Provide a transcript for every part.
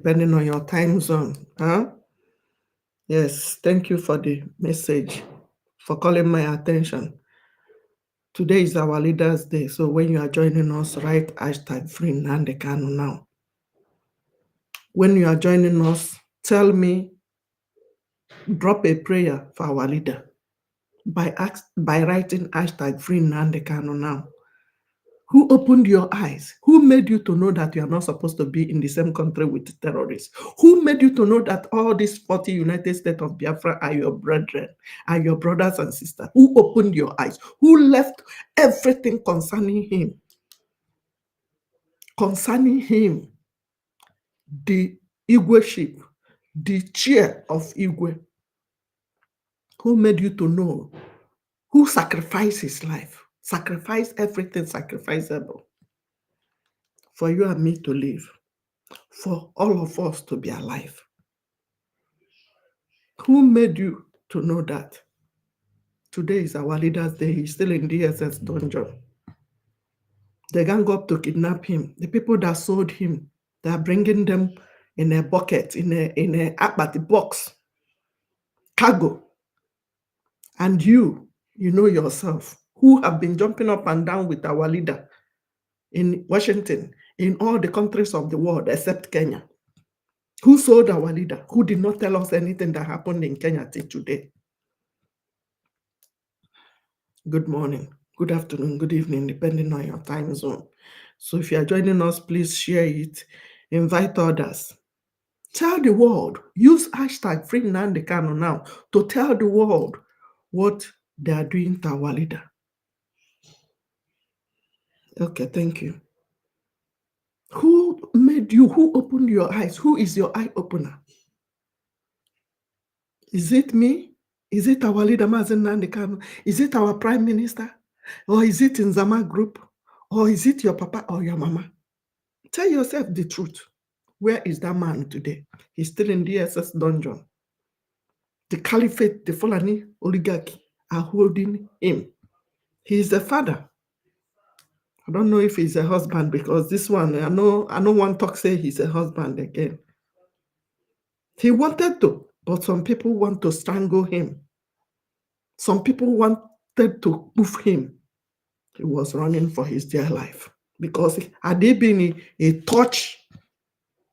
depending on your time zone. Huh? Yes, thank you for the message, for calling my attention. Today is our Leaders' Day, so when you are joining us, write hashtag free Nnamdi Kanu now. When you are joining us, tell me, drop a prayer for our leader by writing hashtag free Nnamdi Kanu now. Who opened your eyes? Who made you to know that you are not supposed to be in the same country with terrorists? Who made you to know that all these 40 United States of Biafra are your brethren, are your brothers and sisters? Who opened your eyes? Who left everything concerning him? Concerning him, the Igwe ship, the chair of Igwe. Who made you to know? Who sacrificed his life? Sacrificed everything sacrificable for you and me to live, for all of us to be alive. Who made you to know that? Today is our Leaders' Day. He's still in DSS dungeon. They gang up to kidnap him. The people that sold him, they are bringing them in a bucket, in a apathy box, cargo. And you know yourself, who have been jumping up and down with our leader in Washington, in all the countries of the world except Kenya. Who sold our leader? Who did not tell us anything that happened in Kenya till today? Good morning, good afternoon, good evening, depending on your time zone. So if you are joining us, please share it, invite others. Tell the world, use hashtag free Nnamdi Kanu now to tell the world what they are doing to our leader. Okay, thank you. Who made you? Who opened your eyes? Who is your eye opener? Is it me? Is it our leader, Mazen Nnamdi Kanu? Is it our prime minister? Or is it in Zama group? Or is it your papa or your mama? Tell yourself the truth. Where is that man today? He's still in the DSS dungeon. The caliphate, the Fulani oligarchy are holding him. He's the father. I don't know if he's a husband, because this one, I know one talk say he's a husband again. He wanted to, but some people want to strangle him. Some people wanted to move him. He was running for his dear life, because had he been a touch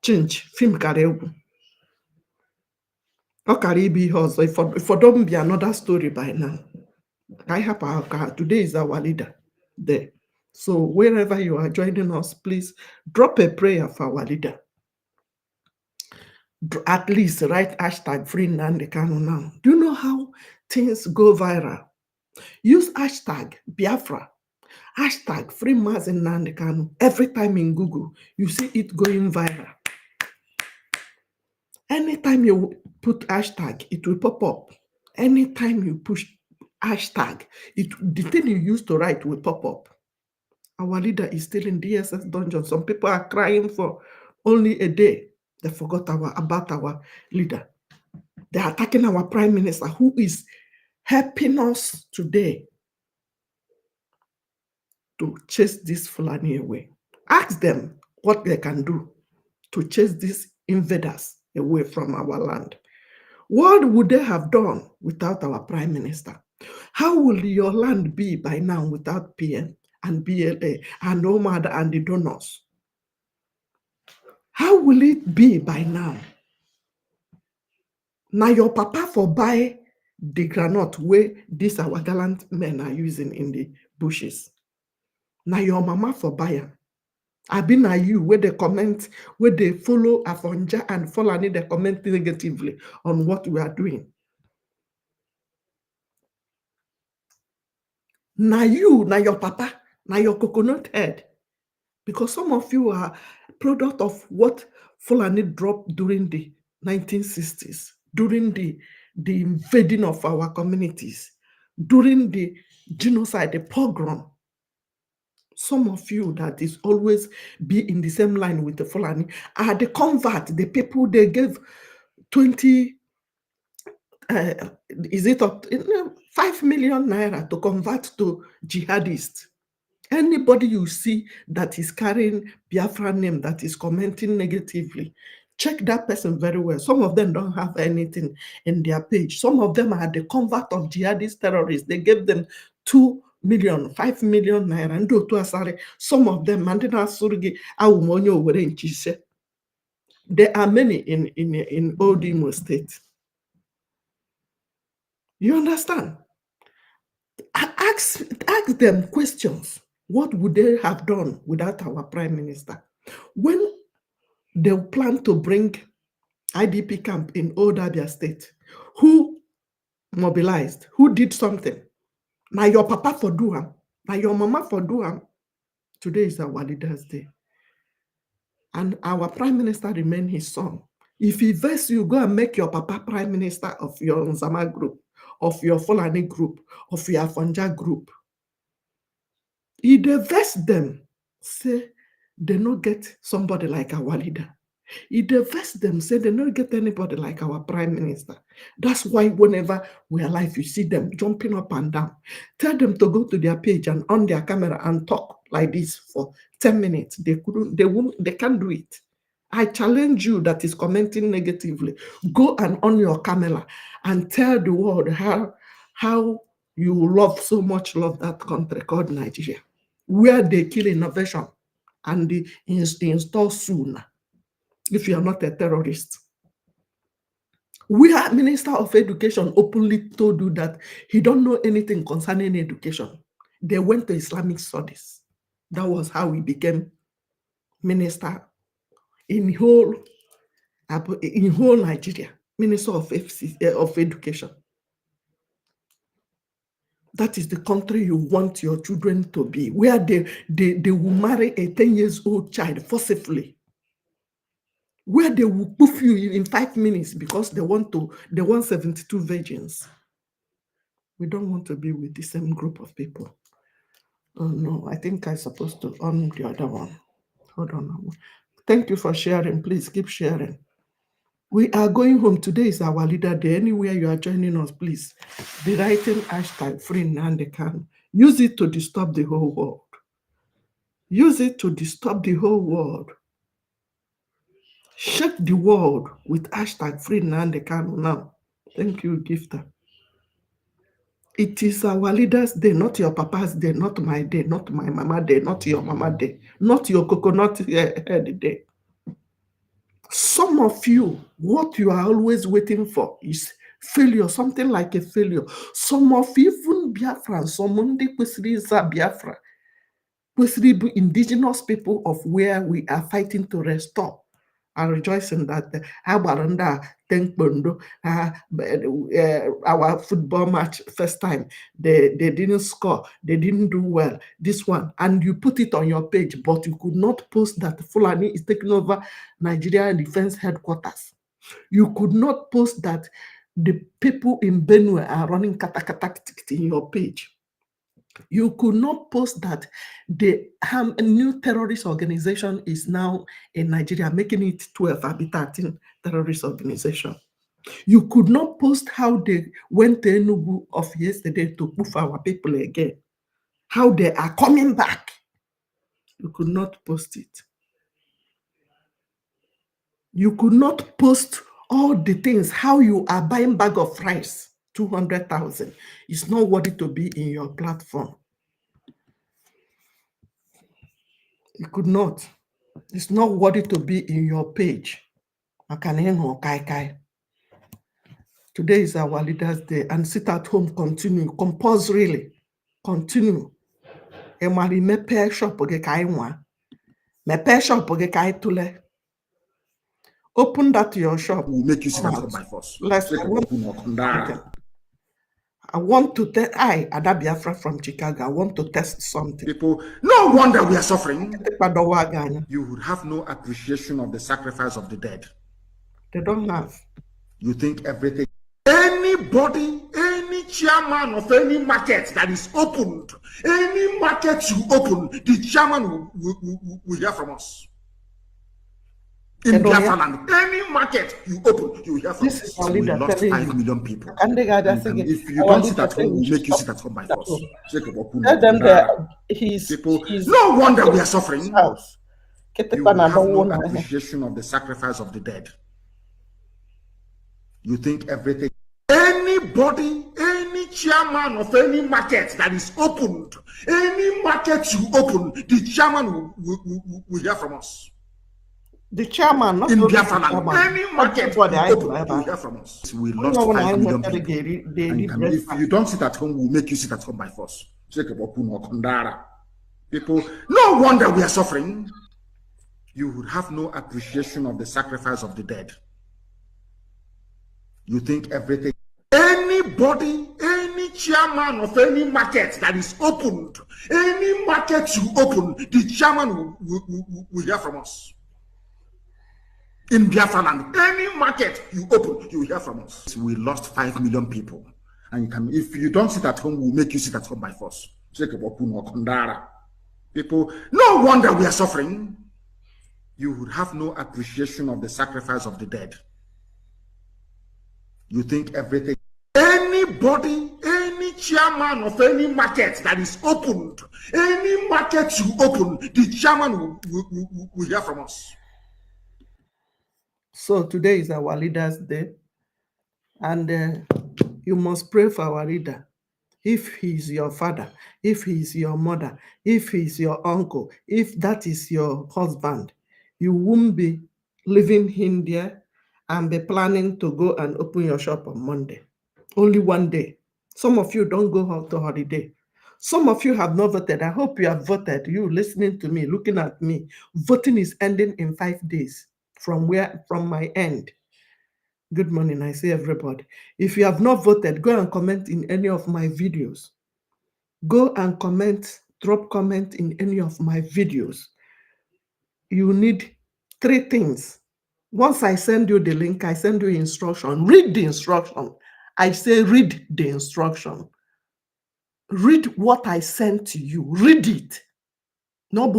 change, film Karegu, or Karibi House, if for don't be another story by now. Today is our leader there. So wherever you are joining us, please drop a prayer for our leader. At least write hashtag free Nnamdi Kanu now. Do you know how things go viral? Use hashtag Biafra, hashtag free Mazen Nnamdi Kanu. Every time in Google, you see it going viral. Anytime you put hashtag, it will pop up. Anytime you push hashtag, the thing you used to write will pop up. Our leader is still in DSS dungeon. Some people are crying for only a day. They forgot about our leader. They are attacking our prime minister, who is helping us today to chase this Fulani away. Ask them what they can do to chase these invaders away from our land. What would they have done without our prime minister? How will your land be by now without PM and BLA and OMAD and the donors? How will it be by now? Now your papa for buy the granite where these our gallant men are using in the bushes. Now your mama for buyer. I been na you where they comment, where they follow Afonja and Fulani, they comment negatively on what we are doing. Now you, now your papa, now your coconut head. Because some of you are product of what Fulani dropped during the 1960s, during the invading of our communities, during the genocide, the pogrom. Some of you that is always be in the same line with the Fulani are the convert, the people they gave 20, is it up 5 million naira to convert to jihadists. Anybody you see that is carrying Biafra name that is commenting negatively, Check that person very well. Some of them don't have anything in their page. Some of them are the convert of jihadist terrorists. They gave them 2 million, 5 million naira. Some of them, there are many in Old Imo State. You understand? Ask them questions. What would they have done without our prime minister? When they plan to bring IDP camp in Old Abia State, who mobilized? Who did something? Now your papa for do am. Now your mama for do am. Today is our leader's day. And our prime minister remain his son. If he vex you, go and make your papa prime minister of your Nzama group, of your Fulani group, of your Afonja group. He divest them, say they no get somebody like our leader. He divest them, say they don't get anybody like our prime minister. That's why whenever we are live, you see them jumping up and down. Tell them to go to their page and on their camera and talk like this for 10 minutes. They can't do it. I challenge you that is commenting negatively. Go and on your camera and tell the world how you love that country called Nigeria, where they kill innovation and they install soon. If you are not a terrorist. We are Minister of Education openly told you that he don't know anything concerning education. They went to Islamic studies. That was how he became minister in whole Nigeria, Minister of Education. That is the country you want your children to be, where they will marry a 10 years old child forcibly, where they will poof you in 5 minutes because they want 72 virgins. We don't want to be with the same group of people. Oh no, I think I'm supposed to on the other one. Hold on. Thank you for sharing. Please keep sharing. We are going home. Today is our leader day. Anywhere you are joining us, please be writing hashtag free Nnamdi Kanu. Use it to disturb the whole world. Use it to disturb the whole world. Shake the world with hashtag free Nnamdi Kanu now. Thank you, Gifter. It is our leader's day, not your papa's day, not my day, not my mama day, not your mama day, not your coconut head day. Some of you, what you are always waiting for is failure, something like a failure. Some of even Biafra, some Monday Biafra, indigenous people of where we are fighting to restore. I'm rejoicing that our football match first time, they didn't score, they didn't do well. This one, and you put it on your page, but you could not post that Fulani is taking over Nigeria Defense Headquarters. You could not post that the people in Benue are running katakata in your page. You could not post that the new terrorist organization is now in Nigeria, making it 12 13 terrorist organization. You could not post how they went to Enugu of yesterday to poof our people again, how they are coming back. You could not post it. You could not post all the things, how you are buying bag of rice, 200,000. It's not worthy to be in your platform. You could not. It's not worthy to be in your page. Today is our leader's day, and sit at home, continue, compulsorily, continue. Mepe shop Open that your shop. We'll make you sit at home by force. I want to test. Ada Biafra from Chicago. I want to test something. People, no wonder we are suffering. You would have no appreciation of the sacrifice of the dead. They don't have. You think everything. Anybody, any chairman of any market that is opened, any market you open, the chairman will hear from us. In Biafra land, any market you open, you will hear from us. We lost 5 million people. And if you don't sit at home, we'll make you sit at home by force. Tell them that he's no wonder we are suffering. You will have no appreciation of the sacrifice of the dead. You think everything. Anybody, any chairman of any market that is opened, any market you open, the chairman will hear from us. The chairman, not in only Biafra the chairman, any market you open, you hear from us. We lost 5 million people. If you don't sit at home, we'll make you sit at home by force. People, no wonder we are suffering. You would have no appreciation of the sacrifice of the dead. You think everything. Anybody, any chairman of any market that is opened, any market you open, the chairman will hear from us. In Biafra land, any market you open, you hear from us. We lost 5 million people. And you can, if you don't sit at home, we'll make you sit at home by force. People, no wonder we are suffering. You would have no appreciation of the sacrifice of the dead. You think everything. Anybody, any chairman of any market that is opened, any market you open, the chairman will hear from us. So today is our Leaders' Day, and you must pray for our leader. If he's your father, if he's your mother, if he's your uncle, if that is your husband, you won't be leaving him there and be planning to go and open your shop on Monday. Only one day. Some of you don't go out to holiday. Some of you have not voted. I hope you have voted. You listening to me, looking at me. Voting is ending in 5 days from my end. Good morning, I say everybody. If you have not voted, go and comment in any of my videos. Go and comment, drop comment in any of my videos. You need 3 things. Once I send you the link, I send you instruction. Read the instruction. I say read the instruction. Read what I sent to you. Read it. Read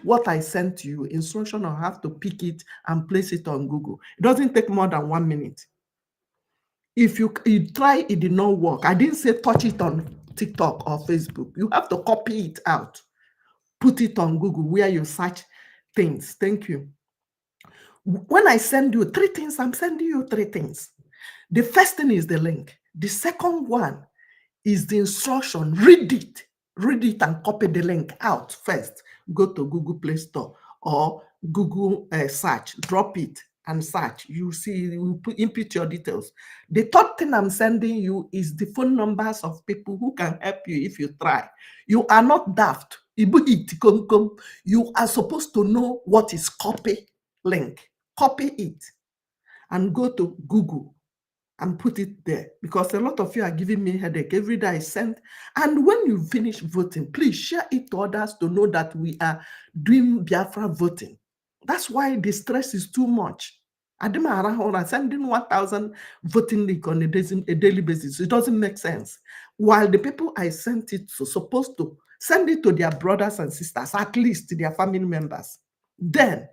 what I sent to you. Instruction, I'll have to pick it and place it on Google. It doesn't take more than 1 minute. If you try, it did not work. I didn't say touch it on TikTok or Facebook. You have to copy it out. Put it on Google where you search things. Thank you. When I send you 3 things, I'm sending you 3 things. The first thing is the link. The second one is the instruction. Read it. Read it and copy the link out first. Go to Google Play Store or Google search. Drop it and search. You see, you input your details. The third thing I'm sending you is the phone numbers of people who can help you if you try. You are not daft. You are supposed to know what is copy link. Copy it and go to Google and put it there, because a lot of you are giving me headache every day I send. And when you finish voting, please share it to others to know that we are doing Biafra voting. That's why the stress is too much. I'm sending 1,000 voting link on a daily basis. It doesn't make sense. While the people I sent it to supposed to send it to their brothers and sisters, at least their family members. Then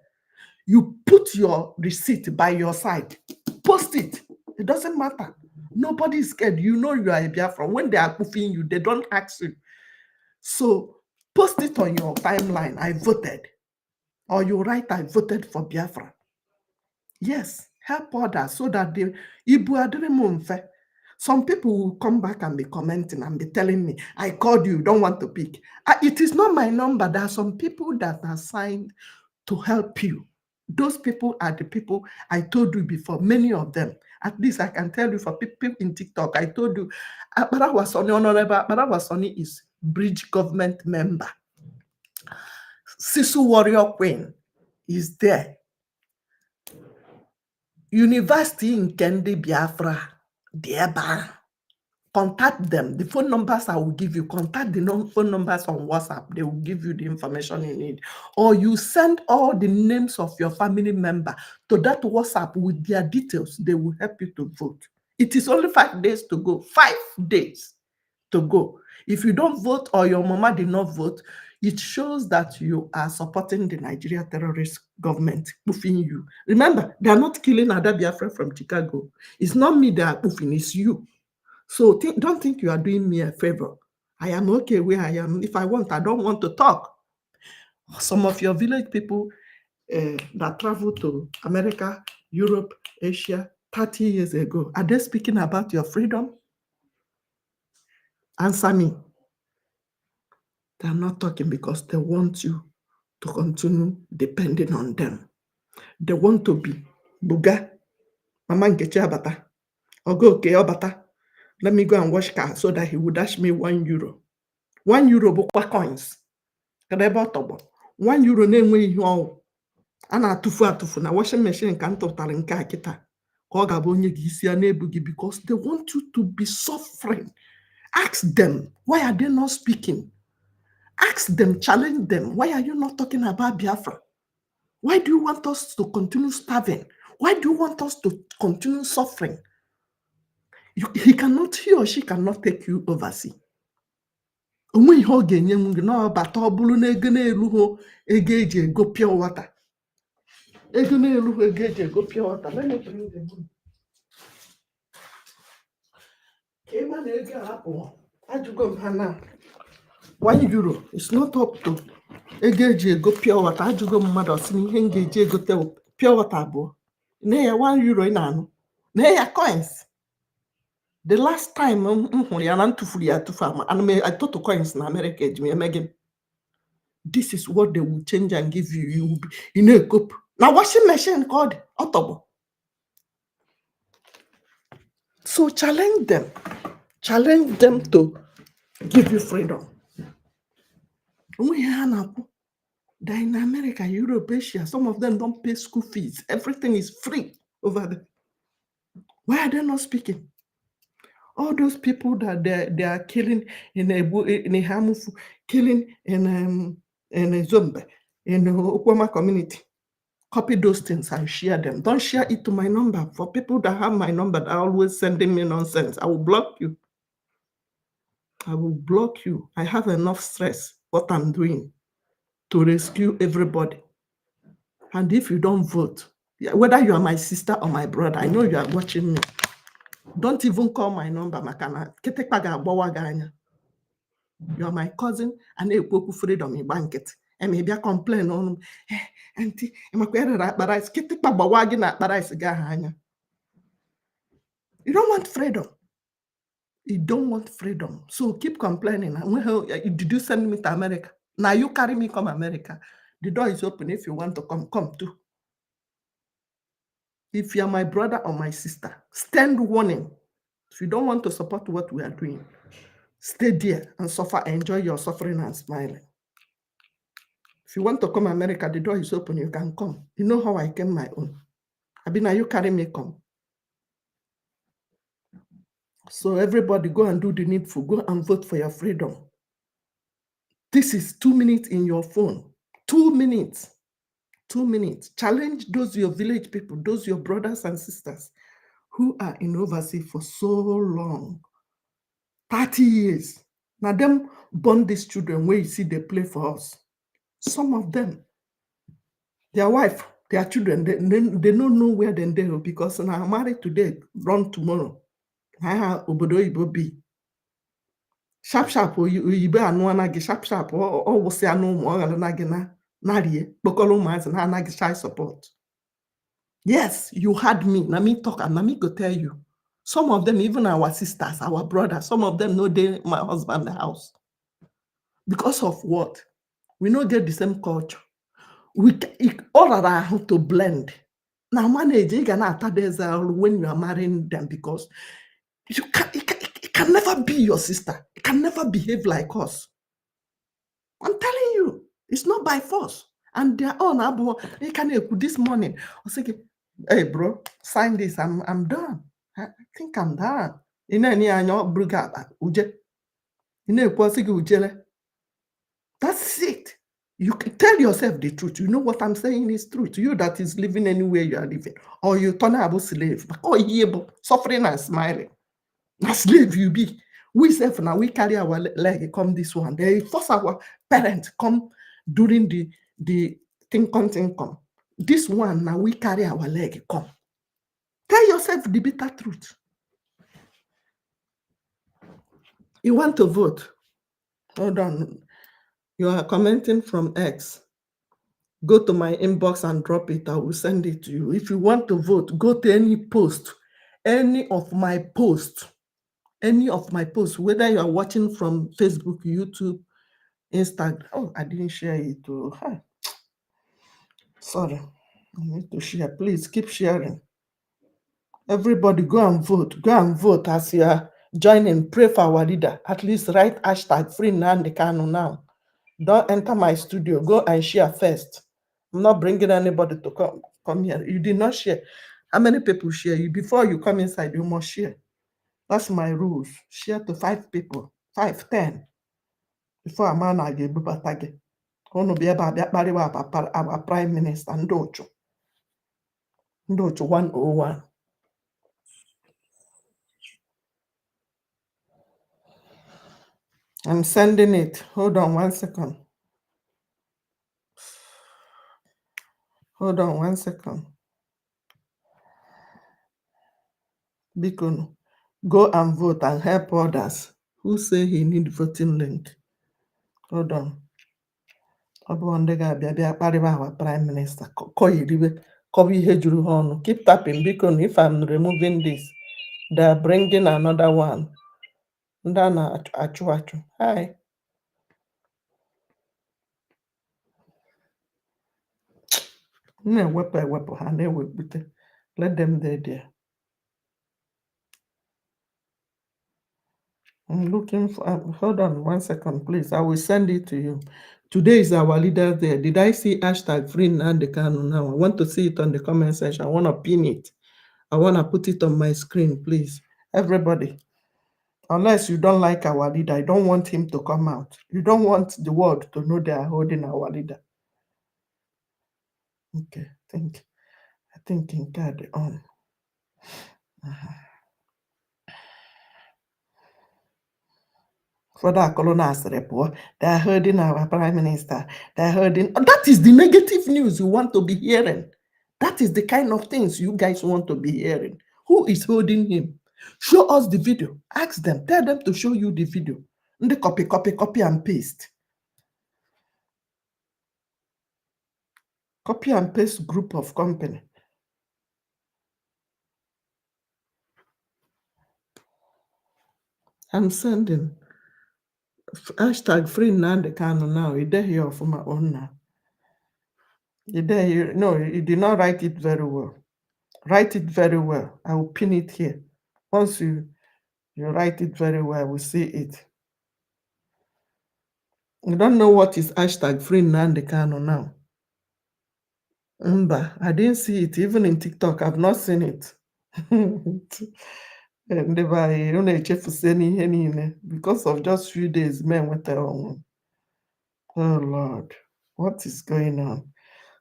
you put your receipt by your side, post it. It doesn't matter. Nobody is scared. You know you are a Biafran. When they are poofing you, they don't ask you. So post it on your timeline. I voted. Or you write, I voted for Biafra. Yes, help others so that they. Some people will come back and be commenting and be telling me, I called you, don't want to pick. It is not my number. There are some people that are assigned to help you. Those people are the people I told you before, many of them. At least I can tell you for people in TikTok, I told you, Honorable Akbarawasoni is Brgie government member. Sisu Warrior Queen is there. University in Kendi Biafra, Dieba. Contact them. The phone numbers I will give you. Contact the phone numbers on WhatsApp. They will give you the information you need. Or you send all the names of your family member to that WhatsApp with their details. They will help you to vote. It is only 5 days to go. 5 days to go. If you don't vote or your mama did not vote, it shows that you are supporting the Nigeria terrorist government, poofing you. Remember, they are not killing Ada Biafra from Chicago. It's not me they are poofing, it's you. So don't think you are doing me a favor. I am okay where I am. If I want, I don't want to talk. Some of your village people that traveled to America, Europe, Asia 30 years ago, are they speaking about your freedom? Answer me. They're not talking because they want you to continue depending on them. They want to be Buga, Mama Nkechi Abata, Ogoke Obata. Let me go and wash car so that he would dash me €1. €1 bụkwa coins. Kedebe ọtọgbọ. €1 na-enweghị ihe ọwụ. A na-atụfu atụfu na washing machine ka m tụtara nke a kịta ka ọ ga-abụ onye gị isi ya na-ebu gị because they want you to be suffering. Ask them, why are they not speaking? Ask them, challenge them. Why are you not talking about Biafra? Why do you want us to continue starving? Why do you want us to continue suffering? He or she cannot take you overseas. Onwe ihe ọ ga-enye m gị na ọbata ọ bụrụ na ego na-erughị ego eji ego pure water. Ego na-erughị ego eji ego pure water. Let me bring the money. Ka ịma na ego ahapụ ajụgo m ha na €1 is not up to ego eji ego pure water. Ajụgo m mmadụ ọsị na ihe m ga-eji egote pure water abụọ. Na ya €1 ị na-anụ. Na ya coins. The last time m hụrụ ya na ntụfuru ya atụfu ama I total coins na America eji m eme gị. This is what they will change and give you. You will be in a cope. Now washing machine called Otobo. So challenge them. Challenge them to give you freedom. They're in America, Europe, Asia. Some of them don't pay school fees. Everything is free over there. Why are they not speaking? All those people that they are killing in a Hamufu, killing in a Zombe, in the Okwama community. Copy those things and share them. Don't share it to my number. For people that have my number that are always sending me nonsense, I will block you. I will block you. I have enough stress, what I'm doing, to rescue everybody. And if you don't vote, whether you are my sister or my brother, I know you are watching me. Don't even call my number, Makana. You are my cousin, and a freedom in banket. And maybe I complain on auntie. You don't want freedom. You don't want freedom. So keep complaining. Did you send me to America? Now you carry me come America. The door is open. If you want to come too. If you are my brother or my sister, stand warning. If you don't want to support what we are doing, stay there and suffer, enjoy your suffering and smiling. If you want to come America, the door is open, you can come. You know how I came my own. Now you carry me come. So everybody go and do the needful. Go and vote for your freedom. This is 2 minutes in your phone. 2 minutes. 2 minutes. Challenge those your village people, those your brothers and sisters who are in overseas for so long. 30 years. Now them born these children where you see they play for us. Some of them, their wife, their children, they don't know where they are because now I'm married today, run tomorrow. I have obodo ibo be. Sharp you be anwana sharp or will say no more nagina narie bokolo mans and anagi shy support. Yes, you had me. Let me talk and let me go tell you. Some of them, even our sisters, our brothers, some of them know they my husband the house. Because of what? We don't get the same culture. We all are how to blend. Now manage you when you are marrying them because it can never be your sister. It can never behave like us. I'm telling you, it's not by force. And they're all this morning. I was thinking, hey bro, sign this. I'm done. I think I'm done. That's it. You can tell yourself the truth. You know what I'm saying is truth. You that is living anywhere you are living. Or you turn a slave. Or you suffering and smiling. A slave you be. We self now, we carry our leg, come this one. They force our parents come during the income. This one, now we carry our leg, come. Tell yourself the bitter truth. You want to vote? Hold on. You are commenting from X. Go to my inbox and drop it. I will send it to you. If you want to vote, go to any post, any of my posts, whether you are watching from Facebook, YouTube, Instagram. Oh, I didn't share it. Sorry. I need to share. Please keep sharing. Everybody go and vote. Go and vote as you are joining. Pray for our leader. At least write hashtag free Nnamdi Kanu now. Don't enter my studio. Go and share first. I'm not bringing anybody to come here. You did not share. How many people share? You before you come inside, you must share. That's my rules. Share to 5 people, 5, 10. Before a man I give batage. Ono be our prime minister Ndocho 101. I'm sending it. Hold on 1 second. Hold on 1 second. Bikono, go and vote and help others who say he need voting link. Hold on. Our prime minister. Keep tapping because if I'm removing this, they're bringing another one. Hi. Let them there. I'm looking for, hold on 1 second, please. I will send it to you. Today is our leader there. Did I see hashtag free Nnamdi Kanu now? I want to see it on the comment section. I want to pin it. I want to put it on my screen, please. Everybody, unless you don't like our leader, I don't want him to come out. You don't want the world to know they are holding our leader. Okay, I think in card on. For that colonel's report, they are hurting our prime minister. They are hurting. That is the negative news you want to be hearing. That is the kind of things you guys want to be hearing. Who is holding him? Show us the video. Ask them. Tell them to show you the video. And they copy and paste. Copy and paste group of company. I'm sending. Hashtag free Nnamdi Kanu now. It's there here for my own now. It's there here. No, you did not write it very well. Write it very well. I will pin it here. Once you write it very well, we'll see it. You don't know what is hashtag free Nnamdi Kanu now. I didn't see it. Even in TikTok, I've not seen it. Because of just few days, men went on. Oh Lord, what is going on?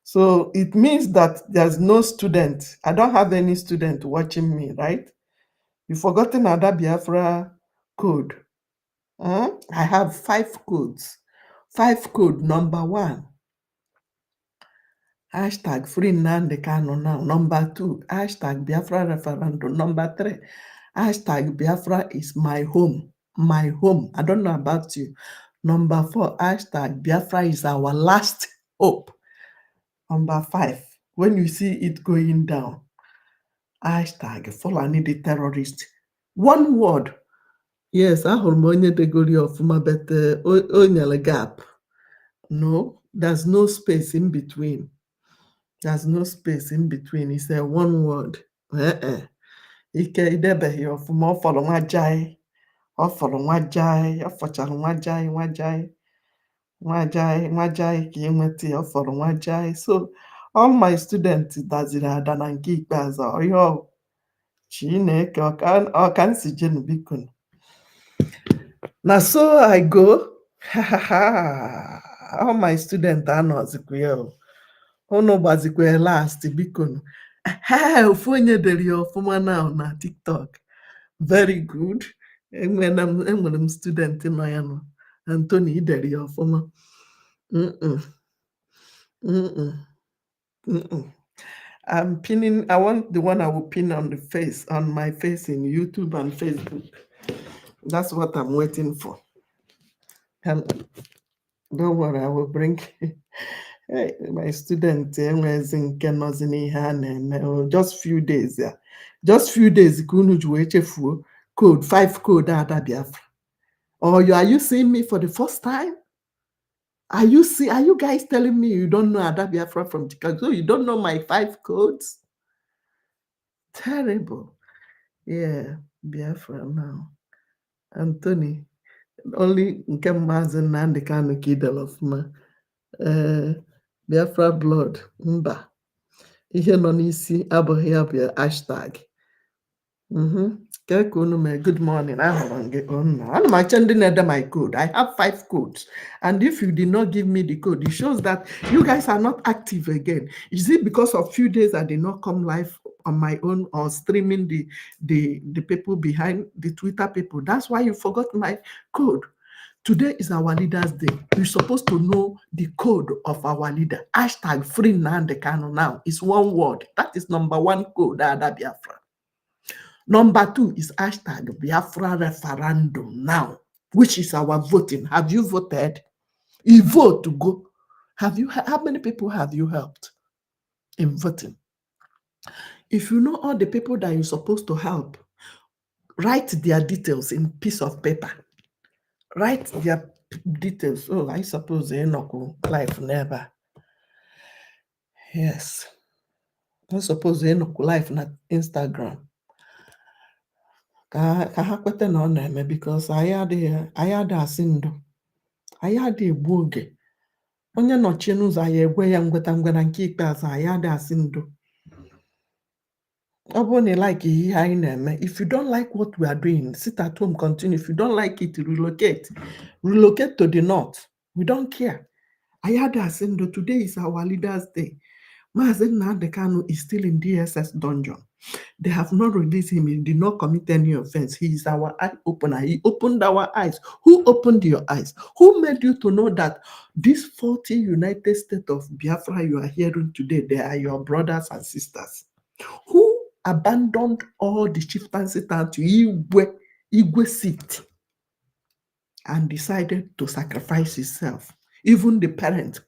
So it means that there's no student. I don't have any student watching me, right? You've forgotten Ada Biafra code. I have 5 codes. 5 code. Number 1. Hashtag free Nnamdi Kanu now. Number 2. Hashtag Biafra referendum. Number 3. Hashtag Biafra is my home. My home. I don't know about you. Number 4. Hashtag Biafra is our last hope. Number 5. When you see it going down, hashtag Fulani the terrorist. One word. Yes, ahụrụ m onye degori ọfụma, but o nyere gap. No, there's no space in between. There's no space in between. It's a one word. Ike idebeghị ọfụma. Ọ fọrọ nwa jai. Ọ fọrọ nwa jai. Ọ fọchara nwa jai. Nwa jai ka ịnweta ya. Ọ fọrọ nwa jai. So all my students daziri ada na nke ikpeazụ. Ọyọ Chineke ọka nsi jenu biko. Now so I go. All my students are not zikwe. Ono bazikwe last biko. Ofonye deri ofuma now na TikTok. Very good. When I'm student in Noyano. Anthony deri ofuma. I'm pinning. I want the one I will pin on my face in YouTube and Facebook. That's what I'm waiting for. And don't worry, I will bring Hey, my student, just few days, yeah. Just few days, code, 5 code Ada Biafra. Or are you seeing me for the first time? Are you guys telling me you don't know Ada Biafra from Chicago? You don't know my 5 codes? Terrible. Yeah, Biafra now. Anthony, only nke Maazị Nnamdi Kanu ka idere ọfụma. Biafra blood, mba. Ihe nọ n'isi abụghị ya bụ hashtag. Good morning. I'm changing my code. I have 5 codes. And if you did not give me the code, it shows that you guys are not active again. Is it because of few days I did not come live on my own or streaming the people behind the Twitter people? That's why you forgot my code. Today is our leaders' day. You're supposed to know the code of our leader. Hashtag free Nnamdi Kanu now. It's one word. That is number 1 code, Ada Biafra. Number 2 is hashtag Biafra referendum now, which is our voting. Have you voted? You vote to go. How many people have you helped in voting? If you know all the people that you're supposed to help, write their details in piece of paper. Write their details. Oh, I suppose they know life never. Yes. I suppose they know life na Instagram. Ka ha kwete na ọ na-eme because anyị adịghị asị ndụ, anyị adịghị egbu oge. Onye nọchie n'ụzọ anyị egwe ya ngweta ngwena nke ikpeazụ, anyị adịghị asị ndụ. Ọ bụrụ na like ihe anyị na-eme, if you don't like what we are doing, sit at home, continue. If you don't like it, relocate to the north. We don't care. Anyị adịghị asị ndụ. Today is our leaders' day. Maazị Nnamdi Kanu is still in DSS dungeon. They have not released him. He did not commit any offense. He is our eye opener. He opened our eyes. Who opened your eyes? Who made you to know that this 40 United States of Biafra you are hearing today, they are your brothers and sisters? Who abandoned all the chieftaincy town to Igwe seat and decided to sacrifice himself? Even the parents,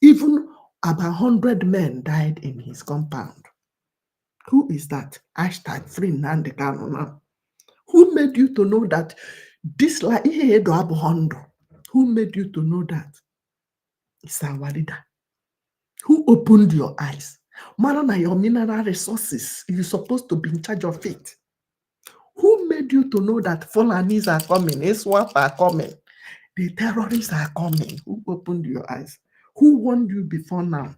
even about 100 men died in his compound. Who is that? Hashtag free Nnamdi Kanu now. Who made you to know that this life? Who made you to know that? It's our leader. Who opened your eyes? Man, your mineral resources, you're supposed to be in charge of it. Who made you to know that Fulanis are coming, Iswap are coming, the terrorists are coming? Who opened your eyes? Who warned you before now?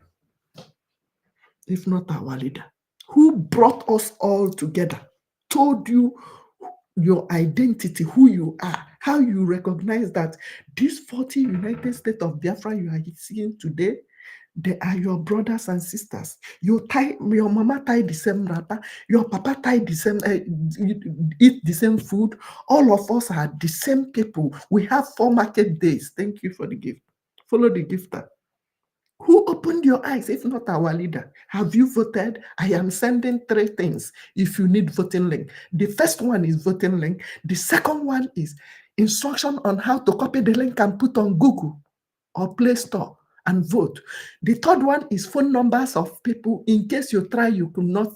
If not our leader. Who brought us all together, told you your identity, who you are, how you recognize that these 40 United States of Biafra you are seeing today, they are your brothers and sisters. Your mama tied the same wrapper, your papa tied the same, eat the same food. All of us are the same people. We have 4 market days. Thank you for the gift. Follow the gifter. Who opened your eyes, if not our leader? Have you voted? I am sending 3 things if you need voting link. The first one is voting link. The second one is instruction on how to copy the link and put on Google or Play Store and vote. The third one is phone numbers of people. In case you try, you could not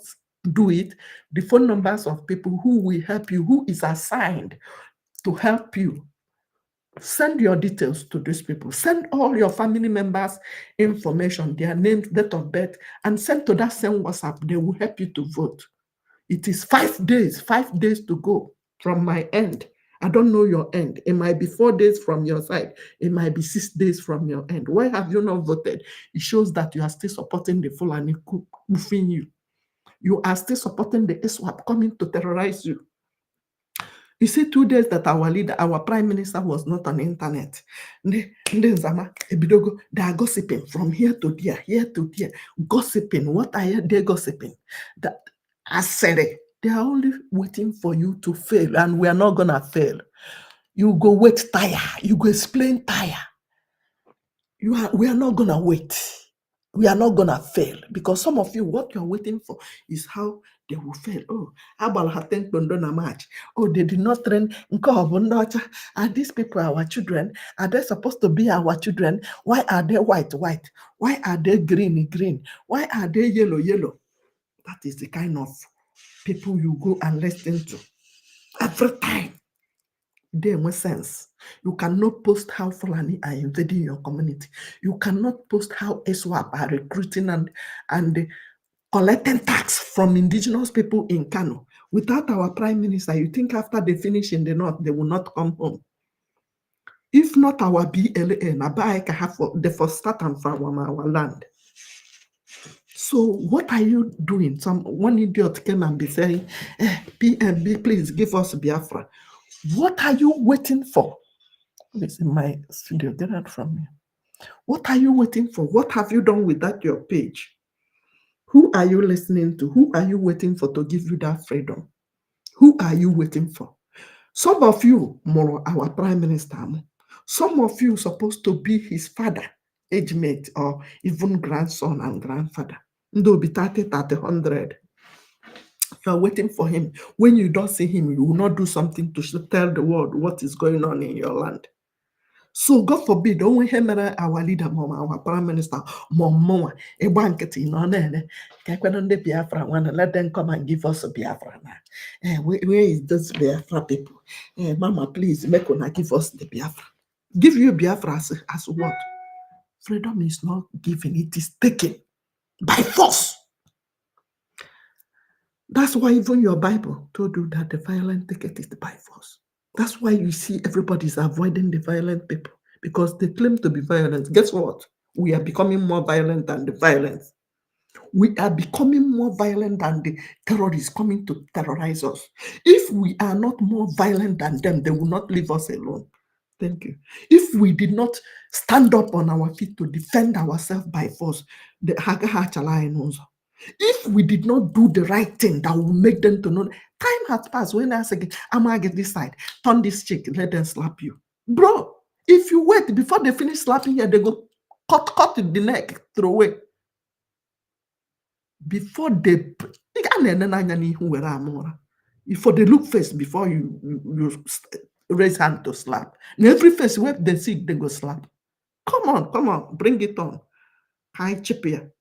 do it. The phone numbers of people who will help you, who is assigned to help you. Send your details to these people. Send all your family members information, their names, date of birth, and send to that same WhatsApp. They will help you to vote. It is 5 days to go from my end. I don't know your end. It might be 4 days from your side. It might be 6 days from your end. Why have you not voted? It shows that you are still supporting the Fulani moving you. You are still supporting the ISWAP coming to terrorize you. You see, 2 days that our leader, our prime minister was not on the internet. They are gossiping from here to there, gossiping. What are they gossiping? That I said it. They are only waiting for you to fail, and we are not gonna fail. You go wait tire. You go explain tire. We are not gonna wait. We are not gonna fail, because some of you, what you're waiting for is how they will fail. Oh, match. Oh, they did not train. Are these people our children? Are they supposed to be our children? Why are they white? Why are they green? Why are they yellow? That is the kind of people you go and listen to every time. They make sense. You cannot post how Fulani are invading your community. You cannot post how SWAP are recruiting and collecting tax from indigenous people in Kano. Without our prime minister, you think after they finish in the north, they will not come home? If not our BLA, Nabaika have the first start and for our land. So what are you doing? One idiot came and be saying, PNB, please give us Biafra. What are you waiting for? It's in my studio. Get out from me. What are you waiting for? What have you done with that your page? Who are you listening to? Who are you waiting for to give you that freedom? Who are you waiting for? Some of you, more our prime minister, some of you supposed to be his father, age mate, or even grandson and grandfather. They'll be 30, 100. You are waiting for him. When you don't see him, you will not do something to tell the world what is going on in your land. So God forbid, only him our leader, our prime minister, Mom, a blanket in on the Biafra one, let them come and give us a Biafra now. Where is this Biafra people? Mama, please make una give us the Biafra. Give you Biafra as what? Freedom is not given, it is taken by force. That's why even your Bible told you that the violent ticket is by force. That's why you see everybody's avoiding the violent people, because they claim to be violent. Guess what? We are becoming more violent than the violence. We are becoming more violent than the terrorists coming to terrorize us. If we are not more violent than them, they will not leave us alone. Thank you. If we did not stand up on our feet to defend ourselves by force, the if we did not do the right thing that will make them to know, time has passed. When I say, I'm gonna get this side, turn this cheek, let them slap you. Bro, if you wait before they finish slapping you, they go cut the neck, throw away. Before they look face before you raise hand to slap. And every face where they see, they go slap. Come on, bring it on. High chip here.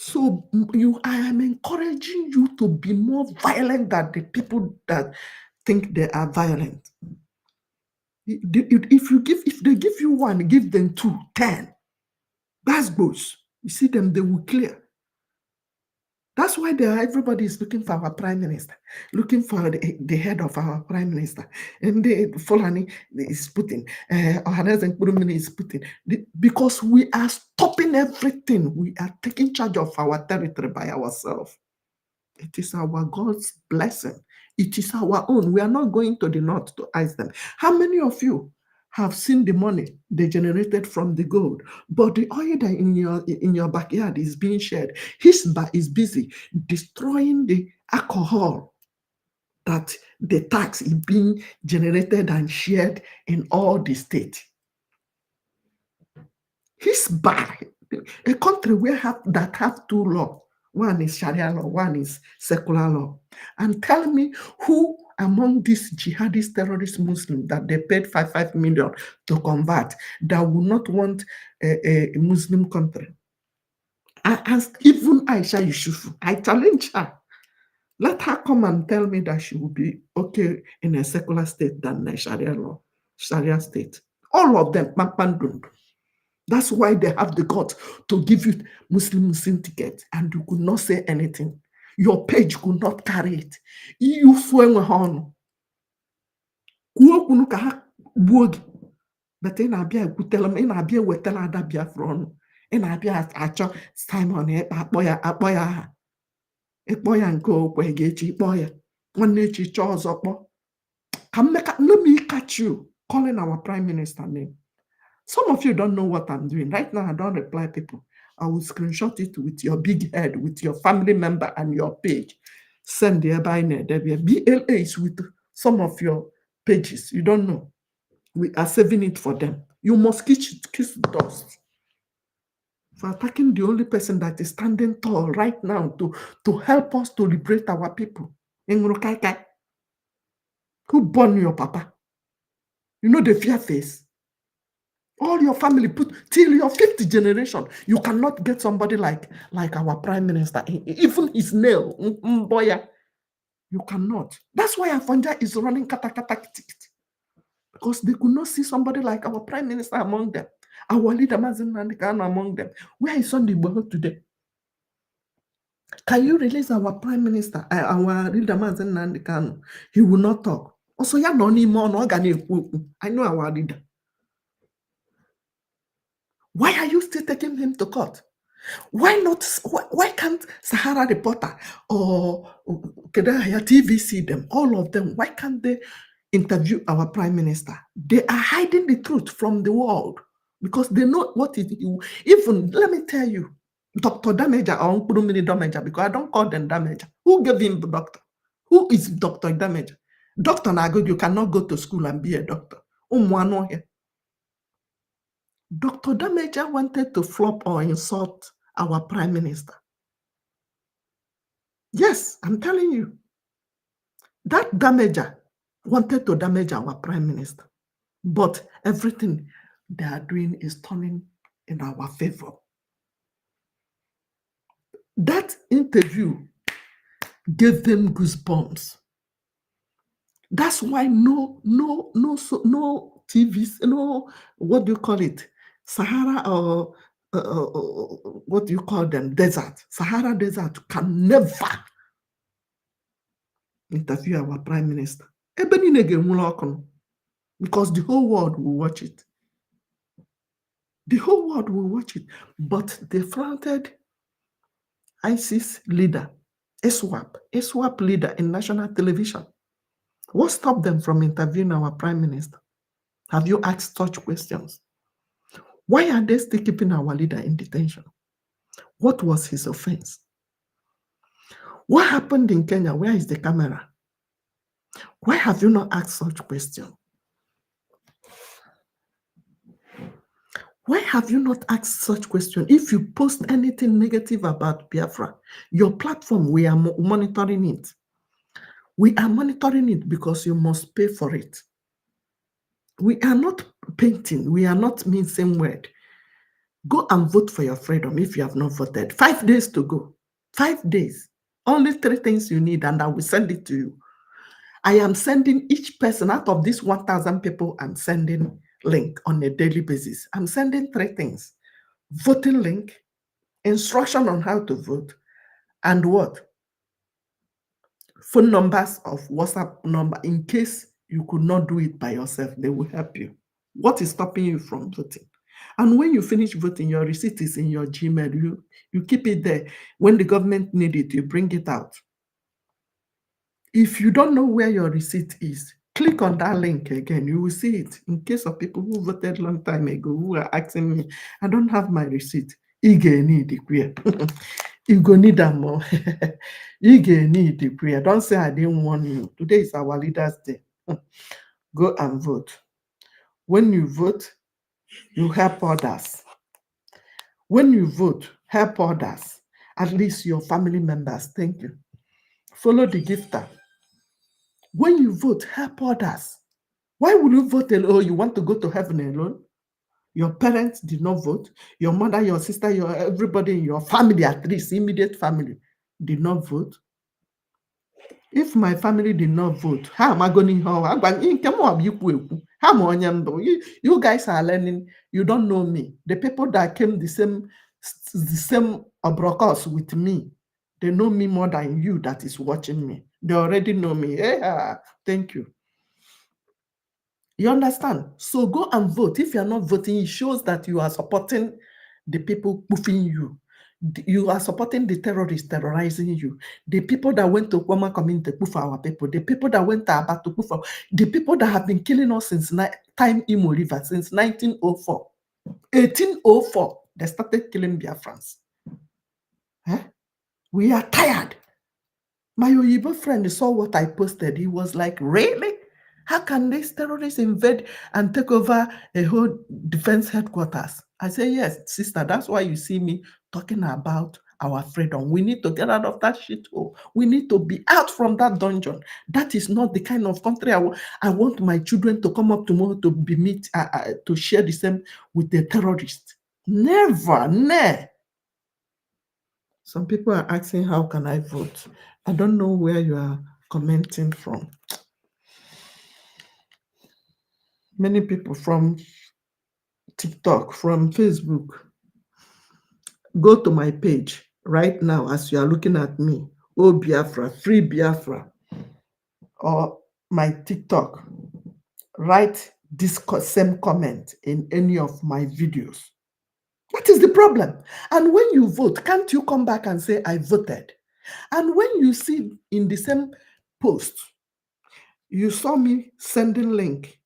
So I am encouraging you to be more violent than the people that think they are violent. If they give you one, give them 2, 10. That's goes. You see them, they will clear. That's why everybody is looking for our prime minister, looking for the head of our prime minister. And the Fulani is Putin, Ohanes is Putin. Because we are stopping everything. We are taking charge of our territory by ourselves. It is our God's blessing. It is our own. We are not going to the north to ice them. How many of you have seen the money they generated from the gold, but the oil that in your backyard is being shared? Hisba is busy destroying the alcohol that the tax is being generated and shared in all the states. Hisba, a country that have 2 laws. One is Sharia law, one is secular law. And tell me who among these jihadist terrorist Muslims that they paid 5 million to convert that will not want a Muslim country. I asked even Aisha Yusufu, I challenge her. Let her come and tell me that she will be okay in a secular state than a Sharia law, Sharia state. All of them, Mampandund. That's why they have the guts to give you Muslim ticket, and you could not say anything. Your page could not carry it. You fue horn. But in Abia, Gutelum, in Abia, Wetela Biafra, in Abia, Acho, Simon, Aboya, and go, Wegechi, Boya, one nature, Charles up. Let me catch you calling our prime minister name. Some of you don't know what I'm doing. Right now, I don't reply people. I will screenshot it with your big head, with your family member and your page. Send the BLA is with some of your pages. You don't know. We are saving it for them. You must kiss dust. for attacking the only person that is standing tall right now to help us to liberate our people. Who born your papa? You know the fear face. All your family put till your 5th generation. You cannot get somebody like our prime minister. Even his nail, boya. You cannot. That's why Afonja is running kata. Because they could not see somebody like our prime minister among them. Our leader Mazen Nandekano among them. Where is Sunday Igboho today? Can you release our prime minister, our leader Mazen Nandekano? He will not talk. Also, ya no ni more no I know our leader. Why are you still taking him to court? Why not? Why can't Sahara Reporter or Kedahaya TV see them? All of them. Why can't they interview our prime minister? They are hiding the truth from the world because they know what it is. Even, let me tell you, Dr. Damager or Mini Damager, because I don't call them Damager. Who gave him the doctor? Who is Dr. Damager? Dr. Nago, you cannot go to school and be a doctor. Here. Dr. Damager wanted to flop or insult our prime minister. Yes, I'm telling you. That Damager wanted to damage our prime minister. But everything they are doing is turning in our favor. That interview gave them goosebumps. That's why no TVs, no, what do you call it? Sahara or what do you call them? Desert. Sahara Desert can never interview our prime minister. Because the whole world will watch it. The whole world will watch it. But they flaunted ISIS leader, ISWAP leader in national television. What stopped them from interviewing our prime minister? Have you asked such questions? Why are they still keeping our leader in detention? What was his offense? What happened in Kenya? Where is the camera? Why have you not asked such questions? Why have you not asked such questions? If you post anything negative about Biafra, your platform, we are monitoring it. We are monitoring it because you must pay for it. We are not painting. We are not mincing word. Go and vote for your freedom if you have not voted. 5 days to go. 5 days. Only 3 things you need, and I will send it to you. I am sending each person out of these 1,000 people, I'm sending link on a daily basis. I'm sending 3 things. Voting link, instruction on how to vote, and what? Phone numbers of WhatsApp number in case you could not do it by yourself. They will help you. What is stopping you from voting? And when you finish voting, your receipt is in your Gmail. You keep it there. When the government need it, you bring it out. If you don't know where your receipt is, click on that link again. You will see it. In case of people who voted long time ago, who are asking me, I don't have my receipt. You need it. You go need them more. You need the prayer. Don't say I didn't warn you. Today is our leaders' day. Go and vote. When you vote, you help others. When you vote, help others. At least your family members. Thank you. Follow the gifter. When you vote, help others. Why will you vote alone? Oh, you want to go to heaven alone? Your parents did not vote. Your mother, your sister, everybody in your family, at least immediate family, did not vote. If my family did not vote, how am I going to you guys are learning. You don't know me. The people that came the same abracos with me, they know me more than you that is watching me. They already know me. Yeah, thank you. You understand? So go and vote. If you are not voting, it shows that you are supporting the people spoofing you. You are supporting the terrorists terrorizing you. The people that went to Kwama community to poof our people. The people that went to Aba to poof our, the people that have been killing us since time Imo River, since 1904. 1804, they started killing Biafrans. Huh? We are tired. My Oyibo friend saw what I posted. He was like, really? How can these terrorists invade and take over a whole defense headquarters? I say, yes, sister, that's why you see me talking about our freedom. We need to get out of that shithole. We need to be out from that dungeon. That is not the kind of country I want my children to come up tomorrow to be to share the same with the terrorists. Never, never. Some people are asking, how can I vote? I don't know where you are commenting from. Many people from TikTok, from Facebook. Go to my page right now as you are looking at me. Oh, Biafra, free Biafra. Or my TikTok. Write this same comment in any of my videos. What is the problem? And when you vote, can't you come back and say, I voted? And when you see in the same post, you saw me sending link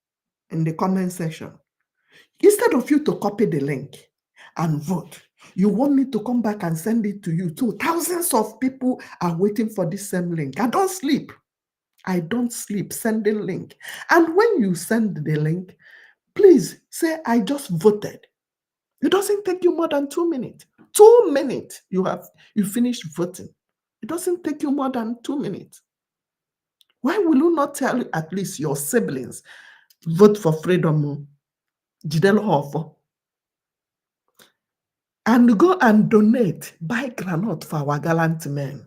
in the comment section. Instead of you to copy the link and vote, you want me to come back and send it to you too. Thousands of people are waiting for this same link. I don't sleep. I don't sleep sending link. And when you send the link, please say, I just voted. It doesn't take you more than 2 minutes. 2 minutes, you finished voting. It doesn't take you more than 2 minutes. Why will you not tell at least your siblings, vote for freedom? And go and donate, buy granite for our gallant men.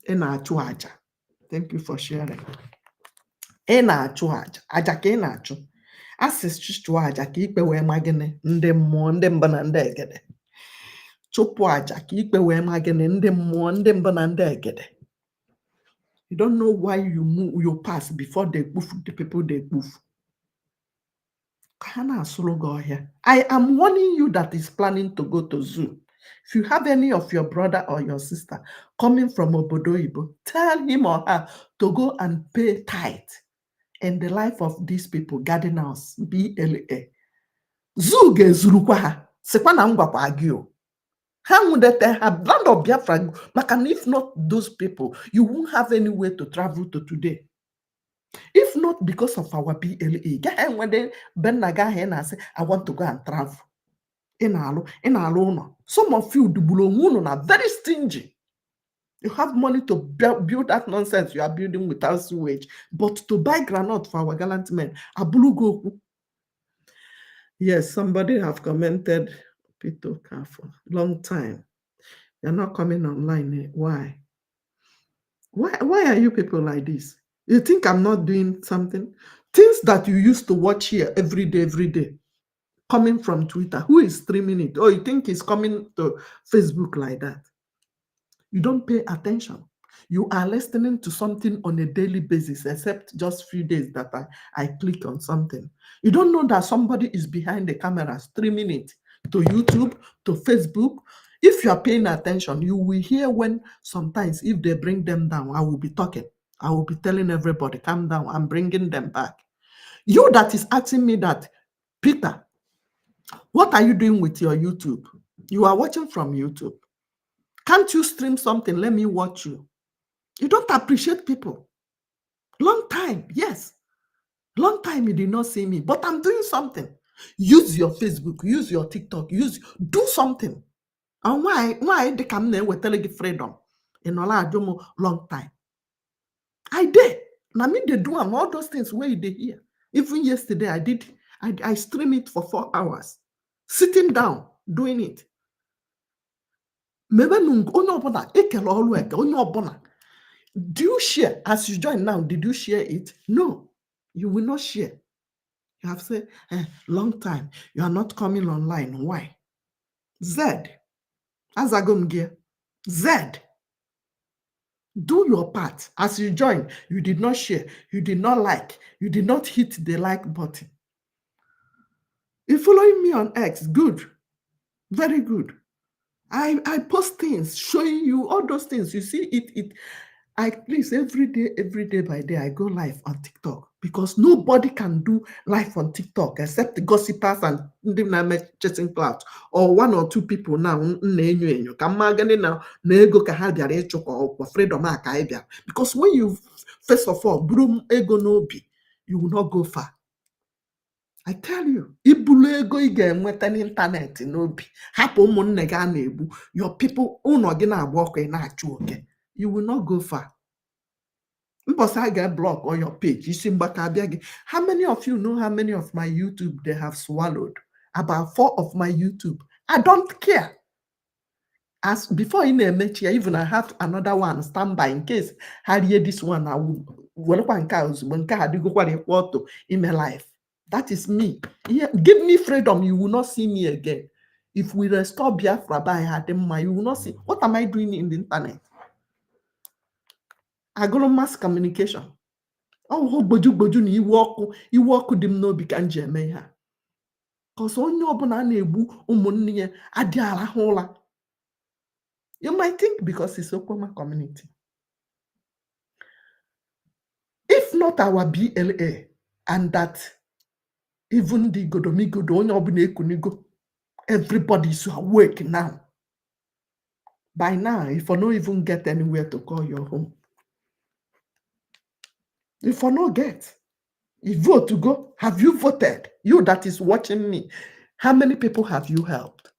Thank you for sharing. Aja ka ị na-achụ. Asị chụọ aja ka ikpe wee ma gịnị ndị mmụọ ndị mba na ndị egede. Chụpụ aja ka ikpe wee ma gịnị ndị mmụọ ndị mba na ndị egede. You don't know why you pass before they poof the people they poof. I am warning you that is planning to go to zoo. If you have any of your brother or your sister coming from Obodoibo, tell him or her to go and pay tithe in the life of these people, gardeners, BLA. Zoo gezurukwa ha, sekwa na ngwakwa agio. How would they have land of Biafra? And if not those people, you won't have any way to travel to today. If not because of our BLA, I want to go and travel. Some of you are very stingy. You have money to build that nonsense you are building without sewage, but to buy granite for our gallant men, yes, somebody have commented, Peter Careful, long time. You're not coming online. Why? Why are you people like this? You think I'm not doing something? Things that you used to watch here every day, coming from Twitter. Who is streaming it? Oh, you think it's coming to Facebook like that? You don't pay attention. You are listening to something on a daily basis, except just few days that I click on something. You don't know that somebody is behind the camera streaming it to YouTube, to Facebook. If you are paying attention, you will hear when sometimes if they bring them down, I will be talking. I will be telling everybody, calm down, I'm bringing them back. You that is asking me that, Peter, what are you doing with your YouTube? You are watching from YouTube. Can't you stream something? Let me watch you. You don't appreciate people. Long time, yes. Long time you did not see me, but I'm doing something. Use your Facebook, use your TikTok, do something. And why they come there with telling freedom in a long time? I did. Now me they do all those things where they here. Even yesterday I stream it for 4 hours, sitting down doing it. Do you share as you join now? Did you share it? No, you will not share. You have said long time you are not coming online. Why? Z. Azagomgia. Z. Do your part. As you join, you did not share, you did not like, you did not hit the like button. You're following me on X, good. Very good. I post things showing you all those things. You see it. Please, every day by day, I go live on TikTok because nobody can do live on TikTok except the gossipers and the chasing clouds or 1 or 2 people now. Because when you, first of all, broom ego no be, you will not go far. I tell you, ibulu ego ị ga-enweta n'ịntanetị n'obi, hapụ ụmụnne gị a na-egbu, your people, ụnọ gị na-agba ọkụ ị na-achụ oke, you will not go far. Mbọsị I get block on your page, isi mgbaka abịa gị. How many of you know how many of my YouTube they have swallowed? About 4 of my YouTube. I don't care. As before in a even I have another one standby in case I hear this one, I will go in my life. That is me. Yeah, give me freedom, you will not see me again. If we restore Biafra by Hadema, you will not see. What am I doing in the internet? I go on mass communication. Oh, boju ni iwoku dim no bi kan jeme ha. Cause onye obuna na-egbu ụmụnne ya adị arahụ ụla. You might think because it's Okoma community. If not our BLA and that even the Godomigo, the only obuna ekunigo, everybody is awake now. By now, if you don't even get anywhere to call your home. If you not get, you vote to go. Have you voted? You that is watching me, how many people have you helped?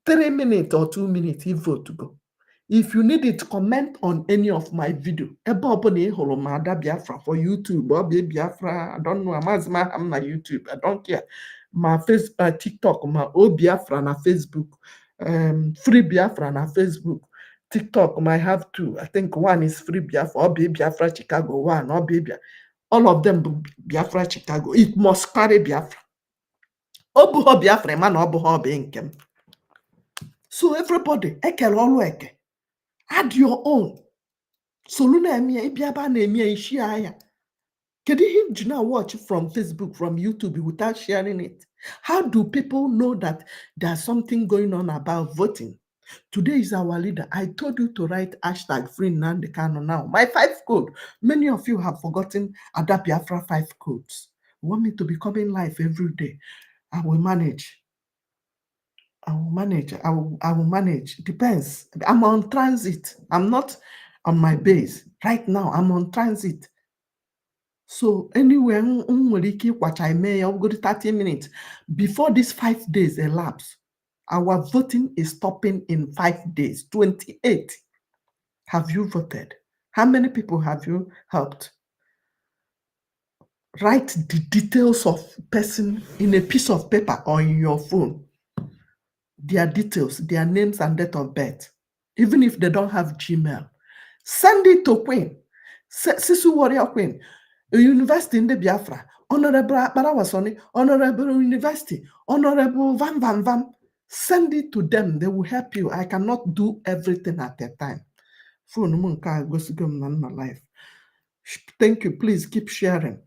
3 minutes or 2 minutes, you vote to go. If you need it, comment on any of my video. Biafra for YouTube or Biafra. I don't know. I'm my YouTube. I don't care. My Facebook, TikTok, my Biafra na Facebook. Free Biafra na Facebook. TikTok, I have 2. I think one is Free Biafra or Biafra Chicago. One or Biafra. All of them Biafra Chicago. It must carry Biafra. Obuho Biafra man obuho benkem. So everybody, ekele olu eke. Add your own. Soluna emia ibiaba na emia ishia ya. Can you now watch from Facebook, from YouTube without sharing it? How do people know that there's something going on about voting? Today is our leader. I told you to write hashtag free Nnamdi Kanu now. My 5 code. Many of you have forgotten Ada Biafra 5 codes. You want me to be coming live every day? I will manage. I will manage. Depends. I'm on transit. I'm not on my base. Right now, I'm on transit. So anyway, I may go to 30 minutes. Before these 5 days elapse, our voting is stopping in 5 days. 28. Have you voted? How many people have you helped? Write the details of person in a piece of paper or in your phone. Their details, their names and date of birth. Even if they don't have Gmail. Send it to Queen. Sisu Warrior Queen. A university in the Biafra. Honorable Barawasoni. Honorable University. Honorable Vam Vam Vam. Send it to them. They will help you. I cannot do everything at a time. Life. Thank you. Please keep sharing.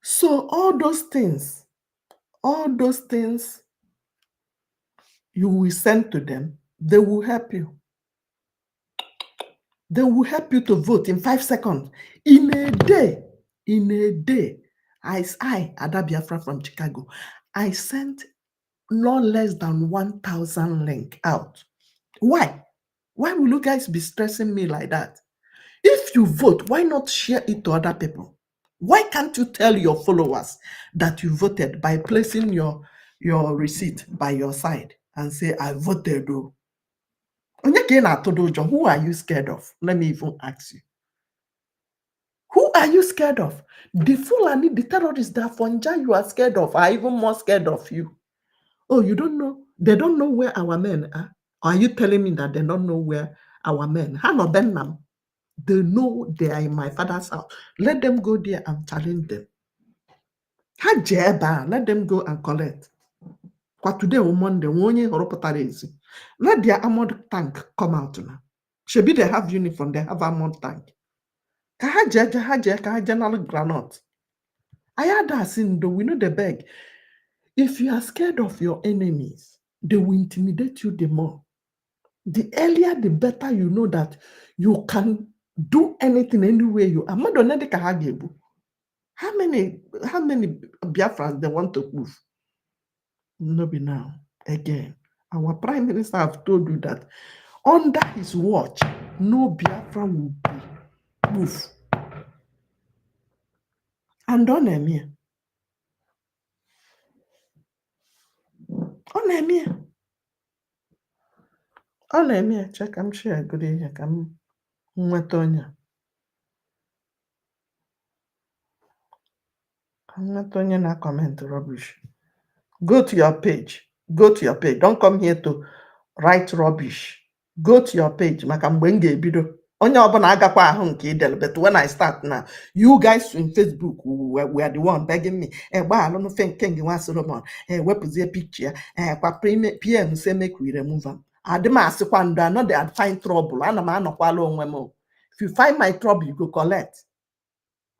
So all those things you will send to them, they will help you. They will help you to vote in 5 seconds. In a day, I, Ada Biafra from Chicago, I sent no less than 1,000 links out. Why? Why will you guys be stressing me like that? If you vote, why not share it to other people? Why can't you tell your followers that you voted by placing your receipt by your side and say, I voted though? Who are you scared of? Let me even ask you. Who are you scared of? The Fulani, the terrorists that Fonja you are scared of are even more scared of you. Oh, you don't know? They don't know where our men are? Are you telling me that they don't know where our men are? They know they are in my father's house. Let them go there and challenge them. Let them go and collect. Today on Monday, let their armored tank come out now. Should they have uniform, they have armored tank. General granite. I had that sin though, we know the beg. If you are scared of your enemies, they will intimidate you the more. The earlier, the better you know that you can do anything anywhere you are. How many Biafrans they want to move? No be now. Again, our Prime Minister have told you that under his watch, no Biafra will be moved. And ọ na-eme ya. Ọ na-eme ya. Ọ na-eme ya. Che ka m share goro ihe ka m nweta onye. Ka m nweta onye na comment rubbish. Go to your page. Go to your page. Don't come here to write rubbish. Go to your page. Maka mgbe m ga-ebido. Onye ọbụla agakwa ahụ nke idel, but when I start now, you guys in Facebook were the one begging me, gbaalụ no King nwa Solomon, wepụzie picture ya, kwa PM say make we remove am. Adị m asịkwa ndo, I know they find trouble. Ana m anọkwala onwe m. If you find my trouble, you go collect.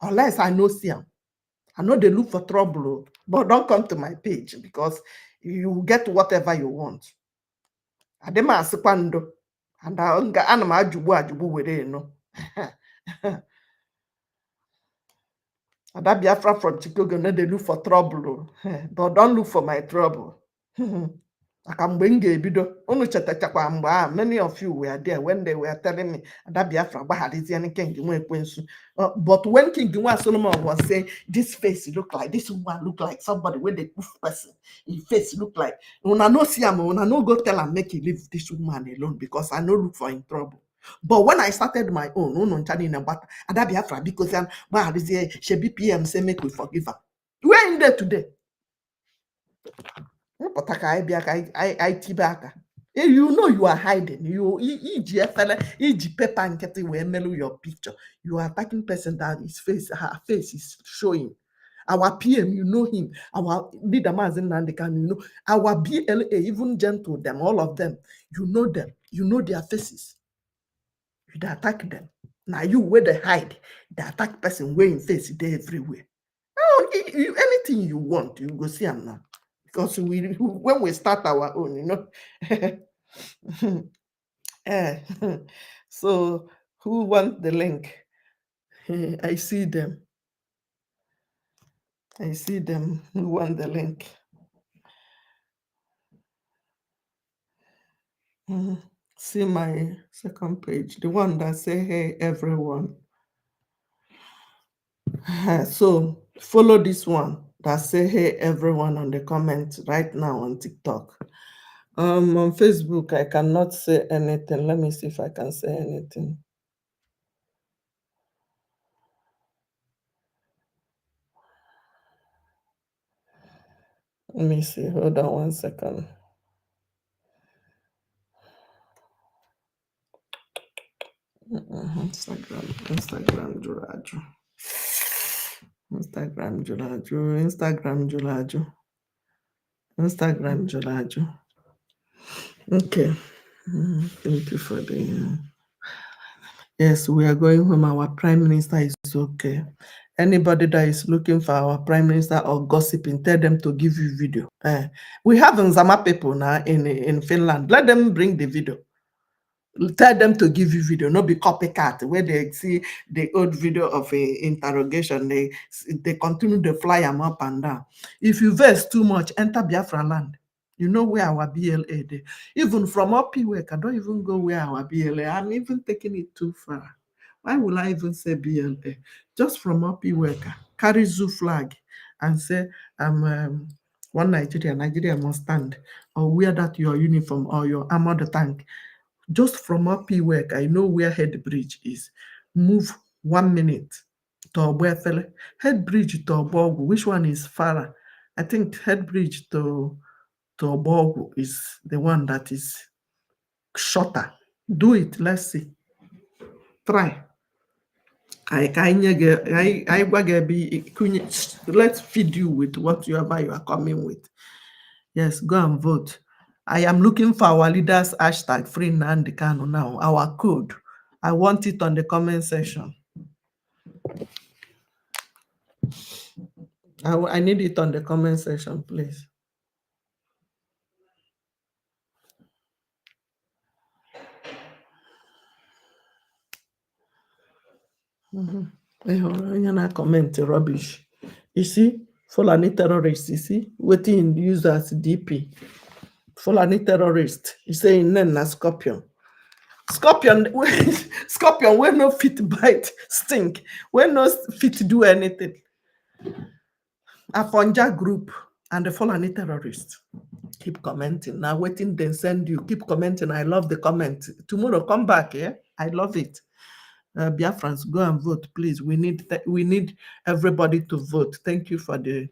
Unless I know see am. I know they look for trouble, but don't come to my page because you get whatever you want. Adị m asịkwa ndo. And ana m ajụgbu were no. Ada Biafra from Chicago, no, they look for trouble, but don't look for my trouble. Aka mgbe m ga-ebido, unu chetachakwa mgbe a, many of you were there when they were telling me Ada Biafra gbagharizie King nwa Ekwensu. But when King nwa Solomon was saying, this face look like, this woman look like somebody with a poof person, his face look like, una no see am, una no go tell am make he leave this woman alone because I no look for him trouble. But when I started my own, about Ada Biafra, because she BPM say make we forgive her. We're in there today. You know you are hiding. You paper and getting where mellow your picture. You are attacking person that his face, her face is showing. Our PM, you know him. Our leader Mazen Nandekan, you know. Our BLA, even gentle them, all of them, you know them. You know their faces. You attack them. Now you where they hide, the attack person wearing face there everywhere. Oh, anything you want, you go see them now. Because when we start our own, you know. So who want the link? I see them. I see them. Who want the link? See my second page, the one that say, hey, everyone. So follow this one that say, hey, everyone on the comment right now on TikTok. On Facebook, I cannot say anything. Let me see if I can say anything. Let me see. Hold on 1 second. Instagram Julaju. Okay. Thank you for the... Yes, we are going home. Our Prime Minister is okay. Anybody that is looking for our Prime Minister or gossiping, tell them to give you video. We have Nzama people now in Finland. Let them bring the video. Tell them to give you video, not be copycat, where they see the old video of a interrogation, they continue to fly them up and down. If you vex too much, enter Biafra land. You know where our BLA is. Even from up work, I don't even go where our BLA. I'm even taking it too far. Why will I even say BLA? Just from up work, carry zoo flag and say, I'm one Nigeria must stand, or wear that your uniform or your armored tank. Just from up work, I know where Head Bridge is. Move 1 minute to Obuefele. Head Bridge to Obogu. Which one is farther? I think Head Bridge to Obogu is the one that is shorter. Do it. Let's see. Try. Let's feed you with whatever you are coming with. Yes, go and vote. I am looking for our leaders hashtag free Nnamdi Kanu now, our code. I want it on the comment section. I need it on the comment section, please. Comment rubbish. You see, Fulani terrorists, you see, waiting use as DP. Fulani terrorist. He's saying Nena Scorpion. Scorpion when no fit bite, stink. When no fit do anything. Afonja group and the Fulani terrorists. Keep commenting. Now waiting, then send you. Keep commenting. I love the comment. Tomorrow, come back. Yeah, I love it. Biafrans, go and vote, please. We need everybody to vote. Thank you for the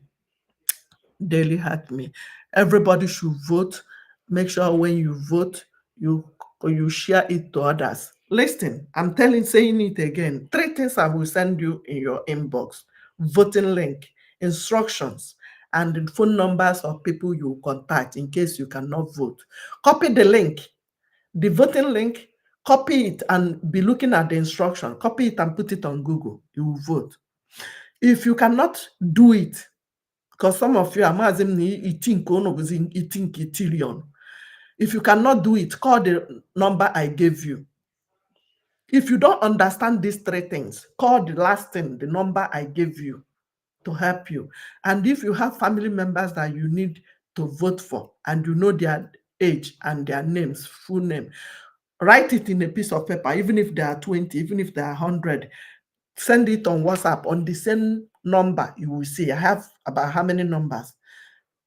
daily hack me. Everybody should vote. Make sure when you vote, you share it to others. Listen, I'm saying it again. 3 things I will send you in your inbox: voting link, instructions, and the phone numbers of people you contact in case you cannot vote. Copy the link, the voting link, copy it and be looking at the instruction. Copy it and put it on Google. You will vote. If you cannot do it, because some of you are mazim eating trillion. If you cannot do it, call the number I gave you. If you don't understand these 3 things, call the last thing, the number I gave you to help you. And if you have family members that you need to vote for and you know their age and their names, full name, write it in a piece of paper, even if they are 20, even if they are 100. Send it on WhatsApp on the same number. You will see I have about how many numbers.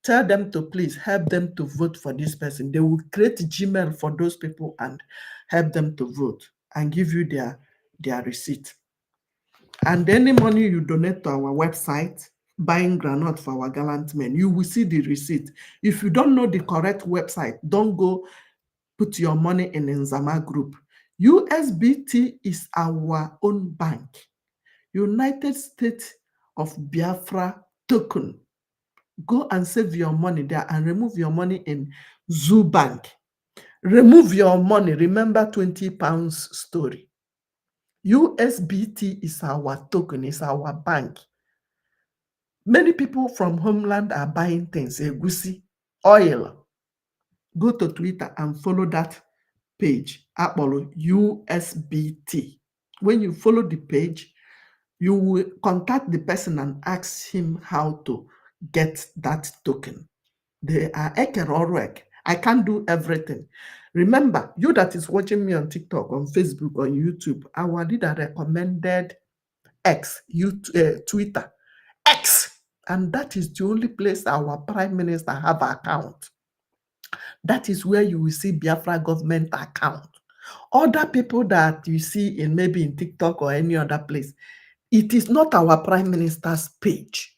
Tell them to please help them to vote for this person. They will create Gmail for those people and help them to vote and give you their receipt. And any money you donate to our website, buying granite for our gallant men, you will see the receipt. If you don't know the correct website, don't go put your money in Nzama Group. USBT is our own bank. United States of Biafra token. Go and save your money there and remove your money in Zoo Bank. Remove your money. Remember 20 pounds story. USBT is our token, is our bank. Many people from homeland are buying things, egusi, oil. Go to Twitter and follow that page, Apollo USBT. When you follow the page, you will contact the person and ask him how to get that token. They are ekerorek. I can't do everything. Remember, you that is watching me on TikTok, on Facebook, on YouTube, our leader recommended Twitter, X, and that is the only place our Prime Minister have an account. That is where you will see Biafra government account. Other people that you see in maybe in TikTok or any other place, it is not our Prime Minister's page.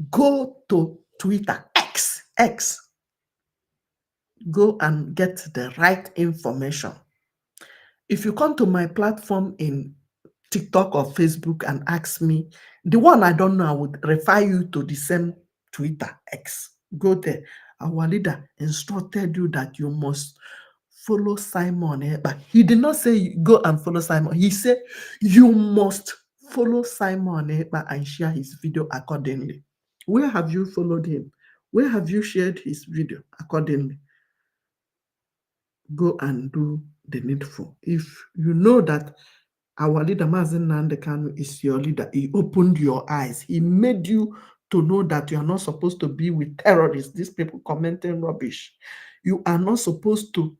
Go to Twitter, X. Go and get the right information. If you come to my platform in TikTok or Facebook and ask me, the one I don't know, I would refer you to the same Twitter, X. Go there. Our leader instructed you that you must follow Simon. But he did not say go and follow Simon. He said you must follow Simon and share his video accordingly. Where have you followed him? Where have you shared his video accordingly? Go and do the needful. If you know that our leader, Mazen Nandekanu, is your leader, he opened your eyes. He made you to know that you are not supposed to be with terrorists, these people commenting rubbish. You are not supposed to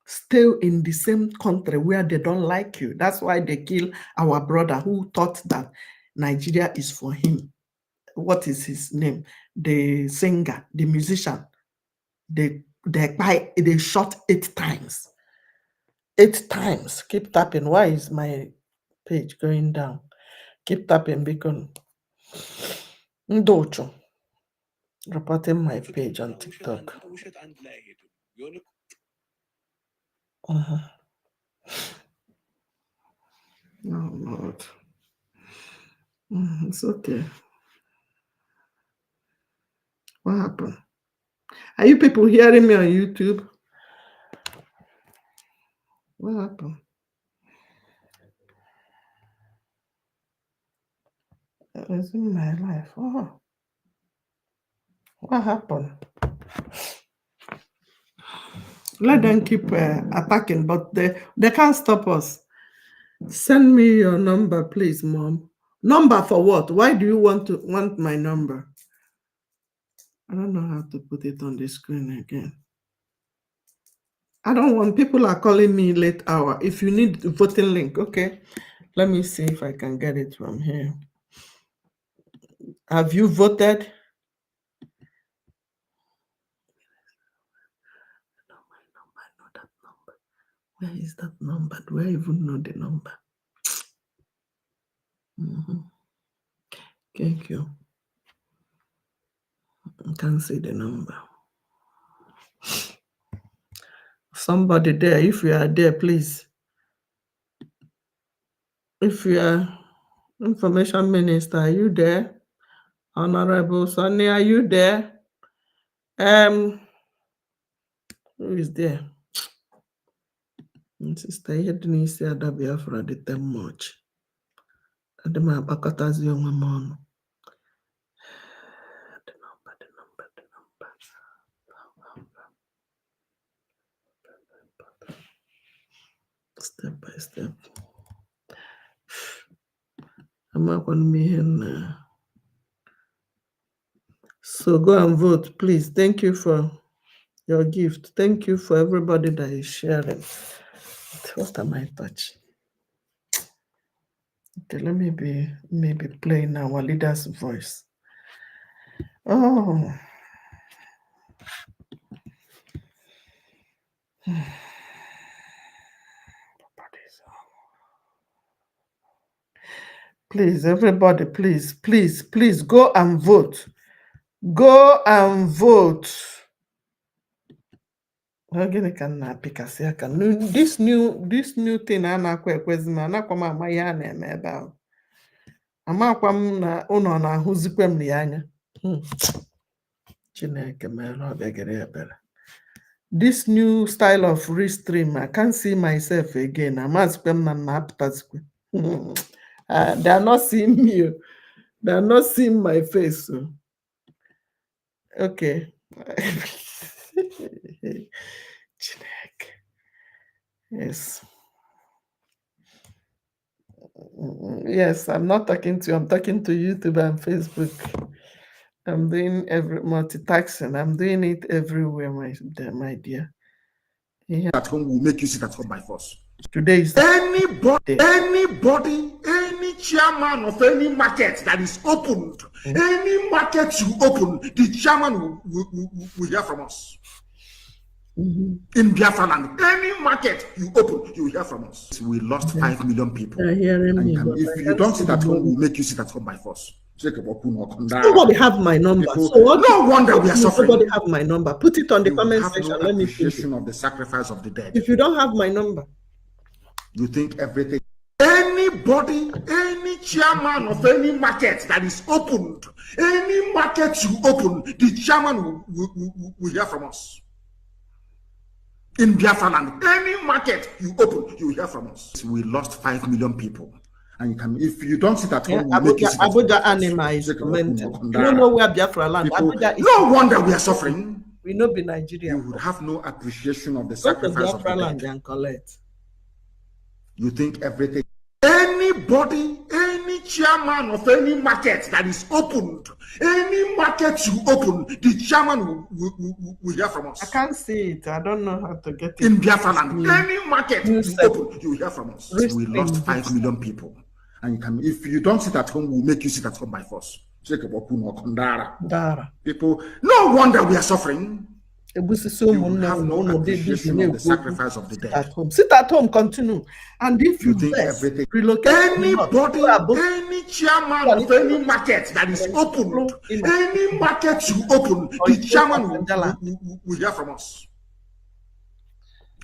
stay in the same country where they don't like you. That's why they kill our brother who thought that Nigeria is for him. What is his name? The singer, the musician. They shot 8 times. 8 times. Keep tapping. Why is my page going down? Keep tapping because Ndocho reporting my page on TikTok. Oh Lord. It's okay. What happened? Are you people hearing me on YouTube? What happened? It's in my life. Oh. What happened? Let them keep attacking, but they can't stop us. Send me your number, please, Mom. Number for what? Why do you want my number? I don't know how to put it on the screen again. I don't want, people are calling me late hour. If you need the voting link, okay. Let me see if I can get it from here. Have you voted? I know that number. Where is that number? Do I even know the number? Thank you. I can't see the number. Somebody there, if you are there, please. If you are Information Minister, are you there? Honorable Sonny, are you there? Who is there? Sister, you didn't say that Biafra did them much. The number. Step by step. I'm not going to be here. So go and vote, please. Thank you for your gift. Thank you for everybody that is sharing. What am I touching? Okay, let me be maybe playing our leader's voice. Oh. Please, everybody, please go and vote. Go and vote. This new thing this new style of restream, I can't see myself again. They are not seeing me. They are not seeing my face. Okay. Yes. Yes, I'm not talking to you. I'm talking to YouTube and Facebook. I'm doing multitasking. I'm doing it everywhere, my dear. Yeah. At home will make you sit at home by force. Today is anybody, any chairman of any market that is opened, any market you open, the chairman will hear from us. In Biafra land, any market you open, you will hear from us. We lost 5 million people. And if you don't sit at home, we'll make you sit at home by force. Somebody have my number. So no wonder we are suffering. Somebody have my number. Put it on the comment section. No Let me appreciation of the sacrifice of the dead. If you don't have my number, you think everything. Anybody, any chairman of any market that is opened, any market you open, the chairman will hear from us. In Biafra land, any market you open, you will hear from us. We lost 5 million people. And if you don't sit at home, Abuja Anima is commenting. You don't know where Biafra land. Abuja is no wonder we are suffering. We know be Nigeria. You would have no appreciation of the sacrifice of the land and collect. You think everything. Anybody, any chairman of any market that is opened, any market you open, the chairman will hear from us. I can't see it. I don't know how to get it. In Biafra land, any market you open, you will hear from us. We lost 5 million people. And if you don't sit at home, we'll make you sit at home by force. People, no wonder we are suffering. You have no appreciation of the sacrifice of the dead. At home. Sit at home, continue. And if you think everything, relocate anybody, any chairman of any market that is opened, any market you open, the chairman will hear from us.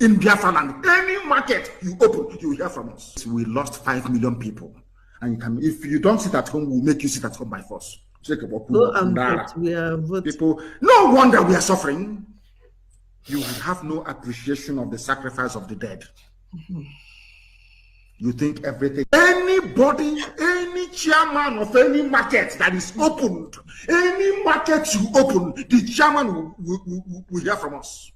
In Biafra land, any market you open, you will hear from us. We lost 5 million people. And if you don't sit at home, we'll make you sit at home by force. Go and vote. We are voting. People, no wonder we are suffering. You will have no appreciation of the sacrifice of the dead. You think everything. Anybody, any chairman of any market that is opened, any market you open, the chairman will hear from us.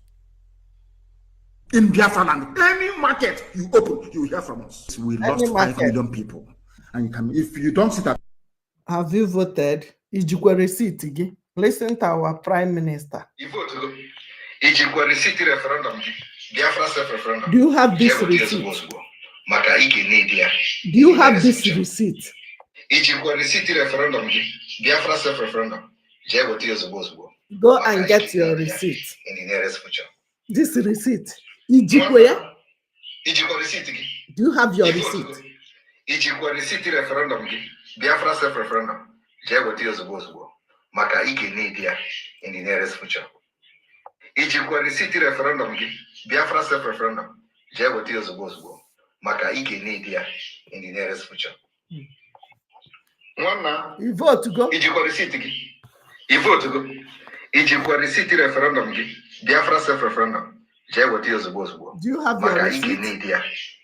In Biafra land, any market you open, you will hear from us. We lost 5 million people. And if you don't sit at. Have you voted? Listen to our Prime Minister. You voted. Referendum. Biafra self-referendum. Do you have this receipt? Do you have this receipt? Referendum. Biafra self-referendum. Go and get your receipt. In the nearest future. This receipt. Ijikwe? Receipt. Do you have your receipt? Ijikwe receipt referendum. Biafra self-referendum. Maka IKID in the nearest future. Ijikwe receipt referendum. Biafra self-referendum. Maka IKID in the nearest future. You vote to go. Ijikwa receipt. You vote to go. Ijikwa receipt referendum. Biafra self-referendum. Do you have your receipt?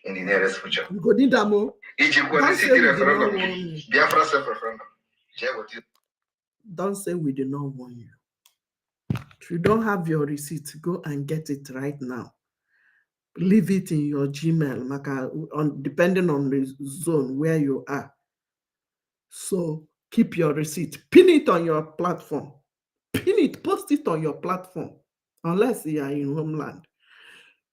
In the nearest future. You go need that more. Don't say referendum. Biafra self-referendum. Don't say we did not warn you. If you don't have your receipt, go and get it right now. Leave it in your Gmail, depending on the zone where you are. So keep your receipt. Pin it on your platform. Pin it, post it on your platform, unless you are in homeland.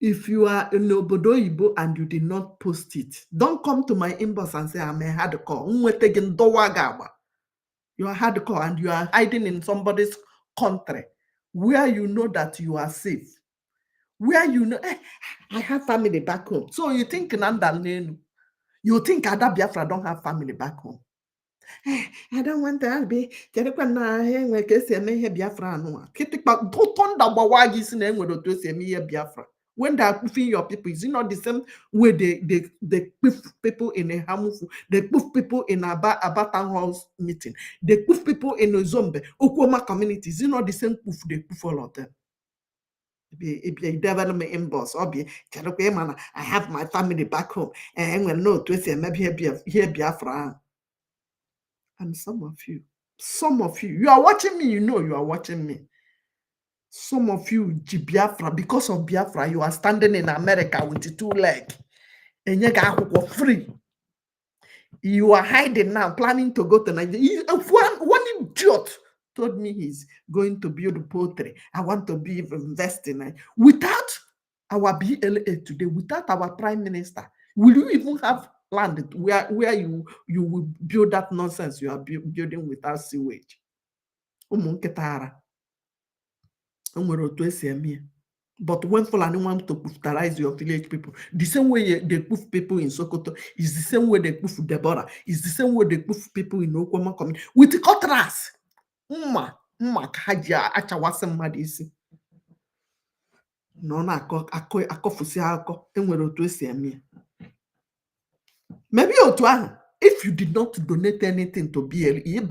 If you are in Obodo Igbo and you did not post it, don't come to my inbox and say, I'm a hardcore. You are hardcore and you are hiding in somebody's country where you know that you are safe. Where you know, I have family back home. So you think Nandalenu, you think Ada Biafra don't have family back home. I don't want to be Biafra. When they are puffing your people, is it not the same way they puff people in a Hamufu, they puff people in a Abatan House meeting, they puff people in a Zombe, Okoma community, is it not the same puff they puff all of them? Be development inbox or be I have my family back home and when no to say maybe here Biafra. And some of you, you are watching me, you know you are watching me. Some of you, Biafra, because of Biafra, you are standing in America with 2 legs. And you got free. You are hiding now, planning to go to Nigeria. One idiot told me he's going to build poultry. I want to be investing. Without our BLA today, without our prime minister, will you even have land where you will build that nonsense you are building without sewage? But when Fulani want to brutalize your village people, the same way they poof people in Sokoto is the same way they poof Deborah, is the same way they poof people in Okwama community with the cutlass. Kaja achawasem madisi. No na akofusi ako enwere otu esi eme. Maybe otu ahụ, if you did not donate anything to BL, you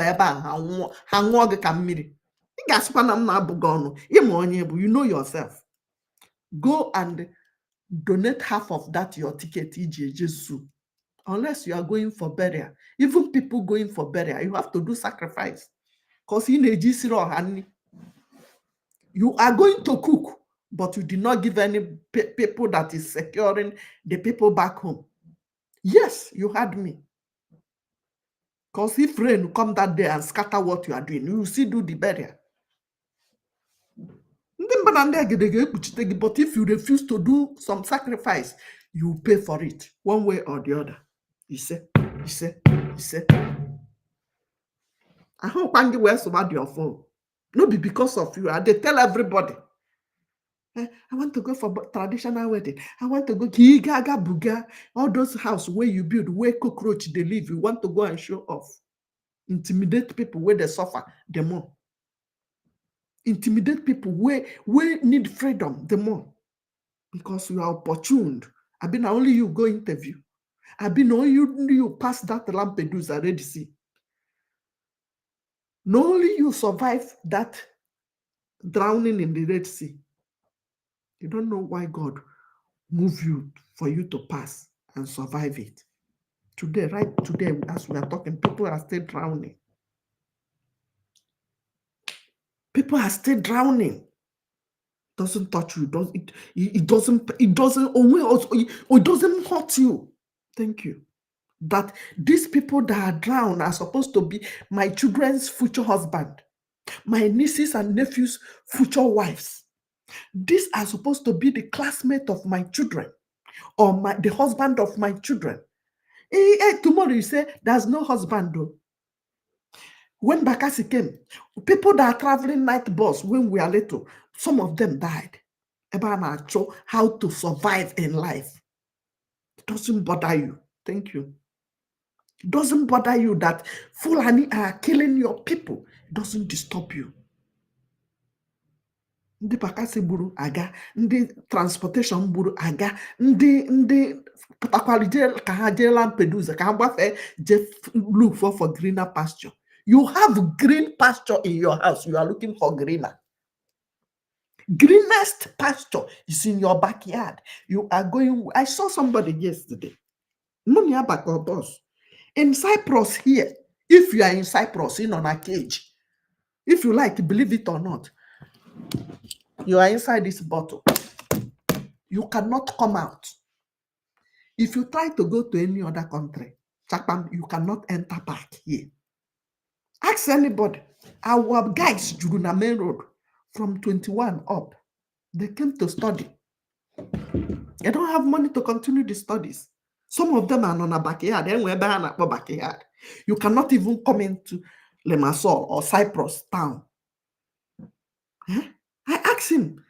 know yourself. Go and donate half of that your ticket, unless you are going for burial. Even people going for burial, you have to do sacrifice. Because you are going to cook, but you did not give any people that is securing the people back home. Yes, you heard me. Because if rain come that day and scatter what you are doing, you will still do the burial. But if you refuse to do some sacrifice, you pay for it one way or the other. He said. I hope Andy wears about your phone. No, be because of you. They tell everybody. I want to go for traditional wedding. I want to go Gaga Buga, all those houses where you build, where cockroach they live. You want to go and show off. Intimidate people where they suffer the more. Intimidate people where need freedom the more. Because you are opportuned. I've been only you go interview. I've been only you pass that Lampedusa Red Sea. Not only you survive that drowning in the Red Sea. You don't know why God moved you for you to pass and survive it. Today, right today, as we are talking, people are still drowning. People are still drowning. Doesn't touch you. It doesn't hurt you. Thank you. That these people that are drowned are supposed to be my children's future husband, my nieces and nephews' future wives. These are supposed to be the classmate of my children or the husband of my children. Tomorrow you say, there's no husband though. When Bakassi came, people that are traveling night bus when we are little, some of them died. About how to survive in life. It doesn't bother you. Thank you. It doesn't bother you that Fulani are killing your people. It doesn't disturb you. Ndị Bakassi gburu aga, ndị transportation gburu aga, ndị pụtakwara je ka ha jee Lampedusa ka ha gbafee je look for greener pasture. You have green pasture in your house. You are looking for greener. Greenest pasture is in your backyard. You are going. I saw somebody yesterday. Boss. In Cyprus here, if you are in Cyprus, in on a cage, if you like, believe it or not, you are inside this bottle. You cannot come out. If you try to go to any other country, you cannot enter back here. Ask anybody. Our guys, Juruna Main Road, from 21 up, they came to study. They don't have money to continue the studies. Some of them are on a backyard. Backyard. You cannot even come into Limassol or Cyprus town. I asked him.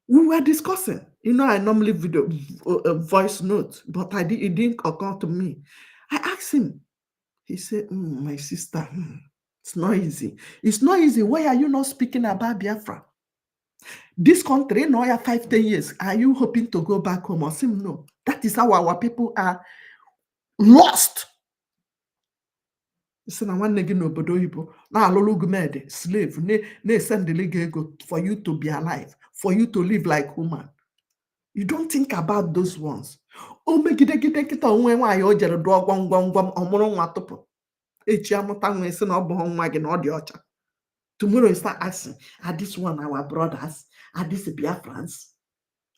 We were discussing. You know, I normally video voice notes, but it didn't occur to me. I asked him. He said, my sister, it's not easy. It's not easy. Why are you not speaking about Biafra? This country, no, 5-10 years. Are you hoping to go back home? Or say no? That is how our people are lost. Slave, ne send the ego for you to be alive, for you to live like human. You don't think about those ones. Oh, make it tomorrow you start asking, are this one our brothers? Are these Biafrans?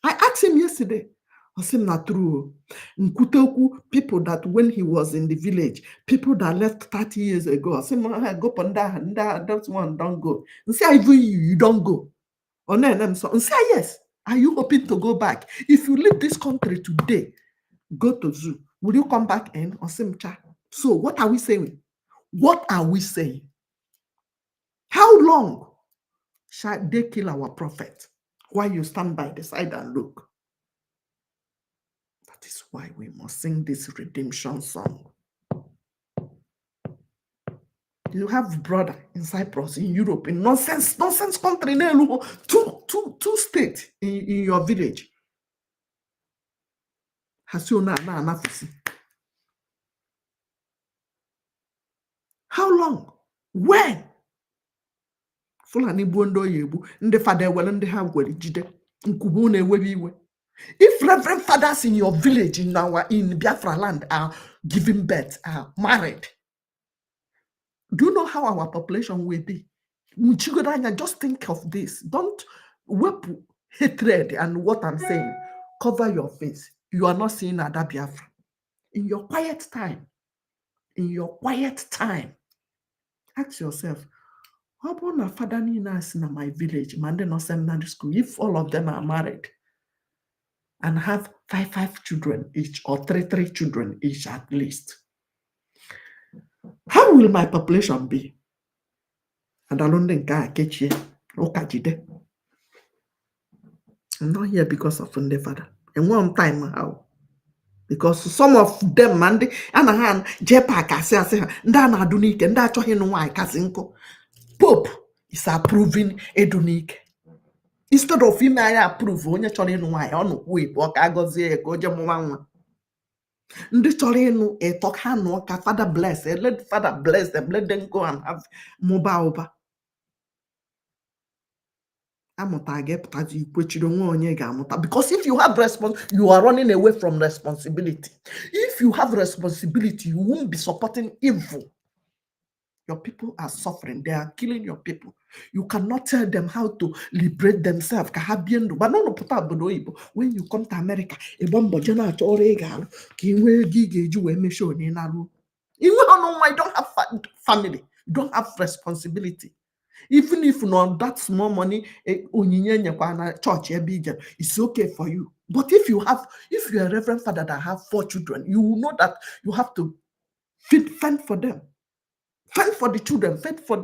I asked him yesterday. I said, not true. Nkutoku, people that when he was in the village, people that left 30 years ago, I said, go panda, that one don't go. And say, even you don't go. And say, yes. Are you hoping to go back? If you leave this country today, go to zoo, will you come back in? Or say, so what are we saying? What are we saying? How long shall they kill our prophet while you stand by the side and look? That is why we must sing this redemption song. You have brother in Cyprus, in Europe, in nonsense country, two states in your village. How long? When? Fulani Bondo Yebu, the father well and they have well jide. If reverend fathers in your village in Biafra land are giving birth, are married, do you know how our population will be? Just think of this. Don't whip hatred and what I'm saying. Cover your face. You are not seeing Ada Biafra. In your quiet time, ask yourself, how about a father in my village, Mande seminary school, if all of them are married and have five children each or three children each at least? How will my population be? And I don't think I catch you. I'm not here because of the father. And one time how? Because some of them, man, and Jepa say, Ndana Dunike, and that's why Kasinko. Pope is approving Edunique. Instead of him, I approve when you're telling why on whip or Kagoze, Gojamuan. Ndicholinu a talk hand work, Father bless, let Father bless them, let them go and have Mobaoba. Because if you have you are running away from responsibility. If you have responsibility, you won't be supporting evil. Your people are suffering. They are killing your people. You cannot tell them how to liberate themselves. But when you come to America, I don't have family. You don't have responsibility. Even if not that small money, church, it's okay for you. But if you're a reverend father that have 4 children, you will know that you have to fend for them. Fend for the children, fend for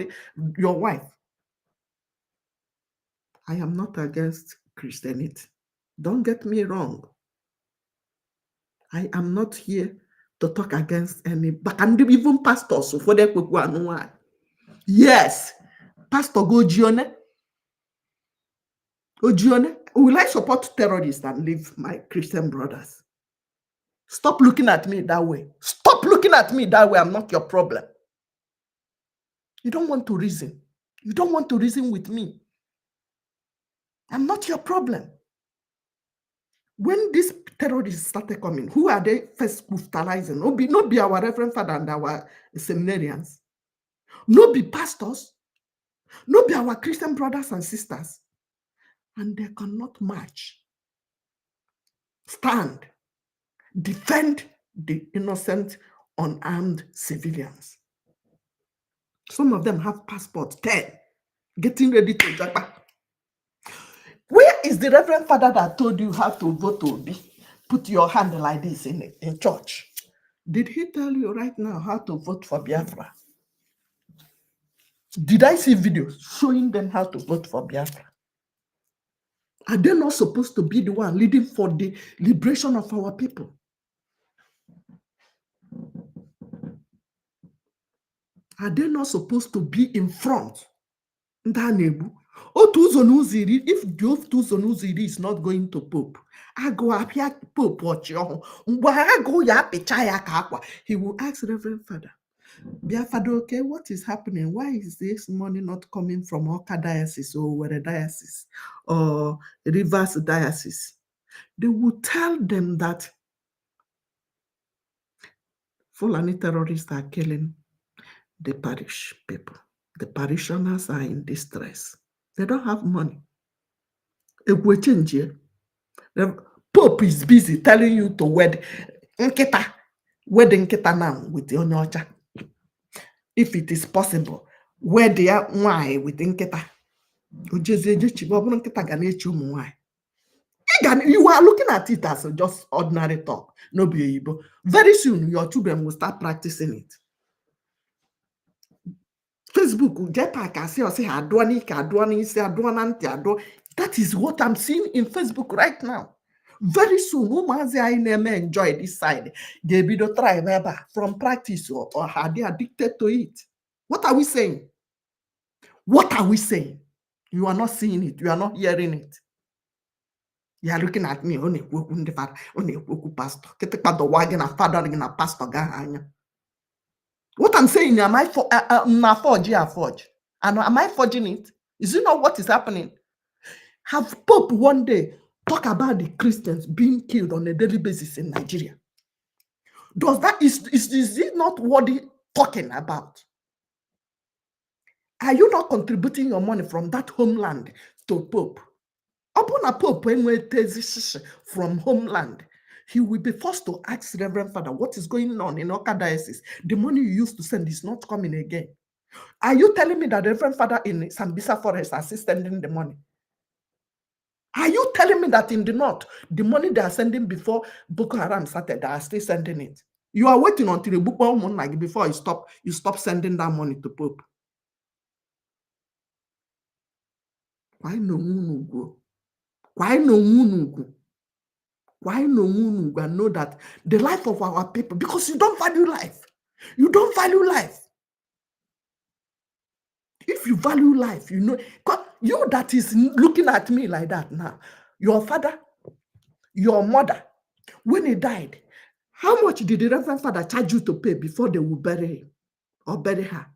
your wife. I am not against Christianity. Don't get me wrong. I am not here to talk against any, but even pastors for the yes, Pastor Ogione. Will I support terrorists and leave my Christian brothers? Stop looking at me that way. Stop looking at me that way. I'm not your problem. You don't want to reason. You don't want to reason with me. I'm not your problem. When these terrorists started coming, who are they first brutalizing? No be our Reverend Father and our seminarians. No be pastors. No be our Christian brothers and sisters. And they cannot march, stand, defend the innocent, unarmed civilians. Some of them have passports, 10, getting ready to jump. Where is the Reverend Father that told you how to vote to be? Put your hand like this in church. Did he tell you right now how to vote for Biafra? Did I see videos showing them how to vote for Biafra? Are they not supposed to be the one leading for the liberation of our people? Are they not supposed to be in front? If the Otuzo is not going to Pope, I go up here, Pope, watch your he will ask Reverend Father, Biafra, okay, what is happening? Why is this money not coming from Oka Diocese or Were Diocese or Rivers Diocese? They will tell them that Fulani terrorists are killing the parish people. The parishioners are in distress. They don't have money. It will change here. The Pope is busy telling you to wed Nkita. Wed Nkita now with the Onyocha. If it is possible, wed the why with Nkita. You are looking at it as just ordinary talk. No be Igbo. Very soon, your children will start practicing it. Facebook, that is what I'm seeing in Facebook right now. Very soon, women enjoy this side. They be the try from practice or are they addicted to it? What are we saying? What are we saying? You are not seeing it. You are not hearing it. You are looking at me. Pastor. What I'm saying, am I forge? And am I forging it? Is it not what is happening? Have Pope one day talk about the Christians being killed on a daily basis in Nigeria? Is it not worthy talking about? Are you not contributing your money from that homeland to Pope? Upon a Pope from homeland, he will be forced to ask Reverend Father what is going on in Oka Diocese. The money you used to send is not coming again. Are you telling me that Reverend Father in Sambisa Forest are still sending the money? Are you telling me that in the north, the money they are sending before Boko Haram started, they are still sending it? You are waiting until the Boko Haram before you stop sending that money to Pope. Why no go? Why no go? Why no know that the life of our people, because you don't value life. You don't value life. If you value life, you know, you that is looking at me like that now, your father, your mother, when he died, how much did the Reverend Father charge you to pay before they will bury him or bury her?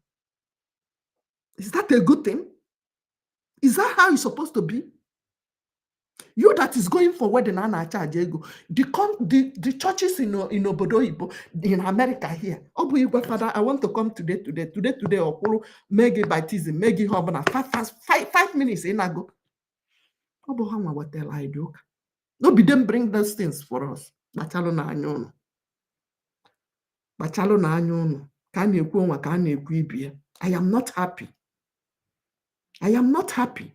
Is that a good thing? Is that how it's supposed to be? You that is going for wedding and charge ego. The churches in Obodo Ibo, in America here. Father, I want to come today, or Megi baptism, Megi Hobana, 5 minutes in ago. What tell I do? No, be them bring those things for us. Bachalo na anyono. I am not happy. I am not happy.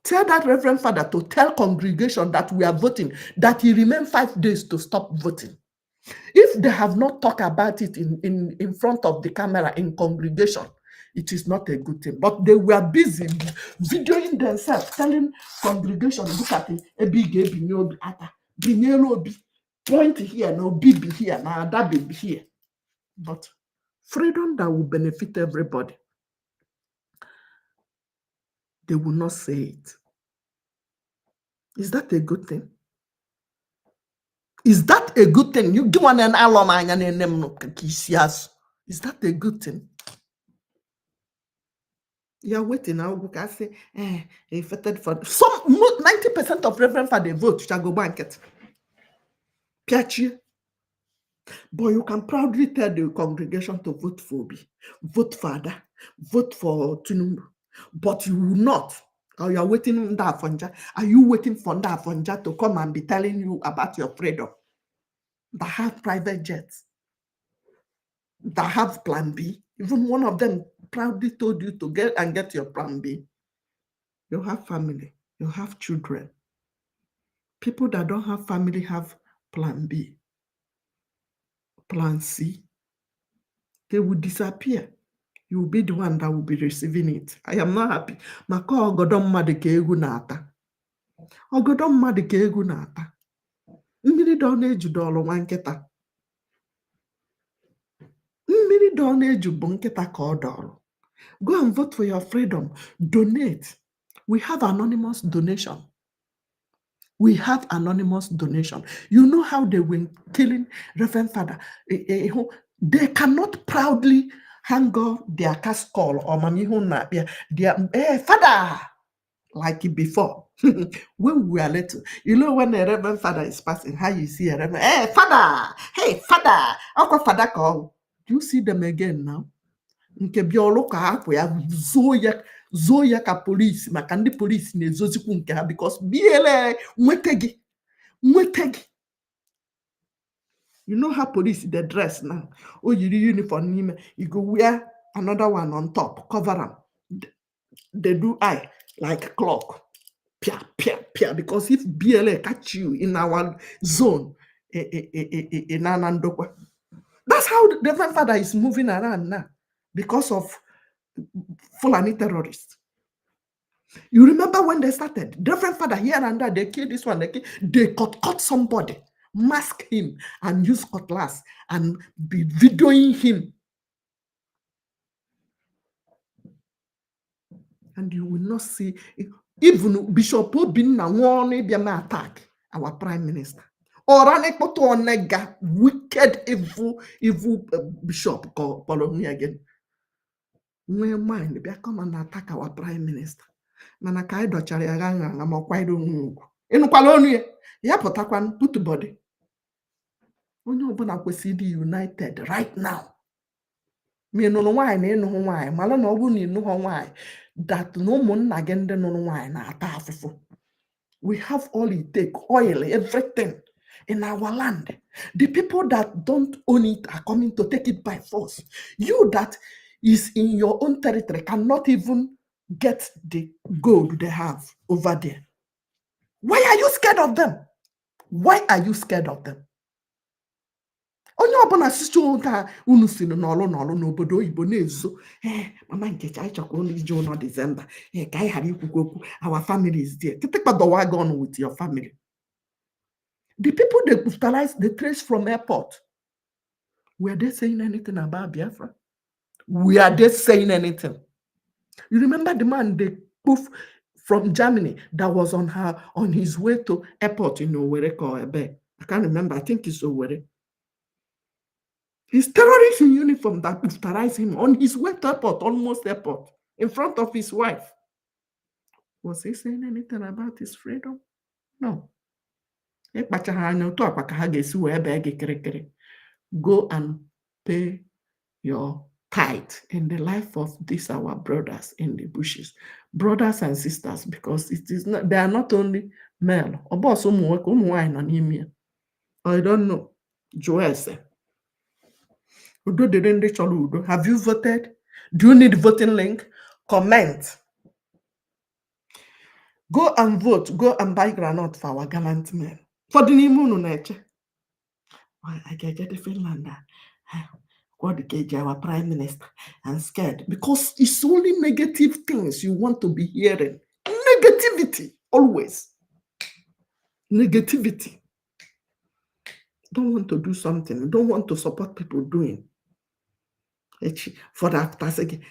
Tell that Reverend Father to tell congregation that we are voting, that he remained 5 days to stop voting. If they have not talked about it in front of the camera in congregation, it is not a good thing. But they were busy videoing themselves, telling congregation, look at it, a big point here, no baby here, now that baby here. But freedom that will benefit everybody, they will not say it. Is that a good thing? Is that a good thing? You do one an alum is that a good thing? You're waiting now because say, he voted for some 90% of Reverend Father vote shall go banket. Piachi. But you can proudly tell the congregation to vote for me, vote Father, vote for Tinubu. But you will not. Or you're waiting on that Fonja. Are you waiting for that Fonja to come and be telling you about your freedom? That have private jets, that have plan B. Even one of them proudly told you to get your plan B. You have family, you have children. People that don't have family have plan B, plan C. They will disappear. You will be the one that will be receiving it. I am not happy. Maka ogodo mmadụ ka egwu na-ata. Ogodo mmadụ ka egwu na-ata. Mmiri dọ na-ejudo ọlụ nwa nkịta. Mmiri dọ na-eju bụ nkịta ka ọ dọrọ. Go and vote for your freedom. Donate. We have anonymous donation. We have anonymous donation. You know how they were killing Reverend Father. They cannot proudly hang up their castle or their Father like before. When we were little, you know when a Reverend Father is passing, how you see a Reverend, hey Father, Uncle Father call. Do you see them again now? Nke biolo ka akwa ya zo ya ka police maka ndị police na-ezozikwu nke ha because biele nwete gị. You know how police they dress now. Oh, you uniform, you go wear another one on top, cover them. They do eye like clock. Pia, because if BLA catch you in our zone, in Anandokwa, that's how the Reverend Father is moving around now because of Fulani terrorists. You remember when they started? The Reverend Father here and there, they killed this one, they cut somebody, mask him, and use cutlass and be videoing him. And you will not see, even Bishop Obinna warning them attack our Prime Minister. Or nega wicked, evil bishop called follow me again. No mind, they come and attack our Prime Minister. Manakai dochari aganga na mokwaido ngu. Inukwala onu ye. Ya potakwan put body. Onye obuna kwesidi united right now. Me no why na enu why. Malo na obu ni enu why. That no mon na gende no why na ata afufu. We have all it take, oil, everything in our land. The people that don't own it are coming to take it by force. You that is in your own territory cannot even get the gold they have over there. Why are you scared of them? Why are you scared of them? Onye ọbụla sisi ụta unu si n'ọlụ n'obodo oyibo na-ezo mama nkechi anyị chọkwa unu iji ụlọ December ka anyị ghara ikwukwu okwu our family is there. Kitikpa the wagon with your family. The people they brutalized, they traced from airport. Were they saying anything about Biafra? Were they saying anything? You remember the man they poof from Germany that was on his way to airport in Owerri or Ebe. I can't remember. I think it's Owerri. His terrorist in uniform that brutalized him on his way to airport, almost airport, in front of his wife. Was he saying anything about his freedom? No. Go and pay your tithe in the life of these our brothers in the bushes, brothers and sisters, because it is not, they are not only male. I don't know. Joyce. Have you voted? Do you need voting link? Comment. Go and vote. Go and buy granite for our gallant men. For the Nimunu nature. I get the Finlander. What the our prime minister and scared because it's only negative things you want to be hearing. Negativity, always. Negativity. Don't want to do something. Don't want to support people doing. For that person,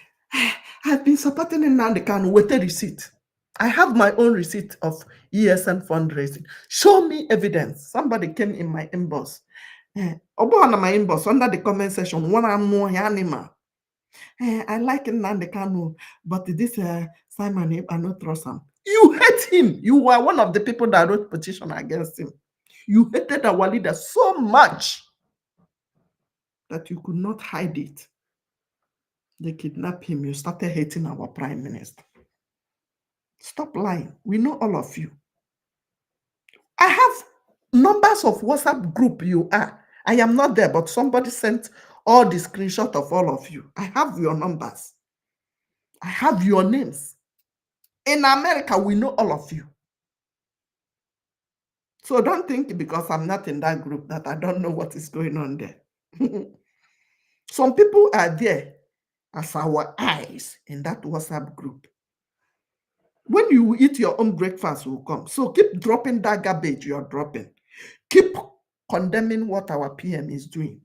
I've been supporting Nnamdi Kanu with a receipt. I have my own receipt of ESN fundraising. Show me evidence. Somebody came in my inbox. On my inbox, under the comment section, one more animal. I like Nnamdi Kanu, but this Simon, I don't trust him. You hate him. You were one of the people that wrote petition against him. You hated our leader so much that you could not hide it. They kidnapped him. You started hating our prime minister. Stop lying. We know all of you. I have numbers of WhatsApp group you are. I am not there, but somebody sent all the screenshot of all of you. I have your numbers. I have your names. In America, we know all of you. So don't think because I'm not in that group that I don't know what is going on there. Some people are there as our eyes in that WhatsApp group. When you eat your own breakfast will come. So keep dropping that garbage you're dropping. Keep condemning what our PM is doing.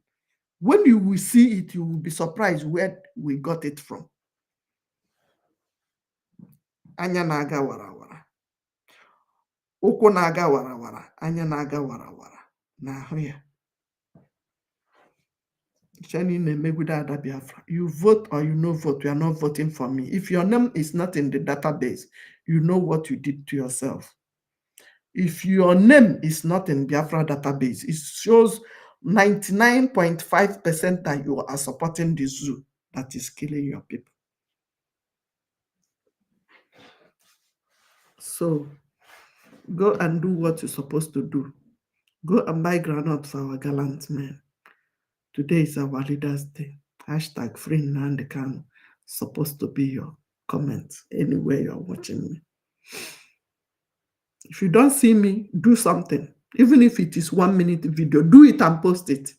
When you will see it, you will be surprised where we got it from. Anya naga wara wara. Oko naga wara wara. Anya naga wara wara. Na hoya. You vote or you no vote, you are not voting for me. If your name is not in the database, you know what you did to yourself. If your name is not in Biafra database, it shows 99.5% that you are supporting the zoo that is killing your people. So go and do what you're supposed to do. Go and buy granite for our gallant men. Today is our Leaders' Day. Hashtag free Nnamdi Kanu. Supposed to be your comment anywhere you're watching me. If you don't see me, do something. Even if it is 1 minute video, do it and post it.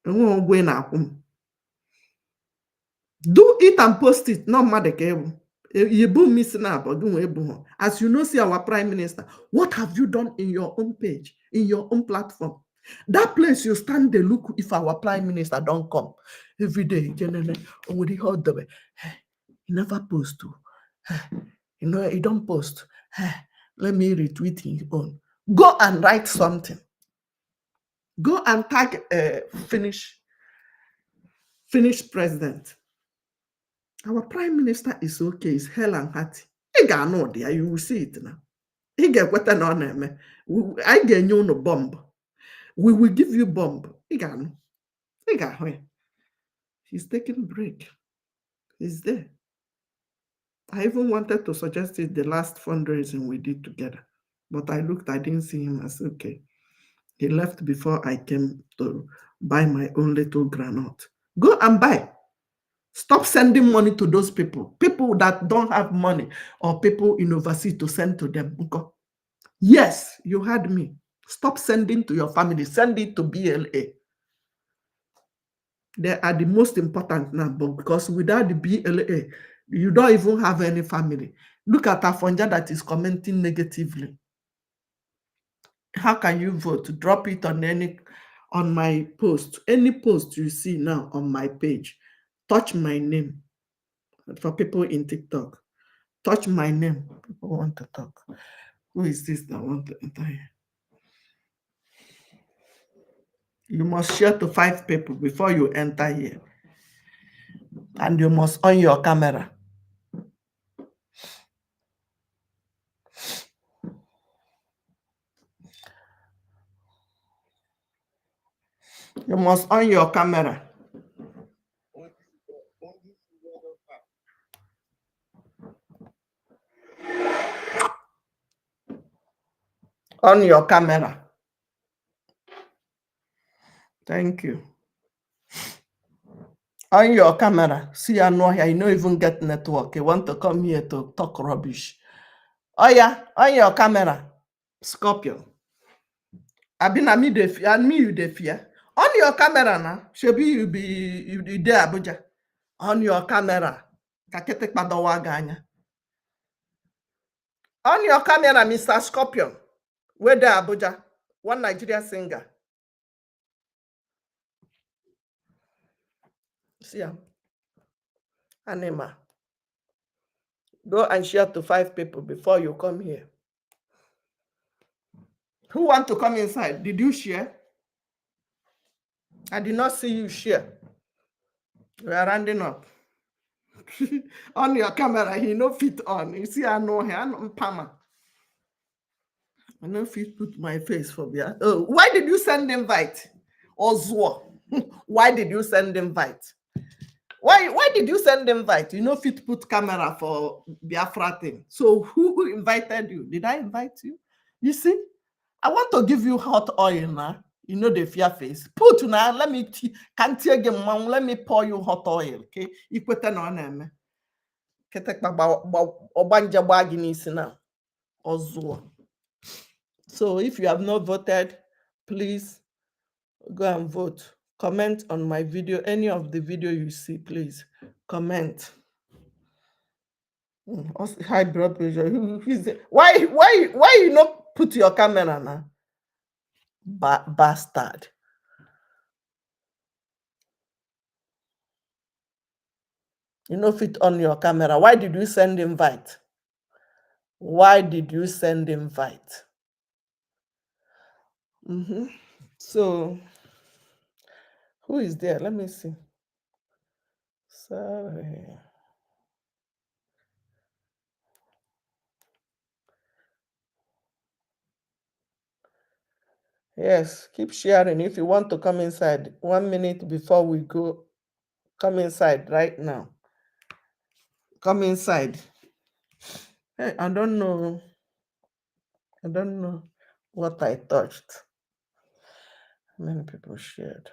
Do it and post it. No matter. As you know, see our prime minister, what have you done in your own page, in your own platform? That place you stand there, look if our prime minister don't come every day. He never post. You know, he don't post. Let me retweet his own. Go and write something. Go and tag finish president. Our prime minister is okay, is hell and hearty. You will see it now. He get what an honor. I get you no bomb. We will give you bomb. He's taking a break. He's there. I even wanted to suggest it the last fundraising we did together. But I looked, I didn't see him. I said, okay. He left before I came to buy my own little granite. Go and buy. Stop sending money to those people. People that don't have money or people in overseas to send to them. Yes, you heard me. Stop sending to your family. Send it to BLA. They are the most important now, but because without the BLA, you don't even have any family. Look at Afonja that is commenting negatively. How can you vote? Drop it on my post. Any post you see now on my page, touch my name. For people in TikTok, touch my name. People want to talk. Who is this that want to enter here? You must share to 5 people before you enter here. And you must on your camera. You must on your camera. On your camera. Thank you. On your camera. See, I know here. You don't even get network. You want to come here to talk rubbish. Oh yeah, on your camera. Scorpion. I been a me the fear, and me you the fear. On your camera now, Shebi you there Abuja. On your camera. Kakete Padawaganya. On your camera, Mr. Scorpion. Where there Abuja? One Nigeria singer. See him. Anima. Go and share to 5 people before you come here. Who want to come inside? Did you share? I did not see you share. We are rounding up. On your camera, he no fit on. You see, I know him. I'm Pama. I no fit put my face for Bia. Oh, why did you send invite? Ozwo. Why did you send invite? Why did you send invite? You know fit put camera for Biafra thing. So who invited you? Did I invite you? You see, I want to give you hot oil now. You know the fear face. Put now. Let me can't you get mom. Let me pour you hot oil. Okay, you put it on them. So if you have not voted, please go and vote. Comment on my video. Any of the video you see, please comment. High blood pressure. Why you not put your camera now? Bastard. You know fit on your camera. Why did you send invite? Why did you send invite? So who is there? Let me see. Sorry. Yes, keep sharing. If you want to come inside, 1 minute before we go, come inside right now. Come inside. Hey, I don't know what I touched. Many people shared.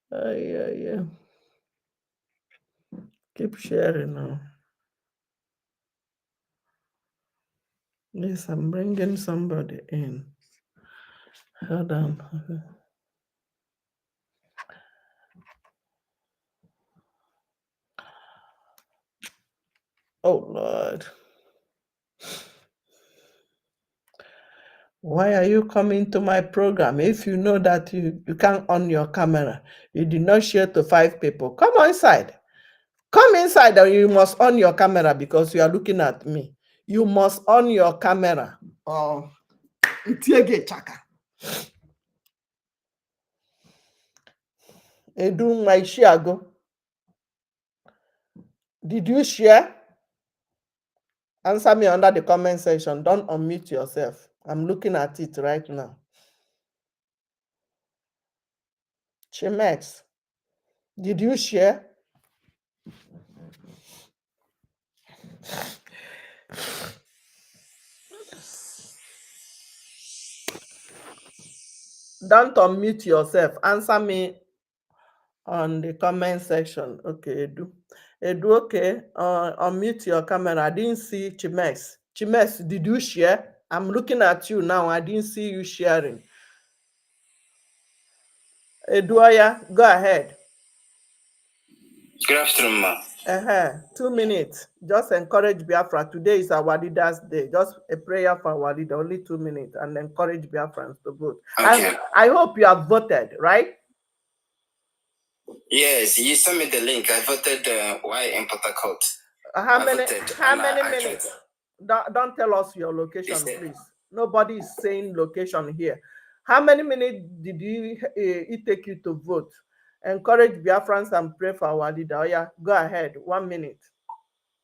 Yeah. Keep sharing now. Yes, I'm bringing somebody in. Hold on. Oh, Lord. Why are you coming to my program if you know that you can't on your camera? You did not share to 5 people. Come inside. Come inside and you must on your camera because you are looking at me. You must on your camera. Oh, chaka. Edu my shiago. Did you share? Answer me under the comment section. Don't unmute yourself. I'm looking at it right now. Chimex, did you share? Don't unmute yourself. Answer me on the comment section. Okay, Edu, okay. Unmute your camera. I didn't see Chimex. Chimex, did you share? I'm looking at you now. I didn't see you sharing. Eduoya, go ahead. Good afternoon, ma. 2 minutes. Just encourage Biafra. Today is our leaders' day. Just a prayer for our leader. Only 2 minutes, and encourage Biafrans to vote. Okay. I hope you have voted, right? Yes, you sent me the link. I voted why in Port Harcourt. How many minutes? Don't tell us your location, please. Nobody is saying location here. How many minutes did it take you to vote? Encourage Biafrans and pray for our leader. Oh, yeah, go ahead. 1 minute.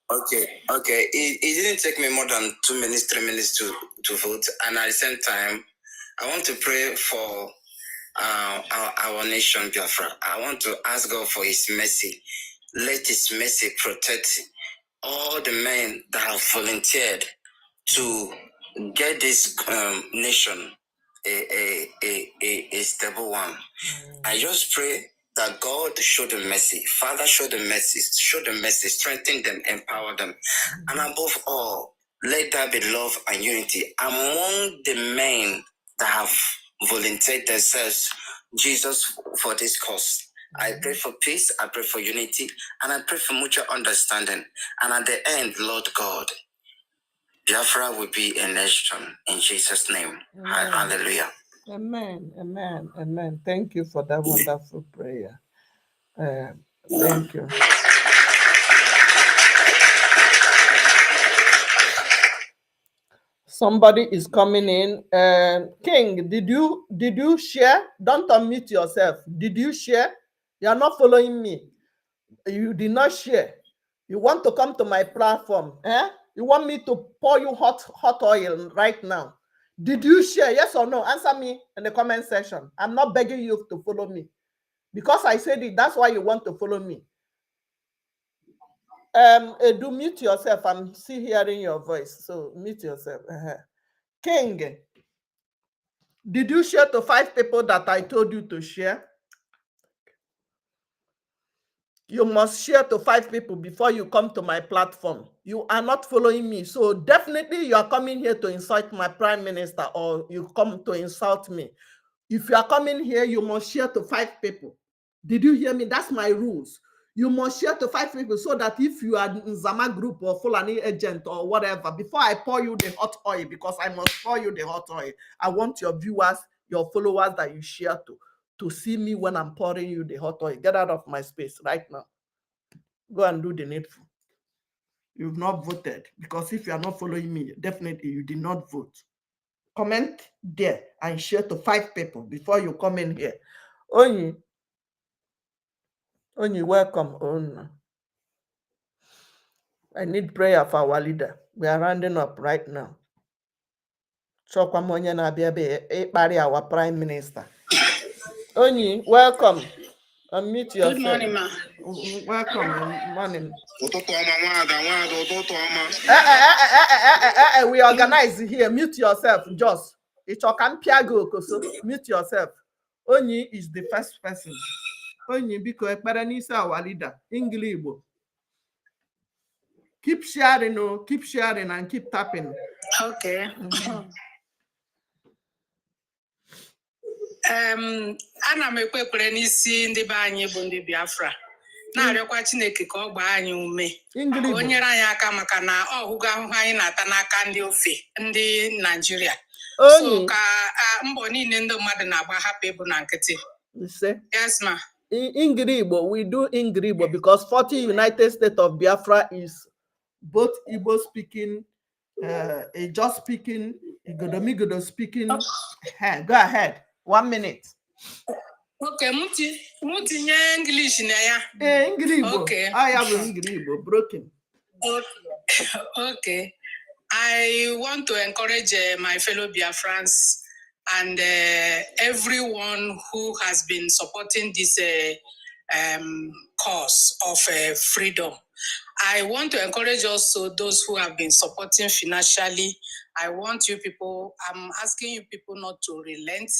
Okay. It didn't take me more than 2 minutes, 3 minutes to vote. And at the same time, I want to pray for our nation, Biafra. I want to ask God for his mercy. Let his mercy protect all the men that have volunteered to get this nation a stable one. I just pray that God show them mercy. Father, show them mercy, strengthen them, empower them. And above all, let there be love and unity among the men that have volunteered themselves, Jesus, for this cause. I pray for peace, I pray for unity, and I pray for mutual understanding. And at the end, Lord God, Biafra will be a nation in Jesus' name. Amen. Hallelujah. Amen. Amen. Amen. Thank you for that wonderful prayer. Thank you. Somebody is coming in. King, did you share? Don't unmute yourself. Did you share? You are not following me. You did not share. You want to come to my platform? You want me to pour you hot oil right now? Did you share? Yes or no? Answer me in the comment section. I'm not begging you to follow me. Because I said it, that's why you want to follow me. Do mute yourself. I'm still hearing your voice. So mute yourself. King, did you share to 5 people that I told you to share? You must share to 5 people before you come to my platform. You are not following me. So definitely you are coming here to insult my prime minister, or you come to insult me. If you are coming here, you must share to 5 people. Did you hear me? That's my rules. You must share to 5 people so that if you are in Zama group or Fulani agent or whatever, before I pour you the hot oil, because I must pour you the hot oil, I want your viewers, your followers that you share to see me when I'm pouring you the hot oil. Get out of my space right now. Go and do the needful. You've not voted, because if you are not following me, definitely you did not vote. Comment there and share to 5 people before you come in here. Onyi, welcome. On. I need prayer for our leader. We are rounding up right now. Chokwamonye na bia our prime minister. Onyi, welcome. Unmute yourself. Good morning, ma. Welcome. Morning. We organize here. Mute yourself, just. Mute yourself. Onyi is the first person. Onyi biko ekpere n'isi our leader. Igbo. Keep sharing, keep sharing and keep tapping. Okay. Ana m ekpekpere n'isi ndị be anyị bụ ndị Biafra. Na-arịọkwa Chineke ka ọ gbaa anyị ume. Ka o nyere anyị aka maka na ọ hụgo ahụhụ anyị na-ata n'aka ndị ofe, ndị Nigeria. So ka mbọ niile ndị mmadụ na-agba hapụ ịbụ na nkịtị. Yes, ma. In Igbo, we do in Igbo because 40 United States of Biafra is both Igbo speaking, just speaking, Igodomigodo speaking. Go ahead. 1 minute. Okay, mutinye English na ya. English. Okay. I have English broken. Okay. I want to encourage my fellow Biafrans and everyone who has been supporting this cause of freedom. I want to encourage also those who have been supporting financially. I want you people, I'm asking you people not to relent,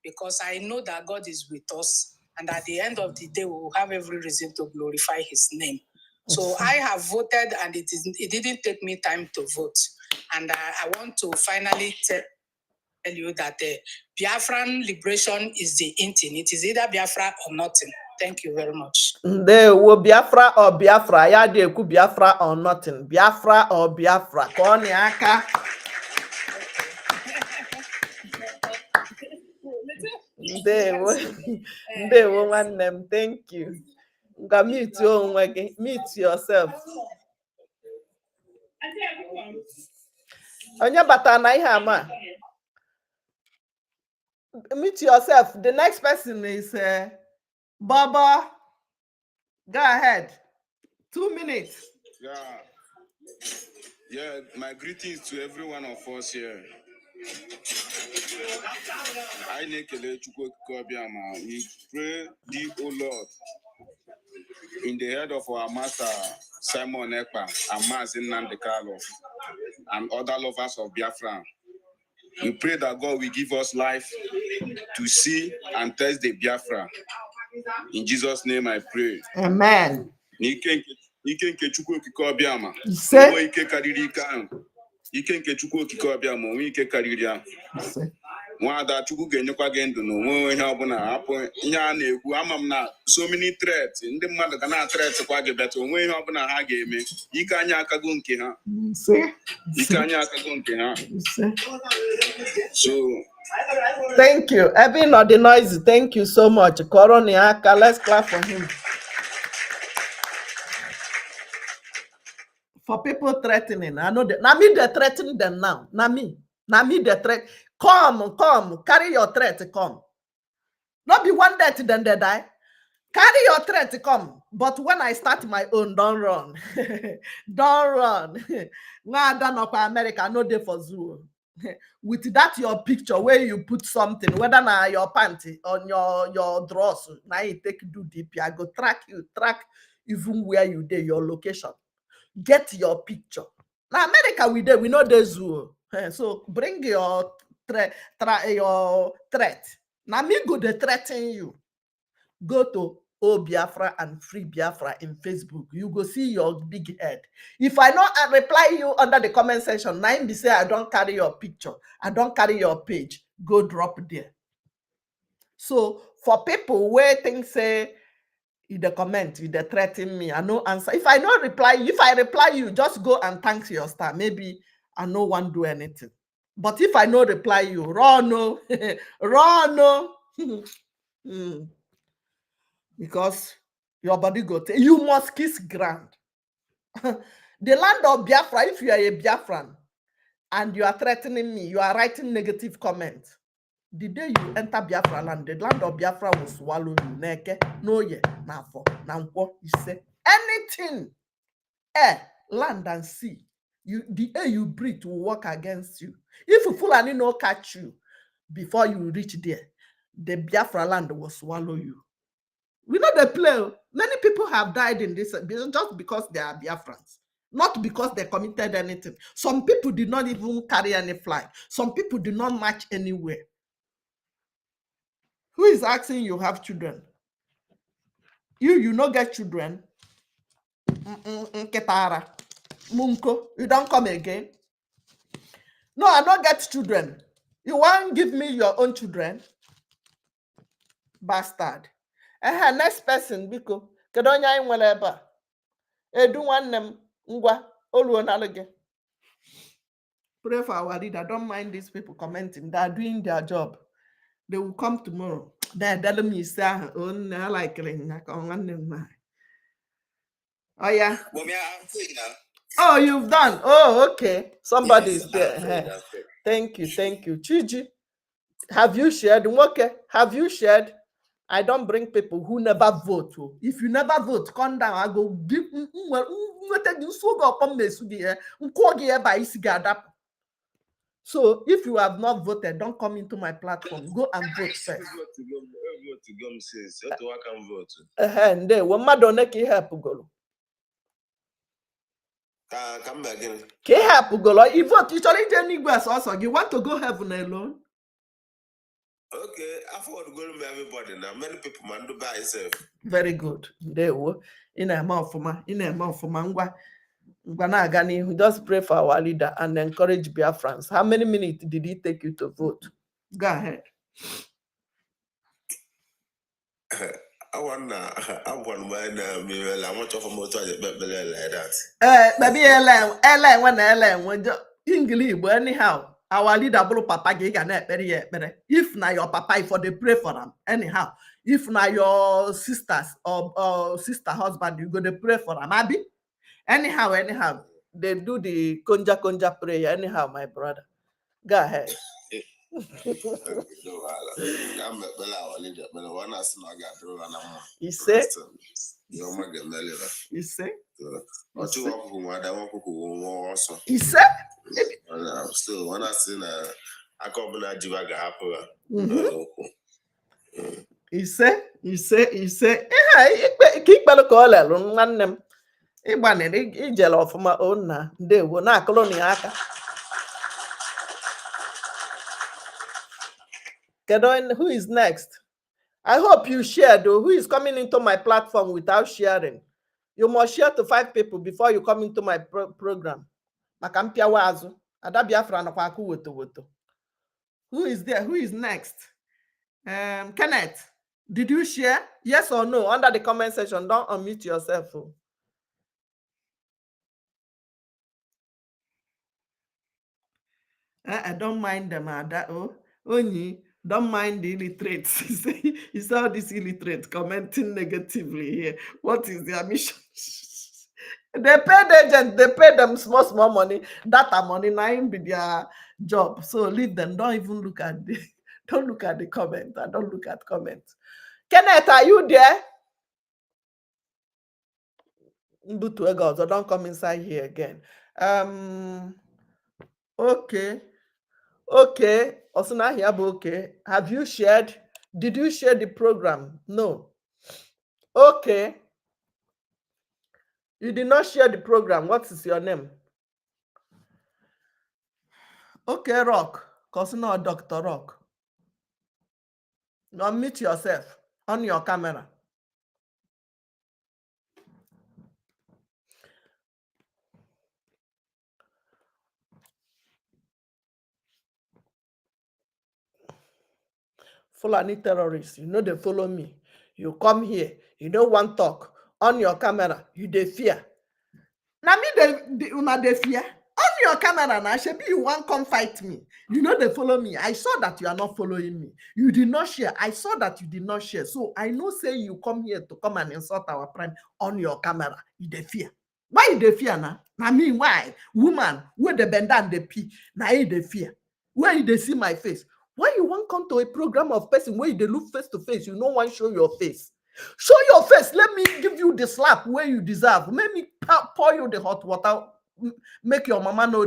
because I know that God is with us, and at the end of the day, we will have every reason to glorify His name. So I have voted, and it didn't take me time to vote. And I want to finally tell you that Biafran liberation is the intent. It is either Biafra or nothing. Thank you very much. There will Biafra or Biafra. Ya de ku Biafra or nothing. Biafra or Biafra. Koni aka. They will want them. Thank you. Go meet yourself. Onya batana ihe ama. Meet yourself. The next person is Baba. Go ahead. 2 minutes. Yeah, my greetings to every one of us here. We pray thee, O Lord, in the head of our master Simon Ekpa and Mazin Nandekalo and other lovers of Biafra. We pray that God will give us life to see and test the Biafra. In Jesus' name I pray. Amen. Ike nke Chukwu okike ọbịa ma. Ise. Onwe ike karịrị ike ahụ. Ike nke Chukwu okike ọbịa ma onwe ike karịrị ya. Ise. Nwada Chukwu ga-enyekwa gị ndụ na onwe ihe ọbụla hapụ ihe a na-ekwu. Ama m na so many threats ndị mmadụ ga na-threat kwa gị beta onwe ihe ọbụla ha ga-eme. Ike anyị akago nke ha. Ise. Ike anyị akago nke ha. Ise. So thank you. Even on the noise, thank you so much. Koroniaka, let's clap for him. For people threatening, I know that. Now me, they threatening them now. Now me they threat. Come, carry your threat, come. Not be one death, then they die. Carry your threat, come. But when I start my own, don't run. Don't run. Nah, done up America, no day for zoo. With that your picture where you put something, whether now your panty on your drawers, now you take do DP. I go track even where you did your location. Get your picture. Now America we know the zoo. So bring your threat. Now me go to threaten you. Go to Biafra and Free Biafra in Facebook. You go see your big head. If I not reply you under the comment section, now be say I don't carry your picture, I don't carry your page. Go drop there. So for people where things say in the comment, you they threaten me, I no answer. If I not reply, if I reply you, just go and thank your star. Maybe I no one do anything. But if I no reply you, run no, run no. Because your body go take, you must kiss ground. The land of Biafra, if you are a Biafran and you are threatening me, you are writing negative comments. The day you enter Biafra land, the land of Biafra will swallow you. Neke, no ye, na for, na what you say. Anything, air, land and sea, the air you breathe will work against you. If you Fulani no catch you before you reach there, the Biafra land will swallow you. We know the play. Many people have died in this just because they are Biafrans, not because they committed anything. Some people did not even carry any flag. Some people did not march anywhere. Who is asking you have children? You no get children. Ketara. Munko, you don't come again. No, I don't get children. You want give me your own children? Bastard. Next person, biko. Kedonya inweleba. Edu nwannem ngwa olu onalege. Pray for our leader. Don't mind these people commenting. They are doing their job. They will come tomorrow. They tell me say, "Oh, I like it." Oh yeah. Oh, you've done. Oh, okay. Somebody is there. Thank you, Chiji. Have you shared? Okay. Have you shared? I don't bring people who never vote. If you never vote, come down. I go give. So if you have not voted, don't come into my platform. Go and vote first. And then when Madonna can help go. Come back again. Can help go. You vote. You also. You want to go heaven alone? Okay, I forgot to go to everybody now. Many people man do by itself. Very good. There we in a mouth for my just pray for our leader and encourage Biafrans. How many minutes did it take you to vote? Go ahead. I want me I want to motor like that. Maybe Ellen when English, but anyhow. Our leader, Papa, if now your papa, for the pray for them, anyhow. If now your sisters or sister husband, you go to pray for them, Abby. Anyhow, they do the konja prayer. Anyhow, my brother, go ahead. You say? You say? You say? Still, when I see I come to Jivaga happen. You say? Keep a look all alone, one them. It gel off my own. They will not coloniaka. Who is next? I hope you share, though. Who is coming into my platform without sharing? You must share to 5 people before you come into my program. Who is there? Who is next? Kenneth, did you share? Yes or no? Under the comment section, don't unmute yourself. I don't mind them. Only don't mind the illiterates. You saw this illiterate commenting negatively here. What is their mission? They pay the agent, they pay them small money, data money, now be their job. So leave them. Don't even look at the don't look at the comment. I don't look at comments. Kenneth, are you there? So don't come inside here again. Okay. Osuna here, okay. Have you shared? Did you share the program? No. Okay. You did not share the program. What is your name? Okay, Rock. Osuna or Dr. Rock. Now meet yourself on your camera. Fulani terrorists, you know they follow me. You come here, you don't want talk on your camera. You dey fear. Now me they fear. On your camera now, Shebi, you want come fight me. You know they follow me. I saw that you are not following me. You did not share. I saw that you did not share. So I know say you come here to come and insult our prime on your camera. You dey fear. Why you dey fear now? I mean, why? Woman, where the bend and the pee, now you dey fear. Where you dey see my face? Why you want come to a program of person where they look face to face? You don't want show your face. Show your face. Let me give you the slap where you deserve. Let me pour you the hot water. Make your mama no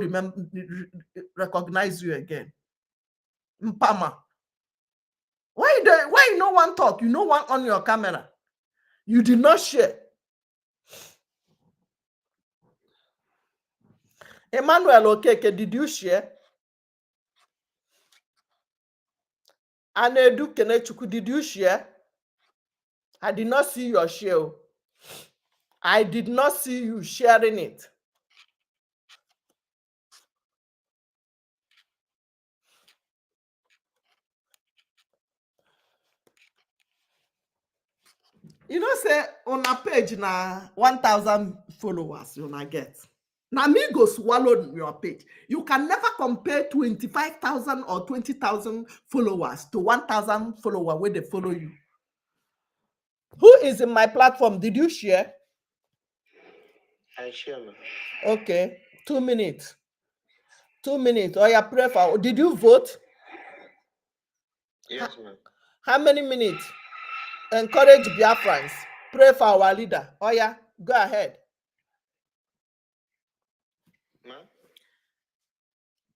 recognize you again. Mpama. Why you no one talk? You no one on your camera. You did not share. Emmanuel Okeke, did you share? Anedu Kenechuku, did you share? I did not see your share. I did not see you sharing it. You know, say on a page now 1,000 followers you na get. Now me go swallow your page. You can never compare 25,000 or 20,000 followers to 1,000 followers where they follow you. Who is in my platform? Did you share? I share. Okay, 2 minutes. 2 minutes. Oh, yeah, pray for. Did you vote? Yes, ma'am. How many minutes? Encourage Biafrans. Pray for our leader. Oh, yeah, go ahead. Ma'am?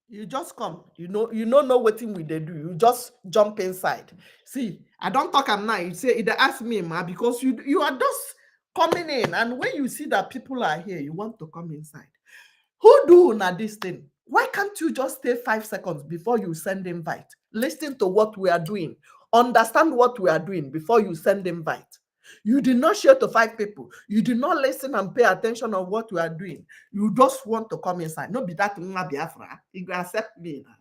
You just come. You know what thing we they do. You just jump inside. See, I don't talk am now. You say, they ask me, ma, because you are just coming in. And when you see that people are here, you want to come inside. Who do na this thing? Why can't you just stay 5 seconds before you send invite? Listen to what we are doing. Understand what we are doing before you send invite. You did not share to 5 people. You did not listen and pay attention on what we are doing. You just want to come inside. No be that Biafra. You go accept me now.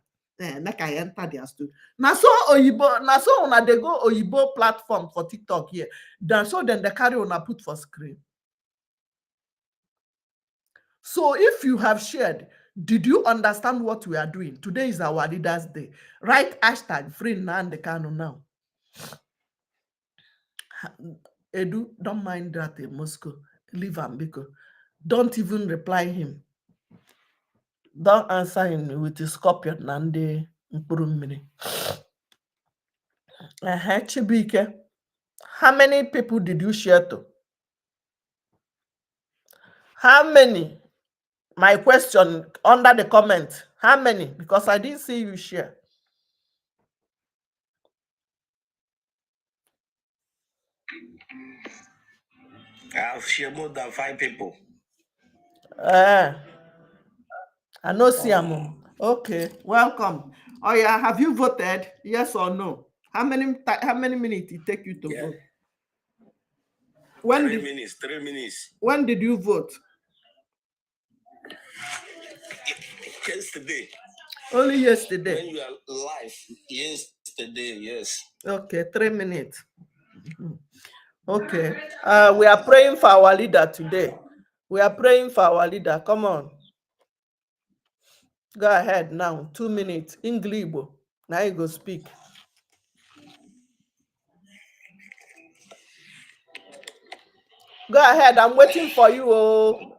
Like I enter their studio. Now so Oyibo, now so una they go Oyibo platform for TikTok here. Then they carry on put for screen. So if you have shared, did you understand what we are doing? Today is our Leaders Day. Write hashtag free Nnamdi Kanu now. Edu, don't mind that in Moscow. Leave Ambiko. Don't even reply him. Don't answer him with the scorpion Nande Mpurumini. Chibike. How many people did you share to? How many? My question under the comment. How many? Because I didn't see you share. I've shared more than 5 people. I know see. Okay, welcome. Oh yeah, have you voted? Yes or no? How many minutes it take you to vote? 3 minutes. 3 minutes. When did you vote? Yesterday. Only yesterday. When you are live, yesterday, yes. Okay, 3 minutes. Okay. We are praying for our leader today. We are praying for our leader. Come on. Go ahead now. 2 minutes. English. Now you go speak. Go ahead. I'm waiting for you. Oh.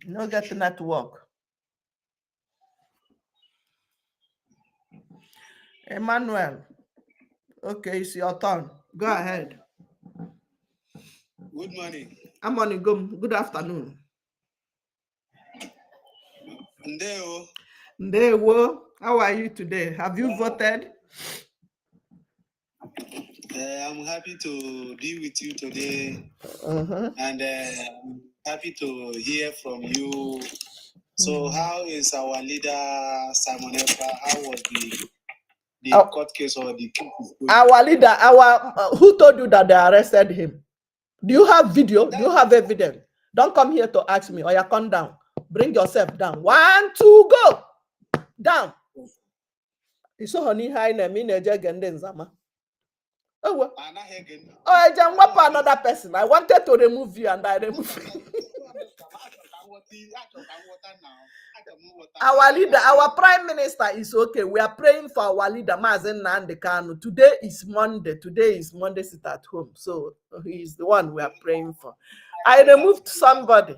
No getting at work. Emmanuel. Okay, it's your turn. Go ahead. Good morning. I'm on go. Good afternoon. Ndeo. Ndewo. How are you today? Have you voted? I'm happy to be with you today, and I'm happy to hear from you. So, how is our leader Simon Ekpa? How was the court case or the case? Our leader, who told you that they arrested him? Do you have video? Do you have evidence? Don't come here to ask me. Or you come down. Bring yourself down. 1, 2, go down. You saw honey high name in a jagenden zama. Oh, well. I just want another person. I wanted to remove you and I removed you. Our leader, our prime minister is okay. We are praying for our leader, Mazen Nandekano. Today is Monday. Today is Monday sit at home. So he is the one we are praying for. I removed somebody.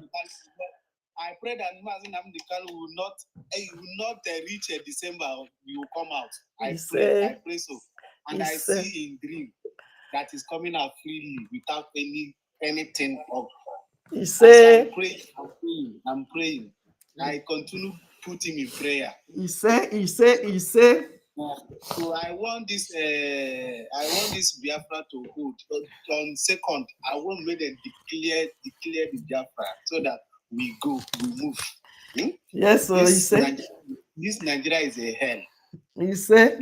I pray that Mazen Nandekano will not reach December. You will come out. I pray so. And I see in dream that is coming out freely without anything of. He say, I'm praying. I continue putting in prayer. He say. So I want this Biafra to hold. On second, I want me to declare the Biafra so that we move. Yes, so this Nigeria is a hell. He say.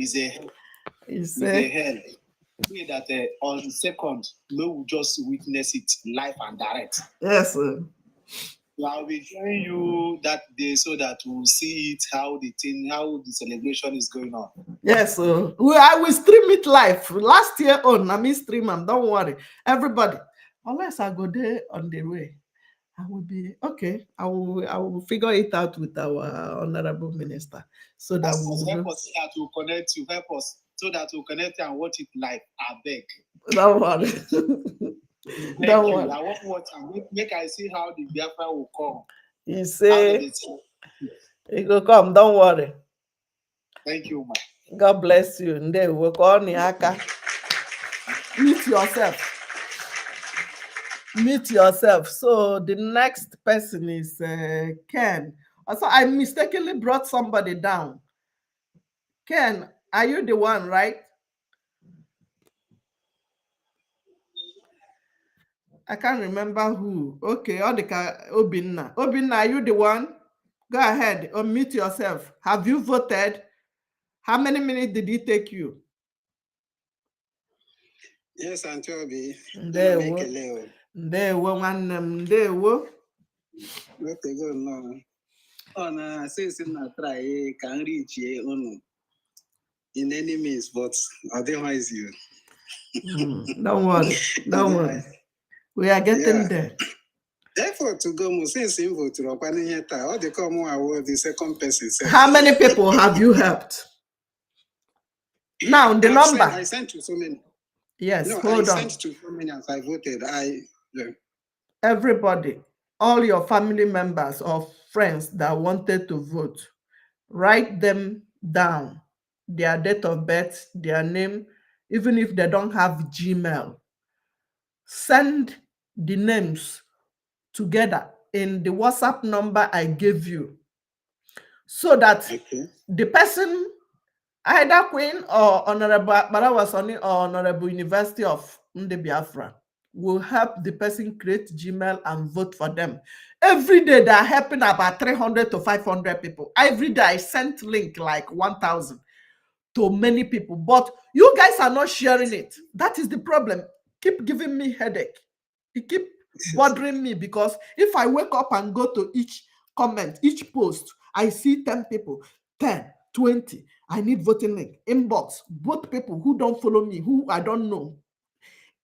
It's a hell. Pray that on second, we will just witness it live and direct. Yes, sir. So I'll be showing you that day so that we'll see it, how the celebration is going on. Yes, sir. I will stream it live. Last year on, I mean stream them. Don't worry, everybody. Unless I go there on the way, I will be okay. I will figure it out with our honorable minister so that we will help us to connect you. Help us so that we'll connect and watch it live. I beg. Don't worry. Don't worry. I want to watch and make I see how the Biafra will come. He say it will come. Don't worry. Thank you, man. God bless you. And they will call Niaka. Meet yourself. Meet yourself. So the next person is Ken. Also, I mistakenly brought somebody down. Ken, are you the one, right? I can't remember who. Okay, Obinna. Obinna, are you the one? Go ahead, unmute yourself. Have you voted? How many minutes did it take you? Yes, Auntie Obi. Ndewo. Let me go now. Oh, no, since I try, can reach you in any means, but otherwise you. Don't worry. Don't worry. We are getting there. Therefore, to go, since you vote, all the common award the second person. How many people have you helped? Now, the number. I sent to so many. Yes, no, hold on. I sent to so many as I voted. Everybody, all your family members or friends that wanted to vote, write them down, their date of birth, their name, even if they don't have Gmail. Send the names together in the WhatsApp number I gave you so that the person, either Queen or Honorable Barawasoni or Honorable University of Biafra, will help the person create Gmail and vote for them. Every day they are helping about 300 to 500 people. Every day I sent link like 1,000 to many people, but you guys are not sharing it. That is the problem. Keep giving me headache. It keep bothering me, because if I wake up and go to each comment, each post, I see 10 people, 10, 20. I need voting link. Inbox, both people who don't follow me, who I don't know,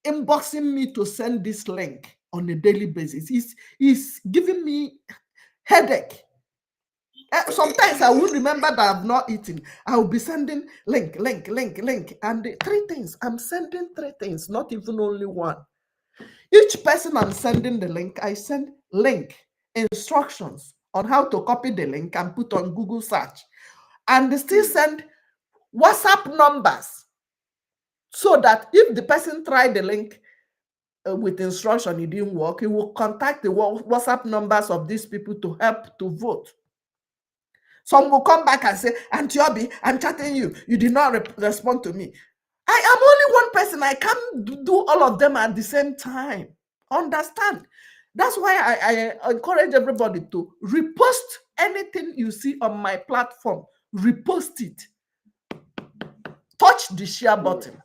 inboxing me to send this link on a daily basis. It's giving me headache. Sometimes I will remember that I've not eaten. I will be sending link. And the 3 things, I'm sending 3 things, not even only one. Each person I'm sending the link, I send link, instructions on how to copy the link and put on Google search. And they still send WhatsApp numbers, so that if the person tried the link with instruction, it didn't work, he will contact the WhatsApp numbers of these people to help to vote. Some will come back and say, Auntie Obi, I'm chatting you. You did not respond to me. I am only one person. I can't do all of them at the same time. Understand? That's why I encourage everybody to repost anything you see on my platform. Repost it. Touch the share button.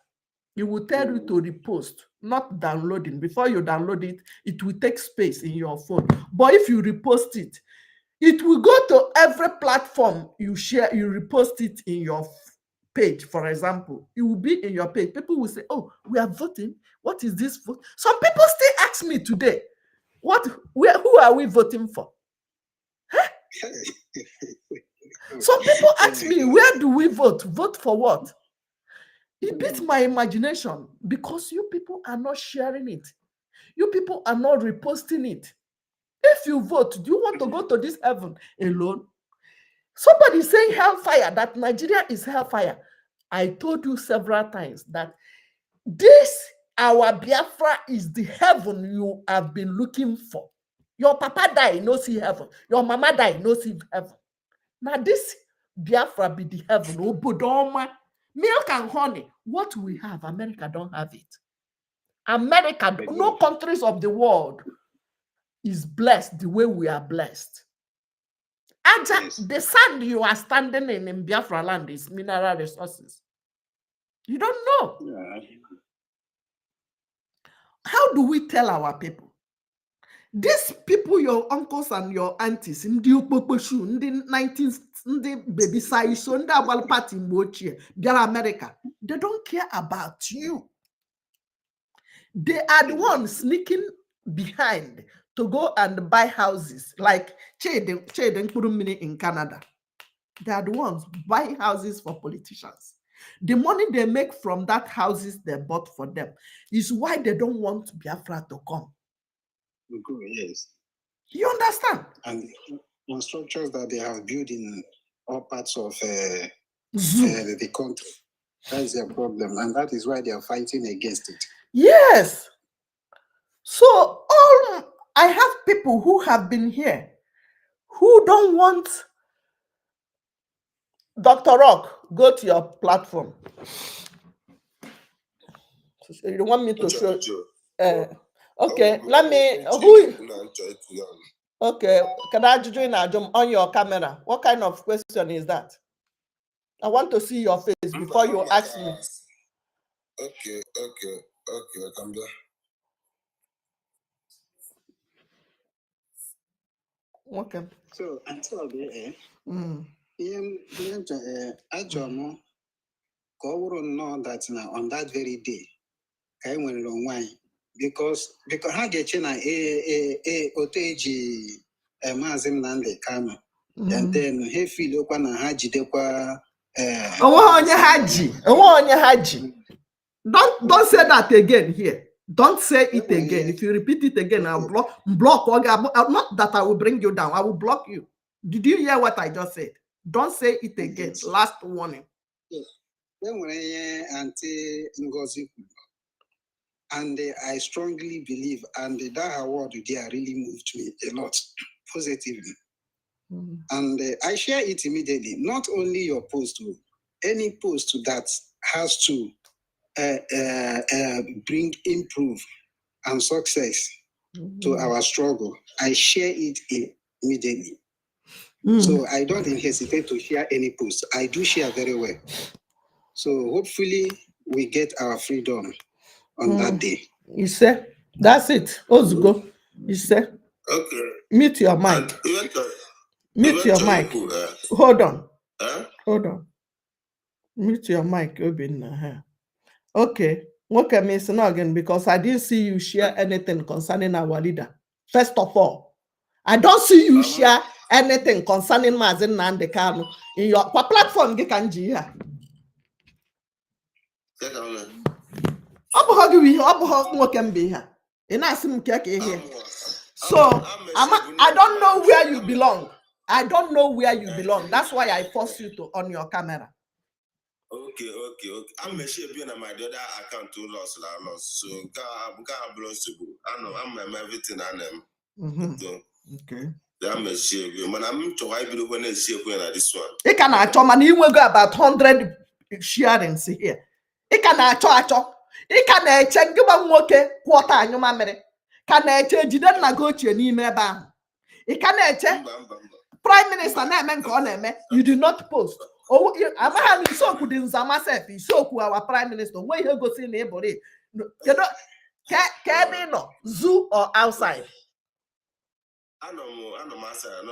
It will tell you to repost, not downloading. Before you download it, it will take space in your phone. But if you repost it, it will go to every platform you share. You repost it in your page, for example. It will be in your page. People will say, oh, we are voting. What is this vote? Some people still ask me today, who are we voting for? Huh? Some people ask me, where do we vote? Vote for what? It beats my imagination, because you people are not sharing it. You people are not reposting it. If you vote, do you want to go to this heaven alone? Somebody saying hellfire, that Nigeria is hellfire. I told you several times that this, our Biafra, is the heaven you have been looking for. Your papa died, no see heaven. Your mama died, no see heaven. Now this Biafra be the heaven. Oh, Bodoma, milk and honey. What we have, America don't have it. America, no countries of the world is blessed the way we are blessed. And the sand you are standing in Biafra land is mineral resources. You don't know. Yeah. How do we tell our people? These people, your uncles and your aunties, in the Ukpokposhu, in the 19th, in the baby size, in the Abal party in Bochie, they're America. They don't care about you. They are the ones sneaking behind to go and buy houses, like Chede in Canada. They are the ones buying houses for politicians. The money they make from that houses they bought for them is why they don't want Biafra to come. Yes. You understand? And the structures that they have built in all parts of the country, that's their problem. And that is why they are fighting against it. Yes. So I have people who have been here who don't want Dr. Rock. Go to your platform. So you want me to show? Okay, let me. Okay, can I join on your camera? What kind of question is that? I want to see your face before you ask me. Okay, come there. Okay. So until the Ajomo know that now on that very day, I went on wine because I get in a oteji mazim nande kama and then he feel open and haji dekwa haji. Don't say that again here. Don't say it again. If you repeat it again, I'll block. Not that I will bring you down. I will block you. Did you hear what I just said? Don't say it again. Last warning. When Auntie Ngozi, and I strongly believe, and that award there really moved me a lot positively. And I share it immediately. Not only your post, any post that has to improve and success to our struggle, I share it immediately. So I don't hesitate to share any post. I do share very well. So hopefully we get our freedom on that day. You say that's it. Ozugo. You say Okay. mute your mic. Mute your mic. Hold on. Hold on. Mute your mic, Obin. Okay. Okay, Miss Noggin, because I didn't see you share anything concerning our leader. First of all, I don't see you share anything concerning Mazin Nandekano in your platform. You can hear. So I don't know where you belong. I don't know where you belong. That's why I force you to on your camera. Okay. I'm a share being on my other account to loss. So God belongs to you. I know I'm everything I am. Okay. I'm a share. When I'm to I believe when I see this one. It can actually man, you will go about 100 sharings here. It can actually. It can check you one okay quarter and your mammy. Can I change you then go to your name? It can check Prime Minister name you do not post. Oh, I'm having so good in myself. So cool, our Prime Minister. Where you go see neighbor? Cabin, zoo or outside? I know myself.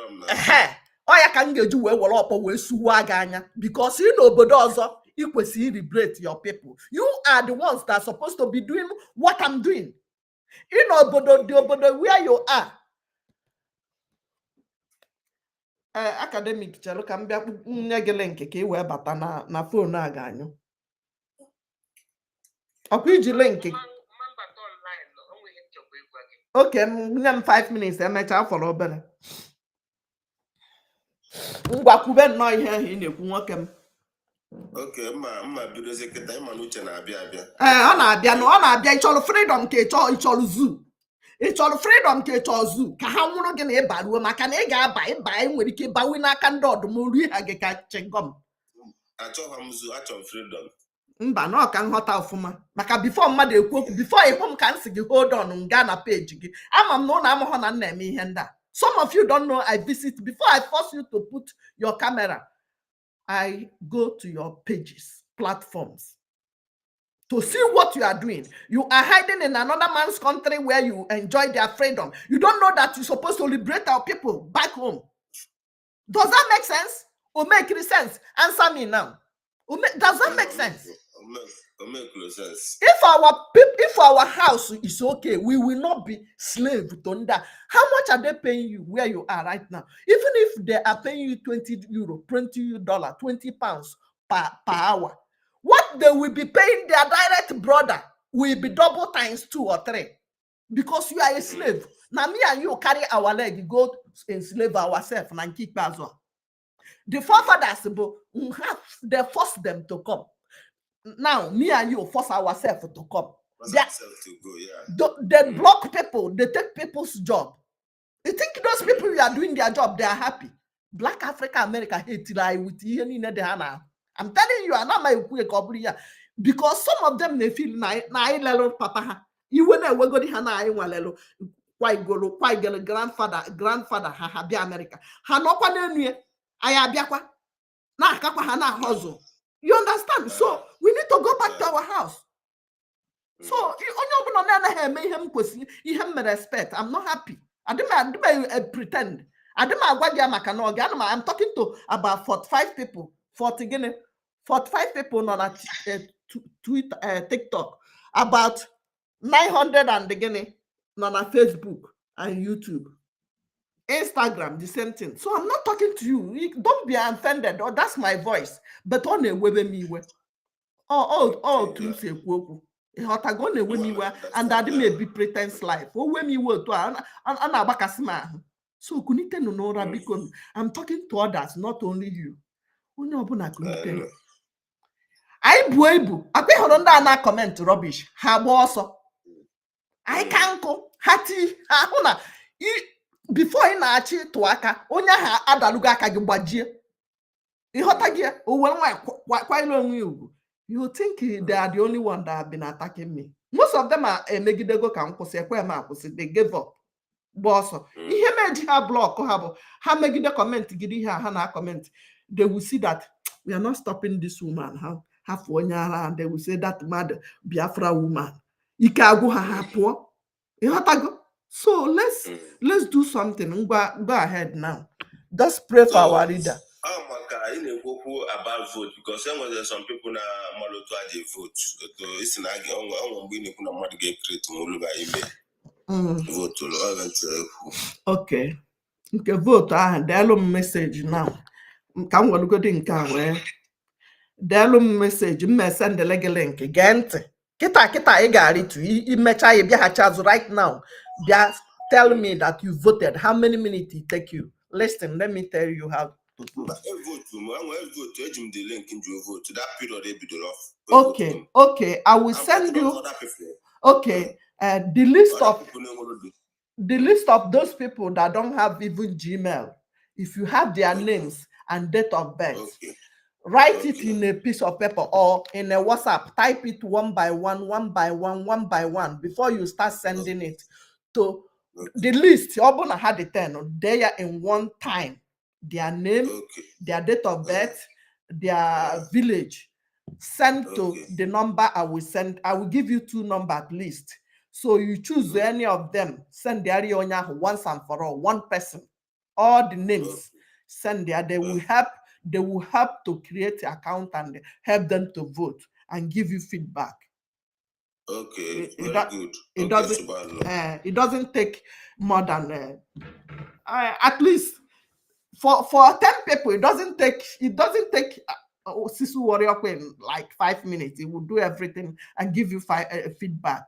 Oh, I can get you well up with Suwaganya because you know, but also you can see liberate your people. You are the ones that are supposed to be doing what I'm doing. You know, but where you are. Academic chelo ka mbia nyege link ka I wee bata na phone aga anyu. Akwa iji link. Okay, m 5 minutes emecha follow obere. Ngwa kube no ihe I na-ekwu nwoke m. Okay, mma bido seketa ịma n'uche na-abịa. Ọ na-abịa na ọ na-abịa ịchọrọ freedom ka ịchọrọ zoo. Ịchọrọ freedom ka ịchọrọ zoo ka ha nwụrụ gị na ịbaruo maka na ị ga-aba nwere ike ịbawi n'aka ndị ọdụm rie ha gị ka chingom. Achọghị m zoo, achọrọ freedom. Mba na ọ ka nghọta ọfụma maka before mmadụ ekwu okwu before ịhụ m ka m si gị hold on nga na page gị ama m na ụlọ amụhụ na nna eme ihe ndị a. Some of you don't know I visit before I force you to put your camera. I go to your pages, platforms to see what you are doing. You are hiding in another man's country where you enjoy their freedom. You don't know that you're supposed to liberate our people back home. Does that make sense? Or make any sense? Answer me now. Does that make sense? Make sense. If our house is okay, we will not be slave to that. How much are they paying you where you are right now? Even if they are paying you €20, $20, £20 per hour, what they will be paying their direct brother will be double times 2 or 3 because you are a slave. Now me and you carry our leg, go enslave ourselves and keep as well. The forefathers, they force them to come. Now, me and you force ourselves to come. They block people. They take people's job. You think those people who are doing their job, they are happy? Black Africa, America hate with you. I'm telling you, I'm not my because some of them they feel na papa. You when I go to quite grandfather ha be America. Ha no kwa nenue ayabiakwa na akakwa ha na hustle. You understand? So we need to go back to our house. So respect. I'm not happy. I don't pretend. I'm talking to about 45 people. 45 people on Twitter, TikTok. About 900 and again on Facebook and YouTube. Instagram, the same thing. So I'm not talking to you. Don't be offended. Oh, that's my voice. But on a web me where to say woku. Hotagone when me were and that may be pretense life. Oh, when me were to an abakasma. So kunite no nora because I'm talking to others, not only you. I buebu. I pay Honda na comment rubbish. Ha also. I can't go. Hati huna. Before ị na-achị tụ aka onye ahụ adalugo aka gị gbajie ịghọta gị o were nwa kwanyere onwe ugwu. You think they are the only one that have been attacking me? Most of them are megidego kampusi ekwe they gave up. Boss, ihe meji ha block ha megide comment gidi ha na comment. They will see that we are not stopping this woman. Half one year, and they will say that mad Biafra woman. Ikagu ha poor. So let's do something. Go ahead now. Just pray for our leader. I go about vote because some people now moloto they vote. It's not vote. Okay. Okay, vote. Dial message now. Can we go to Delum message, send the leg link again. Kita I got it. Imecha you right now. Tell me that you voted. How many minutes it take you? Listen, let me tell you how to vote. The link into vote. That period Okay. I will send you. Okay. The list of those people that don't have even Gmail. If you have their names and date of birth. Write it in a piece of paper or in a WhatsApp. Type it one by one before you start sending it to the list. Obona had the 10. They are in one time. Their name, their date of birth, their village. Send to the number I will send. I will give you 2 numbers at least. So you choose any of them. Send the area once and for all. One person. All the names. Send there. They will help to create an account and help them to vote and give you feedback. Okay, it doesn't take more than at least for 10 people. It doesn't take Sisu Warrior Queen like 5 minutes. It will do everything and give you feedback.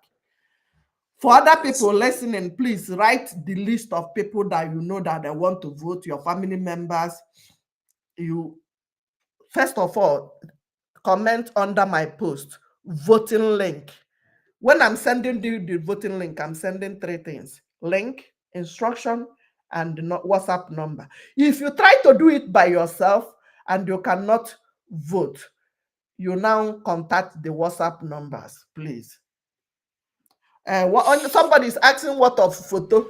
For other people listening, please write the list of people that you know that they want to vote, your family members. You first of all comment under my post voting link. When I'm sending you the voting link, I'm sending 3 things: link, instruction, and WhatsApp number. If you try to do it by yourself and you cannot vote, you now contact the WhatsApp numbers, please. Somebody is asking what of photo.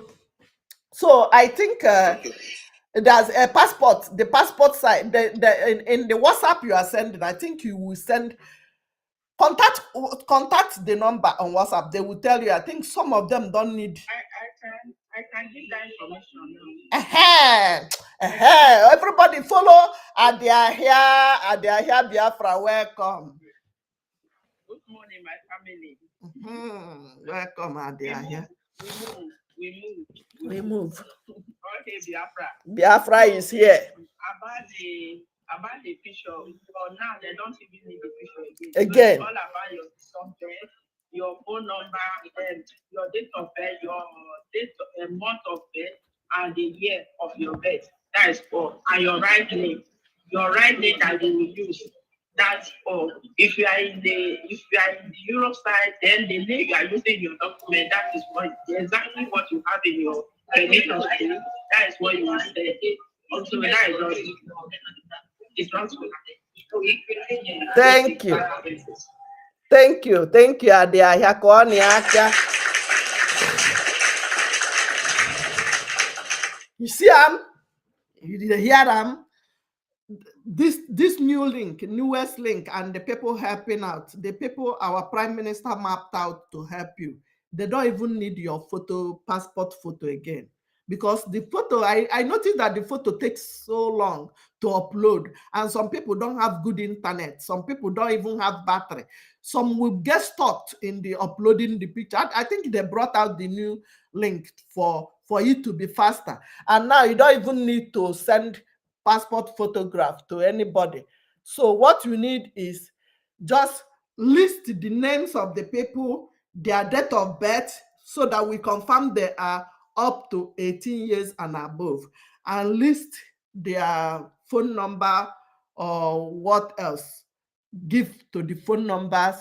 So I think there's a passport. The passport side, in the WhatsApp you are sending, I think you will send contact the number on WhatsApp. They will tell you. I think some of them don't need. I can give that information now. Everybody follow. They are here. Biafra, welcome. Good morning, my family. Welcome. They are here. We move. Okay, Biafra. Biafra is here. About the picture, for now they don't even need the picture again. It's all about your birth, your phone number, your date of birth, your month of birth, and the year of your birth. That is all. And your right name. Your right name that you will use. That's all. If you are in the Europe side, then the name you are using in your document, that is exactly what you have in your permission. That is what you will say. Also, that is not. It's not good. Thank you. You see, you did hear them. This newest link, and the people helping out, the people our prime minister mapped out to help you, they don't even need your passport photo again. Because the photo, I noticed that the photo takes so long to upload, and some people don't have good internet. Some people don't even have battery. Some will get stuck in the uploading the picture. I think they brought out the new link for it to be faster. And now you don't even need to send passport photograph to anybody. So what you need is just list the names of the people, their date of birth, so that we confirm they are up to 18 years and above, and list their phone number or what else. Give to the phone numbers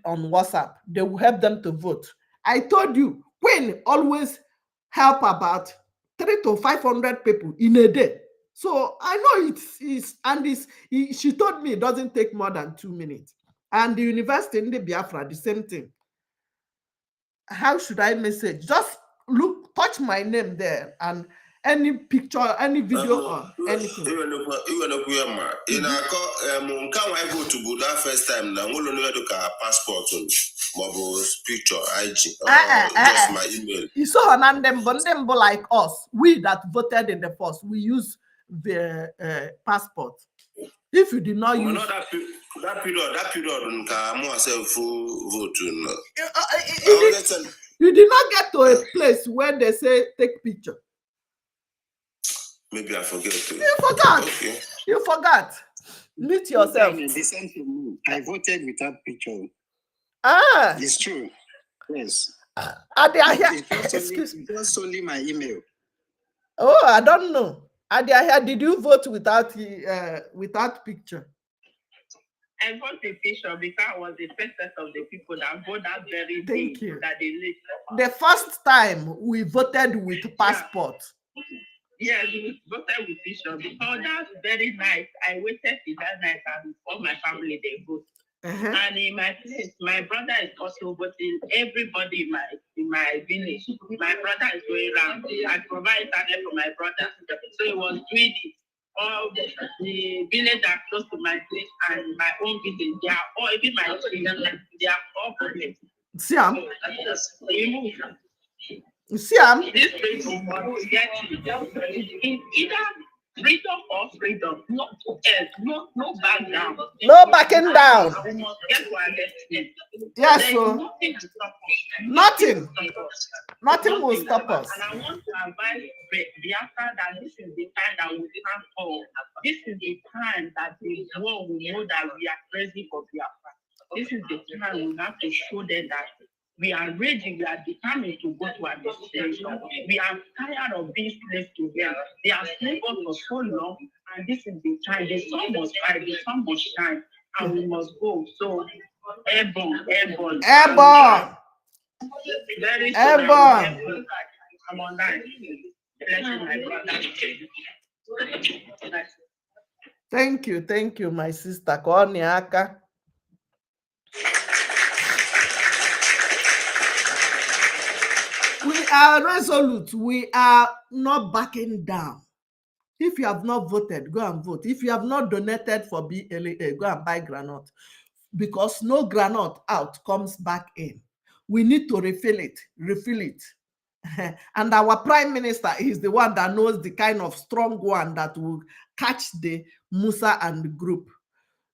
on WhatsApp. They will help them to vote. I told you, Queen always help about 300 to 500 people in a day. So I know it is, and she told me it doesn't take more than 2 minutes. And the university in the Biafra, the same thing. how should I message? Just look, touch my name there, and any picture, any video, or anything. Even in a go to that first time now, we'll only look at passport, mobile picture, IG, just my email. You saw them like us. We that voted in the first, we use the passport. If you did not use that period, myself vote. You did not get to a place where they say take picture. Maybe I forget. You forgot. Okay. You forgot. Meet yourself. I voted without picture. Ah, it's true. Yes. It was only my email. Oh, I don't know. Did you vote without picture? I voted with picture because I was the first set of the people that voted that very day. Thank you. That they lived. The first time we voted with passport. Yes, we voted with picture because that's very nice. I waited till that night and all my family they vote. And in my place, my brother is also voting. Everybody in my village, my brother is going around. I provide internet for my brother, so he was doing it. All the village are close to my place and my own village. They are all, even my children, they are all voting. See, this freedom was getting either freedom or freedom, no back down. No backing down. We must get to understand. Yes, so nothing will stop us. And I want to advise Biafra that this is the time that we stand for. This is the time that the world will know that we are crazy for Biafra. This is the time we have to show them that we are ready, we are determined to go to our destination. We are tired of being slaves to them. They are slaves for so long, and this is the time. The sun must rise, the sun must shine, and we must go. So, airborne. Very soon, airborne. I'm online. Blessing my brother. Thank you, my sister. Koniaka. We are resolute. We are not backing down. If you have not voted, go and vote. If you have not donated for BLA, go and buy granite. Because no granite out comes back in. We need to refill it. And our prime minister is the one that knows the kind of strong one that will catch the Musa and the group.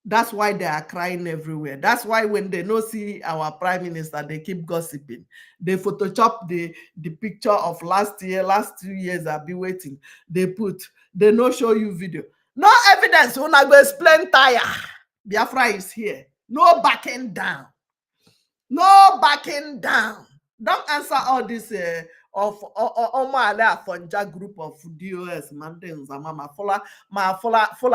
That's why they are crying everywhere. That's why when they no see our prime minister, they keep gossiping. They Photoshop the picture of last 2 years I've been waiting. They no show you video. No evidence. When I go explain tire. Biafra is here. No backing down. No backing down. Don't answer all this of Omale Afonja group of DOS, Mandens, follow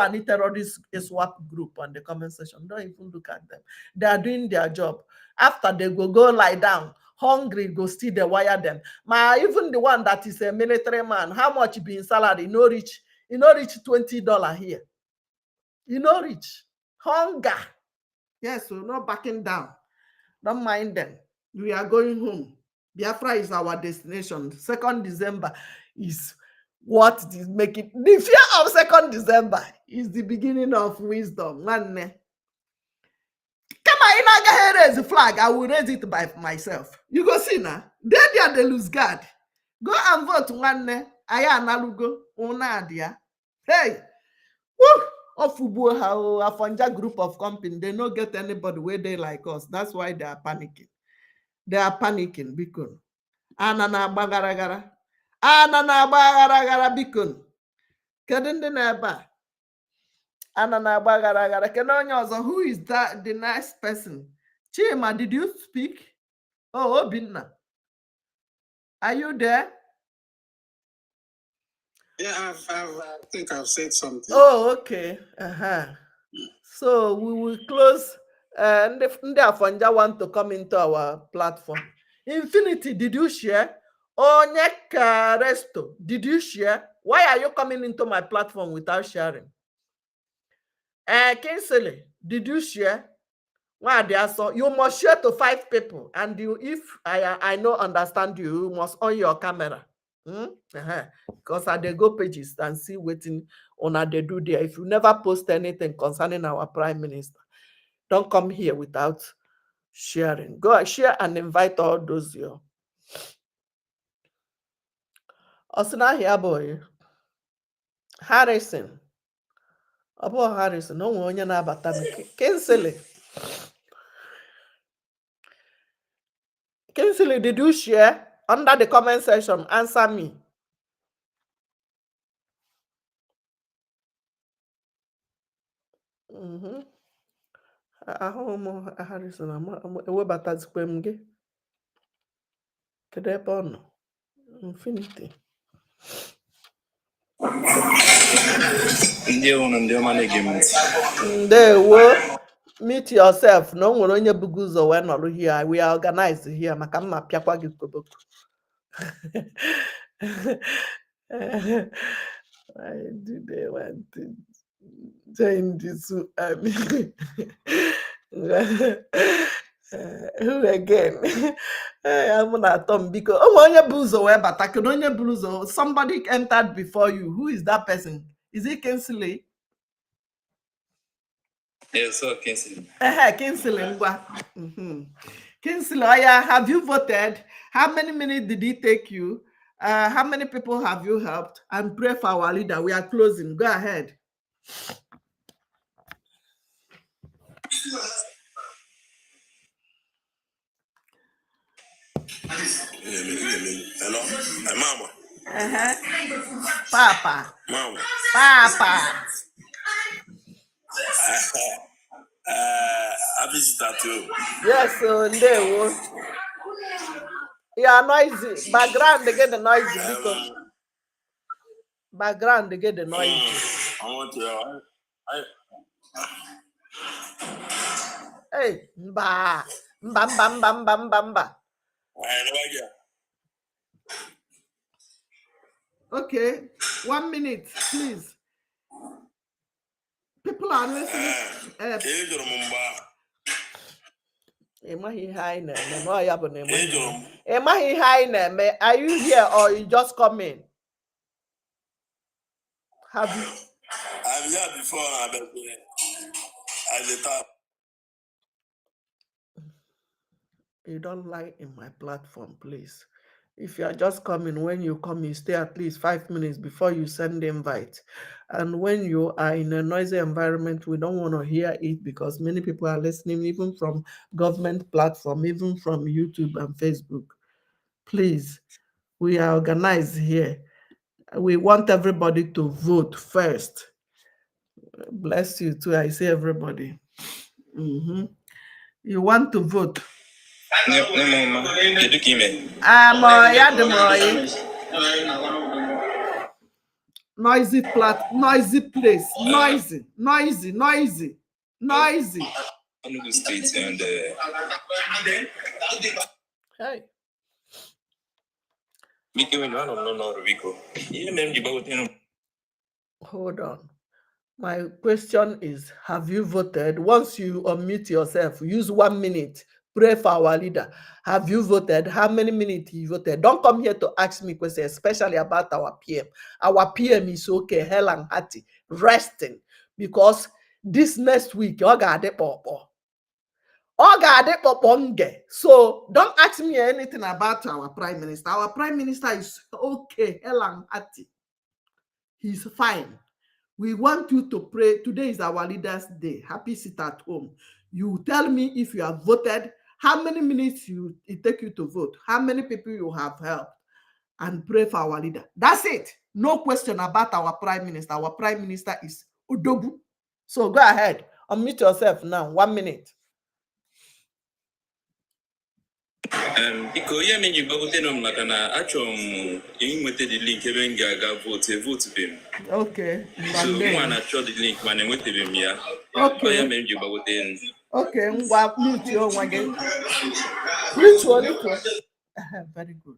any terrorist swap group on the comment section. Don't even look at them. They are doing their job. After they go lie down, hungry, go still they wire them. Even the one that is a military man, how much being salary? No reach $20 here. You know rich. Hunger. Yes, so not backing down. Don't mind them. We are going home. Biafra is our destination. 2nd December is what is making the fear of 2nd December is the beginning of wisdom. Come on, I raise the flag. I will raise it by myself. You go see now. They lose guard. Go and vote one. Aya nalugo unadia. Hey, woo! Ofubu Afonja group of company. They don't get anybody where they like us. That's why they are panicking. They are panicking because Anana bagaragara because Kadende neba Anana bagaragara. Kenonyozo, who is that? The nice person. Chima, did you speak? Oh, Obinna. Are you there? Yeah, I think I've said something. Oh, okay. So we will close. And the Afonja want to come into our platform. Infinity, did you share? Onyeka Resto, did you share? Why are you coming into my platform without sharing? Kinsley, did you share? You must share to 5 people, and you, if I no understand you, you must on your camera. Because I they go pages and see waiting on they do there. If you never post anything concerning our prime minister, don't come here without sharing. Go share and invite all those your. Osina here boy. Harrison. Abo Harrison, no one na-abata m. Kinsley. Kinsley, did you share? Under the comment section, answer me. Harrison, ewebatazikwe m gị. Kedu ebe ọ nọ? Infinity. Ndewo. Meet yourself. No nwere onye bugu ụzọ wee nọrọ here. We are organized here. Maka mma pịakwa gị koboko. Why do they want to join this? Who again? I'm not Tom because somebody entered before you. Who is that person? Is it Kinsley? Yes, so Kinsley. Kinsley. Kinsley, have you voted? How many minutes did it take you? How many people have you helped? And pray for our leader. We are closing. Go ahead. Hello, mama. Papa. Mama. Papa. I visited you. Yes, they will. You are noisy. Background, they get the noisy. Because background, they get the noisy. I want to. Hey, mba. Okay, 1 minute, please. People are listening. Are you here or you just come in? Have you? I'm here before. At the top. You don't like in my platform, please. If you are just coming, when you come, you stay at least 5 minutes before you send the invite. And when you are in a noisy environment, we don't want to hear it because many people are listening, even from government platform, even from YouTube and Facebook. Please, we are organized here. We want everybody to vote first. Bless you too. I say everybody. You want to vote? Noisy place. Noisy. State and hey. Hold on. My question is, have you voted? Once you unmute yourself, use 1 minute. Pray for our leader. Have you voted? How many minutes you voted? Don't come here to ask me questions, especially about our PM. Our PM is okay, hell and hearty, resting. Because this next week, so don't ask me anything about our prime minister. Our prime minister is okay, hell and hearty. He's fine. We want you to pray. Today is our leaders' day. Happy sit at home. You tell me if you have voted, how many minutes it take you to vote, how many people you have helped, and pray for our leader. That's it. No question about our prime minister. Our prime minister is Udogu. So go ahead. Unmute yourself now. 1 minute. Because you mean you go to them like an actual the link even vote them. Okay. So one actual the link man with them here. Okay. You mean you go then. Okay. Mute you again. Which one? Very good.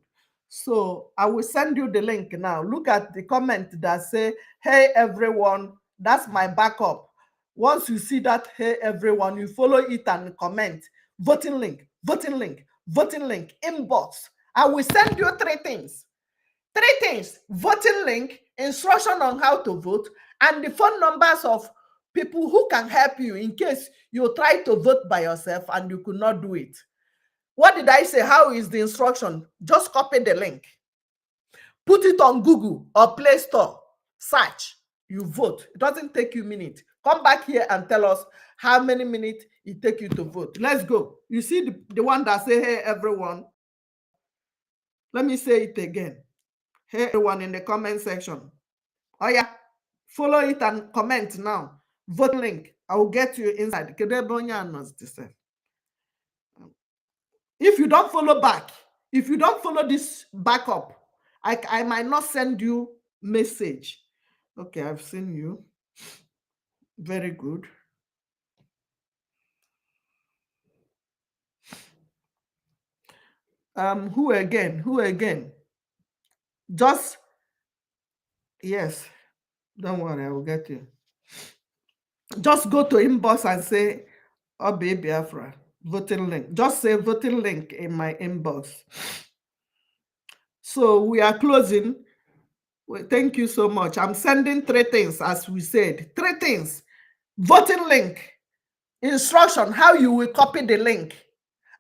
So I will send you the link now. Look at the comment that say, "Hey everyone, that's my backup. Once you see that, hey, everyone, you follow it and comment. Voting link, voting link, voting link, inbox. I will send you 3 things. 3 things: voting link, instruction on how to vote, and the phone numbers of people who can help you in case you try to vote by yourself and you could not do it. What did I say? How is the instruction? Just copy the link. Put it on Google or Play Store. Search. You vote. It doesn't take you minutes. Come back here and tell us how many minutes it takes you to vote. Let's go. You see the one that say, hey, everyone. Let me say it again. Hey, everyone in the comment section. Oh, yeah. Follow it and comment now. Vote link. I will get you inside. If you don't follow back, if you don't follow this backup, I might not send you message. Okay, I've seen you. Very good. Who again? Who again? Just, yes. Don't worry, I will get you. Just go to inbox and say, oh, Biafra, voting link. Just say voting link in my inbox. So we are closing. Well, thank you so much. I'm sending 3 things, as we said. 3 things. Voting link. Instruction, how you will copy the link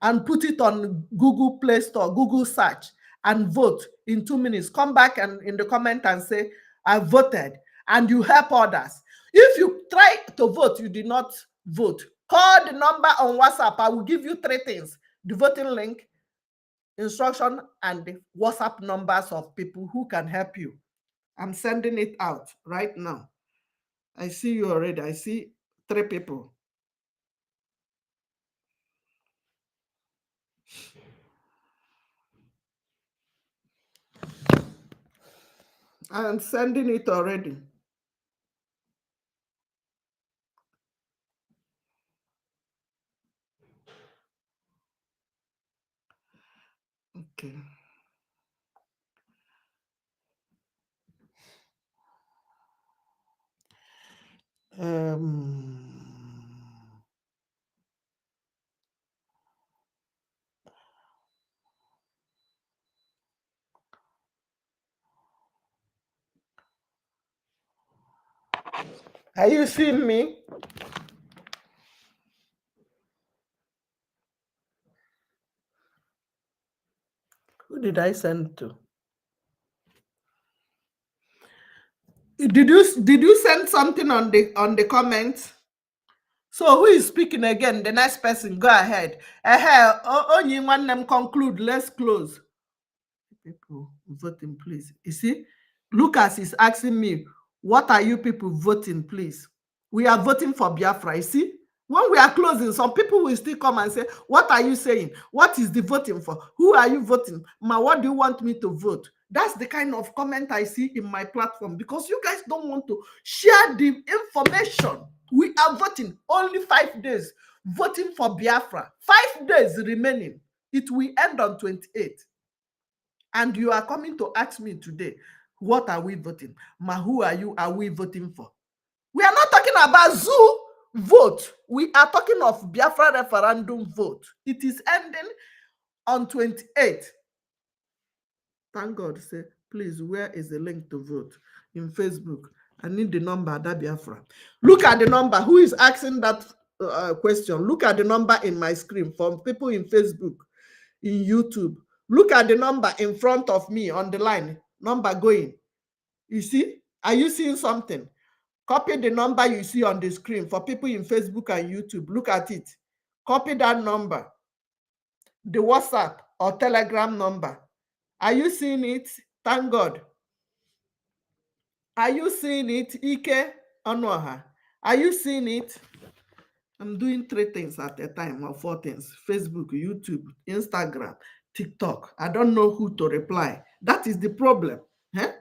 and put it on Google Play Store, Google search, and vote in 2 minutes. Come back and in the comment and say, I voted, and you help others. If you try to vote, you did not vote, call the number on WhatsApp. I will give you 3 things: the voting link, instruction, and the WhatsApp numbers of people who can help you. I'm sending it out right now. I see you already. I see 3 people. I'm sending it already. Okay. Are you seeing me? Who did I send to? Did you send something on the comments? So who is speaking again? The next person, go ahead. Only one them conclude. Let's close. People voting, please. You see, Lucas is asking me, what are you people voting, please? We are voting for Biafra. You see, when we are closing, some people will still come and say, what are you saying? What is the voting for? Who are you voting? Ma, what do you want me to vote? That's the kind of comment I see in my platform, because you guys don't want to share the information. We are voting only 5 days, voting for Biafra. 5 days remaining. It will end on 28th. And you are coming to ask me today, what are we voting? Ma, who are we voting for? We are not talking about zoo vote. We are talking of Biafra referendum vote. It is ending on 28th. Thank God. Say, please, where is the link to vote? In Facebook. I need the number, that Biafra. Look at the number. Who is asking that question? Look at the number in my screen from people in Facebook, in YouTube. Look at the number in front of me on the line. Number going. You see? Are you seeing something? Copy the number you see on the screen for people in Facebook and YouTube. Look at it. Copy that number. The WhatsApp or Telegram number. Are you seeing it? Thank God. Are you seeing it? Ike Onoha. Are you seeing it? I'm doing 3 things at a time, or 4 things. Facebook, YouTube, Instagram, TikTok. I don't know who to reply. That is the problem. Eh?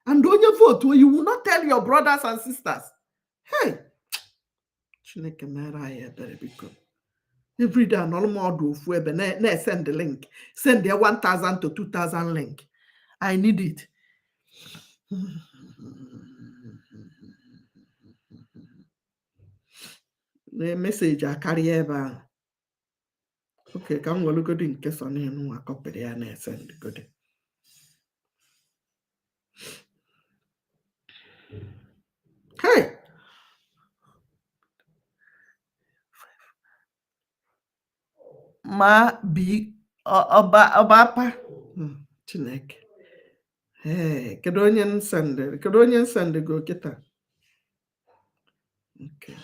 And when you vote, you will not tell your brothers and sisters. Hey, every day, send the link. Send their 1,000 to 2,000 link. I need it. The message I carry ever. Okay, come we look at in case on him a copy and send good. Hey, ma bi ọba Chineke. Hey, kedu onye nsende go kita. Okay.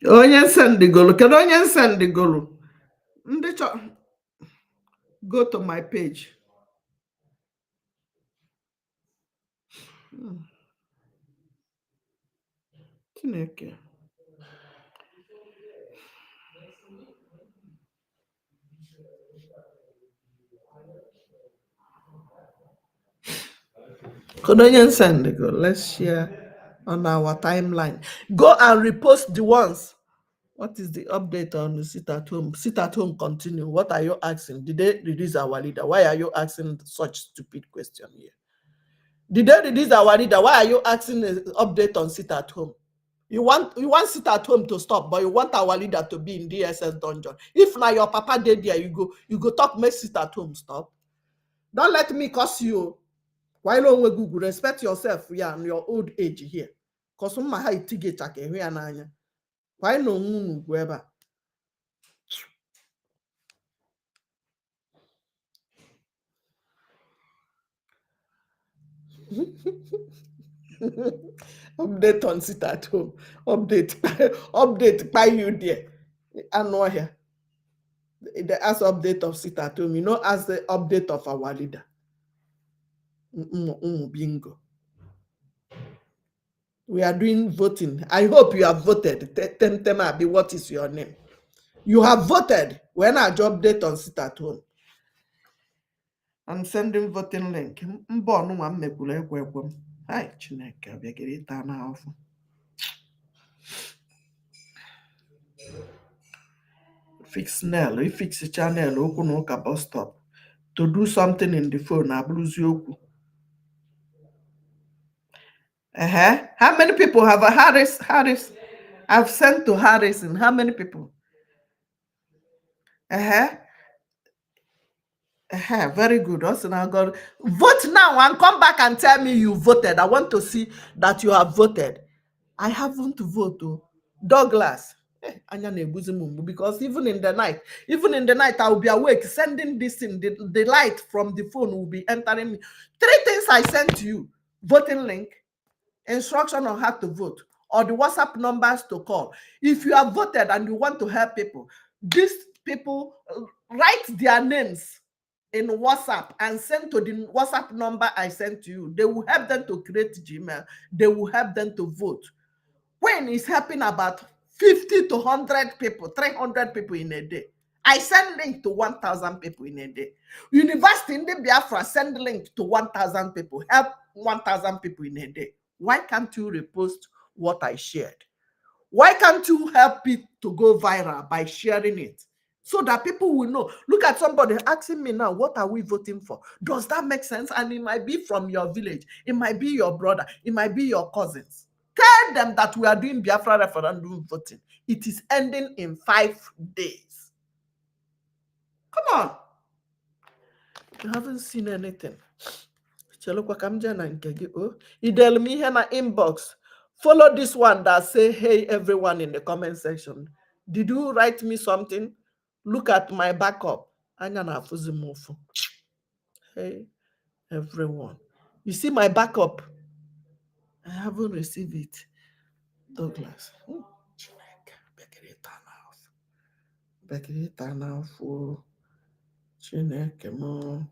Onye nsende kedu onye nsende golu? Ndị chọ go to my page. Chineke. Send go. Let's share on our timeline. Go and repost the ones. What is the update on the sit at home? Sit at home continue. What are you asking? Did they release our leader? Why are you asking such stupid question here? Did they release our leader? Why are you asking an update on sit at home? You want sit at home to stop, but you want our leader to be in DSS dungeon. If now your papa did there, you go talk, make sit at home stop. Don't let me curse you. Why don't we Google? Respect yourself, yeah, and your old age here. Cause my high ticket here. Why no whoever? Update on sit at home. Update by you there. I know here. The as update of sit at home, as the update of our leader. Bingo. We are doing voting. I hope you have voted. Temtemabi, what is your name? You have voted. When I update on sit at home. I'm sending voting link. Hi, Chineke, abịagịrịta n'afọ. Fix Nell, fix channel, okwu na ụka bus stop. To do something in the phone, abụrụzi okwu. How many people have a Harris? I've sent to Harrison. How many people? Very good. Also now, God, vote now and come back and tell me you voted. I want to see that you have voted. I haven't voted. Douglas. Because even in the night, I will be awake, sending this in the light from the phone will be entering me. 3 things I sent to you: voting link, instruction on how to vote, or the WhatsApp numbers to call. If you have voted and you want to help people, these people write their names in WhatsApp and send to the WhatsApp number I sent to you. They will help them to create Gmail. They will help them to vote. When it's helping about 50 to 100 people, 300 people in a day. I send link to 1,000 people in a day. University in the Biafra send link to 1,000 people, help 1,000 people in a day. Why can't you repost what I shared? Why can't you help it to go viral by sharing it? So that people will know. Look at somebody asking me now, what are we voting for? Does that make sense? And it might be from your village. It might be your brother. It might be your cousins. Tell them that we are doing Biafra referendum voting. It is ending in 5 days. Come on. You haven't seen anything. Idel me here na inbox. Follow this one that say, hey, everyone in the comment section. Did you write me something? Look at my backup. Hey, everyone. You see my backup? I haven't received it. Douglas. Bekirita now for Chineke mo.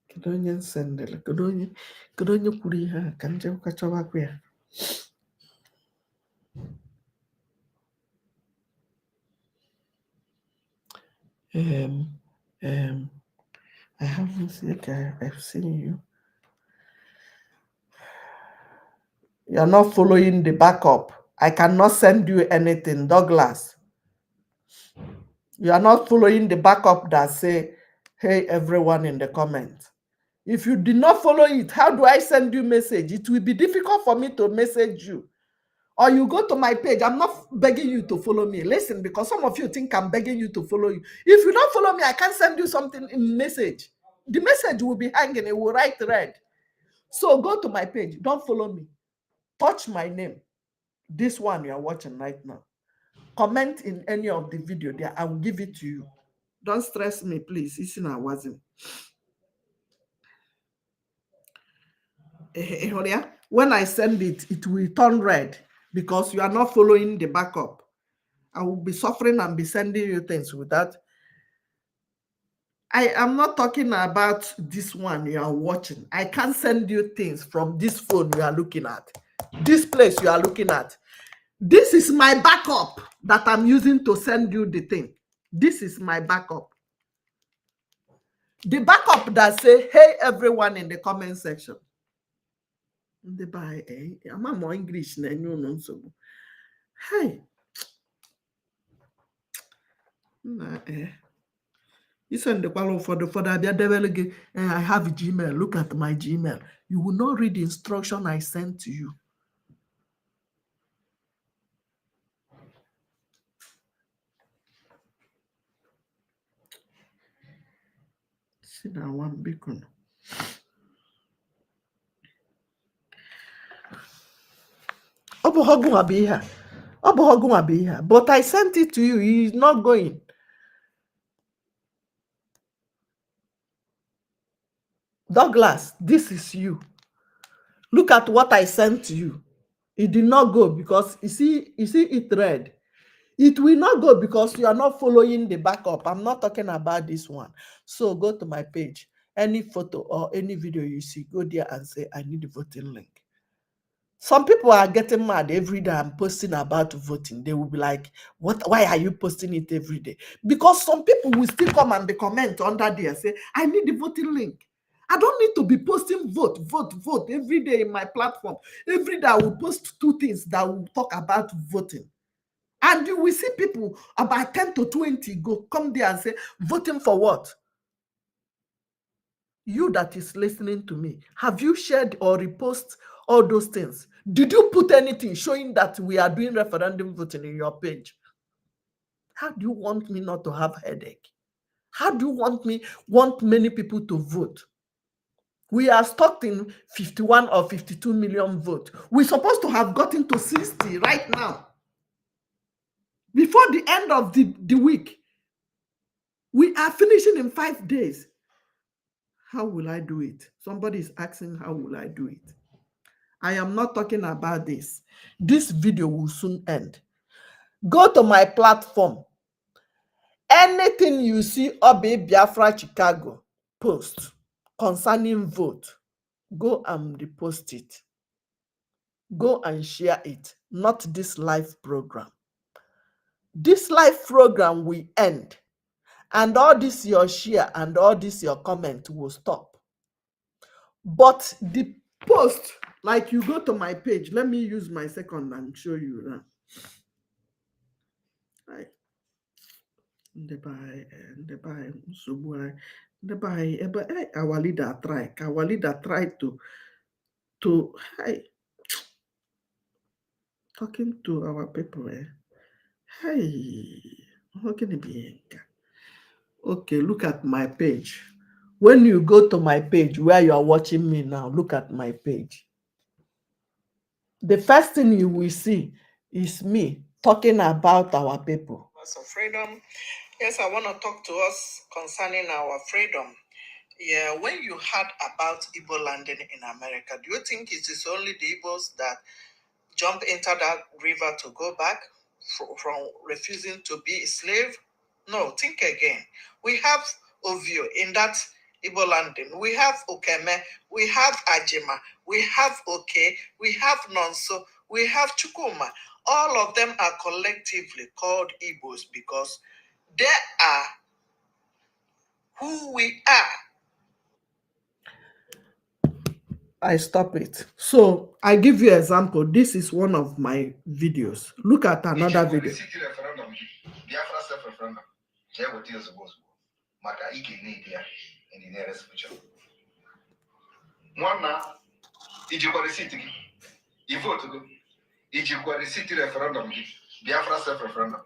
Kedonye sendele. Kedonye kwuru ihe a ka nje kachawakwa ya. I haven't seen. Okay, I've seen you. You're not following the backup. I cannot send you anything, Douglas. You are not following the backup that say, hey, everyone in the comments. If you did not follow it, how do I send you message? It will be difficult for me to message you. Or you go to my page. I'm not begging you to follow me. Listen, because some of you think I'm begging you to follow you. If you don't follow me, I can't send you something in message. The message will be hanging. It will write red. So go to my page. Don't follow me. Touch my name. This one you are watching right now. Comment in any of the video there. I will give it to you. Don't stress me, please. It's in our wasn't. When I send it, it will turn red because you are not following the backup. I will be suffering and be sending you things with that. I am not talking about this one you are watching. I can't send you things from this phone you are looking at. This place you are looking at. This is my backup that I'm using to send you the thing. This is my backup. The backup that say, hey, everyone in the comment section. I'm more English than you know. So, hey. You send the follow for the development. I have Gmail. Look at my Gmail. You will not read the instruction I sent to you. See that one beacon. But I sent it to you. He is not going. Douglas, this is you. Look at what I sent to you. It did not go because you see it red. It will not go because you are not following the backup. I'm not talking about this one. So go to my page. Any photo or any video you see, go there and say, I need the voting link. Some people are getting mad every day I'm posting about voting. They will be like, "What? Why are you posting it every day?" Because some people will still come and comment under there, say, I need the voting link. I don't need to be posting vote every day in my platform. Every day I will post 2 things that will talk about voting. And you will see people about 10 to 20 go come there and say, voting for what? You that is listening to me, have you shared or repost all those things? Did you put anything showing that we are doing referendum voting in your page? How do you want me not to have headache? How do you want many people to vote? We are stuck in 51 or 52 million votes. We're supposed to have gotten to 60 right now. Before the end of the week. We are finishing in 5 days. How will I do it? Somebody is asking, how will I do it? I am not talking about this. This video will soon end. Go to my platform. Anything you see Obi Biafra Chicago post concerning vote, go and repost it. Go and share it. Not this live program. This live program will end. And all this your share and all this your comment will stop. But the post, like you go to my page, let me use my second and show you now. Our leader tried to talking to our people. Okay, look at my page. When you go to my page where you are watching me now, look at my page. The first thing you will see is me talking about our people. So freedom. Yes, I want to talk to us concerning our freedom. Yeah, when you heard about Igbo landing in America, do you think it is only the Igbos that jump into that river to go back from refusing to be a slave? No, think again. We have Ovio in that Igbo landing. We have Okeme, we have Ajima, we have Oke, we have Nonso, we have Chukuma. All of them are collectively called Igbos because they are who we are. I stop it. So I give you an example. This is one of my videos. Look at another video. Biafra self-referendum. Maka IKID in the nearest future. One now, Ijikwa receipt. You vote to go. Ijikwa receipt referendum. Biafra self-referendum.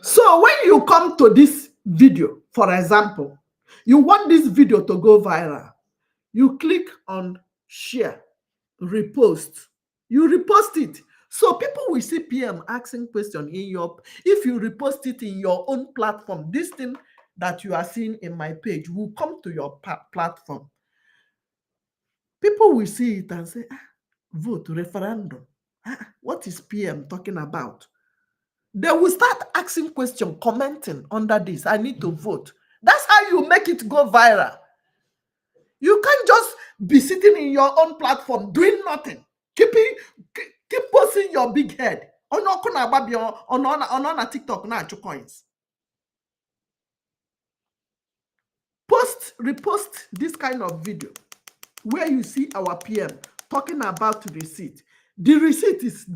So when you come to this video, for example, you want this video to go viral, you click on share, repost. You repost it. So people will see PM asking questions in your, if you repost it in your own platform, this thing that you are seeing in my page will come to your platform. People will see it and say, vote, referendum. What is PM talking about? They will start asking questions, commenting under this. I need to vote. That's how you make it go viral. You can't just be sitting in your own platform doing nothing. Keep posting your big head. On TikTok now, coins. Repost this kind of video where you see our PM talking about the receipt. The receipt is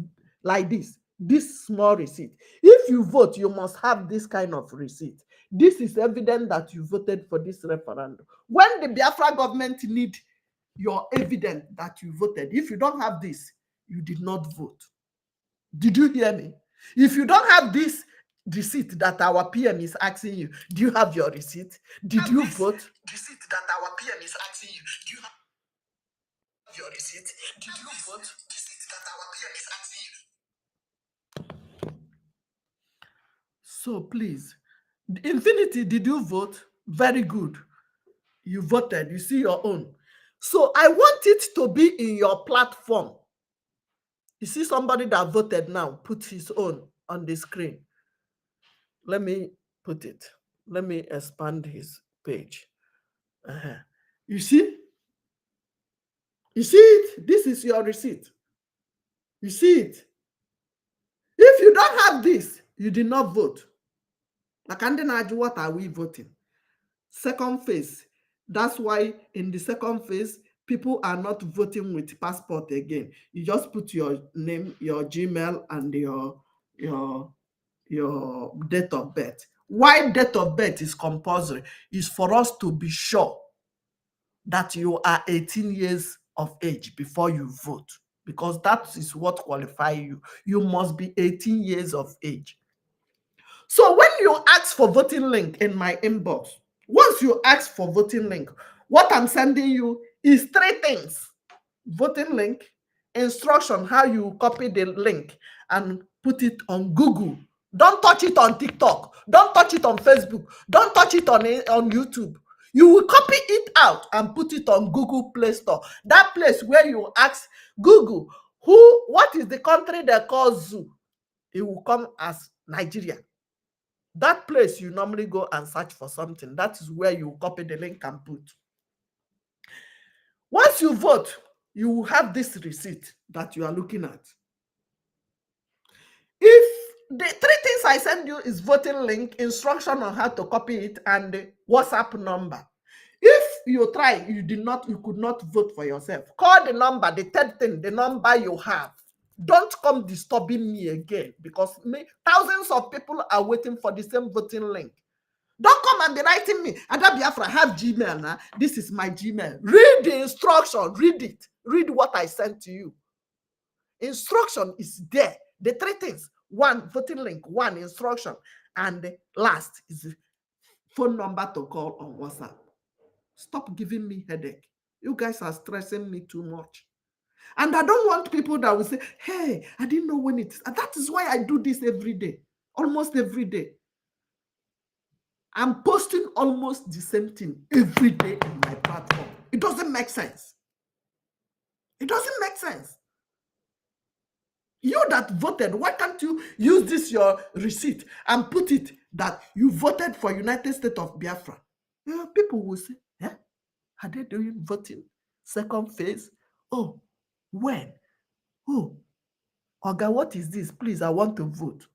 like this small receipt. If you vote, you must have this kind of receipt. This is evidence that you voted for this referendum. When the Biafra government need your evidence that you voted, if you don't have this, you did not vote. Did you hear me? If you don't have this receipt that our PM is asking you, do you have your receipt? Did you vote? Receipt that our PM is asking you, do you have your receipt? Did you vote? Receipt that our PM is asking you. So please, Infinity, did you vote? Very good. You voted. You see your own. So I want it to be in your platform. You see somebody that voted now, put his own on the screen. Let me put it. Let me expand his page. You see? You see it? This is your receipt. You see it? If you don't have this, you did not vote. Like, what are we voting? Second phase. That's why in the second phase, people are not voting with passport again. You just put your name, your Gmail, and your date of birth. Why date of birth is compulsory is for us to be sure that you are 18 years of age before you vote, because that is what qualifies you. You must be 18 years of age. So when you ask for voting link in my inbox, once you ask for voting link, what I'm sending you is 3 things. Voting link, instruction, how you copy the link and put it on Google. Don't touch it on TikTok. Don't touch it on Facebook. Don't touch it on YouTube. You will copy it out and put it on Google Play Store. That place where you ask Google, what is the country they call Zoo? It will come as Nigeria. That place you normally go and search for something. That is where you copy the link and put. Once you vote, you will have this receipt that you are looking at. If the 3 things I send you is voting link, instruction on how to copy it, and the WhatsApp number. If you try, you could not vote for yourself. Call the number, the 3rd thing, the number you have. Don't come disturbing me again, because thousands of people are waiting for the same voting link. Don't come and be writing me. Ada Biafra, have Gmail now. This is my Gmail. Read the instruction. Read it. Read what I sent to you. Instruction is there. The 3 things. 1, voting link. 1, instruction. And the last is the phone number to call on WhatsApp. Stop giving me headache. You guys are stressing me too much. And I don't want people that will say, hey, I didn't know when it is. And that is why I do this every day. Almost every day. I'm posting almost the same thing every day in my platform. It doesn't make sense. It doesn't make sense. You that voted, why can't you use this, your receipt, and put it that you voted for United States of Biafra? People will say, are they doing voting? Second phase? Oh, when? Oh, Oga, what is this? Please, I want to vote.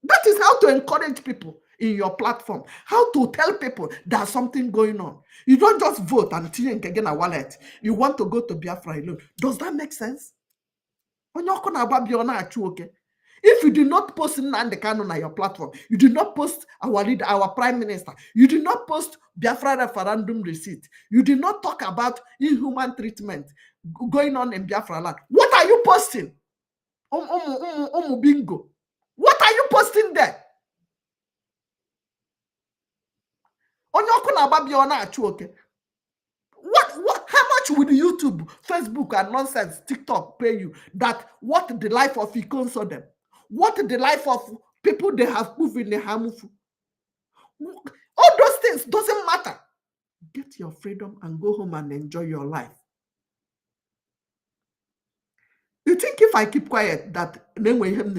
That is how to encourage people. in your platform. How to tell people there's something going on. You don't just vote and think again a wallet. You want to go to Biafra alone. Does that make sense? If you do not post Nnamdi Kanu on your platform, you do not post our leader, our prime minister, you do not post Biafra referendum receipt, you do not talk about inhuman treatment going on in Biafra land. What are you posting? Bingo. What are you posting there? How much would YouTube, Facebook, and nonsense TikTok pay you that what the life of IKOM saw them? What the life of people they have moved in the Hamufu? All those things doesn't matter. Get your freedom and go home and enjoy your life. You think if I keep quiet that then we him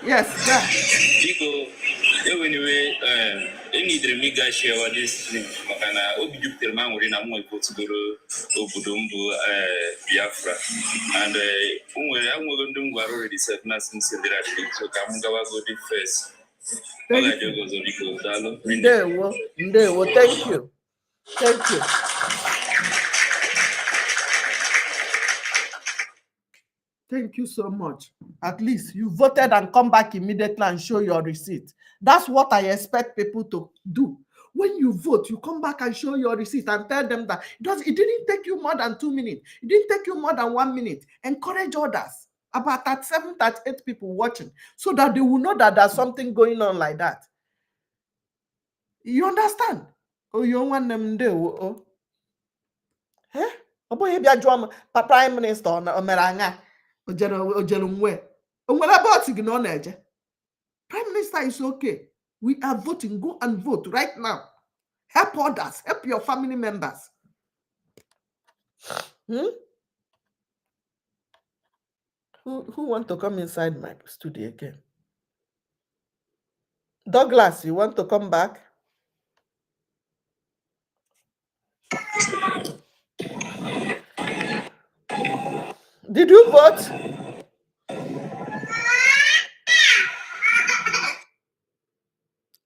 yes, yeah. Anyway, any dream share what this thing. Makana obijuk telma ngori na mo ipotugoro obudumbu Biafra and unwe ndum gwa already set na since there so kamunga go the first. Thank you. Thank you. Thank you so much. At least you voted and come back immediately and show your receipt. That's what I expect people to do. When you vote, you come back and show your receipt and tell them that it didn't take you more than 2 minutes. It didn't take you more than 1 minute. Encourage others. About 37, 38 people watching so that they will know that there's something going on like that. You understand? Oh, you want them there? Oh, eh? Prime Minister Omeranga. Prime Minister is okay. We are voting. Go and vote right now. Help others. Help your family members. Who want to come inside my studio again? Douglas, you want to come back? Did you vote?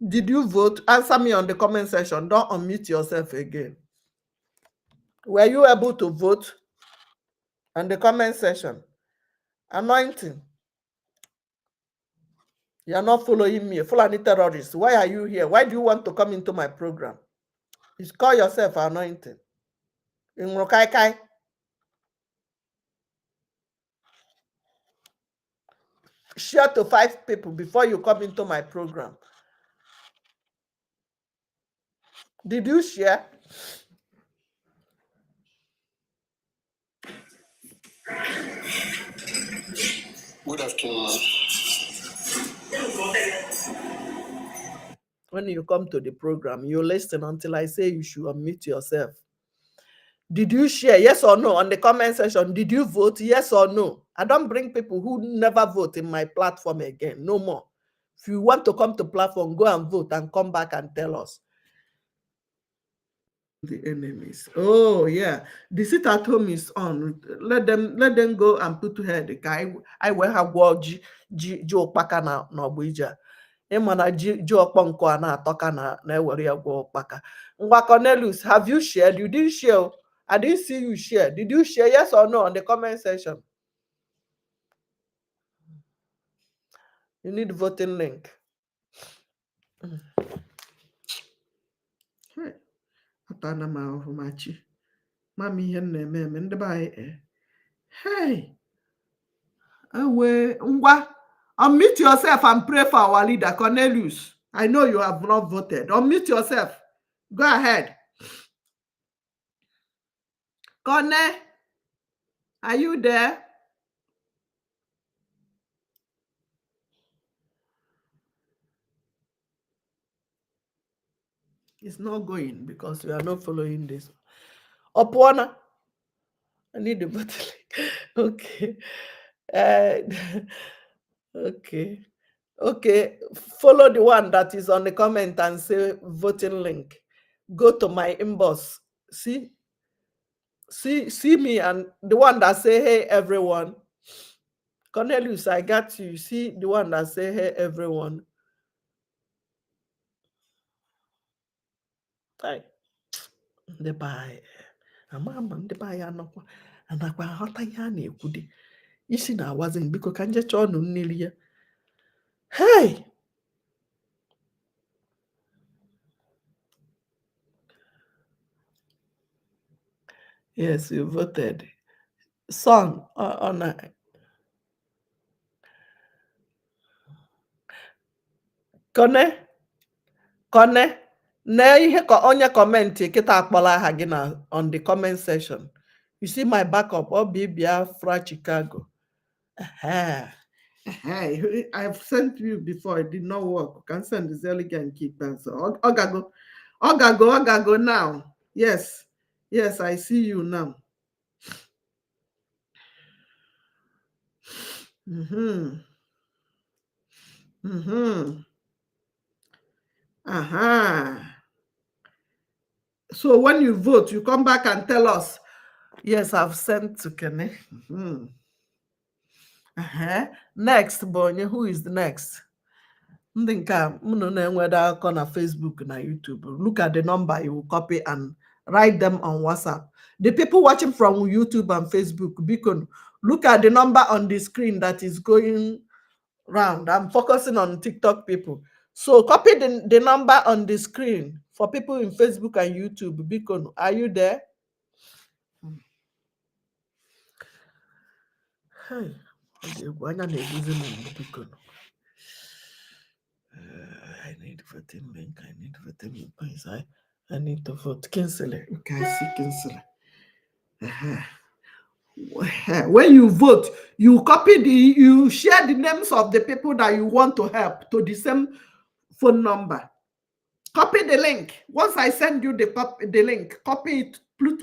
Did you vote? Answer me on the comment section. Don't unmute yourself again. Were you able to vote? On the comment section. Anointing. You are not following me. Fulani terrorists. Why are you here? Why do you want to come into my program? You call yourself anointing. In Rokaikai. Share to 5 people before you come into my program. Did you share? Good afternoon. When you come to the program, you listen until I say you should unmute yourself. Did you share? Yes or no? On the comment section, did you vote? Yes or no? I don't bring people who never vote in my platform again. No more. If you want to come to platform, go and vote and come back and tell us. The enemies. Oh yeah, the sit at home is on. Let them go and put to her the guy. I will have Brgie Joe Paka na Obija. Emana Joe Ponko na Toka na Newaria go Paka. Cornelius, have you shared? You didn't share. I didn't see you share. Did you share? Yes or no on the comment section? You need voting link. Hey. Mami hey, unmute yourself and pray for our leader, Cornelius. I know you have not voted. Unmute yourself. Go ahead. Corne, are you there? It's not going because we are not following this. Opwana, I need the voting link. Okay. Okay. Follow the one that is on the comment and say voting link. Go to my inbox. See me and the one that say hey everyone. Cornelius, I got you. See the one that say hey everyone. Hey, the by a man, the by anakwa, aghọta ihe a na-ekwu dị. Isi na-awazi m, biko ka nje chọọ ọnụ mmiri ya. Hey! Yes, you voted. Son, on Kone, na ihe ka onye comment kita akpola aha gị na on the comment section. You see my backup, Biafra Chicago. I've sent you before, it did not work. You can send the Zeliga and keep that. So Ogago now. Yes, I see you now. So when you vote, you come back and tell us, yes, I've sent to Kene. Next, Bonye, who is the next? Na Facebook na YouTube. Look at the number, you will copy and write them on WhatsApp. The people watching from YouTube and Facebook, Beacon, look at the number on the screen that is going round. I'm focusing on TikTok people. So copy the number on the screen for people in Facebook and YouTube. Beacon, are you there? Hey, I need voting link. I need voting link. I need to vote. Cancel it. Okay, I see cancel it. When you vote, you you share the names of the people that you want to help to the same phone number. Copy the link. Once I send you the link, copy it,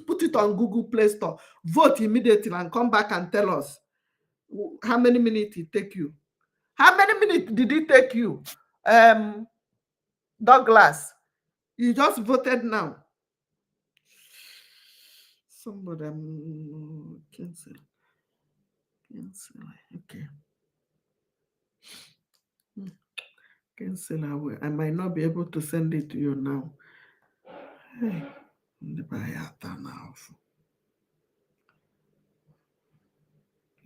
put it on Google Play Store, vote immediately and come back and tell us how many minutes it take you. How many minutes did it take you? Douglas, you just voted now. Somebody cancel. Okay. Cancel. I might not be able to send it to you now. Hey,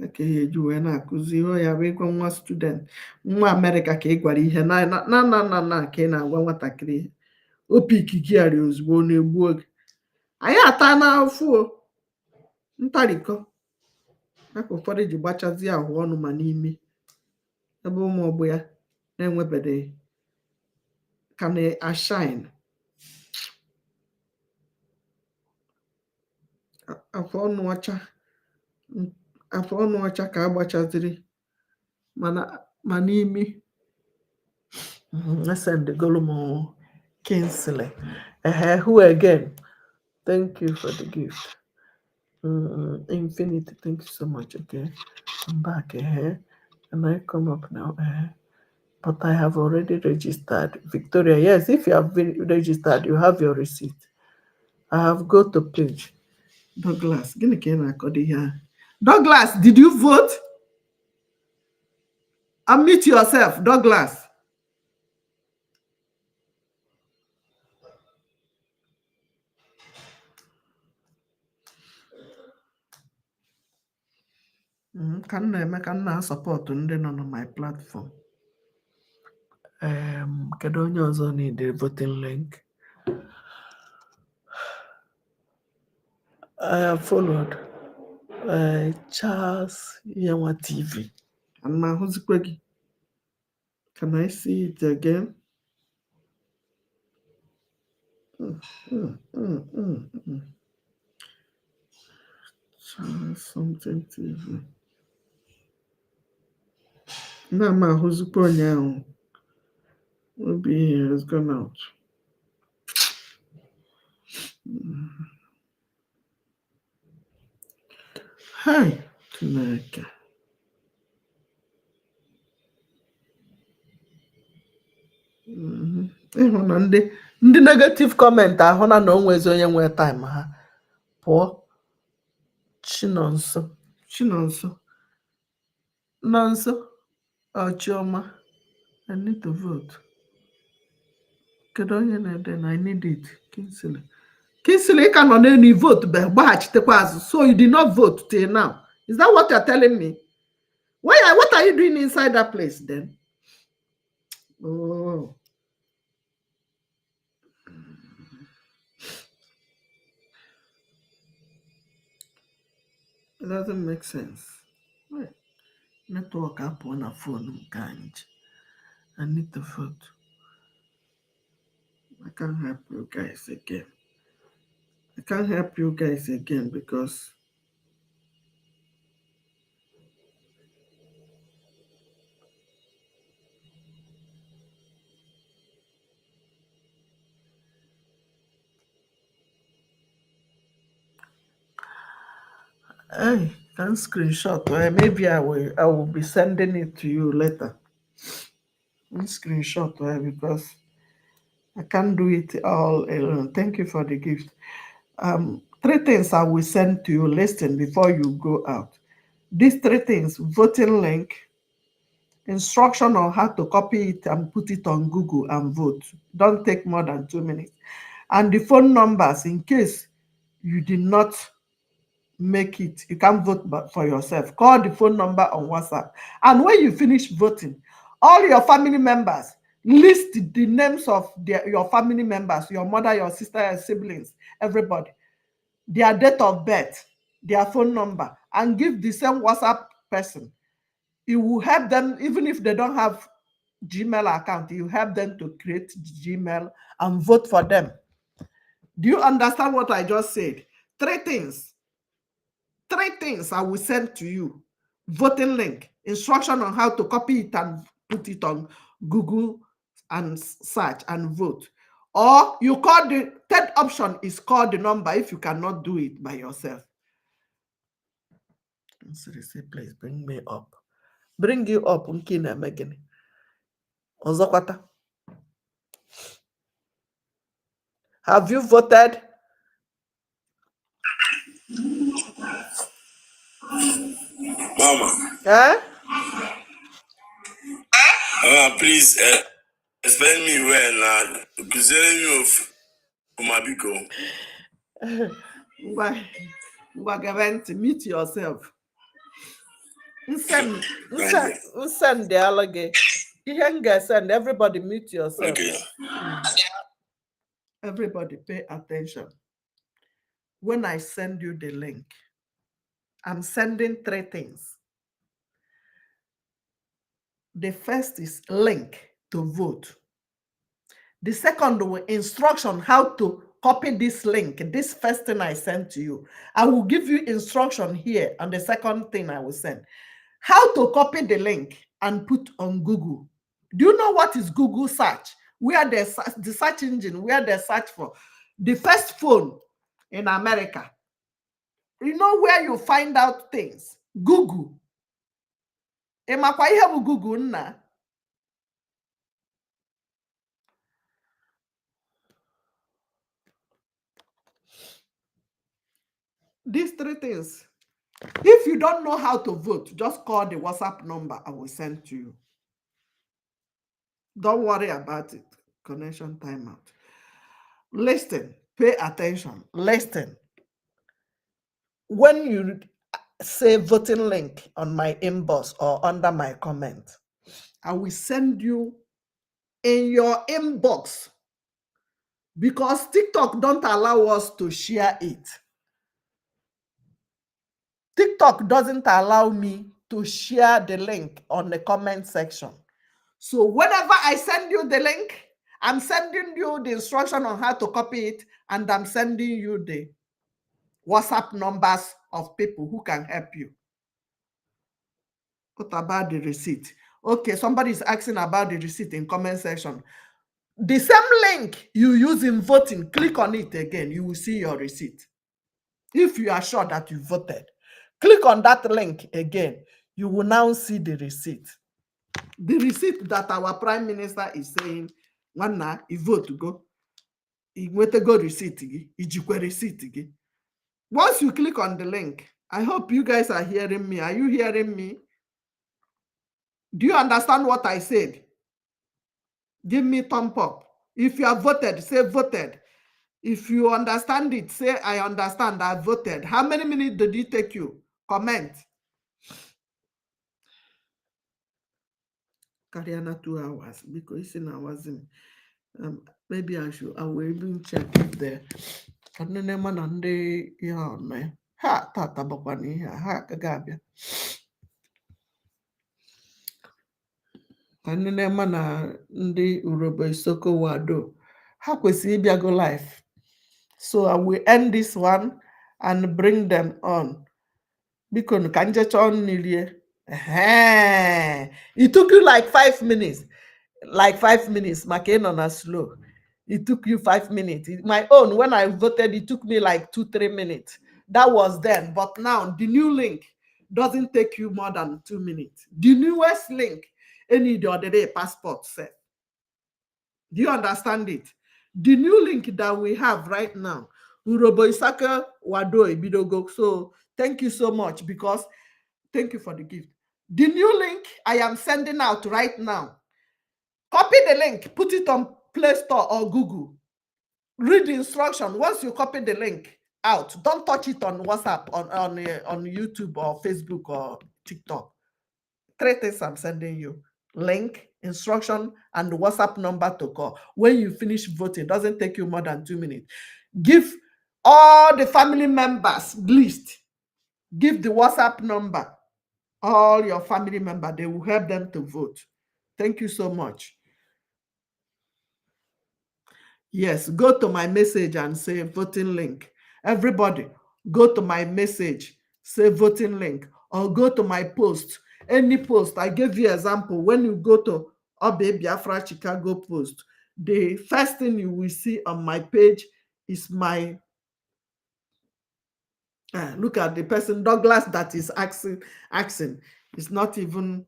okay, you were not ya bụ nwa student nwa America ka ị gwara ihe na ka ị na-agwa nwatakịrị opiki gị arị ozugbo na-egbu oge. Anyị ata n'afọ ntarikọ aka ụfọdụ ji gbachazi ahụ ọnụ ma n'ime ebe ụmụ ọgbọ ya na-enwebeghị ka na-ashine afọ ọnụ ọcha ka agbachaziri ma n'imi. Send the Golomo cancel. Who again? Thank you for the gift. Infinity, thank you so much. Okay, I'm back. And I come up now. But I have already registered. Victoria, yes, if you have been registered, you have your receipt. I have go to page. Douglas, Douglas, did you vote? Unmute yourself, Douglas. Can I support on my platform? Kedu onye ọzọ need the voting link? I have followed Charles Yawa TV. And my husband, can I see it again? Charles something TV. Now my husband now will be here. It's gone out. Hi, Tunaka. ịhụ na ndị negative comment ahụ na onwezi onye nwe time ha pụọ. Chinonso Chioma, I need to vote. Then I need it. Kinsley. Kinsley cannot any vote, but so you did not vote till now. Is that what you're telling me? What are you doing inside that place then? Oh. It doesn't make sense. Wait. Network up on a phone. I need to vote. I can't help you guys again. I can't help you guys again because I can screenshot. Well, maybe I will be sending it to you later. Screenshot because I can't do it all alone. Thank you for the gift. 3 things I will send to you. Listen before you go out. These 3 things: voting link, instruction on how to copy it and put it on Google and vote. Don't take more than 2 minutes. And the phone numbers in case you did not make it, you can vote for yourself. Call the phone number on WhatsApp. And when you finish voting, all your family members, list the names of your family members, your mother, your sister, your siblings, everybody, their date of birth, their phone number, and give the same WhatsApp person. It will help them, even if they don't have Gmail account, you help them to create Gmail and vote for them. Do you understand what I just said? 3 things. 3 things I will send to you. Voting link, instruction on how to copy it and put it on Google and search and vote. Or you call the 3rd option is call the number if you cannot do it by yourself. Seriously, please bring me up. Bring you up, Nkina Megan. Ozokwata. Have you voted? Mama. Eh? Please explain me well now. Considering you of Umabiko. Meet yourself. Send the alligator. Send everybody mute yourself. Okay. Everybody pay attention. When I send you the link, I'm sending 3 things. The first is link to vote. The second one, instruction how to copy this link. This first thing I sent to you. I will give you instruction here on the second thing I will send. How to copy the link and put on Google. Do you know what is Google search? Where the search engine, where they search for the first phone in America. You know where you find out things? Google. Google na. These 3 things. If you don't know how to vote, just call the WhatsApp number I will send to you. Don't worry about it. Connection timeout. Listen, pay attention. Listen. When you say voting link on my inbox or under my comment, I will send you in your inbox because TikTok don't allow us to share it. TikTok doesn't allow me to share the link on the comment section. So whenever I send you the link, I'm sending you the instruction on how to copy it, and I'm sending you the WhatsApp numbers of people who can help you. What about the receipt? Okay, somebody is asking about the receipt in comment section. The same link you use in voting, click on it again, you will see your receipt. If you are sure that you voted, click on that link again, you will now see the receipt. The receipt that our Prime Minister is saying, Wanna, you vote to go. You wait to go receipt, receipt. Once you click on the link, I hope you guys are hearing me. Are you hearing me? Do you understand what I said? Give me thumb up If you have voted, say voted. If you understand it, say I understand, I voted. How many minutes did it take you? Comment. Kariana 2 hours because it's in hours. Maybe I will even check if there. Can you name an day? Yeah, man. Ha, tata bakwani ha kagabia. Can you name an day Urobo Soko Wado? How could see go life? So I will end this one and bring them on. Because it took you like 5 minutes. Like 5 minutes. Makena slow. It took you 5 minutes. My own, when I voted, it took me like 2-3 minutes. That was then. But now the new link doesn't take you more than 2 minutes. The newest link, any the other day passport set. Do you understand it? The new link that we have right now, Urobo Isaka Wado Ibidogo. So thank you so much because thank you for the gift. The new link I am sending out right now. Copy the link, put it on Play Store or Google. Read the instruction. Once you copy the link out, don't touch it on WhatsApp, on YouTube or Facebook or TikTok. 3 things I'm sending you. Link, instruction, and the WhatsApp number to call. When you finish voting, it doesn't take you more than 2 minutes. Give all the family members list. Give the WhatsApp number. All your family members, they will help them to vote. Thank you so much. Yes, go to my message and say voting link. Everybody, go to my message, say voting link, or go to my post. Any post. I gave you example. When you go to Obe Biafra Chicago post, the first thing you will see on my page is my look at the person Douglas that is asking. It's not even.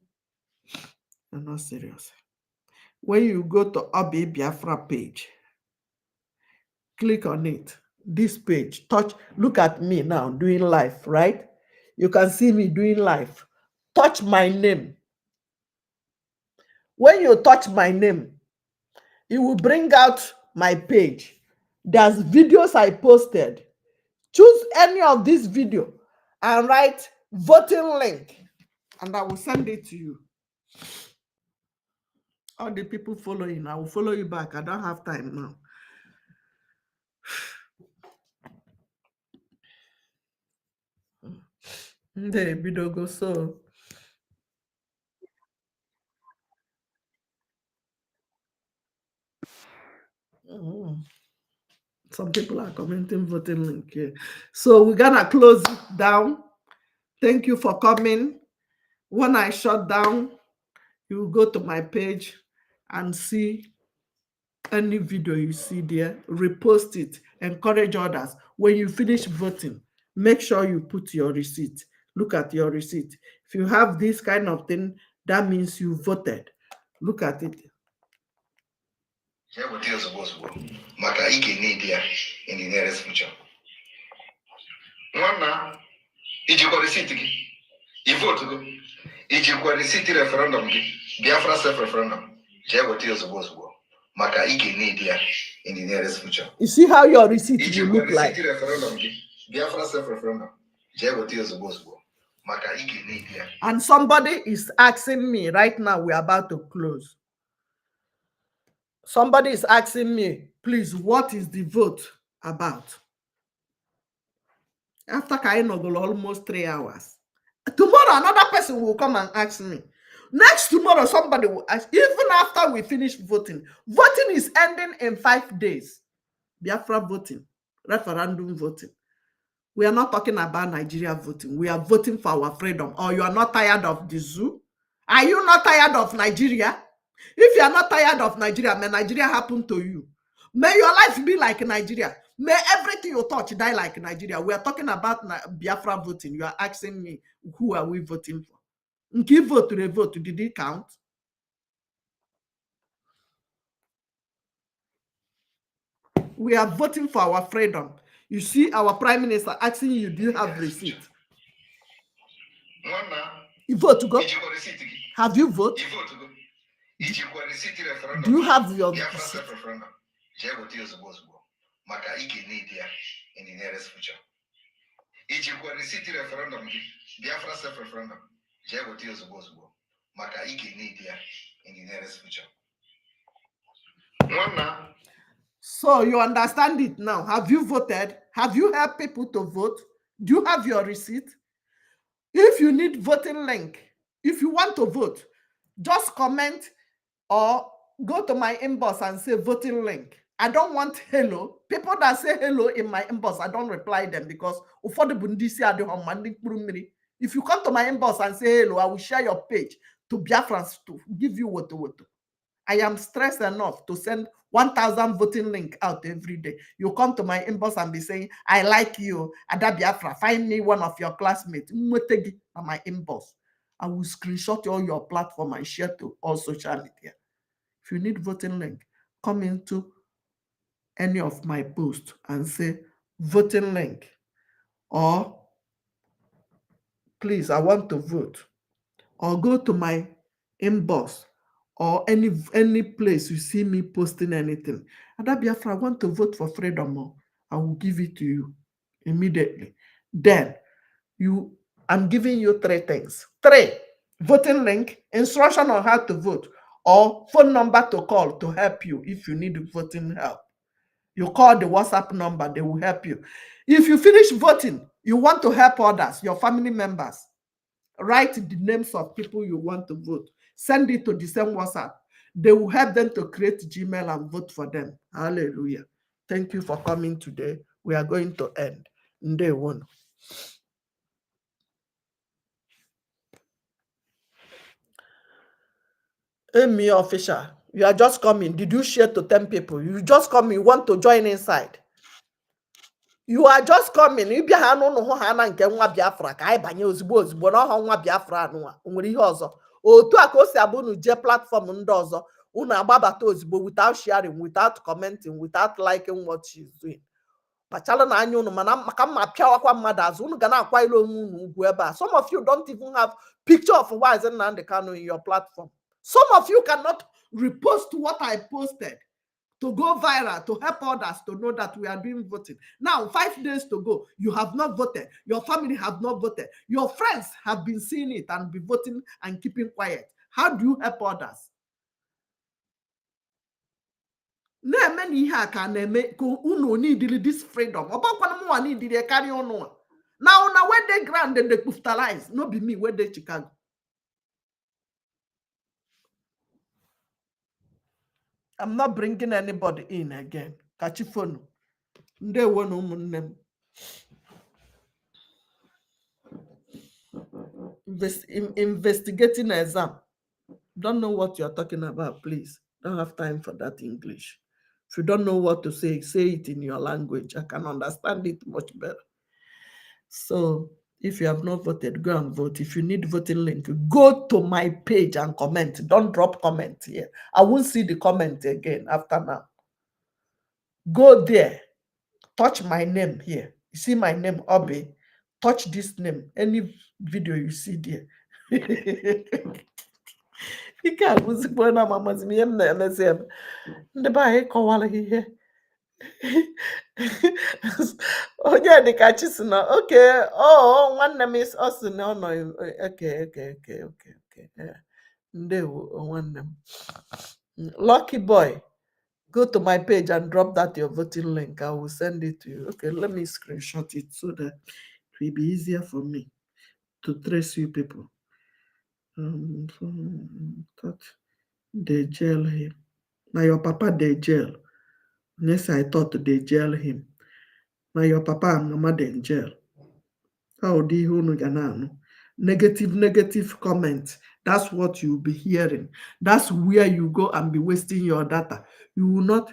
I'm not serious. When you go to Obe Biafra page, click on it. This page, touch, look at me now doing live, right? You can see me doing live. Touch my name. When you touch my name, it will bring out my page. There's videos I posted. Choose any of this video and write voting link, and I will send it to you. All the people following, I will follow you back. I don't have time now. There, Bidogo, so. Some people are commenting voting link here. So we're gonna close it down. Thank you for coming. When I shut down, you go to my page and see any video you see there, repost it, encourage others. When you finish voting, make sure you put your receipt. Look at your receipt. If you have this kind of thing, that means you voted. Look at it. Maka IKID in the nearest future. One ijikwa receipt gị, I vote go. Ijikwa receipt referendum gị, Biafra self-referendum. Jee weta ozugbo. Maka IKID in the nearest future. You see how your receipt will look like. Ijikwa receipt referendum gị, Biafra self-referendum. Jee weta ozugbo. Maka IKID. And somebody is asking me right now, we're about to close. Somebody is asking me, please, what is the vote about? After Kainogol almost 3 hours. Tomorrow, another person will come and ask me. Next tomorrow, somebody will ask. Even after we finish voting, voting is ending in 5 days. Biafra voting, referendum voting. We are not talking about Nigeria voting. We are voting for our freedom. Or you are not tired of the zoo? Are you not tired of Nigeria? If you are not tired of Nigeria, may Nigeria happen to you. May your life be like Nigeria. May everything you touch die like Nigeria. We are talking about Biafra voting. You are asking me, who are we voting for? Give vote to the vote. Did it count? We are voting for our freedom. You see our prime minister asking you, do you have receipt? You vote to go? Have you voted? Do you have your receipt? jee gote ya ozugbo maka ị ga-need ya in the nearest future. Ijikwa receipt referendum gị Biafra self referendum jee gote ya ozugbo maka ị ga-need ya in the nearest future. So you understand it now. Have you voted? Have you helped people to vote? Do you have your receipt? If you need voting link, if you want to vote, just comment or go to my inbox and say voting link. I don't want hello. People that say hello in my inbox, I don't reply them because if you come to my inbox and say hello, I will share your page to Biafrans to give you what. I am stressed enough to send 1,000 voting link out every day. You come to my inbox and be saying, I like you, Ada Biafra, find me one of your classmates. On my inbox. I will screenshot all your platform and share to all social media. If you need voting link, come into any of my posts and say voting link, or please, I want to vote, or go to my inbox or any place you see me posting anything. Ada Biafra, I want to vote for freedom. I will give it to you immediately. Then I'm giving you 3 things. 3, voting link, instruction on how to vote, or phone number to call to help you if you need voting help. You call the WhatsApp number, they will help you. If you finish voting, you want to help others, your family members, write the names of people you want to vote. Send it to the same WhatsApp. They will help them to create Gmail and vote for them. Hallelujah. Thank you for coming today. We are going to end. Day 1. Amy official, you are just coming. Did you share to 10 people? You just come, you want to join inside. You are just coming. You be nke nwa Biafra ka anyị banye ozugbo na ọha nwa Biafra anụwa. Nwere ihe ọzọ. Otu a ka o si abụ unu je platform ndị ọzọ. Unu agbabata ozugbo without sharing, without commenting, without liking what she's doing. Pachala na anya unu mana maka mma piawakwa mmadụ azụ unu ga na-akwa ile onwe unu ugwu ebe a. Some of you don't even have picture of Wise Nnamdi Kanu in your platform. Some of you cannot repost what I posted to go viral, to help others to know that we are doing voting. Now, 5 days to go, you have not voted. Your family have not voted. Your friends have been seeing it and be voting and keeping quiet. How do you help others? Now, need this freedom. Now, when they grant, then they capitalize. No be me, where they Chicago. I'm not bringing anybody in again. Kachifonu. Nde wonu umunnem. Investigating exam. Don't know what you're talking about, please. Don't have time for that English. If you don't know what to say it in your language. I can understand it much better. So, if you have not voted, go and vote. If you need voting link, go to my page and comment. Don't drop comment here. I won't see the comment again after now. Go there. Touch my name here. You see my name, Obi. Touch this name. Any video you see there. You can't go to my mama's name. The buy call here. Oh yeah, the catches now. Okay. Oh, one name is also no. Okay. They one name. Lucky boy. Go to my page and drop that your voting link. I will send it to you. Okay, let me screenshot it so that it will be easier for me to trace you people. Thought they jail him. Now your papa they jail. Yes, I thought they jail him. Now your papa and mama they in jail. How do you know? Negative comments. That's what you'll be hearing. That's where you go and be wasting your data. You will not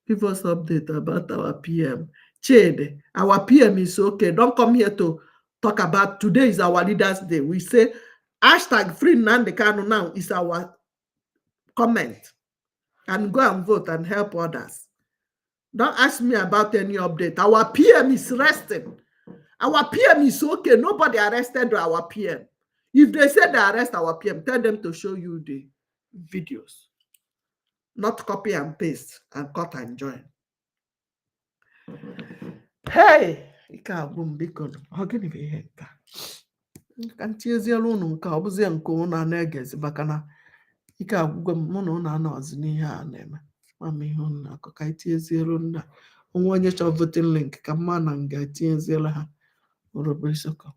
give us update about our PM. Chede, our PM is okay. Don't come here to talk about today is our leaders' day. We say hashtag free Nnamdi Kanu now is our comment. And go and vote and help others. Don't ask me about any update. Our PM is resting. Our PM is okay. Nobody arrested our PM. If they say they arrest our PM, tell them to show you the videos. not copy and paste and cut and join. Hey, ike agwụ m biko ọ gịnị bụ ihe nke a ka ntieziela unu nke ọ bụzie nke unu a na-egezi maka na ike agwụgwọ m mụ na unu anọzi n'ihe a na-eme mama ihe unu na-akọ ka itiezielu ndị a onwe onye chọọ voting link ka mma na nga etinyeziela ha orobo isoko.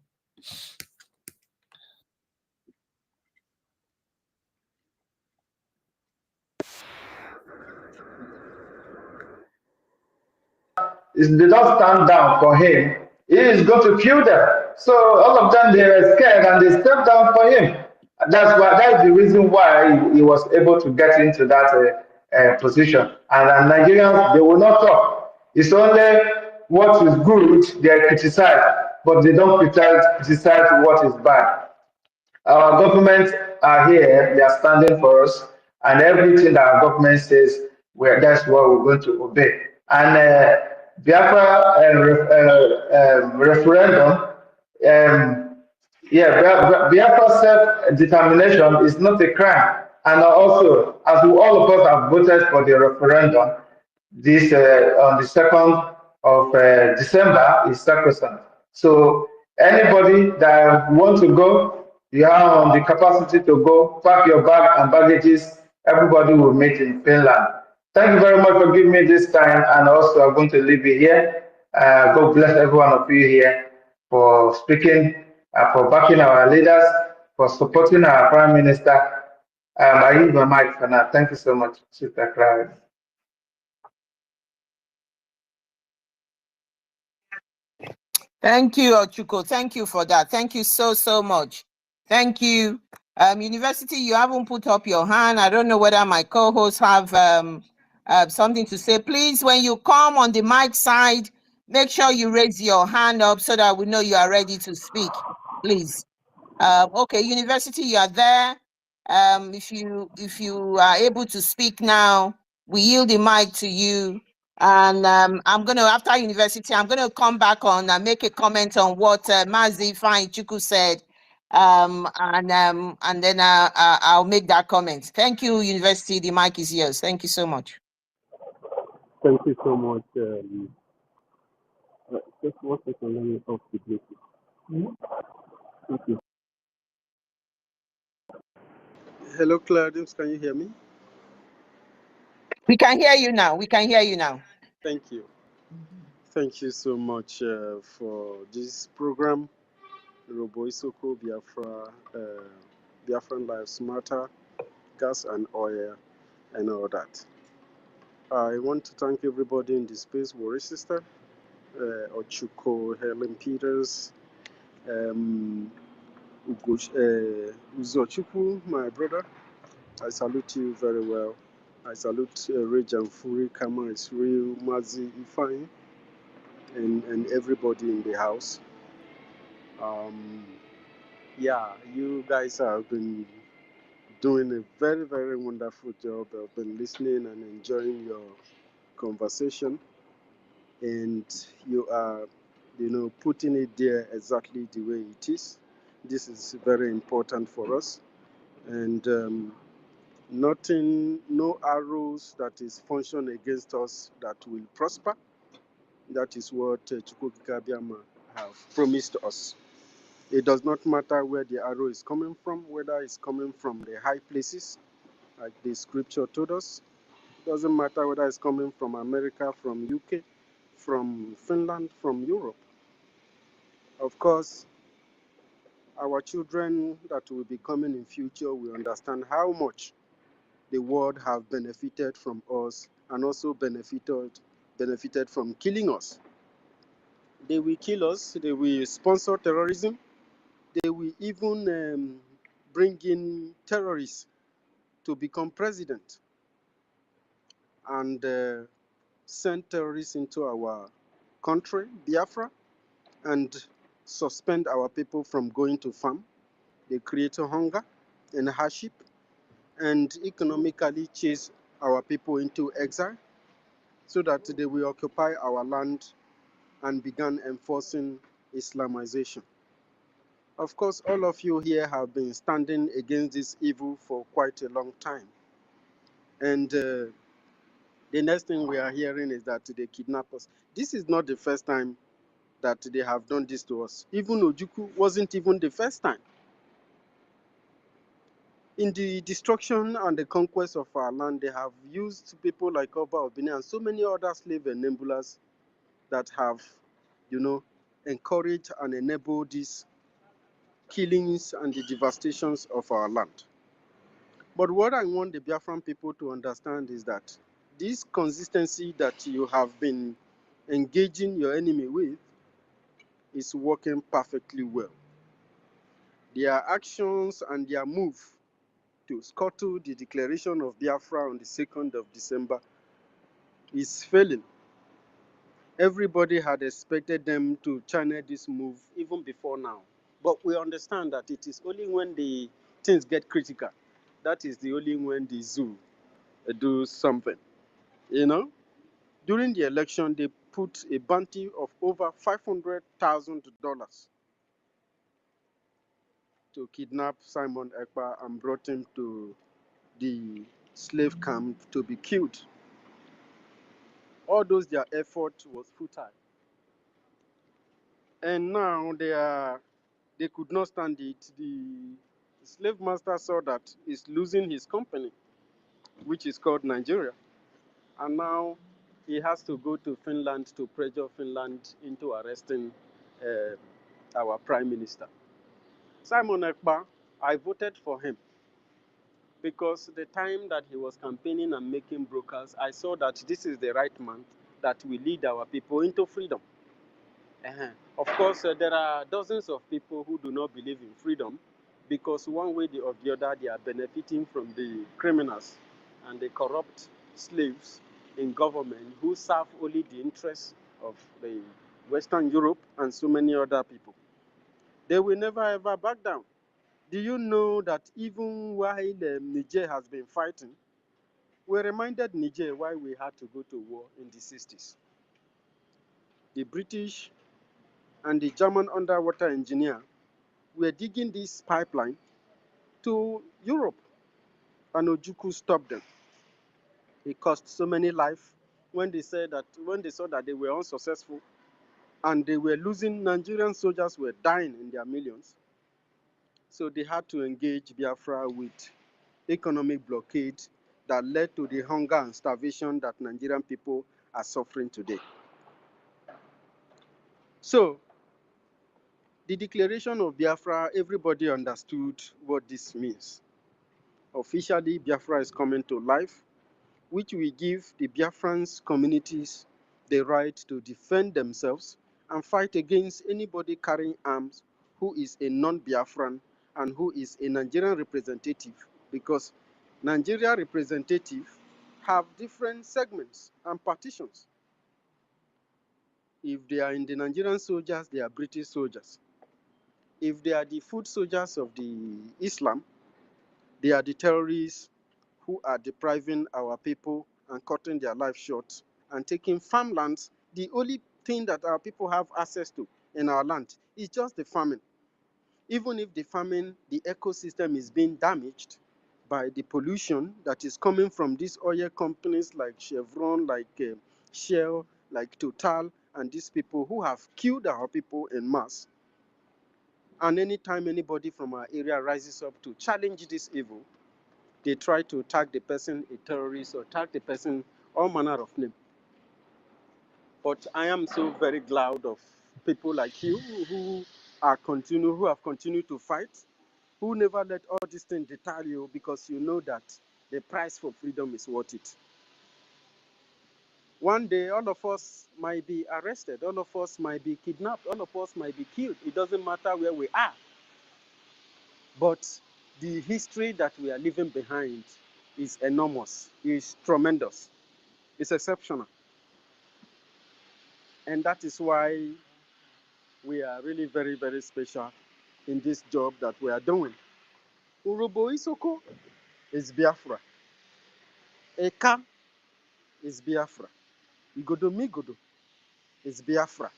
If they don't stand down for him, he is going to kill them. So all of them, they were scared and they stepped down for him. That's the reason why he was able to get into that position. And Nigerians, they will not talk. It's only what is good they criticize, but they don't criticize what is bad. Our government are here, they are standing for us, and everything that our government says, that's what we're going to obey. And Biafra referendum, Biafra self-determination is not a crime. And also, as all of us have voted for the referendum, this on the 2nd of December is sacrosanct. So anybody that wants to go, you have the capacity to go, pack your bag and baggages, everybody will meet in Finland. Thank you very much for giving me this time, and also I'm going to leave it here. God bless every one of you here for speaking, for backing our leaders, for supporting our Prime Minister. I leave my mic for now. Thank you so much, Sister Clara. Thank you, Ochuko. Thank you for that. Thank you so much. Thank you. University, you haven't put up your hand. I don't know whether my co-hosts have something to say. Please, when you come on the mic side, make sure you raise your hand up so that we know you are ready to speak. Please. Okay, University, you are there. If you are able to speak now, we yield the mic to you. And I'm going to, after University, I'm going to come back on and make a comment on what Mazi Ifeanyi said. And then I'll make that comment. Thank you, University. The mic is yours. Thank you so much. Thank you so much. Just one second, let me off the Bluetooth. Thank you. Hello, Claudius, can you hear me? We can hear you now. We can hear you now. Thank you. Thank you so much for this program, Robo Isoko, Biafra, Biafran Lives Matter, gas and oil, and all that. I want to thank everybody in this space, Worry Sister, Ochuko, Helen Peters, Uzochukwu, my brother. I salute you very well. I salute Rejan Furi, Kama Isreal, Mazi Ifeanyi, and everybody in the house. Yeah, you guys have been doing a very, very wonderful job. I've been listening and enjoying your conversation, and you are, putting it there exactly the way it is. This is very important for us, and no arrows that is function against us that will prosper. That is what Chukwukabiyama have promised us. It does not matter where the arrow is coming from, whether it's coming from the high places, like the scripture told us. It doesn't matter whether it's coming from America, from UK, from Finland, from Europe. Of course, our children that will be coming in future will understand how much the world have benefited from us and also benefited from killing us. They will kill us, they will sponsor terrorism, they will even bring in terrorists to become president and send terrorists into our country, Biafra, and suspend our people from going to farm. They create hunger and hardship and economically chase our people into exile so that they will occupy our land and begin enforcing Islamization. Of course, all of you here have been standing against this evil for quite a long time. And the next thing we are hearing is that they kidnap us. This is not the first time that they have done this to us. Even Ojukwu wasn't even the first time. In the destruction and the conquest of our land, they have used people like Oba Obini and so many other slave enablers that have, encouraged and enabled these killings and the devastations of our land. But what I want the Biafran people to understand is that this consistency that you have been engaging your enemy with is working perfectly well. Their actions and their move to scuttle the declaration of Biafra on the 2nd of December is failing. Everybody had expected them to channel this move even before now. But we understand that it is only when the things get critical, that is the only when the zoo do something. During the election, they put a bounty of over $500,000 to kidnap Simon Ekpa and brought him to the slave camp to be killed. All those, their effort was futile. And now they could not stand it. The slave master saw that he's losing his company, which is called Nigeria. And now he has to go to Finland to pressure Finland into arresting our prime minister. Simon Ekpa, I voted for him because the time that he was campaigning and making brokers, I saw that this is the right man that will lead our people into freedom. Of course, there are dozens of people who do not believe in freedom because one way or the other, they are benefiting from the criminals and the corrupt slaves in government who serve only the interests of the Western Europe and so many other people. They will never ever back down. Do you know that even while Niger has been fighting, we reminded Niger why we had to go to war in the 60s. The British and the German underwater engineer were digging this pipeline to Europe, and Ojukwu stopped them. It cost so many lives when they saw that they were unsuccessful and they were losing. Nigerian soldiers were dying in their millions. So they had to engage Biafra with economic blockade that led to the hunger and starvation that Nigerian people are suffering today. So the declaration of Biafra, everybody understood what this means. Officially, Biafra is coming to life, which will give the Biafran communities the right to defend themselves and fight against anybody carrying arms who is a non-Biafran and who is a Nigerian representative, because Nigeria representatives have different segments and partitions. If they are in the Nigerian soldiers, they are British soldiers. If they are the foot soldiers of the Islam, they are the terrorists who are depriving our people and cutting their life short and taking farmlands. The only thing that our people have access to in our land is just the farming. Even if the farming, the ecosystem is being damaged by the pollution that is coming from these oil companies like Chevron, like Shell, like Total, and these people who have killed our people en masse. And anytime anybody from our area rises up to challenge this evil, they try to tag the person a terrorist or tag the person all manner of name. But I am so very glad of people like you who have continued to fight, who never let all these things deter you, because you know that the price for freedom is worth it. One day, all of us might be arrested, all of us might be kidnapped, all of us might be killed. It doesn't matter where we are. But the history that we are leaving behind is enormous, is tremendous, it's exceptional. And that is why we are really very, very special in this job that we are doing. Urobo Isoko is Biafra. Eka is Biafra. Igodo Migodo is Biafra.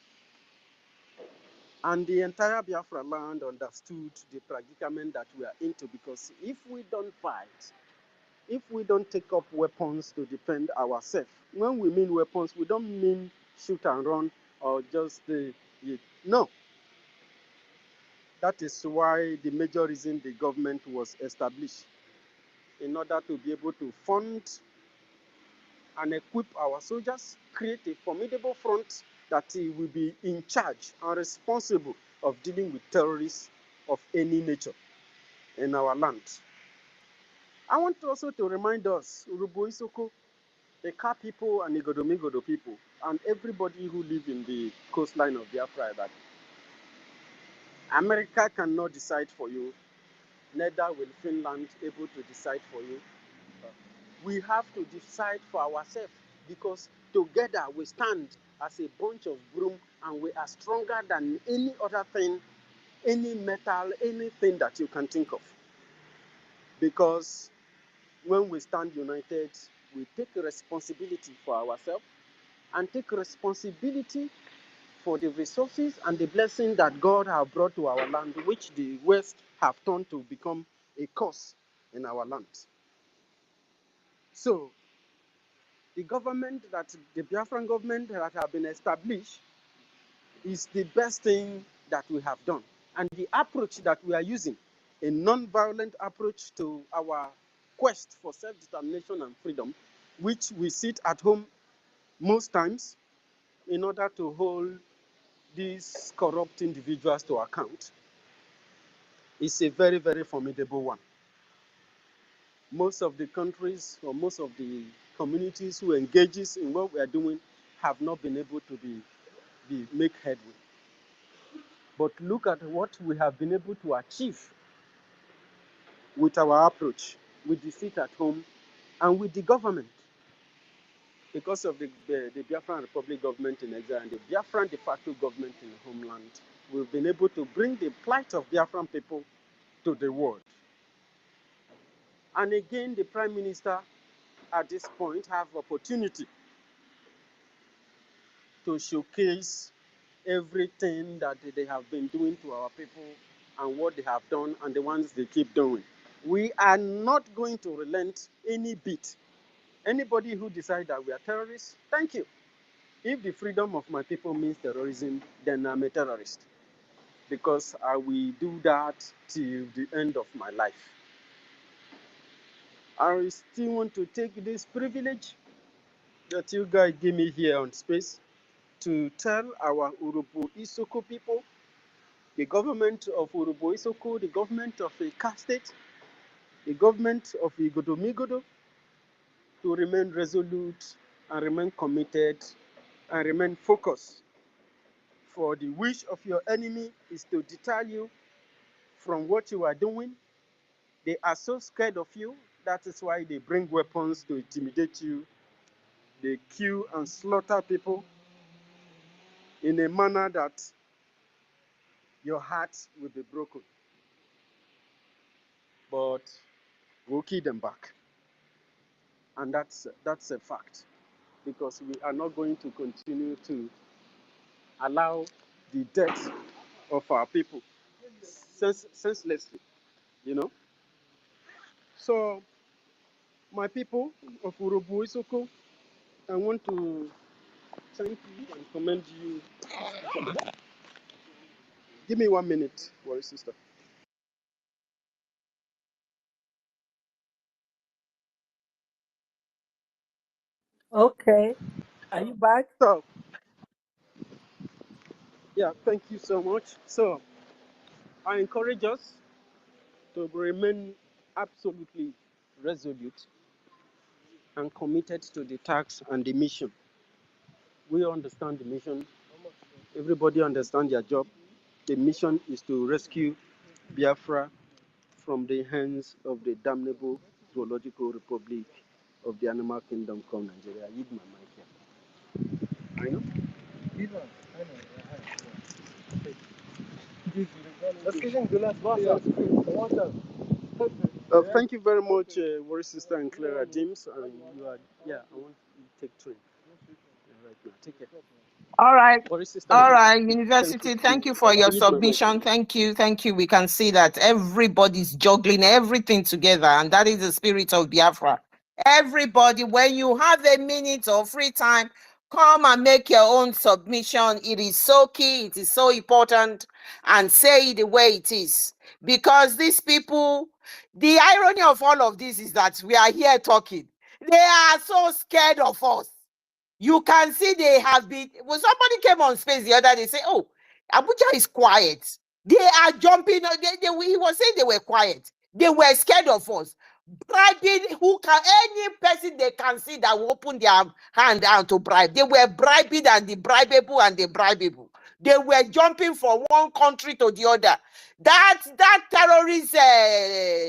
And the entire Biafra land understood the predicament that we are into, because if we don't fight, if we don't take up weapons to defend ourselves, when we mean weapons, we don't mean shoot and run or just no. That is why the major reason the government was established, in order to be able to fund and equip our soldiers, create a formidable front that will be in charge and responsible of dealing with terrorists of any nature in our land. I want also to remind us, Urubu Isoko, the Ka people and the Godomigodo people, and everybody who live in the coastline of Biafra, that America cannot decide for you, neither will Finland able to decide for you. We have to decide for ourselves, because together we stand as a bunch of broom, and we are stronger than any other thing, any metal, anything that you can think of. Because when we stand united, we take responsibility for ourselves and take responsibility for the resources and the blessing that God has brought to our land, which the West have turned to become a curse in our land. So, the Biafran government that have been established is the best thing that we have done. And the approach that we are using, a non-violent approach to our quest for self-determination and freedom, which we sit at home most times in order to hold these corrupt individuals to account, is a very, very formidable one. Most of the countries or most of the communities who engages in what we are doing have not been able to make headway. But look at what we have been able to achieve with our approach, with the sit at home, and with the government. Because of the Biafran Republic government in exile and the Biafran de facto government in the homeland, we've been able to bring the plight of Biafran people to the world. And again, the Prime Minister at this point have opportunity to showcase everything that they have been doing to our people and what they have done and the ones they keep doing. We are not going to relent any bit. Anybody who decides that we are terrorists, thank you. If the freedom of my people means terrorism, then I'm a terrorist, because I will do that till the end of my life. I still want to take this privilege that you guys give me here on space to tell our Urubu Isoko people, the government of Urubu Isoko, the government of Eka State, the government of Igodomigodo, to remain resolute and remain committed and remain focused. For the wish of your enemy is to deter you from what you are doing. They are so scared of you, that is why they bring weapons to intimidate you. They kill and slaughter people in a manner that your heart will be broken. But we'll kill them back. And that's a fact, because we are not going to continue to allow the death of our people senselessly, you know. So, my people of Urubu Isoko, I want to thank you and commend you. Give me 1 minute, worry sister. Okay. Are you back? So, yeah, thank you so much. So, I encourage us to remain absolutely resolute and committed to the task and the mission. We understand the mission. Everybody understands their job. The mission is to rescue Biafra from the hands of the damnable zoological republic of the animal kingdom called Nigeria. I need my mic here. I know. Thank you very much, Worry Sister and Clara James. And you are, yeah, I want you to take train right now. Take care. All right. Or Sister All Eden. right, University, thank you for your submission. Thank you. Thank you. We can see that everybody's juggling everything together, and that is the spirit of Biafra. Everybody, when you have a minute of free time, come and make your own submission. It is so key, it is so important, and say it the way it is. Because these people, the irony of all of this is that we are here talking. They are so scared of us. You can see they have been. When somebody came on space the other day, say, "Oh, Abuja is quiet." They are jumping. He was saying they were quiet. They were scared of us. Bribing any person they can see that will open their hand out to bribe. They were bribing and the bribable and the bribable. They were jumping from one country to the other. That terrorist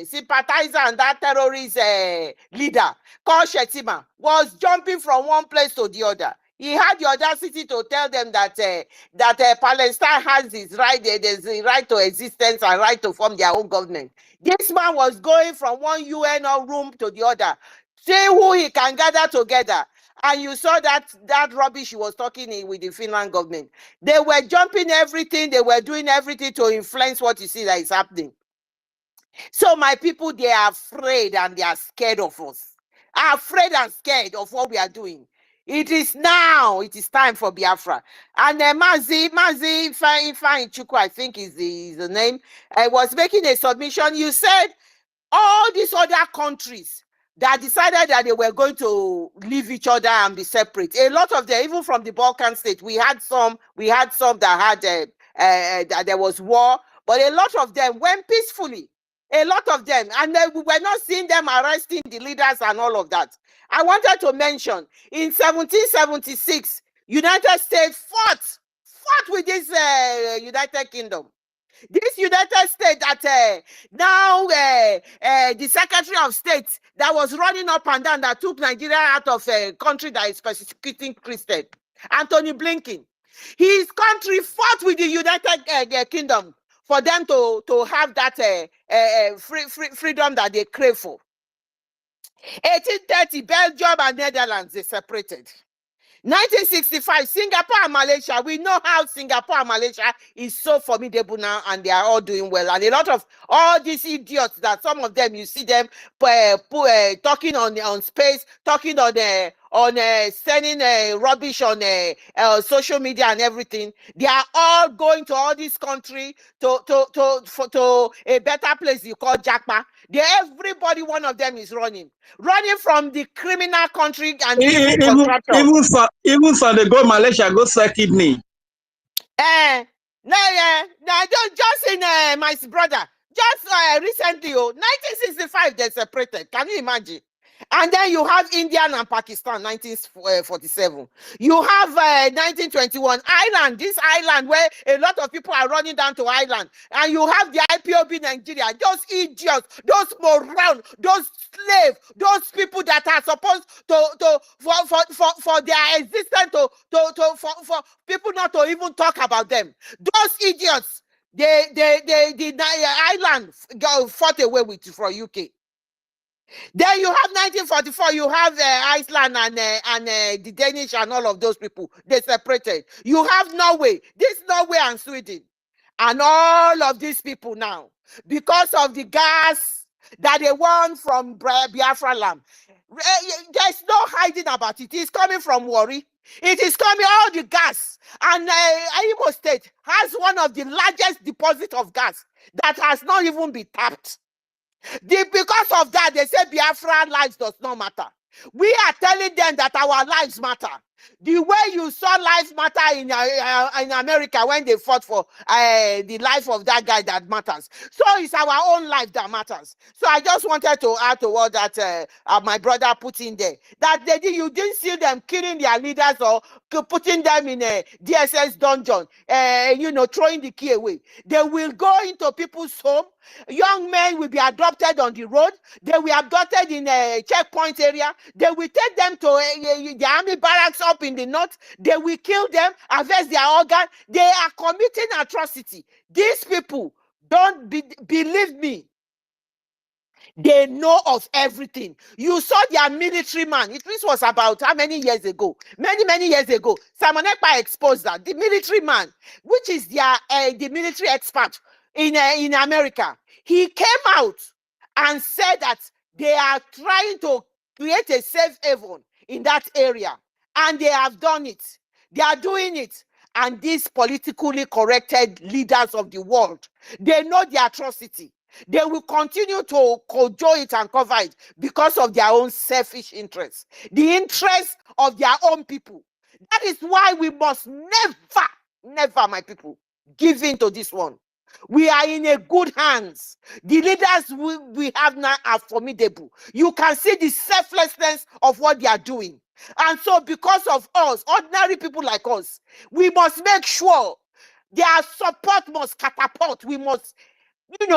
sympathizer and that terrorist leader called Shetima was jumping from one place to the other. He had the audacity to tell them that Palestine has his right, there's a right to existence and right to form their own government. This man was going from one UN room to the other, see who he can gather together. And you saw that rubbish he was talking with the Finland government. They were jumping everything, they were doing everything to influence what you see that is happening. So my people, they are afraid and they are scared of us. Are afraid and scared of what we are doing. It is now. It is time for Biafra. And Mazi Ifeanyi Chukwu, I think is the name, was making a submission. You said all these other countries that decided that they were going to leave each other and be separate. A lot of them, even from the Balkan state, we had some that had that there was war, but a lot of them went peacefully. A lot of them, and we were not seeing them arresting the leaders and all of that. I wanted to mention in 1776, United States fought with this United Kingdom. This United States that now the Secretary of State that was running up and down that took Nigeria out of a country that is persecuting Christians, Anthony Blinken, his country fought with the United Kingdom for them to have that freedom that they crave for. 1830, Belgium and Netherlands, they separated. 1965, Singapore and Malaysia. We know how Singapore and Malaysia is so formidable now, and they are all doing well. And a lot of all these idiots that some of them, you see them talking on space, talking on sending rubbish on social media and everything. They are all going to all this country to a better place you call Jackpa. Everybody, one of them is running from the criminal country and even for the go Malaysia go sell kidney. Just in my brother, just recently, 1965 they separated. Can you imagine? And then you have India and Pakistan, 1947. You have 1921, Ireland, this island where a lot of people are running down to Ireland. And you have the IPOB Nigeria, those idiots, those morons, those slaves, those people that are supposed for their existence, for people not to even talk about them. Those idiots, the island fought away from UK. Then you have 1944, you have Iceland and the Danish and all of those people. They separated. You have Norway, Norway and Sweden. And all of these people now, because of the gas that they want from Biafra land, there's no hiding about it. It's coming from Warri. It is coming, all the gas. And Imo State has one of the largest deposits of gas that has not even been tapped. Because of that, they say Biafra lives does not matter. We are telling them that our lives matter. The way you saw lives matter in America when they fought for the life of that guy that matters. So it's our own life that matters. So I just wanted to add to what that my brother put in there. That you didn't see them killing their leaders or putting them in a DSS dungeon, throwing the key away. They will go into people's home. Young men will be adopted on the road. They will be abducted in a checkpoint area. They will take them to the army barracks up in the north. They will kill them, harvest their organ. They are committing atrocity. These people, don't believe me. They know of everything. You saw their military man. This was about how many years ago? Many years ago. Simon Ekpa exposed that. The military man, which is their the military expert in America, he came out and said that they are trying to create a safe haven in that area. And they have done it. They are doing it. And these politically corrected leaders of the world, they know the atrocity. They will continue to cajole it and cover it because of their own selfish interests, the interests of their own people. That is why we must never, my people, give in to this one. We are in a good hands. The leaders we have now are formidable. You can see the selflessness of what they are doing. And so because of us, ordinary people like us, we must make sure their support must catapult. We must,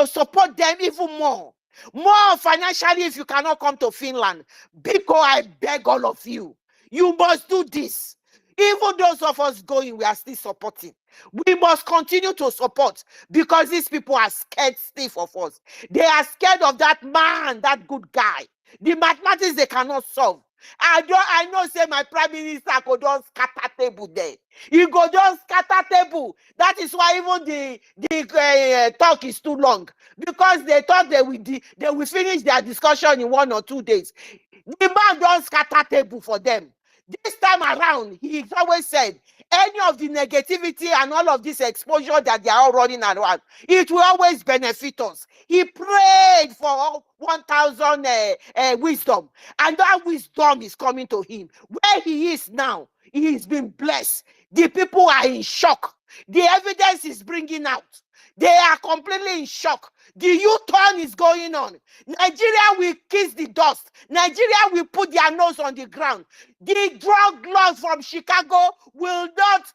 support them even more. More financially if you cannot come to Finland. Because I beg all of you, you must do this. Even those of us going, we are still supporting. We must continue to support because these people are scared stiff of us. They are scared of that man, that good guy. The mathematics they cannot solve. I know say my prime minister could just scatter table there. He go just scatter table. That is why even the talk is too long, because they thought they will finish their discussion in 1 or 2 days. The man don't scatter table for them. This time around, he always said, any of the negativity and all of this exposure that they are all running around, it will always benefit us. He prayed for 1,000 wisdom, and that wisdom is coming to him. Where he is now, he has been blessed. The people are in shock. The evidence is bringing out. They are completely in shock. The U-turn is going on. Nigeria will kiss the dust. Nigeria will put their nose on the ground. The drug laws from Chicago will not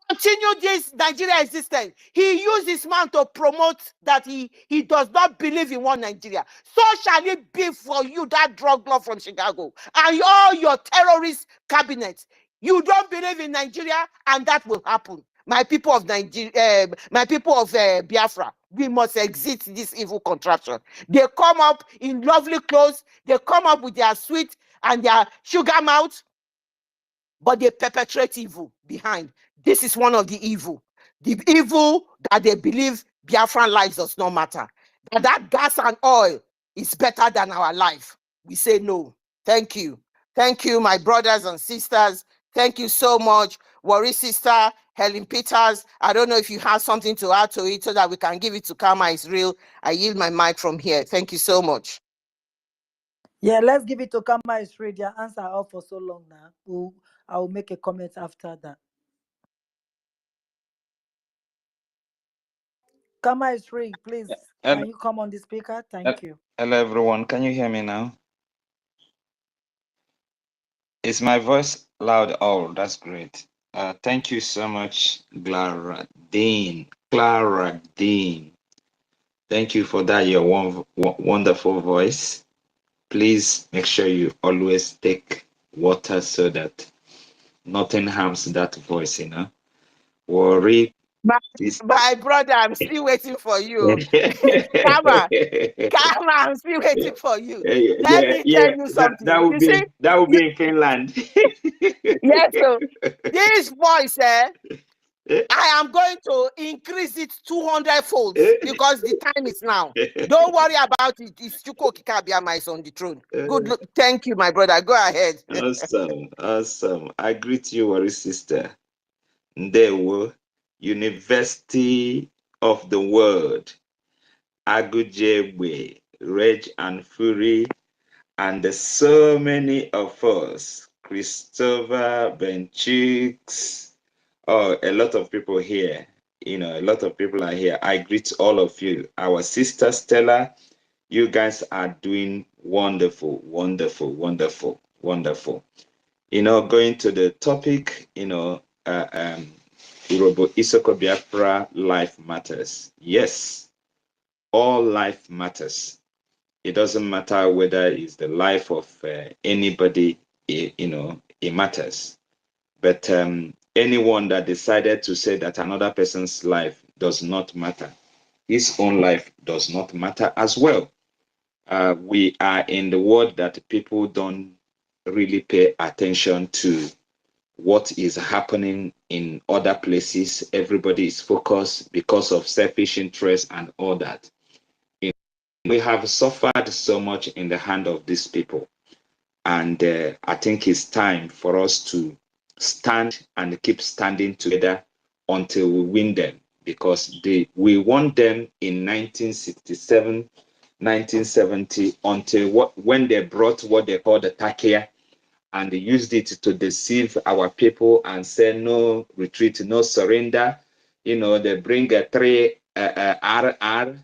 continue this Nigeria existence. He used his man to promote that he does not believe in one Nigeria. So shall it be for you, that drug law from Chicago, and all your terrorist cabinets. You don't believe in Nigeria, and that will happen. My people of Nigeria, my people of Biafra, we must exit this evil contraption. They come up in lovely clothes. They come up with their sweet and their sugar mouth, but they perpetrate evil behind. This is one of the evil. The evil that they believe Biafran lives does not matter. That gas and oil is better than our life. We say no. Thank you. Thank you, my brothers and sisters. Thank you so much. Worry sister, Helen Peters. I don't know if you have something to add to it so that we can give it to Karma is Real. I yield my mic from here. Thank you so much. Yeah, let's give it to Karma is Real. Their answer out for so long now. I will make a comment after that. Karma is Real, please. Can you come on the speaker? Thank you. Hello, everyone. Can you hear me now? Is my voice loud? Oh, that's great. Thank you so much, Clara Dean. Thank you for that, your wonderful voice. Please make sure you always take water so that nothing harms that voice, Worry. My brother, I'm still waiting for you. Karma, I'm still waiting for you. Let me tell you something. That would be in Finland. Yes, so this voice, I am going to increase it 200 folds because the time is now. Don't worry about it. It's Chukwu Okike Abiama is on the throne. Good look. Thank you, my brother. Go ahead. Awesome. I greet you, Worry sister. Ndewo, University of the World, Agujegbe, Reg and Fury, and so many of us, Christopher, Benchix, a lot of people here. A lot of people are here. I greet all of you. Our sister Stella, you guys are doing wonderful. Going to the topic, Irobo Isoko Biafra, life matters. Yes, all life matters. It doesn't matter whether it's the life of anybody, it matters. But anyone that decided to say that another person's life does not matter, his own life does not matter as well. We are in the world that people don't really pay attention to what is happening in other places. Everybody is focused because of selfish interest and all that. We have suffered so much in the hand of these people. And I think it's time for us to stand and keep standing together until we win them, because we won them in 1967, 1970, until when they brought what they call the Takia, and they used it to deceive our people and say no retreat, no surrender. They bring a 3 RR,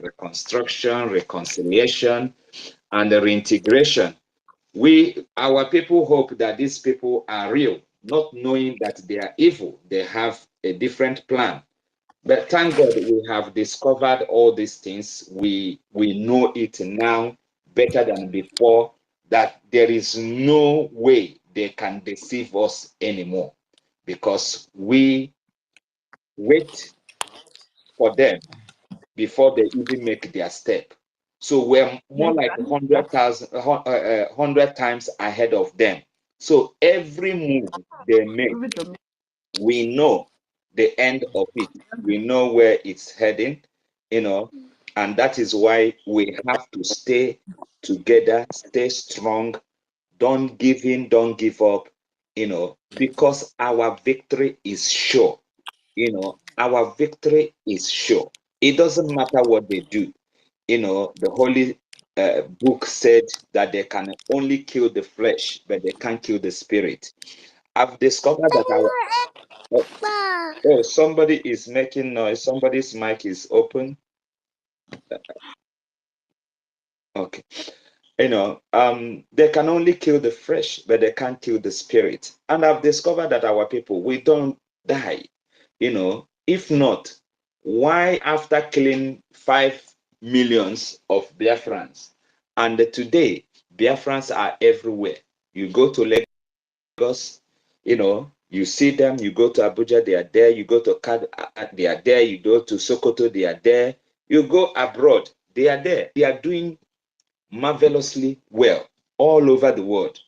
reconstruction, reconciliation, and the reintegration. Our people hope that these people are real, not knowing that they are evil. They have a different plan. But thank God we have discovered all these things. We know it now better than before, that there is no way they can deceive us anymore, because we wait for them before they even make their step. So we're more like 100 times ahead of them. So every move they make, we know the end of it. We know where it's heading, and that is why we have to stay together, stay strong, don't give in, don't give up, because our victory is sure. Our victory is sure. It doesn't matter what they do. The Holy Book said that they can only kill the flesh, but they can't kill the spirit. I've discovered that somebody is making noise. Somebody's mic is open. Okay. They can only kill the flesh, but they can't kill the spirit. And I've discovered that our people, we don't die. If not, why after killing 5 millions of Biafrans, and today Biafrans are everywhere. You go to Lagos, you see them. You go to Abuja, they are there. You go to Kad, they are there. You go to Sokoto, they are there. You go abroad, they are there. They are doing marvelously well all over the world.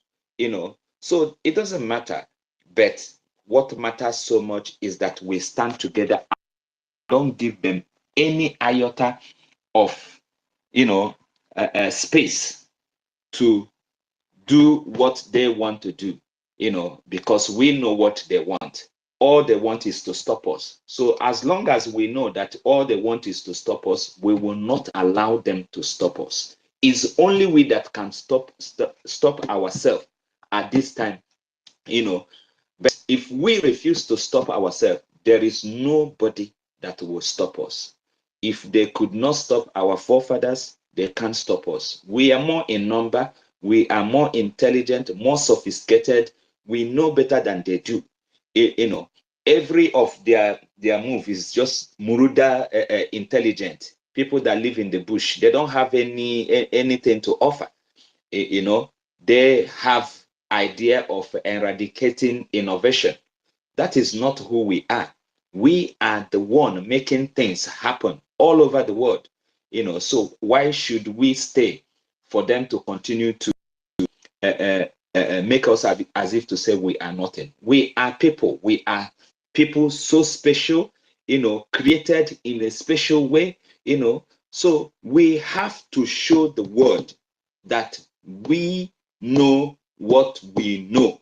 So it doesn't matter. But what matters so much is that we stand together. Don't give them any iota of space to do what they want to do, because we know what they want. All they want is to stop us. So as long as we know that all they want is to stop us, we will not allow them to stop us. It's only we that can stop ourselves at this time, But if we refuse to stop ourselves, there is nobody that will stop us. If they could not stop our forefathers, they can't stop us. We are more in number. We are more intelligent, more sophisticated. We know better than they do. Every of their move is just Muruda intelligent. People that live in the bush, they don't have anything to offer. They have idea of eradicating innovation. That is not who we are. We are the one making things happen all over the world. So why should we stay for them to continue to make us as if to say we are nothing? We are people. We are people so special, created in a special way, So we have to show the world that we know what we know.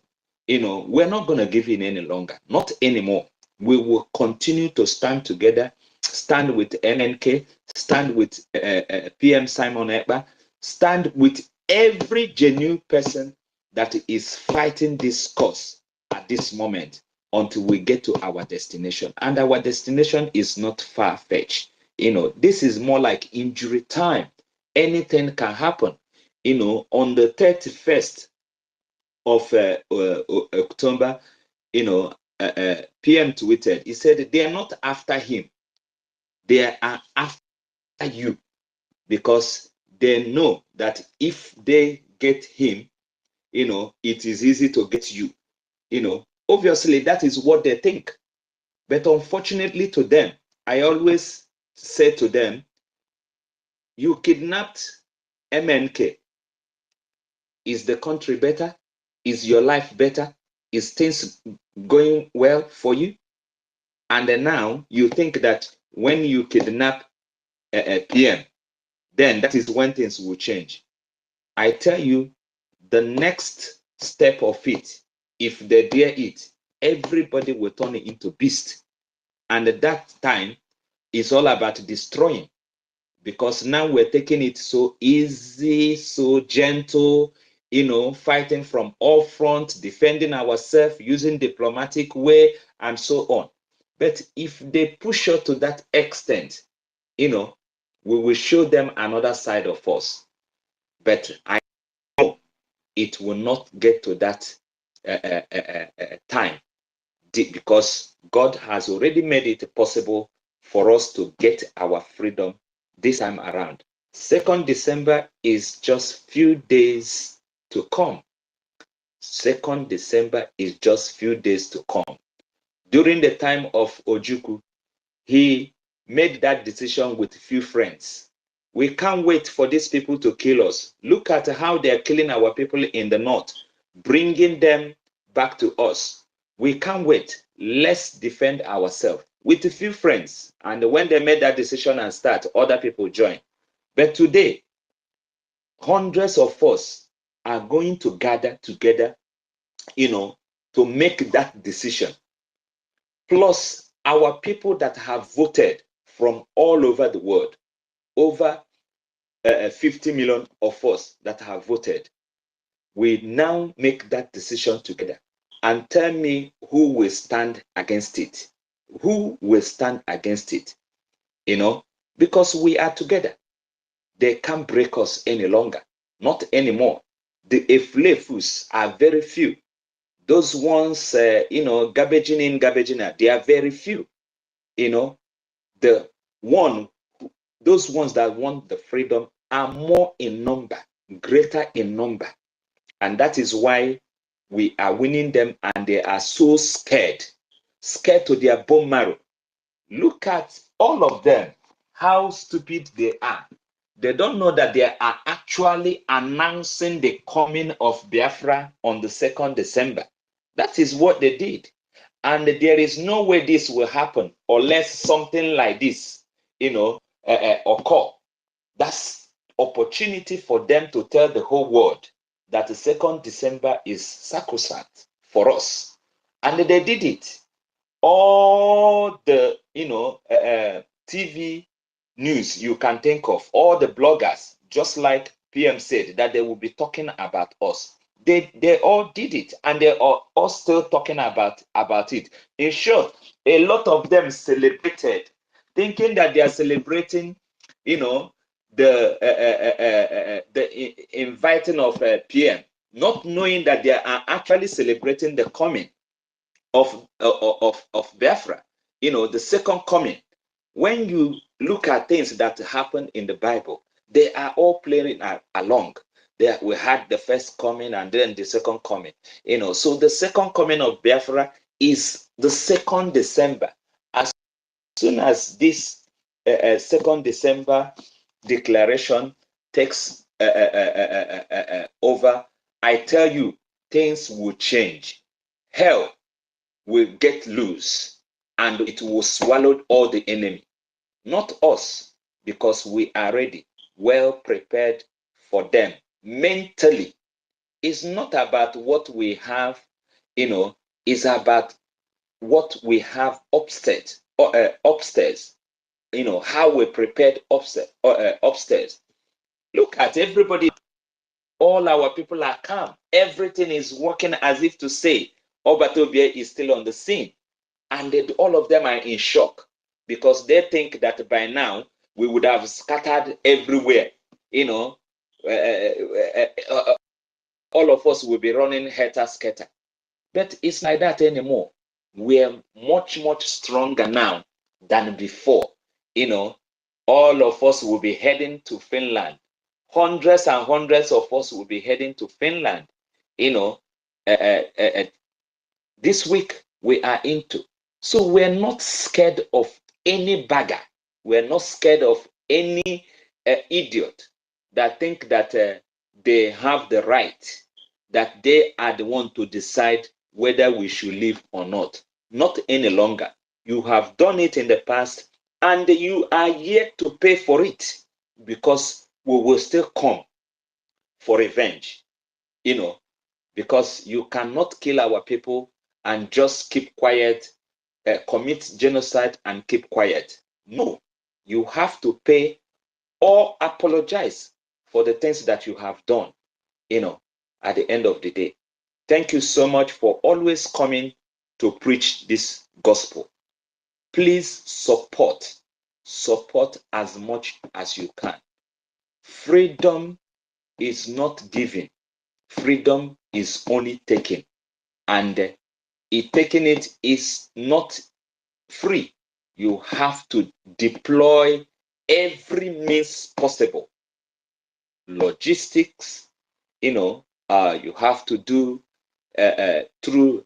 We're not going to give in any longer, not anymore. We will continue to stand together, stand with NNK, stand with PM Simon Ekpa, stand with every genuine person that is fighting this cause at this moment until we get to our destination. And our destination is not far-fetched. This is more like injury time. Anything can happen. On the 31st of October, PM tweeted, he said, they are not after him. They are after you, because they know that if they get him, it is easy to get you. Obviously that is what they think. But unfortunately to them, I always say to them, You kidnapped MNK. Is the country better? Is your life better? Is things going well for you? And then now you think that when you kidnap a PM, then that is when things will change. I tell you, the next step of it, if they dare it, everybody will turn it into beast. And at that time, it's all about destroying. Because now we're taking it so easy, so gentle, fighting from all fronts, defending ourselves, using diplomatic way, and so on. But if they push us to that extent, we will show them another side of us. But I know it will not get to that time, because God has already made it possible for us to get our freedom this time around. 2nd December is just few days to come. 2nd December is just few days to come. During the time of Ojukwu, he made that decision with few friends. We can't wait for these people to kill us. Look at how they are killing our people in the north, bringing them back to us. We can't wait. Let's defend ourselves with a few friends. And when they made that decision and start, other people join. But today, hundreds of us are going to gather together, to make that decision. Plus, our people that have voted from all over the world, over 50 million of us that have voted, we now make that decision together. And tell me who will stand against it. Who will stand against it? Because we are together. They can't break us any longer. Not anymore. The Eflefus are very few. Those ones, garbaging in, garbaging out, they are very few. Those ones that want the freedom are more in number, greater in number. And that is why we are winning them, and they are so scared to their bone marrow. Look at all of them, how stupid they are. They don't know that they are actually announcing the coming of Biafra on the 2nd December. That is what they did. And there is no way this will happen unless something like this, occur. That's opportunity for them to tell the whole world that the 2nd December is sacrosanct for us. And they did it. All the, TV news you can think of, all the bloggers, just like PM said, that they will be talking about us. They all did it, and they are all still talking about it. In short, a lot of them celebrated, thinking that they are celebrating, the inviting of PM, not knowing that they are actually celebrating the coming of Biafra, the second coming. When you look at things that happen in the Bible, they are all playing along. We had the first coming and then the second coming. So the second coming of Biafra is the 2nd December. As soon as this 2nd December declaration takes over, I tell you, things will change. Hell will get loose, and it will swallow all the enemy. Not us, because we are ready, well prepared for them mentally. It's not about what we have, it's about what we have upstairs, how we prepared upstairs. Look at everybody. All our people are calm. Everything is working as if to say, Obatobia is still on the scene. And all of them are in shock, because they think that by now we would have scattered everywhere. All of us will be running helter-skelter. But it's like that anymore. We're much, much stronger now than before. All of us will be heading to Finland. Hundreds and hundreds of us will be heading to Finland. This week we are into. So we're not scared of any bagger. We're not scared of any idiot that think that they have the right, that they are the one to decide whether we should live or not. Not any longer. You have done it in the past, and you are yet to pay for it, because we will still come for revenge, because you cannot kill our people and just keep quiet, commit genocide and keep quiet. No, you have to pay or apologize for the things that you have done, at the end of the day. Thank you so much for always coming to preach this gospel. Please support as much as you can. Freedom is not given. Freedom is only taken. And taking it is not free. You have to deploy every means possible. Logistics, you have to do through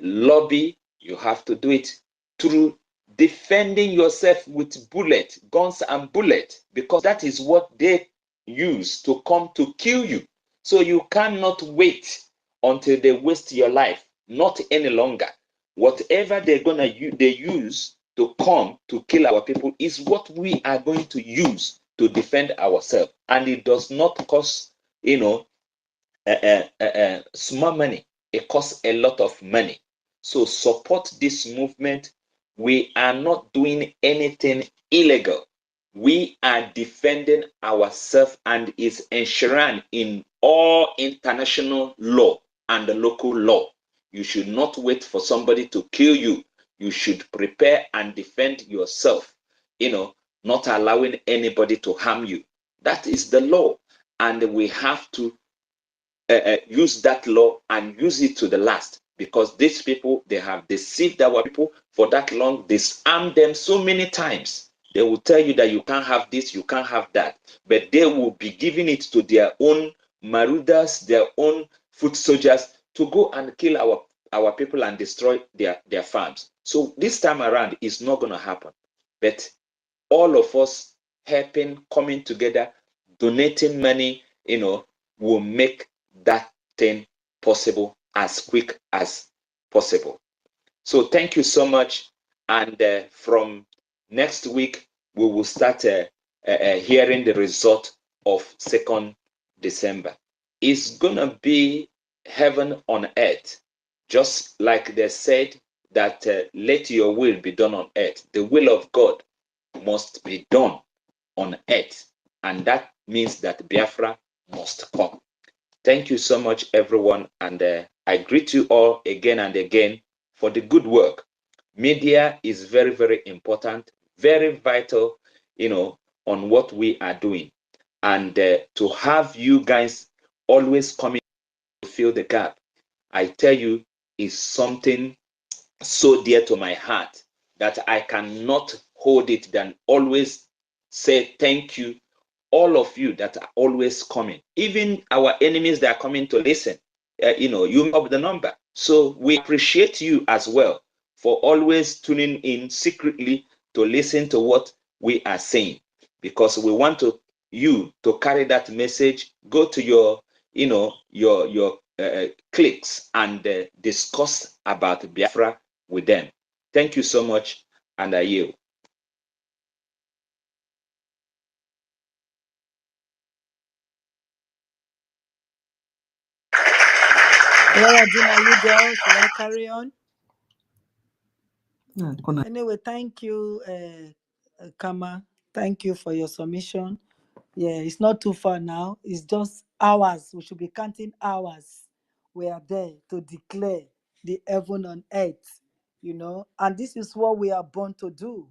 lobby. You have to do it through defending yourself with guns and bullets, because that is what they use to come to kill you. So you cannot wait until they waste your life. Not any longer. Whatever they use to come to kill our people is what we are going to use to defend ourselves. And it does not cost, small money. It costs a lot of money. So support this movement. We are not doing anything illegal. We are defending ourselves, and is enshrined in all international law and the local law. You should not wait for somebody to kill you. You should prepare and defend yourself, not allowing anybody to harm you. That is the law. And we have to use that law and use it to the last, because these people, they have deceived our people for that long, disarmed them so many times. They will tell you that you can't have this, you can't have that, but they will be giving it to their own marauders, their own foot soldiers, to go and kill our people and destroy their farms. So this time around, it's not going to happen. But all of us helping, coming together, donating money, will make that thing possible as quick as possible. So thank you so much. And from next week, we will start hearing the result of 2nd December. It's going to be heaven on earth, just like they said that let your will be done on earth. The will of God must be done on earth. And that means that Biafra must come. Thank you so much, everyone. And I greet you all again and again for the good work. Media is very, very important, very vital, on what we are doing. And to have you guys always coming to fill the gap, I tell you, is something so dear to my heart that I cannot hold it than always say thank you. All of you that are always coming, even our enemies that are coming to listen, you have the number. So we appreciate you as well for always tuning in secretly to listen to what we are saying, because we want you to carry that message, go to your cliques and discuss about Biafra with them. Thank you so much, and I yield. Laura Jean, are you there? Should I carry on? Anyway, thank you, Kama. Thank you for your submission. Yeah, it's not too far now. It's just hours. We should be counting hours. We are there to declare the heaven on earth, and this is what we are born to do.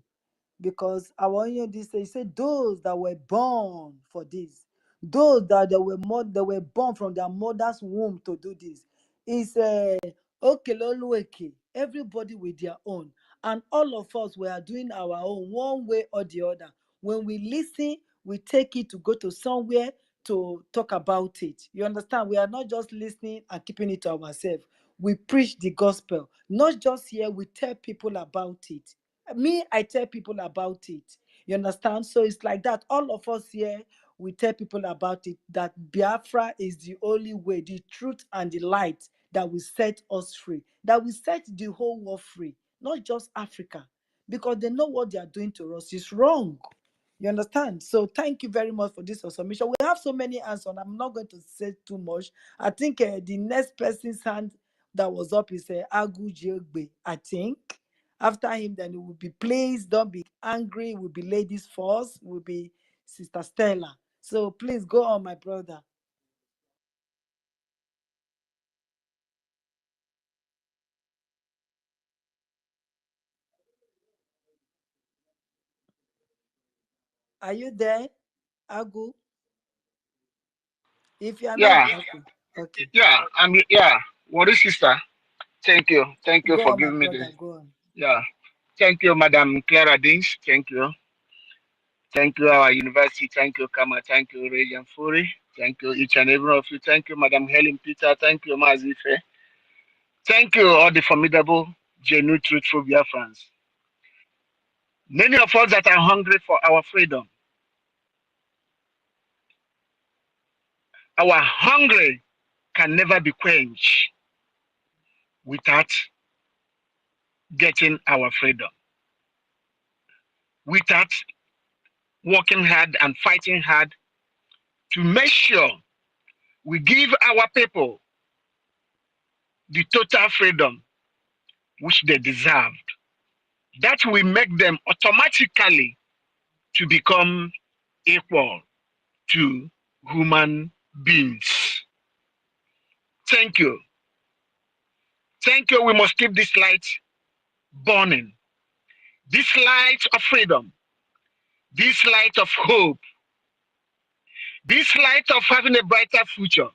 Because I want you to say those that were born for this, those that they were born from their mother's womb to do this. It's everybody with their own, and all of us, we are doing our own one way or the other. When we listen, we take it to go to somewhere to talk about it. You understand? We are not just listening and keeping it to ourselves. We preach the gospel, not just here. We tell people about it. Me, I tell people about it. You understand? So it's like that. All of us here, we tell people about it, that Biafra is the only way, the truth and the light that will set us free, that will set the whole world free, not just Africa, because they know what they are doing to us is wrong. You understand? So thank you very much for this submission. We have so many answers. I'm not going to say too much. I think the next person's hand that was up is Agujegbe, I think. After him, then it will be, please don't be angry. It will be ladies first. It will be Sister Stella. So please go on, my brother. Are you there, Agu? If you are Yeah, not, okay. yeah, what is sister? Thank you Go for on, my giving me the, brother. Go on. yeah. Thank you, Madam Clara Dings. Thank you, our university. Thank you, Kama. Thank you, Regan Furi. Thank you, each and every one of you. Thank you, Madam Helen Peter. Thank you, Mazife. Thank you, all the formidable, genuine, truthful Biafrans. Many of us that are hungry for our freedom. Our hunger can never be quenched without getting our freedom, without working hard and fighting hard to make sure we give our people the total freedom which they deserved. That will make them automatically to become equal to human beings. Thank you. Thank you. We must keep this light burning. This light of freedom. This light of hope. This light of having a brighter future.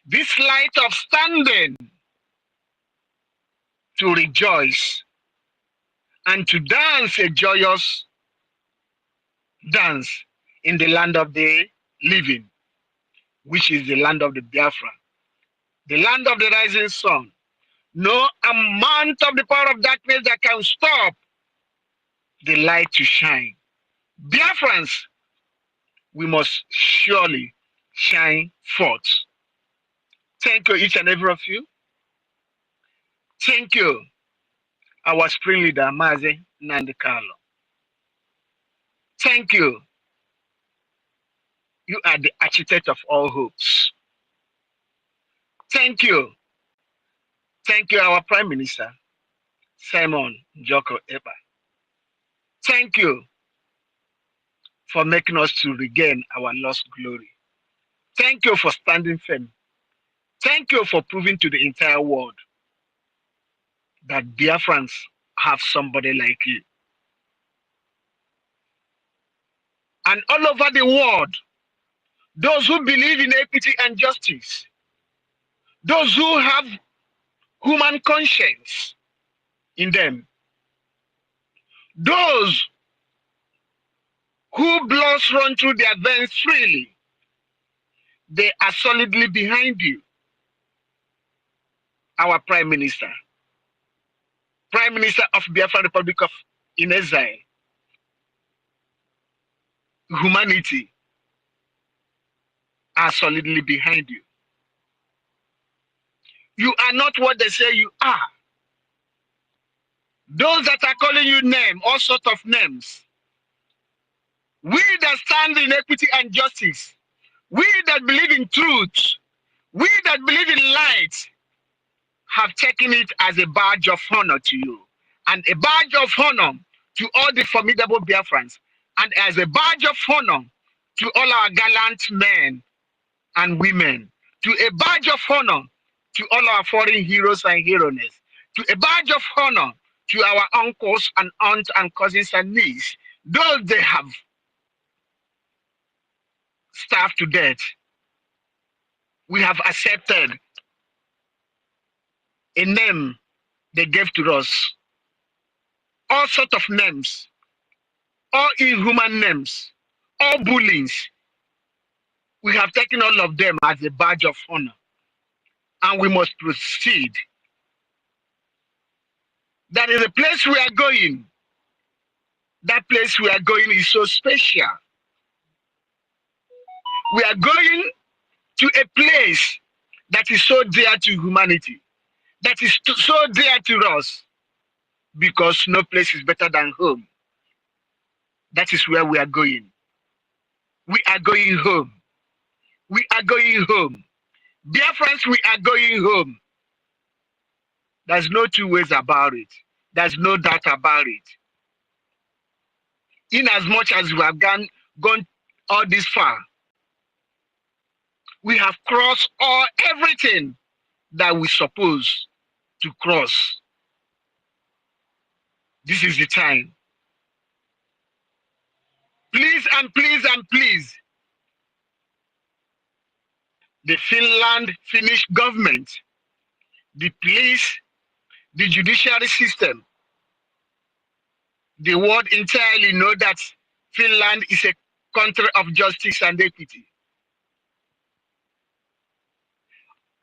This light of standing to rejoice and to dance a joyous dance in the land of the living, which is the land of the Biafra, the land of the rising sun. No amount of the power of darkness that can stop the light to shine. Biafrans, we must surely shine forth. Thank you, each and every of you. Thank you, our spring leader, Mazi Nandikalo. Thank you. You are the architect of all hopes. Thank you. Thank you, our Prime Minister, Simon Njoko Eba. Thank you for making us to regain our lost glory. Thank you for standing firm. Thank you for proving to the entire world that Biafrans have somebody like you. And all over the world, those who believe in equity and justice, those who have human conscience in them, those who blood run through their veins freely, they are solidly behind you. Our Prime Minister, Prime Minister of Biafra Republic of in exile, humanity are solidly behind you. You are not what they say you are. Those that are calling you name, all sorts of names, we that stand in equity and justice, we that believe in truth, we that believe in light, have taken it as a badge of honor to you, and a badge of honor to all the formidable Biafrans, and as a badge of honor to all our gallant men and women, to a badge of honor to all our foreign heroes and heroines, to a badge of honor to our uncles and aunts and cousins and nieces, those they have starved to death. We have accepted a name they gave to us, all sorts of names, all inhuman names, all bullies. We have taken all of them as a badge of honor, and we must proceed. That is the place we are going. That place we are going is so special. We are going to a place that is so dear to humanity, that is so dear to us, because no place is better than home. That is where we are going. We are going home. We are going home. Dear friends, we are going home. There's no two ways about it. There's no doubt about it. In as much as we have gone all this far, we have crossed everything that we supposed to cross. This is the time. Please and please and please, the Finnish government, the police, the judiciary system, the world entirely know that Finland is a country of justice and equity.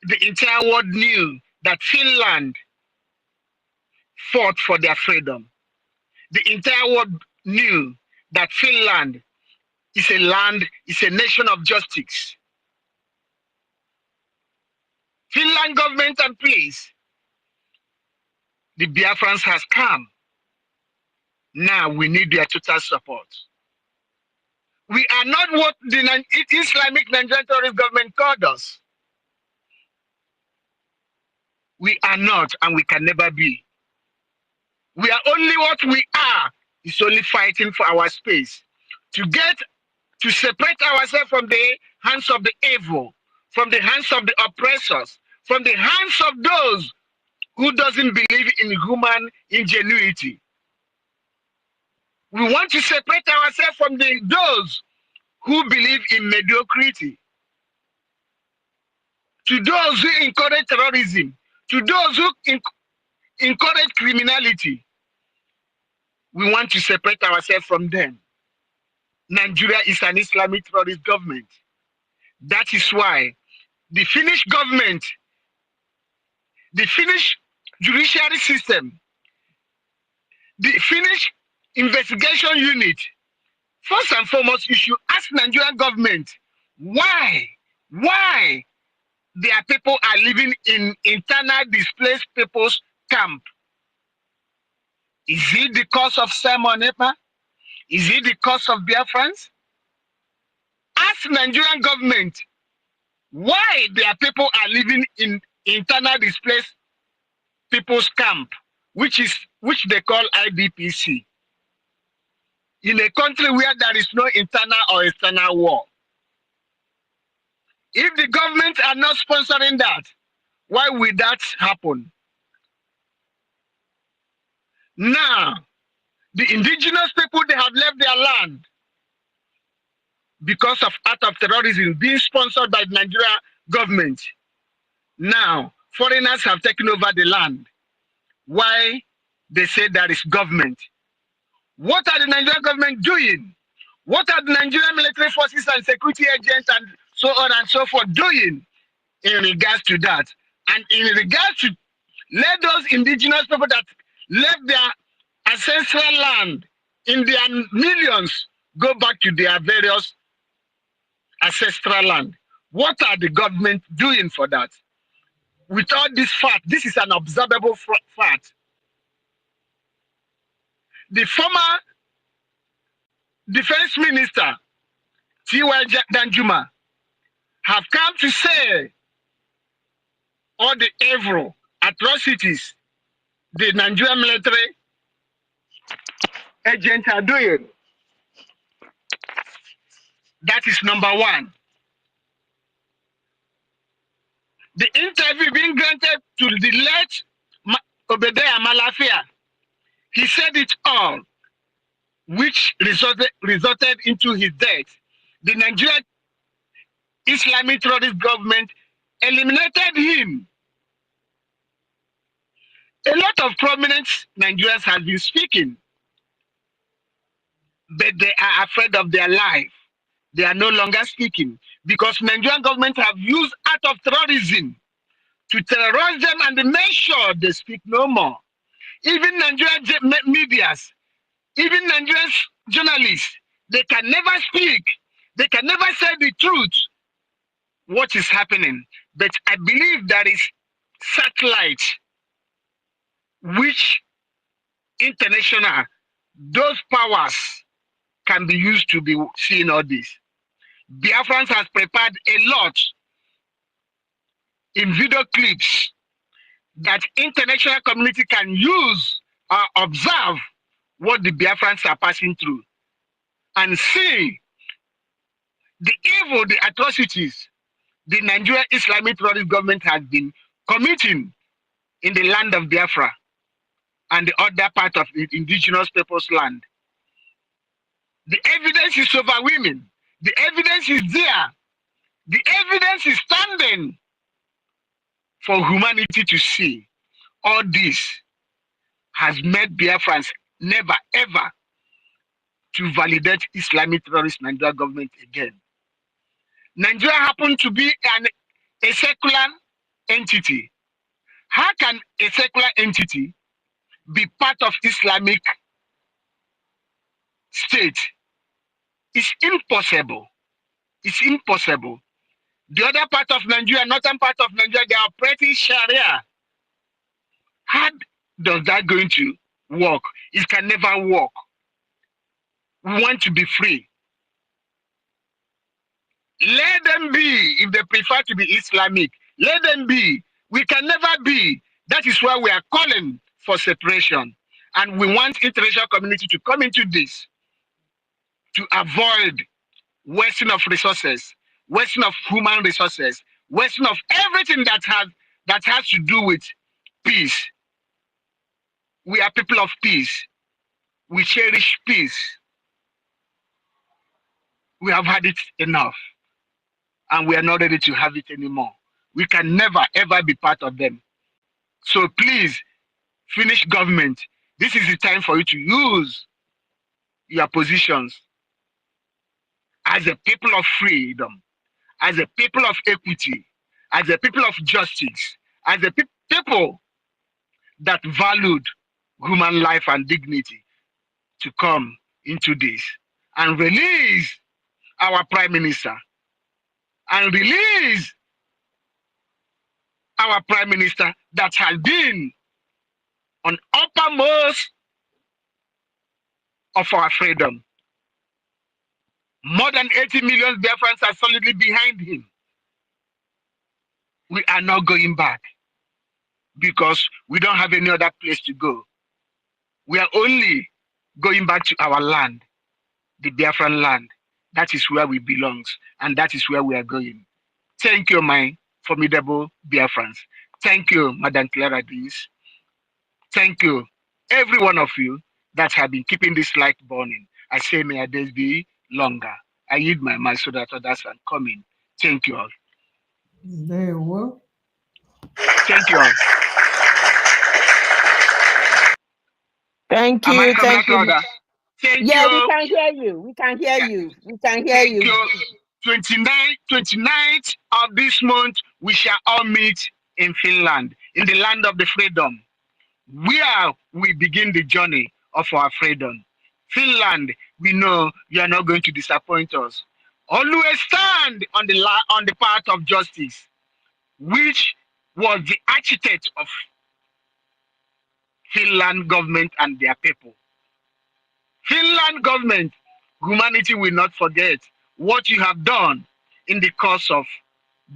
The entire world knew that Finland fought for their freedom. The entire world knew that Finland is a nation of justice. Finland government and police, the Biafrans has come. Now we need their total support. We are not what the Islamic Nigerian terrorist government called us. We are not, and we can never be. We are only what we are, is only fighting for our space. To separate ourselves from the hands of the evil, from the hands of the oppressors, from the hands of those who doesn't believe in human ingenuity. We want to separate ourselves from those who believe in mediocrity. To those who encourage terrorism, to those who encourage criminality, we want to separate ourselves from them. Nigeria is an Islamic terrorist government. That is why the Finnish government, the Finnish judiciary system, the Finnish investigation unit, first and foremost, you should ask Nigerian government why their people are living in internal displaced people's camp. Is it the cause of Simon Epa? Is it the cause of Biafrans? Ask Nigerian government why their people are living in internal displaced people's camp, which they call IDPC, in a country where there is no internal or external war. If the government are not sponsoring that, why will that happen? Now, the indigenous people, they have left their land because of act of terrorism being sponsored by the Nigerian government. Now, foreigners have taken over the land. Why? They say there is government. What are the Nigerian government doing? What are the Nigerian military forces and security agents and so on and so forth doing in regards to that? And in regards to let those indigenous people that left their ancestral land in their millions go back to their various ancestral land. What are the government doing for that? Without this fact, this is an observable fact. The former defense minister, T.Y. Danjuma, have come to say all the evil atrocities the Nigerian military agents are doing. That is number one. The interview being granted to the late Obadiah Malafia, he said it all, which resulted into his death. The Nigerian Islamic terrorist government eliminated him. A lot of prominent Nigerians have been speaking, but they are afraid of their life. They are no longer speaking because Nigerian government have used act of terrorism to terrorize them and make sure they speak no more. Even Nigerian medias, Even Nigerian journalists, they can never speak. They can never say the truth, what is happening. But I believe there is satellite, which international, those powers can be used to be seeing all this. Biafrans has prepared a lot in video clips that international community can use or observe what the Biafrans are passing through and see the evil, the atrocities the Nigerian Islamic terrorist government has been committing in the land of Biafra and the other part of the indigenous people's land. The evidence is overwhelming. The evidence is there. The evidence is standing for humanity to see. All this has made Biafrans never ever to validate Islamic terrorist Nigeria government again. Nigeria happened to be a secular entity. How can a secular entity be part of Islamic state? It's impossible. It's impossible. The other part of Nigeria, northern part of Nigeria, they are operating Sharia. How does that going to work? It can never work. We want to be free. Let them be. If they prefer to be Islamic, let them be. We can never be. That is why we are calling for separation. And we want international community to come into this to avoid wasting of resources, wasting of human resources, wasting of everything that has to do with peace. We are people of peace. We cherish peace. We have had it enough. And we are not ready to have it anymore. We can never, ever be part of them. So please, Finnish government, this is the time for you to use your positions as a people of freedom, as a people of equity, as a people of justice, as a people that valued human life and dignity, to come into this and release our Prime Minister and release our Prime Minister that has been on uppermost of our freedom. More than 80 million Biafrans are solidly behind him. We are not going back because we don't have any other place to go. We are only going back to our land, the Biafran land. That is where we belong, and that is where we are going. Thank you, my formidable Biafrans. Thank you, Madam Clara Dees. Thank you, every one of you that have been keeping this light burning. I say, may our days be longer. I yield my mind so that others can come in. Thank you all. Very well. Thank you all. Thank you. Am I coming Thank you. louder? Thank yeah, you. we can hear you. We can hear you. We can hear Thank you. 29th of this month, we shall all meet in Finland, in the land of the freedom, where we begin the journey of our freedom. Finland, we know you are not going to disappoint us. Always stand on the path of justice, which was the architect of Finland government and their people. Finland government, humanity will not forget what you have done in the course of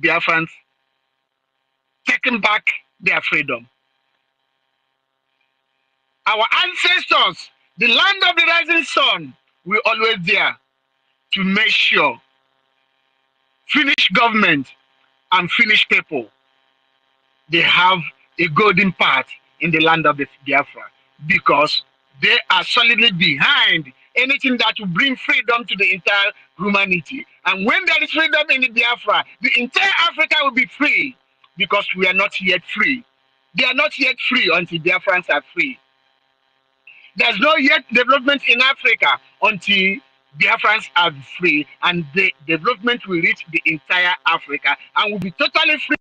Biafrans taking back their freedom. Our ancestors, the land of the rising sun, were always there to make sure Finnish government and Finnish people, they have a golden path in the land of the Biafra, because they are solidly behind anything that will bring freedom to the entire humanity. And when there is freedom in the Biafra, the entire Africa will be free, because we are not yet free. They are not yet free until Biafrans are free. There's no yet development in Africa until Biafrans are free, and the development will reach the entire Africa and will be totally free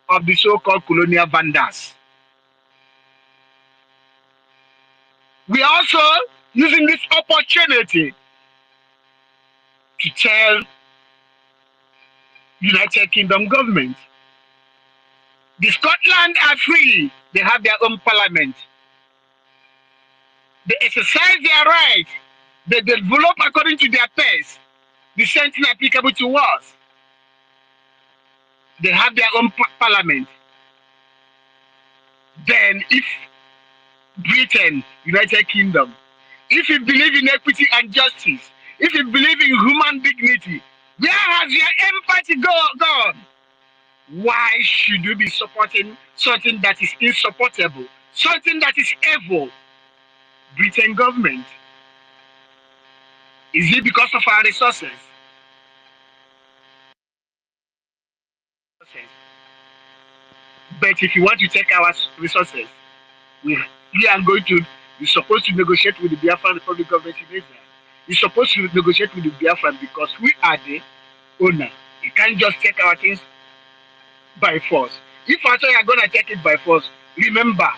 of the so-called colonial vandals. We are also using this opportunity to tell United Kingdom government, the Scotland are free. They have their own parliament. They exercise their rights. They develop according to their pace. The same thing applicable to us. They have their own parliament. Then if Britain, United Kingdom, if you believe in equity and justice, if you believe in human dignity, where has your empathy gone? Why should you be supporting something that is insupportable, something that is evil? Britain government. Is it because of our resources? But if you want to take our resources, we are going to, you're supposed to negotiate with the Biafran Republic government in Israel. You're supposed to negotiate with the Biafran because we are the owner. You can't just take our things by force. If I say you're going to take it by force, remember,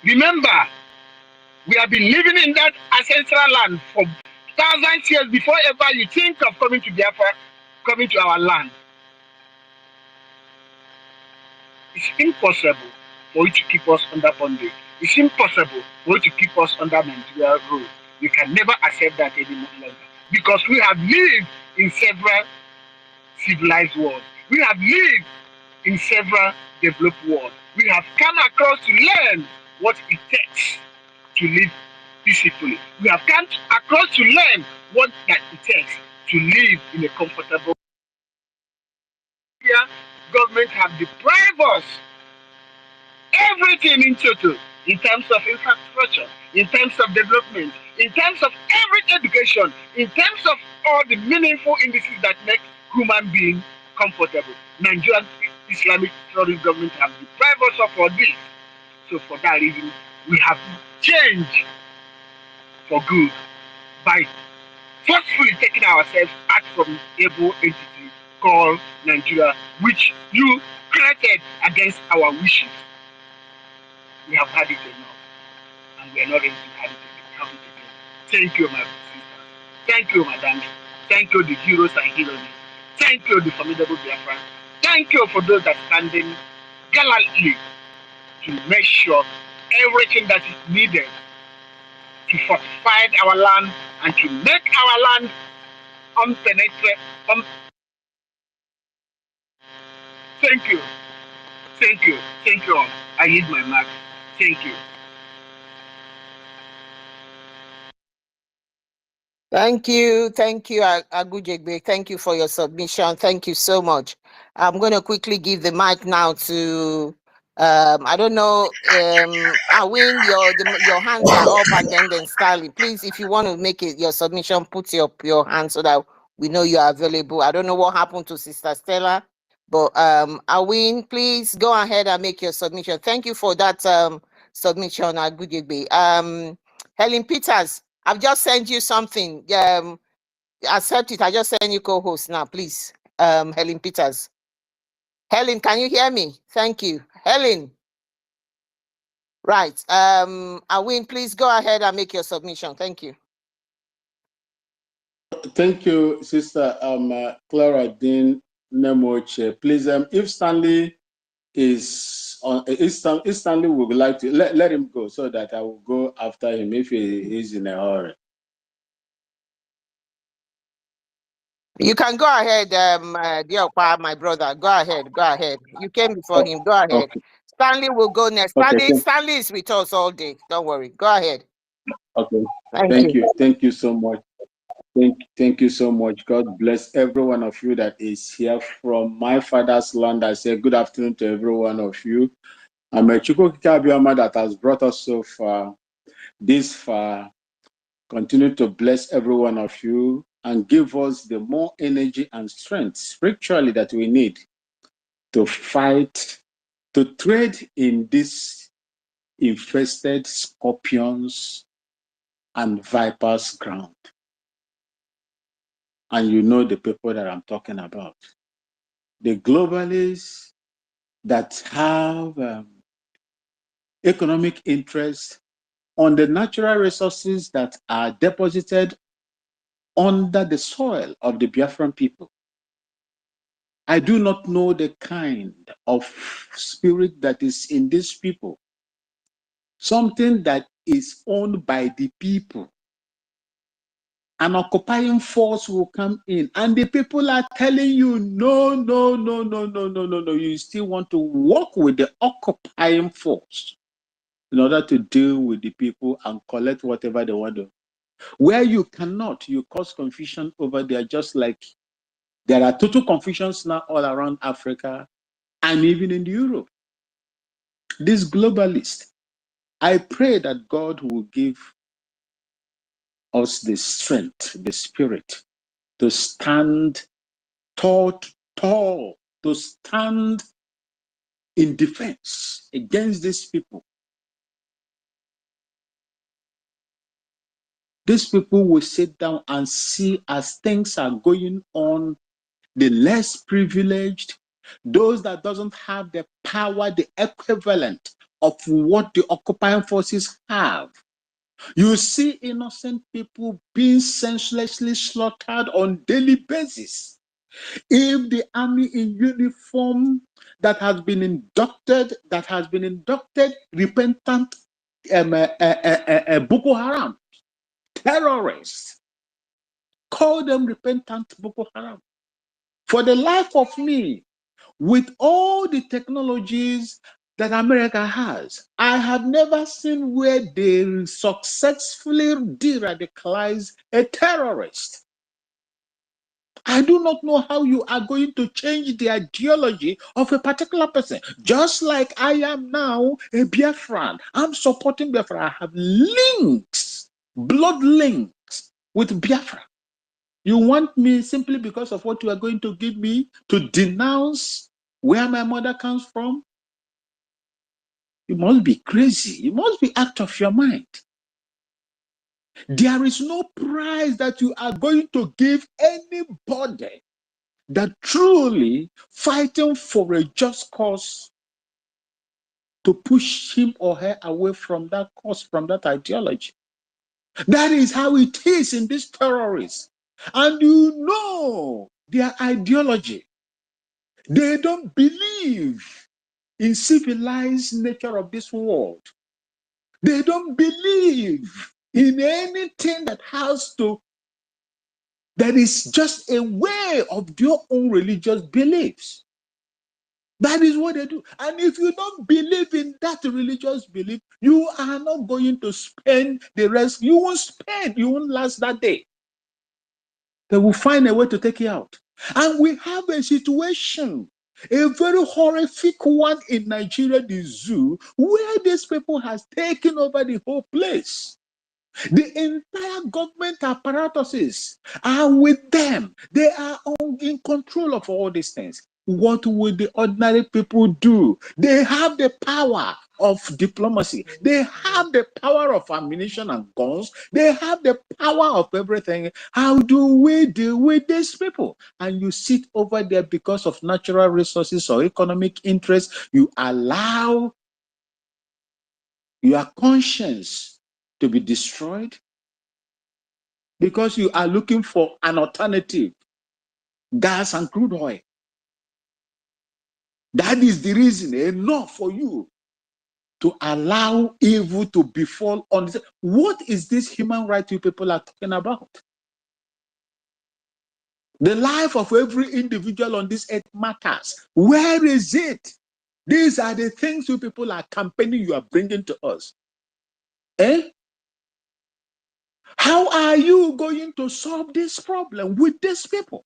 we have been living in that ancestral land for thousands of years before ever you think of coming to Biafra, coming to our land. It's impossible for you to keep us under bondage. It's impossible for you to keep us under Nigeria rule. We can never accept that anymore longer because we have lived in several civilized worlds. We have lived in several developed worlds. We have come across to learn what it takes to live peacefully. We have come across to learn what that it takes to live in a comfortable. Government have deprived us everything in total, in terms of infrastructure, in terms of development, in terms of every education, in terms of all the meaningful indices that make human being comfortable. Nigerian Islamic terrorist government have deprived us of all this. So for that reason, we have changed for good by forcefully taking ourselves out from evil entity called Nigeria, which you created against our wishes. We have had it enough, and we are not ready to have it again. Thank you, my sisters. Thank you, madam. Thank you, the heroes and heroines. Thank you, the formidable Biafra. Thank you for those that are standing gallantly to make sure everything that is needed to fortify our land and to make our land unpenetrable. Thank you. Thank you. Thank you all. I need my mark. Thank you. Thank you, Agujegbe. Thank you for your submission. Thank you so much. I'm going to quickly give the mic now to, I don't know, Awin, your hands are up, and then Stanley. Please, if you want to make it your submission, put your hand so that we know you are available. I don't know what happened to Sister Stella, but Awin, please go ahead and make your submission. Thank you for that submission, Agujegbe. Helen Peters, I've just sent you something. Accept it. I just sent you co-host now, please. Helen Peters. Helen, can you hear me? Thank you. Helen. Right. Awin, please go ahead and make your submission. Thank you. Thank you, Sister Clara Dean Nemoche. Please, if Stanley is on, if Stanley would like to let him go so that I will go after him if he is in a hurry. You can go ahead, Diokpa, my brother. Go ahead. Go ahead. You came before him. Go ahead. Okay. Stanley will go next. Okay, Stanley is with us all day. Don't worry. Go ahead. Okay. Thank you. Thank you so much. Thank you so much. God bless every one of you that is here from my father's land. I say good afternoon to every one of you. I'm a Chukwu Abiyama that has brought us so far, this far. Continue to bless every one of you and give us the more energy and strength spiritually that we need to fight, to tread in these infested scorpions and vipers ground. And you know the people that I'm talking about. The globalists that have economic interest on the natural resources that are deposited under the soil of the Biafran people. I do not know the kind of spirit that is in these people. Something that is owned by the people. An occupying force will come in, and the people are telling you, no, no, no, no, no, no, no, no. You still want to work with the occupying force in order to deal with the people and collect whatever they want to. Where you cannot, you cause confusion over there, just like there are total confusions now all around Africa and even in Europe. This globalist, I pray that God will give us the strength, the spirit to stand tall, to stand in defense against these people. These people will sit down and see as things are going on, the less privileged, those that doesn't have the power, the equivalent of what the occupying forces have. You see innocent people being senselessly slaughtered on daily basis. If the army in uniform that has been inducted, repentant Boko Haram terrorists, call them repentant Boko Haram. For the life of me, with all the technologies that America has, I have never seen where they successfully de-radicalize a terrorist. I do not know how you are going to change the ideology of a particular person. Just like I am now a Biafran. I'm supporting Biafra. I have links, blood links with Biafra. You want me simply because of what you are going to give me to denounce where my mother comes from? You must be crazy. You must be out of your mind. There is no price that you are going to give anybody that truly fighting for a just cause to push him or her away from that cause, from that ideology. That is how it is in these terrorists. And you know their ideology. They don't believe in civilized nature of this world. They don't believe in anything that is just a way of their own religious beliefs. That is what they do. And if you don't believe in that religious belief, you are not going to spend the rest. You won't last that day. They will find a way to take you out. And we have a situation, a very horrific one in Nigeria, the zoo, where these people has taken over the whole place. The entire government apparatuses are with them. They are in control of all these things. What will the ordinary people do? They have the power of diplomacy. They have the power of ammunition and guns. They have the power of everything. How do we deal with these people? And you sit over there because of natural resources or economic interests. You allow your conscience to be destroyed because you are looking for an alternative, gas and crude oil. That is the reason enough for you to allow evil to befall on this. What is this human right you people are talking about? The life of every individual on this earth matters. Where is it? These are the things you people are campaigning, you are bringing to us. How are you going to solve this problem with these people?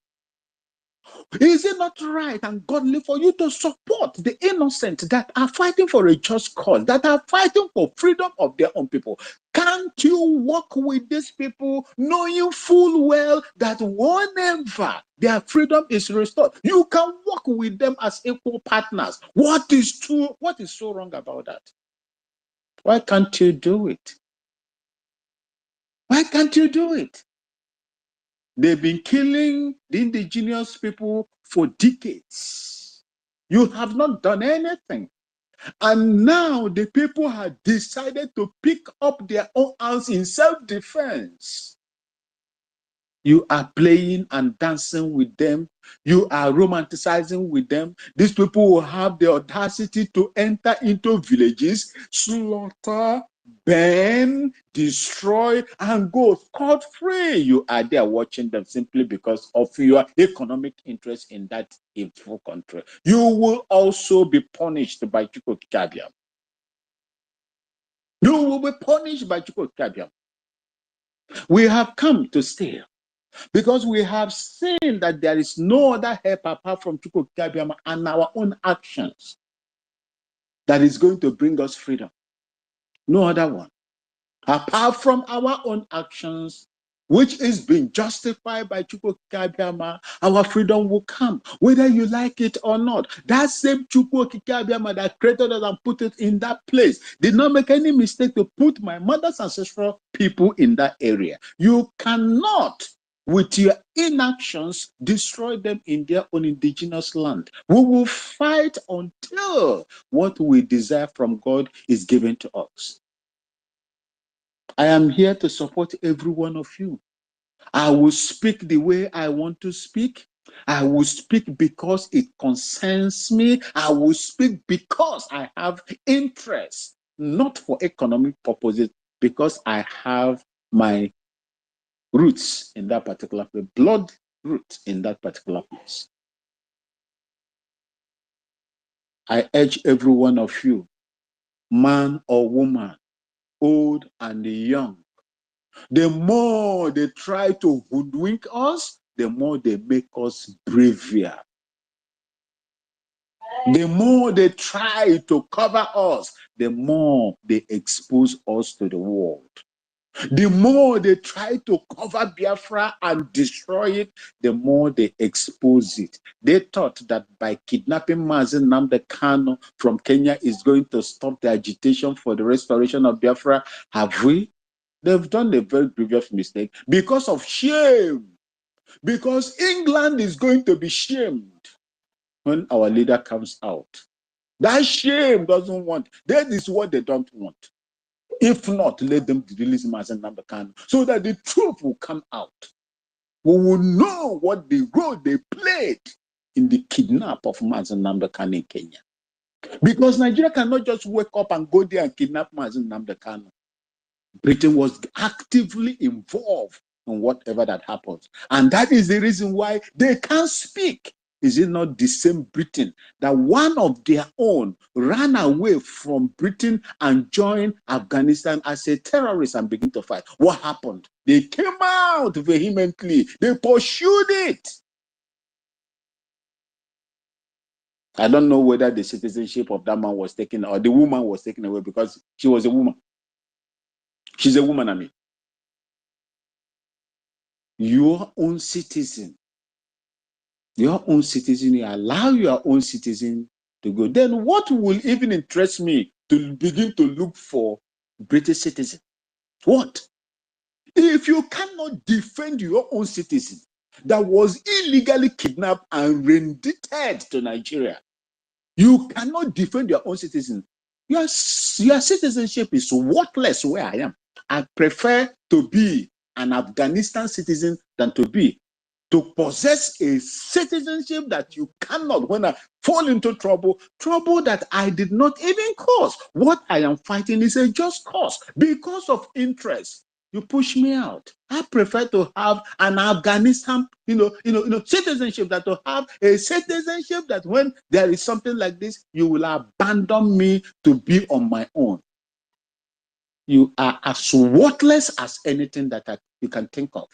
Is it not right and godly for you to support the innocent that are fighting for a just cause, that are fighting for freedom of their own people? Can't you work with these people knowing full well that whenever their freedom is restored, you can work with them as equal partners? What is so wrong about that? Why can't you do it? Why can't you do it? They've been killing the indigenous people for decades. You have not done anything. And now the people have decided to pick up their own arms in self-defense. You are playing and dancing with them. You are romanticizing with them. These people will have the audacity to enter into villages, slaughter, burn, destroy, and go scot-free. You are there watching them simply because of your economic interest in that evil country. You will also be punished by EFIK-IBIBIO. You will be punished by EFIK-IBIBIO. We have come to stay. Because we have seen that there is no other help apart from EFIK-IBIBIO and our own actions that is going to bring us freedom. No other one. Apart from our own actions, which is being justified by EFIK-IBIBIO, our freedom will come, whether you like it or not. That same EFIK-IBIBIO that created us and put it in that place did not make any mistake to put my mother's ancestral people in that area. You cannot, with your inactions, destroy them in their own indigenous land. We will fight until what we desire from God is given to us. I am here to support every one of you. I will speak the way I want to speak. I will speak because it concerns me. I will speak because I have interest, not for economic purposes, because I have my roots in that particular place, blood roots in that particular place. I urge every one of you, man or woman, old and young, the more they try to hoodwink us, the more they make us braver. The more they try to cover us, the more they expose us to the world. The more they try to cover Biafra and destroy it, the more they expose it. They thought that by kidnapping Mazi Nnamdi Kanu from Kenya is going to stop the agitation for the restoration of Biafra. Have we? They've done a very grievous mistake because of shame. Because England is going to be shamed when our leader comes out. That shame doesn't want. That is what they don't want. If not, let them release Mazi Nnamdi Kanu so that the truth will come out. We will know what the role they played in the kidnap of Mazi Nnamdi Kanu in Kenya. Because Nigeria cannot just wake up and go there and kidnap Mazi Nnamdi Kanu. Britain was actively involved in whatever that happens. And that is the reason why they can't speak. Is it not the same Britain that one of their own ran away from Britain and joined Afghanistan as a terrorist and began to fight? What happened? They came out vehemently. They pursued it. I don't know whether the citizenship of that man was taken or the woman was taken away because she was a woman. She's a woman, I mean. Your own citizen, you allow your own citizen to go. Then what will even interest me to begin to look for British citizen? What? If you cannot defend your own citizen that was illegally kidnapped and rendited to Nigeria, you cannot defend your own citizen. Your citizenship is worthless where I am. I prefer to be an Afghanistan citizen than to possess a citizenship that you cannot, when I fall into trouble that I did not even cause. What I am fighting is a just cause. Because of interest, you push me out. I prefer to have an Afghanistan, citizenship, that to have a citizenship that when there is something like this, you will abandon me to be on my own. You are as worthless as anything that you can think of.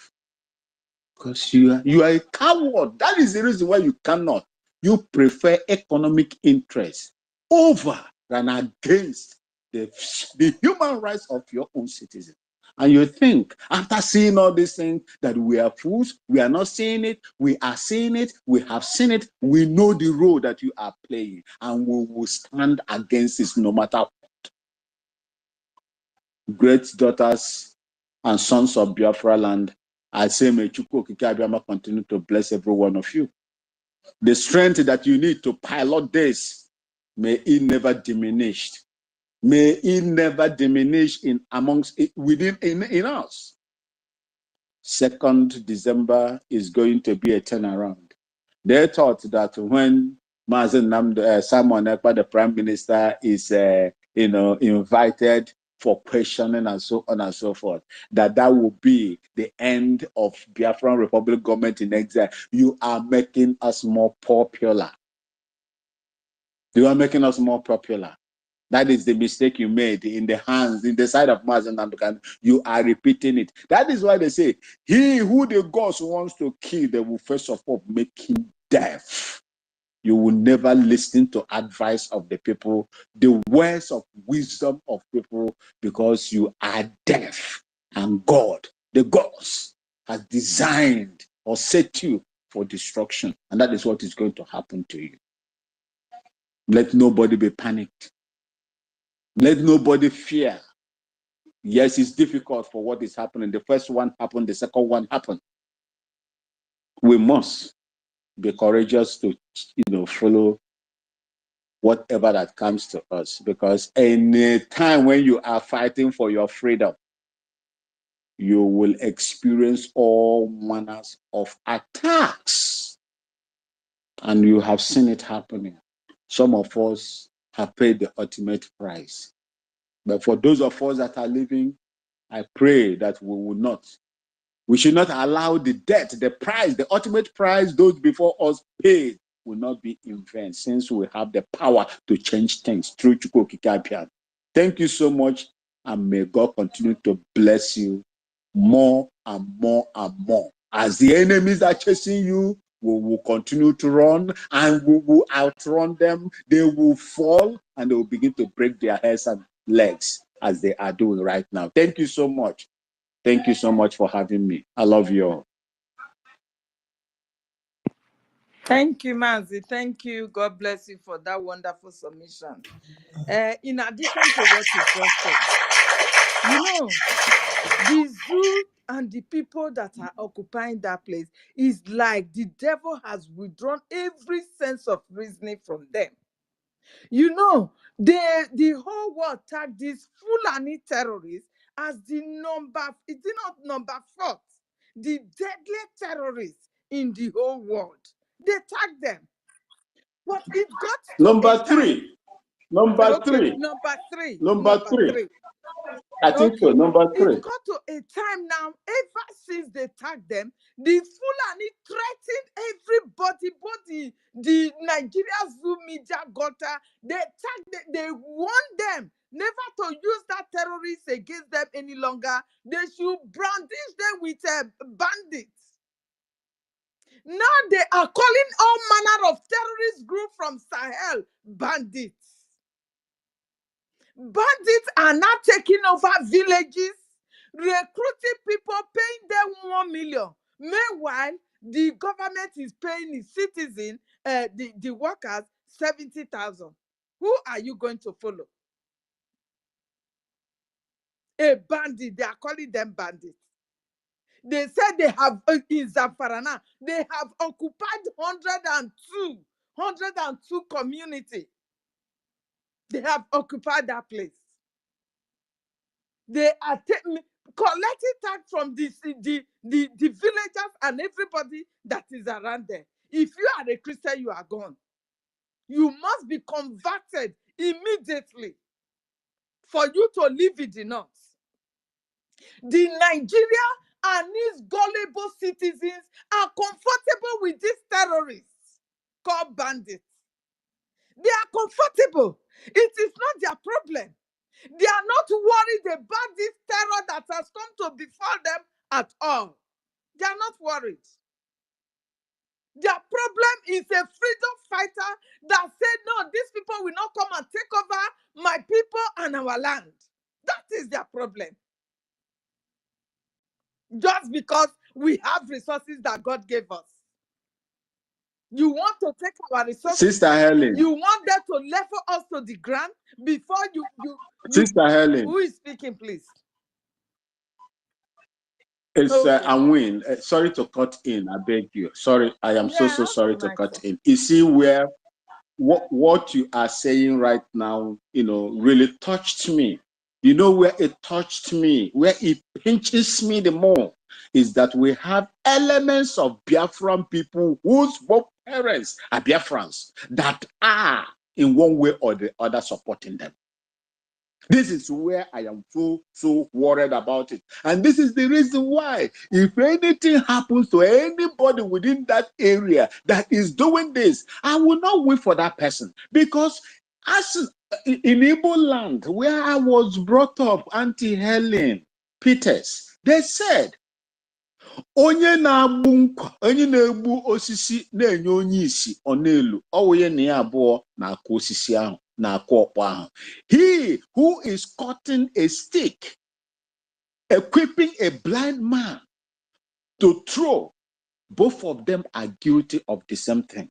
Because you are a coward. That is the reason why you cannot. You prefer economic interest over than against the human rights of your own citizens. And you think, after seeing all these things, that we are fools, we are not seeing it, we are seeing it, we have seen it, we know the role that you are playing, and we will stand against this no matter what. Great daughters and sons of Biafra land, I say, may EFIK-IBIBIO continue to bless every one of you. The strength that you need to pilot this may it never diminish. May it never diminish in amongst it, within in us. 2nd December is going to be a turnaround. They thought that when Simon Ekpa, the Prime Minister, is invited for questioning and so on and so forth, that will be the end of Biafran Republic government in exile. You are making us more popular. You are making us more popular. That is the mistake you made in the side of Mazen Namdekan. You are repeating it. That is why they say, he who the gods wants to kill, they will first of all make him deaf. You will never listen to advice of the people, the words of wisdom of people, because you are deaf. And God, the gods, has designed or set you for destruction. And that is what is going to happen to you. Let nobody be panicked. Let nobody fear. Yes, it's difficult for what is happening. The first one happened, the second one happened. We must be courageous to, follow whatever that comes to us, because any time when you are fighting for your freedom, you will experience all manners of attacks. And you have seen it happening. Some of us have paid the ultimate price. But for those of us that are living, I pray that we should not allow the debt, the price, the ultimate price those before us paid will not be in vain, since we have the power to change things through Chukwu Okike Abiam. Thank you so much, and may God continue to bless you more and more and more. As the enemies are chasing you, we will continue to run, and we will outrun them. They will fall, and they will begin to break their heads and legs as they are doing right now. Thank you so much. Thank you so much for having me. I love you all. Thank you, Mazi. Thank you. God bless you for that wonderful submission. In addition to what you just said, the zoo and the people that are occupying that place is like the devil has withdrawn every sense of reasoning from them. The whole world tagged these Fulani terrorists as is it not number 4th, the deadly terrorists in the whole world. They tagged them. But it got to Number 3. Number 3. Number 3. Number 3. I think so. Number 3. It got to a time now, ever since they tagged them, the Fulani threatened everybody, both the Nigeria Zoo media gutter. They tagged them, they warned them never to use that terrorist against them any longer. They should brandish them with bandits. Now they are calling all manner of terrorist groups from Sahel bandits. Bandits are now taking over villages, recruiting people, paying them 1 million. Meanwhile, the government is paying its citizens, the workers, 70,000. Who are you going to follow? A bandit. They are calling them bandits. They said they have, in Zamfarana, they have occupied 102 community. They have occupied that place. They are collecting tax from the villagers and everybody that is around there. If you are a Christian, you are gone. You must be converted immediately for you to live in the north. The Nigeria and its gullible citizens are comfortable with these terrorists called bandits. They are comfortable. It is not their problem. They are not worried about this terror that has come to befall them at all. They are not worried. Their problem is a freedom fighter that said, no, these people will not come and take over my people and our land. That is their problem. Just because we have resources that God gave us. You want to take our resources. Sister Helen. You want them to level us to the ground before you Sister Helen. Who is speaking, please? It's Anwin. Sorry to cut in. I beg you. Sorry, I am so sorry to cut in. You see where what you are saying right now, really touched me. You know where it touched me, where it pinches me the more, is that we have elements of Biafran people whose both parents are Biafrans that are in one way or the other supporting them. This is where I am so worried about it. And this is the reason why, if anything happens to anybody within that area that is doing this, I will not wait for that person. Because as in Igbo land, where I was brought up, Auntie Helen Peters, they said, onye na-egbu osisi na-enye onye isi ọ na-elu ọwụye na ya abụọ na-akụ osisi ahụ na-akụ ọkpọ ahụ. He who is cutting a stick, equipping a blind man to throw, both of them are guilty of the same thing.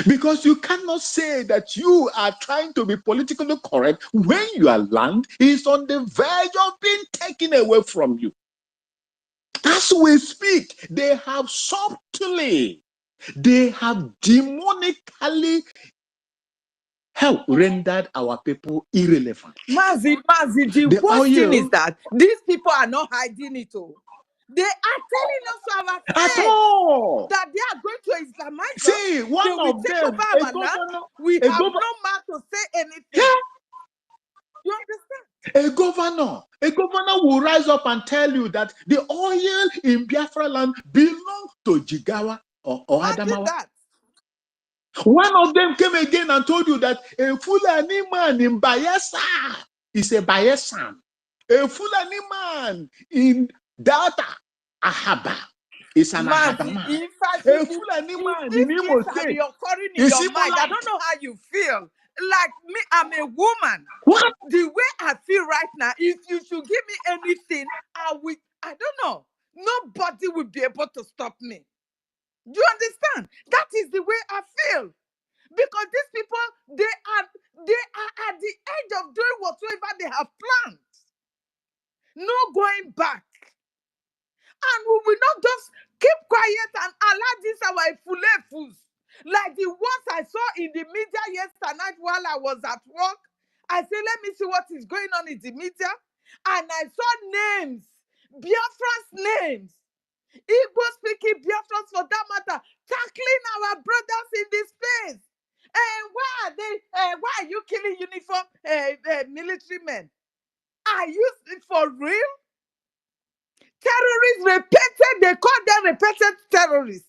Because you cannot say that you are trying to be politically correct when your land is on the verge of being taken away from you. As we speak, they have subtly, they have demonically rendered our people irrelevant. Mazi, the worst thing is that these people are not hiding it all. They are telling us our face that they are going to Islamize us. See, one of them, we have no mouth to say anything. Yeah. You understand? A governor will rise up and tell you that the oil in Biafra land belongs to Jigawa or Adamawa. One of them came again and told you that a Fulani man in Bayelsa is a Bayesan. A Fulani man in Delta Ahaba is an Ahaba man. A Fulani man in Imo State is I don't know how you feel. Like me, I'm a woman. What? The way I feel right now, if you should give me anything, I don't know. Nobody will be able to stop me. Do you understand? That is the way I feel. Because these people, they are at the edge of doing whatsoever they have planned. No going back. And we will not just keep quiet and allow this our fools. Like the ones I saw in the media yesterday night while I was at work. I said, let me see what is going on in the media. And I saw names, Biafra's names, Igbo-speaking Biafrans for that matter, tackling our brothers in this space. And why are you killing uniform military men? Are you for real? Terrorists repented, they call them repentant terrorists.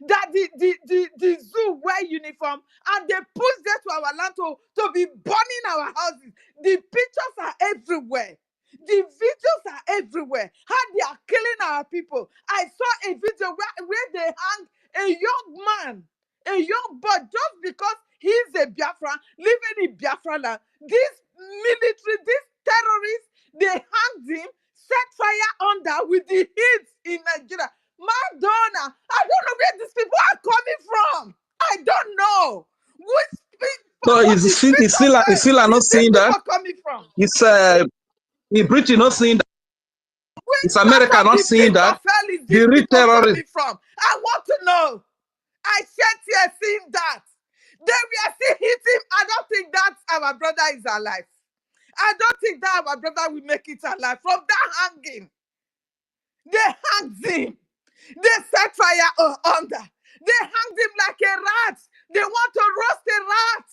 That the zoo wear uniform and they push them to our land to be burning our houses. The pictures are everywhere. The videos are everywhere. How they are killing our people. I saw a video where they hang a young man, a young boy, just because he's a Biafra, living in Biafra land. This military, these terrorists, they hanged him, set fire under with the heat in Nigeria. Madonna, I don't know where these people are coming from. I don't know. So it's still not saying that. Coming from? It's British not saying that. It's America not saying that. The real terrorists. From? I want to know. I said here seeing that. Then we are still hitting. I don't think that our brother is alive. I don't think that our brother will make it alive. From that hanging, they hanged him. They set fire under. They hanged him like a rat. They want to roast a rat.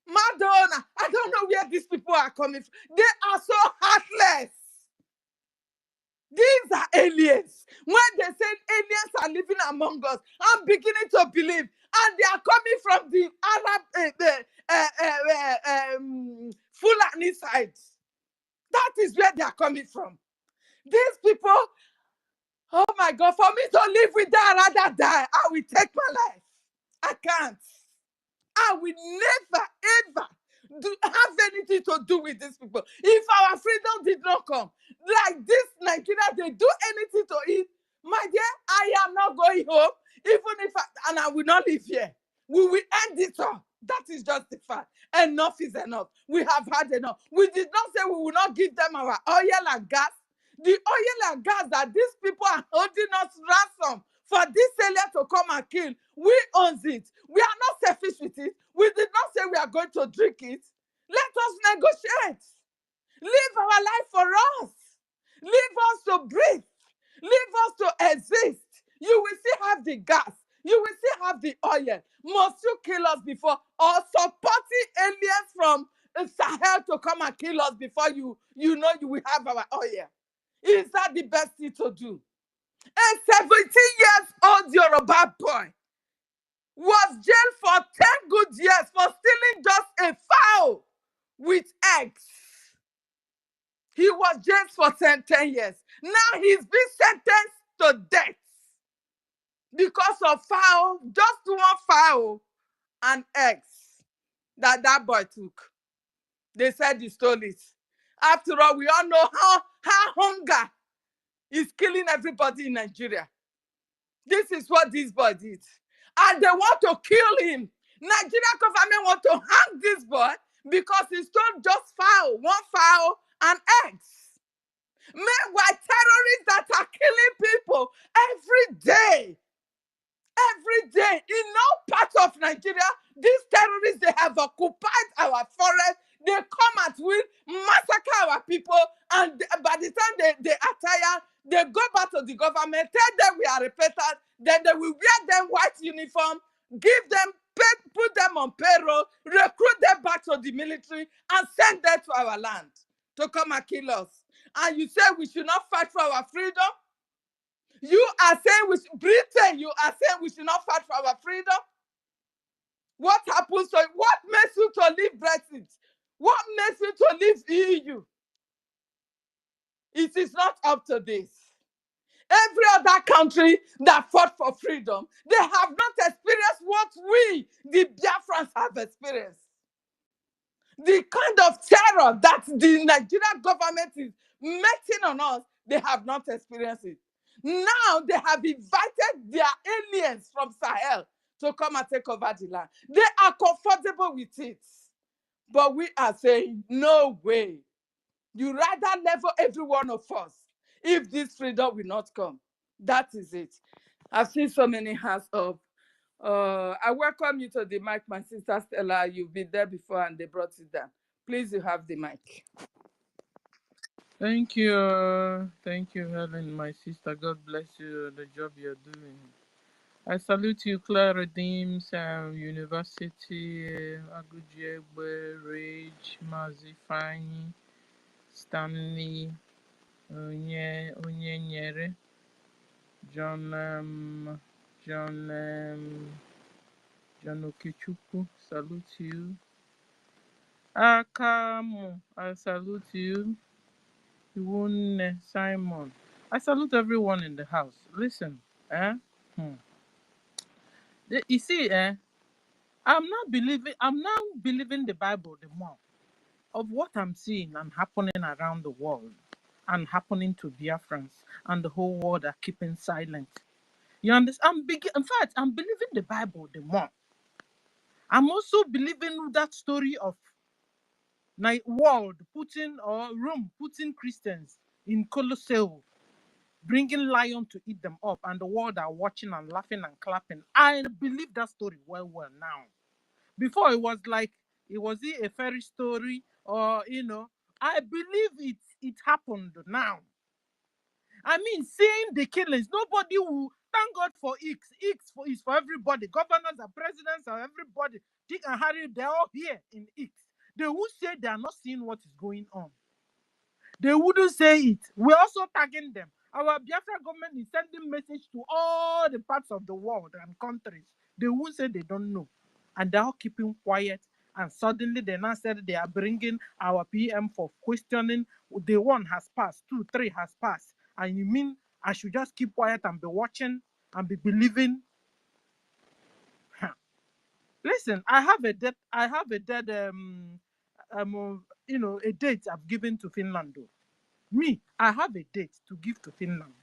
Madonna, I don't know where these people are coming from. They are so heartless. These are aliens. When they say aliens are living among us, I'm beginning to believe. And they are coming from the Arab Fulani side. That is where they are coming from. These people, oh my God, for me to live with that, I'd rather die. I will take my life. I can't. I will never, ever have anything to do with these people. If our freedom did not come, like this Nigeria, they do anything to eat, my dear, I am not going home, even if I will not live here. We will end it all. That is just the fact. Enough is enough. We have had enough. We did not say we will not give them our oil and gas. The oil and gas that these people are holding us ransom for this area to come and kill. We own it. We are not selfish with it. We did not say we are going to drink it. Let us negotiate. Live our life for us. Leave us to breathe. Leave us to exist. You will still have the gas. You will still have the oil. Must you kill us before, or supporting aliens from Sahel to come and kill us before you know you will have our oil? Is that the best thing to do? A 17-year-old Yoruba boy was jailed for 10 good years for stealing just a fowl with eggs. He was jailed for 10 years. Now he's been sentenced to death because of fowl, just one fowl and eggs that boy took. They said he stole it. After all, we all know how hunger is killing everybody in Nigeria. This is what this boy did. And they want to kill him. Nigeria government want to hang this boy because he stole just one fowl and eggs. Meanwhile, terrorists that are killing people every day in no part of Nigeria, these terrorists, they have occupied our forest. They come and will massacre our people, and by the time they are tired, they go back to the government, tell them we are repentant, then they will wear them white uniform, give them put them on payroll, recruit them back to the military, and send them to our land to come and kill us. And you say we should not fight for our freedom? You are saying Britain, you are saying we should not fight for our freedom? What happens to what makes you to leave Brexit? What makes you to leave EU? It is not up to this. Every other country that fought for freedom, they have not experienced what we, the Biafrans, have experienced. The kind of terror that the Nigerian government is making on us, they have not experienced it. Now they have invited their aliens from Sahel to come and take over the land. They are comfortable with it. But we are saying, no way. You rather level every one of us if this freedom will not come. That is it. I've seen so many hands up. I welcome you to the mic, my sister Stella. You've been there before and they brought it down. Please, you have the mic. Thank you, Helen, my sister. God bless you, the job you're doing. I salute you, Clara Deems, University, Agujegbe, Rage, Mazi Fanyi, Stanley, Onye Nyere, John Okechukwu, salute you. Akamu, I salute you. Iwunne, Simon, I salute everyone in the house. Listen, you see, I'm now believing the Bible the more of what I'm seeing and happening around the world and happening to Biafrans, and the whole world are keeping silent. You understand? In fact, I'm believing the Bible the more. I'm also believing that story of world Rome putting Christians in Colosseum, bringing lion to eat them up, and the world are watching and laughing and clapping. I believe that story well now. Before it was like, was it a fairy story, or I believe it happened now. I mean, seeing the killings, nobody will thank God for X. X is for everybody. Governors and presidents and everybody. Dick and Harry, they're all here in X. They would say they are not seeing what is going on. They wouldn't say it. We're also tagging them. Our Biafra government is sending message to all the parts of the world and countries. They won't say they don't know. And they're all keeping quiet. And suddenly they now said they are bringing our PM for questioning. The 1 has passed, 2, 3 has passed. And you mean I should just keep quiet and be watching and be believing? Listen, I have a date I've given to Finland. Me, I have a date to give to Finland.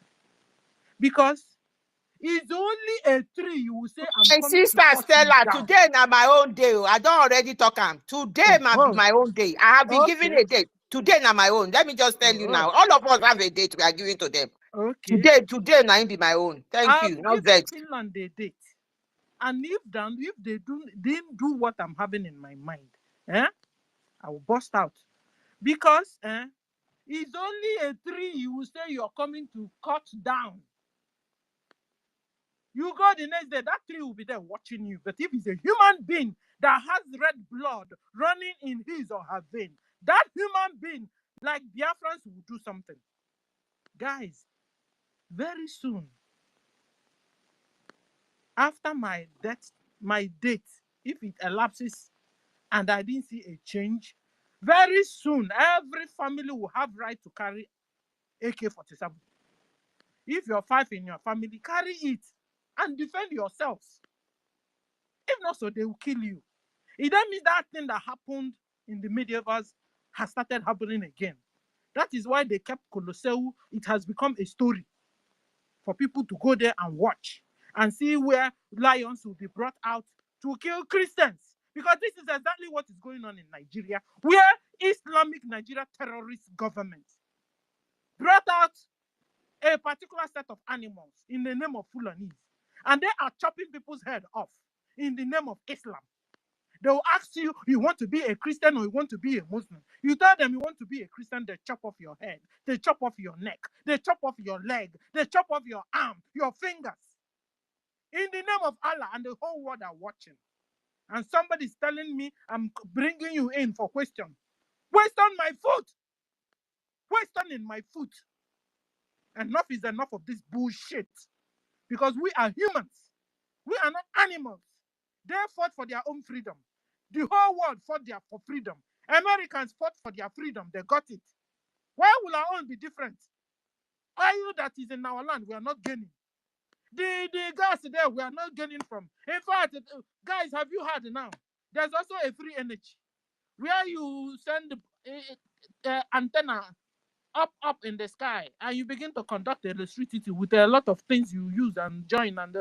Because it's only a tree you will say I'm my sister Stella, today na my own day. I don't already talk am. Today my own day. I have been given a date. Today na my own. Let me just tell you now. All of us have a date we are giving to them. Okay. Today, now be my own. Thank you. Not vex. Finland a date. And if they didn't do what I'm having in my mind, I will bust out. Because it's only a tree you will say you're coming to cut down. You go the next day, that tree will be there watching you. But if it's a human being that has red blood running in his or her vein, that human being, like Biafrans, will do something. Guys, very soon, after my death, my date, if it elapses and I didn't see a change, very soon, every family will have right to carry AK-47. If you're 5 in your family, carry it and defend yourselves. If not so, they will kill you. It then means that thing that happened in the medievals has started happening again. That is why they kept Colosseum. It has become a story for people to go there and watch and see where lions will be brought out to kill Christians. Because this is exactly what is going on in Nigeria, where Islamic Nigeria terrorist government brought out a particular set of animals in the name of Fulanese, and they are chopping people's head off in the name of Islam. They will ask you, you want to be a Christian or you want to be a Muslim? You tell them you want to be a Christian, they chop off your head, they chop off your neck, they chop off your leg, they chop off your arm, your fingers. In the name of Allah, and the whole world are watching. And somebody's telling me, I'm bringing you in for question. Question my foot. Question in my foot. Enough is enough of this bullshit. Because we are humans. We are not animals. They fought for their own freedom. The whole world fought for freedom. Americans fought for their freedom. They got it. Why will our own be different? Oil that is in our land, we are not gaining. The gas there, we are not gaining from. In fact, guys, have you heard now? There's also a free energy where you send antenna up in the sky and you begin to conduct electricity with a lot of things you use and join and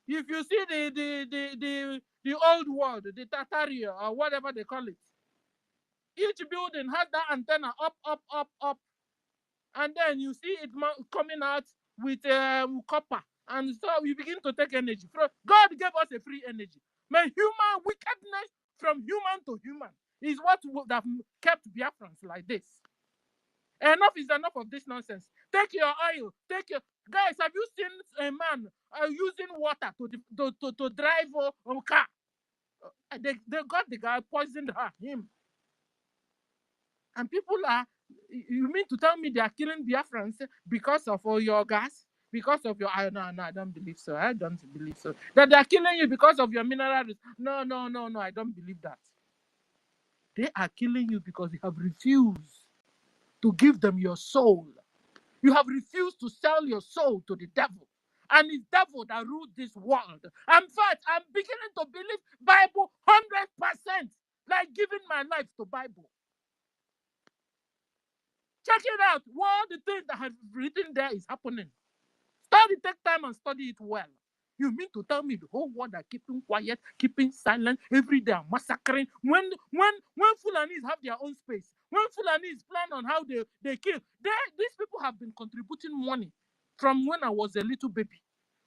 if you see the old world, the Tataria or whatever they call it, each building has that antenna up, and then you see it coming out with copper, and so you begin to take energy. God gave us a free energy. Man, human wickedness from human to human is what would have kept Biafrans like this. Enough is enough of this nonsense. Take your oil. Guys, have you seen a man using water to drive a car? They got the guy, poisoned him. And people are, you mean to tell me they are killing Biafrans because of your gas? Because of your, no, I don't believe so. I don't believe so. That they are killing you because of your minerals? No, I don't believe that. They are killing you because you have refused to give them your soul. You have refused to sell your soul to the devil. And it's devil that rules this world. In fact, I'm beginning to believe Bible 100%. Like giving my life to Bible. Check it out. What the things that have written there is happening. Take time and study it well. You mean to tell me the whole world are keeping quiet, keeping silent, every day are massacring? When Fulanis have their own space, when Fulanis plan on how they kill, these people have been contributing money from when I was a little baby.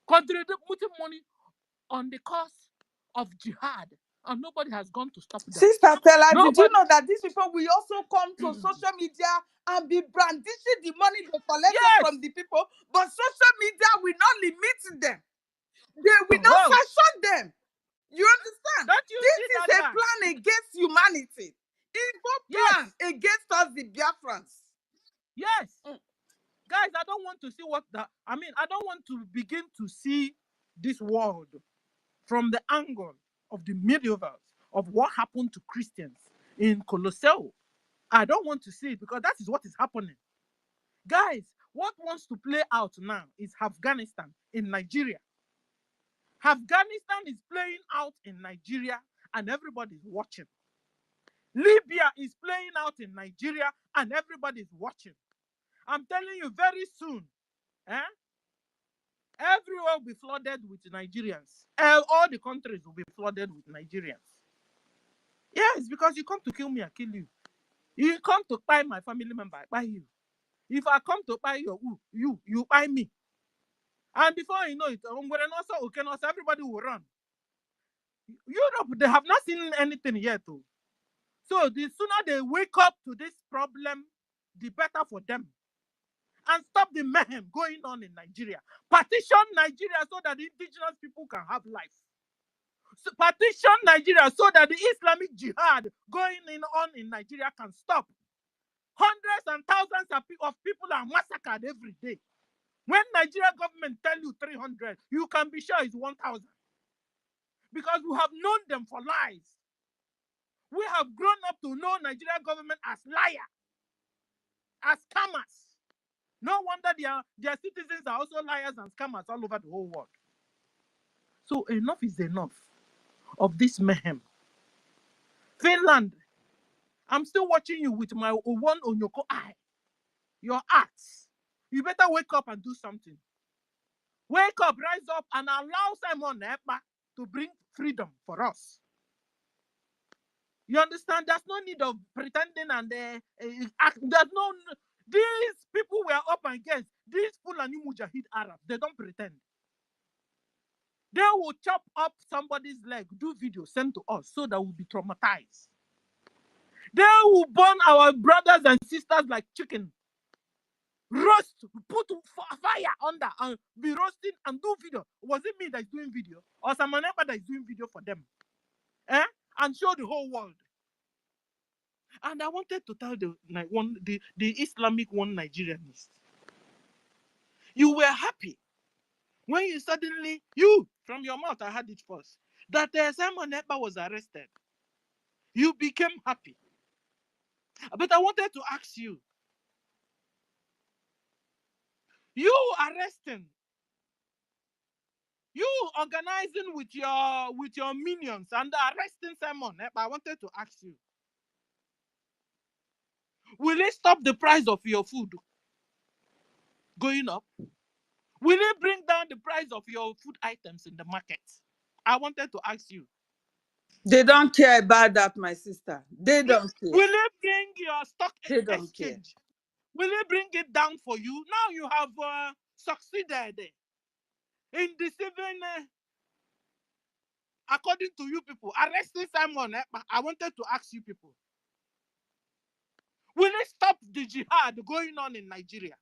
Contributing money on the cause of jihad. And nobody has gone to stop them. Sister Stella, did you know that these people will also come to social media and be brandishing the money they collected from the people? But social media will not limit them. They will not sanction them. You understand? This is a plan against humanity. Evil plan against us, the Biafrans. Yes. Guys, I don't want to see I don't want to begin to see this world from the angle of the medievals, of what happened to Christians in Colosseum. I don't want to see it because that is what is happening. Guys, what wants to play out now is Afghanistan in Nigeria. Afghanistan is playing out in Nigeria and everybody is watching. Libya is playing out in Nigeria and everybody is watching. I'm telling you, very soon, everywhere will be flooded with Nigerians. All the countries will be flooded with Nigerians. Yes, because you come to kill me, I kill you. You come to buy my family member, I buy you. If I come to buy you buy me. And before you know it, everybody will run. Europe, they have not seen anything yet. Too. So the sooner they wake up to this problem, the better for them. And stop the mayhem going on in Nigeria. Partition Nigeria so that the indigenous people can have life. So partition Nigeria so that the Islamic jihad going on in Nigeria can stop. Hundreds and thousands of people are massacred every day. When Nigeria government tell you 300, you can be sure it's 1,000. Because we have known them for lies. We have grown up to know Nigeria government as liar, as scammers. No wonder their citizens are also liars and scammers all over the whole world. So enough is enough of this mayhem. Finland, I'm still watching you with my one Onyoko eye. Your acts. You better wake up and do something. Wake up, rise up, and allow Simon Ekpa to bring freedom for us. You understand? There's no need of pretending and act. There's no. These people were up against these Fulani Mujahid Arabs. They don't pretend. They will chop up somebody's leg, do video, send to us so that we'll be traumatized. They will burn our brothers and sisters like chicken. Roast, put fire under and be roasting and do video. Was it me that is doing video? Or someone else that is doing video for them? And show the whole world. And I wanted to tell the Islamic one Nigerianist. You were happy when you suddenly, from your mouth, I heard it first, that Simon Ekpa was arrested. You became happy. But I wanted to ask you, you arresting, you organizing with your minions and arresting Simon Ekpa, I wanted to ask you, will it stop the price of your food going up? Will it bring down the price of your food items in the market? I wanted to ask you. They don't care about that, my sister. They don't care. Will it bring your stock exchange? Care. Will it bring it down for you? Now you have succeeded in deceiving, according to you people, arresting Simon. I wanted to ask you people. Will it stop the jihad going on in Nigeria?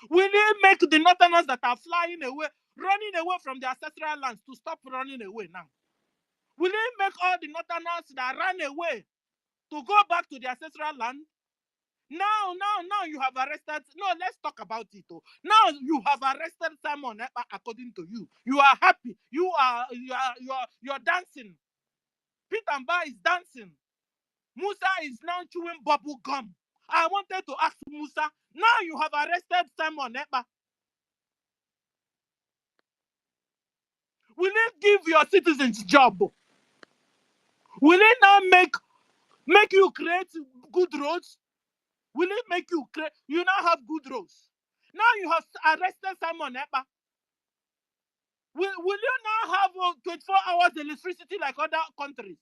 Will it make the northerners that are flying away, running away from their ancestral lands to stop running away now? Will it make all the northerners that ran away to go back to their ancestral land? Now you have arrested. No, let's talk about it. Now you have arrested Simon Ekpa according to you. You are happy. You're dancing. Pete and Ba is dancing. Musa is now chewing bubble gum. I wanted to ask Musa. Now you have arrested Simon Ekpa. Will it give your citizens job? Will it now make you create good roads? Will it make you create? You now have good roads. Now you have arrested Simon Ekpa. Will you now have 24 hours electricity like other countries?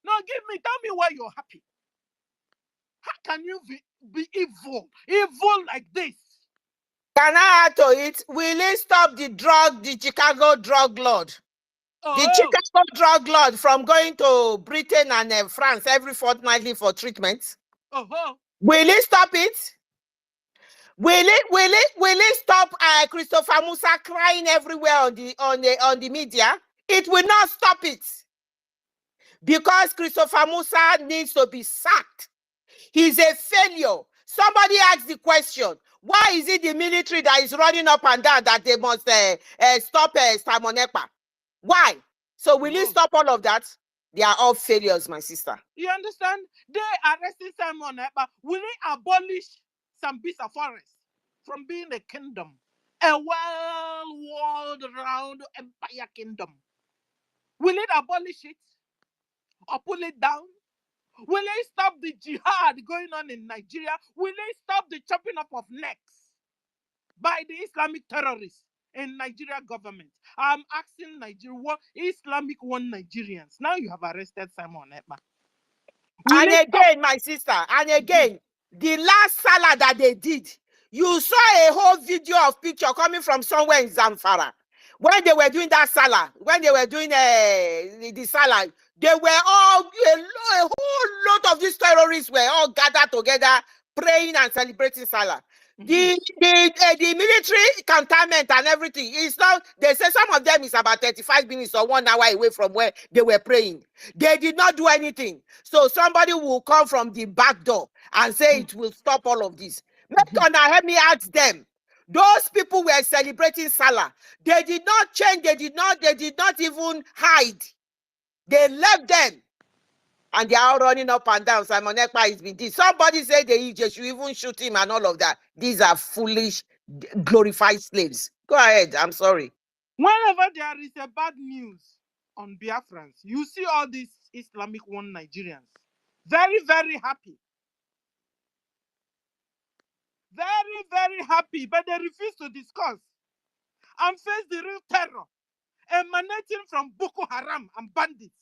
No, tell me why you're happy. How can you be evil like this? Can I add to it? Will it stop the Chicago drug lord? The Chicago drug lord from going to Britain and France every fortnightly for treatment? Will it stop it? Will it stop Christopher Musa crying everywhere on the media? It will not stop it. Because Christopher Musa needs to be sacked. He's a failure. Somebody asked the question, why is it the military that is running up and down that they must stop Simon Ekpa? Why? So will you stop all of that? They are all failures, my sister. You understand? They arrested Simon Ekpa. Will it abolish Sambisa Forest from being a kingdom? A world-round empire kingdom. Will it abolish it? Or pull it down? Will it stop the jihad going on in Nigeria? Will it stop the chopping up of necks by the Islamic terrorists in Nigeria government? I'm asking Nigeria, what Islamic one Nigerians. Now you have arrested Simon Ekpa. And again, my sister, and again, the last Salah that they did, you saw a whole video of picture coming from somewhere in Zamfara. When they were doing that Salah, when they were doing the Salah, they were all, a whole lot of these terrorists were all gathered together, praying and celebrating Salah. The military cantonment and everything is not, they say some of them is about 35 minutes or 1 hour away from where they were praying. They did not do anything. So somebody will come from the back door and say it will stop all of this. Let me ask them. Those people were celebrating Salah. They did not change, they did not even hide. They left them. And they are all running up and down. Simon Ekpa is been this. Somebody said they should even shoot him and all of that. These are foolish, glorified slaves. Go ahead. I'm sorry. Whenever there is a bad news on Biafrans, you see all these Islamic one Nigerians very, very happy. Very, very happy, but they refuse to discuss and face the real terror emanating from Boko Haram and bandits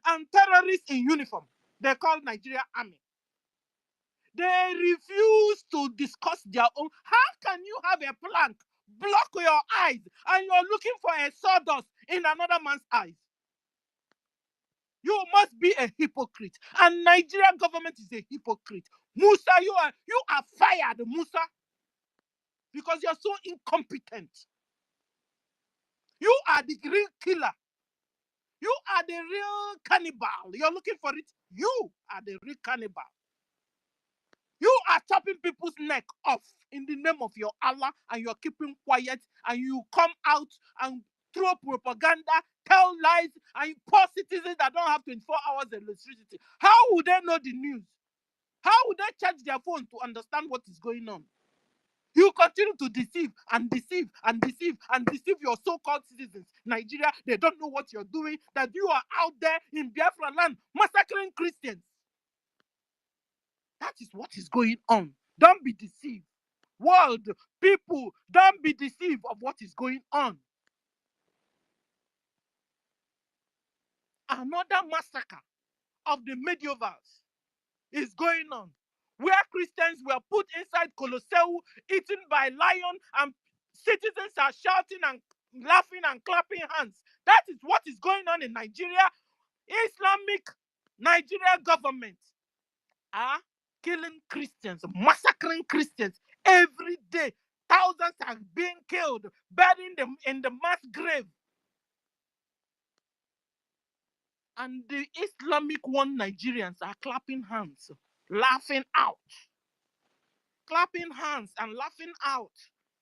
and terrorists in uniform. They call Nigeria Army. They refuse to discuss their own. How can you have a plank block your eyes and you're looking for a sawdust in another man's eyes? You must be a hypocrite. And Nigerian government is a hypocrite. Musa, you are fired, Musa. Because you're so incompetent. You are the real killer. You are the real cannibal. You're looking for it. You are the real cannibal. You are chopping people's neck off in the name of your Allah, and you're keeping quiet, and you come out and throw propaganda, tell lies, and poor citizens that don't have 24 hours of electricity. How would they know the news? How would they charge their phone to understand what is going on? You continue to deceive and deceive and deceive and deceive your so-called citizens. Nigeria, they don't know what you're doing, that you are out there in Biafra land massacring Christians. That is what is going on. Don't be deceived. World, people, don't be deceived of what is going on. Another massacre of the medievals is going on, where Christians were put inside Colosseum, eaten by lion, and citizens are shouting and laughing and clapping hands. That is what is going on in Nigeria. Islamic Nigeria government are killing Christians, massacring Christians every day. Thousands are being killed, burying them in the mass grave. And the Islamic one Nigerians are clapping hands, laughing out. Clapping hands and laughing out.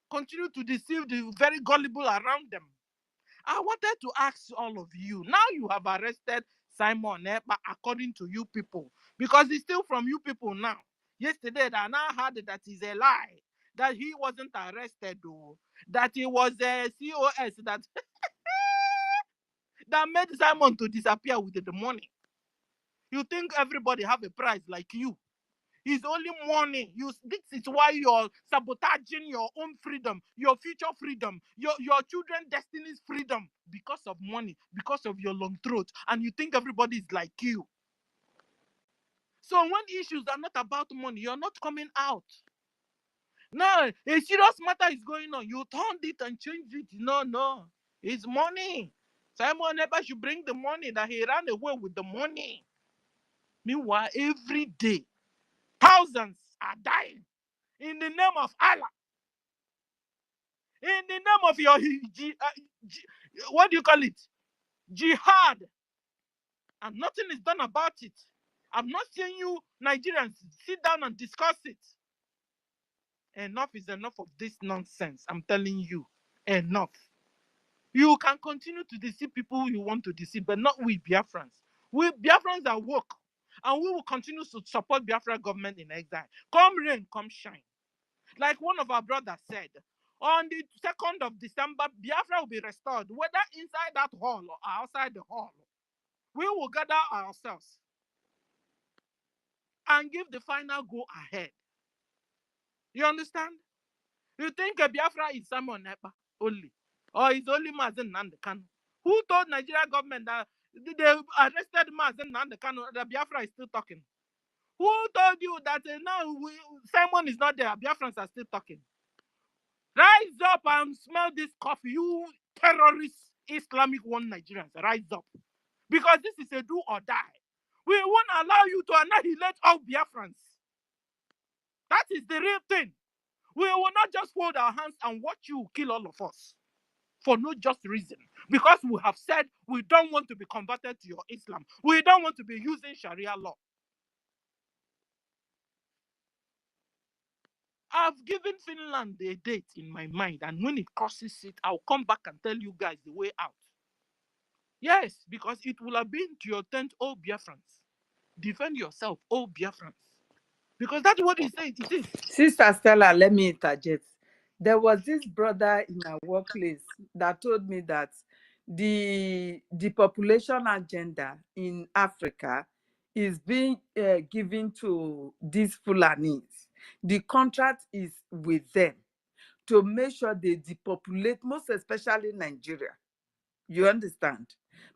Continue to deceive the very gullible around them. I wanted to ask all of you. Now you have arrested Simon Ekpa according to you people. Because it's still from you people now. Yesterday, I now heard that is a lie. That he wasn't arrested, though. That it was a COS that, that made Simon to disappear with the money. You think everybody have a price like you? It's only money. This is why you're sabotaging your own freedom, your future freedom, your children's destiny's freedom, because of money, because of your long throat. And you think everybody is like you. So when issues are not about money, you're not coming out. Now, a serious matter is going on. You turned it and changed it. No. It's money. Simon Ekpa should bring the money, that he ran away with the money. Meanwhile, every day, thousands are dying in the name of Allah. In the name of your, what do you call it? Jihad. And nothing is done about it. I'm not saying you Nigerians sit down and discuss it. Enough is enough of this nonsense. I'm telling you. Enough. You can continue to deceive people you want to deceive, but not we Biafrans. We Biafrans are woke. And we will continue to support Biafra government in exile. Come rain, come shine. Like one of our brothers said, on the 2nd of December, Biafra will be restored, whether inside that hall or outside the hall. We will gather ourselves and give the final go ahead. You understand? You think a Biafra is Simon Ekpa only? Or is only Mazen Nandekan? Who told Nigeria government that they arrested Mazen Nandekano, the Biafra is still talking. Who told you that now Simon is not there? Biafrans are still talking. Rise up and smell this coffee, you terrorist Islamic one Nigerians. Rise up. Because this is a do or die. We won't allow you to annihilate all Biafrans. That is the real thing. We will not just fold our hands and watch you kill all of us for no just reason. Because we have said we don't want to be converted to your Islam. We don't want to be using Sharia law. I've given Finland a date in my mind, and when it crosses it, I'll come back and tell you guys the way out. Yes, because it will have been to your tent, oh Biafrans. Defend yourself, oh Biafrans. Because that's what he said it is. Sister Stella, let me interject. There was this brother in our workplace that told me that the population agenda in Africa is being given to these Fulanis. The contract is with them to make sure they depopulate, most especially Nigeria. You understand?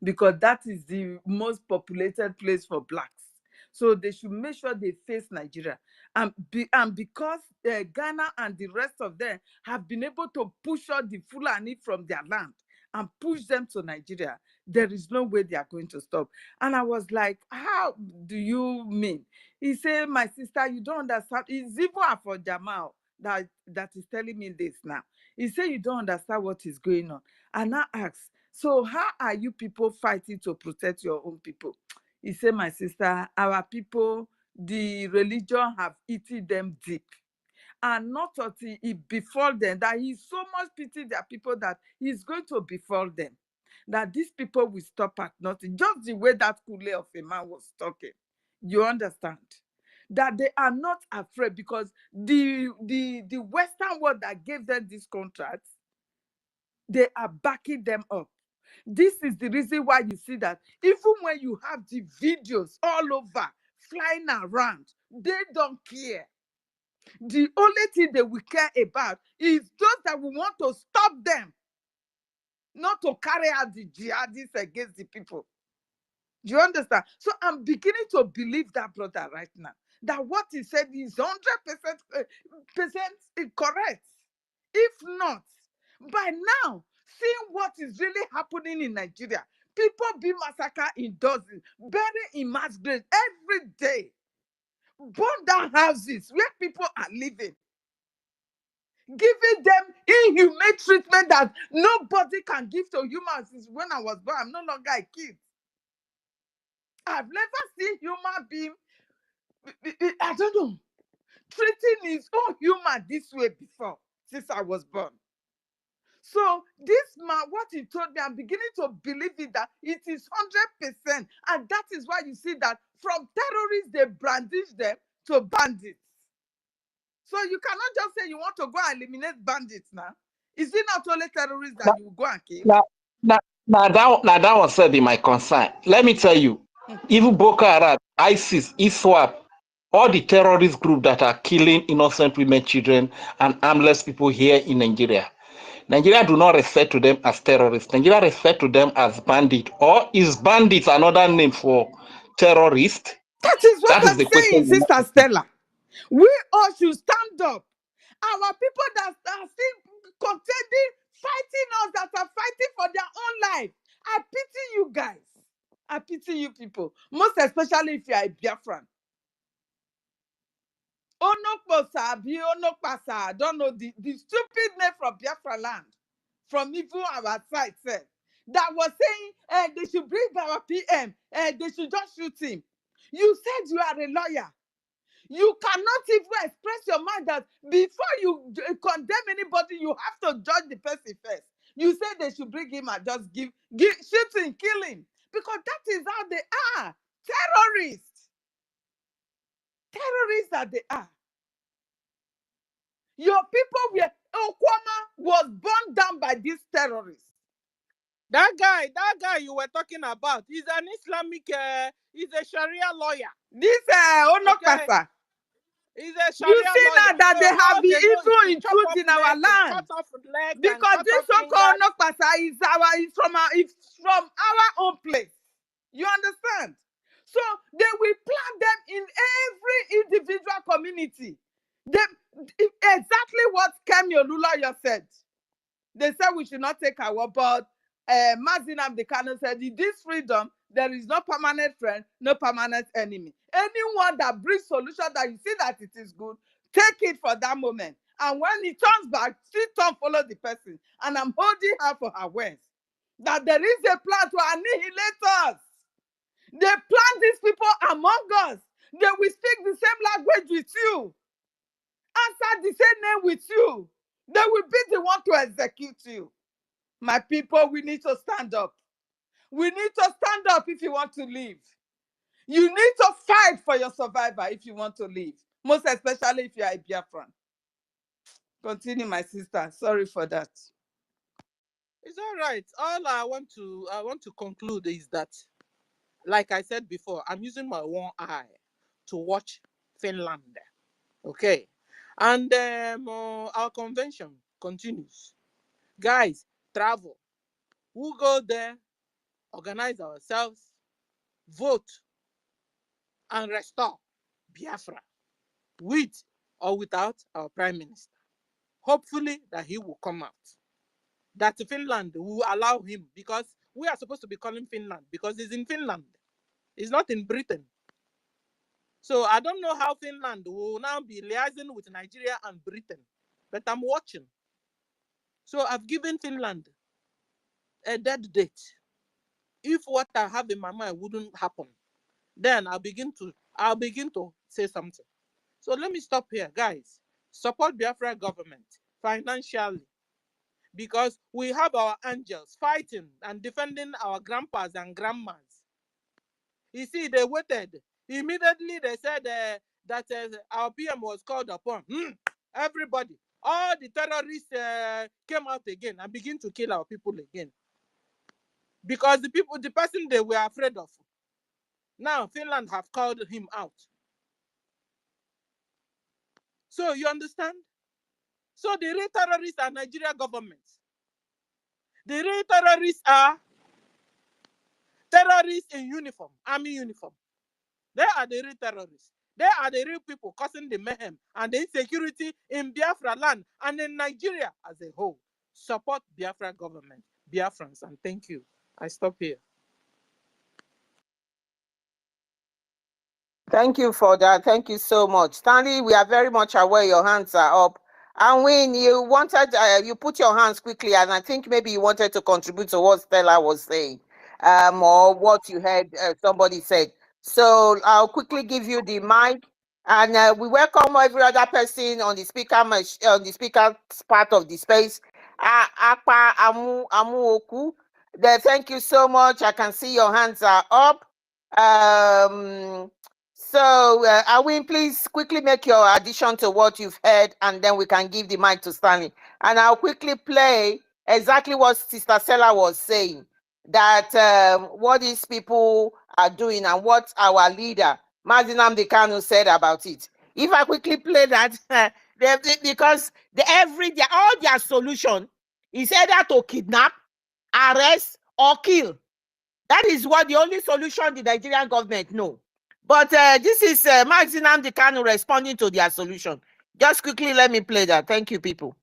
Because that is the most populated place for blacks. So they should make sure they face Nigeria. And because Ghana and the rest of them have been able to push out the Fulani from their land and push them to Nigeria, there is no way they are going to stop. And I was like, how do you mean? He said, my sister, you don't understand. It's even for Jamal that is telling me this now. He said, you don't understand what is going on. And I asked, so how are you people fighting to protect your own people? He said, my sister, our people, the religion have eaten them deep. And not until it befall them, that he so much pity their people that he's going to befall them. That these people will stop at nothing. Just the way that Kule of a man was talking. You understand? That they are not afraid because the Western world that gave them this contract, they are backing them up. This is the reason why you see that even when you have the videos all over flying around, they don't care. The only thing they will care about is those that will want to stop them, not to carry out the jihadists against the people. Do you understand? So I'm beginning to believe that brother right now, that what he said is 100% correct. If not, by now, seeing what is really happening in Nigeria, people being massacred in dozens, buried in mass graves every day, burn down houses where people are living, giving them inhumane treatment that nobody can give to humans. Since when I was born, I'm no longer a kid. I've never seen human being, I don't know, treating his own human this way before, since I was born. So this man, what he told me, I'm beginning to believe it, that it is 100%. And that is why you see that from terrorists, they brandish them to bandits. So you cannot just say you want to go and eliminate bandits now. Is it not only terrorists that you go and kill? That was said in my concern. Let me tell you, even Boko Haram, ISIS, ISWAP, all the terrorist groups that are killing innocent women, children, and armless people here in Nigeria. Nigeria do not refer to them as terrorists. Nigeria refer to them as bandits. Or is bandits another name for terrorists? That is what I'm the saying, question. Sister Stella. We all should stand up. Our people that are still contending, fighting us, that are fighting for their own life. I pity you guys. I pity you people. Most especially if you are a Biafran. I don't know the stupid name from Biafra land. From even our side said. That was saying they should bring our PM. They should just shoot him. You said you are a lawyer. You cannot even express your mind that before you condemn anybody, you have to judge the person first. You said they should bring him and just shoot him, kill him. Because that is how they are. Terrorists. Terrorists that they are. Your people were, Okwama was burned down by these terrorists. That guy you were talking about, he's an Islamic, he's a Sharia lawyer. This Onokpasa. Okay. He's a Sharia you see lawyer. now that So they have been even intruded in our land. Cut off legs because this so-called Onokpasa is from our own place. You understand? So they will plant them in every individual community. Exactly what Kemi Olunloyo said. They said we should not take our but Mazi Nnamdi Kanu said, in this freedom, there is no permanent friend, no permanent enemy. Anyone that brings solution that you see that it is good, take it for that moment. And when it turns back, still turn follow the person. And I'm holding her for her words. That there is a plan to annihilate us. They plant these people among us. They will speak the same language with you. Answer the same name with you. They will be the one to execute you. My people, we need to stand up. We need to stand up if you want to live. You need to fight for your survival if you want to live. Most especially if you are a Biafran. Continue, my sister. Sorry for that. It's all right. All I want to conclude is that, like I said before, I'm using my one eye to watch Finland. Okay. And our convention continues. Guys, travel. We'll go there, organize ourselves, vote, and restore Biafra with or without our Prime Minister. Hopefully that he will come out. That Finland will allow him, because we are supposed to be calling Finland because he's in Finland. He's not in Britain. So I don't know how Finland will now be liaising with Nigeria and Britain, but I'm watching. So I've given Finland a dead date. If what I have in my mind wouldn't happen, then I'll begin to say something. So let me stop here, guys. Support Biafra government financially, because we have our angels fighting and defending our grandpas and grandmas. You see, they waited. Immediately they said that our PM was called upon. Everybody, all the terrorists came out again and begin to kill our people again. Because the person they were afraid of. Now Finland have called him out. So you understand? So the real terrorists are Nigeria government. The real terrorists are terrorists in uniform, army uniform. They are the real terrorists. They are the real people causing the mayhem and the insecurity in Biafra land and in Nigeria as a whole. Support Biafra government, Biafrans, and thank you. I stop here. Thank you for that. Thank you so much. Stanley, we are very much aware your hands are up. And when you wanted, you put your hands quickly, and I think maybe you wanted to contribute to what Stella was saying, or what you heard somebody said. So I'll quickly give you the mic, and we welcome every other person on the speaker's part of the space. Akpa Amuoku, thank you so much. I can see your hands are up. So, Awin, please quickly make your addition to what you've heard, and then we can give the mic to Stanley. And I'll quickly play exactly what Sister Stella was saying, that what these people are doing and what our leader, Mazi Nnamdi Kanu, said about it. If I quickly play that, because all their solution is either to kidnap, arrest, or kill. That is what the only solution the Nigerian government know. But this is Mazi Nnamdi Kanu responding to their solution. Just quickly, let me play that. Thank you, people.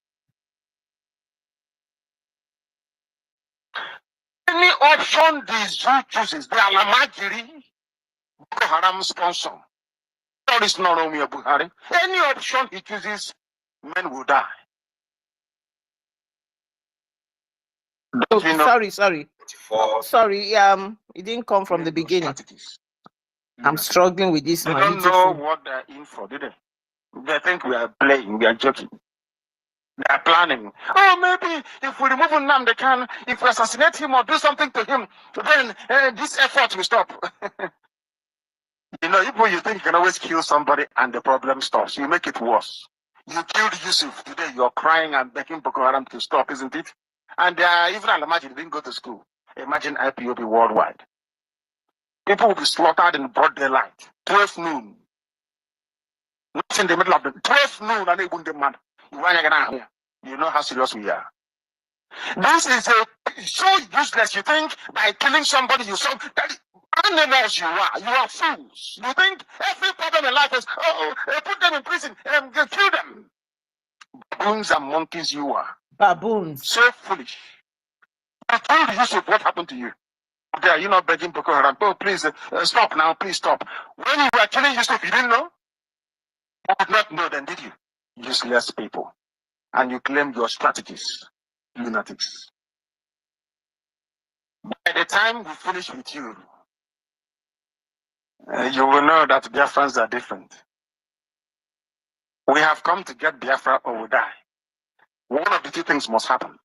Any option these Jews chooses, they are Lamajiri, Boko Haram sponsor. There is no Romeo Buhari. Any option he chooses, men will die. Oh, sorry. Sorry, it didn't come from the beginning. I'm struggling with this. They don't know what they're in for, do they? They think we are playing, we are joking. They are planning. Oh, maybe if we remove Nnamdi Kanu, if we assassinate him or do something to him, then this effort will stop. You know, if you think you can always kill somebody and the problem stops, you make it worse. You killed Yusuf today, you're crying and begging Boko Haram to stop, isn't it? And even imagine didn't go to school. Imagine IPOB worldwide. People will be slaughtered in broad daylight, 12 noon. Not in the middle of the 12 noon, and they wouldn't demand. You know how serious we are. This is so useless. You think by killing somebody, you solve that. Animals you are fools. You think every problem in life is, put them in prison and kill them. Baboons and monkeys you are. Baboons. So foolish. I told Yusuf what happened to you. Are you not begging Boko Haram? Oh, please stop now. Please stop. When you were killing Yusuf, you didn't know? You did not know then, did you? Useless people. And you claim your strategies. Lunatics. By the time we finish with you, you will know that Biafrans are different. We have come to get Biafra or we die. One of the two things must happen.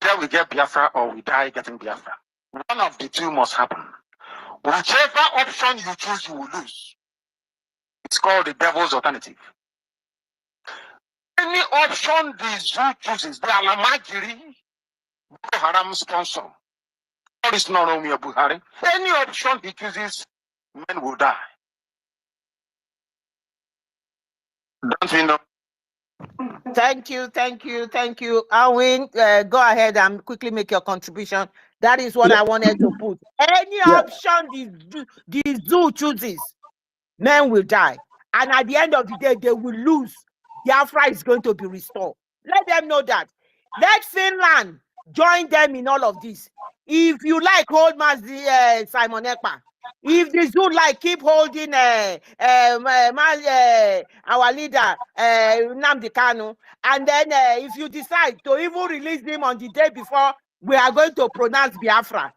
Either we get Biafra or we die getting Biafra. One of the two must happen. Whichever option you choose, you will lose. It's called the devil's alternative. Any option the zoo chooses, the Alamagiri, Boko Haram sponsor, or is not Romeo Buhari, any option he chooses, men will die. Don't we know? Thank you. Alwyn, go ahead and quickly make your contribution. That is what I wanted to put. Any option the zoo chooses, men will die. And at the end of the day, they will lose. Biafra is going to be restored. Let them know that. Let Finland join them in all of this. If you like, hold Simon Ekpa. If the zoo like, keep holding our leader, Nnamdi Kanu. And then if you decide to even release him on the day before we are going to pronounce Biafra,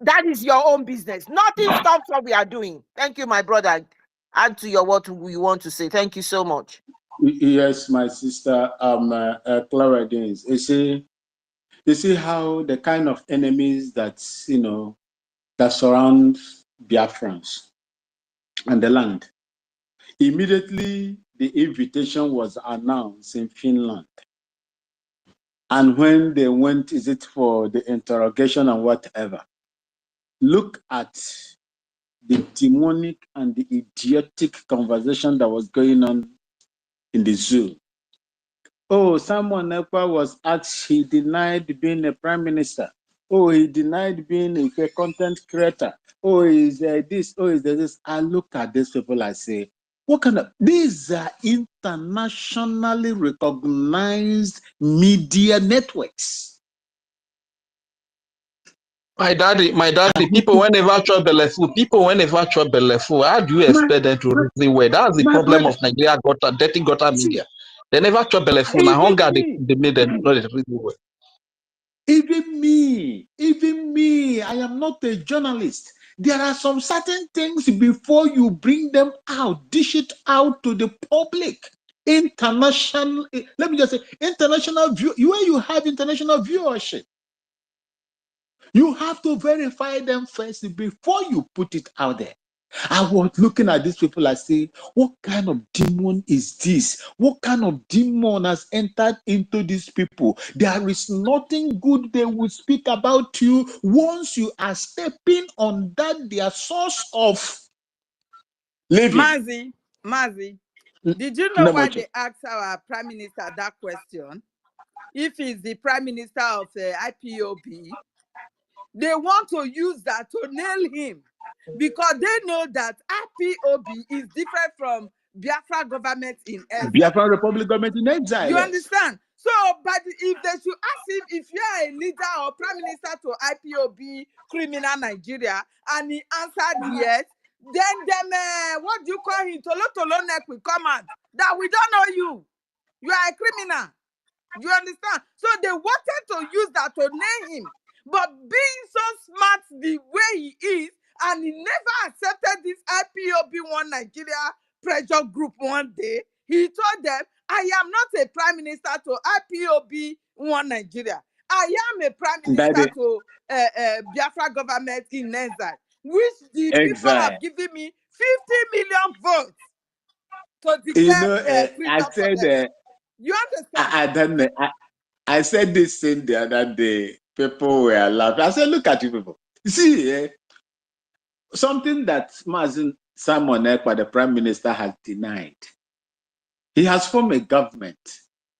that is your own business. Nothing stops what we are doing. Thank you, my brother. Add to your what you want to say. Thank you so much. Yes, my sister, Clara Dins. You see how the kind of enemies that that surround Biafrans and the land. Immediately, the invitation was announced in Finland. And when they went, is it for the interrogation and whatever? Look at the demonic and the idiotic conversation that was going on in the zoo. Oh, Simon Ekpa was asked, he denied being a prime minister. Oh, he denied being a content creator. Oh, is this? Oh, is this? I look at these people, I say, what kind of, these are internationally recognized media networks. My daddy, people whenever chop belefu, how do you expect them to reason well? That's the problem of Nigeria dirty gutter media. They never chop belefu. Now hunger they made them not reason well. Even me, I am not a journalist. There are some certain things before you bring them out, dish it out to the public. International, let me just say, international view, where you have international viewership. You have to verify them first before you put it out there. I was looking at these people, I say, what kind of demon is this? What kind of demon has entered into these people? There is nothing good they will speak about you once you are stepping on that their source of living. Mazi, did you know why they asked our Prime Minister that question? If he's the Prime Minister of IPOB, they want to use that to nail him because they know that IPOB is different from Biafra government in exile. Biafra Republic government in exile. You understand? So, but if they should ask him if you are a leader or Prime Minister to IPOB criminal Nigeria, and he answered yes, then them, what do you call him? Tolo neck will come out that we don't know you. You are a criminal. You understand? So they wanted to use that to name him. But being so smart the way he is, and he never accepted this IPOB One Nigeria pressure group one day, he told them, I am not a prime minister to IPOB One Nigeria. I am a prime minister to Biafra government in exile, which the people have given me 50 million votes to declare freedom for them. You understand? I don't know. I said this thing the other day. People were laughing. I said, look at you people. You see, something that Simon Ekpa, the Prime Minister, has denied. He has formed a government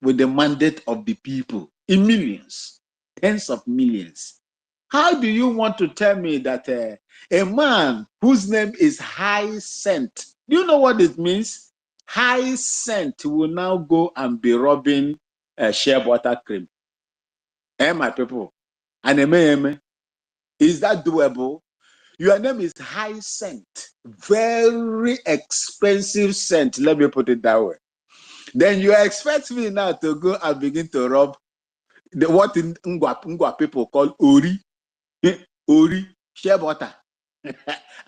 with the mandate of the people in millions, tens of millions. How do you want to tell me that a man whose name is High Scent, do you know what it means? High Scent will now go and be robbing shea butter cream. My people. And is that doable? Your name is High Scent, very expensive scent. Let me put it that way. Then you expect me now to go and begin to rob what in Ngwa people call Ori. Ori, shea butter.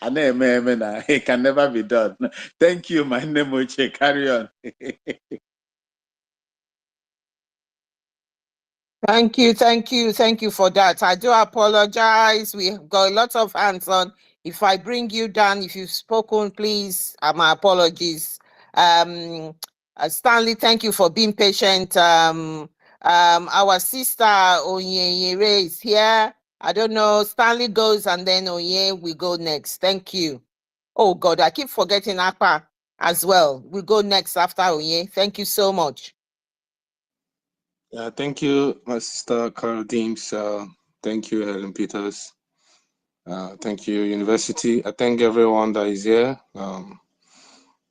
And it can never be done. Thank you, my name Oche. Carry on. Thank you for that. I do apologize. We've got a lot of hands on. If I bring you down, if you've spoken, please, my apologies. Stanley, thank you for being patient. Our sister Onyere is here. I don't know. Stanley goes and then Onye we go next. Thank you. Oh God, I keep forgetting Akpa as well. We go next after Onye. Thank you so much. Thank you, my sister Carol Deems. Thank you, Helen Peters. Thank you, University. I thank everyone that is here.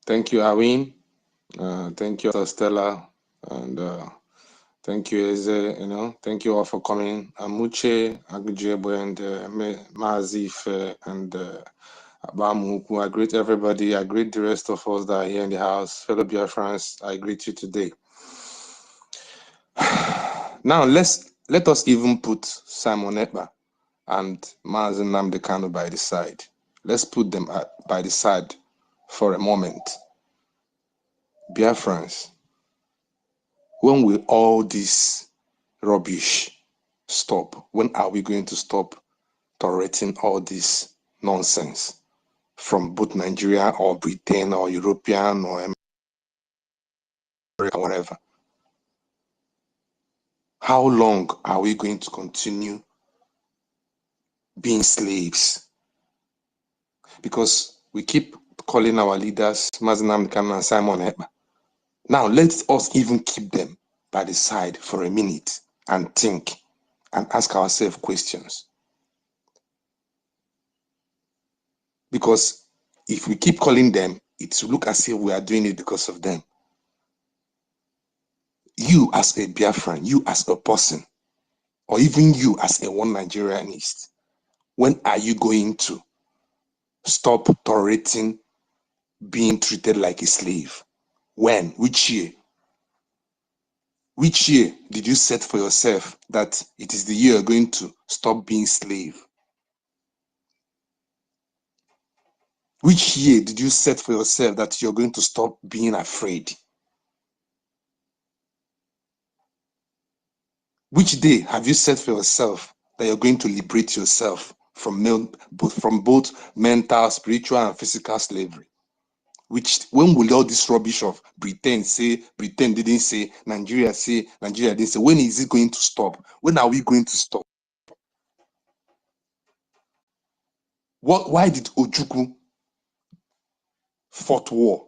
Thank you, Awin. Thank you, Stella. And thank you, Eze. Thank you all for coming. Amuche, Agujebo, and Mazif, and Abamuku. I greet everybody. I greet the rest of us that are here in the house. Fellow Biafrans, I greet you today. Now, let us even put Simon Ekpa and Mazen Nnamdi Kanu by the side. Let's put them by the side for a moment. Biafrans, when will all this rubbish stop? When are we going to stop tolerating all this nonsense from both Nigeria or Britain or European or America, whatever? How long are we going to continue being slaves? Because we keep calling our leaders Mazen Nnamdi Kanu and Simon Ekpa. Now let us even keep them by the side for a minute and think and ask ourselves questions. Because if we keep calling them, it will look as if we are doing it because of them. You as a Biafran, you as a person, or even you as a one Nigerianist, when are you going to stop tolerating being treated like a slave? When? Which year? Which year did you set for yourself that it is the year you're going to stop being slave? Which year did you set for yourself that you're going to stop being afraid? Which day have you set for yourself that you're going to liberate yourself from both mental, spiritual, and physical slavery? When will all this rubbish of Britain didn't say, Nigeria didn't say, when is it going to stop? When are we going to stop? Why did Ojukwu fought war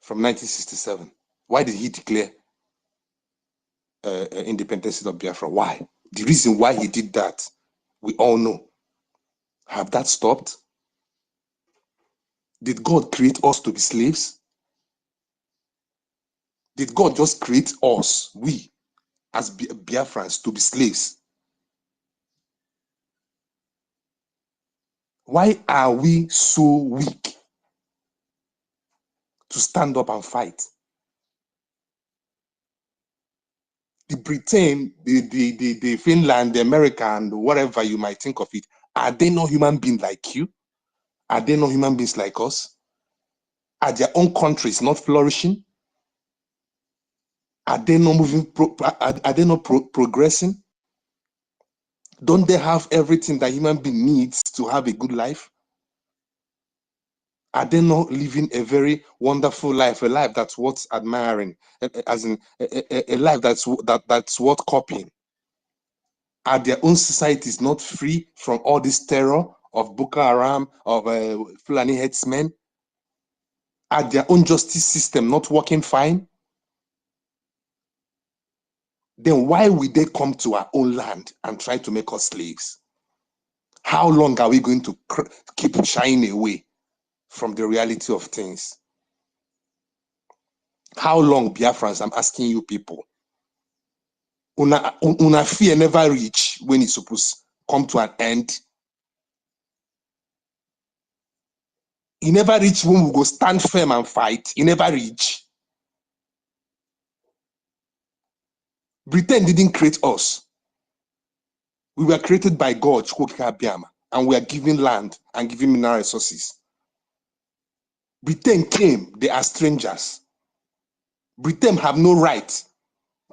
from 1967? Why did he declare independence of Biafra? Why? The reason why he did that, we all know. Have that stopped? Did God create us to be slaves? Did God just create us, we, as Biafrans, to be slaves? Why are we so weak to stand up and fight? The Britain, the Finland, the America, and whatever you might think of it, are they not human beings like you? Are they not human beings like us? Are their own countries not flourishing? Are they not moving? Are they not progressing? Don't they have everything that human being needs to have a good life? Are they not living a very wonderful life, a life that's worth admiring, as in a life that's worth copying? Are their own societies not free from all this terror of Boko Haram, of Fulani headsmen? Are their own justice system not working fine? then why will they come to our own land and try to make us slaves? How long are we going to keep shying away from the reality of things? How long, Biafrans? I'm asking you people. Una fear never reach when it's supposed to come to an end. You never reach when we go stand firm and fight. You never reach. Britain didn't create us. We were created by God, and we are given land and given mineral resources. Britain came, they are strangers. Britain have no right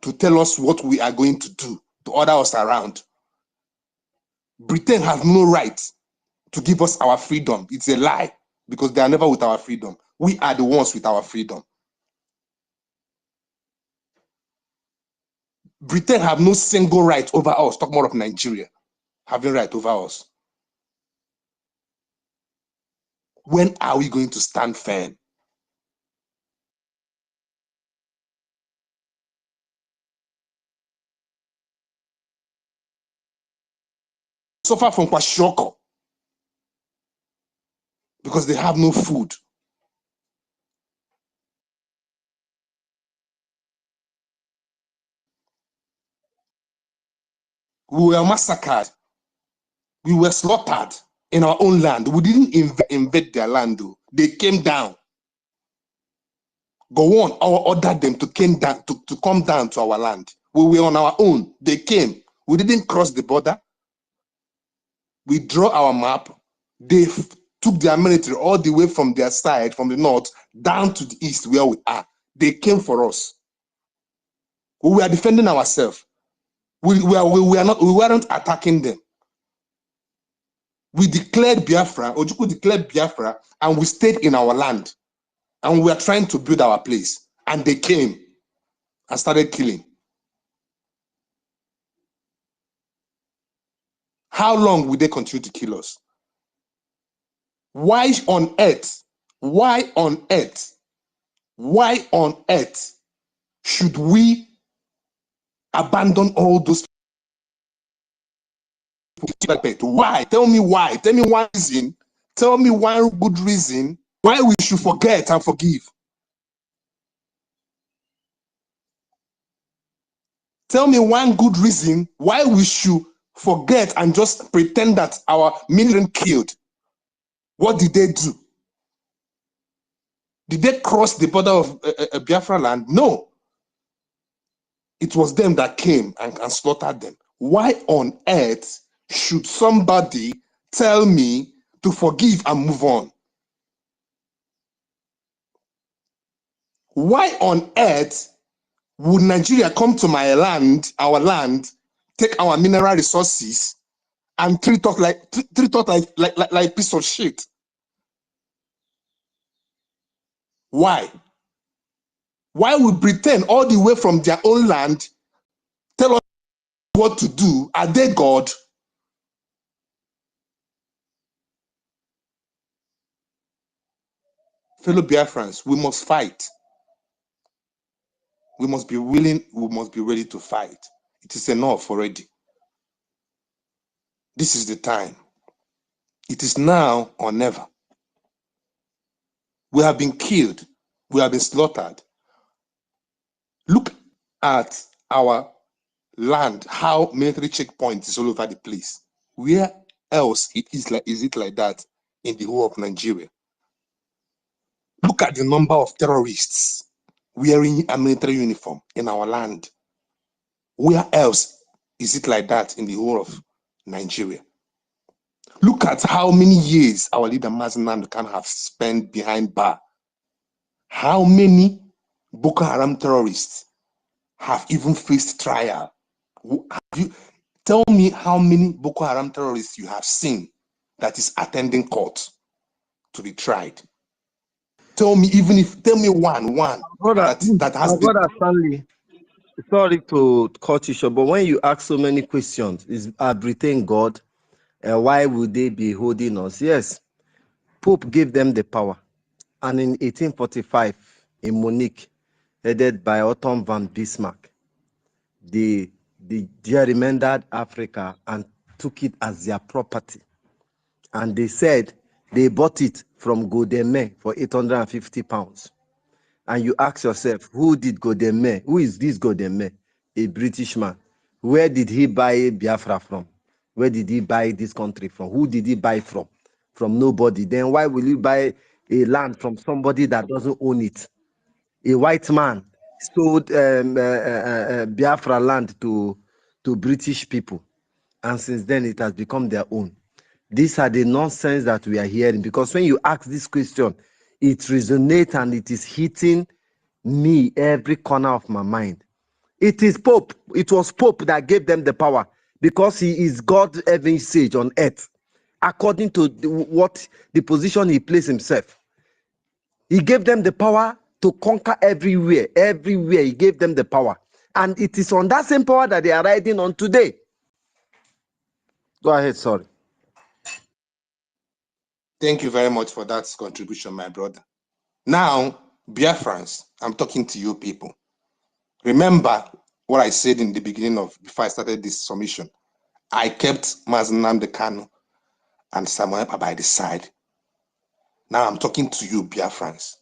to tell us what we are going to do, to order us around. Britain have no right to give us our freedom. It's a lie, because they are never with our freedom. We are the ones with our freedom. Britain have no single right over us. Talk more of Nigeria having right over us. When are we going to stand firm? Suffer from kwashiorkor because they have no food. We were massacred. We were slaughtered in our own land. We didn't invade their land, though. They came down. Go on, or ordered them to come down to our land. We were on our own. They came. We didn't cross the border. We draw our map. They took their military all the way from their side, from the north, down to the east where we are. They came for us. We were defending ourselves. We weren't attacking them. We declared Biafra, Ojukwu declared Biafra, and we stayed in our land. And we are trying to build our place. And they came and started killing. How long will they continue to kill us? Why on earth should we abandon all those people? Why? Tell me why. Tell me one reason. Tell me one good reason why we should forget and forgive. Tell me one good reason why we should forget and just pretend that our million killed. What did they do? Did they cross the border of Biafra land? No. It was them that came and slaughtered them. Why on earth should somebody tell me to forgive and move on? Why on earth would Nigeria come to my land, our land, take our mineral resources, and treat us like piece of shit? Why? Why would Britain all the way from their own land tell us what to do? Are they God? Fellow Biafrans, we must fight. We must be willing, we must be ready to fight. It is enough already. This is the time. It is now or never. We have been killed. We have been slaughtered. Look at our land, how military checkpoints is all over the place. Where else is it like that in the whole of Nigeria? Look at the number of terrorists wearing a military uniform in our land. Where else is it like that in the whole of Nigeria? Look at how many years our leader Mazi Nnamdi Kanu have spent behind bar. How many Boko Haram terrorists have even faced trial? Tell me how many Boko Haram terrorists you have seen that is attending court to be tried. Tell me one that has been. Brother Stanley, sorry to cut you short, but when you ask so many questions, is Britain God? Why would they be holding us? Yes, Pope gave them the power. And in 1845, in Munich, headed by Otto von Bismarck, they gerrymandered Africa and took it as their property. And they said they bought it from Godeme for £850. And you ask yourself, who did Godeme? Who is this Godeme? A British man. Where did he buy Biafra from? Where did he buy this country from? Who did he buy from? From nobody. Then why will you buy a land from somebody that doesn't own it? A white man sold Biafra land to British people. And since then, it has become their own. These are the nonsense that we are hearing, because when you ask this question, it resonates and it is hitting me every corner of my mind. It is Pope. It was Pope that gave them the power, because he is God's heavenly sage on earth, according to what the position he placed himself. He gave them the power to conquer everywhere. Everywhere he gave them the power. And it is on that same power that they are riding on today. Go ahead, sorry. Thank you very much for that contribution, my brother. Now, Biafrans, I'm talking to you people. Remember what I said in the beginning of, before I started this submission. I kept Mazen Nnamdi Kanu and Samuel Ekpa by the side. Now I'm talking to you, Biafrans.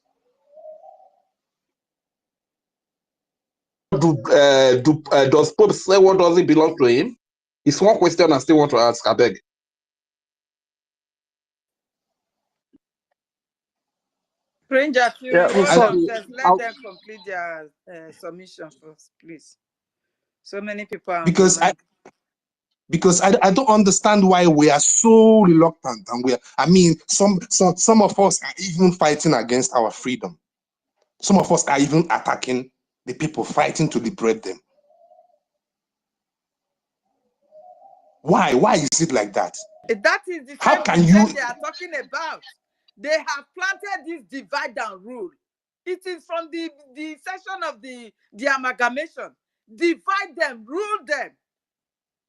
Does Pope say what does it belong to him? It's one question I still want to ask, I beg. Stranger, to Yeah, reward sorry. themselves, let them complete their submission first, please. So many people are on Because the line. I don't understand why we are so reluctant, and some of us are even fighting against our freedom. Some of us are even attacking the people fighting to liberate them. Why is it like that? That is the How same can thing you? they are talking about. They have planted this divide and rule. It is from the session of the amalgamation. Divide them, rule them.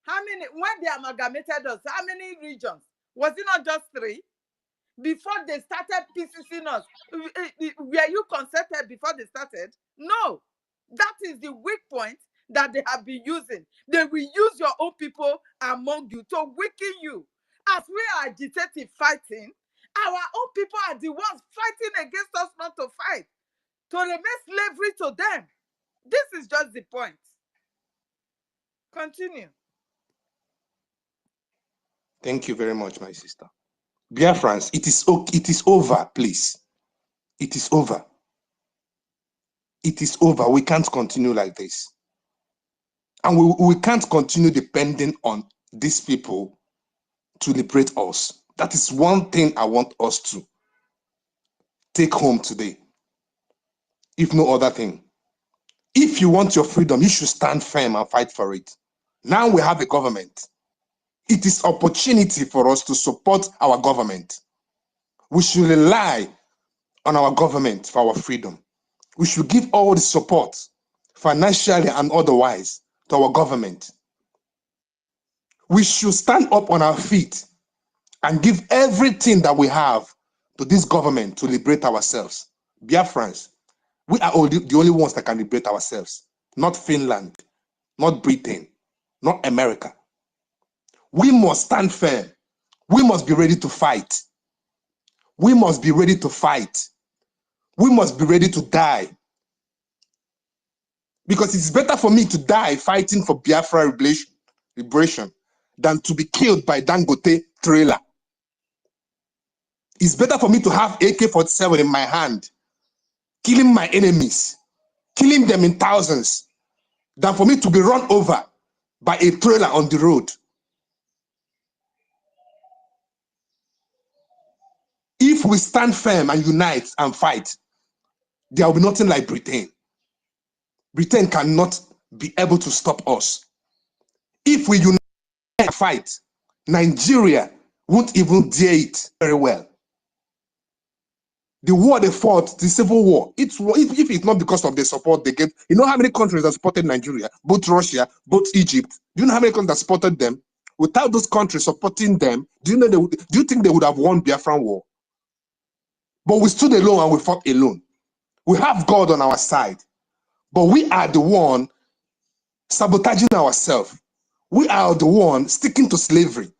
How many, when they amalgamated us, how many regions? Was it not just 3? Before they started piecing us, were you consulted before they started? No. That is the weak point that they have been using. They will use your own people among you to weaken you. As we are agitating, fighting, our own people are the ones fighting against us not to fight, to remain slavery to them. This is just the point. Continue. Thank you very much, my sister. Biafrans, it is over, please. It is over. It is over. We can't continue like this. And we can't continue depending on these people to liberate us. That is one thing I want us to take home today, if no other thing. If you want your freedom, you should stand firm and fight for it. Now we have a government. It is opportunity for us to support our government. We should rely on our government for our freedom. We should give all the support, financially and otherwise, to our government. We should stand up on our feet and give everything that we have to this government to liberate ourselves. Biafrans, we are the only ones that can liberate ourselves, not Finland, not Britain, not America. We must stand firm. We must be ready to fight. We must be ready to fight. We must be ready to die. Because it's better for me to die fighting for Biafra liberation than to be killed by Dangote trailer. It's better for me to have AK-47 in my hand, killing my enemies, killing them in thousands, than for me to be run over by a trailer on the road. If we stand firm and unite and fight, there will be nothing like Britain. Britain cannot be able to stop us. If we unite and fight, Nigeria won't even dare it very well. The war they fought, the civil war, if it's not because of the support they get, you know how many countries that supported Nigeria, both Russia, both Egypt, do you know how many countries that supported them? Without those countries supporting them, do you think they would have won Biafran war? But we stood alone and we fought alone. We have God on our side, but we are the one sabotaging ourselves. We are the one sticking to slavery.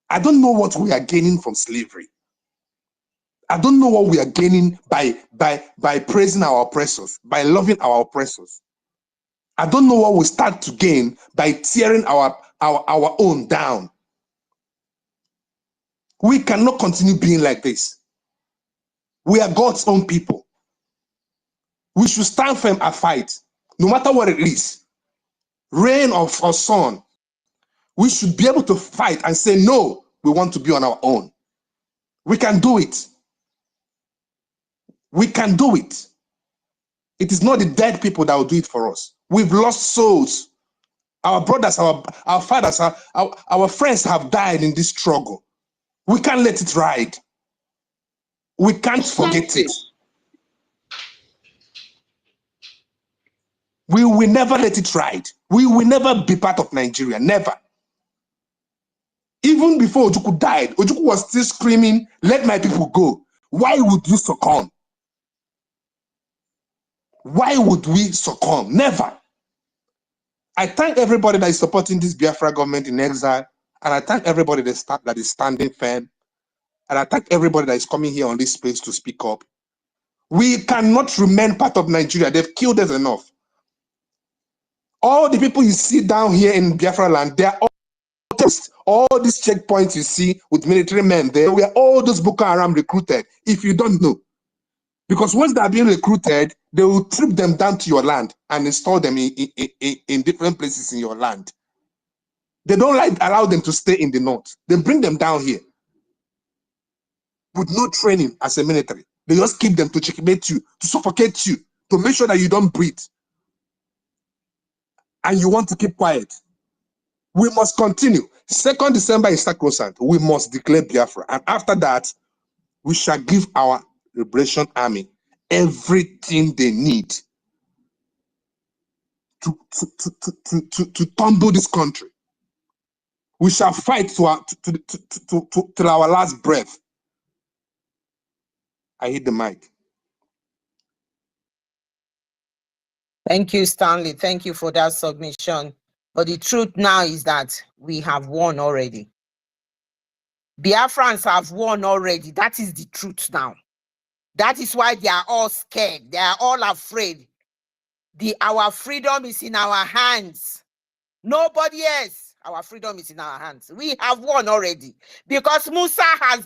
I don't know what we are gaining from slavery. I don't know what we are gaining by praising our oppressors, by loving our oppressors. I don't know what we start to gain by tearing our own down. We cannot continue being like this. We are God's own people. We should stand firm and fight, no matter what it is, rain or sun. We should be able to fight and say, no, we want to be on our own. We can do it. We can do it. It is not the dead people that will do it for us. We've lost souls. Our brothers, our fathers, our friends have died in this struggle. We can't let it ride. We can't forget it. We will never let it ride. We will never be part of Nigeria. Never. Even before Ojukwu died, Ojukwu was still screaming, let my people go. Why would you succumb? Why would we succumb? Never. I thank everybody that is supporting this Biafra government in exile, and I thank everybody that is standing firm, and I thank everybody that is coming here on this space to speak up. We cannot remain part of Nigeria. They've killed us enough. All the people you see down here in Biafra land, they are all terrorists. All these checkpoints you see with military men, they were all those Boko Haram recruited, if you don't know. Because once they are being recruited, they will trip them down to your land and install them in different places in your land. They don't allow them to stay in the north. They bring them down here with no training as a military. They just keep them to checkmate you, to suffocate you, to make sure that you don't breathe. And you want to keep quiet. We must continue. 2nd December is sacrosanct. We must declare Biafra. And after that, we shall give our liberation army everything they need to tumble this country. We shall fight till our last breath. I hit the mic. Thank you, Stanley. Thank you for that submission. But the truth now is that we have won already. Biafrans have won already. That is the truth now. That is why they are all scared. They are all afraid. Our freedom is in our hands. Nobody else. Our freedom is in our hands. We have won already. Because Musa has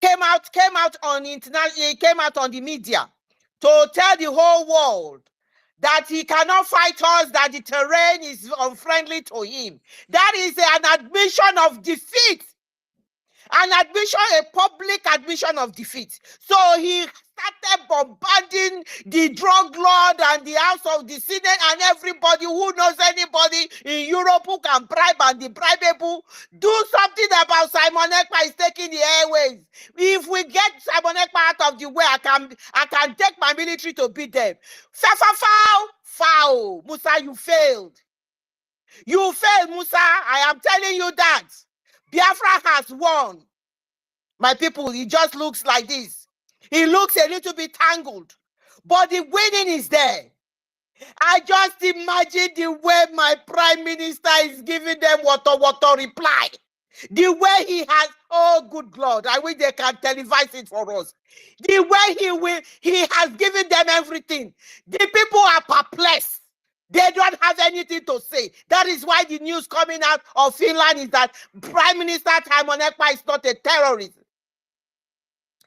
came out on international, he came out on the media to tell the whole world that he cannot fight us, that the terrain is unfriendly to him. That is an admission of defeat. An admission, a public admission of defeat. So he started bombarding the drug lord and the House of the Senate and everybody who knows anybody in Europe who can bribe and the bribeable. Do something about Simon Ekpa is taking the airways. If we get Simon Ekpa out of the way, I can take my military to beat them. Foul. Musa, you failed. You failed, Musa. I am telling you that. Biafra has won. My people, it just looks like this. It looks a little bit tangled, but the winning is there. I just imagine the way my prime minister is giving them water reply. The way he has, oh good Lord, I wish they can televise it for us. The way he has given them everything. The people are perplexed. They don't have anything to say. That is why the news coming out of Finland is that Prime Minister Simon Ekpa is not a terrorist.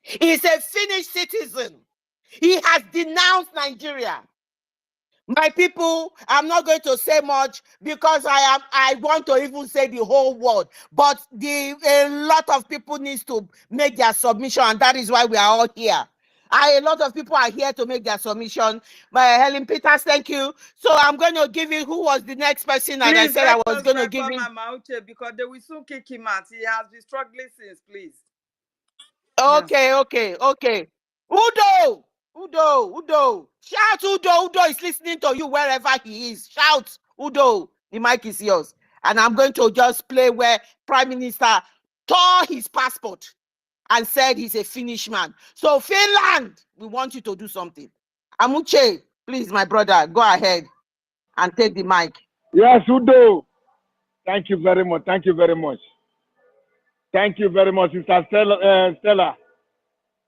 He's a Finnish citizen. He has denounced Nigeria. My people, I'm not going to say much because I want to even say the whole word. But a lot of people need to make their submission, and that is why we are all here. A lot of people are here to make their submission. Helen Peters, thank you. So I'm going to give you who was the next person, and I said I was going to give him. Because they will soon kick him out. He has been struggling since, please. Okay. Udo. Shout Udo. Udo is listening to you wherever he is. Shout Udo. The mic is yours. And I'm going to just play where Prime Minister tore his passport and said he's a Finnish man. So Finland, we want you to do something. Amuche, please, my brother, go ahead and take the mic. Yes, Udo. Thank you very much. Thank you very much. Thank you very much, Sister Stella.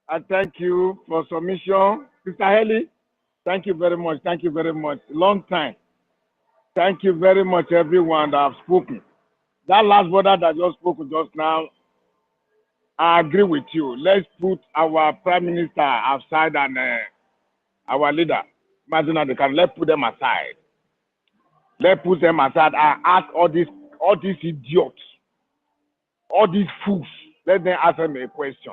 I thank you for submission. Sister Haley, thank you very much. Thank you very much. Long time. Thank you very much, everyone that have spoken. That last brother that just spoke just now, I agree with you. Let's put our Prime Minister outside and our leader, Madina Dekan, let's put them aside. Let's put them aside and ask all these idiots, all these fools. Let them ask them a question.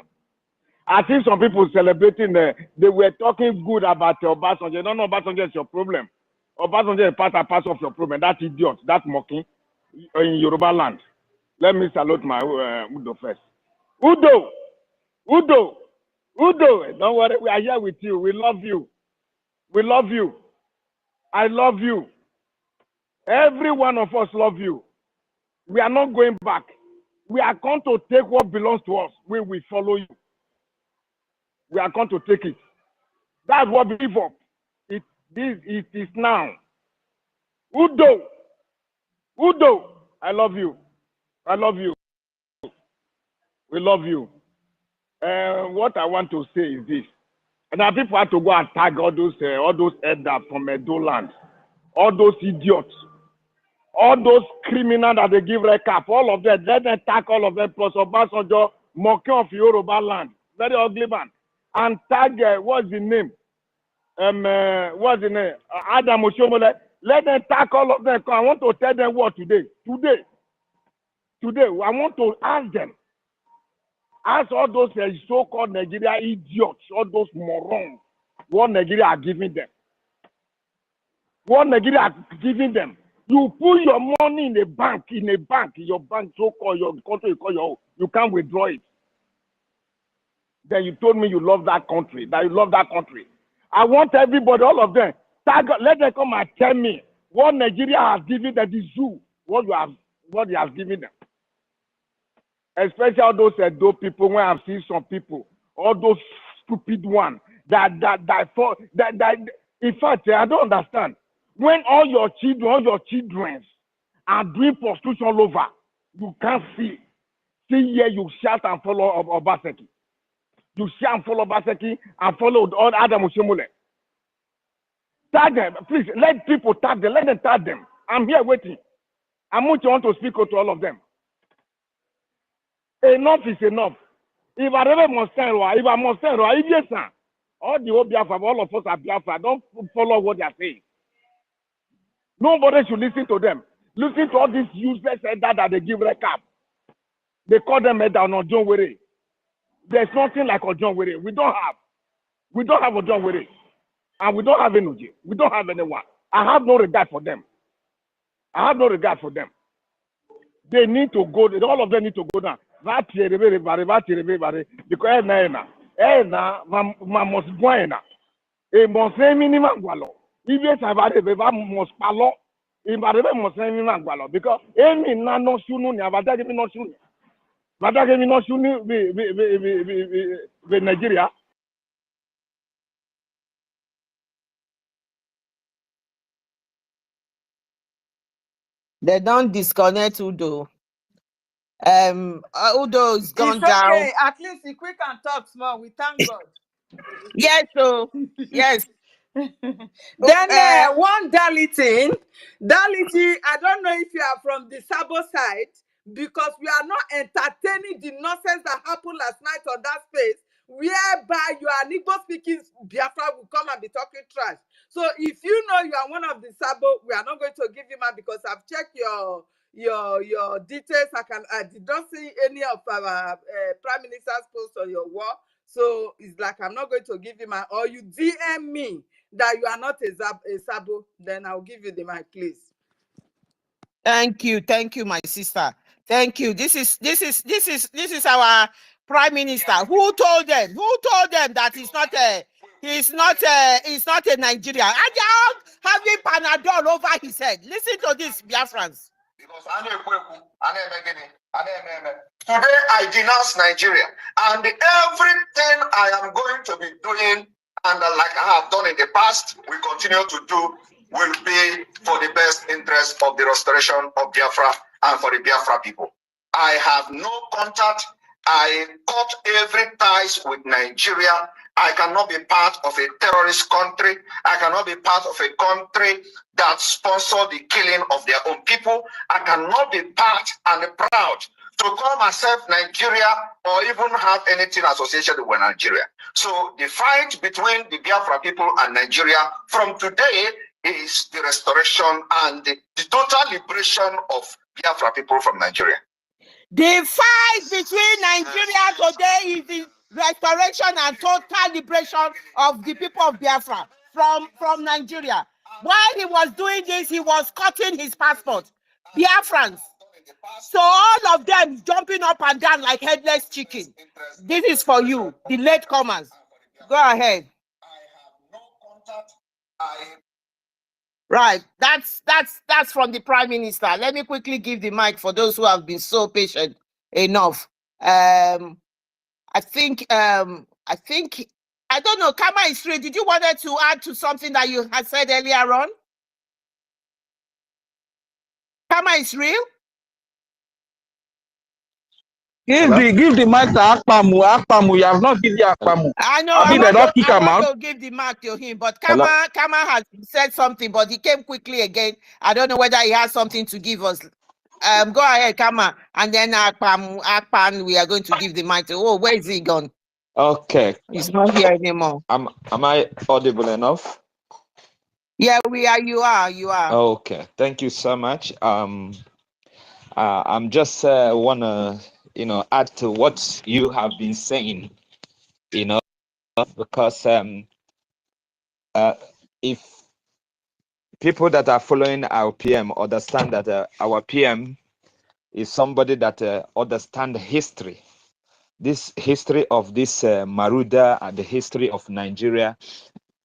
I see some people celebrating, they were talking good about Obasanjo. No, Obasanjo is your problem. Obasanjo is part and parcel of your problem. That idiot, that mocking in Yoruba land. Let me salute my Udo first. Udo! Don't worry, we are here with you. We love you. We love you. I love you. Every one of us love you. We are not going back. We are going to take what belongs to us. We will follow you. We are going to take it. That's what we give up. It is now. Udo, I love you. I love you. We love you. What I want to say is this. Now people have to go and tag all those elders from Edo land, all those idiots, all those criminals that they give recap, all of them. Let them tag all of them. Plus Obasanjo, mocking of Yoruba land, very ugly man, and tag what's the name? What's the name? Adam Oshomole. Let them tag all of them. I want to tell them what today. Today, I want to ask them. Ask all those so-called Nigeria idiots, all those morons, what Nigeria are giving them. What Nigeria are giving them. You put your money in a bank, your bank, so-called your country, you call your own. You can't withdraw it. Then you told me you love that country, I want everybody, all of them, let them come and tell me what Nigeria has given them, the zoo, what you have given them. Especially all those Edo people, when I've seen some people, all those stupid ones that in fact, I don't understand. When all your children are doing prostitution all over, you can't see here you shout and follow Obaseki. You shout and follow Obaseki and follow all Adam Oshomole. Tag them, please, let people tag them, let them tag them. I'm here waiting. I'm going to want to speak to all of them. Enough is enough. If I ever must say, if I must say, if yes, sir, all the whole Biafra, all of us are Biafra, don't follow what they are saying. Nobody should listen to them. Listen to all these useless elders that they give recap. They call them elder on John Were. There's nothing like John Were. We don't have a John Were. And we don't have energy. We don't have anyone. I have no regard for them. They need to go, all of them need to go down. Because must go in. A must say minimum gualo. If yes, I've had a must palo. In Barebe must say minimum gualo. Because any no shunu, Avada give me no shunu. Vada give me no shunu with Nigeria. They don't disconnect Udo. Udo is gone It's down. okay. At least he quick and talk small. We thank God. Yes, so yes. Then one Dalitin, I don't know if you are from the Sabo side, because we are not entertaining the nonsense that happened last night on that space, whereby you are Igbo speaking Biafra will come and be talking trash. So if you know you are one of the Sabo, we are not going to give you man, because I've checked your details. I did not see any of our prime minister's post on your wall. So it's like I'm not going to give you my, or you DM me that you are not a Sabo, then I'll give you the mic, please. Thank you, my sister. Thank you. This is our prime minister. Who told them that he's not a Nigerian? And they're having Panadol over his head. Listen to this, Biafrans. Because today I denounce Nigeria, and everything I am going to be doing, and like I have done in the past, we continue to do, will be for the best interest of the restoration of Biafra and for the Biafra people. I have no contact. I cut every ties with Nigeria. I cannot be part of a terrorist country. I cannot be part of a country that sponsors the killing of their own people. I cannot be part and proud to call myself Nigeria or even have anything associated with Nigeria. So the fight between the Biafra people and Nigeria from today is the restoration and the total liberation of Biafra people from Nigeria. The fight between Nigeria today is the restoration and total liberation of the people of Biafra from Nigeria. While he was doing this, he was cutting his passport. Biafrans. So all of them jumping up and down like headless chicken. This is for you, the latecomers. Go ahead. Right, that's from the Prime Minister. Let me quickly give the mic for those who have been so patient enough. I think I don't know. Kama Isri, did you wanted to add to something that you had said earlier on? Kama Isri? Give the mic to Akpamu. Akpamu, you have not given Akpamu. I know. I want to give the mic to him, but Kama has said something, but he came quickly again. I don't know whether he has something to give us. Go ahead, Kama, and then Akpan, we are going to give the mic to. Oh, where is he gone? Okay. He's not here anymore. Am I audible enough? Yeah, we are. You are. Okay. Thank you so much. I'm just wanna add to what you have been saying, because if people that are following our PM understand that our PM is somebody that understands history, this history of this Maruda and the history of Nigeria,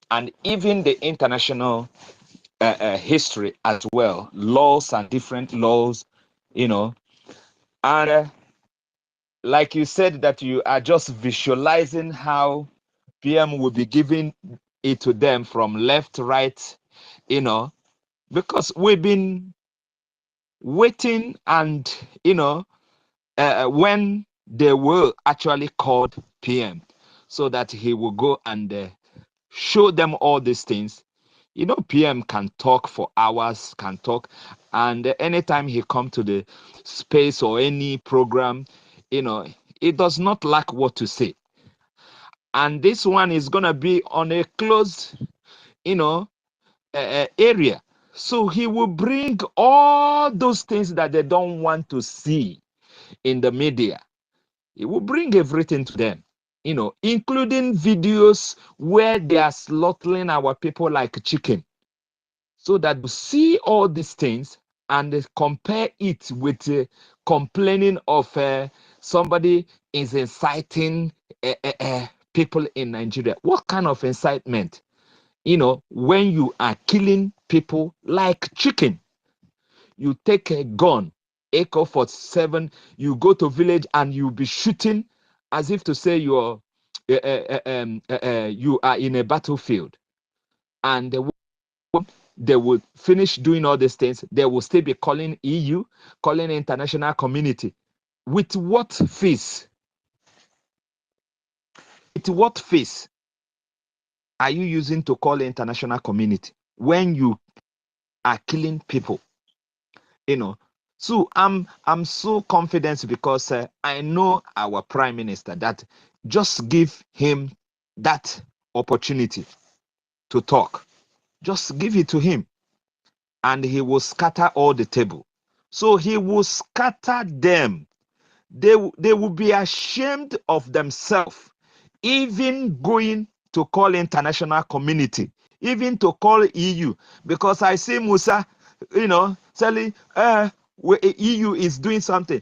and even the international history as well, laws and different laws, and like you said, that you are just visualizing how PM will be giving it to them from left, right, because we've been waiting and, when they were actually called PM so that he will go and show them all these things. PM can talk for hours, and anytime he come to the space or any program, it does not lack what to say. And this one is going to be on a closed, area. So he will bring all those things that they don't want to see in the media. He will bring everything to them, including videos where they are slaughtering our people like chicken, so that you see all these things and compare it with complaining of somebody is inciting people in Nigeria. What kind of incitement? When you are killing people like chicken, you take a gun, AK-47, you go to village and you be shooting as if to say you are in a battlefield. And they will finish doing all these things. They will still be calling EU, calling international community. With what face? With what face are you using to call the international community when you are killing people? So I'm so confident because I know our Prime Minister, that just give him that opportunity to talk. Just give it to him and he will scatter all the table. So he will scatter them. They will be ashamed of themselves, even going to call international community, even to call EU, because I see Musa, telling EU is doing something.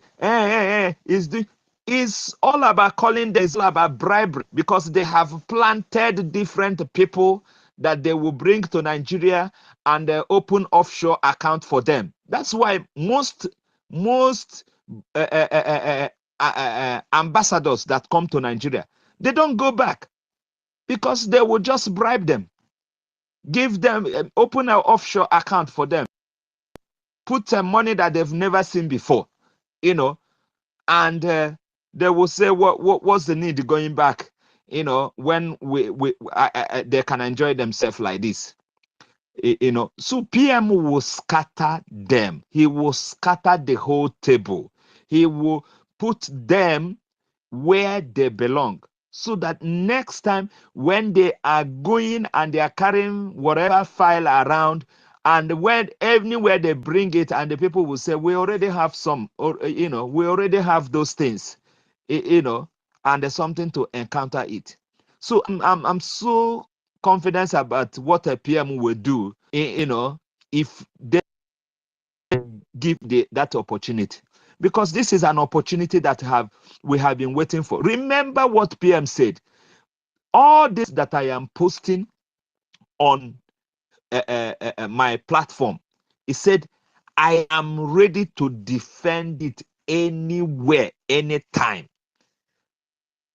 It's all about calling. It's all about bribery, because they have planted different people that they will bring to Nigeria and open offshore account for them. That's why most ambassadors that come to Nigeria, they don't go back, because they will just bribe them. Give them, open an offshore account for them. Put money that they've never seen before, and they will say, what's the need going back, when they can enjoy themselves like this. So PM will scatter them. He will scatter the whole table. He will put them where they belong, so that next time when they are going and they are carrying whatever file around, and when anywhere they bring it, and the people will say, we already have some, or we already have those things, and there's something to encounter it. So I'm so confident about what a PM will do, if they give that opportunity, because this is an opportunity that we have been waiting for. Remember what PM said: all this that I am posting on my platform, he said, I am ready to defend it anywhere, anytime.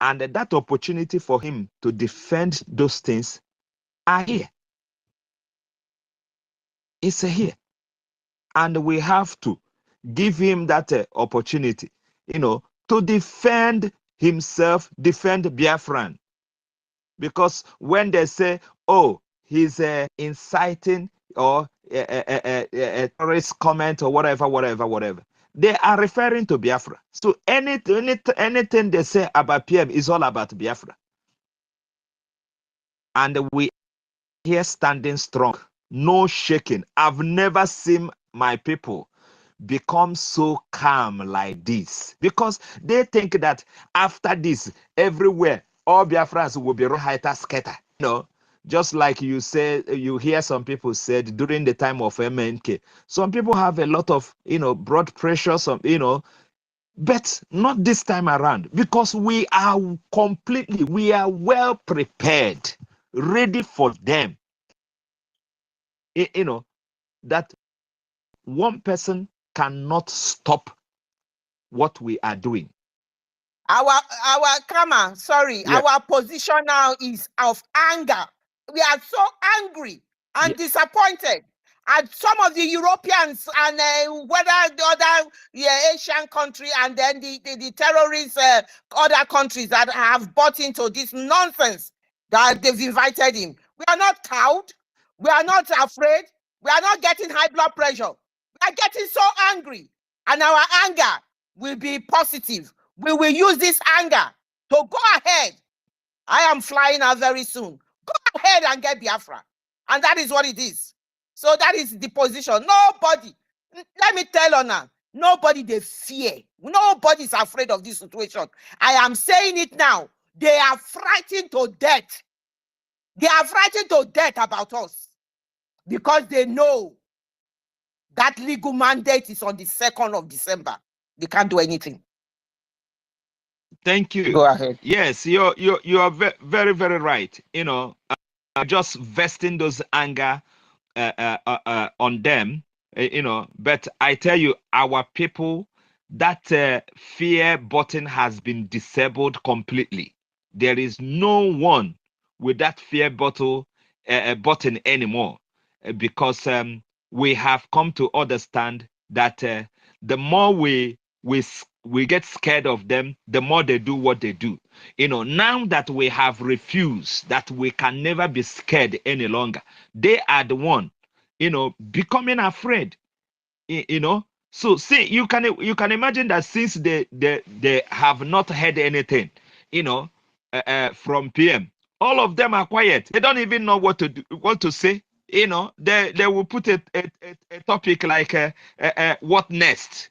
And that opportunity for him to defend those things are here. It's here. And we have to give him that opportunity, to defend himself, defend Biafran. Because when they say, oh, he's inciting or a terrorist comment or whatever, they are referring to Biafra. So anything they say about PM is all about Biafra. And we are here standing strong, no shaking. I've never seen my people become so calm like this, because they think that after this, everywhere, all Biafrans will be highter scatter. Just like you hear some people said during the time of MNK. Some people have a lot of, blood pressure, but not this time around, because we are well prepared, ready for them. That one person cannot stop what we are doing. Our position now is of anger. We are so angry and disappointed at some of the Europeans and whether the other Asian country and then the terrorists, other countries that have bought into this nonsense that they've invited him. We are not cowed. We are not afraid. We are not getting high blood pressure. We are getting so angry, and our anger will be positive. We will use this anger to go ahead. I am flying out very soon. Go ahead and get Biafra. And that is what it is. So that is the position. Nobody, let me tell you now, nobody they fear. Nobody is afraid of this situation. I am saying it now. They are frightened to death. They are frightened to death about us, because they know that legal mandate is on the 2nd of December. They can't do anything. Thank you. Go ahead. Yes, you are very, very right. Just vesting those anger on them, But I tell you, our people, that fear button has been disabled completely. There is no one with that fear button anymore, because we have come to understand that the more we get scared of them, the more they do what they do. Now that we have refused, that we can never be scared any longer, they are the one, becoming afraid. So see, you can imagine that since they have not heard anything, from PM, all of them are quiet. They don't even know what to say. They will put a topic like what next.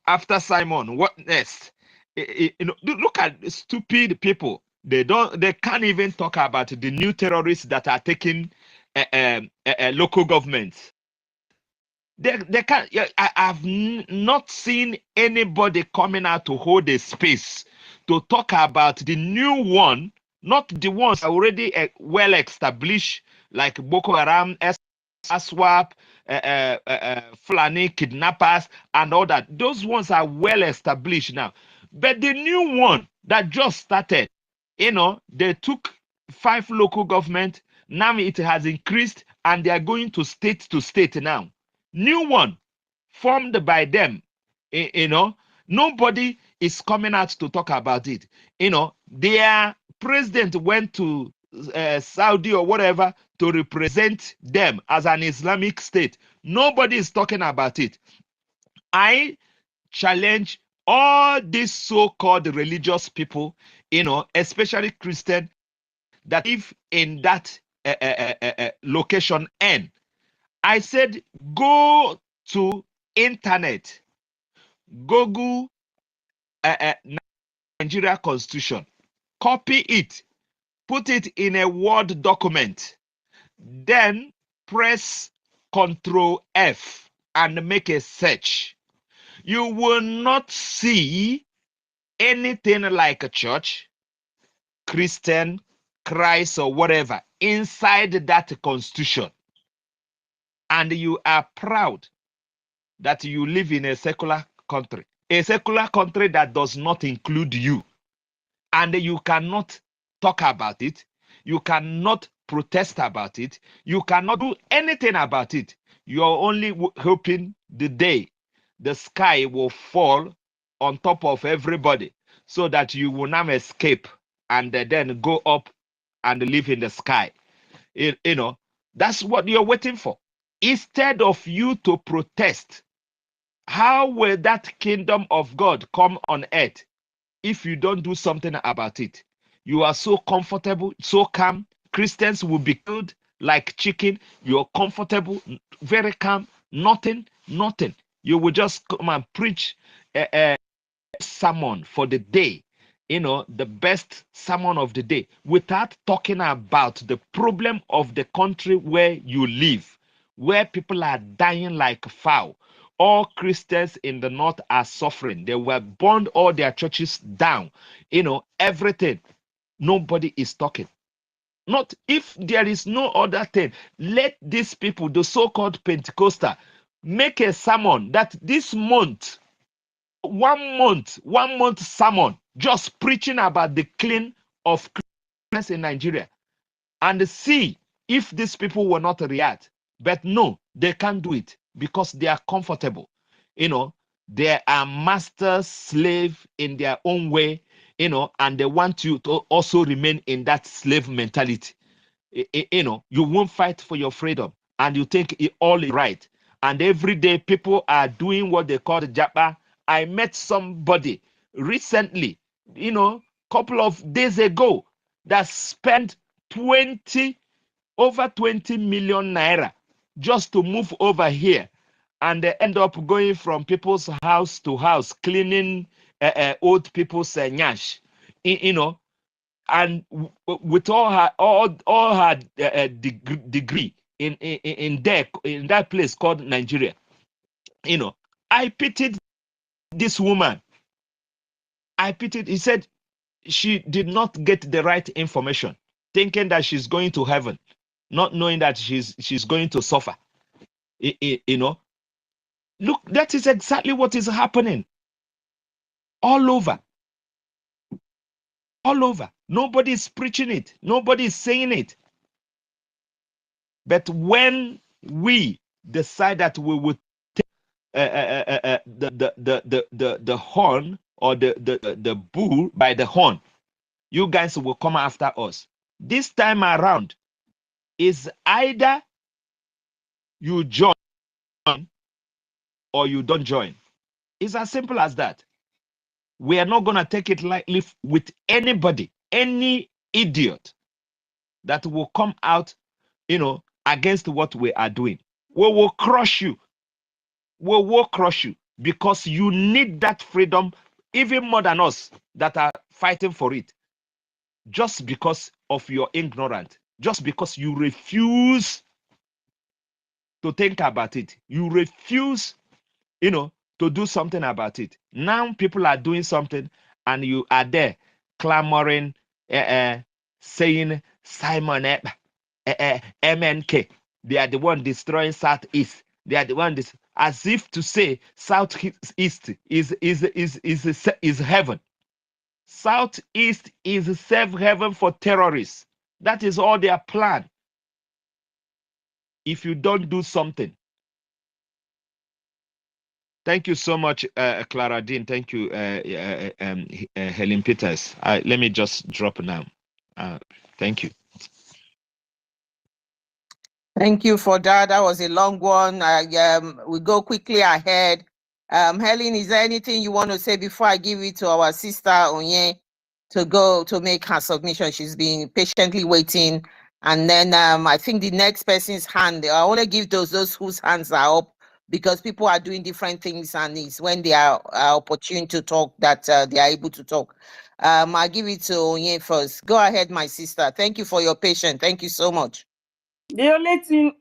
After Simon, what next? Look at stupid people. They can't even talk about the new terrorists that are taking local governments. They can't. I have not seen anybody coming out to hold a space to talk about the new one, not the ones already well established, like Boko Haram, SWAP, Fulani kidnappers, and all that. Those ones are well established now. But the new one that just started, they took 5 local government. Now it has increased and they are going to state now. New one formed by them. You know, nobody is coming out to talk about it. You know, their president went to Saudi or whatever to represent them as an Islamic state. Nobody is talking about it. I challenge all these so-called religious people, you know, especially Christian, that live in that location N. I said, go to internet, Google Nigeria Constitution, copy it, put it in a Word document, then press Control F and make a search. You will not see anything like a church, Christian, Christ, or whatever inside that constitution. And you are proud that you live in a secular country that does not include you. And you cannot talk about it. You cannot protest about it. You cannot do anything about it. You are only hoping the day the sky will fall on top of everybody so that you will now escape and then go up and live in the sky. You know, that's what you're waiting for. Instead of you to protest, how will that kingdom of God come on earth if you don't do something about it? You are so comfortable, so calm. Christians will be killed like chicken. You're comfortable, very calm, nothing. You will just come and preach a sermon for the day, you know, the best sermon of the day, without talking about the problem of the country where you live, where people are dying like fowl. All Christians in the north are suffering. They were burned all their churches down, you know, everything. Nobody is talking. Not if there is no other thing. Let these people, the so-called Pentecostal, make a sermon that this month, 1 month sermon, just preaching about the clean of Christians in Nigeria, and see if these people will not react. But no, they can't do it because they are comfortable. You know, they are master slave in their own way, you know, and they want you to also remain in that slave mentality. You know, you won't fight for your freedom and you think it all is right. And every day people are doing what they call the japa. I met somebody recently, you know, couple of days ago, that spent over 20 million naira just to move over here, and they end up going from people's house to house cleaning old people's nyash, you know, and with all her degree in that place called Nigeria. You know, I pitied this woman. He said she did not get the right information, thinking that she's going to heaven, not knowing that she's going to suffer. You know, look, that is exactly what is happening all over. Nobody is preaching it. Nobody is saying it. But when we decide that we would take the horn, or the bull by the horn, you guys will come after us. This time around, is either you join or you don't join. It's as simple as that. We are not going to take it lightly with anybody, any idiot that will come out, you know, against what we are doing. We will crush you. We will crush you because you need that freedom even more than us that are fighting for it. Just because of your ignorance, just because you refuse to think about it, you refuse, you know, to do something about it. Now people are doing something and you are there clamoring, saying Simon MNK, they are the one destroying Southeast. They are the one as if to say Southeast is heaven. Southeast is a safe haven for terrorists. That is all their plan. if you don't do something. Thank you so much, Clara Dean. Thank you, Helen Peters. Let me just drop now. Thank you. Thank you for that. That was a long one. We go quickly ahead. Helen, is there anything you want to say before I give it to our sister Onye to go to make her submission? She's been patiently waiting. And then I think the next person's hand, I want to give those whose hands are up, because people are doing different things, and it's when they are opportune to talk that they are able to talk. I'll give it to Onye first. Go ahead, my sister. Thank you for your patience. Thank you so much. The only thing,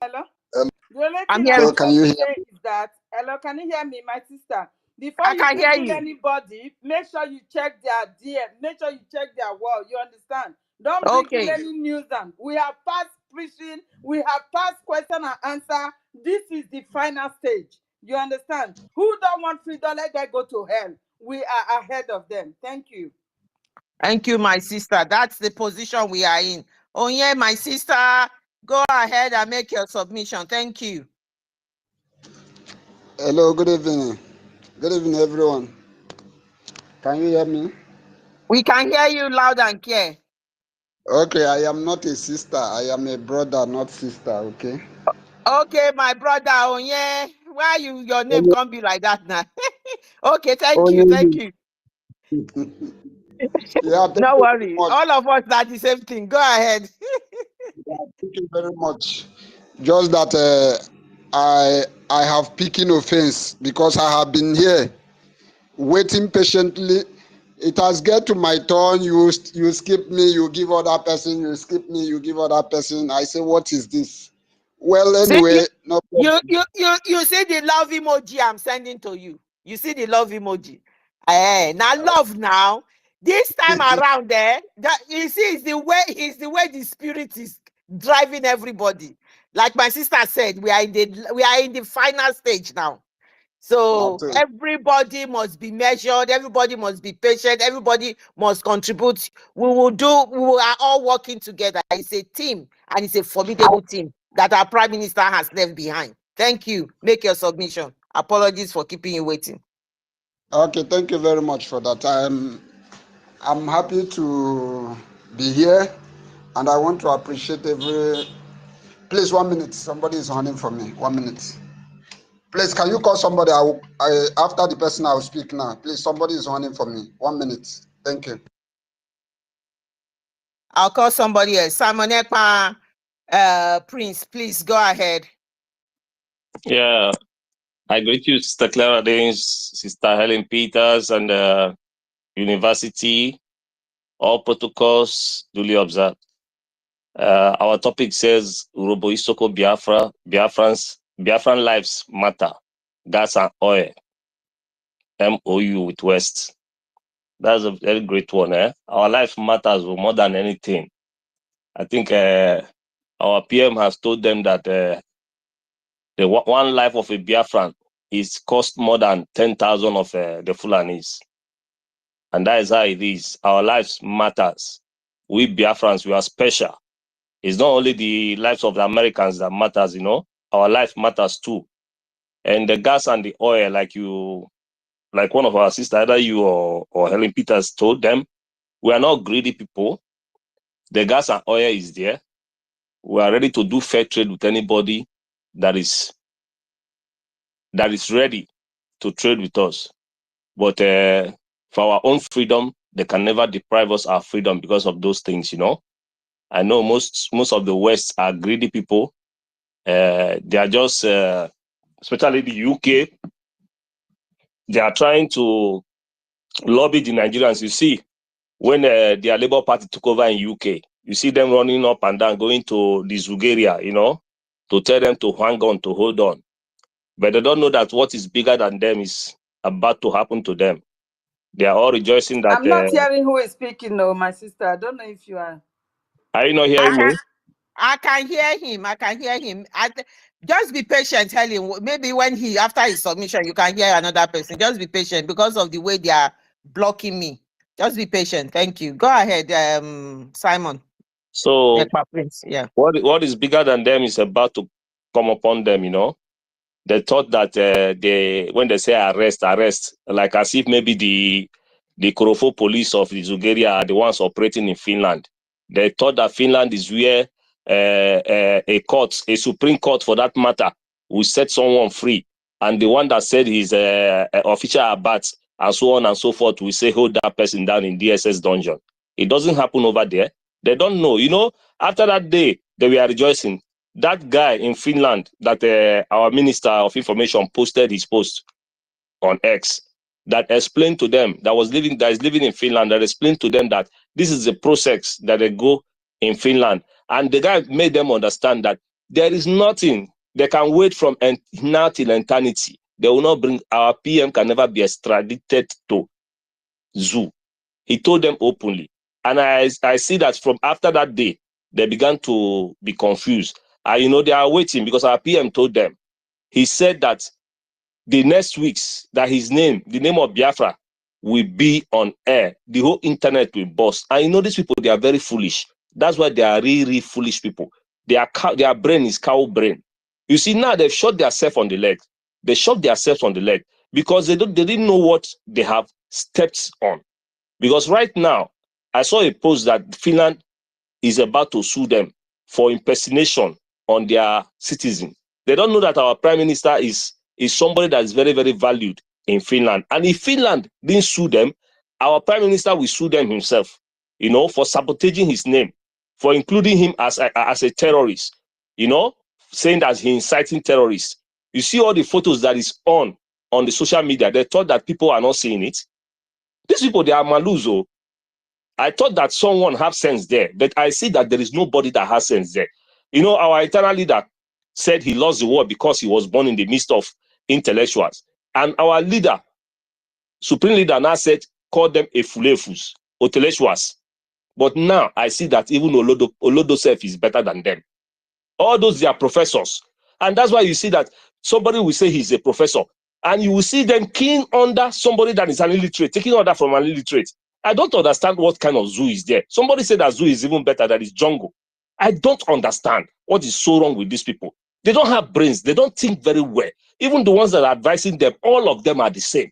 hello? The only I'm thing here. I So want can to you say hear is that, hello, can you hear me, my sister? Before I you can hear begin you. anybody, make sure you check their DM, make sure you check their wall, you understand? Don't begin Okay. any nuisance. We have passed preaching, we have passed question and answer. This is the final stage. You understand? Who don't want freedom, let them go to hell. We are ahead of them. Thank you. Thank you, my sister. That's the position we are in. Oh yeah, my sister, go ahead and make your submission. Thank you. Hello, good evening. Good evening, everyone. Can you hear me? We can hear you loud and clear. Okay, I am not a sister. I am a brother, not sister, okay? Okay, my brother, oh yeah. Why your name can't be like that now? Okay, thank you, thank you. Yeah, No worry. All of us are the same thing. Go ahead. Thank you very much. Just that I have picking offense because I have been here waiting patiently. It has get to my turn. You skip me, you give other person. You skip me, you give other person. I say, what is this? Well, anyway, See, no problem. you see the love emoji I'm sending to you. You see the love emoji. Now love now. This time around there, that you see is the way the spirit is driving everybody. Like my sister said, we are in the final stage now. So everybody must be measured, everybody must be patient, everybody must contribute. We are all working together. It's a team, and it's a formidable team that our Prime Minister has left behind. Thank you. Make your submission. Apologies for keeping you waiting. Okay, thank you very much for that. I'm happy to be here, and I want to appreciate every. Please, 1 minute. Somebody is hunting for me. 1 minute. Please, can you call somebody? After the person I will speak now. Please, somebody is hunting for me. 1 minute. Thank you. I'll call somebody else. Simon Ekpa, Prince, please go ahead. Yeah, I greet you, Sister Clara Danes, Sister Helen Peters, and University. All protocols duly observed. Our topic says Urobo Isoko Biafra, Biafran lives matter, gas and oil, MOU with West. That's a very great one. Our life matters more than anything. I think our PM has told them that the one life of a Biafran is cost more than 10,000 of the Fulanis. And that is how it is. Our lives matters. We Biafrans, we are special. It's not only the lives of the Americans that matters, our life matters too. And the gas and the oil, like one of our sisters, either you or Helen Peters told them, we are not greedy people. The gas and oil is there. We are ready to do fair trade with anybody that is ready to trade with us. But for our own freedom, they can never deprive us our freedom because of those things, I know most of the West are greedy people. They are just, especially the UK, they are trying to lobby the Nigerians. You see, when their Labour Party took over in UK, you see them running up and down, going to the Zugeria, to tell them to hang on, to hold on. But they don't know that what is bigger than them is about to happen to them. They are all rejoicing that... I'm not hearing who is speaking, no, my sister. I don't know if you are. Are you not hearing me? I can hear him. Just be patient, Helen. Maybe after his submission, you can hear another person. Just be patient because of the way they are blocking me. Just be patient. Thank you. Go ahead, Simon. So yeah. what is bigger than them is about to come upon them, you know. They thought that when they say arrest, like as if maybe the Korofo police of the Zugeria are the ones operating in Finland. They thought that Finland is where a Supreme Court for that matter, will set someone free. And the one that said he's official abat and so on and so forth, we say hold that person down in DSS dungeon. It doesn't happen over there. They don't know. You know, after that day, they were rejoicing. That guy in Finland that our Minister of Information posted his post on X that explained to them that is living in Finland, that explained to them that this is the process that they go in Finland. And the guy made them understand that there is nothing they can wait from now till eternity. They will not bring, our PM can never be extradited to zoo. He told them openly. And I see that from after that day, they began to be confused. And you know, they are waiting because our PM told them. He said that the next weeks, that his name, the name of Biafra, will be on air. The whole internet will burst. And you know, these people, they are very foolish. That's why they are really foolish people. Their brain is cow brain. You see, now they've shot themselves on the leg. They shot themselves on the leg because they didn't know what they have stepped on. Because right now, I saw a post that Finland is about to sue them for impersonation on their citizen. They don't know that our prime minister is somebody that is very, very valued in Finland. And if Finland didn't sue them, our prime minister will sue them himself, you know, for sabotaging his name, for including him as a terrorist, you know, saying that he's inciting terrorists. You see all the photos that is on the social media. They thought that people are not seeing it. These people, they are maluzo. I thought that someone have sense there, but I see that there is nobody that has sense there. You know, our eternal leader said he lost the war because he was born in the midst of intellectuals. And our leader, supreme leader, now said, call them efulefus, intellectuals. But now I see that even Olodo self is better than them. All those, they are professors. And that's why you see that somebody will say he's a professor. And you will see them keying under somebody that is an illiterate, taking order from an illiterate. I don't understand what kind of zoo is there. Somebody said that zoo is even better than his jungle. I don't understand what is so wrong with these people. They don't have brains. They don't think very well. Even the ones that are advising them, all of them are the same.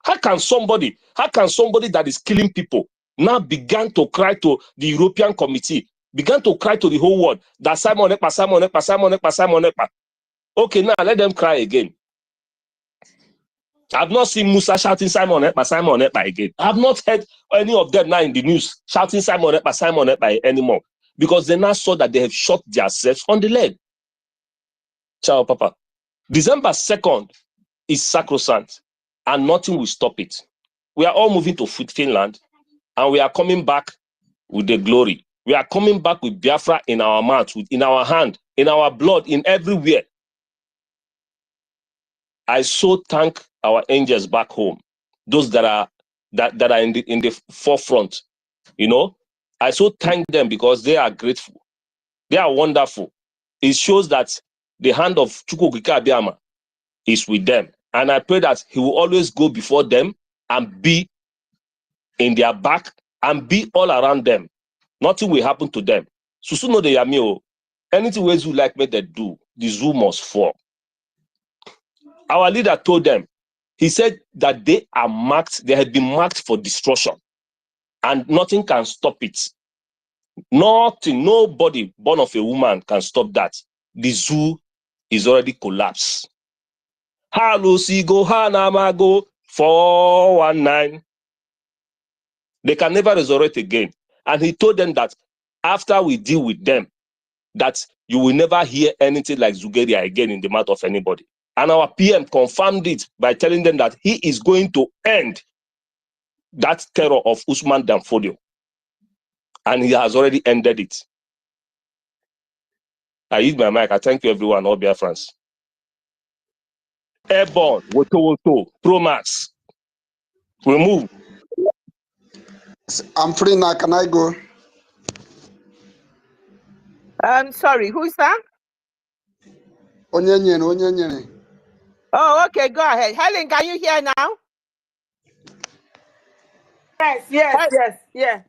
How can somebody that is killing people now began to cry to the European Committee, began to cry to the whole world that Simon Ekpa. Okay, now let them cry again. I've not seen Musa shouting Simon Ekpa again. I've not heard any of them now in the news shouting Simon Ekpa anymore, because they now saw that they have shot themselves on the leg. Ciao, Papa. December 2nd is sacrosanct, and nothing will stop it. We are all moving to Finland, and we are coming back with the glory. We are coming back with Biafra in our mouth, in our hand, in our blood, in everywhere. I so thank our angels back home, those that are in the forefront. You know, I so thank them because they are grateful. They are wonderful. It shows that the hand of Chukwuka is with them. And I pray that he will always go before them and be in their back and be all around them. Nothing will happen to them. Susu no de yamio. Anything where you like me they do, the zoo must fall. Our leader told them, he said that they are marked, they have been marked for destruction, and nothing can stop it. Nothing, nobody born of a woman can stop that. The zoo is already collapsed. Hello, Sigo, Hanamago, 419. They can never resurrect again. And he told them that after we deal with them, that you will never hear anything like Zugeria again in the mouth of anybody. And our PM confirmed it by telling them that he is going to end that terror of Usman Danfodio. And he has already ended it. I use my mic. I thank you, everyone, all Biafrans. Airborne, Woto, Pro Max. We move. I'm free now. Can I go? Sorry, who's that? Onyenye. Oh, okay, go ahead. Helen, can you hear now? Yeah.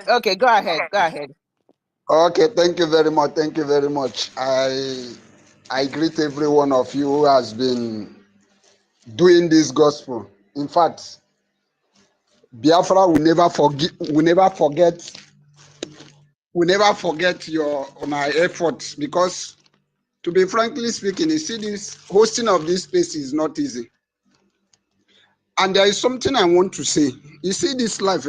Okay, go ahead. Okay, thank you very much. Thank you very much. I greet every one of you who has been doing this gospel. In fact, Biafra will never forget. Your my efforts, because to be frankly speaking, you see, this hosting of this space is not easy. And there is something I want to say. You see, this life,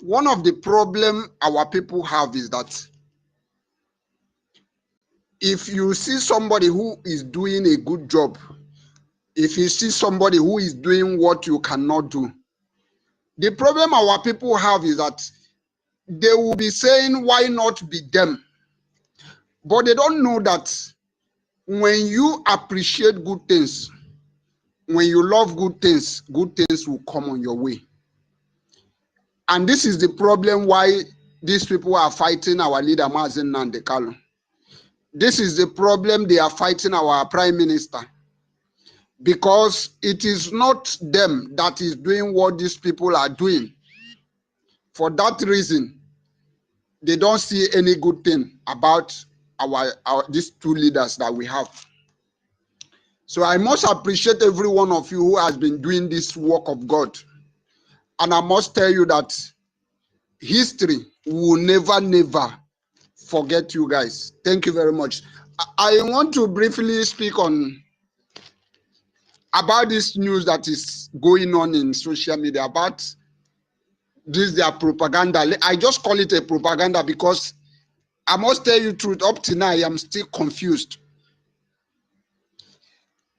one of the problem our people have is that if you see somebody who is doing a good job, if you see somebody who is doing what you cannot do, the problem our people have is that they will be saying, why not be them? But they don't know that when you appreciate good things, when you love good things will come on your way. And this is the problem why these people are fighting our leader, Mazen Nandekalo. This is the problem they are fighting our prime minister. Because it is not them that is doing what these people are doing. For that reason, they don't see any good thing about these two leaders that we have. So I must appreciate every one of you who has been doing this work of God. And I must tell you that history will never forget you guys. Thank you very much. I want to briefly speak about this news that is going on in social media about this their propaganda. I just call it a propaganda because I must tell you the truth, up to now I am still confused.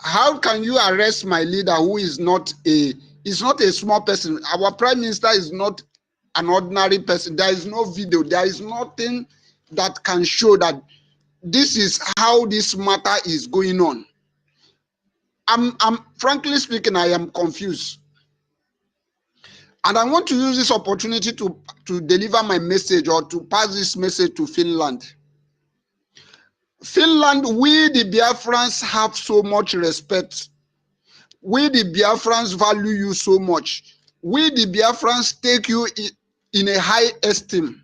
How can you arrest my leader who is not a small person? Our prime minister is not an ordinary person. There is no video. There is nothing that can show that this is how this matter is going on. I'm frankly speaking, I am confused. And I want to use this opportunity to deliver my message or to pass this message to Finland. Finland, we the Biafrans have so much respect. We the Biafrans value you so much. We the Biafrans take you in a high esteem.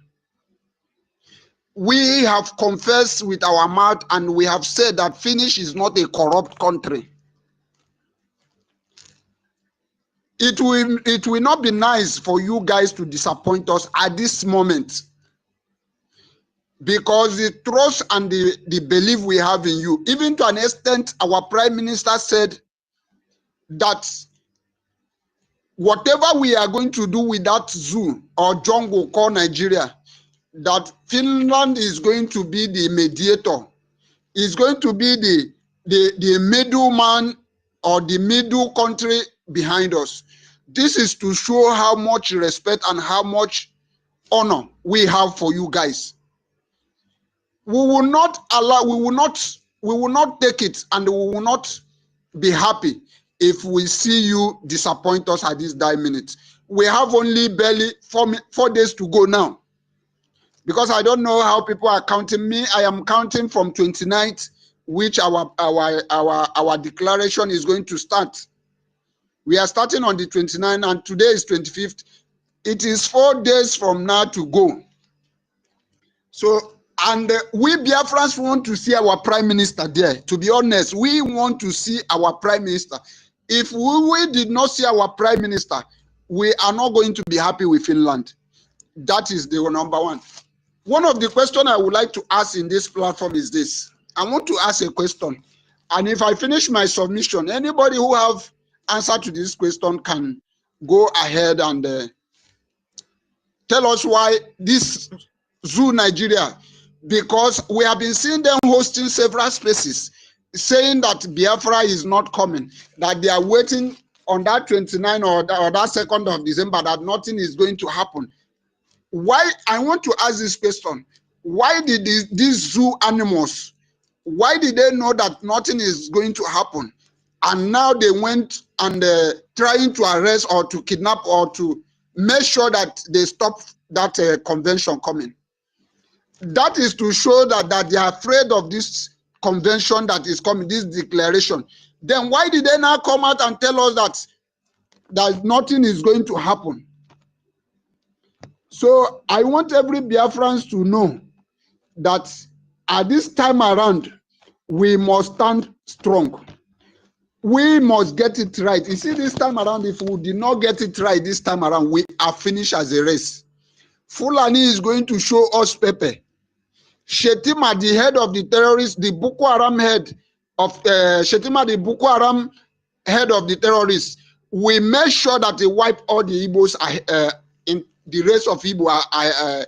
We have confessed with our mouth and we have said that Finnish is not a corrupt country. It will not be nice for you guys to disappoint us at this moment, because the trust and the belief we have in you, even to an extent, our prime minister said that whatever we are going to do with that zoo or jungle called Nigeria, that Finland is going to be the mediator, is going to be the middleman or the middle country behind us. This is to show how much respect and how much honor we have for you guys. We will not take it, and we will not be happy if we see you disappoint us at this dire minute. We have only barely 4 days to go now, because I don't know how people are counting. Me, I am counting from 29th, which our declaration is going to start. We are starting on the 29th, and today is 25th. It is 4 days from now to go. So, and we Biafrans want to see our prime minister there. To be honest, we want to see our prime minister. If we did not see our prime minister, we are not going to be happy with Finland. That is the number one. One of the questions I would like to ask in this platform is this. I want to ask a question. And if I finish my submission, anybody who have answer to this question can go ahead and tell us why this Zoo Nigeria, because we have been seeing them hosting several spaces saying that Biafra is not coming, that they are waiting on that 29th or that 2nd of December, that nothing is going to happen. Why? I want to ask this question. Why did these zoo animals, why did they know that nothing is going to happen? And now they went and trying to arrest or to kidnap or to make sure that they stop that convention coming. That is to show that they are afraid of this convention that is coming, this declaration. Then why did they now come out and tell us that nothing is going to happen? So I want every Biafrans to know that at this time around, we must stand strong. We must get it right. You see, this time around, if we did not get it right this time around, we are finished as a race. Fulani is going to show us Pepe. Shetima, the head of the terrorists, the Boko Haram head of Shetima, the Boko Haram head of the terrorists, we make sure that they wipe all the Igbos in the race of Igbo.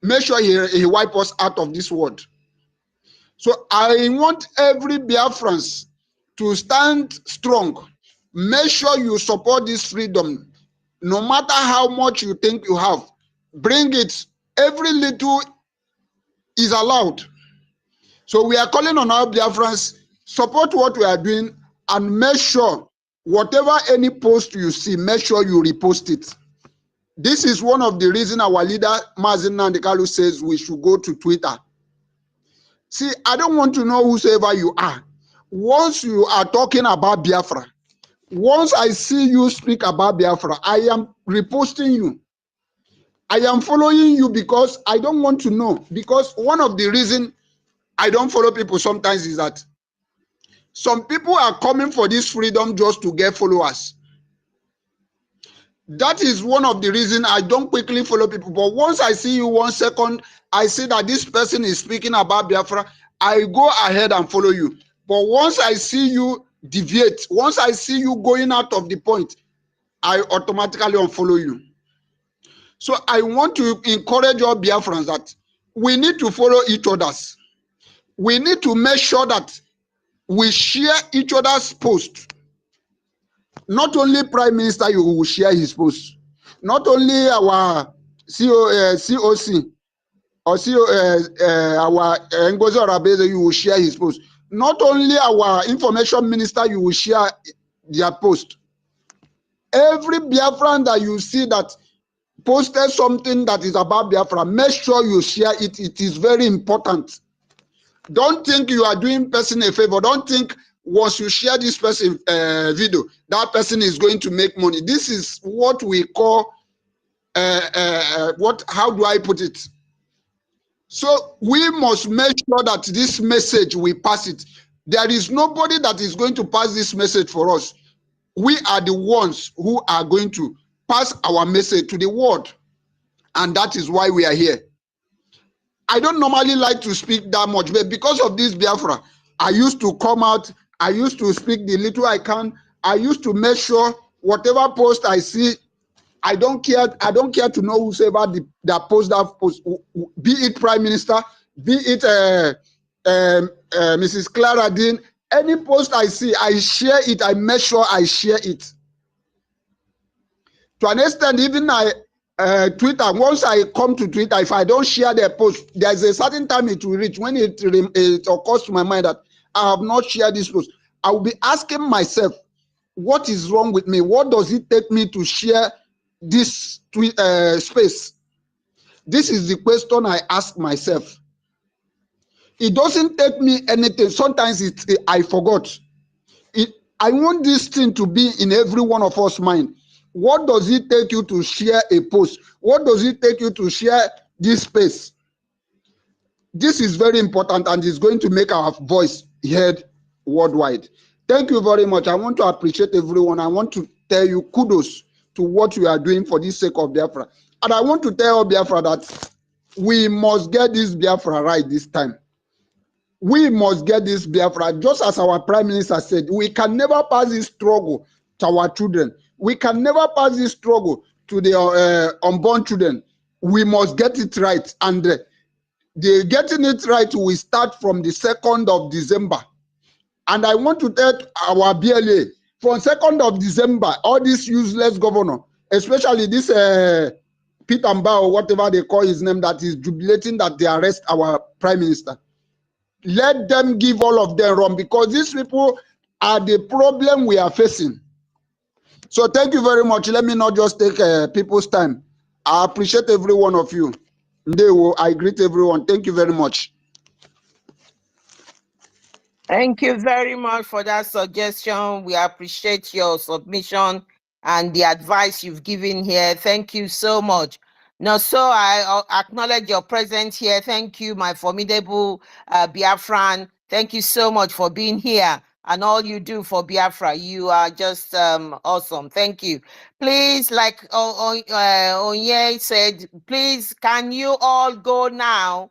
Make sure he wipe us out of this world. So I want every Biafrans to stand strong. Make sure you support this freedom. No matter how much you think you have, bring it. Every little is allowed. So we are calling on our Biafrans, support what we are doing and make sure whatever any post you see, make sure you repost it. This is one of the reasons our leader, Mazen Nandekalu, says we should go to Twitter. See, I don't want to know whosoever you are. Once you are talking about Biafra, once I see you speak about Biafra, I am reposting you. I am following you because I don't want to know. Because one of the reasons I don't follow people sometimes is that some people are coming for this freedom just to get followers. That is one of the reasons I don't quickly follow people. But once I see you 1 second, I see that this person is speaking about Biafra, I go ahead and follow you. But once I see you deviate, once I see you going out of the point, I automatically unfollow you. So I want to encourage all Biafrans that we need to follow each other's. We need to make sure that we share each other's posts. Not only Prime Minister you will share his post, not only our COC or our Ngozi Orabeze you will share his post, not only our Information Minister you will share their post. Every Biafran that you see that posted something that is about Biafra, make sure you share it. It is very important. Don't think you are doing person a favor. Don't think once you share this person video, that person is going to make money. This is what we call how do I put it? So we must make sure that this message we pass it. There is nobody that is going to pass this message for us. We are the ones who are going to pass our message to the world, and that is why we are here. I don't normally like to speak that much, but because of this Biafra, I used to come out, I used to speak the little I can, I used to make sure whatever post I see, I don't care to know whosoever that post that post, be it Prime Minister, be it Mrs. Clara Dean, any post I see, I share it, I make sure I share it. To an extent, even Twitter, once I come to Twitter, if I don't share their post, there's a certain time it will reach when it occurs to my mind that I have not shared this post. I will be asking myself, what is wrong with me? What does it take me to share this space? This is the question I ask myself. It doesn't take me anything. Sometimes I forgot. I want this thing to be in every one of us' mind. What does it take you to share a post? What does it take you to share this space? This is very important and is going to make our voice heard worldwide. Thank you very much. I want to appreciate everyone. I want to tell you kudos to what you are doing for the sake of Biafra. And I want to tell Biafra that we must get this Biafra right this time. We must get this Biafra, just as our Prime Minister said, we can never pass this struggle to our children. We can never pass this struggle to the unborn children. We must get it right. And the getting it right will start from the 2nd of December. And I want to tell our BLA, from 2nd of December, all these useless governor, especially this Peter Mbao, or whatever they call his name, that is jubilating that they arrest our Prime Minister. Let them give all of them wrong, because these people are the problem we are facing. So thank you very much. Let me not just take people's time. I appreciate every one of you. I greet everyone. Thank you very much. Thank you very much for that suggestion. We appreciate your submission and the advice you've given here. Thank you so much. No, so I acknowledge your presence here. Thank you, my formidable Biafran. Thank you so much for being here and all you do for Biafra. You are just awesome. Thank you. Please, like Onye said, please, can you all go now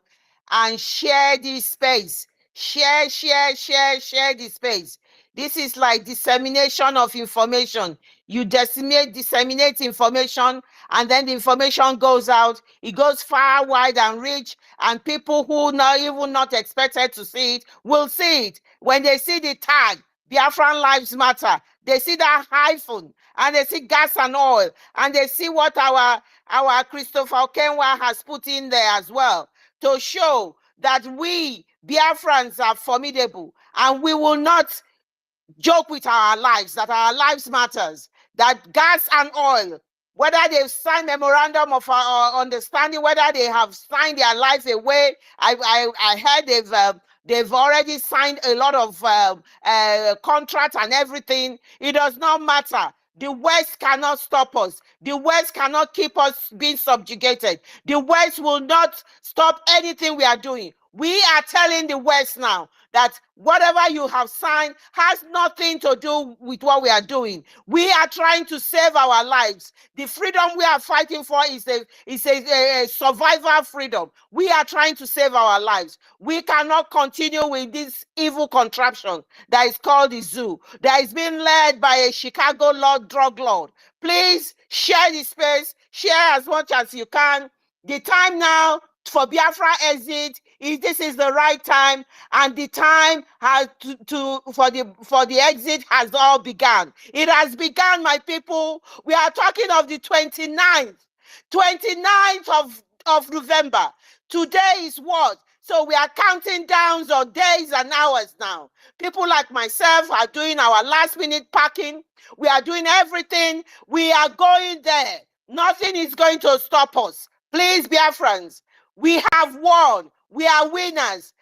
and share this space? Share the space. This is like dissemination of information. You disseminate information, and then the information goes out. It goes far, wide, and rich, and people who not expected to see it will see it. When they see the tag, Biafran Lives Matter, they see that hyphen, and they see gas and oil, and they see what our Christopher Kenwa has put in there as well to show that we Biafrans are formidable, and we will not joke with our lives, that our lives matters, that gas and oil, whether they've signed memorandum of understanding, whether they have signed their life away. I heard they've already signed a lot of contracts and everything. It does not matter. The West cannot stop us. The West cannot keep us being subjugated. The West will not stop anything we are doing. We are telling the West now that whatever you have signed has nothing to do with what we are doing. We are trying to save our lives. The freedom we are fighting for is a survival freedom. We are trying to save our lives. We cannot continue with this evil contraption that is called the zoo, that is being led by a Chicago drug lord. Please share the space, share as much as you can. The time now for Biafra exit this is the right time, and the time has for the exit has all begun. It has begun, my people. We are talking of the 29th of November. Today is what? So we are counting down on days and hours now. People like myself are doing our last minute packing. We are doing everything. We are going there. Nothing is going to stop us. Please, Biafrans, we have won. We are winners.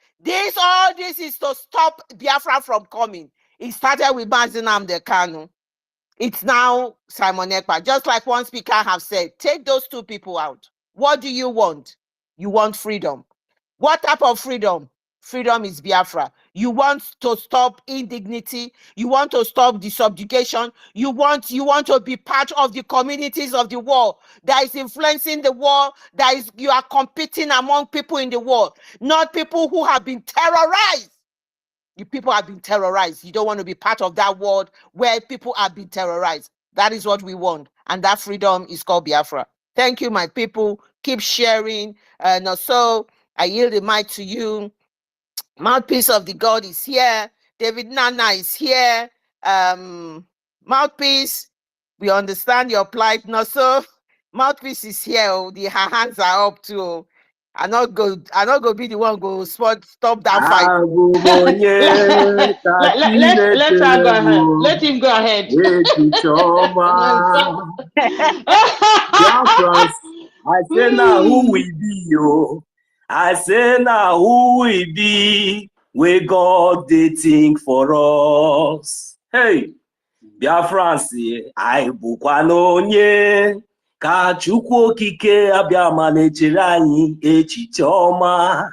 All this is to stop Biafra from coming. It started with Mazi Nnamdi Kanu. It's now Simon Ekpa. Just like one speaker have said, take those two people out. What do you want? You want freedom. What type of freedom? Freedom is Biafra. You want to stop indignity. You want to stop the subjugation. You want to be part of the communities of the war that is influencing the war. You are competing among people in the war, not people who have been terrorized. You people have been terrorized. You don't want to be part of that world where people have been terrorized. That is what we want, and that freedom is called Biafra. Thank you, my people. Keep sharing. So I yield the mic to you. Mouthpiece of the God is here. David Nana is here. Mouthpiece, we understand your plight. No, so Mouthpiece is here. Oh, her hands are up too. I'm not going to be the one go stop that fight. Let her go ahead. Let him go ahead. I say now who we be, yo. I say now who we be, where God they think for us. Hey, Biafrans, I bukwanonye, ka Chukwu okike abịa ma na-echere anyị echiche ọma.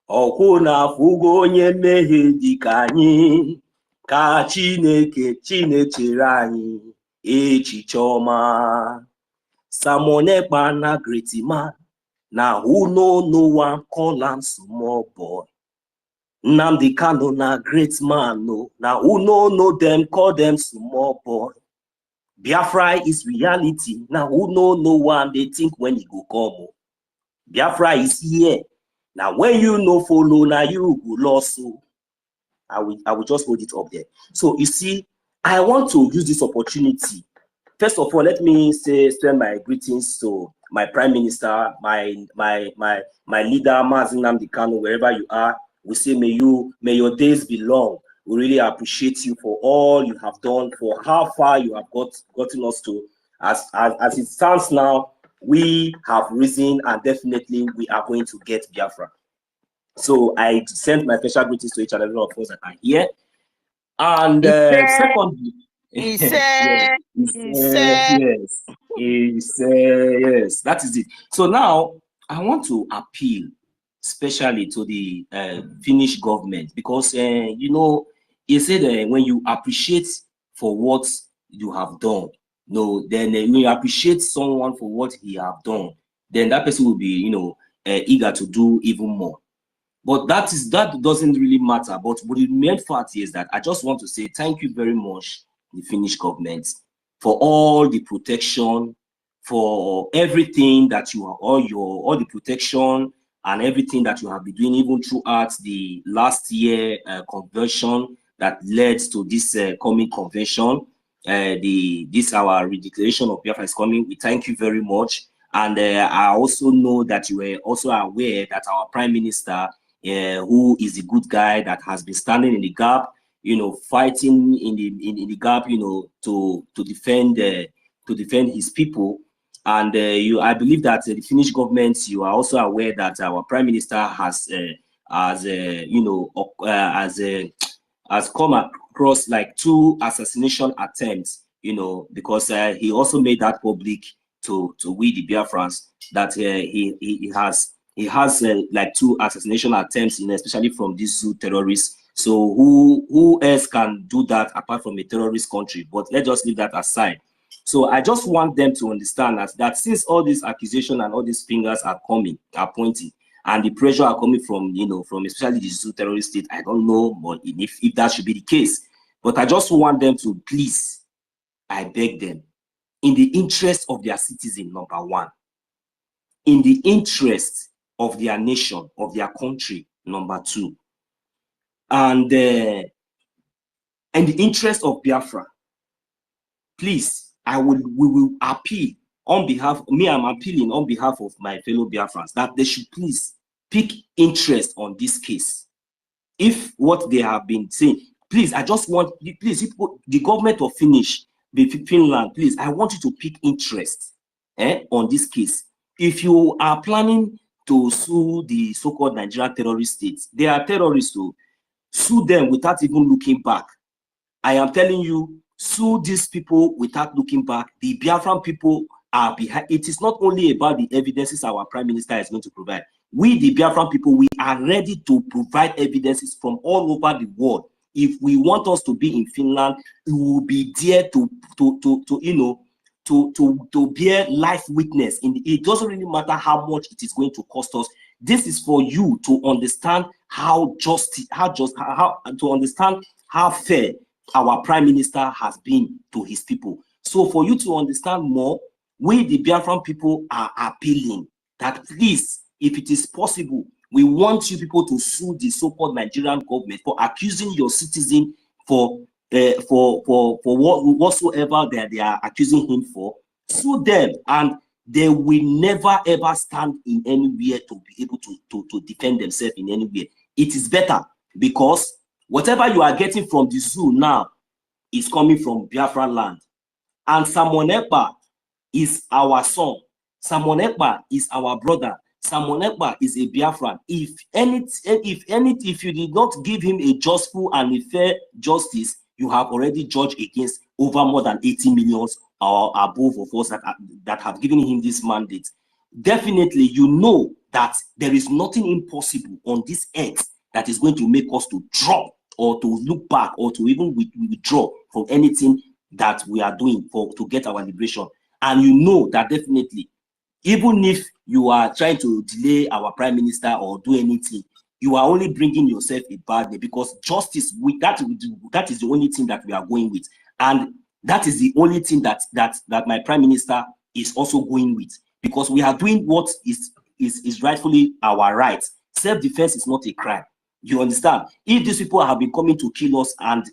Ọkwụ na-afụgo onye mmehie dịka anyị, ka Chineke chere anyị echiche ọma. Simon Ekpa na great man. Now who no one call him small boy. Nnamdi Kanu na great man, no. Now who no them call them small boy. Biafra is reality. Now who no one they think when he go come. Biafra is here. Now when you no follow, now you go lost. So I will just hold it up there. So you see, I want to use this opportunity. First of all, let me send my greetings to my Prime Minister, my leader, Mazi Nnamdi Kanu, wherever you are. We say may your days be long. We really appreciate you for all you have done, for how far you have gotten us to. As it stands now, we have risen, and definitely we are going to get Biafra. So I send my special greetings to each and every one of us that are here. And secondly, He Yes, said, yes, that is it. So now I want to appeal especially to the Finnish government, because you know, he said when you appreciate for what you have done, no, then when you appreciate someone for what he have done, then that person will be, you know, eager to do even more. But that doesn't really matter. But the main fact is that I just want to say thank you very much, the Finnish government, for all the protection, for everything that you are, all the protection and everything that you have been doing, even throughout the last year convention that led to this coming convention. This our redeclaration of Biafra is coming. We thank you very much. And I also know that you were also aware that our Prime Minister, who is a good guy that has been standing in the gap, you know, fighting in the gap, you know, to defend his people. And I believe that the Finnish government, you are also aware that our Prime Minister has come across like 2 assassination attempts, you know, because he also made that public to we the Biafrans, that he has like 2 assassination attempts, especially from these 2 terrorists. So who else can do that apart from a terrorist country? But let's just leave that aside. So I just want them to understand that since all these accusations and all these fingers are pointing, and the pressure are coming from, you know, from especially the 2 terrorist states, I don't know, but if that should be the case. But I just want them to please, I beg them, in the interest of their citizen, number 1, in the interest of their nation, of their country, number 2, and in the interest of Biafra, please, we will appeal on behalf, I'm appealing on behalf of my fellow Biafrans, that they should please pick interest on this case. If what they have been saying, please, I just want, please, the government of Finland, please, I want you to pick interest on this case. If you are planning to sue the so-called Nigerian terrorist states, they are terrorists, to sue them without even looking back. I am telling you, sue these people without looking back. The Biafran people are behind. It is not only about the evidences our Prime Minister is going to provide. We, the Biafran people, we are ready to provide evidences from all over the world. If we want us to be in Finland, we will be there to bear life witness. It doesn't really matter how much it is going to cost us. This is for you to understand how fair our Prime Minister has been to his people. So for you to understand more, we, the Biafran people, are appealing that please, if it is possible, we want you people to sue the so-called Nigerian government for accusing your citizen for whatsoever they are accusing him for. Sue them, and they will never ever stand in anywhere to be able to defend themselves in anywhere. It is better, because whatever you are getting from the zoo now is coming from Biafra land. And Simon Ekpa is our son. Simon Ekpa is our brother. Simon Ekpa is a Biafran. If you did not give him a justful and a fair justice, you have already judged against over more than 80 million or above of us that have given him this mandate. Definitely, you know that there is nothing impossible on this earth that is going to make us to drop or to look back or to even withdraw from anything that we are doing to get our liberation. And you know that definitely, even if you are trying to delay our Prime Minister or do anything, you are only bringing yourself a bad day, because justice, that is the only thing that we are going with. And that is the only thing that my Prime Minister is also going with, because we are doing what is rightfully our right. Self-defense is not a crime. You understand? If these people have been coming to kill us and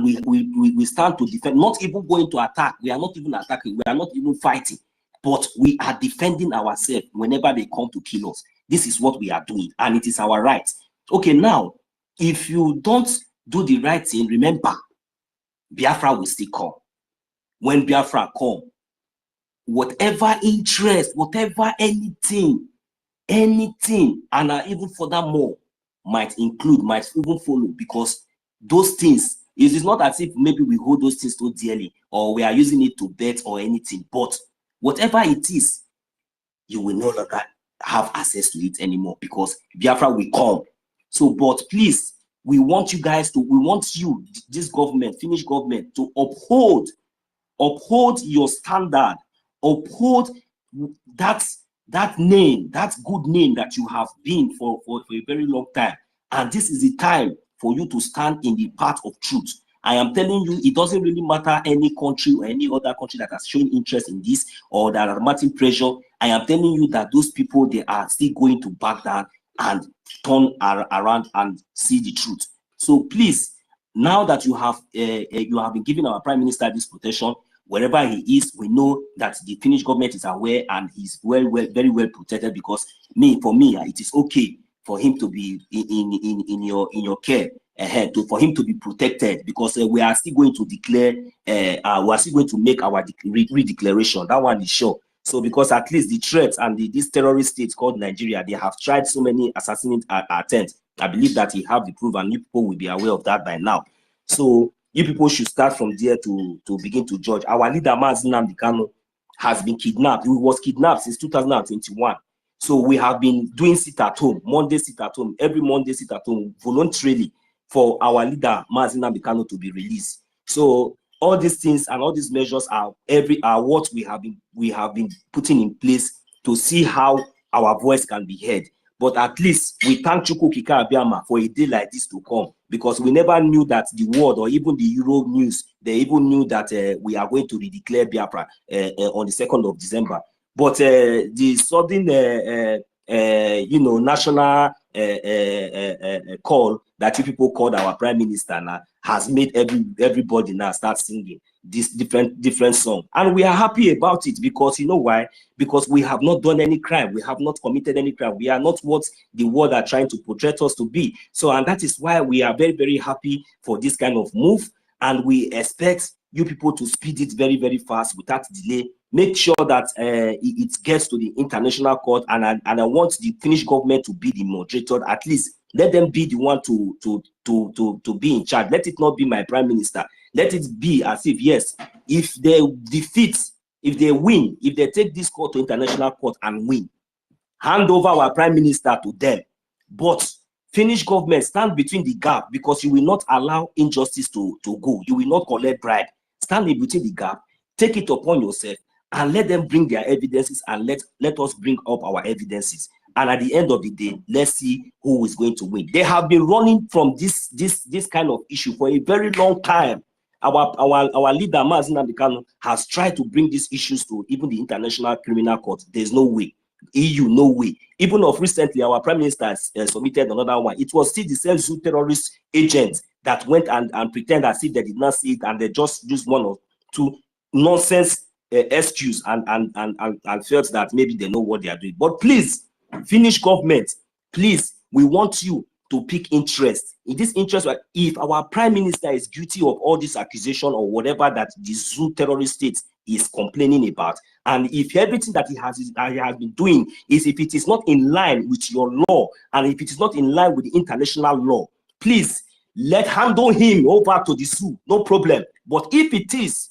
we stand to defend, not even going to attack, we are not even attacking, we are not even fighting, but we are defending ourselves whenever they come to kill us. This is what we are doing, and it is our right. Okay, now, if you don't do the right thing, remember, Biafra will still come. When Biafra come, whatever interest, whatever anything, and even furthermore, might even follow, because those things, It is not as if maybe we hold those things so dearly or we are using it to bet or anything, but whatever it is, you will no longer have access to it anymore because Biafra will come. So, but please, we want you, this government, Finnish government, to uphold your standard, uphold that name, that good name that you have been for a very long time. And this is the time for you to stand in the path of truth. I am telling you, it doesn't really matter any country or any other country that has shown interest in this or that are mounting pressure. I am telling you that those people, they are still going to back down and turn around and see the truth. So please, now that you have been giving our Prime Minister this protection, wherever he is, we know that the Finnish government is aware and he's very well protected because for me, it is okay for him to be in your care. For him to be protected because we are still going to declare, we are still going to make our redeclaration. That one is sure. So because at least the threats and this terrorist state called Nigeria, they have tried so many assassinate attempts. I believe that he have the proof and you people will be aware of that by now. So you people should start from there to begin to judge. Our leader, Nnamdi Kanu, has been kidnapped. He was kidnapped since 2021. So we have been doing sit at home, Monday sit at home, every Monday sit at home voluntarily for our leader, Nnamdi Kanu, to be released. So all these things and all these measures are what we have been putting in place to see how our voice can be heard. But at least we thank Chukwu Abiyama for a day like this to come, because we never knew that the world or even the Euro news, they even knew that we are going to redeclare Biafra on the 2nd of December. But the sudden, national call that you people called our Prime Minister now has made everybody now start singing this different song, and we are happy about it because you know why? Because we have not done any crime, we have not committed any crime, we are not what the world are trying to portray us to be. So, and that is why we are very, very happy for this kind of move, and we expect you people to speed it very, very fast without delay. Make sure that it gets to the international court, and I want the Finnish government to be the moderator. At least let them be the one to be in charge. Let it not be my Prime Minister. Let it be as if, yes, if they defeat, if they win, if they take this court to international court and win, hand over our Prime Minister to them. But Finnish government, stand between the gap, because you will not allow injustice to go. You will not collect bribe. Stand in between the gap, take it upon yourself, and let them bring their evidences, and let us bring up our evidences. And at the end of the day, let's see who is going to win. They have been running from this kind of issue for a very long time. Our leader, Nnamdi Kanu, has tried to bring these issues to even the International Criminal Court. There's no way. EU, no way. Even of recently, our Prime Minister submitted another one. It was still the same zoo terrorist agents that went and pretend as if they did not see it, and they just used one or two nonsense excuse and felt that maybe they know what they are doing. But please, Finnish government, please, we want you to pick interest in this interest. If our Prime Minister is guilty of all this accusation or whatever that the zoo terrorist state is complaining about, and if everything that he has been doing is, if it is not in line with your law, and if it is not in line with the international law, please handle him over to the zoo, no problem. But if it is,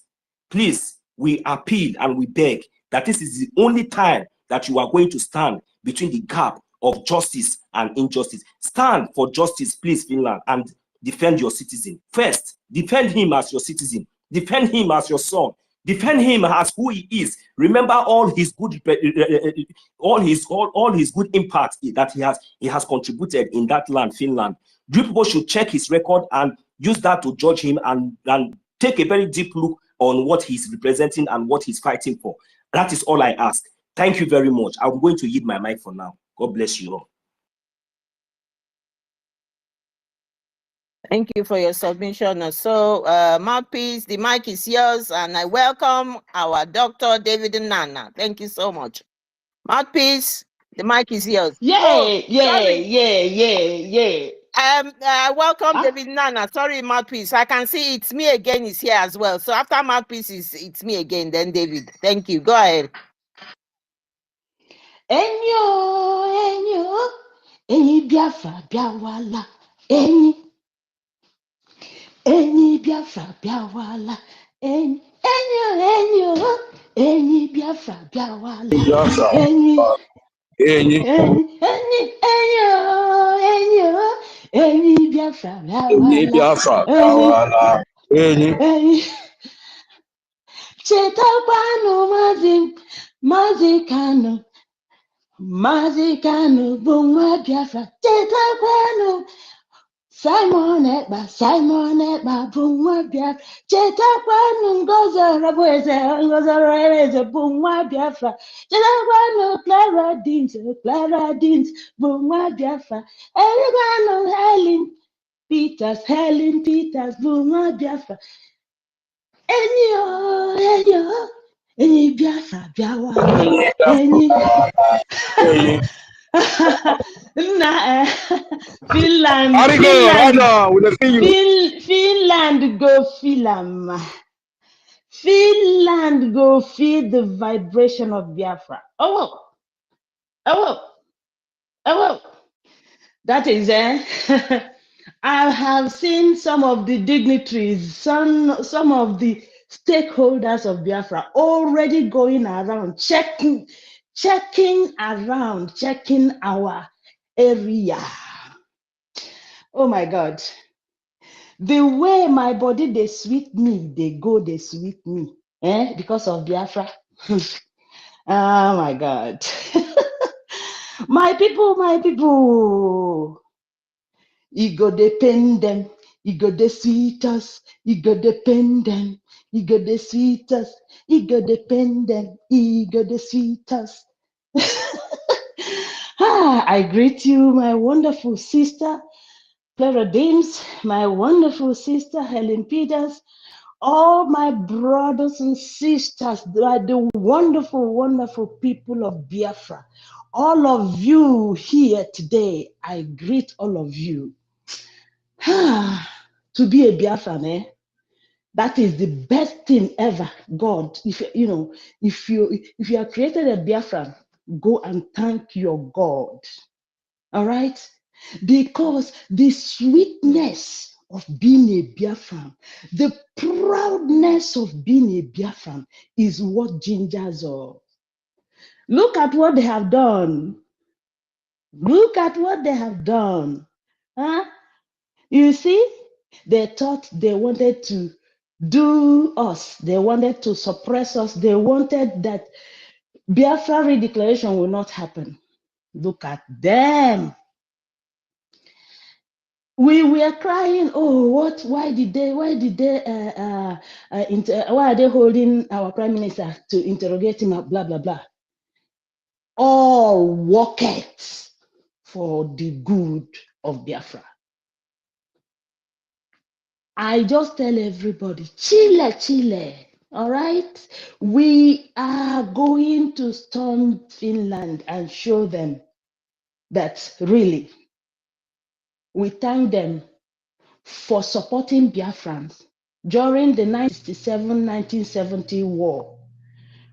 please, we appeal and we beg that this is the only time that you are going to stand between the gap of justice and injustice. Stand for justice, please, Finland, and defend your citizen. First, defend him as your citizen. Defend him as your son. Defend him as who he is. Remember all his good, all his good impact that he has contributed in that land, Finland. You people should check his record and use that to judge him, and take a very deep look on what he's representing and what he's fighting for. That is all I ask. Thank you very much. I'm going to yield my mic for now. God bless you all. Thank you for your submission. So, Mouthpiece, the mic is yours, and I welcome our Dr. David Nana. Thank you so much. Mouthpiece, the mic is yours. Yeah. Welcome David Nana. Sorry, Mouthpiece. I can see it's me again is here as well. So after Mouthpiece it's me again, then David. Thank you. Go ahead. Enyi Biafra Biawala. Enyi Biafra Biawala. Any Biafra Biawala. Biafra. Any Any. Biafra Any Biawala. Biafra. Biawala. Any. Chetakwanụ Maazị Kanu bụ nwa Biafra. Chetakwanụ Simon Ekpa bụ nwa Biafra. Chetakwanụ Ngozi Orabueze bụ nwa Biafra. Chetakwanụ Clara Dins bụ nwa Biafra. Chetakwanụ Helen Peters bụ nwa Biafra. Enyi Biafra Biawala. Enyi Nna Finland go Finland go feel the vibration of Biafra. Oh. That is I have seen some of the dignitaries, some of the stakeholders of Biafra already going around checking our area. Oh my God. The way my body they sweet me, they sweet me. Because of Biafra. Oh my God. My people. You go depend them. You go the sweet us. You go depend them. You go the sweet us. You go depend them. You go the sweet us. I greet you, my wonderful sister, Clara Dames, my wonderful sister, Helen Peters, all my brothers and sisters, the wonderful, wonderful people of Biafra. All of you here today, I greet all of you. To be a Biafran, that is the best thing ever. God, if you are created a Biafran, go and thank your God. All right? Because the sweetness of being a Biafran, the proudness of being a Biafran is what gingers us. Look at what they have done. Look at what they have done. Huh? You see, they thought they wanted to do us. They wanted to suppress us. They wanted that Biafra redeclaration will not happen. Look at them. We were crying, oh, what? Why are they holding our prime minister to interrogate him? Blah blah blah. All workers for the good of Biafra. I just tell everybody, Chile. All right, we are going to storm Finland and show them that really. We thank them for supporting Biafrans during the 1967-1970 war,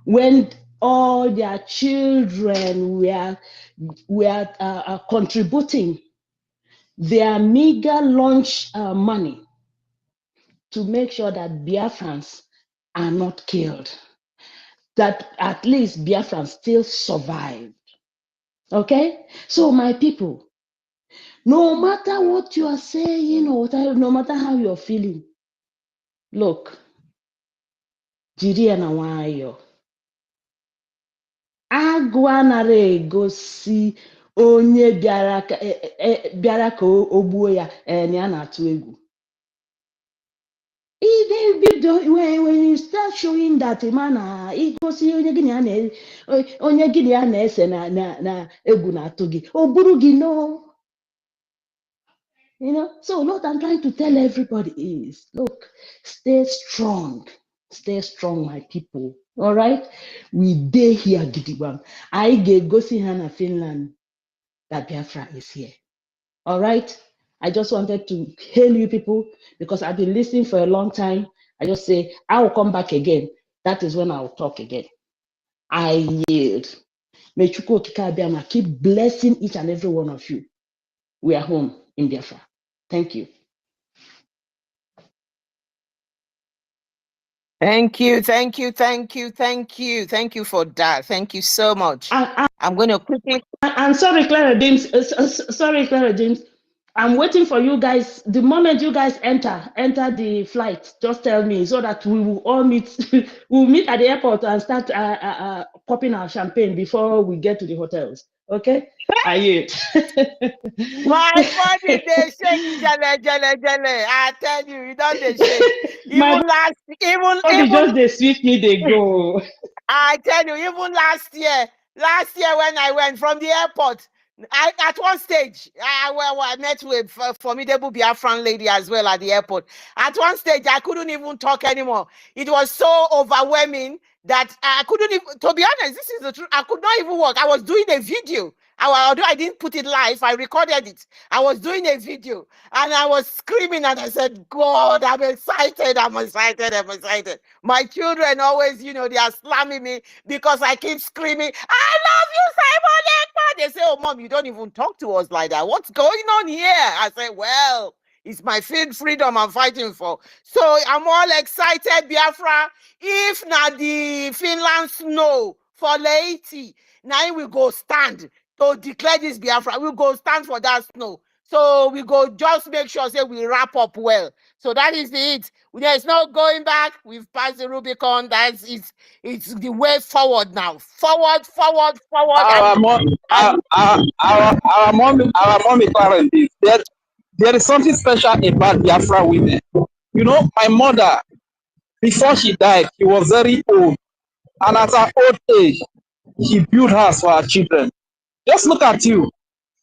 when all their children were contributing their meager lunch money to make sure that Biafrans are not killed, that at least Biafrans still survived. Okay? So my people, no matter what you are saying, or no matter how you're feeling, look, jiri ya na nwayọọ. Agụ anara egosi onye bịara ka o gbuo ya na ya na-atụ egwu. When you start showing that man igosi onye gị ya na-ese na egwu na-atụ gị, o buru gị no. So what I'm trying to tell everybody is, look, stay strong, my people. All right, we dey here, gidigam. I go see her in Finland that Biafra is here. All right, I just wanted to hail you people because I've been listening for a long time. I just say I will come back again. That is when I will talk again. I yield. May Chukwu Okike Abiama keep blessing each and every one of you. We are home in Biafra. Thank you. Thank you for that. Thank you so much. I'm going to quickly. And sorry, Clara James. Sorry, Clara James. I'm waiting for you guys. The moment you guys enter the flight, just tell me so that we will all meet. We'll meet at the airport and start popping our champagne before we get to the hotels. Okay? I My body they shake, jale. I tell you, you don't they shake. My body just they sweep me, they go. I tell you, even last year when I went from the airport, at one stage, I met with a formidable Biafran lady as well at the airport. At one stage, I couldn't even talk anymore. It was so overwhelming that I couldn't even, to be honest, this is the truth, I could not even walk. I was doing a video. Although I didn't put it live, I recorded it. I was doing a video and I was screaming and I said, God, I'm excited. My children always, they are slamming me because I keep screaming, I love you, Simon Ekpa. They say, oh, Mom, you don't even talk to us like that. What's going on here? I say, well, it's my freedom I'm fighting for. So I'm all excited, Biafra. If not the Finland snow for Leiti, now we go stand to declare this Biafra. We go stand for that snow. So we go just make sure say we wrap up well. So that is it. There's no going back. We've passed the Rubicon. It's the way forward now. Forward. Our mommy, parents, there is something special about Biafra women. You know, my mother, before she died, she was very old. And at her old age, she built house for her children. Just look at you.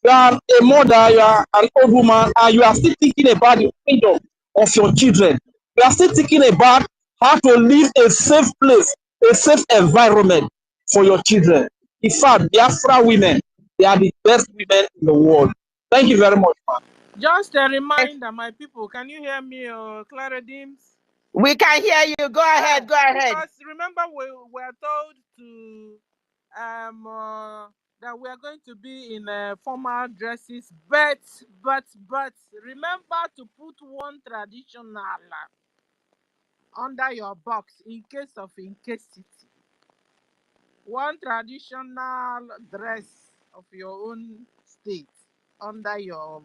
You are a mother, you are an old woman, and you are still thinking about the freedom of your children. You are still thinking about how to live a safe place, a safe environment for your children. In fact, Biafra women, they are the best women in the world. Thank you very much, man. Just a reminder, my people, can you hear me, Clara Dims? We can hear you. Go ahead. Because remember, we were told to that we are going to be in formal dresses, but remember to put one traditional under your box in case of incasity. One traditional dress of your own state under your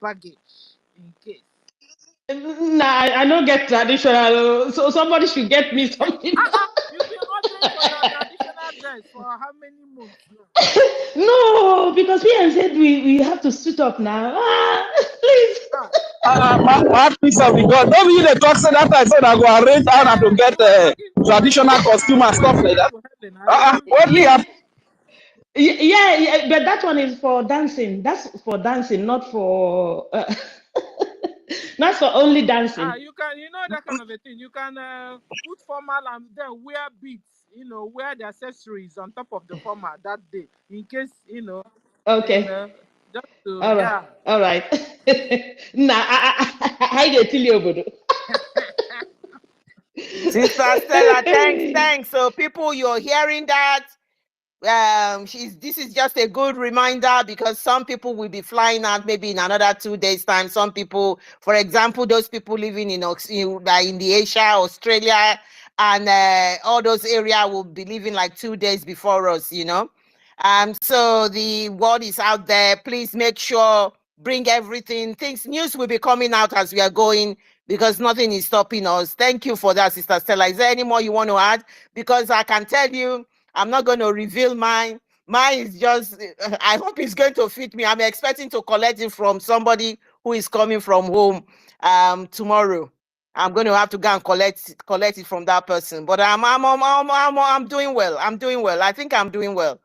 baggage in case. Nah, I don't get traditional, so somebody should get me something. You've been ordering for your traditional dress for how many months now? No, because we said we have to suit up now. Please. My piece of God. Don't be the talk say that I said I go arrange Anna to get traditional costume and stuff like that. What do you have? Yeah, but that one is for dancing. That's for dancing, not for not for only dancing. You know that kind of a thing. You can put formal and then wear beads, wear the accessories on top of the formal that day in case, Okay. just to, all right. yeah. All right. Nah, I get you. Sister Stella, thanks. So people, you're hearing that. This is just a good reminder because some people will be flying out maybe in another 2 days' time. Some people, for example, those people living in the Asia, Australia, and all those areas will be leaving like 2 days before us, so the word is out there. Please make sure, bring everything. News will be coming out as we are going because nothing is stopping us. Thank you for that, Sister Stella. Is there any more you want to add? Because I can tell you, I'm not going to reveal mine. Mine is just, I hope it's going to fit me. I'm expecting to collect it from somebody who is coming from home tomorrow. I'm going to have to go and collect it from that person. But I'm doing well. I think I'm doing well.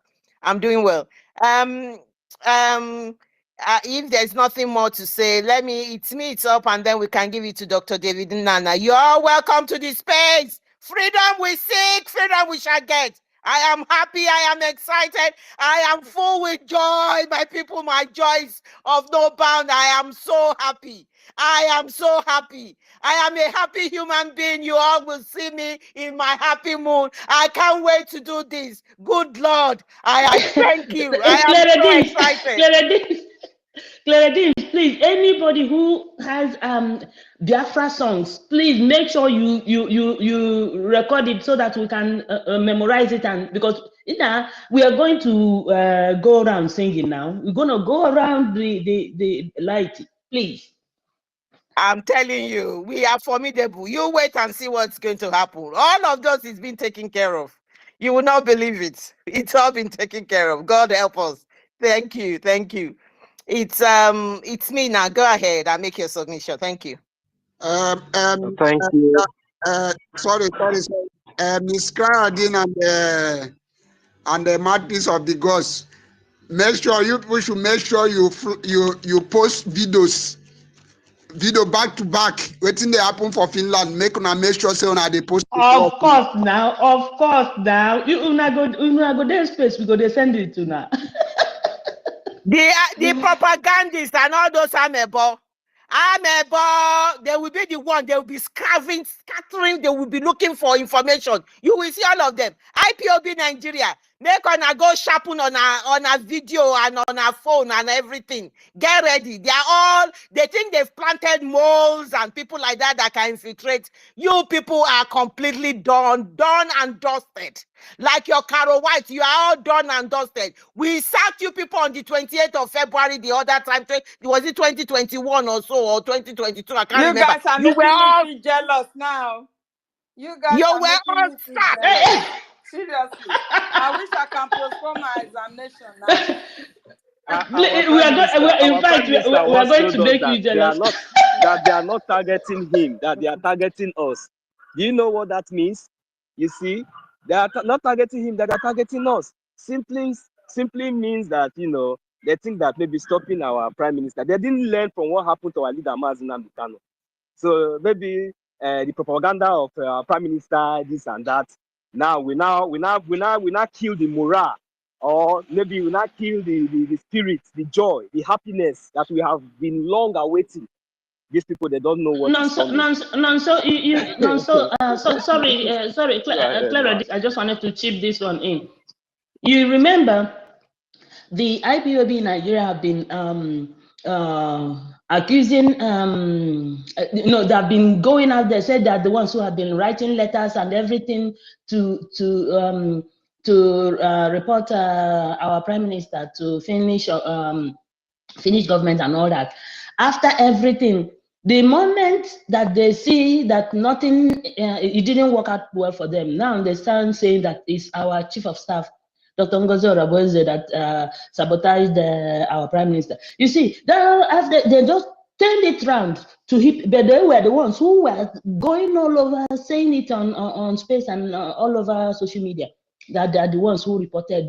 If there's nothing more to say, it's up, and then we can give it to Dr. David Nana. You're all welcome to this space. Freedom we seek, freedom we shall get. I am happy, I am excited, I am full with joy, my people, my joys of no bound. I am so happy. I am a happy human being. You all will see me in my happy mood. I can't wait to do this. Good Lord, I thank you. I am so excited. Clara Dean, please, anybody who has Biafra songs, please make sure you record it so that we can memorize it. And because we are going to go around singing now. We're going to go around the light, please. I'm telling you, we are formidable. You wait and see what's going to happen. All of those is being taken care of. You will not believe it. It's all been taken care of. God help us. Thank you. Thank you. It's me now. Go ahead and make your submission. Thank you. Thank you. Sorry. Miss Claudine and the Martins of the Gods. Make sure we should make sure you post video back to back. Waiting they happen for Finland. Make sure say they post. Of course now. You go there space. We go they send it to now. The propagandists and all those amebo, they will be the one. They will be scattering. They will be looking for information. You will see all of them. IPOB Nigeria. Make on a go sharpen on a video and on a phone and everything. Get ready. They think they've planted moles and people like that can infiltrate. You people are completely done and dusted. Like your Caro White, you are all done and dusted. We sacked you people on the 28th of February the other time. Was it 2021 or so, or 2022? I can't remember. You guys are making me feel jealous now. You guys are making me feel jealous. Seriously. I wish I can postpone my examination now. We are going to make you jealous. They are not targeting him, that they are targeting us. Do you know what that means? You see, they are not targeting him, that they are targeting us. Simply means that, they think that maybe stopping our prime minister. They didn't learn from what happened to our leader, Mazen Kano. So maybe the propaganda of our prime minister, this and that. Now we now kill the morale, or maybe we now kill the spirit, the joy, the happiness that we have been long awaiting. These people, they don't know what is coming. Sorry, Clara, I just wanted to chip this one in. You remember the IPOB in Nigeria have been accusing, they've been going out there, said that the ones who have been writing letters and everything to report our prime minister to finish government and all that. After everything, the moment that they see that nothing, it didn't work out well for them, now they start saying that it's our chief of staff, Dr. Ngozi Oraboeze, that sabotaged our prime minister. You see, they just turned it round to him, but they were the ones who were going all over, saying it on space and all over social media, that they are the ones who reported,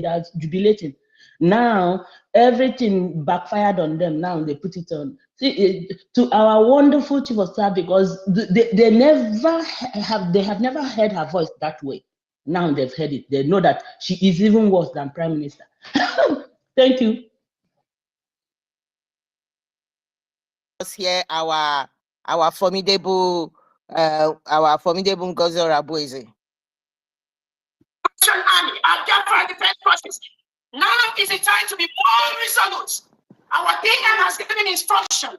that's jubilating. Now everything backfired on them. Now they put it on to our wonderful chief of staff, because they have never heard her voice that way. Now they've heard it. They know that she is even worse than prime minister. Thank you. Here our formidable Ngozi Oraboeze. Army and Biafra Defense Forces. Now is the time to be more resolute. Our DM has given instruction.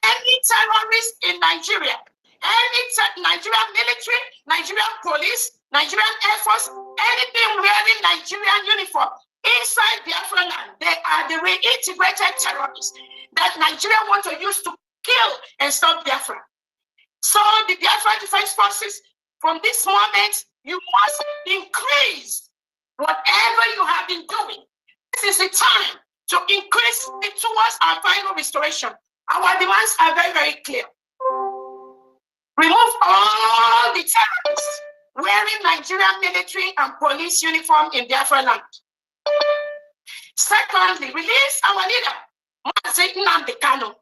Any terrorist in Nigeria, any Nigerian military, Nigerian police, Nigerian Air Force, anything wearing Nigerian uniform inside Biafra land, they are the reintegrated terrorists that Nigeria want to use to kill and stop Biafra. So the Biafra Defense Forces, from this moment, you must increase whatever you have been doing. This is the time to increase it towards our final restoration. Our demands are very, very clear. Remove all the terrorists wearing Nigerian military and police uniform in Biafra land. Secondly, release our leader, Mazen Kano.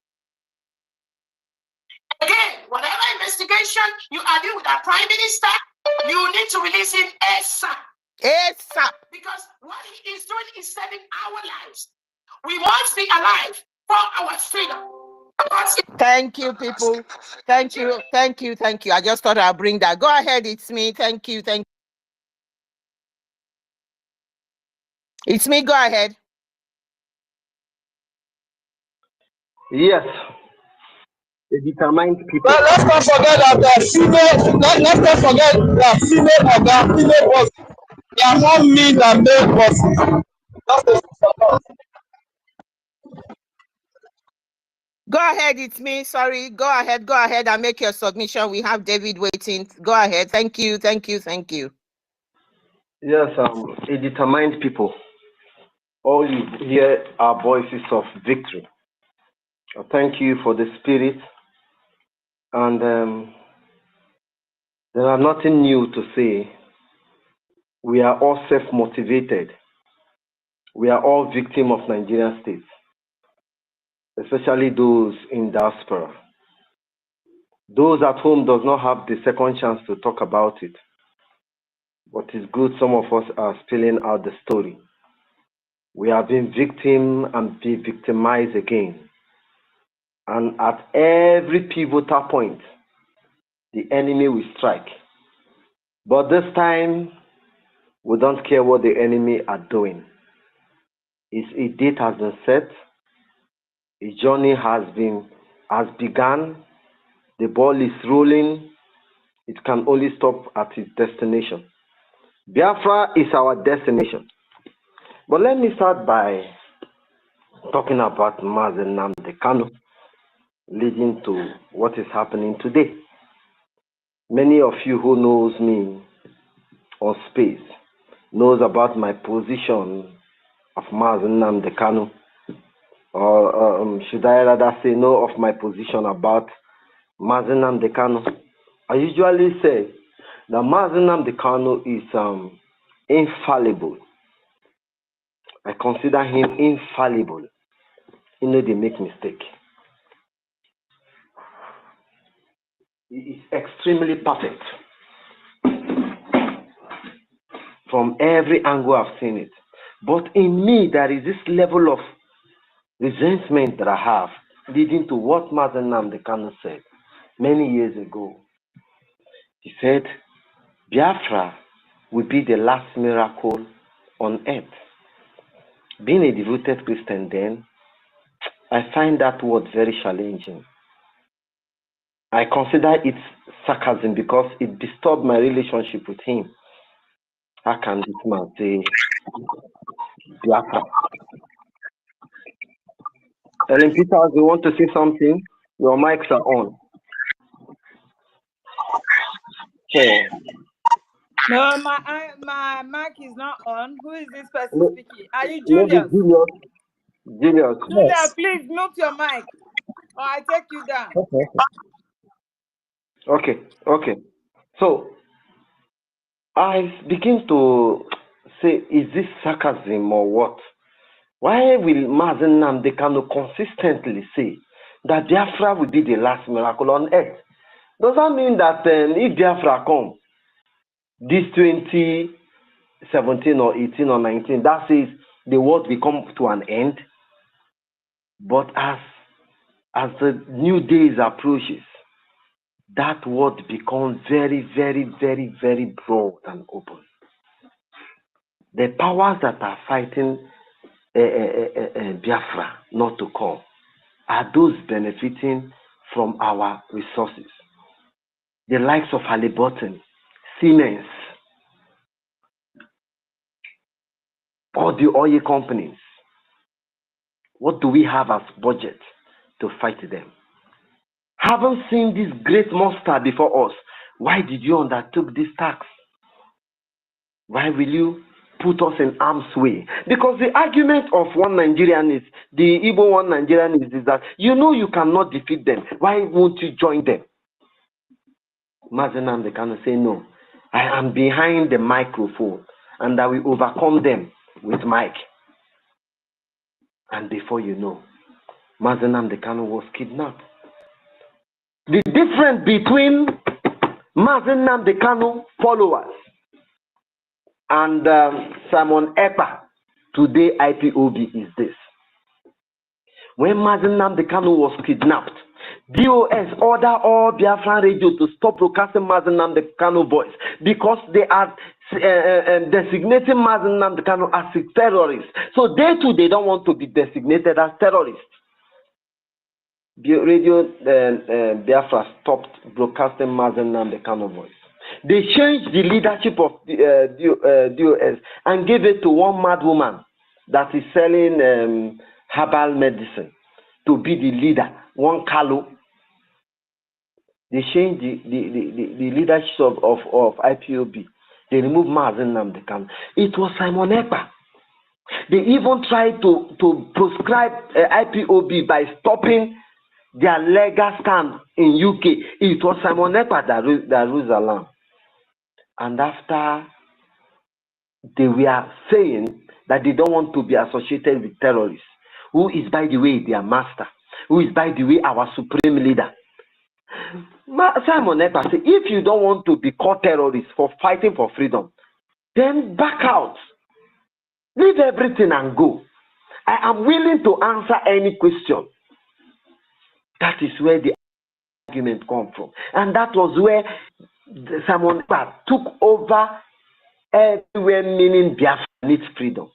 Again, whatever investigation you are doing with our prime minister, you need to release him ASAP. ASAP. Because what he is doing is saving our lives. We must be alive for our freedom. Thank you, people. Thank you. I just thought I'd bring that. Go ahead, it's me. Thank you. It's me, go ahead. Yes, a determined people. Well, let's not forget that let's not forget that female bosses, they are more mean than male bosses. That's the Go ahead, it's me. Sorry. Go ahead and make your submission. We have David waiting. Go ahead. Thank you. Yes, a determined people. All you hear are voices of victory. Thank you for the spirit, and there are nothing new to say. We are all self-motivated. We are all victims of Nigerian state, especially those in diaspora. Those at home does not have the second chance to talk about it. But it's good some of us are spilling out the story. We have been victim and be victimized again. And at every pivotal point, the enemy will strike. But this time, we don't care what the enemy are doing. A date has been set. A journey has begun. The ball is rolling. It can only stop at its destination. Biafra is our destination. But let me start by talking about Mazen Nnamdi Kanu, leading to what is happening today. Many of you who knows me on space knows about my position of Mazen Nnamdi Kanu, or should I rather say know of my position about Mazen Nnamdi Kanu. I usually say that Mazen Nnamdi Kanu is infallible. I consider him infallible. You know, they make mistake. He is extremely perfect. From every angle I've seen it. But in me, there is this level of resentment that I have, leading to what Mazen Nnamdi Kanu said many years ago. He said, Biafra will be the last miracle on earth. Being a devoted Christian then, I find that word very challenging. I consider it sarcasm because it disturbed my relationship with him. How can this man say Biafra? Ellen Peters, you want to say something? Your mics are on. Okay. No, my mic is not on. Who is this person speaking? Are you Maybe Julius? Julius. Julius, please mute your mic, or I take you down. Okay. So I begin to say, is this sarcasm or what? Why will Mazen Nnamdi Kanu consistently say that Biafra will be the last miracle on earth? Does that mean that if Biafra come, this 2017 or 18 or 19, that says the world will come to an end? But as the new days approaches, that word becomes very, very, very, very broad and open. The powers that are fighting Biafra not to come are those benefiting from our resources. The likes of Halliburton, Siemens, all the oil companies. What do we have as budget to fight them? Haven't seen this great monster before us. Why did you undertake this tax? Why will you put us in harm's way? Because the argument of one Nigerian is, the Igbo one Nigerian is that you know you cannot defeat them. Why won't you join them? Mazen Nnamdi Kanu say, no, I am behind the microphone and I will overcome them with mic. And before you know, Mazen Nnamdi Kanu was kidnapped. The difference between Mazen Nnamdi Kanu followers and Simon Ekpa, today IPOB, is this. When Mazen Nnamdi Kanu was kidnapped, BOS ordered all Biafran radio to stop broadcasting Mazen Nnamdi Kanu voice because they are designating Mazen Nnamdi Kanu as a terrorist. So they too, they don't want to be designated as terrorists. Radio Biafra stopped broadcasting Mazen Nnamdi Kanu voice. They changed the leadership of DOS and gave it to one mad woman that is selling herbal medicine to be the leader, one Kalu. They changed the leadership of IPOB. They removed Mazen Nnamdi Kanu. It was Simon Ekpa. They even tried to proscribe IPOB by stopping their legal stand in UK. It was Simon Ekpa that rules alarm. And after they were saying that they don't want to be associated with terrorists, who is, by the way, their master, who is, by the way, our supreme leader. Simon Ekpa said, if you don't want to be called terrorists for fighting for freedom, then back out. Leave everything and go. I am willing to answer any question. That is where the argument comes from. And that was where Simon Ekpa took over everywhere, meaning Biafra needs freedom.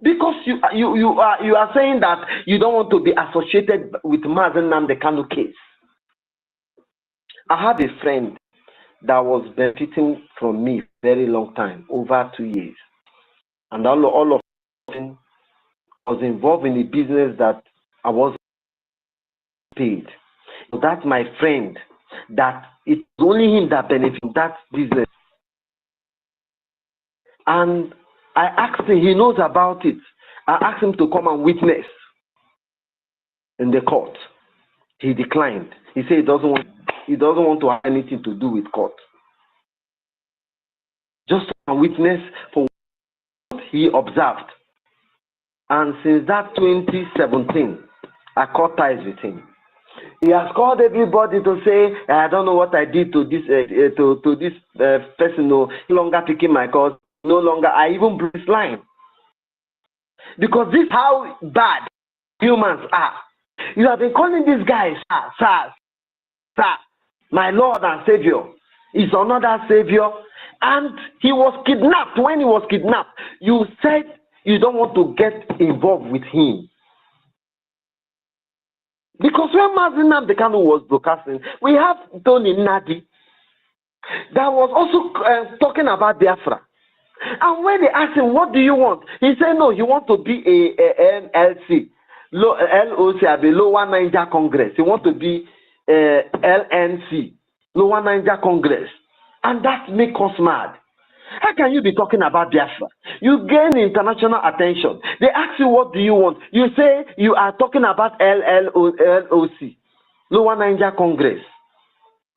Because you are saying that you don't want to be associated with Mazen Nnamdi Kanu case. I have a friend that was benefiting from me very long time, over 2 years. And all of them was involved in a business that I was paid. So that's my friend, that it's only him that benefits from that business. And I asked him, he knows about it. I asked him to come and witness in the court. He declined. He said he doesn't want to have anything to do with court. Just a witness for what he observed. And since that 2017, I cut ties with him. He has called everybody to say, I don't know what I did to this person, no longer taking my calls, no longer, I even blew his line. Because this is how bad humans are. You have been calling this guy, sir, my Lord and Savior. Is another Savior. And he was kidnapped. When he was kidnapped, you said you don't want to get involved with him. Because when Mazen Nnamdi Kanu was broadcasting, we have Tony Nadi that was also talking about Biafra. And when they asked him, what do you want? He said, no, he wants to be a NLC, LOC, Lower Niger Congress. He wants to be LNC, Lower Niger Congress. And that makes us mad. How can you be talking about Biafra? You gain international attention. They ask you, what do you want? You say you are talking about LOC, Lower Niger Congress.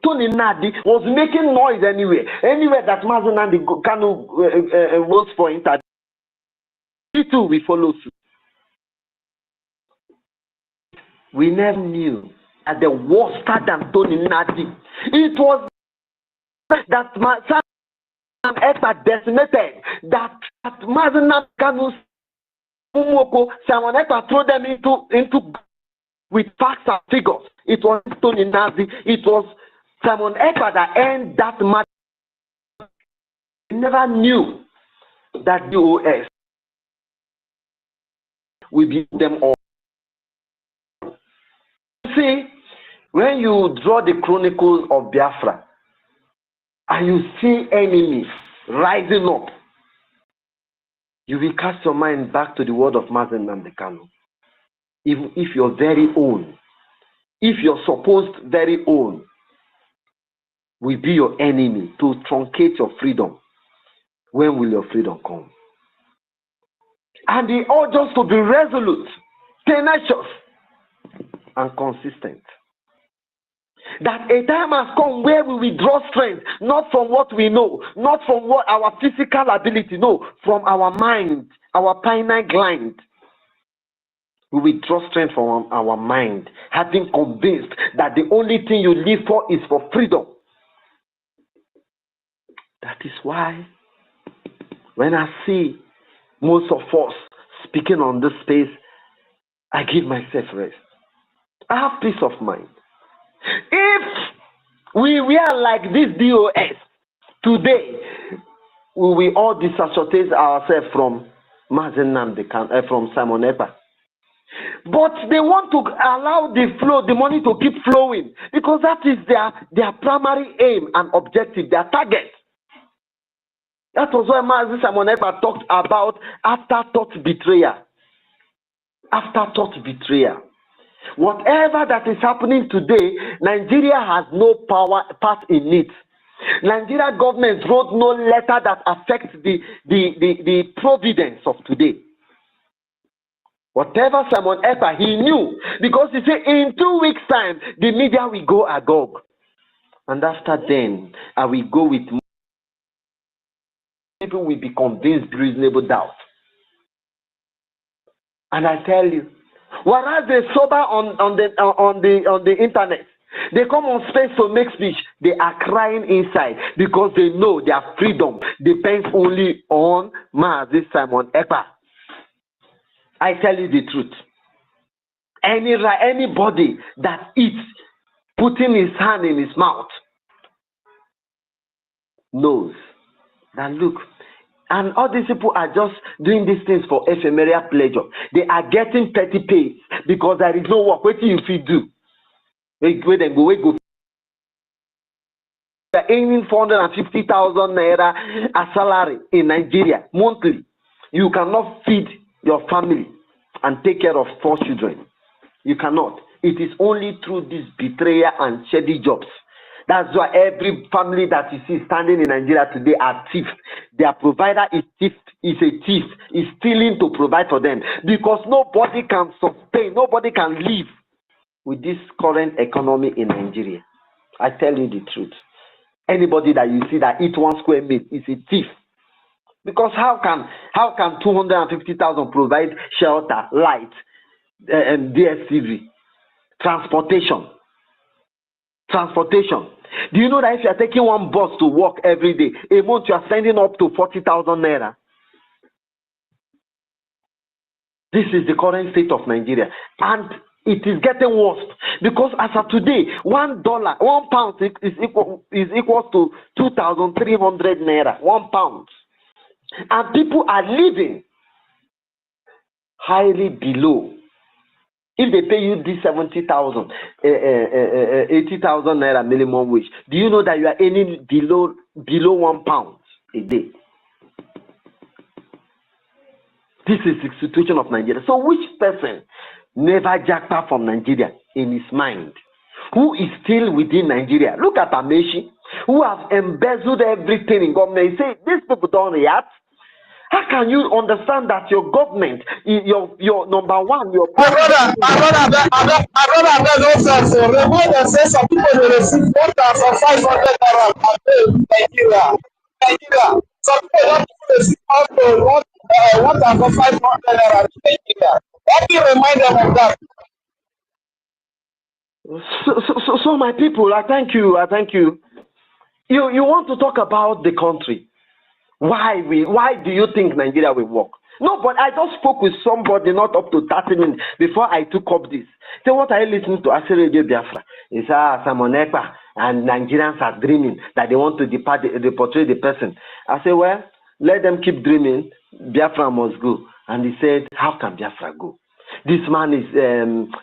Tony Nadi was making noise anywhere that Mazen Nnamdi Kanu was for interview. We too, we follow suit. We never knew that the worse than Tony Nadi. It was that Simon Ekpa decimated, that Mazen Nnamdi Kanu, Simon Ekpa threw them into with facts and figures. It was Tony Nadi. It was Simon Ekpa that ended that matter. We never knew that DOS will beat them all. See, when you draw the chronicles of Biafra and you see enemies rising up, you will cast your mind back to the word of Mazen Nnamdi Kanu. If your very own, if your supposed very own will be your enemy to truncate your freedom, when will your freedom come? And they all just to be resolute, tenacious, and consistent. That a time has come where we will draw strength, not from what we know, not from what our physical ability, no, from our mind, our pineal gland. We will draw strength from our mind, having convinced that the only thing you live for is for freedom. That is why when I see most of us speaking on this space, I give myself rest. I have peace of mind. If we were like this DOS today, we will all disassociate ourselves from Mazen Nnamdi Kanu, from Simon Ekpa. But they want to allow the money to keep flowing because that is their primary aim and objective, their target. That was why Mazi Simon Ekpa talked about afterthought betrayal. Afterthought betrayal. Whatever that is happening today, Nigeria has no part in it. Nigeria government wrote no letter that affects the providence of today. Whatever Simon Ekpa, he knew, because he said in 2 weeks' time, the media will go agog. And after then, I will go with people will be convinced reasonable doubt. And I tell you, whereas they sober on the internet, they come on space to make speech, they are crying inside because they know their freedom depends only on Mazi Simon Ekpa. I tell you the truth. Anybody that eats, putting his hand in his mouth, knows that look, and all these people are just doing these things for ephemeral pleasure. They are getting petty pay because there is no work. What do you feel do? We go. They are aiming 450,000 naira a salary in Nigeria monthly. You cannot feed your family and take care of 4 children. You cannot. It is only through this betrayal and shady jobs. That's why every family that you see standing in Nigeria today are thieves. Their provider is a thief, is stealing to provide for them because nobody can sustain, nobody can live with this current economy in Nigeria. I tell you the truth. Anybody that you see that eat 1 square meal is a thief. Because how can 250,000 provide shelter, light, and DSTV, transportation? Do you know that if you are taking 1 bus to work every day, a month you are spending up to 40,000 naira? This is the current state of Nigeria, and it is getting worse because as of today, £1 is equal to 2,300 naira. £1. And people are living highly below. If they pay you this 70,000, 80,000 naira minimum wage, do you know that you are earning below £1 a day? This is the situation of Nigeria. So which person never jacked up from Nigeria in his mind? Who is still within Nigeria? Look at Amechi, who has embezzled everything in government. You say, these people don't react. How can you understand that your government, your number one, your My brother, also remove and say some people will receive 1,500 naira per day in Nigeria. Some people don't receive up to 1,500 naira in Nigeria. Let me remind them of that. So my people, I thank you. You want to talk about the country? Why do you think Nigeria will work? No, but I just spoke with somebody not up to 30 minutes before I took up this. So what are you listening to? I said, Radio Biafra. It's Simon Ekpa and Nigerians are dreaming that they want to portray the person. I said, well, let them keep dreaming. Biafra must go. And he said, how can Biafra go? This man is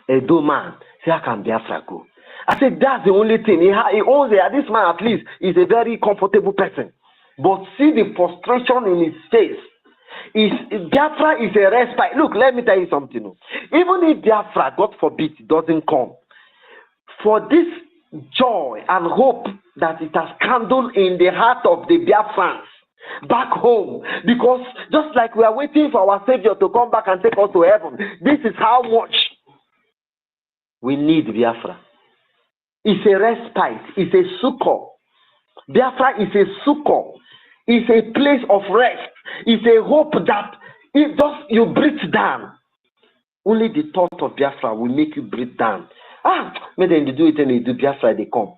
a do man. Say, how can Biafra go? I said, that's the only thing. He owns it. This man, at least, is a very comfortable person. But see the frustration in his face. Biafra is a respite. Look, let me tell you something. Even if Biafra, God forbid, doesn't come, for this joy and hope that it has kindled in the heart of the Biafrans back home, because just like we are waiting for our Savior to come back and take us to heaven, this is how much we need Biafra. It's a respite. It's a succor. Biafra is a succor. It's a place of rest. It's a hope that you breathe down. Only the thought of Biafra will make you breathe down. May they do it and they do Biafra, they come.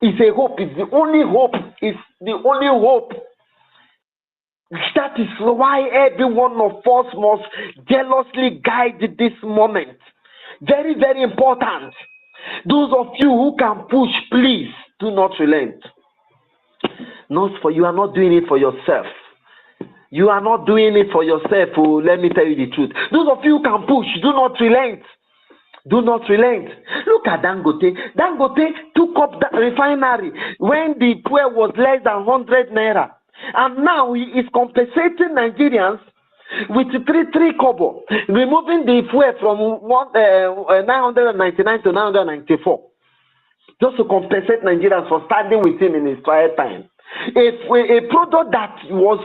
It's a hope. It's the only hope. It's the only hope. That is why every one of us must jealously guide this moment. Very, very important. Those of you who can push, please do not relent. Not for you are not doing it for yourself. You are not doing it for yourself. Oh, let me tell you the truth. Those of you who can push, do not relent. Do not relent. Look at Dangote. Dangote took up the refinery when the fuel was less than 100 naira. And now he is compensating Nigerians with 3 kobo, removing the fuel from 999 to 994. Just to compensate Nigerians for standing with him in his trial time. A product that was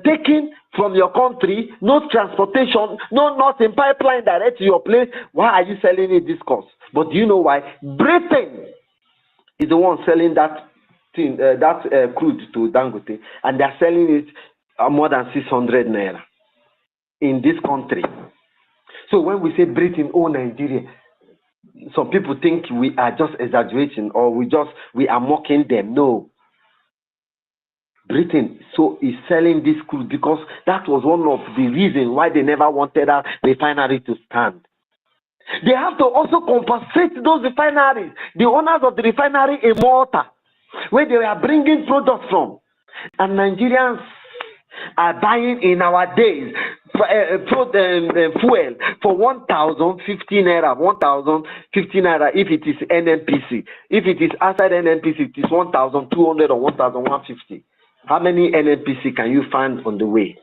taken from your country, no transportation, no nothing, pipeline direct to your place. Why are you selling it this cost? But do you know why? Britain is the one selling that thing, crude to Dangote, and they're selling it more than 600 naira in this country. So when we say Britain or Nigeria, some people think we are just exaggerating or we are mocking them. No. Britain is selling this crude because that was one of the reasons why they never wanted a refinery to stand. They have to also compensate those refineries, the owners of the refinery in Malta, where they are bringing products from. And Nigerians are buying in our days fuel for 1,050 naira, 1,050 naira if it is NNPC. If it is outside NNPC, it is 1,200 or 1,150. How many NNPC can you find on the way?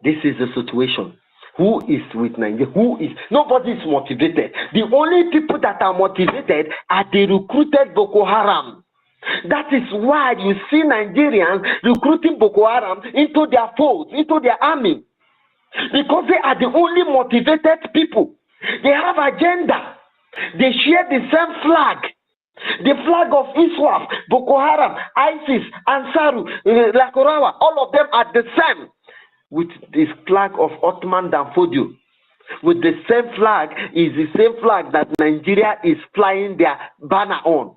This is the situation. Who is with Nigeria? Nobody is motivated. The only people that are motivated are the recruited Boko Haram. That is why you see Nigerians recruiting Boko Haram into their folds, into their army. Because they are the only motivated people. They have agenda. They share the same flag. The flag of ISWAP, Boko Haram, ISIS, Ansaru, Lakorawa, all of them are the same. With this flag of Ottoman Danfodio. With the same flag is the same flag that Nigeria is flying their banner on.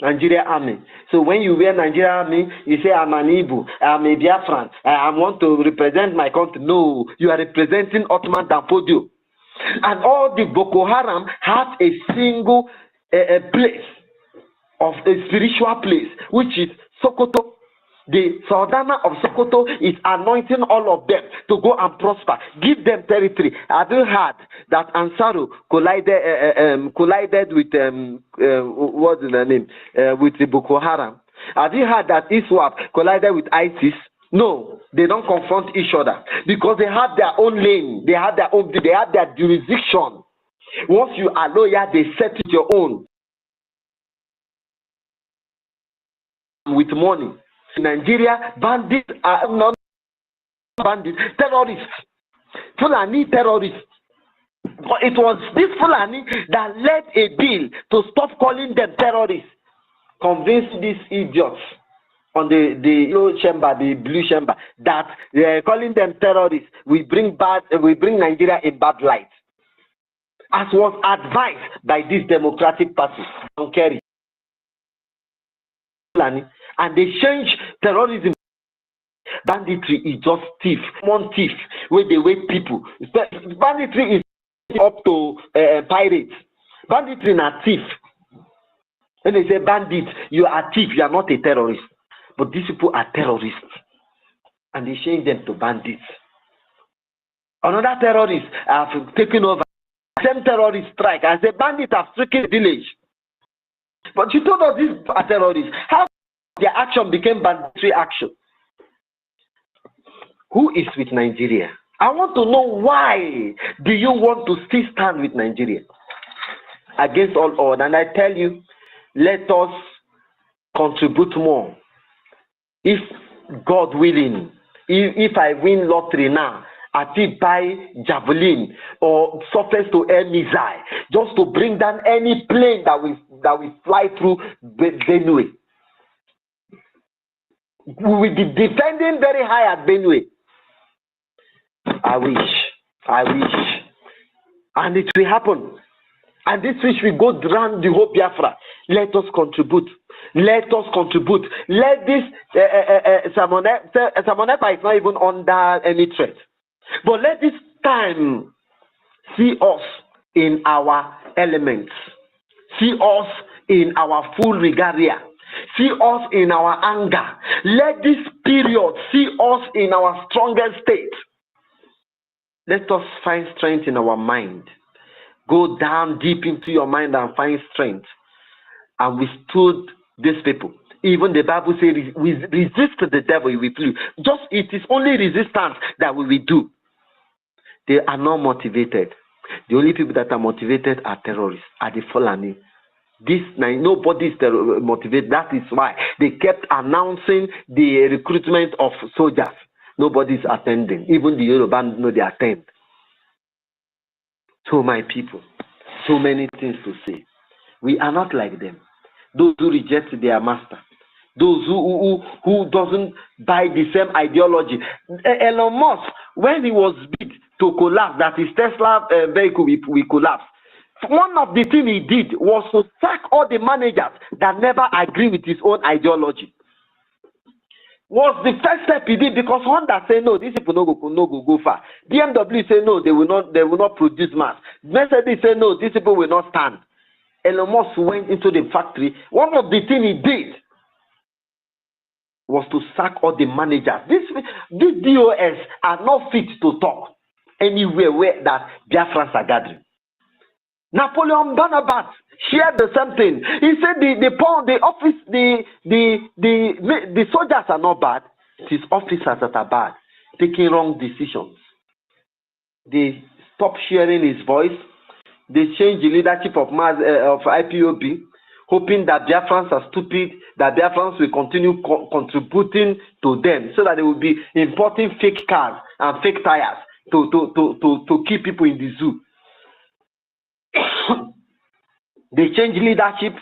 Nigeria Army. So when you wear Nigeria Army, you say, I'm an Igbo, I'm a Biafran, I want to represent my country. No, you are representing Ottoman Danfodio. And all the Boko Haram have a single place, of a spiritual place, which is Sokoto. The Sultana of Sokoto is anointing all of them to go and prosper, give them territory. Have you heard that Ansaru collided with what's the name? With the Boko Haram? Have you heard that ISWAP collided with ISIS? No, they don't confront each other because they have their own lane, they have their jurisdiction. Once you are loyal, they set it your own with money. In Nigeria, bandits are not bandits, terrorists. Fulani terrorists. But it was this Fulani that led a bill to stop calling them terrorists. Convinced these idiots on the yellow chamber, the blue chamber, that calling them terrorists we bring Nigeria in bad light. As was advised by this Democratic Party, Don Kerry. And they change terrorism. Banditry is just thief, one thief, where they wait people. Banditry is up to pirates. Banditry is a thief. When they say bandit, you are a thief, you are not a terrorist. But these people are terrorists. And they change them to bandits. Another terrorist have taken over. Same terrorist strike. I say bandits have stricken the village. But you told us these are terrorists. How their action became banditry action? Who is with Nigeria? I want to know, why do you want to still stand with Nigeria against all odds? And I tell you, let us contribute more. If God willing, if I win lottery now, I will buy javelin or surface to air missile just to bring down any plane that will fly through Benue. We will be defending very high at Benue. I wish. And it will happen. And this wish will go around the whole Biafra. Let us contribute. Let this Samonepa is not even under any threat. But let this time see us in our elements. See us in our full regalia. see us in our anger. Let this period see us in our strongest state. Let us find strength in our mind. Go down deep into your mind and find strength. And withstood these people. Even the Bible says we resist the devil, he will flee. Just it is only resistance that we will do. They are not motivated. The only people that are motivated are terrorists, are the Fulani. Nobody is motivated. That is why they kept announcing the recruitment of soldiers. Nobody is attending. Even the Yoruba know they attend. So my people, so many things to say. We are not like them. Those who reject their master. Those who doesn't buy the same ideology. Elon Musk, when he was bid to collapse, that his Tesla vehicle will collapse, one of the things he did was to sack all the managers that never agree with his own ideology. Was the first step he did, because Honda say no, these people no go far. BMW say no, they will not produce mass. Mercedes say no, these people will not stand. Elon Musk went into the factory. One of the things he did was to sack all the managers. These DOS are not fit to talk anywhere where that Biafrans are gathering. Napoleon Bonaparte shared the same thing. He said the soldiers are not bad. It is officers that are bad, taking wrong decisions. They stopped sharing his voice. They changed the leadership of IPOB, hoping that Biafrans are stupid, that Biafrans will continue contributing to them, so that they will be importing fake cars and fake tires to keep people in the zoo. They changed leadership,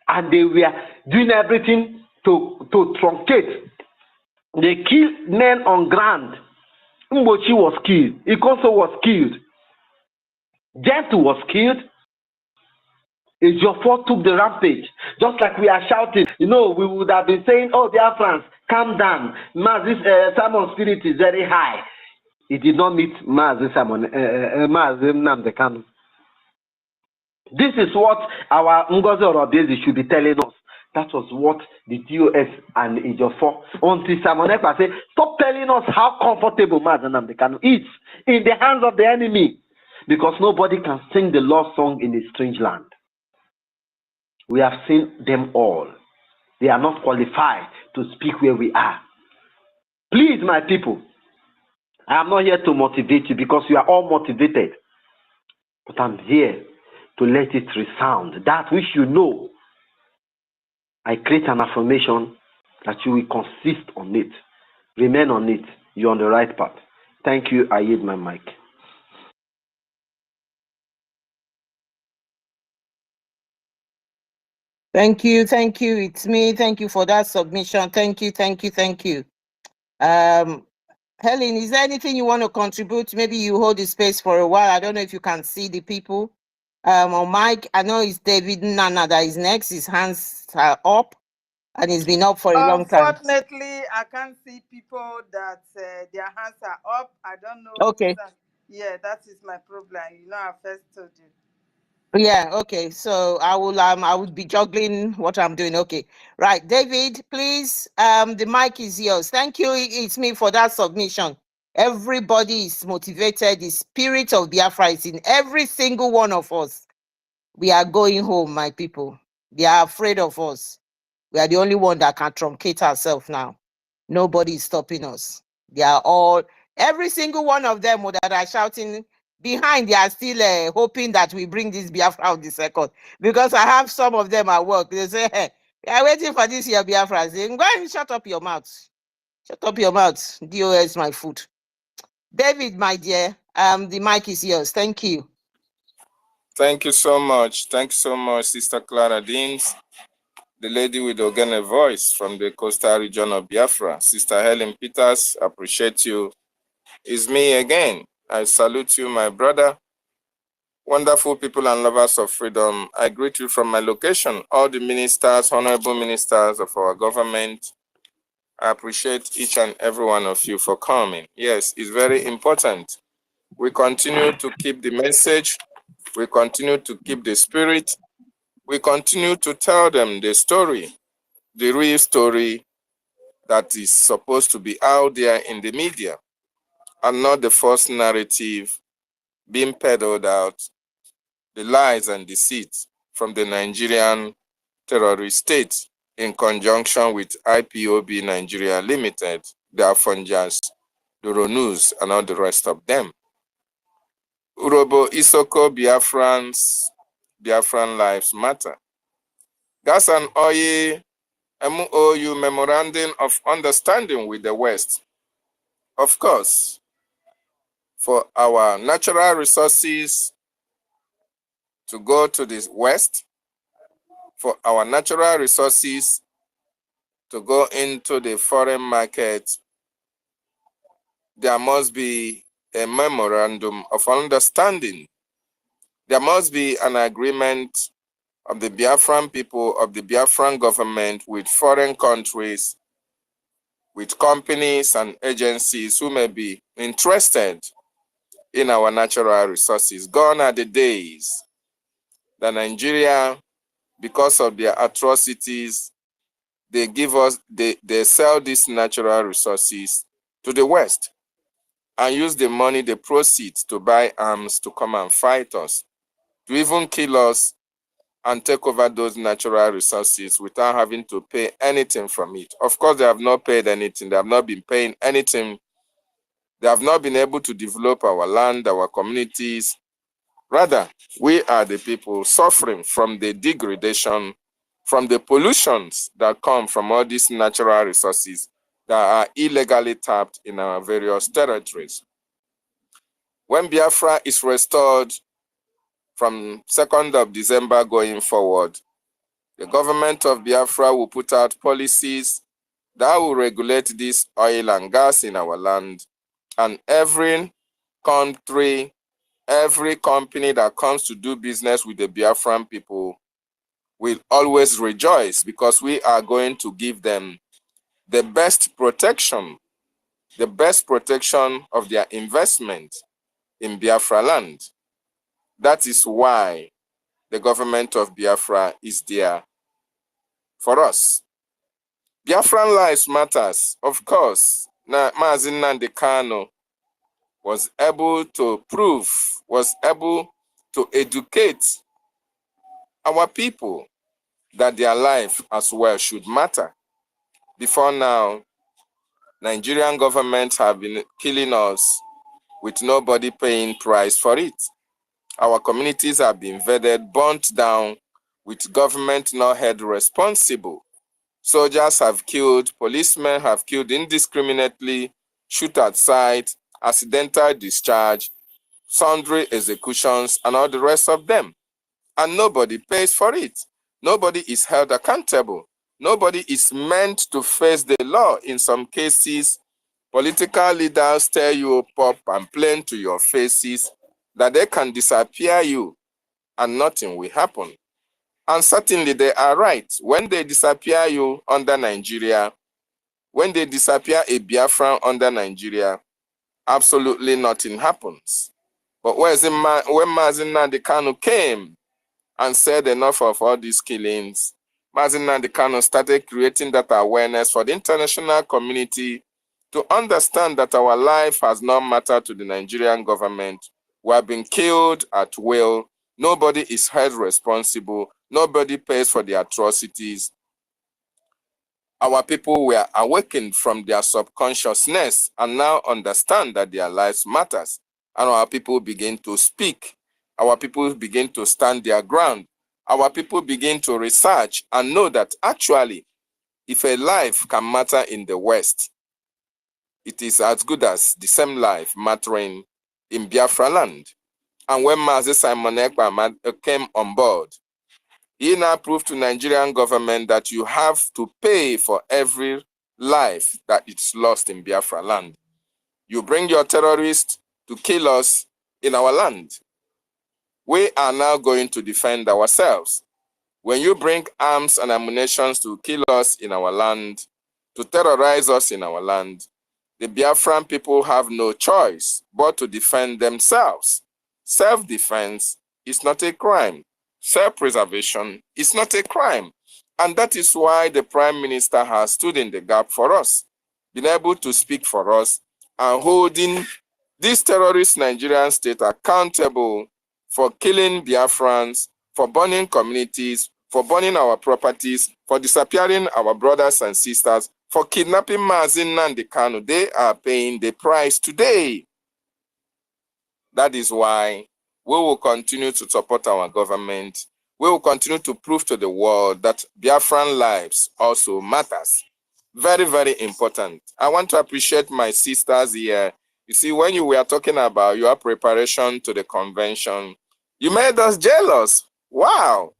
and they were doing everything to truncate. They killed men on ground. Mbochi was killed. Ikoso was killed. Gentle was killed. Ejiofor took the rampage. Just like we are shouting, we would have been saying, oh, dear friends, calm down. Simon spirit is very high. He did not meet Simon, Nnamdi Kanu. This is what our Ngozi Orobezi should be telling us. That was what the TOS and Ejiofor. Until Simon Ekpa said, stop telling us how comfortable Nnamdi Kanu is in the hands of the enemy. Because nobody can sing the love song in a strange land. We have seen them all. They are not qualified to speak where we are. Please, my people, I am not here to motivate you because you are all motivated. But I'm here to let it resound. That which you know, I create an affirmation that you will consist on it. Remain on it. You're on the right path. Thank you. I yield my mic. Thank you. It's me. Thank you for that submission. Thank you. Helen, is there anything you want to contribute? Maybe you hold the space for a while. I don't know if you can see the people. On mic, I know it's David Nana that is next. His hands are up, and he's been up for a long time. Unfortunately, I can't see people that their hands are up. I don't know. Okay. Yeah, that is my problem. I first told you. Yeah, okay. So I will be juggling what I'm doing. Okay. Right. David, please. The mic is yours. Thank you. It's me for that submission. Everybody is motivated. The spirit of Biafra is in every single one of us. We are going home, my people. They are afraid of us. We are the only one that can truncate ourselves now. Nobody is stopping us. They are all, every single one of them that are shouting behind, they are still hoping that we bring this Biafra out the second. Because I have some of them at work. They say, hey, we are waiting for this year Biafra. They say, go and shut up your mouth. Shut up your mouth. DOS my food. David, my dear, the mic is yours. Thank you. Thank you so much. Thank you so much, Sister Clara Deans, the lady with the organic voice from the coastal region of Biafra. Sister Helen Peters, appreciate you. It's me again. I salute you, my brother. Wonderful people and lovers of freedom. I greet you from my location, all the ministers, honorable ministers of our government. I appreciate each and every one of you for coming. Yes, it's very important. We continue to keep the message. We continue to keep the spirit. We continue to tell them the story. the real story that is supposed to be out there in the media, and not the false narrative being peddled out, the lies and deceit from the Nigerian terrorist state in conjunction with IPOB Nigeria Limited, the Afonjas, the Ronus, and all the rest of them. Urobo Isoko Biafran Lives Matter. Gas and oil MOU, Memorandum of Understanding with the West. Of course, for our natural resources to go to the West, for our natural resources to go into the foreign market, there must be a memorandum of understanding. There must be an agreement of the Biafran people, of the Biafran government with foreign countries, with companies and agencies who may be interested in our natural resources. Gone are the days that Nigeria, because of their atrocities, they sell these natural resources to the West and use the money, the proceeds, to buy arms to come and fight us, to even kill us and take over those natural resources without having to pay anything from it. Of course, they have not paid anything. They have not been paying anything. They have not been able to develop our land, our communities. Rather, we are the people suffering from the degradation, from the pollutions that come from all these natural resources that are illegally tapped in our various territories. When Biafra is restored from 2nd of December going forward, the government of Biafra will put out policies that will regulate this oil and gas in our land, and every country, every company that comes to do business with the Biafran people will always rejoice, because we are going to give them the best protection of their investment in Biafra land. That is why the government of Biafra is there for us. Biafran lives matters, of course. Now, Mazi Nnamdi Kanu was able to prove, was able to educate our people that their life as well should matter. Before now, Nigerian government have been killing us with nobody paying price for it. Our communities have been invaded, burnt down, with government not held responsible. Soldiers have killed, policemen have killed indiscriminately, shoot at sight, accidental discharge, sundry executions, and all the rest of them. And nobody pays for it. Nobody is held accountable. Nobody is meant to face the law. In some cases, political leaders tell you pop and plain to your faces that they can disappear you and nothing will happen. And certainly they are right. When they disappear you under Nigeria, when they disappear a Biafran under Nigeria, absolutely nothing happens. But when Mazi Nnamdi Kanu came and said enough of all these killings, Mazi Nnamdi Kanu started creating that awareness for the international community to understand that our life has not mattered to the Nigerian government. We have been killed at will. Nobody is held responsible. Nobody pays for the atrocities. Our people were awakened from their subconsciousness and now understand that their lives matters. And our people begin to speak. Our people begin to stand their ground. Our people begin to research and know that actually, if a life can matter in the West, it is as good as the same life mattering in Biafra land. And when Mazi Simon Ekpa came on board, he now proved to Nigerian government that you have to pay for every life that is lost in Biafra land. You bring your terrorists to kill us in our land. We are now going to defend ourselves. When you bring arms and ammunition to kill us in our land, to terrorize us in our land, the Biafran people have no choice but to defend themselves. Self-defense is not a crime. Self-preservation is not a crime. And that is why the Prime Minister has stood in the gap for us, been able to speak for us, and holding this terrorist Nigerian state accountable for killing Biafrans, for burning communities, for burning our properties, for disappearing our brothers and sisters, for kidnapping Mazi Nnamdi Kanu. They are paying the price today. That is why we will continue to support our government. We will continue to prove to the world that Biafran lives also matters. Very, very important. I want to appreciate my sisters here. You see, when you were talking about your preparation to the convention, you made us jealous. Wow.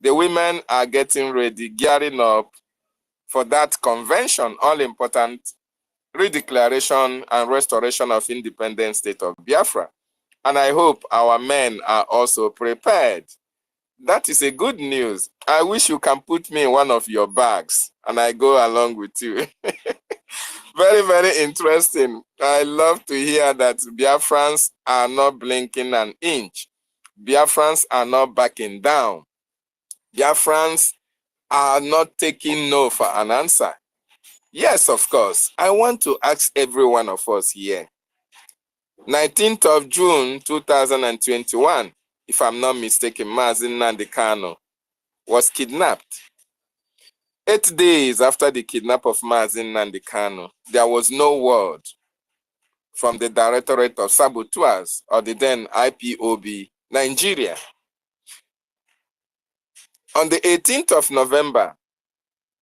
The women are getting ready, gearing up for that convention, all important redeclaration and restoration of independent state of Biafra. And I hope our men are also prepared. That is a good news. I wish you can put me in one of your bags and I go along with you. Very, very interesting. I love to hear that Biafrans are not blinking an inch. Biafrans are not backing down. Biafrans are not taking no for an answer. Yes, of course. I want to ask every one of us here. 19th of June 2021, if I'm not mistaken, Mazi Nnamdi Kanu was kidnapped. 8 days after the kidnap of Mazi Nnamdi Kanu, there was no word from the Directorate of Saboteurs or the then IPOB Nigeria. On the 18th of November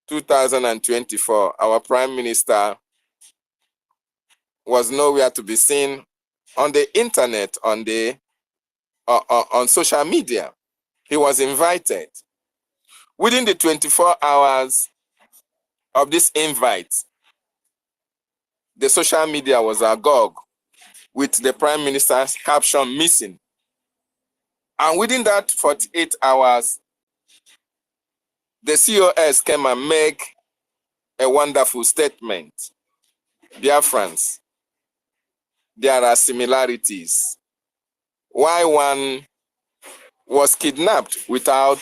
2024, our Prime Minister was nowhere to be seen on the internet, on social media. He was invited. Within the 24 hours of this invite, the social media was agog with the Prime Minister's caption missing. And within that 48 hours, the COS came and made a wonderful statement. Biafrans, there are similarities. Why one was kidnapped without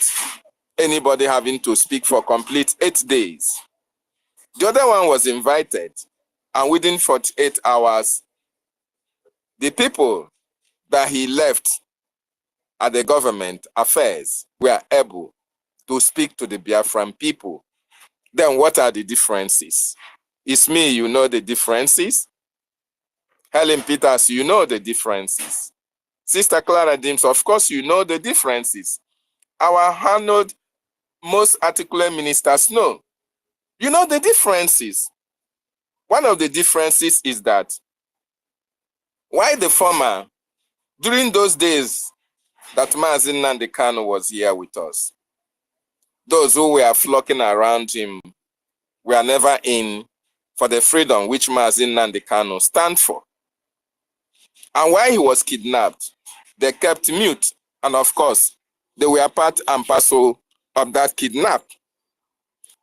anybody having to speak for complete 8 days. The other one was invited, and within 48 hours, the people that he left at the government affairs were able to speak to the Biafran people. Then what are the differences? It's me, you know the differences. Helen Peters, you know the differences. Sister Clara Dims, of course you know the differences. Our honored, most articulate ministers know. You know the differences. One of the differences is that why the former, during those days that Mazi Nnamdi Kanu was here with us, those who were flocking around him were never in for the freedom which Mazi Nnamdi Kanu stand for. And while he was kidnapped, they kept mute. And of course, they were part and parcel of that kidnap.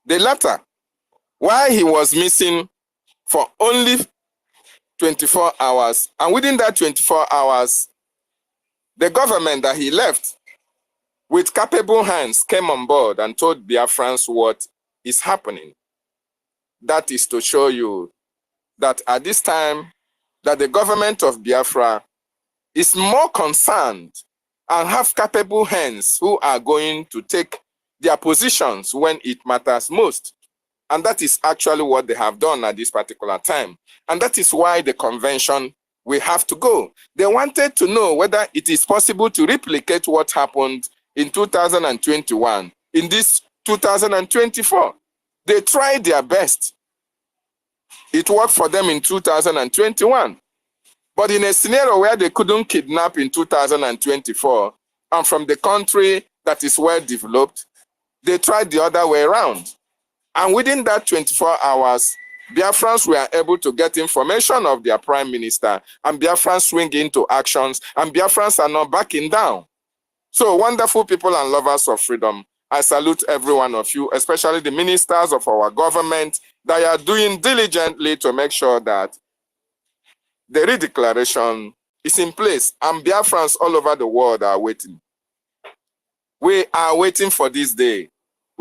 The latter, while he was missing for only 24 hours, and within that 24 hours, the government that he left with capable hands came on board and told Biafrans what is happening. That is to show you that at this time, that the government of Biafra is more concerned and have capable hands who are going to take their positions when it matters most. And that is actually what they have done at this particular time. And that is why the convention will have to go. They wanted to know whether it is possible to replicate what happened in 2021 in this 2024. They tried their best. It worked for them in 2021. But in a scenario where they couldn't kidnap in 2024, and from the country that is well developed, they tried the other way around. And within that 24 hours, Biafrans were able to get information of their prime minister, and Biafrans swing into actions, and Biafrans are not backing down. So wonderful people and lovers of freedom, I salute every one of you, especially the ministers of our government that are doing diligently to make sure that the redeclaration is in place, and Biafrans all over the world are waiting. We are waiting for this day.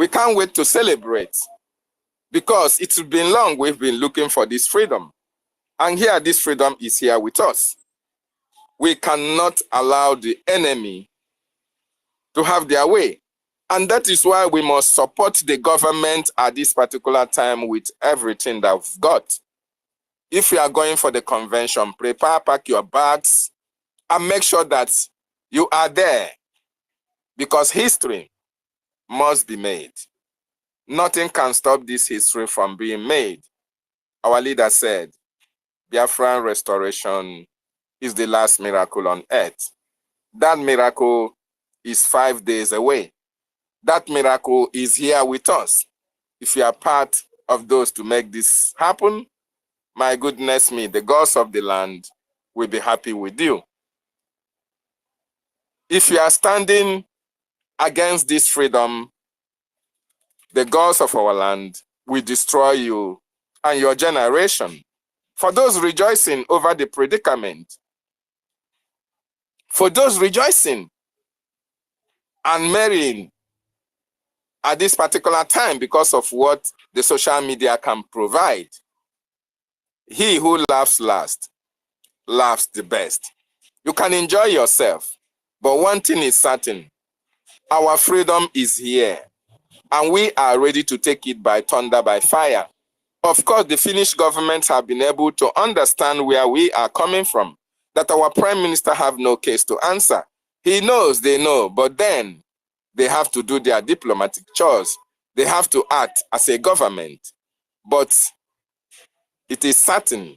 We can't wait to celebrate because it's been long we've been looking for this freedom. And here, this freedom is here with us. We cannot allow the enemy to have their way. And that is why we must support the government at this particular time with everything that we've got. If you are going for the convention, prepare, pack your bags, and make sure that you are there, because history must be made. Nothing can stop this history from being made. Our leader said, Biafran restoration is the last miracle on earth. That miracle is 5 days away. That miracle is here with us. If you are part of those to make this happen, my goodness me, the gods of the land will be happy with you. If you are standing against this freedom, the gods of our land will destroy you and your generation. For those rejoicing over the predicament, for those rejoicing and marrying at this particular time because of what the social media can provide, he who laughs last laughs the best. You can enjoy yourself, but one thing is certain, our freedom is here, and we are ready to take it by thunder, by fire. Of course, the Finnish government have been able to understand where we are coming from, that our prime minister have no case to answer. He knows, they know, but then they have to do their diplomatic chores. They have to act as a government. But it is certain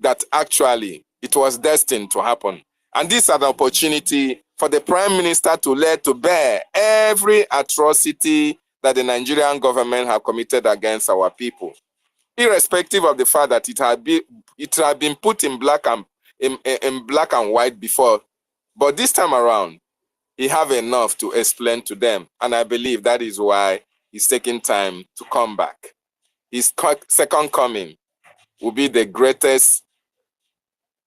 that actually it was destined to happen. And this is an opportunity for the prime minister to lay to bear every atrocity that the Nigerian government have committed against our people, irrespective of the fact that it had been put in black and white before. But this time around, he have enough to explain to them. And I believe that is why he's taking time to come back. His second coming will be the greatest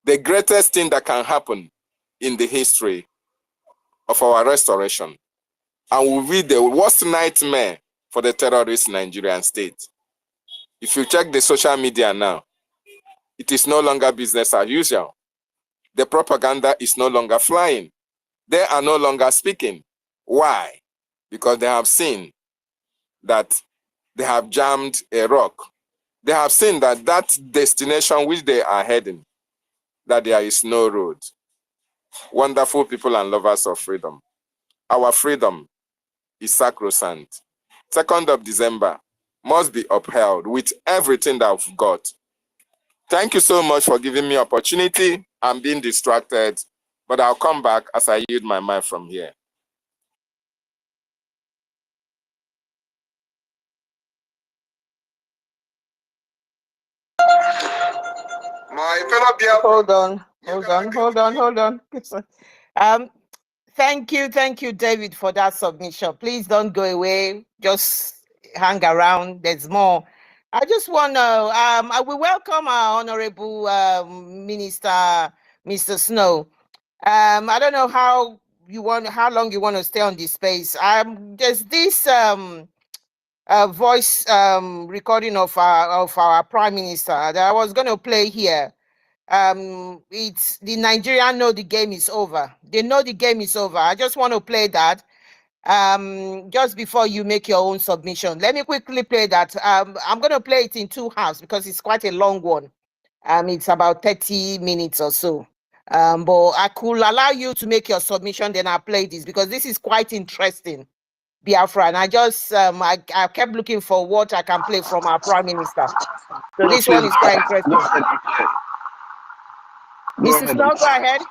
thing that can happen in the history of our restoration, and will be the worst nightmare for the terrorist Nigerian state. If you check the social media now, it is no longer business as usual. The propaganda is no longer flying. They are no longer speaking. Why? Because they have seen that they have jammed a rock. They have seen that that destination which they are heading, that there is no road. Wonderful people and lovers of freedom. Our freedom is sacrosanct. 2nd of December must be upheld with everything that we've got. Thank you so much for giving me opportunity. I'm being distracted, but I'll come back as I yield my mind from here. My fellow hold on. Thank you, David, for that submission. Please don't go away. Just hang around. There's more. I just want to, I will welcome our Honorable Minister, Mr. Snow. I don't know how long you want to stay on this space. There's this voice recording of our Prime Minister that I was going to play here. It's the Nigerian know the game is over. They know the game is over. I just want to play that just before you make your own submission. Let me quickly play that. I'm going to play it in 2 halves because it's quite a long one. It's about 30 minutes or so. But I could allow you to make your submission, then I'll play this because this is quite interesting, Biafra. And I just, I kept looking for what I can play from our Prime Minister. So No, this please, one is quite interesting. go ahead and play. Mr. Snow, go ahead.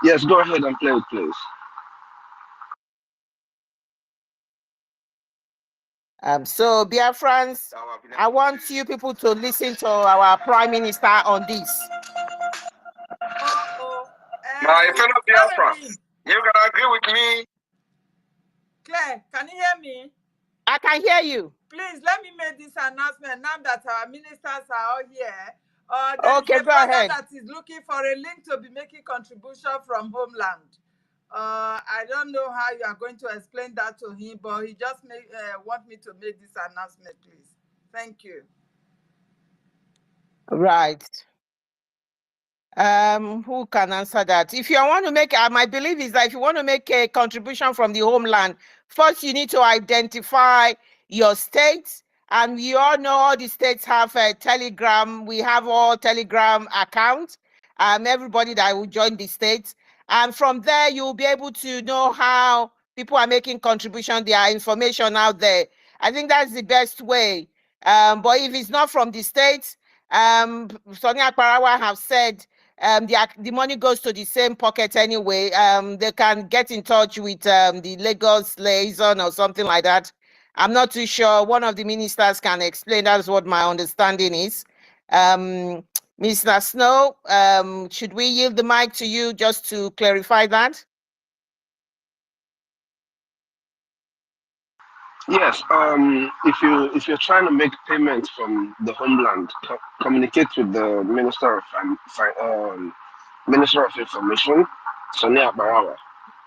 Yes, go ahead and play it, please. So, Biafrans, I want you people to listen to our Prime Minister on this. My fellow Biafrans, you can agree with me. Claire, can you hear me? I can hear you. Please let me make this announcement now that our ministers are all here. Okay, go ahead. That is looking for a link to be making contribution from homeland. I don't know how you are going to explain that to him, but he just want me to make this announcement, please. Thank you. Right. Who can answer that? If you want to make, my belief is that if you want to make a contribution from the homeland, first you need to identify your states. And we all know all the states have a Telegram. We have all Telegram accounts. Everybody that will join the states. And from there, you'll be able to know how people are making contribution, their information out there. I think that's the best way. But if it's not from the states, Sonia Parawa have said, the money goes to the same pocket anyway. They can get in touch with the Lagos liaison or something like that. I'm not too sure. One of the ministers can explain. That's what my understanding is. Mr. Snow, should we yield the mic to you just to clarify that? Yes. If you're trying to make payments from the homeland, communicate with the Minister of Information, Sonia Barawa.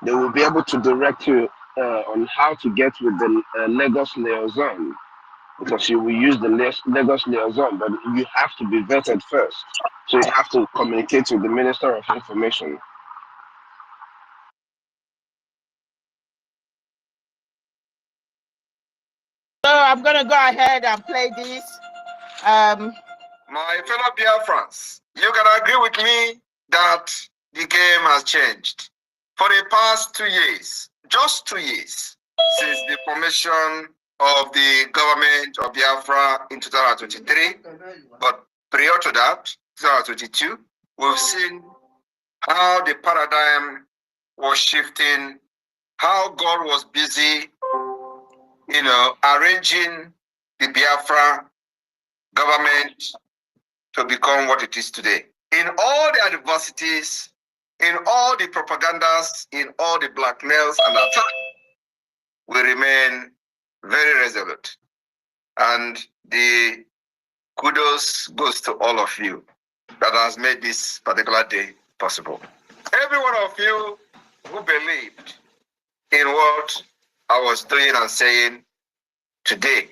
They will be able to direct you on how to get with the Lagos liaison, because you will use the Lagos liaison, but you have to be vetted first. So you have to communicate with the Minister of Information. So I'm going to go ahead and play this. My fellow Biafrans, you can agree with me that the game has changed. For the past 2 years, just 2 years, since the formation of the government of Biafra in 2023, but prior to that, 2022, we've seen how the paradigm was shifting, how God was busy, arranging the Biafra government to become what it is today. In all the adversities, in all the propagandas, in all the blackmails and attacks, we remain very resolute. And the kudos goes to all of you that has made this particular day possible. Every one of you who believed in what I was doing and saying today,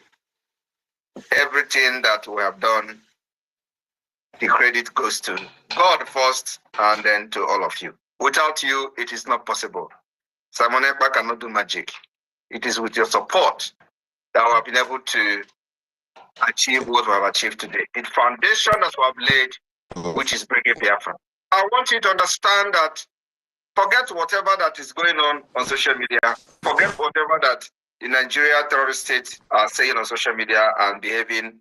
everything that we have done, the credit goes to God first and then to all of you. Without you, it is not possible. Simon Ekpa cannot do magic. It is with your support that we have been able to achieve what we have achieved today. The foundation that we have laid, which is Brgie Biafra. I want you to understand that forget whatever that is going on social media, forget whatever that the Nigeria terrorist states are saying on social media and behaving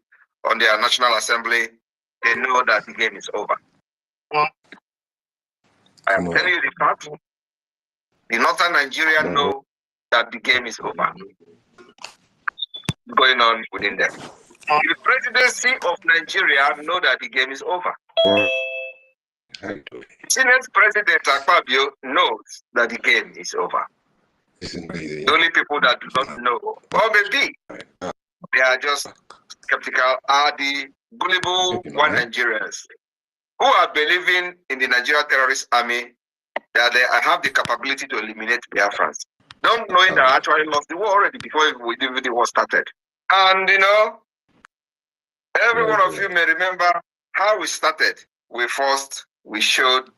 on their National Assembly. They know that the game is over. I am telling you the fact. The Northern Nigeria know that the game is over. Going on within them. The presidency of Nigeria know that the game is over. Senate President Akpabio knows that the game is over. The only people that do not know, or maybe they are just skeptical, are the gullible one Nigerians who are believing in the Nigeria terrorist army that they have the capability to eliminate Biafrans. Don't knowing that I actually lost the war already before the war started. And every one of you may remember how we started. We showed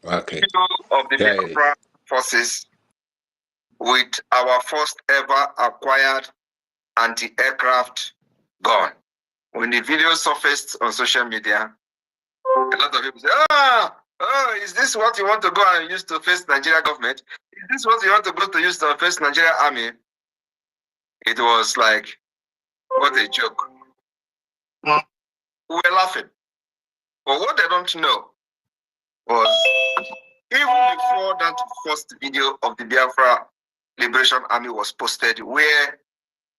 video of the Biafra forces with our first ever acquired anti-aircraft gun. When the video surfaced on social media, a lot of people say, is this what you want to go and use to face Nigeria government? Is this what you want to go to use to face Nigeria army? It was like, what a joke. We were laughing. But what they don't know was, even before that first video of the Biafra Liberation Army was posted, where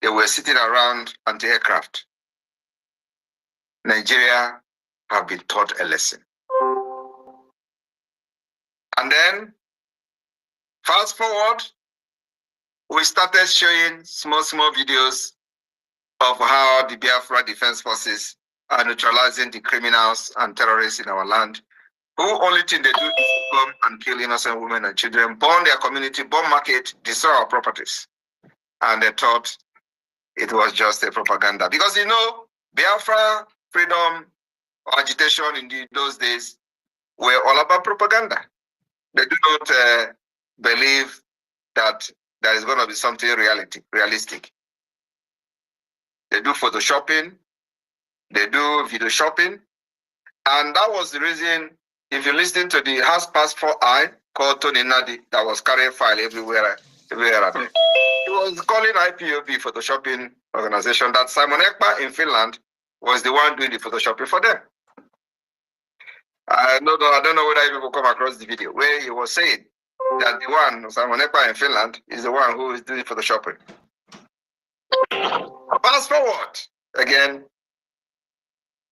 they were sitting around anti-aircraft, Nigeria have been taught a lesson. And then, fast forward, we started showing small videos of how the Biafra Defense Forces are neutralizing the criminals and terrorists in our land, who only thing they do is come and kill innocent women and children, burn their community, burn market, destroy our properties. And they thought it was just a propaganda. Because you know, Biafra, freedom, agitation in those days were all about propaganda. They do not believe that there is going to be something realistic. They do photoshopping, they do video shopping, and that was the reason, if you listen to the House Passport I called Tony Nadi, that was carrying file everywhere. He was calling IPOB photoshopping organization that Simon Ekpa in Finland was the one doing the photoshopping for them. I don't know whether you will come across the video where he was saying that the one, Simon Ekpa in Finland, is the one who is doing photoshopping. Fast forward, again,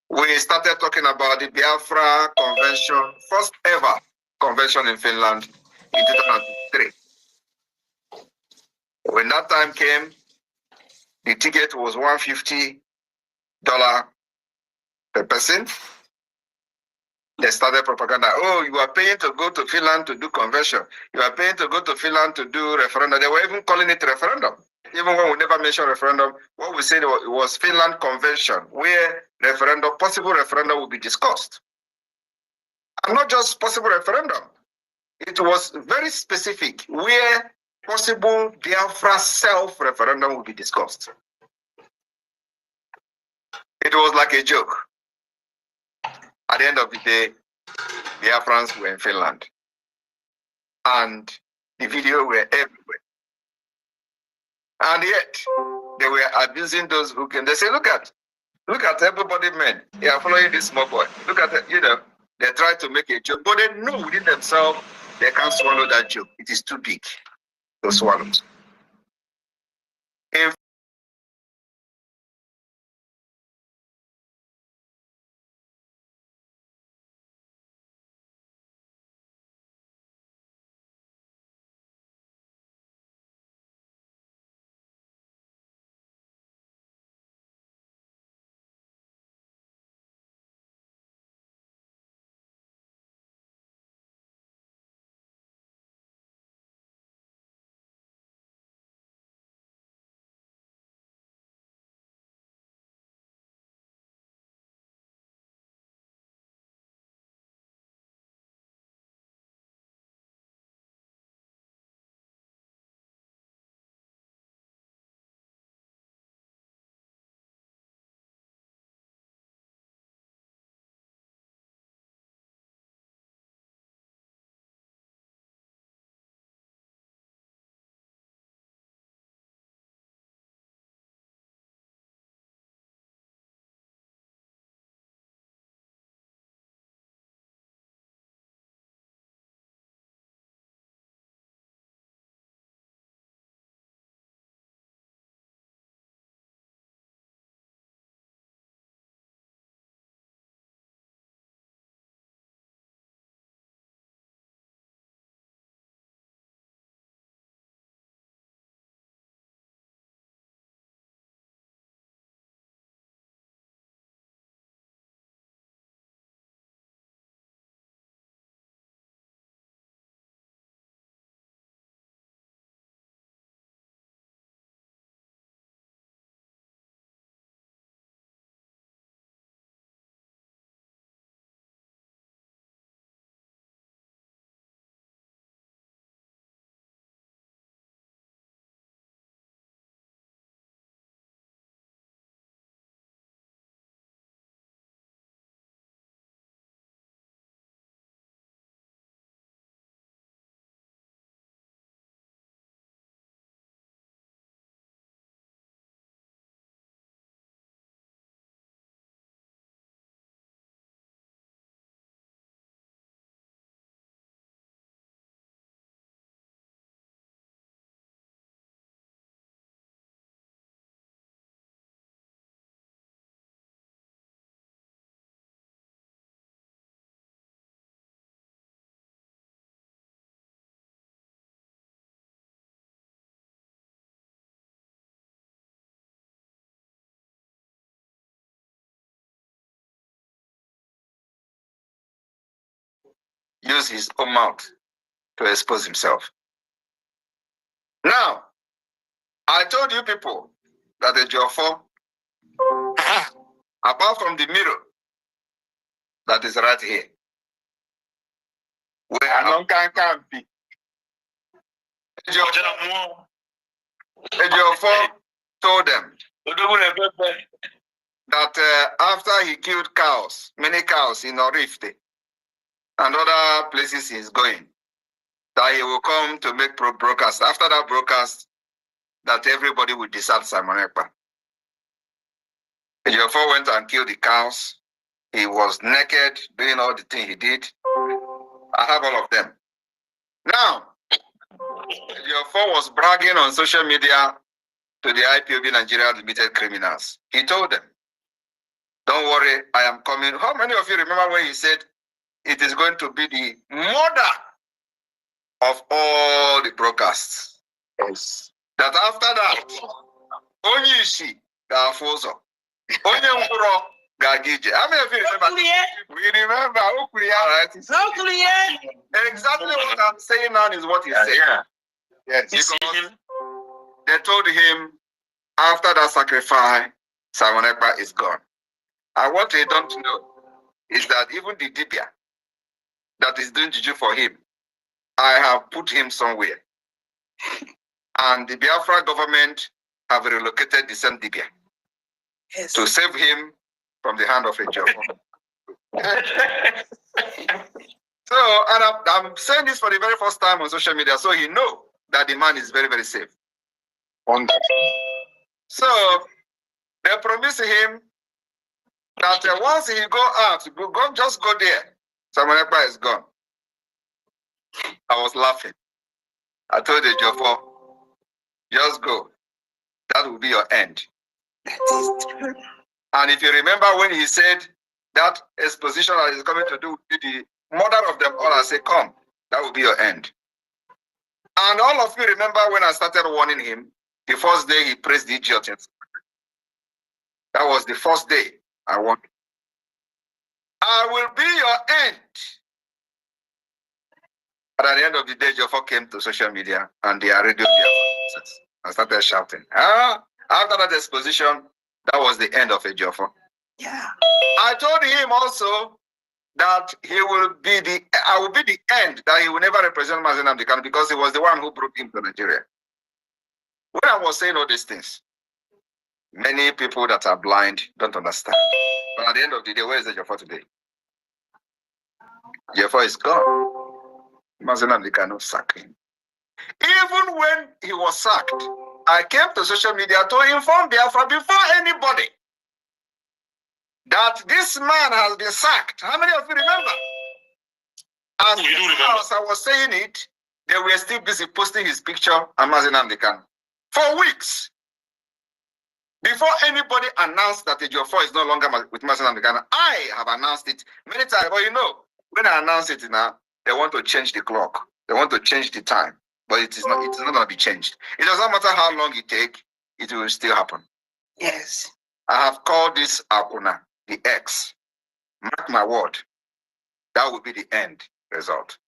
we started talking about the Biafra Convention, first ever convention in Finland in 2003. When that time came, the ticket was $150 per person. They started propaganda. Oh, you are paying to go to Finland to do convention. You are paying to go to Finland to do referendum. They were even calling it referendum. Even when we never mentioned referendum, what we said it was Finland convention, where referendum, possible referendum will be discussed. And not just possible referendum. It was very specific, where possible Biafra self-referendum will be discussed. It was like a joke. At the end of the day, Biafrans were in Finland. And the video were everywhere. And yet, they were abusing those who can. They say, look at everybody, men. They are following this small boy. Look at it, they try to make a joke, but they know within themselves they can't swallow that joke. It is too big to swallow. use his own mouth to expose himself. Now, I told you people that the Jofo, apart from the mirror that is right here, where Jofo told them that after he killed cows, many cows in Orifte and other places he's going, that he will come to make broadcast. After that broadcast, that everybody will desert Simon Ekpa. Ejiofor went and killed the cows. He was naked, doing all the things he did. I have all of them. Now, Ejiofor was bragging on social media to the IPOB Nigeria Limited criminals. He told them, don't worry, I am coming. How many of you remember when he said it is going to be the mother of all the broadcasts? Yes. That after that, Onyishi Gafozo, Onyemuro Gagije. How many of you remember? We remember. Right? Exactly what I'm saying now is what he said. Yeah. Yes. Because they told him after that sacrifice, Simon Ekpa is gone. And what they don't know is that even the Dibia that is doing juju for him, I have put him somewhere. And the Biafra government have relocated the same Dibia to save him from the hand of a job. So, and I'm saying this for the very first time on social media, so he know that the man is very, very safe. So, they promise him that once he go out, just go there. Simon Ekpa is gone. I was laughing. I told the Jofo, just go. That will be your end. And if you remember when he said that exposition that is coming to do with the mother of them all, I said, come, that will be your end. And all of you remember when I started warning him, the first day he praised the idiot. That was the first day I warned him. I will be your end. But at the end of the day, Jofo came to social media and they are radio and started shouting. After that exposition, that was the end of Ejiofor. Yeah. I told him also that I will be the end, that he will never represent Mazi Nnamdi Kanu because he was the one who brought him to Nigeria. When I was saying all these things, many people that are blind don't understand. But at the end of the day, where is Ejiofor today? Ejiofor is gone. Mazi Nnamdi Kanu sacked him. Even when he was sacked, I came to social media to inform Biafra before anybody that this man has been sacked. How many of you remember? And as I was saying it, they were still busy posting his picture and Mazi Nnamdi Kanu for weeks. Before anybody announced that Ejiofor is no longer with Mazi Nnamdi Kanu, I have announced it many times. But you know, when I announce it now, they want to change the clock. They want to change the time. But it is not going to be changed. It does not matter how long it takes, it will still happen. Yes. I have called this Akuna, the X. Mark my word. That will be the end result.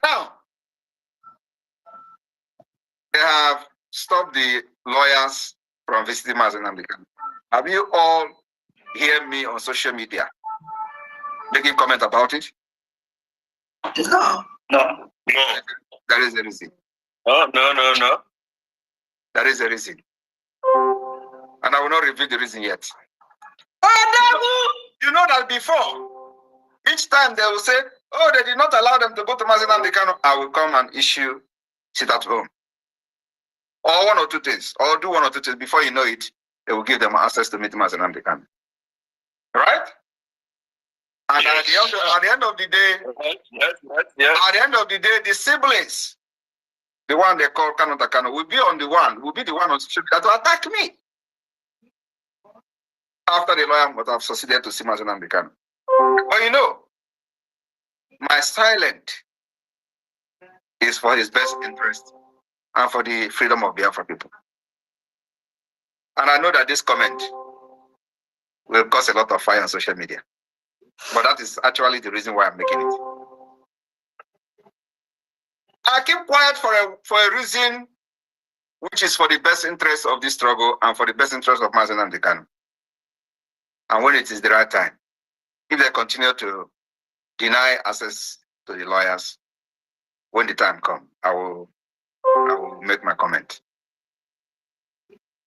Now, they have stopped the lawyers from visiting Mazi Nnamdi Kanu. Have you all heard me on social media making comment about it? No. There is a reason. No. There is a reason. And I will not reveal the reason yet. You know that before, each time they will say, oh, they did not allow them to go to Mazi Nnamdi Kanu, I will come and issue sit at home. Or one or two things, or do one or two things. Before you know it, they will give them access to meet Mazi Nnamdi Kanu. Right? And at the end of the day, at the end of the day, the siblings, the one they call Kanu Takano, will be the one on social media to attack me. After the lawyer would have succeeded to see Mazi Nnamdi Kanu. But you know, my silent is for his best interest and for the freedom of Biafra people. And I know that this comment will cause a lot of fire on social media. But that is actually the reason why I'm making it. I keep quiet for a reason which is for the best interest of this struggle and for the best interest of Mazen and the Kanu. And when it is the right time, if they continue to deny access to the lawyers, when the time comes, I will make my comment.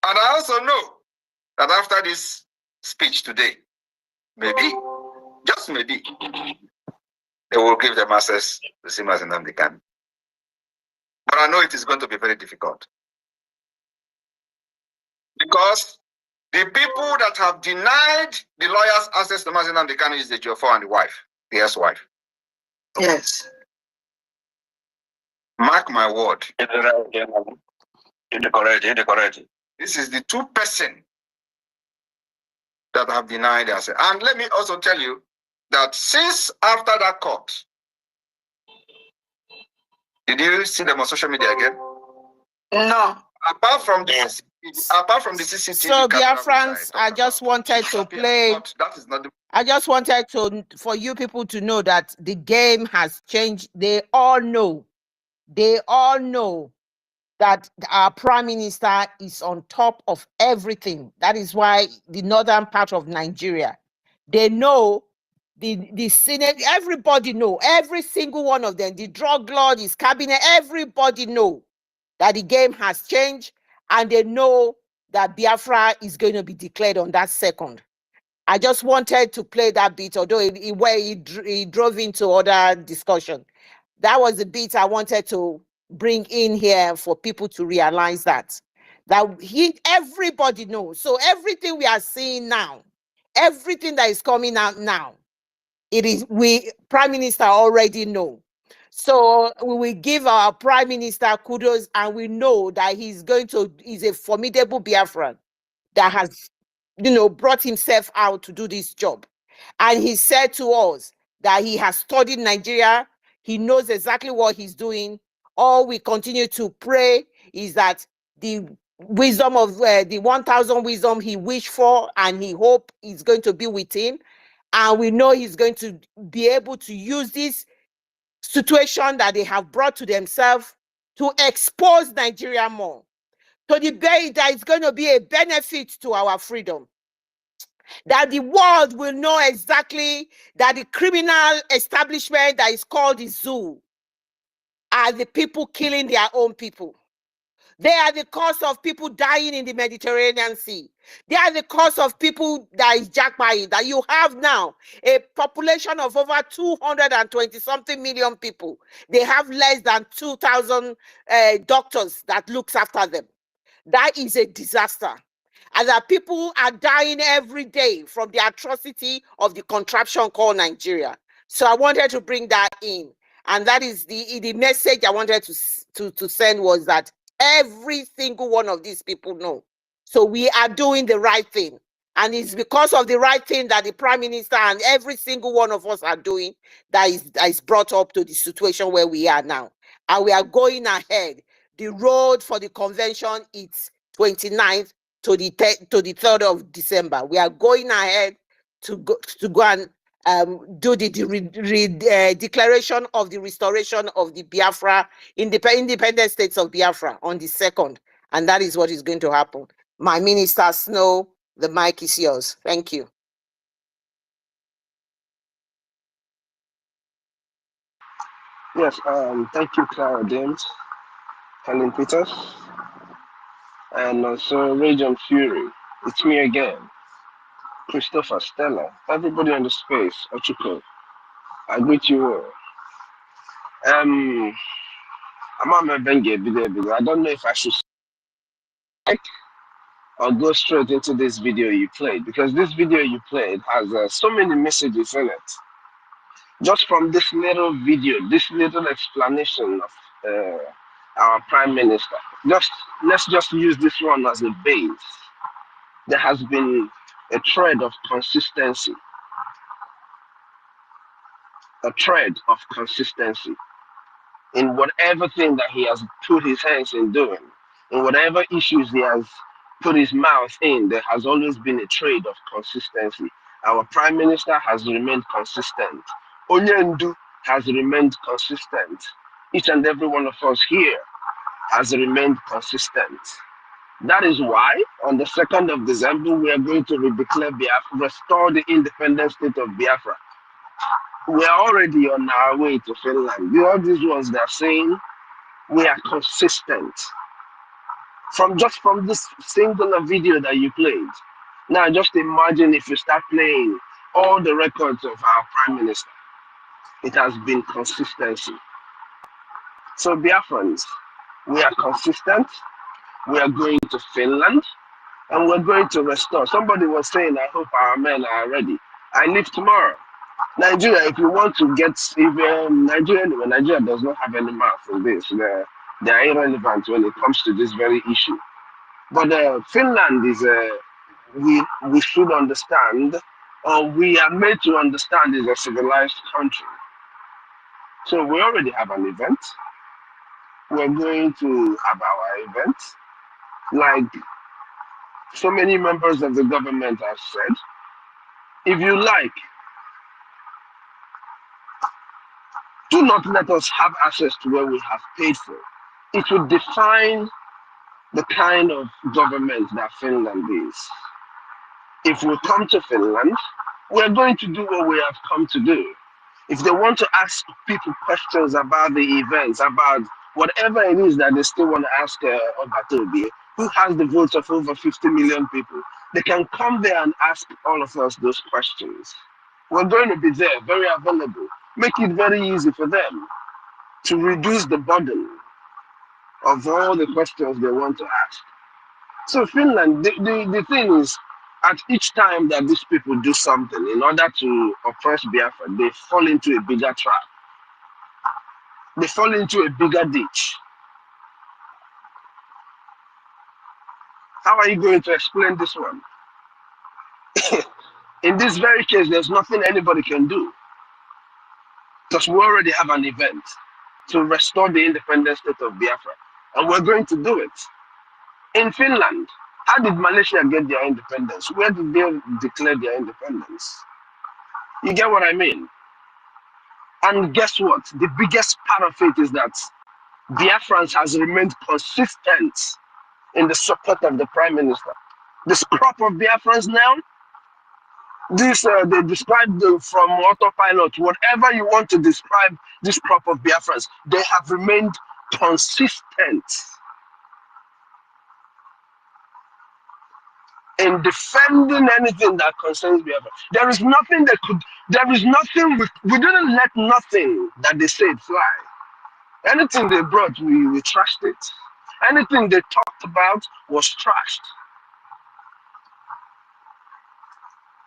And I also know that after this speech today, maybe, just maybe, they will give them access to see Mazen and the Kanu. But I know it is going to be very difficult. Because the people that have denied the lawyers access to Mazen and the Kanu is the Jofo and the wife, the ex-wife. Yes. Mark my word. Correct. This is the two person that have denied us. And let me also tell you that since after that court, did you see them on social media again? No. Apart from the CCTV. So Biafrans, I just wanted to play. That is not the. I just wanted for you people to know that the game has changed. They all know that our prime minister is on top of everything. That is why the northern part of Nigeria, they know the Senate, everybody know, every single one of them, the drug lord, his cabinet, everybody know that the game has changed, and they know that Biafra is going to be declared on that second. I just wanted to play that bit, although he drove into other discussion. That was the bit I wanted to bring in here for people to realize that everybody knows. So everything we are seeing now, everything that is coming out now, Prime Minister already know. So we will give our Prime Minister kudos, and we know that he's a formidable Biafran that has, brought himself out to do this job. And he said to us that he has studied Nigeria. He knows exactly what he's doing. All we continue to pray is that the wisdom of the 1,000 wisdom he wished for and he hope is going to be with him. And we know he's going to be able to use this situation that they have brought to themselves to expose Nigeria more. To the debate that is going to be a benefit to our freedom. That the world will know exactly that the criminal establishment that is called the zoo are the people killing their own people. They are the cause of people dying in the Mediterranean Sea. They are the cause of people that is jackpotting. That you have now a population of over 220-something million people. They have less than 2,000 doctors that looks after them. That is a disaster. And that people are dying every day from the atrocity of the contraption called Nigeria. So I wanted to bring that in. And that is the message I wanted to send, was that every single one of these people know. So we are doing the right thing. And it's because of the right thing that the Prime Minister and every single one of us are doing that is brought up to the situation where we are now. And we are going ahead. The road for the convention is 29th to the 3rd of December. We are going ahead to go and do the declaration of the restoration of the Biafra, independent states of Biafra on the 2nd. And that is what is going to happen. My Minister Snow, the mic is yours. Thank you. Yes, thank you, Clara James, Helen Peters, and also Radiant Fury. It's me again, Christopher, Stella, everybody on the space, Ochiko. I greet you all. I'm on my video. I don't know if I should speak or go straight into this video you played, because this video you played has so many messages in it. Just from this little video, this little explanation of our Prime Minister, let's just use this one as a base. There has been a thread of consistency. In whatever thing that he has put his hands in doing, in whatever issues he has put his mouth in, there has always been a trade of consistency. Our Prime Minister has remained consistent. Onyendu has remained consistent. Each and every one of us here has remained consistent. That is why on the 2nd of December, we are going to redeclare Biafra, restore the independent state of Biafra. We are already on our way to Finland. All these ones that are saying we are consistent. From this singular video that you played. Now just imagine if you start playing all the records of our Prime Minister. It has been consistency. So Biafrans, we are consistent. We are going to Finland. And we're going to restore. Somebody was saying, I hope our men are ready. I leave tomorrow. Nigeria, if you want to get, Nigeria does not have any mouth in this. They are irrelevant when it comes to this very issue. But Finland is, we should understand, or we are made to understand, is a civilized country. So we already have an event. We're going to have our event. Like so many members of the government have said, if you like, do not let us have access to where we have paid for. It will define the kind of government that Finland is. If we come to Finland, we're going to do what we have come to do. If they want to ask people questions about the events, about whatever it is that they still want to ask Obatobi, who has the votes of over 50 million people, they can come there and ask all of us those questions. We're going to be there, very available. Make it very easy for them to reduce the burden of all the questions they want to ask. So Finland, the thing is, at each time that these people do something in order to oppress Biafra, they fall into a bigger trap. They fall into a bigger ditch. How are you going to explain this one? In this very case, there's nothing anybody can do. Because we already have an event to restore the independent state of Biafra. And we're going to do it. In Finland, how did Malaysia get their independence? Where did they declare their independence? You get what I mean? And guess what? The biggest part of it is that Biafrans has remained consistent in the support of the Prime Minister. This crop of Biafrans now, this they describe them from autopilot, whatever you want to describe this crop of Biafrans, they have remained consistent in defending anything that concerns Biafra. There is nothing we didn't let nothing that they said fly. Anything they brought, we trashed it. Anything they talked about was trashed.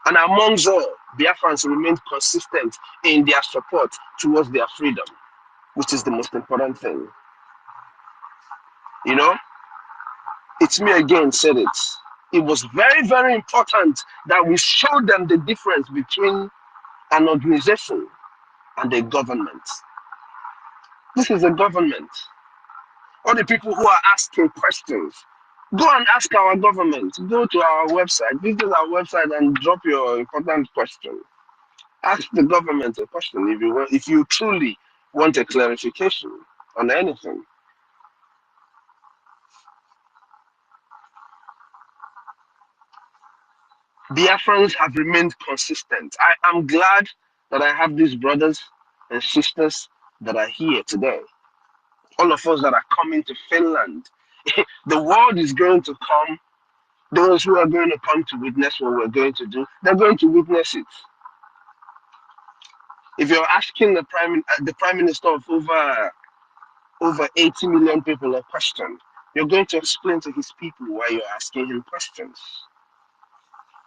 And amongst all, Biafrans remained consistent in their support towards their freedom, which is the most important thing. You know, it's me again said it. It was very, very important that we showed them the difference between an organization and a government. This is a government. All the people who are asking questions, go and ask our government. Go to our website, visit our website and drop your important question. Ask the government a question if you truly want a clarification on anything. Biafrans have remained consistent. I am glad that I have these brothers and sisters that are here today. All of us that are coming to Finland. The world is going to come. Those who are going to come to witness what we're going to do, they're going to witness it. If you're asking the prime minister of over 80 million people a question, you're going to explain to his people why you're asking him questions.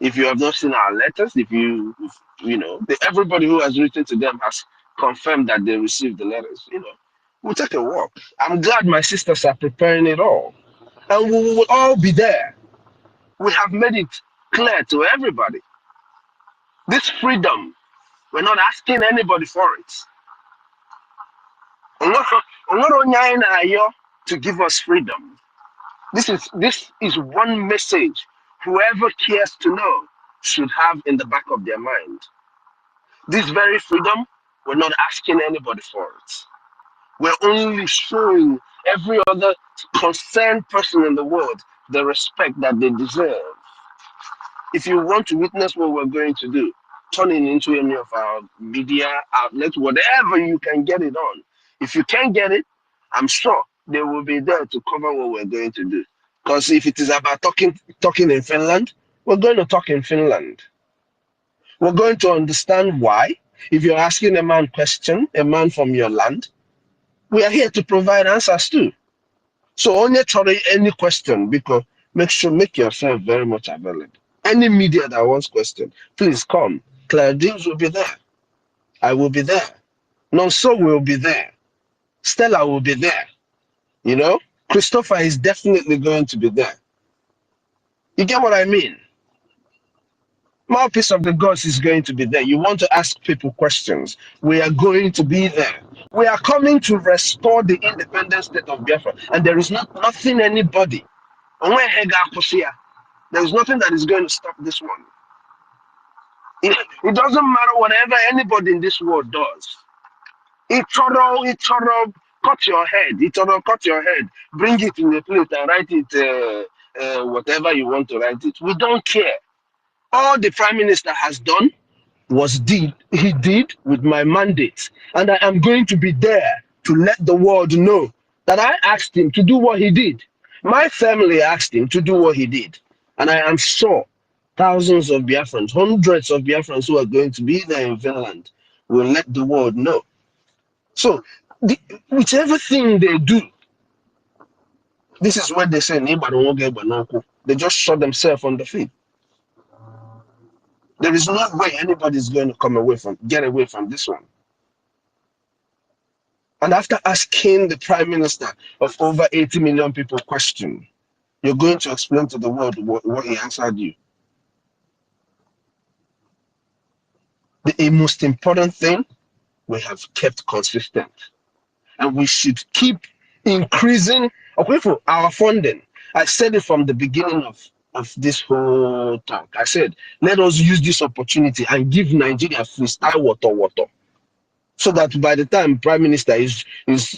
If you have not seen our letters, everybody who has written to them has confirmed that they received the letters. We'll take a walk. I'm glad my sisters are preparing it all, and we will all be there. We have made it clear to everybody. This freedom, we're not asking anybody for it. We're not to give us freedom. This is one message. Whoever cares to know, should have in the back of their mind. This very freedom, we're not asking anybody for it. We're only showing every other concerned person in the world the respect that they deserve. If you want to witness what we're going to do, turn it into any of our media outlets, whatever you can get it on. If you can't get it, I'm sure they will be there to cover what we're going to do. Because if it is about talking in Finland, we're going to talk in Finland. We're going to understand why. If you're asking a man question, a man from your land, we are here to provide answers too. So only try any question, because make yourself very much available. Any media that wants question, please come. Claire Deems will be there. I will be there. Nonso will be there. Stella will be there. You know, Christopher is definitely going to be there. You get what I mean? Mouthpiece of the gods is going to be there. You want to ask people questions, we are going to be there. We are coming to restore the independent state of Biafra, and there is nothing anybody. There is nothing that is going to stop this one. It doesn't matter whatever anybody in this world does. Cut your head, bring it in the plate and write it whatever you want to write it. We don't care. All the Prime Minister has done he did with my mandate. And I am going to be there to let the world know that I asked him to do what he did. My family asked him to do what he did. And I am sure thousands of Biafrans, hundreds of Biafrans who are going to be there in Finland will let the world know. So, with everything they do, this is what they say, they just shot themselves on the feet. There is no way anybody's going to get away from this one. And after asking the Prime Minister of over 80 million people question, you're going to explain to the world what he answered you. The most important thing, we have kept consistent. And we should keep increasing our funding. I said it from the beginning of this whole talk. I said, let us use this opportunity and give Nigeria freestyle water. So that by the time Prime Minister is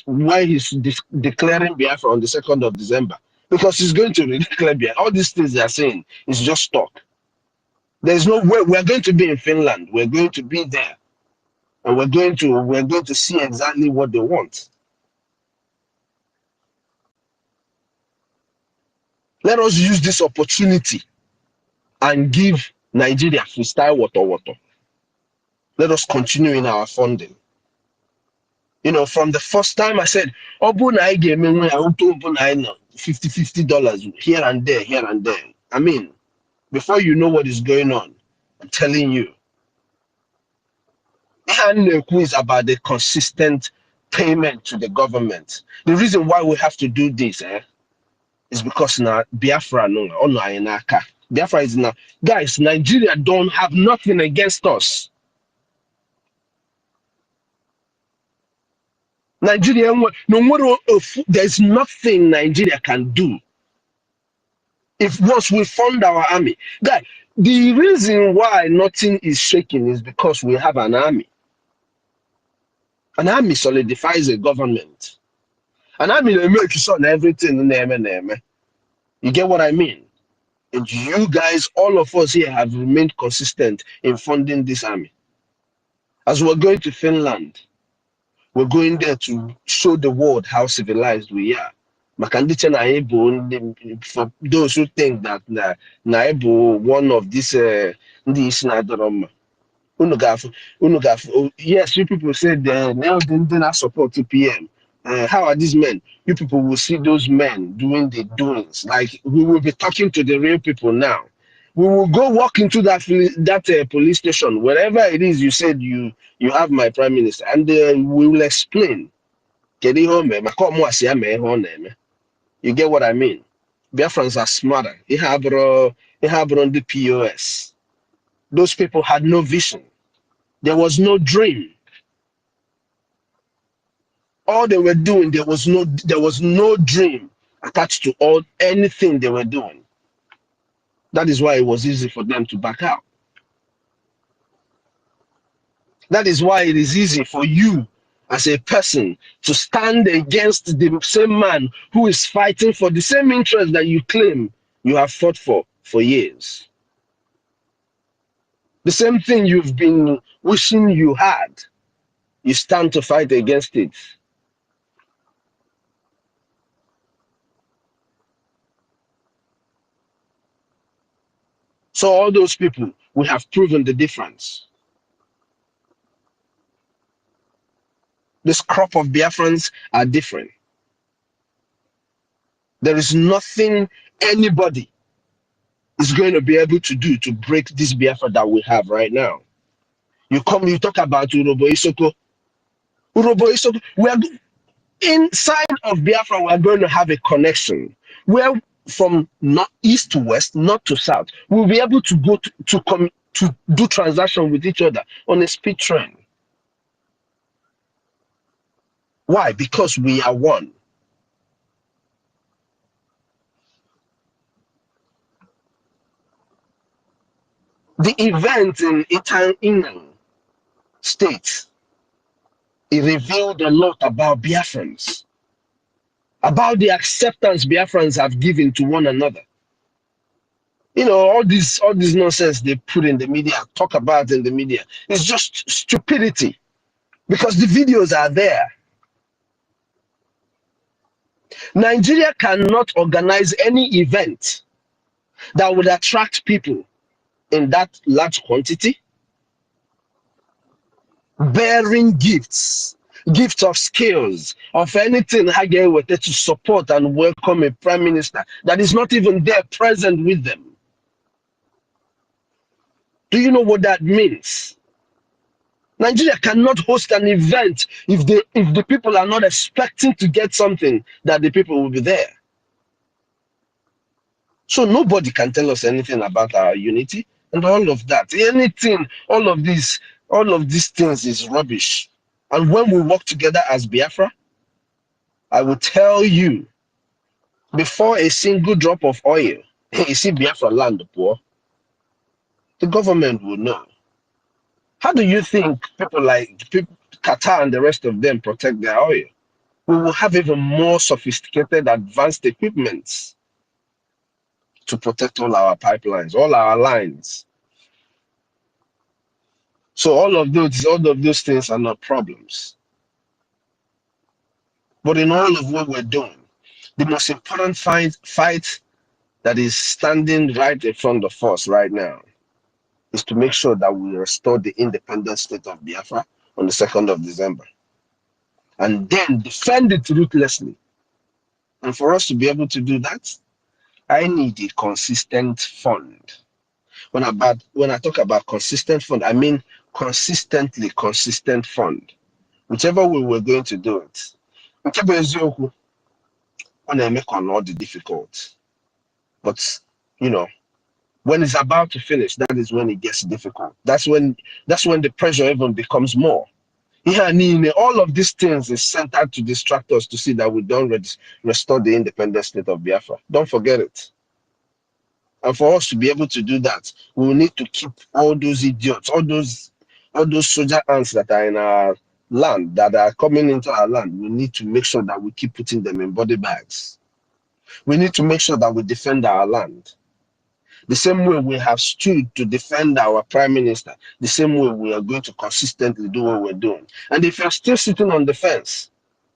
why he's declaring Biafra on the 2nd of December, because he's going to declare Biafra. All these things they are saying is just talk. There's no way we're going to be in Finland. We're going to be there, and we're going to see exactly what they want. Let us use this opportunity and give Nigeria freestyle water. Let us continue in our funding. You know, from the first time I said, $50 here and there. I mean, before you know what is going on, I'm telling you, is about the consistent payment to the government. The reason why we have to do this is because now Biafra Biafra is now, guys, Nigeria don't have nothing against us. Nigeria, no matter there's nothing Nigeria can do if once we fund our army. Guys, the reason why nothing is shaking is because we have an army. An army solidifies a government. An army they make sure everything name. You get what I mean? And you guys, all of us here have remained consistent in funding this army. As we're going to Finland, we're going there to show the world how civilized we are. For those who think that one of these yes, you people said now they not support 2 p.m. How are these men? You people will see those men doing the doings. Like, we will be talking to the real people now. We will go walk into that police station, wherever it is you said you have my Prime Minister, and we will explain. You get what I mean? Biafrans are smarter. They have on the POS. Those people had no vision. There was no dream. All they were doing, there was no dream attached to anything they were doing. That is why it was easy for them to back out. That is why it is easy for you as a person to stand against the same man who is fighting for the same interest that you claim you have fought for years. The same thing you've been wishing you had, you stand to fight against it. So all those people, we have proven the difference. This crop of Biafrans are different. There is nothing anybody is going to be able to do to break this Biafra that we have right now. You talk about Urobo Isoko. Urobo Isoko, we are inside of Biafra, we are going to have a connection where from east to west, north to south, we'll be able to go to do transaction with each other on a speed train. Why? Because we are one. The event in ANNANG state, it revealed a lot about Biafrans, about the acceptance Biafrans have given to one another. You know, all this nonsense they put in the media, talk about in the media, it's just stupidity because the videos are there. Nigeria cannot organize any event that would attract people in that large quantity, bearing gifts of skills, of anything to support and welcome a prime minister that is not even there present with them. Do you know what that means? Nigeria cannot host an event if the people are not expecting to get something, that the people will be there. So nobody can tell us anything about our unity and all of that. Anything, all of these things is rubbish. And when we work together as Biafra, I will tell you, before a single drop of oil, you see Biafra land poor, the government will know. How do you think people like Qatar and the rest of them protect their oil? We will have even more sophisticated, advanced equipments to protect all our pipelines, all our lines. So all of those things are not problems. But in all of what we're doing, the most important fight that is standing right in front of us right now is to make sure that we restore the independent state of Biafra on the 2nd of December. And then defend it ruthlessly. And for us to be able to do that, I need a consistent fund. When I talk about consistent fund, I mean consistently consistent fund. Whichever way we're going to do it. Make all the difficult. But you know, when it's about to finish, that is when it gets difficult. That's when the pressure even becomes more. All of these things is sent out to distract us to see that we don't restore the independent state of Biafra. Don't forget it. And for us to be able to do that, we will need to keep all those idiots, all those soldier ants that are in our land, that are coming into our land. We need to make sure that we keep putting them in body bags. We need to make sure that we defend our land. The same way we have stood to defend our prime minister, the same way we are going to consistently do what we're doing. And if you're still sitting on the fence,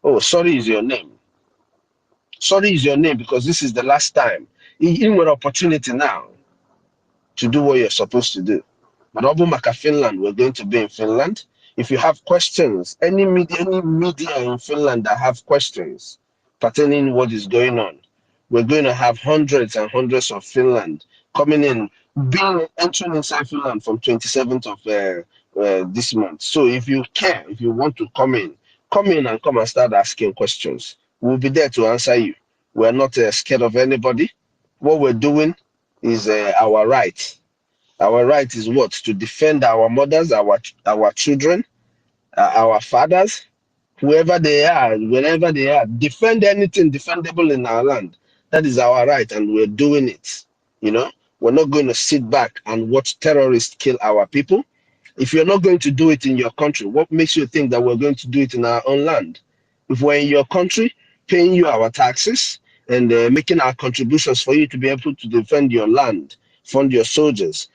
oh, sorry is your name. Sorry is your name, because this is the last time. In an opportunity now to do what you're supposed to do. But Obumaka Finland, we're going to be in Finland. If you have questions, any media in Finland that have questions pertaining what is going on, we're going to have hundreds and hundreds of Finland coming in, entering inside Finland from 27th of this month. So if you care, if you want to come in and come and start asking questions. We'll be there to answer you. We're not scared of anybody. What we're doing is our right. Our right is what? To defend our mothers, our children, our fathers, whoever they are, wherever they are. Defend anything defendable in our land. That is our right, and we're doing it. You know, we're not going to sit back and watch terrorists kill our people. If you're not going to do it in your country, what makes you think that we're going to do it in our own land? If we're in your country, paying you our taxes and making our contributions for you to be able to defend your land, fund your soldiers,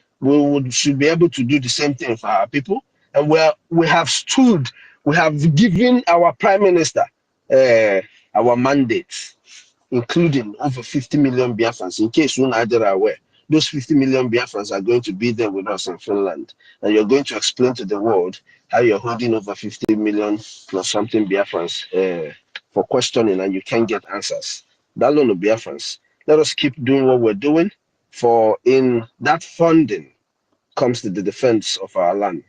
should be able to do the same thing for our people. And we have stood, we have given our prime minister our mandate, including over 50 million Biafrans. In case you're not aware, those 50 million Biafrans are going to be there with us in Finland. And you're going to explain to the world how you're holding over 50 million plus something Biafrans for questioning and you can't get answers. That alone of Biafrans. Let us keep doing what we're doing, for in that funding comes to the defense of our land.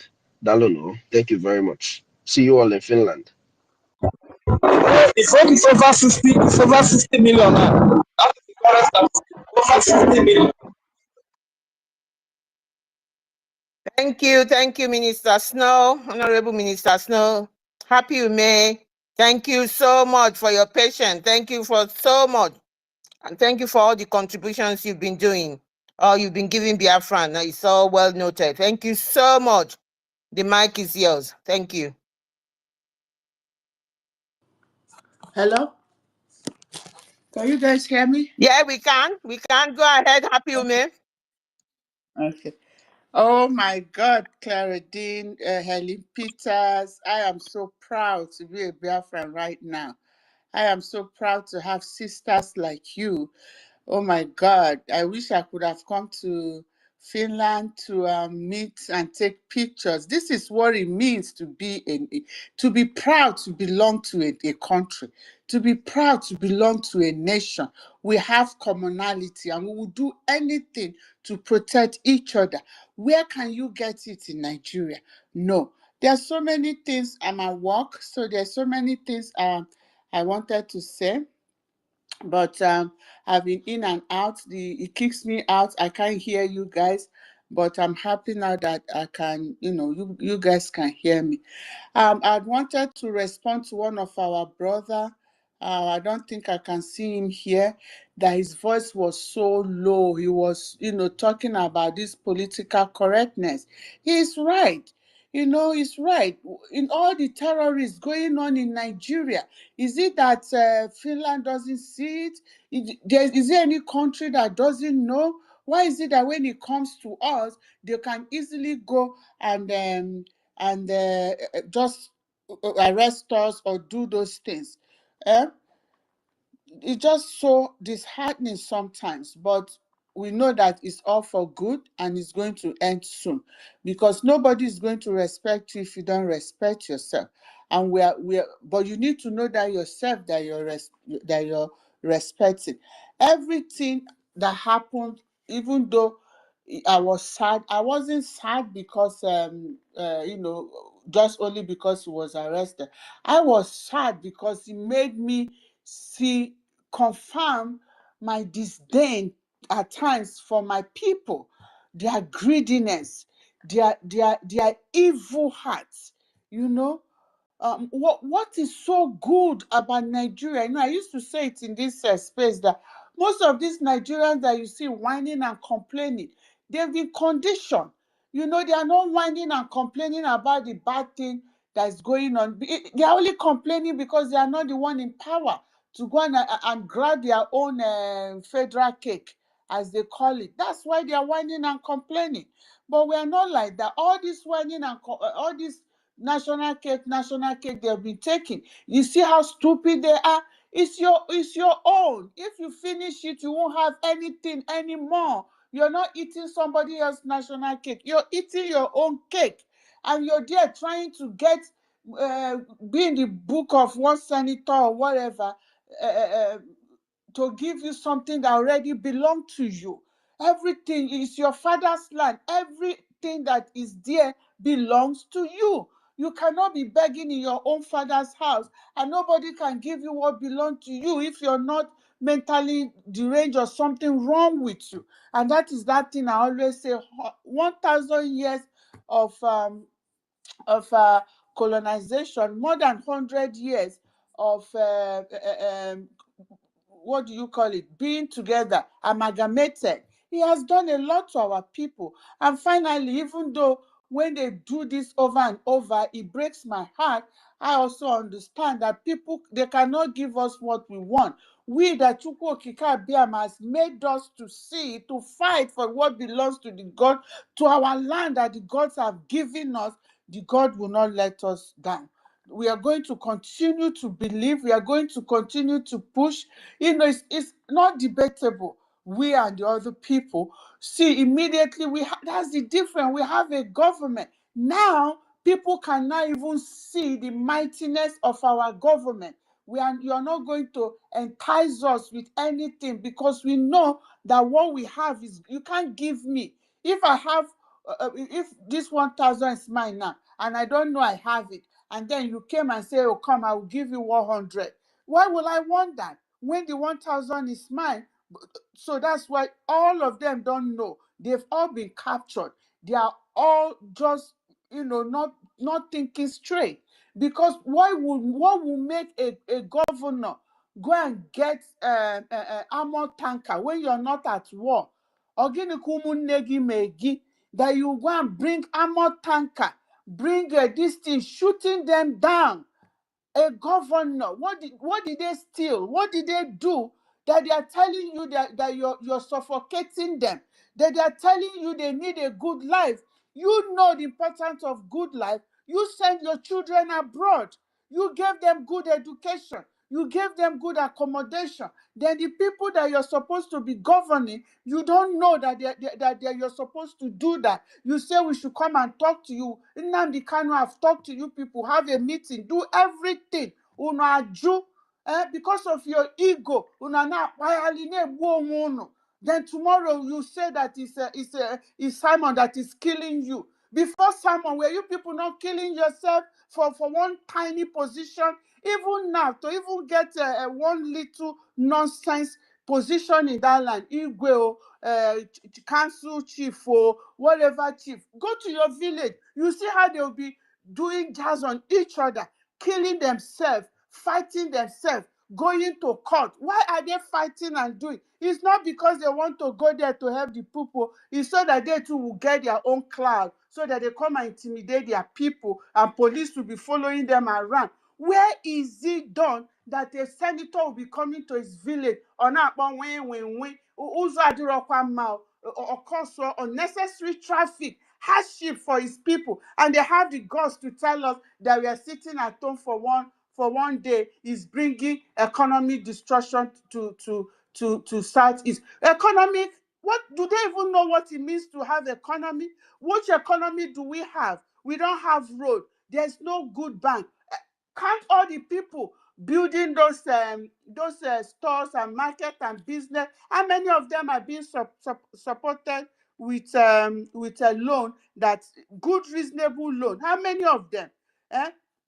Dalono, thank you very much. See you all in Finland. It's over 60. It's over 60 million now. That's the current status. Over 60 million. Thank you, Minister Snow, Honorable Minister Snow. Happy May. Thank you so much for your patience. Thank you for so much. And thank you for all the contributions you've been doing. You've been giving Biafran. It's all well noted. Thank you so much. The mic is yours. Thank you. Hello? Can you guys hear me? Yeah, we can. We can. Go ahead. Happy May. Okay. Oh my God, Clara Dean, Helen Peters. I am so proud to be a Biafran right now. I am so proud to have sisters like you. Oh my God, I wish I could have come to Finland to meet and take pictures. This is what it means to be proud to belong to a country, to be proud to belong to a nation. We have commonality and we will do anything to protect each other. Where can you get it in Nigeria? No. There are so many things. I'm at work, so there's so many things I wanted to say. But I've been in and out. It kicks me out. I can't hear you guys, but I'm happy now that I can. You guys can hear me. I wanted to respond to one of our brother. I don't think I can see him here. That his voice was so low. He was, talking about this political correctness. He's right. He's right. In all the terrorists going on in Nigeria, is it that Finland doesn't see it? Is there any country that doesn't know? Why is it that when it comes to us, they can easily go and just arrest us or do those things? It's just so disheartening sometimes, but we know that it's all for good and it's going to end soon, because nobody is going to respect you if you don't respect yourself. And but you need to know that yourself, that you're respecting everything that happened. Even though I was sad, I wasn't sad because just only because he was arrested. I was sad because he made me confirm my disdain at times for my people, their greediness, their evil hearts. What is so good about Nigeria? I used to say it in this space that most of these Nigerians that you see whining and complaining, they've been conditioned. They are not whining and complaining about the bad thing that is going on. They are only complaining because they are not the one in power to go and grab their own federal cake, as they call it. That's why they are whining and complaining. But we are not like that. All this whining and all this national cake they've been taking. You see how stupid they are? It's your own. If you finish it, you won't have anything anymore. You're not eating somebody else's national cake. You're eating your own cake. And you're there trying to be in the book of one senator or whatever, to give you something that already belongs to you. Everything is your father's land. Everything that is there belongs to you. You cannot be begging in your own father's house, and nobody can give you what belongs to you if you're not mentally deranged or something wrong with you. And that is that thing I always say. 1,000 years of colonization, more than 100 years of what do you call it, being together, amalgamated. He has done a lot to our people. And finally, even though when they do this over and over, it breaks my heart. I also understand that people, they cannot give us what we want. We, that Chukwu Okike Abiama, has made us to see, to fight for what belongs to the God, to our land that the gods have given us. The God will not let us down. We are going to continue to believe. We are going to continue to push. You know, it's not debatable. We and the other people see immediately. That's the difference. We have a government now. People cannot even see the mightiness of our government. You are not going to entice us with anything, because we know that what we have is, you can't give me. If I have, if this 1,000 is mine now, and I don't know I have it, and then you came and say, oh, come, I will give you 100. Why will I want that when the 1,000 is mine? So that's why all of them don't know. They've all been captured. They are all just, not thinking straight. Because what will make a governor go and get armor tanker when you're not at war? That you go and bring armor tanker, bring this thing, shooting them down. A governor, what did they steal? What did they do that they are telling you that you're suffocating them? That they are telling you they need a good life? You know the importance of good life. You send your children abroad. You gave them good education. You gave them good accommodation. Then the people that you're supposed to be governing, you don't know that you're supposed to do that. You say we should come and talk to you. Nnamdi Kanu have talked to you people, have a meeting, do everything. Because of your ego. Then tomorrow you say that it's Simon that is killing you. Before Simon, were you people not killing yourself for one tiny position? Even now, to even get one little nonsense position in that land, Igwe, council chief or whatever chief, go to your village. You see how they'll be doing jazz on each other, killing themselves, fighting themselves, going to court. Why are they fighting and doing? It's not because they want to go there to help the people. It's so that they too will get their own cloud, so that they come and intimidate their people, and police will be following them around. Where is it done that a senator will be coming to his village or not or cause unnecessary traffic, hardship for his people, and they have the guts to tell us that we are sitting at home for one day is bringing economic destruction to Southeast. Economic, what do they even know what it means to have economy? Which economy do we have? We don't have road. There's no good bank. Can't all the people building those stores and market and business, how many of them are being supported with a loan, that's good, reasonable loan? How many of them?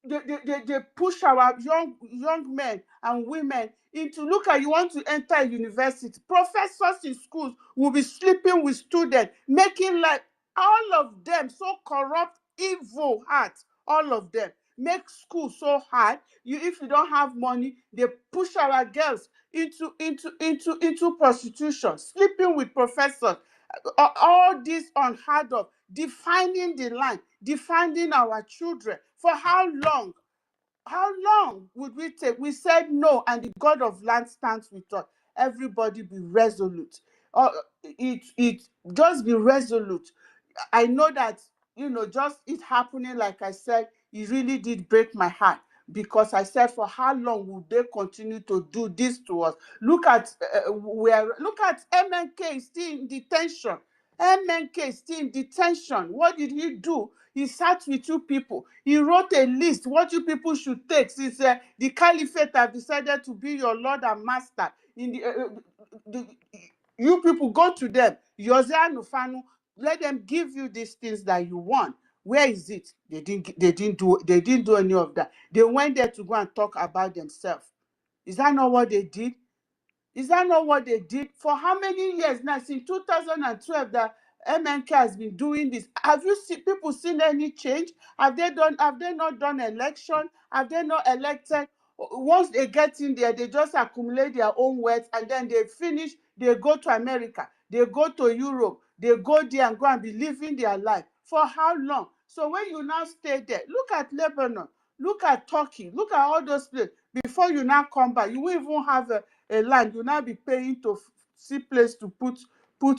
They push our young men and women into, look at, you want to enter a university, professors in schools will be sleeping with students, making life, all of them so corrupt, evil hearts, all of them make school so hard. If you don't have money, they push our girls into prostitution, sleeping with professors. All this unheard of, defining the land, defining our children. For how long? How long would we take? We said no, and the God of land stands with us. Everybody be resolute. It just be resolute. I know that, just it happening, like I said, it really did break my heart, because I said, for how long will they continue to do this to us? Look at MNK is still in detention. MNK is still in detention. What did he do? He sat with you people. He wrote a list what you people should take, since the caliphate have decided to be your Lord and Master. You people go to them. Let them give you these things that you want. Where is it? They didn't do any of that. They went there to go and talk about themselves. Is that not what they did? Is that not what they did? For how many years now? Since 2012 that MNK has been doing this. Have you seen people seen any change? Have they not done election? Have they not elected? Once they get in there, they just accumulate their own words, and then they finish, they go to America, they go to Europe, they go there and go and be living their life. For how long? So when you now stay there, look at Lebanon, look at Turkey, look at all those places. Before you now come back, you won't even have a land. You now be paying to see place to put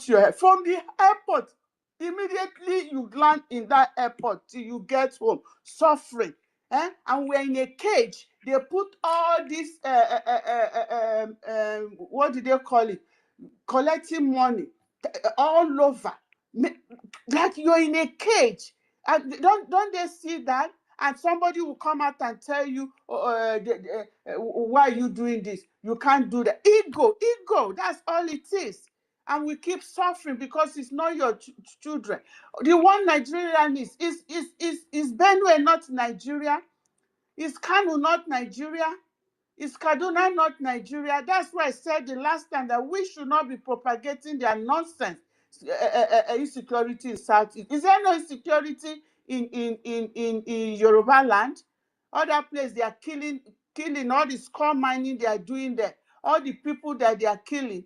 your head. From the airport, immediately you land in that airport till you get home, suffering. And we're in a cage. They put all this, what do they call it? Collecting money all over. Like you're in a cage. And don't they see that? And somebody will come out and tell you, why are you doing this? You can't do that. Ego, that's all it is. And we keep suffering because it's not your children. The one Nigerian is Benue not Nigeria? Is Kanu not Nigeria? Is Kaduna not Nigeria? That's why I said the last time that we should not be propagating their nonsense. Insecurity in Southeast. Is there no insecurity in Yoruba land? Other place they are killing all the coal mining they are doing there. All the people that they are killing.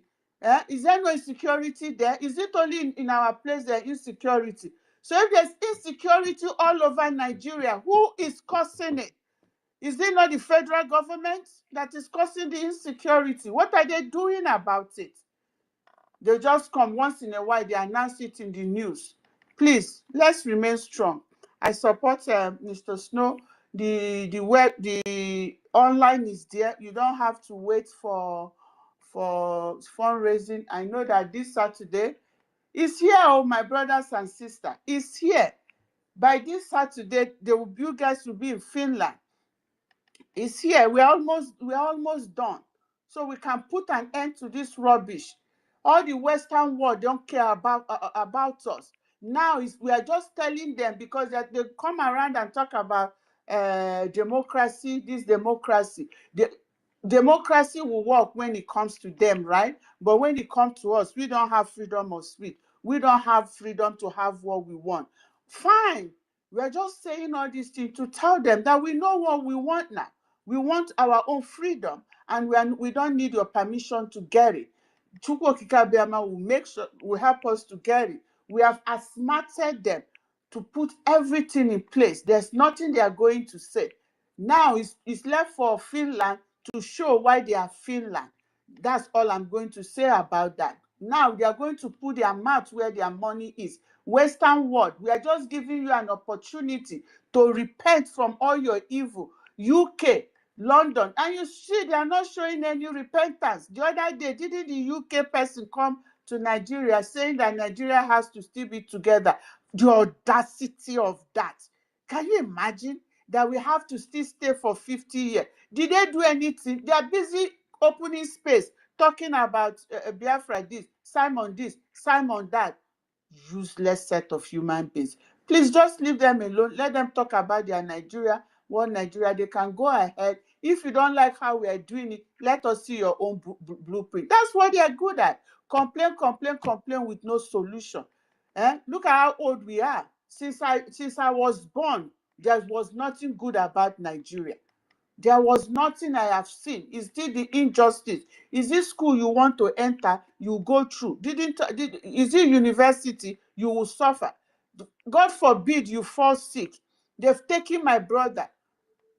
Is there no insecurity there? Is it only in our place there insecurity? So if there's insecurity all over Nigeria, who is causing it? Is it not the federal government that is causing the insecurity? What are they doing about it? They just come once in a while, they announce it in the news. Please, let's remain strong. I support Mr. Snow. The online is there. You don't have to wait for fundraising. I know that this Saturday is here, oh my brothers and sisters. It's here. By this Saturday, you guys will be in Finland. It's here. We're almost done. So we can put an end to this rubbish. All the Western world don't care about us. Now we are just telling them because they come around and talk about democracy, this democracy. Democracy will work when it comes to them, right? But when it comes to us, we don't have freedom of speech. We don't have freedom to have what we want. Fine. We're just saying all these things to tell them that we know what we want now. We want our own freedom, and we don't need your permission to get it. Chukwu Okike will help us to get it. We have asmarted them to put everything in place. There's nothing they are going to say. Now it's left for Finland to show why they are Finland. That's all I'm going to say about that. Now they are going to put their mouth where their money is. Western world, we are just giving you an opportunity to repent from all your evil. UK, London, and you see they are not showing any repentance. The other day, didn't the UK person come to Nigeria saying that Nigeria has to still be together? The audacity of that. Can you imagine that we have to still stay for 50 years? Did they do anything? They are busy opening space, talking about Biafra this, Simon that. Useless set of human beings. Please just leave them alone. Let them talk about their Nigeria, one Nigeria. They can go ahead. If you don't like how we are doing it, let us see your own blueprint. That's what they are good at. Complain with no solution. Look at how old we are. Since I was born, there was nothing good about Nigeria. There was nothing I have seen. It's still the injustice. Is it school you want to enter, you go through? Is it university, you will suffer? God forbid you fall sick. They've taken my brother,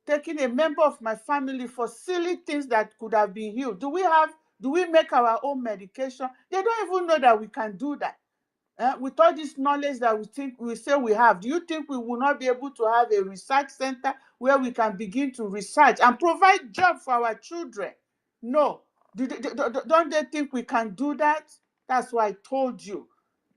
taken a member of my family for silly things that could have been healed. Do we make our own medication? They don't even know that we can do that. With all this knowledge that we say we have, do you think we will not be able to have a research center where we can begin to research and provide jobs for our children? No. Don't they think we can do that? That's why I told you.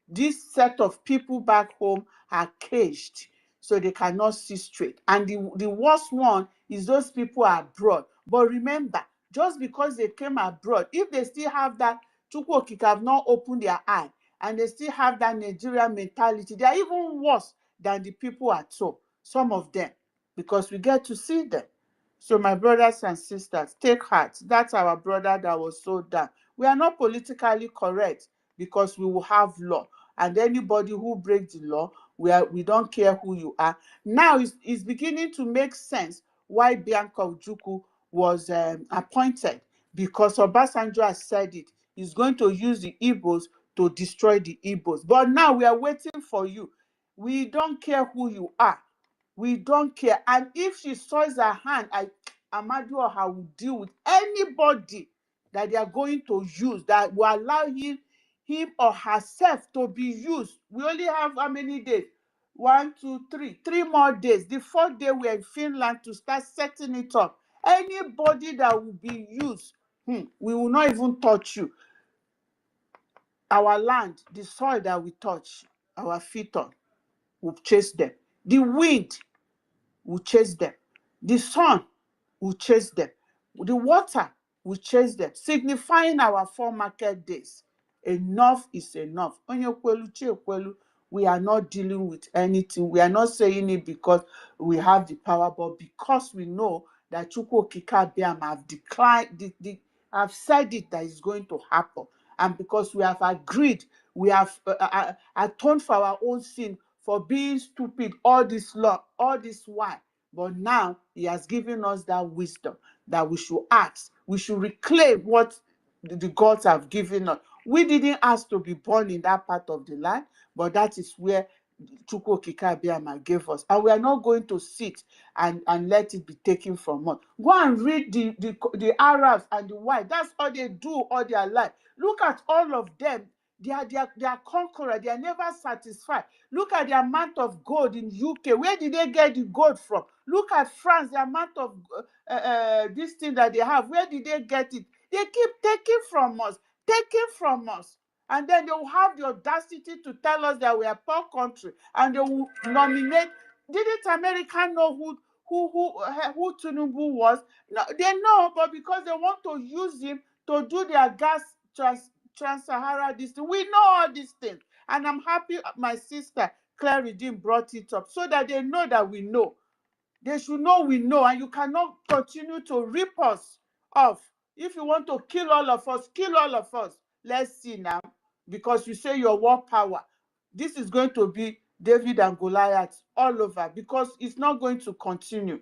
This set of people back home are caged, so they cannot see straight. And the worst one is those people are abroad. But remember, just because they came abroad, if they still have that, Chukwu Okike have not opened their eye, and they still have that Nigerian mentality, they are even worse than the people at home, some of them, because we get to see them. So my brothers and sisters, take heart. That's our brother that was so down. We are not politically correct because we will have law. And anybody who breaks the law, we don't care who you are. Now it's beginning to make sense why Bianca Ojukwu was appointed, because Obasanjo has said it. He's going to use the Igbos to destroy the Igbos. But now we are waiting for you. We don't care who you are. We don't care. And if she soils her hand, Amadu Oha will deal with anybody that they are going to use that will allow him or herself to be used. We only have how many days? 1, 2, 3. 3 more days. The 4th day we're in Finland to start setting it up. Anybody that will be used, we will not even touch you. Our land, the soil that we touch, our feet on, will chase them. The wind will chase them. The sun will chase them. The water will chase them, signifying our 4 market days. Enough is enough. Onye kwelu chi ekwelu, we are not dealing with anything. We are not saying it because we have the power, but because we know that Chukwu Okike Abiam have declined, have said it that is going to happen. And because we have agreed, we have atoned for our own sin for being stupid all this long, all this while. But now he has given us that wisdom that we should ask. We should reclaim what the gods have given us. We didn't ask to be born in that part of the land, but that is where Chukwu Okike Abiama gave us. And we are not going to sit and let it be taken from us. Go and read the Arabs and the white. That's all they do all their life. Look at all of them. They are conquerors. They are never satisfied. Look at the amount of gold in UK. Where did they get the gold from? Look at France, the amount of this thing that they have. Where did they get it? They keep taking from us, and then they will have the audacity to tell us that we are a poor country, and they will nominate. Didn't America know who Tinubu was? No, they know, but because they want to use him to do their gas trans-Sahara this thing. We know all these things, and I'm happy my sister Claire Redeem brought it up so that they know that we know. They should know we know, and you cannot continue to rip us off. If you want to kill all of us, kill all of us. Let's see now, because you say your war power. This is going to be David and Goliath all over, because it's not going to continue.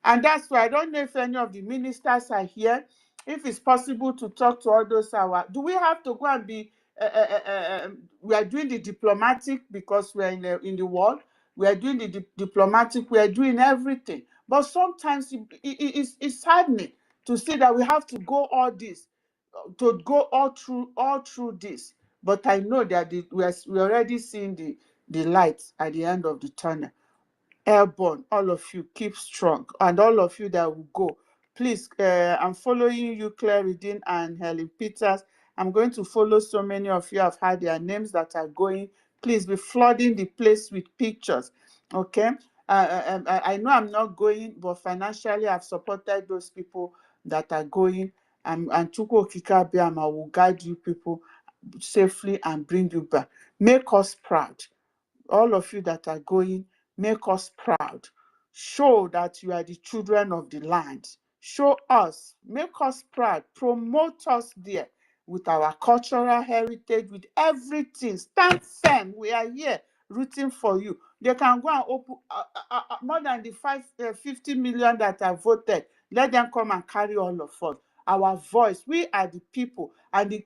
And that's why I don't know if any of the ministers are here. If it's possible to talk to all those do we have to go and be we are doing the diplomatic because we're in the world. We are doing the diplomatic. We are doing everything. But sometimes it's saddening to see that we have to go all this, to go all through this. But I know that we're already seeing the light at the end of the tunnel. Airborne, all of you, keep strong. And all of you that will go, please, I'm following you, Claire Redeem and Helen Peters. I'm going to follow so many of you. I've had their names that are going. Please be flooding the place with pictures, okay? I know I'm not going, but financially I've supported those people that are going. And Chukwu Okike Abiama will guide you people safely and bring you back. Make us proud. All of you that are going, make us proud. Show that you are the children of the land. Show us, make us proud, promote us there with our cultural heritage, with everything. Stand firm. We are here rooting for you. They can go and open more than the 50 million that have voted. Let them come and carry all of us. Our voice, we are the people, and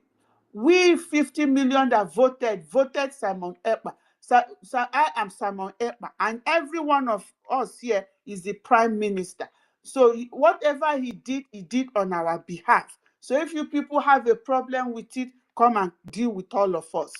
we 50 million that voted Simon Ekpa. So I am Simon Ekpa, and every one of us here is the Prime Minister. So whatever he did on our behalf. So if you people have a problem with it, come and deal with all of us.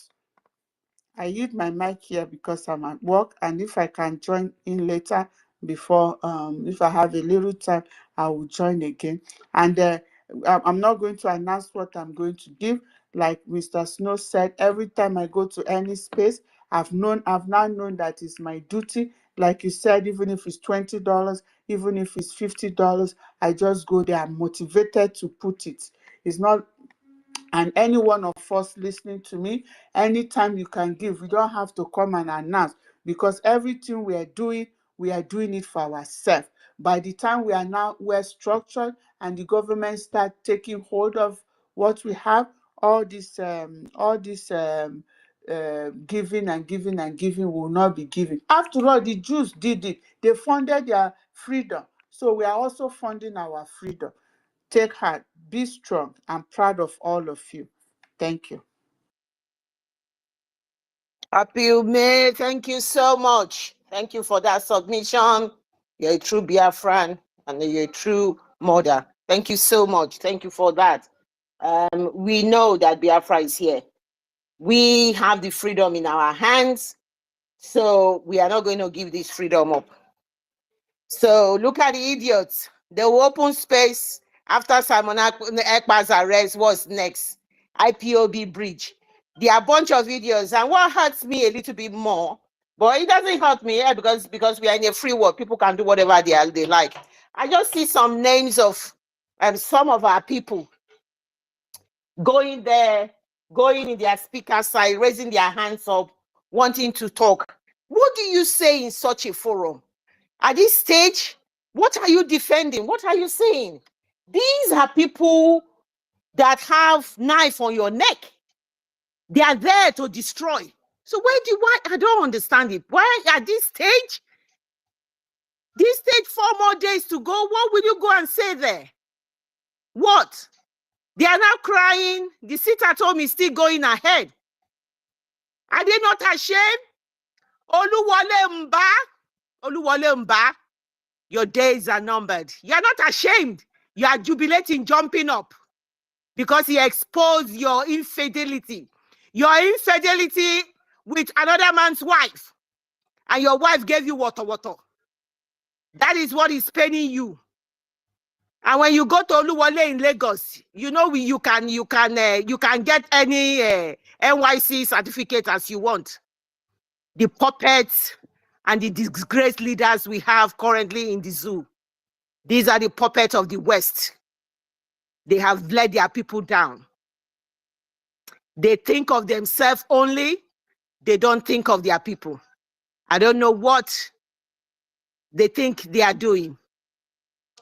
I use my mic here because I'm at work, and if I can join in later before, if I have a little time, I will join again. And I'm not going to announce what I'm going to give. Like Mr. Snow said, every time I go to any space, I've now known that it's my duty. Like you said, even if it's $20, even if it's $50, I just go there. I'm motivated to put it. It's not. And any one of us listening to me, anytime you can give, we don't have to come and announce, because everything we are doing it for ourselves. By the time we're structured and the government start taking hold of what we have, all this giving and giving and giving will not be given. After all, the Jews did it. They funded their freedom. So we are also funding our freedom. Take heart, be strong. I'm proud of all of you. Thank you. Happy May, thank you so much. Thank you for that submission. You're a true Biafran and you're a true mother. Thank you so much. Thank you for that. We know that Biafra is here. We have the freedom in our hands, so we are not going to give this freedom up. So look at the idiots. They will open space after Simon Ekpa's arrest. What's next? IPOB bridge. There are a bunch of idiots. And what hurts me a little bit more, but it doesn't hurt me because we are in a free world. People can do whatever they like. I just see some names of some of our people going there, going in their speaker side, raising their hands up, wanting to talk. What do you say in such a forum? At this stage, what are you defending? What are you saying? These are people that have knife on your neck. They are there to destroy. So why I don't understand it. Why at this stage? This stage 4 more days to go. What will you go and say there? What? They are now crying. The sit at home is still going ahead. Are they not ashamed? Oluwole Mba, your days are numbered. You are not ashamed. You are jubilating, jumping up because he exposed your infidelity. Your infidelity with another man's wife. And your wife gave you water. That is what is paining you. And when you go to Oluwole in Lagos, you know you can get any NYC certificate as you want. The puppets and the disgraced leaders we have currently in the zoo. These are the puppets of the West. They have let their people down. They think of themselves only. They don't think of their people. I don't know what they think they are doing.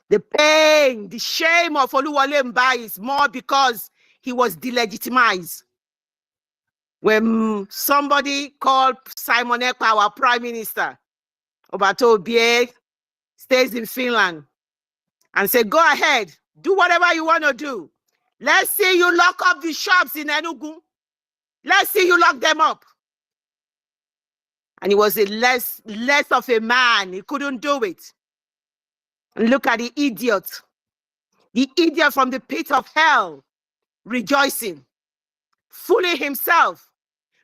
The pain, the shame of Oluwole Mba is more because he was delegitimized. When somebody called Simon Ekpa, our prime minister, Obato Obie, stays in Finland, and said, go ahead, do whatever you want to do. Let's see you lock up the shops in Enugu. Let's see you lock them up. And he was a less of a man. He couldn't do it. And look at the idiot from the pit of hell, rejoicing, fooling himself,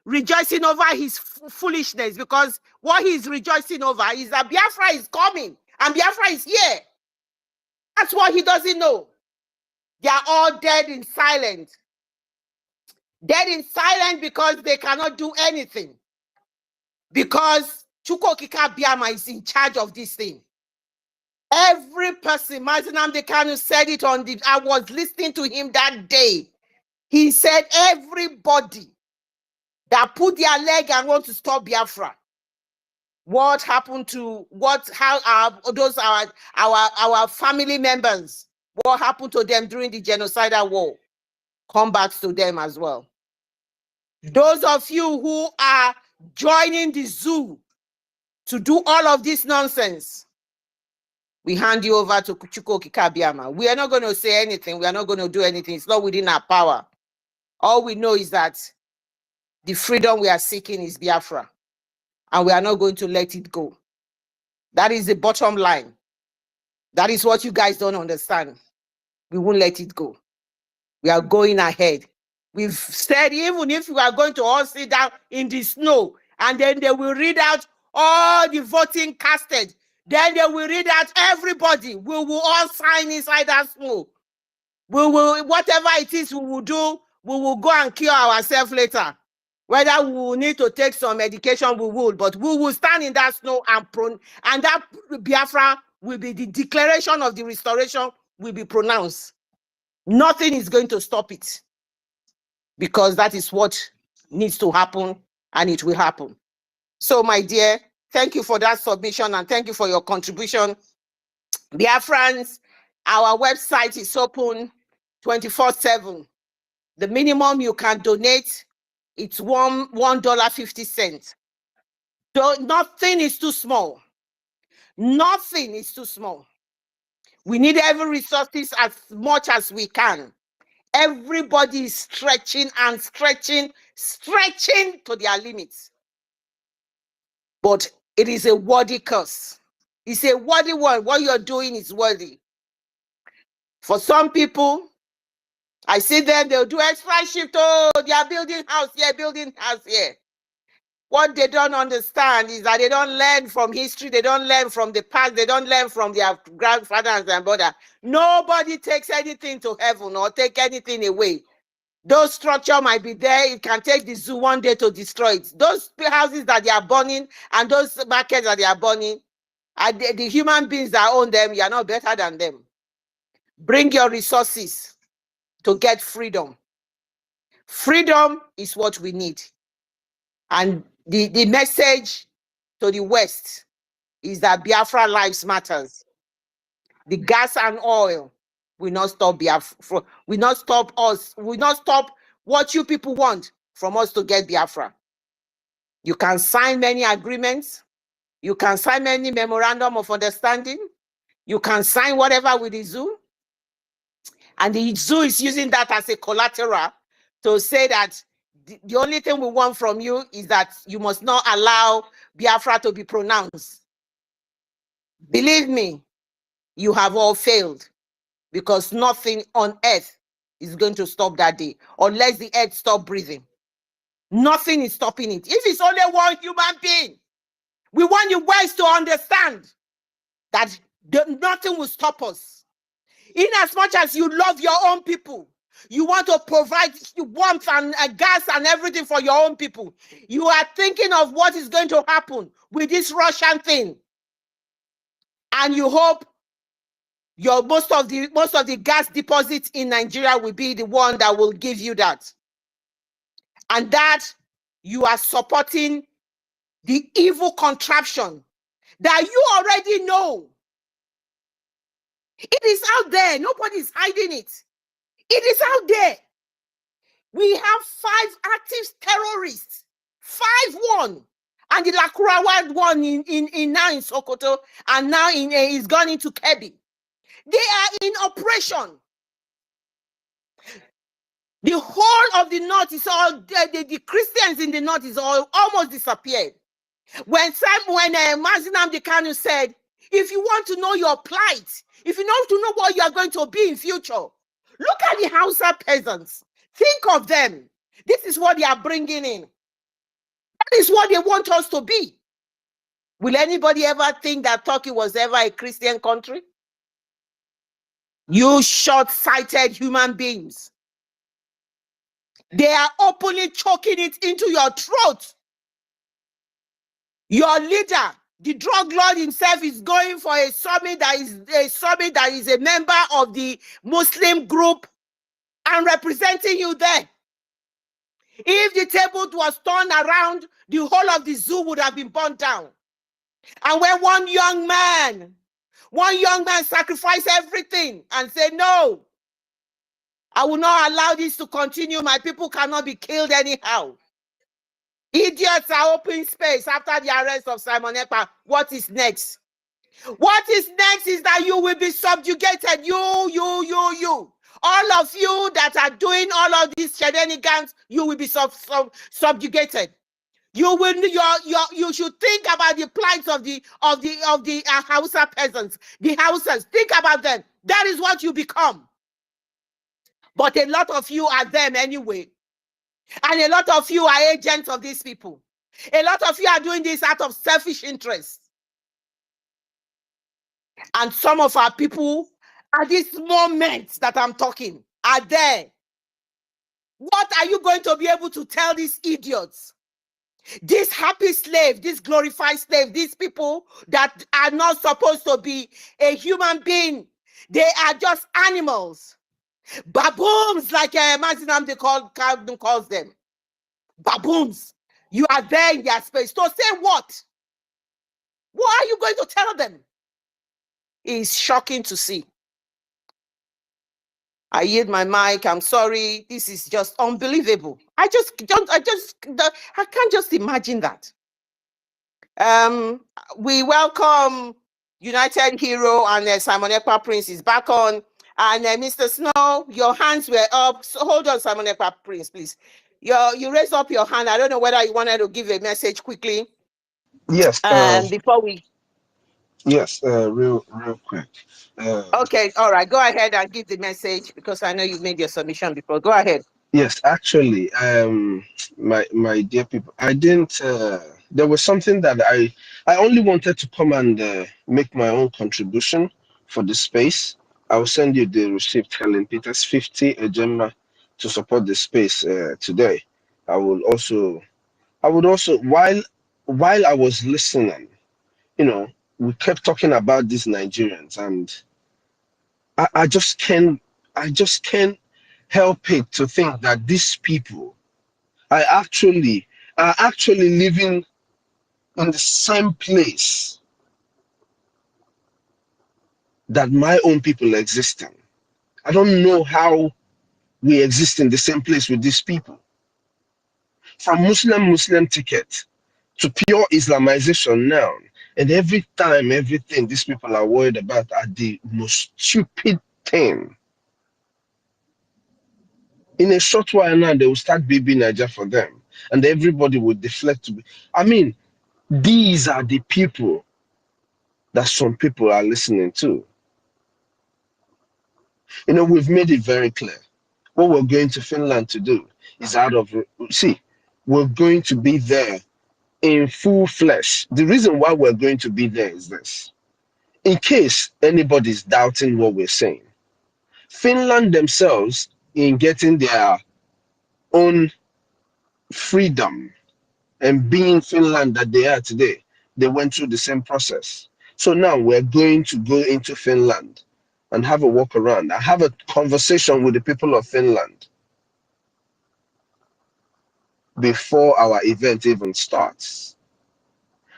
rejoicing over his foolishness, because what he's rejoicing over is that Biafra is coming and Biafra is here. That's what he doesn't know. They are all dead in silence. Dead in silence because they cannot do anything. Because Chukwu Okike Abiama is in charge of this thing. Every person, Mazi Nnamdi Kanu said it I was listening to him that day. He said everybody that put their leg and want to stop Biafra. What happened to our family members? What happened to them during the genocidal war? Come back to them as well. Those of you who are joining the zoo to do all of this nonsense, we hand you over to Chukwu Okike Abiama. We are not going to say anything. We are not going to do anything. It's not within our power. All we know is that the freedom we are seeking is Biafra, and we are not going to let it go. That is the bottom line. That is what you guys don't understand. We won't let it go. We are going ahead. We've said even if we are going to all sit down in the snow and then they will read out all the voting casted, then they will read out everybody. We will all sign inside that snow. We will, whatever it is we will do, we will go and cure ourselves later. Whether we will need to take some medication, we will, but we will stand in that snow and that Biafra will be the declaration of the restoration will be pronounced. Nothing is going to stop it, because that is what needs to happen, and it will happen. So, my dear, thank you for that submission and thank you for your contribution. Biafrans, our website is open 24/7. The minimum you can donate, it's $1.50. So nothing is too small. Nothing is too small. We need every resources as much as we can. Everybody is stretching and stretching to their limits. But it is a worthy cause. It's a worthy one. What you're doing is worthy. For some people, I see them, they'll do extra shift. Oh, they are building house here, building house here. What they don't understand is that they don't learn from history. They don't learn from the past. They don't learn from their grandfathers and brother. Nobody takes anything to heaven or take anything away. Those structure might be there. It can take the zoo one day to destroy it. Those houses that they are burning and those markets that they are burning, the human beings that own them, you are not better than them. Bring your resources to get freedom. Freedom is what we need. And the message to the West is that Biafra lives matters. The gas and oil will not stop Biafra, will not stop us, will not stop what you people want from us to get Biafra. You can sign many agreements. You can sign many memorandum of understanding. You can sign whatever with the zoo. And the zoo is using that as a collateral to say that the only thing we want from you is that you must not allow Biafra to be pronounced. Believe me, you have all failed, because nothing on earth is going to stop that day unless the earth stop breathing. Nothing is stopping it. If it's only one human being, we want you West to understand that nothing will stop us. In as much as you love your own people, you want to provide warmth and gas and everything for your own people. You are thinking of what is going to happen with this Russian thing. And you hope most of the gas deposits in Nigeria will be the one that will give you that. And that you are supporting the evil contraption that you already know. It is out there. Nobody is hiding it. It is out there. We have 5 active terrorists. 5-1. And the Lakurawa one now in Sokoto, and now is gone into Kebbi. They are in operation. The whole of the north is all, the Christians in the north is all almost disappeared. When Mazinam Dekanu said, if you want to know your plight, if you want to know what you are going to be in future, look at the Hausa peasants. Think of them. This is what they are bringing in. That is what they want us to be. Will anybody ever think that Turkey was ever a Christian country? You short-sighted human beings. They are openly choking it into your throat. Your leader, the drug lord himself, is going for a summit that is a member of the Muslim group and representing you there. If the table was turned around, the whole of the zoo would have been burnt down. And when one young man sacrificed everything and said, no, I will not allow this to continue. My people cannot be killed anyhow. Idiots are opening space after the arrest of Simon Ekpa. What is next? What is next is that you will be subjugated. You. All of you that are doing all of these shenanigans, you will be subjugated. You should think about the plight of the Hausa peasants, the Hausas. Think about them. That is what you become. But a lot of you are them anyway. And a lot of you are agents of these people. A lot of you are doing this out of selfish interest. And some of our people, at this moment that I'm talking, are there. What are you going to be able to tell these idiots? These happy slaves, these glorified slaves, these people that are not supposed to be a human being. They are just animals. Baboons, like Mazinam calls them. Baboons. You are there in their space. So say what? What are you going to tell them? It's shocking to see. I yield my mic. I'm sorry. This is just unbelievable. I can't just imagine that. We welcome United Hero and Simon Ekpa Prince is back on. And Mr. Snow, your hands were up. So hold on, Simon Ekpa Prince, please. You raised up your hand. I don't know whether you wanted to give a message quickly. Yes. Before we Yes. Real quick. Okay, all right, go ahead and give the message because I know you made your submission before. Go ahead. Yes, actually, my dear people, I didn't. There was something that I only wanted to come and make my own contribution for the space. I will send you the receipt, Helen Peters, 50 agenda to support the space today. I will also, while I was listening, you know, we kept talking about these Nigerians, and I just can't help it to think that these people are actually living in the same place that my own people exist in. I don't know how we exist in the same place with these people. From Muslim ticket to pure Islamization now, and everything these people are worried about are the most stupid thing. In a short while now, they will start baby Niger for them, and everybody will deflect. I mean, these are the people that some people are listening to. You know, we've made it very clear. What we're going to Finland to do is we're going to be there in full flesh. The reason why we're going to be there is this. In case anybody's doubting what we're saying, Finland themselves, in getting their own freedom and being Finland that they are today, they went through the same process. So now we're going to go into Finland and have a walk around. I have a conversation with the people of Finland before our event even starts.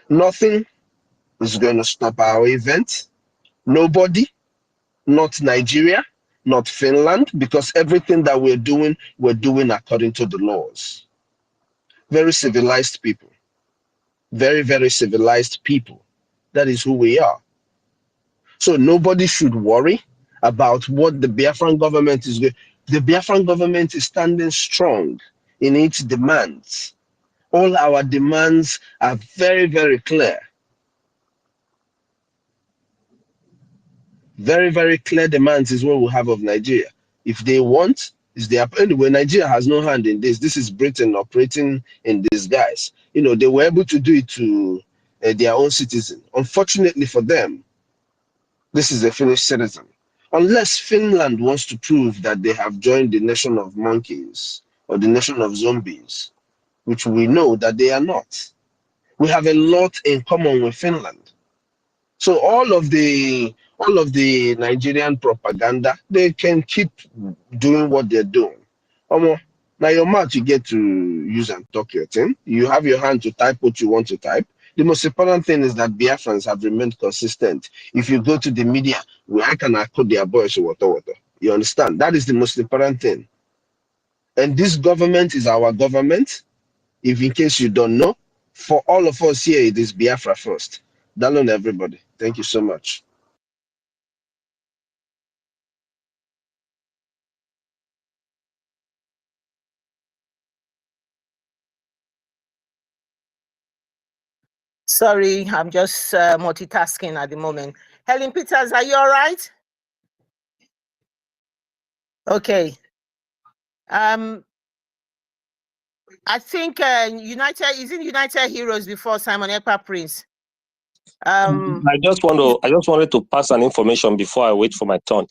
Nothing is going to stop our event. Nobody, not Nigeria, not Finland, because everything that we're doing according to the laws. Very civilized people. Very, very civilized people. That is who we are. So nobody should worry about what the Biafran government is doing. The Biafran government is standing strong in its demands. All our demands are very, very clear. Very, very clear demands is what we have of Nigeria. If they want, anyway, Nigeria has no hand in this. This is Britain operating in disguise. You know, they were able to do it to their own citizen. Unfortunately for them, this is a Finnish citizen. Unless Finland wants to prove that they have joined the nation of monkeys or the nation of zombies, which we know that they are not. We have a lot in common with Finland. So all of the Nigerian propaganda, they can keep doing what they're doing. Now your mouth you get to use and talk your thing. You have your hand to type what you want to type. The most important thing is that Biafrans have remained consistent. If you go to the media, I can quote their voice water. You understand? That is the most important thing. And this government is our government. If in case you don't know, for all of us here, it is Biafra first. Down on everybody. Thank you so much. Sorry, I'm just multitasking at the moment. Helen Peters, are you all right? Okay. I think United Heroes before Simon Ekpa Prince. I just wanted to pass an information before I wait for my turn.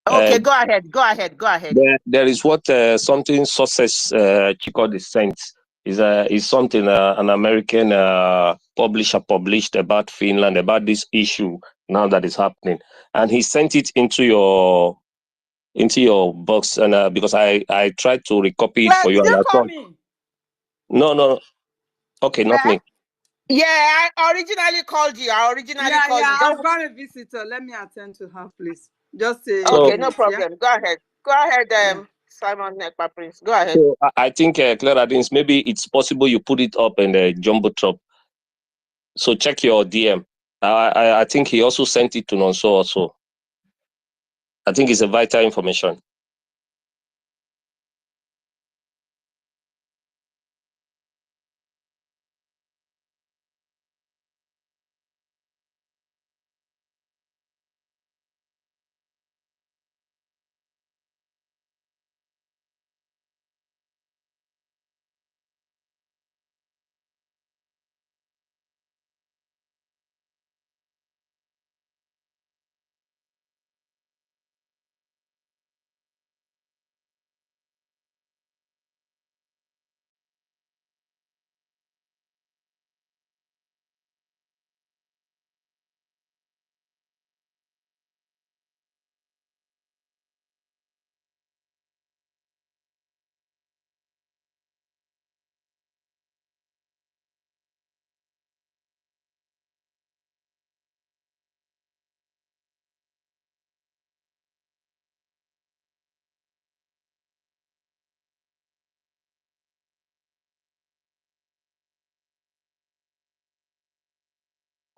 Okay, go ahead. There is what something sources Chico the Saint is something an American publisher published about Finland, about this issue now that is happening, and he sent it into your box, and because I tried to recopy it for you. Did And you I call thought, me? no, okay, not me. Yeah, I originally called you. Yeah, I've got a visitor. Let me attend to her, please. Just a okay, minute, no problem. Yeah? Go ahead, Simon Ekpa Prince. Go ahead. So I think, Clara Dins, maybe it's possible you put it up in the Jumbotron. So check your DM. I think he also sent it to Nonso also. I think it's a vital information.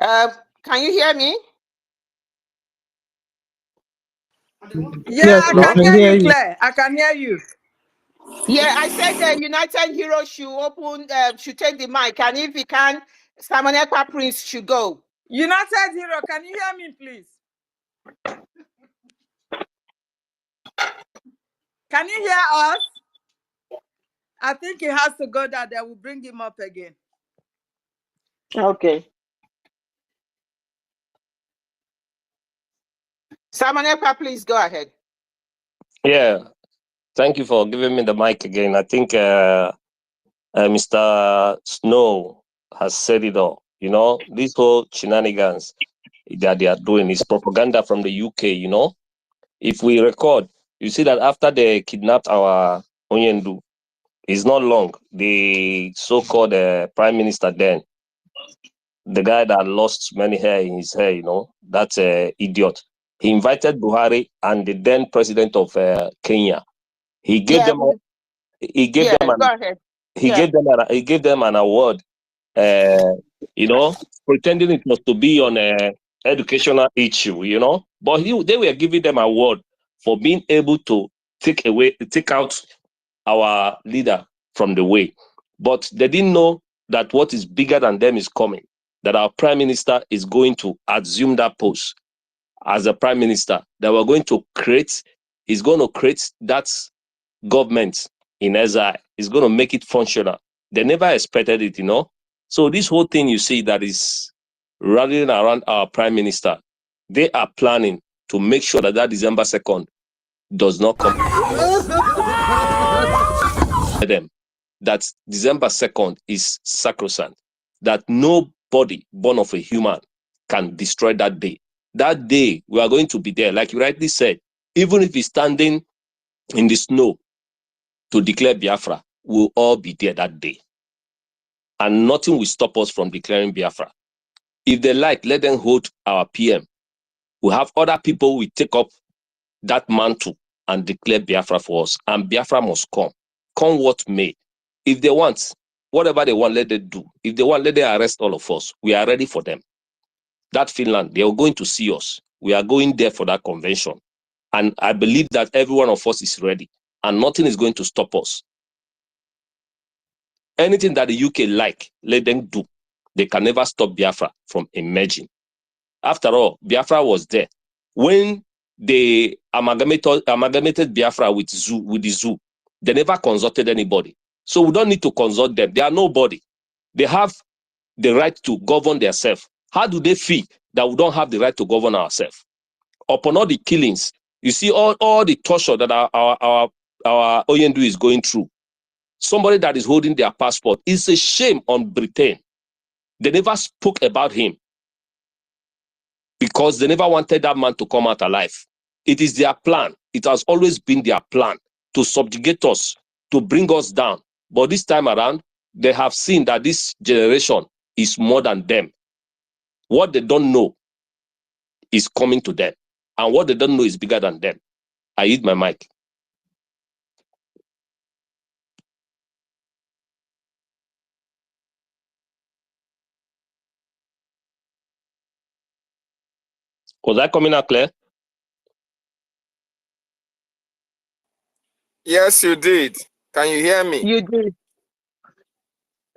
Can you hear me? Yeah, Yes, I we can can hear hear you, you. Claire. I can hear you. Yeah, I said the United Heroes should open, should take the mic, and if he can, Samonekwa Prince should go. United Hero, can you hear me, please? Can you hear us? I think he has to go that they will bring him up again. Okay. Samonekwa, please go ahead. Yeah, thank you for giving me the mic again. I think Mr. Snow has said it all. You know, this whole shenanigans that they are doing is propaganda from the UK, you know. If we record, you see that after they kidnapped our Onyendu, it's not long. The so-called prime minister then, the guy that lost many hair in his hair, you know, that's an idiot. He invited Buhari and the then president of Kenya. He gave Yeah, them, he gave yeah, them go an, ahead. he Yeah. gave them an award. You know, pretending it was to be on a educational issue, you know, but they were giving them an award for being able to take out our leader from the way. But they didn't know that what is bigger than them is coming, that our prime minister is going to assume that post as a prime minister, that we're going to create, he's going to create that government in exile. He's going to make it functional. They never expected it, you know. So this whole thing you see that is rallying around our prime minister, they are planning to make sure that December 2nd does not come them. That December 2nd is sacrosanct, that nobody born of a human can destroy that day. That day, we are going to be there. Like you rightly said, even if he's standing in the snow to declare Biafra, we'll all be there that day. And nothing will stop us from declaring Biafra. If they like, let them hold our PM. We have other people who will take up that mantle and declare Biafra for us. And Biafra must come. Come what may. If they want, whatever they want, let them do. If they want, let them arrest all of us. We are ready for them. That Finland, they are going to see us. We are going there for that convention. And I believe that every one of us is ready. And nothing is going to stop us. Anything that the UK like, let them do. They can never stop Biafra from emerging. After all, Biafra was there. When they amalgamated Biafra with the zoo, they never consulted anybody. So we don't need to consult them. They are nobody. They have the right to govern themselves. How do they feel that we don't have the right to govern ourselves? Upon all the killings, you see all the torture that our Oyendu is going through. Somebody that is holding their passport, is a shame on Britain. They never spoke about him because they never wanted that man to come out alive. It is their plan. It has always been their plan to subjugate us, to bring us down. But this time around, they have seen that this generation is more than them. What they don't know is coming to them. And what they don't know is bigger than them. I hit my mic. Was I coming out clear? Yes, you did. Can you hear me? You did.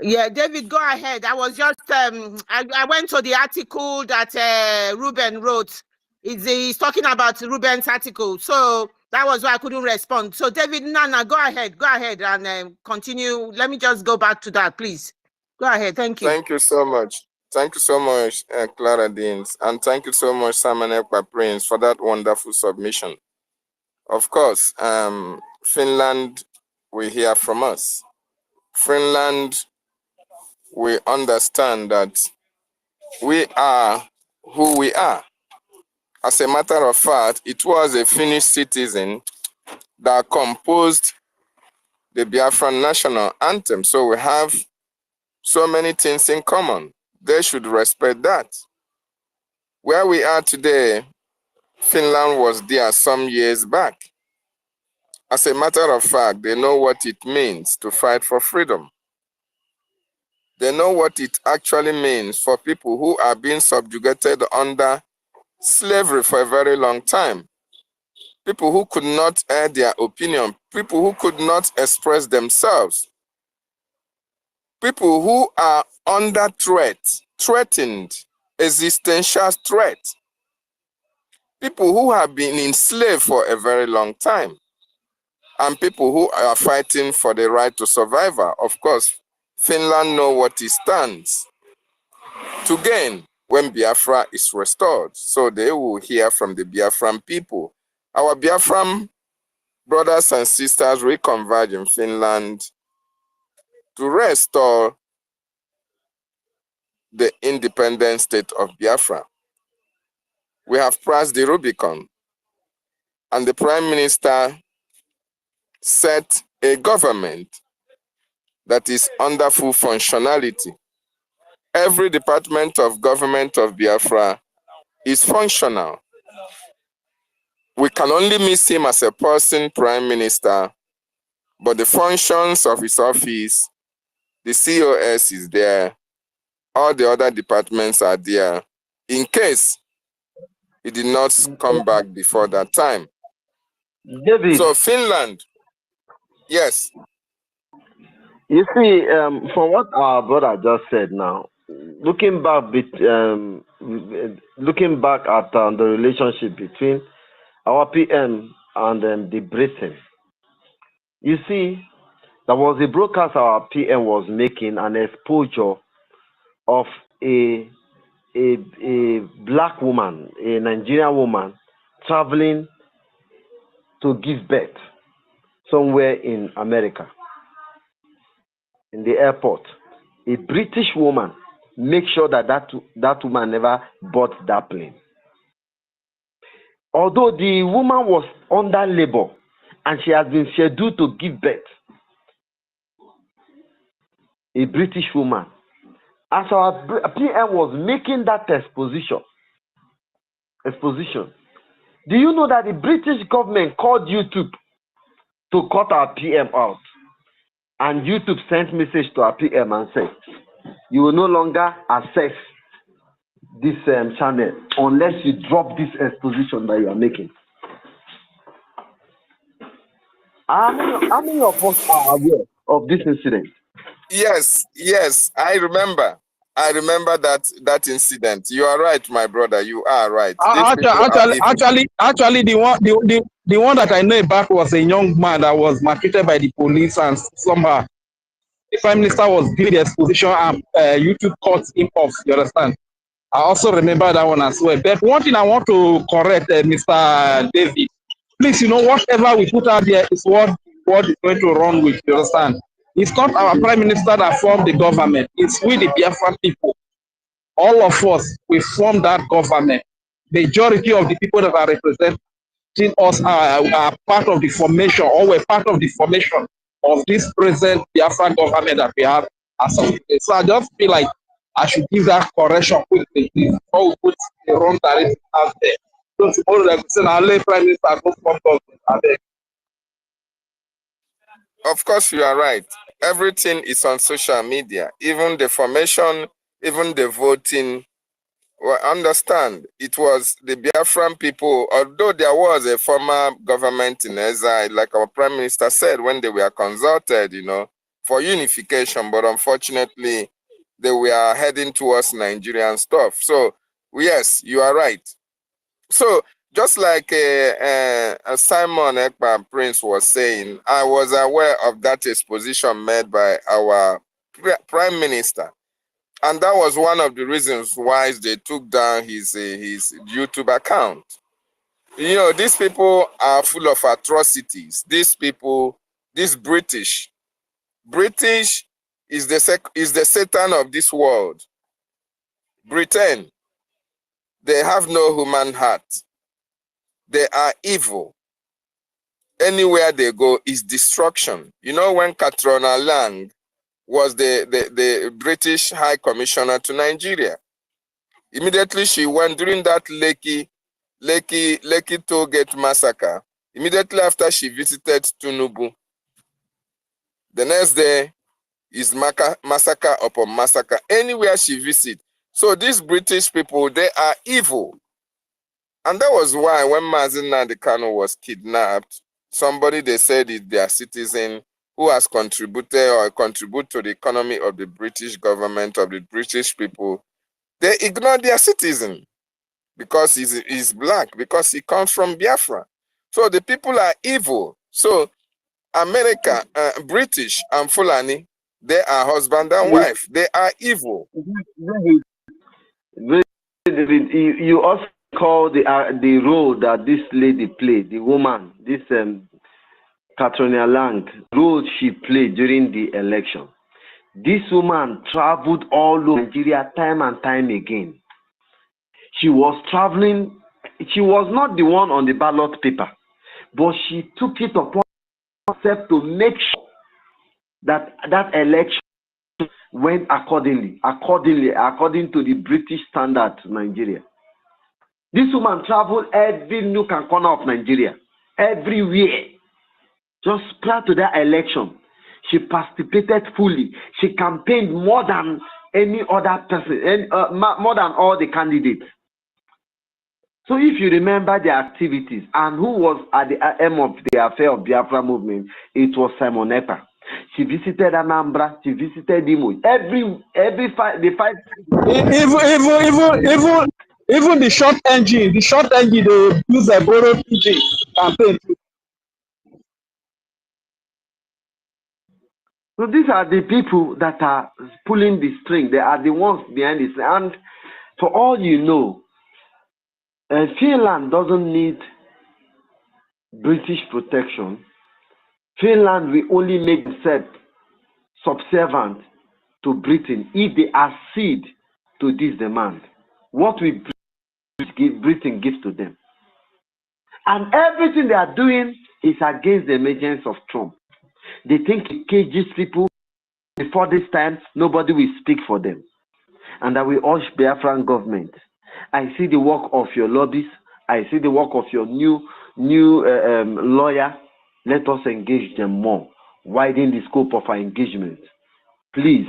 Yeah, David, go ahead. I was just, I went to the article that Ruben wrote. He's talking about Ruben's article. So that was why I couldn't respond. So David, Nana, go ahead and continue. Let me just go back to that, please. Go ahead. Thank you. Thank you so much. Thank you so much, Clara Deans. And thank you so much, Simon Ekpa Prince, for that wonderful submission. Of course, Finland will hear from us. Finland, we understand that we are who we are. As a matter of fact, it was a Finnish citizen that composed the Biafran national anthem. So we have so many things in common. They should respect that. Where we are today, Finland was there some years back. As a matter of fact, they know what it means to fight for freedom. They know what it actually means for people who are being subjugated under slavery for a very long time. People who could not air their opinion, people who could not express themselves, people who are under threat, threatened, existential threat, people who have been enslaved for a very long time, and people who are fighting for the right to survival. Of course, Finland know what it stands to gain when Biafra is restored. So they will hear from the Biafran people. Our Biafran brothers and sisters will converge in Finland to restore the independent state of Biafra. We have passed the Rubicon, and the Prime Minister set a government that is under full functionality. Every department of government of Biafra is functional. We can only miss him as a person, Prime Minister, but the functions of his office, the COS is there, all the other departments are there, in case he did not come back before that time. David. So Finland, yes. You see, from what our brother just said now, looking back at the relationship between our PM and the Britain, you see, there was a broadcast our PM was making an exposure of a black woman, a Nigerian woman, traveling to give birth somewhere in America. In the airport, a British woman make sure that woman never board that plane. Although the woman was under labor and she has been scheduled to give birth, a British woman, as our PM was making that exposition, do you know that the British government called YouTube to cut our PM out? And YouTube sent message to our PM and said, you will no longer access this channel unless you drop this exposition that you are making. How many of us are aware of this incident? Yes, I remember. I remember that incident. You are right, my brother. You are right. Actually, the one that I know about was a young man that was maltreated by the police, and somehow the Prime Minister was giving the exposition and YouTube cut him off. You understand? I also remember that one as well. But one thing I want to correct, Mr. David, please, whatever we put out there is what is going to run with. You understand? It's not our Prime Minister that formed the government. It's we, the Biafran people. All of us, we form that government. Majority of the people that are representing us are part of the formation, or we're part of the formation of this present Biafran government that we have as of today. So I just feel like I should give that correction quickly before we put the wrong direction out there. So tomorrow, like we said, I'll let Prime Minister go from government. Of course, you are right. Everything is on social media, even the formation, even the voting. Well, understand, it was the Biafran people, although there was a former government in exile, like our Prime Minister said when they were consulted, for unification, but unfortunately, they were heading towards Nigerian stuff. So, yes, you are right. So, just like Simon Ekpa Prince was saying, I was aware of that exposition made by our Prime Minister. And that was one of the reasons why they took down his YouTube account. These people are full of atrocities. These people, this British is the Satan of this world. Britain, they have no human heart. They are evil. Anywhere they go is destruction. When Catriona Lang was the British High Commissioner to Nigeria, immediately she went during that Lekki Toll Gate massacre. Immediately after she visited Tinubu, the next day, is massacre upon massacre anywhere she visits. So these British people, they are evil. And that was why when Mazi Nnamdi Kanu was kidnapped, somebody they said is their citizen who has contributed or contribute to the economy of the British government, of the British people, they ignore their citizen because he's black, because he comes from Biafra. So the people are evil. So America, British and Fulani, they are husband and wife. They are evil. You also call the role that this lady played, the woman, this Katrina Lang, role she played during the election. This woman traveled all over Nigeria time and time again. She was traveling. She was not the one on the ballot paper, but she took it upon herself to make sure that that election went according to the British standard to Nigeria. This woman traveled every nook and corner of Nigeria, everywhere. Just prior to that election, she participated fully. She campaigned more than any other person, more than all the candidates. So if you remember the activities and who was at the aim of the affair of Biafra movement, it was Simon Ekpa. She visited Anambra, she visited Imo. Even the short engine, they use a borrowed engine campaign. So these are the people that are pulling the string. They are the ones behind this. And for all you know, Finland doesn't need British protection. Finland will only make themselves subservient to Britain if they accede to this demand. What will Britain give to them? And everything they are doing is against the emergence of Trump. They think it cages people. Before this time, nobody will speak for them. And I will urge Biafran government. I see the work of your lobbies. I see the work of your new lawyer. Let us engage them more. Widen the scope of our engagement. Please.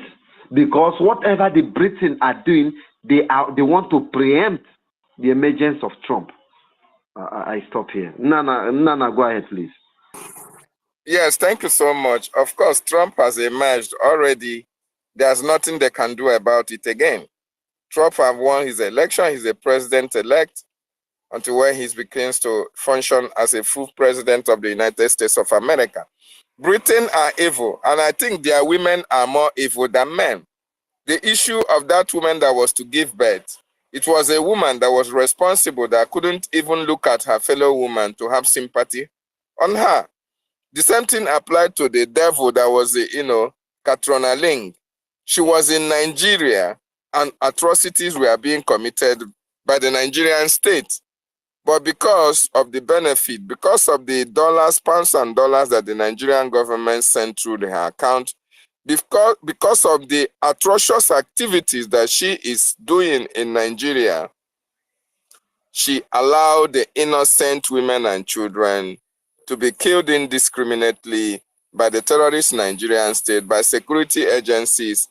Because whatever the Britain are doing, they want to preempt the emergence of Trump. I stop here. Nana, go ahead, please. Yes, thank you so much. Of course, Trump has emerged already. There's nothing they can do about it again. Trump has won his election. He's a president-elect until when he begins to function as a full president of the United States of America. Britain are evil, and I think their women are more evil than men. The issue of that woman that was to give birth, it was a woman that was responsible that couldn't even look at her fellow woman to have sympathy on her. The same thing applied to the devil that was, Katrina Lang. She was in Nigeria and atrocities were being committed by the Nigerian state. But because of the benefit, because of the pounds and dollars that the Nigerian government sent through her account, because of the atrocious activities that she is doing in Nigeria, she allowed the innocent women and children to be killed indiscriminately by the terrorist Nigerian state, by security agencies,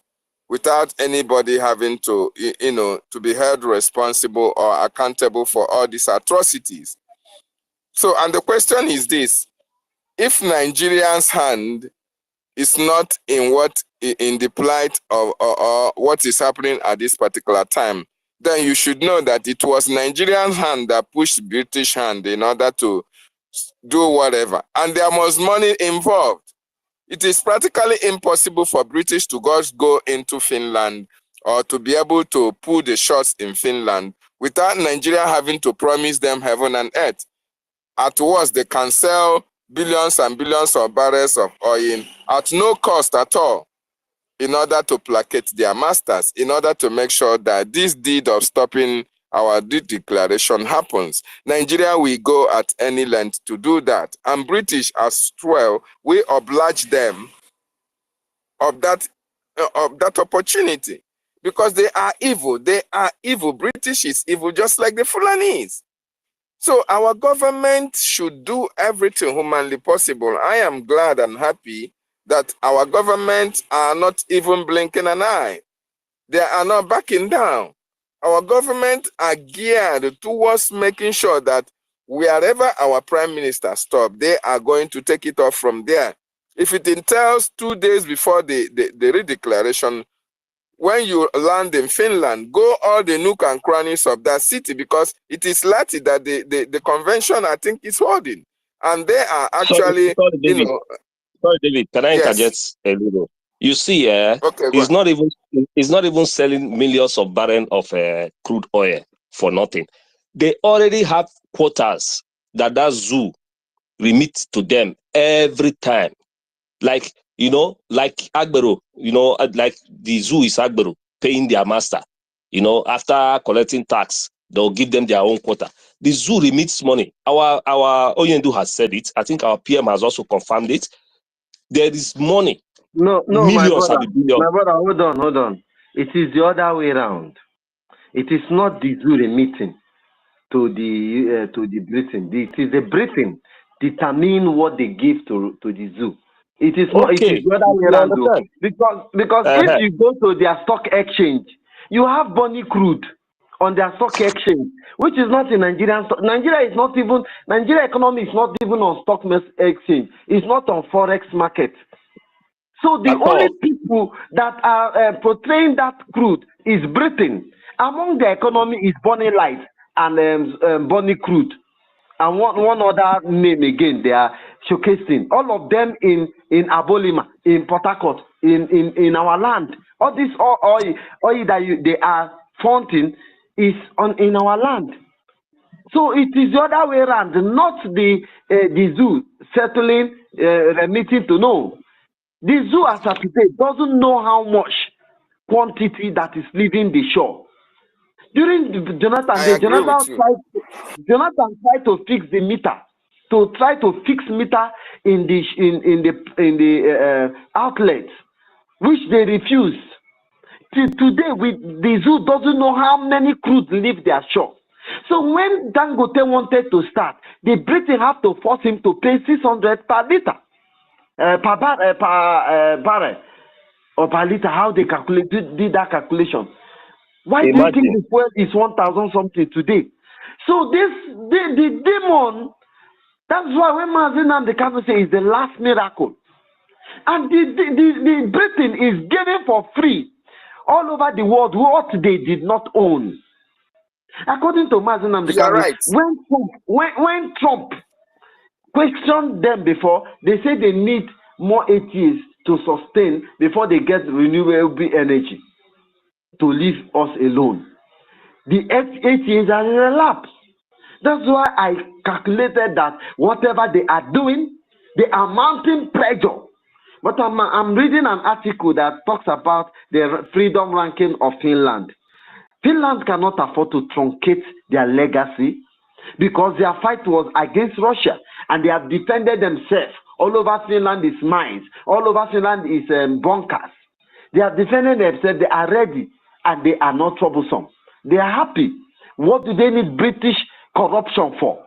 without anybody having to, to be held responsible or accountable for all these atrocities. So, and the question is this: if Nigerians' hand is not in the plight of or what is happening at this particular time, then you should know that it was Nigerian hand that pushed British hand in order to do whatever. And there was money involved. It is practically impossible for British to just go into Finland or to be able to pull the shots in Finland without Nigeria having to promise them heaven and earth. At worst, they can sell billions and billions of barrels of oil at no cost at all in order to placate their masters, in order to make sure that this deed of stopping our deed declaration happens. Nigeria will go at any length to do that. And British as well, we oblige them of that opportunity because they are evil. They are evil. British is evil just like the Fulanis. So our government should do everything humanly possible. I am glad and happy that our government are not even blinking an eye. They are not backing down. Our government are geared towards making sure that wherever our prime minister stops, they are going to take it off from there. If it entails 2 days before the redeclaration, when you land in Finland, go all the nook and crannies of that city, because it is likely that the convention, I think, is holding. And they are actually, Sorry, you David. know, Sorry, David. Can I yes. interject a little? You see, Okay, go it's ahead. not even selling millions of barrels of crude oil for nothing. They already have quotas that zoo remit to them every time. Like, like Agbero, like the zoo is Agbero paying their master. After collecting tax, they'll give them their own quota. The zoo remits money. Our Oyendu has said it. I think our PM has also confirmed it. There is money. No, my Millions brother. and billions. My brother, hold on. It is the other way around. It is not the zoo remitting to the Britain. It is the Britain determine what they give to the zoo. It is not. It is Okay, the other way you around, though. understand? Because if you go to their stock exchange, you have Bonny crude on their stock exchange, which is not in Nigerian stock. Nigeria economy is not even on stock exchange. It's not on forex market. So the only people that are portraying that crude is Britain. Among the economy is Bonny Light and Bonny Crude. And one other name again they are showcasing. All of them in Abolima, in Port Harcourt, in our land. All this oil that they are fronting is in our land. So it is the other way around, not the zoo settling, remitting to no. The zoo as of today doesn't know how much quantity that is leaving the shore. During Jonathan tried to fix the meter, meter in the outlets, which they refused. Till today, the zoo doesn't know how many crude leave their shore. So when Dangote wanted to start, the British have to force him to pay 600 per liter, per barrel, or per liter. How they did that calculation? Why do you think the fuel is 1,000 something today? So the demon, that's why when Mazin and the Kano say is the last miracle. And the Britain is giving for free all over the world what they did not own. According to Mazin and the Kano, right. when Trump questioned them before, they say they need more 8 years to sustain before they get renewable energy to leave us alone. The 8 years are elapsed. That's why I calculated that whatever they are doing, they are mounting pressure. But I'm reading an article that talks about the freedom ranking of Finland. Finland cannot afford to truncate their legacy because their fight was against Russia and they have defended themselves. All over Finland is mines. All over Finland is bunkers. They are defending themselves. They are ready and they are not troublesome. They are happy. What do they need British corruption for?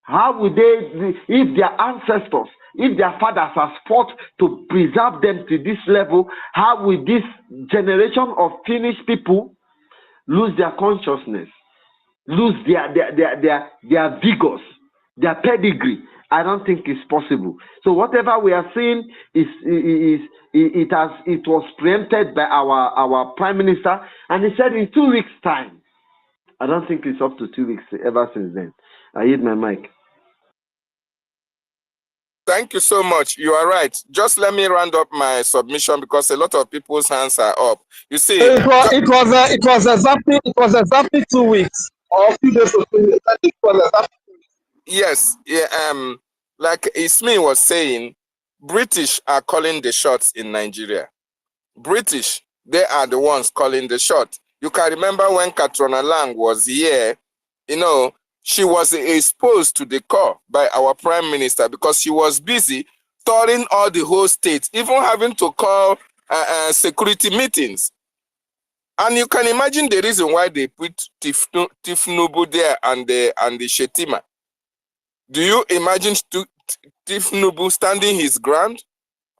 How would they, if their ancestors, if their fathers have fought to preserve them to this level, how will this generation of Finnish people lose their consciousness, lose their vigors, their pedigree? I don't think it's possible. So whatever we are seeing it was preempted by our prime minister, and he said in 2 weeks' time. I don't think it's up to 2 weeks ever since then. I hit my mic. Thank you so much. You are right. Just let me round up my submission because a lot of people's hands are up. You see, it was exactly 2 weeks or a few days or 2 weeks. I think it was exactly 2 weeks. Yes, yeah. Like Ismi was saying, British are calling the shots in Nigeria. British, they are the ones calling the shot. You can remember when Katrina Lang was here, you know, she was exposed to the core by our prime minister because she was busy touring all the whole state, even having to call security meetings. And you can imagine the reason why they put Tifnubu there and the Shetima. Do you imagine Tifnubu standing his ground?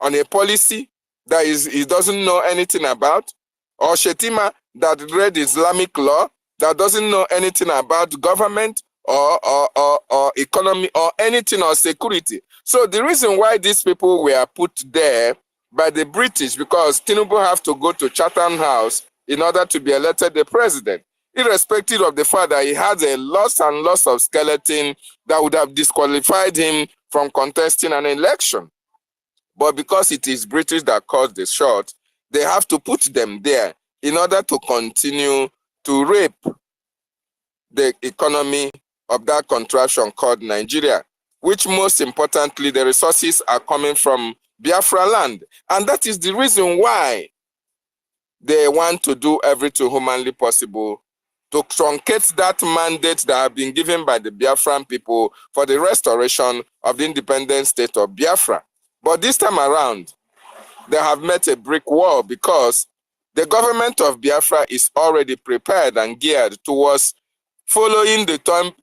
on a policy that he doesn't know anything about, or Shetima that read Islamic law that doesn't know anything about government or economy or anything or security. So the reason why these people were put there by the British, because Tinubu have to go to Chatham House in order to be elected the president, irrespective of the fact that he has a lots and lots of skeleton that would have disqualified him from contesting an election. But because it is British that calls the shot, they have to put them there in order to continue to rape the economy of that contraption called Nigeria, which most importantly, the resources are coming from Biafra land. And that is the reason why they want to do everything humanly possible to truncate that mandate that have been given by the Biafran people for the restoration of the independent state of Biafra. But this time around, they have met a brick wall because the government of Biafra is already prepared and geared towards following the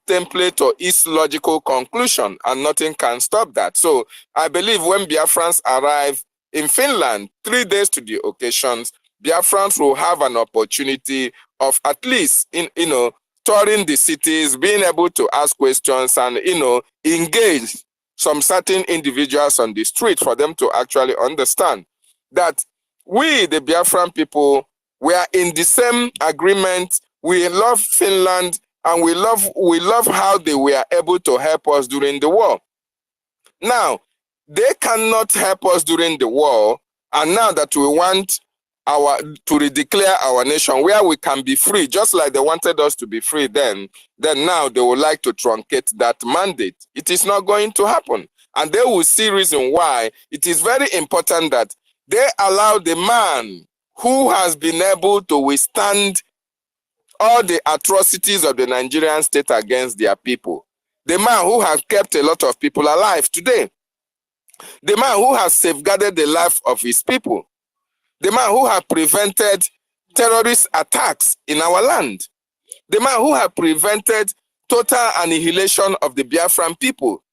template or its logical conclusion, and nothing can stop that. So I believe when Biafrans arrive in Finland, 3 days to the occasions, Biafrans will have an opportunity of at least, touring the cities, being able to ask questions and, engage some certain individuals on the street for them to actually understand that we, the Biafran people, we are in the same agreement. We love Finland and we love how they were able to help us during the war. Now, they cannot help us during the war, and now that we want to redeclare our nation where we can be free, just like they wanted us to be free then now they would like to truncate that mandate. It is not going to happen. And they will see reason why it is very important that they allow the man who has been able to withstand all the atrocities of the Nigerian state against their people, the man who has kept a lot of people alive today, the man who has safeguarded the life of his people, the man who has prevented terrorist attacks in our land, the man who has prevented total annihilation of the Biafran people,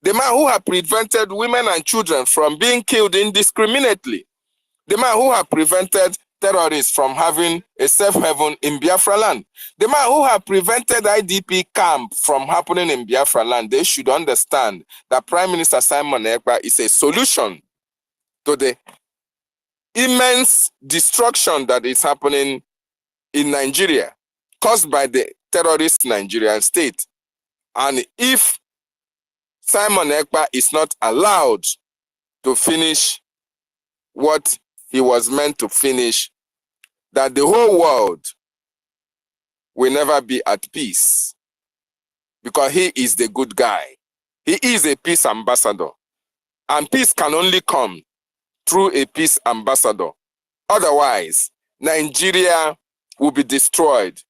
the man who has prevented women and children from being killed indiscriminately, the man who has prevented terrorists from having a safe haven in Biafra land, the man who has prevented IDP camp from happening in Biafra land. They should understand that Prime Minister Simon Ekpa is a solution to the immense destruction that is happening in Nigeria caused by the terrorist Nigerian state. And if Simon Ekpa is not allowed to finish what he was meant to finish, that the whole world will never be at peace, because he is the good guy. He is a peace ambassador, and peace can only come through a peace ambassador. Otherwise, Nigeria will be destroyed.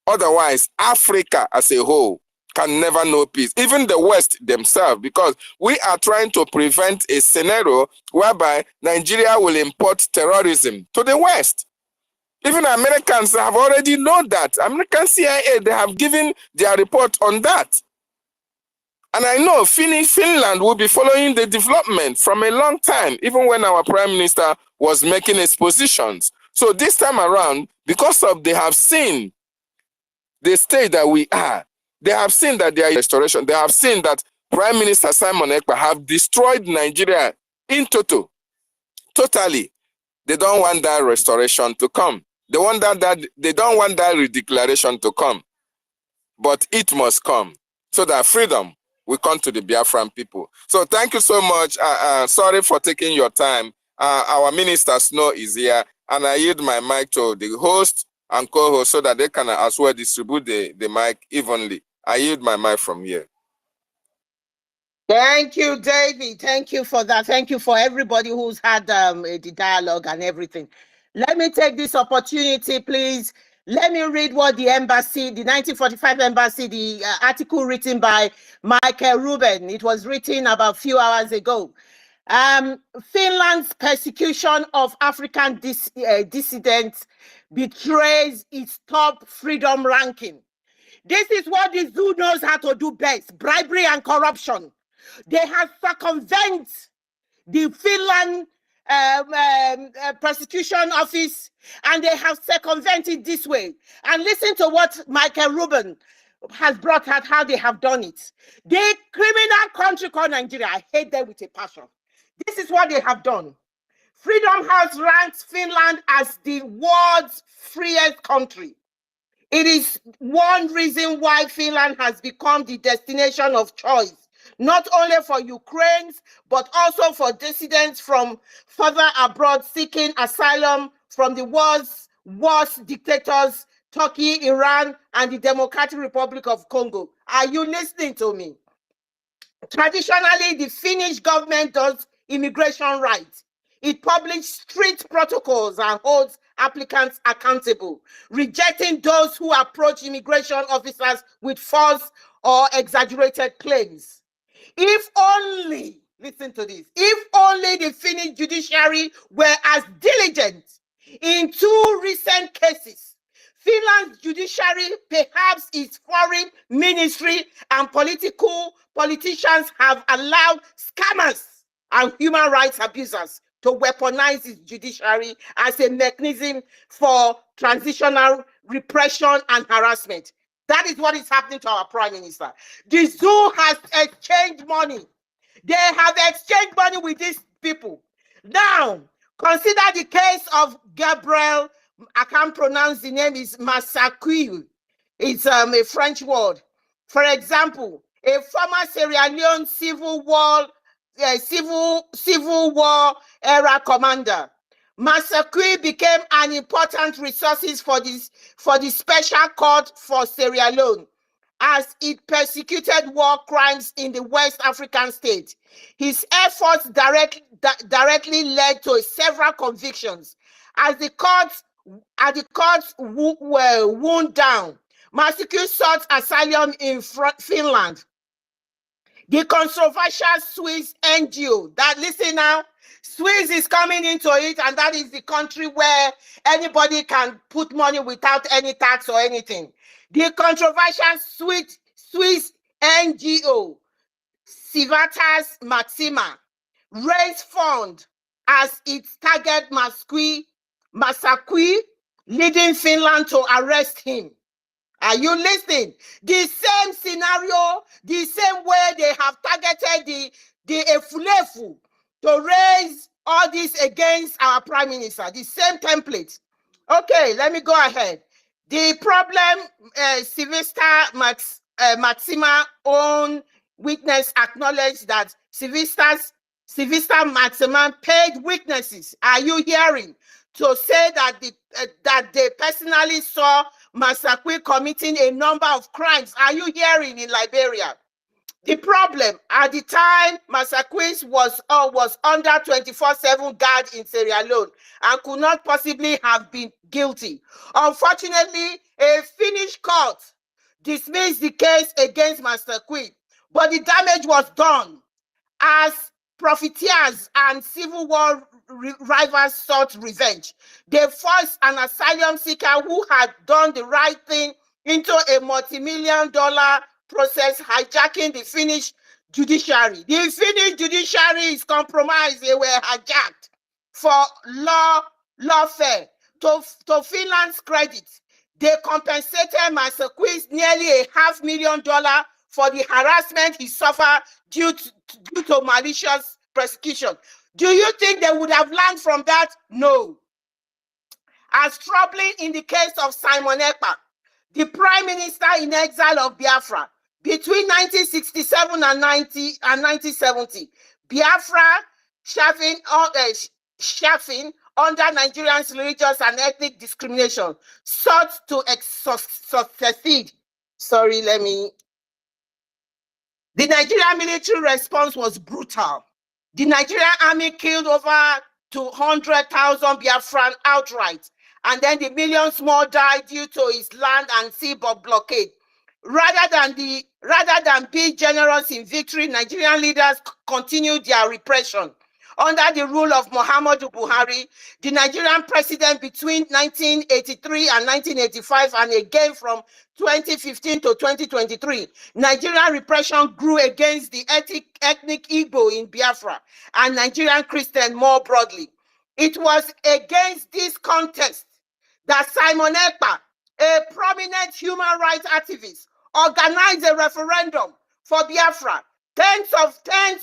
Otherwise, Africa as a whole can never know peace. Even the West themselves, because we are trying to prevent a scenario whereby Nigeria will import terrorism to the West. Even Americans have already known that. American CIA, they have given their report on that. And I know Finland will be following the development from a long time, even when our Prime Minister was making his positions. So this time around, because of they have seen the state that we are, they have seen that there is restoration. They have seen that Prime Minister Simon Ekpa have destroyed Nigeria in total. Totally. They don't want that restoration to come. They don't want that redeclaration to come. But it must come so that freedom will come to the Biafran people. So thank you so much. Sorry for taking your time. Our Minister Snow is here, and I yield my mic to the host and co-host so that they can as well distribute the mic evenly. I yield my mic from here. Thank you, David. Thank you for that. Thank you for everybody who's had the dialogue and everything. Let me take this opportunity, please. Let me read what the embassy, the 1945 embassy, the article written by Michael Rubin. It was written about a few hours ago. Finland's persecution of African dissidents betrays its top freedom ranking. This is what the zoo knows how to do best: bribery and corruption. They have circumvented the Finland prosecution office, and they have circumvented this way. And listen to what Michael Rubin has brought out, how they have done it. The criminal country called Nigeria, I hate them with a passion. This is what they have done. Freedom House ranks Finland as the world's freest country. It is one reason why Finland has become the destination of choice, not only for Ukrainians, but also for dissidents from further abroad seeking asylum from the world's worst dictators, Turkey, Iran, and the Democratic Republic of Congo. Are you listening to me? Traditionally, the Finnish government does immigration rights. It publishes strict protocols and holds applicants accountable, rejecting those who approach immigration officers with false or exaggerated claims. If only, listen to this, if only the Finnish judiciary were as diligent in 2 recent cases. Finland's judiciary, perhaps its foreign ministry and politicians have allowed scammers and human rights abusers to weaponize its judiciary as a mechanism for transitional repression and harassment. That is what is happening to our Prime Minister. The zoo has exchanged money. They have exchanged money with these people. Now, consider the case of Gabriel, I can't pronounce the name, is Massacui. It's a French word. For example, a former Sierra Leone civil war era commander. Massacui became an important resource for the Special Court for Sierra Leone as it persecuted war crimes in the West African state. His efforts directly led to several convictions. As the courts were wound down, Massacui sought asylum in Finland. The controversial Swiss NGO, that, listen now, Swiss is coming into it, and that is the country where anybody can put money without any tax or anything. The controversial Swiss NGO, Civitas Maxima, raised funds as its target Massacui, leading Finland to arrest him. Are you listening? The same scenario, the same way they have targeted the Efulefu to raise all this against our Prime Minister, the same template. Okay, let me go ahead. The problem, Civista Maxima own witness acknowledged that Civista Maxima paid witnesses. Are you hearing? To say that they personally saw Massacui committing a number of crimes. Are you hearing in Liberia? The problem, at the time, Massacui was under 24/7 guard in Sierra Leone and could not possibly have been guilty. Unfortunately, a Finnish court dismissed the case against Massacui, but the damage was done as profiteers and civil war rivals sought revenge. They forced an asylum seeker who had done the right thing into a multi-million-dollar process, hijacking the Finnish judiciary. The Finnish judiciary is compromised. They were hijacked for lawfare. To Finland's credit, they compensated Massacui nearly $500,000 for the harassment he suffered due to malicious persecution. Do you think they would have learned from that? No. As troubling in the case of Simon Ekpa, the Prime Minister in exile of Biafra, between 1967 and 1970, Biafra chafing under Nigerians' religious and ethnic discrimination sought to succeed. The Nigerian military response was brutal. The Nigerian army killed over 200,000 Biafran outright, and then the millions more died due to its land and sea blockade. Rather than be generous in victory, Nigerian leaders continued their repression. under the rule of Muhammadu Buhari, the Nigerian president between 1983 and 1985, and again from 2015 to 2023, Nigerian repression grew against the ethnic Igbo in Biafra and Nigerian Christian more broadly. It was against this context that Simon Ekpa, a prominent human rights activist, organized a referendum for Biafra. Tens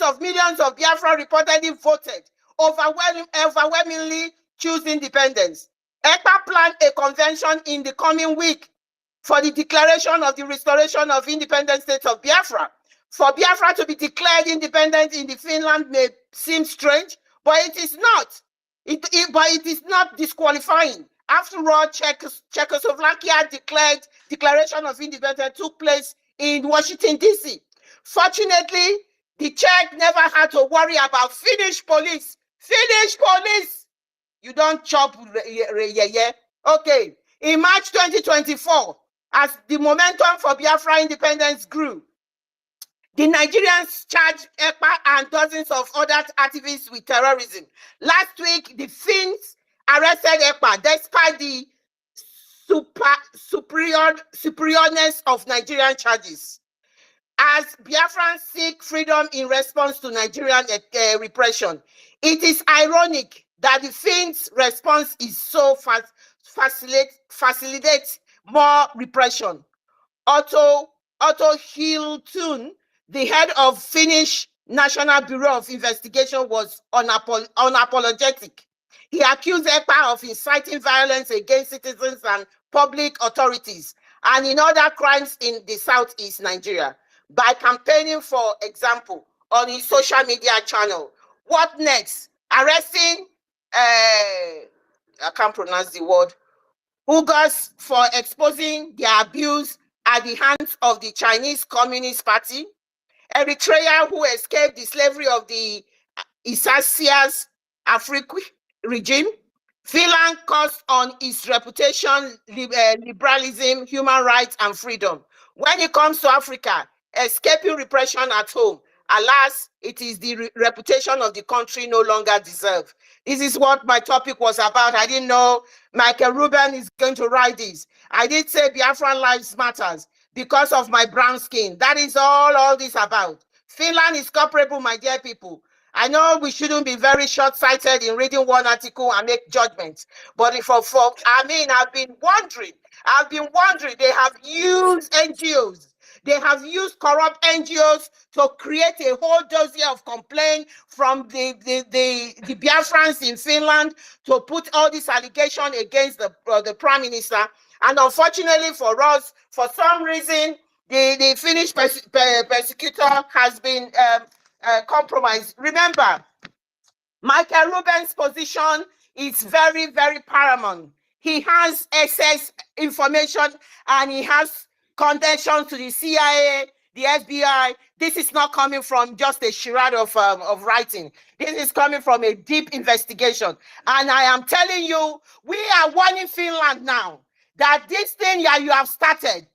of millions of Biafra reportedly voted, overwhelmingly choose independence. Ekpa planned a convention in the coming week for the declaration of the restoration of independent state of Biafra. For Biafra to be declared independent in the Finland may seem strange, but it is not. But it is not disqualifying. After all, Czechoslovakia declaration of independence took place in Washington, D.C. Fortunately, the Czech never had to worry about Finnish police. Finnish police! You don't chop, yeah. Okay, in March 2024, as the momentum for Biafra independence grew, the Nigerians charged EKPA and dozens of other activists with terrorism. Last week, the Finns arrested EKPA despite the superiorness of Nigerian charges. As Biafrans seek freedom in response to Nigerian repression, it is ironic that the Finns' response is so facilitate more repression. Otto Hiltun, the head of Finnish National Bureau of Investigation, was unapologetic. He accused EKPA of inciting violence against citizens and public authorities and in other crimes in the southeast Nigeria by campaigning, for example, on his social media channel. What next? Arresting, I can't pronounce the word, Uyghurs for exposing their abuse at the hands of the Chinese Communist Party, Eritrea, who escaped the slavery of the Isasias Afrique regime, Finland cost on its reputation, liberalism, human rights, and freedom. When it comes to Africa, escaping repression at home, alas, it is the reputation of the country no longer deserved. This is what my topic was about. I didn't know Michael Rubin is going to write this. I did say Biafran lives matters because of my brown skin. That is all this about. Finland is comparable, my dear people. I know we shouldn't be very short-sighted in reading one article and make judgments. But I've been wondering, they have used NGOs. They have used corrupt NGOs to create a whole dossier of complaint from the Biafrans in Finland to put all this allegation against the Prime Minister. And unfortunately for us, for some reason, the Finnish persecutor has been compromised. Remember, Michael Rubin's position is very, very paramount. He has excess information and he has connections to the CIA, the FBI. This is not coming from just a charade of writing. This is coming from a deep investigation. And I am telling you, we are warning Finland now that this thing that you have started,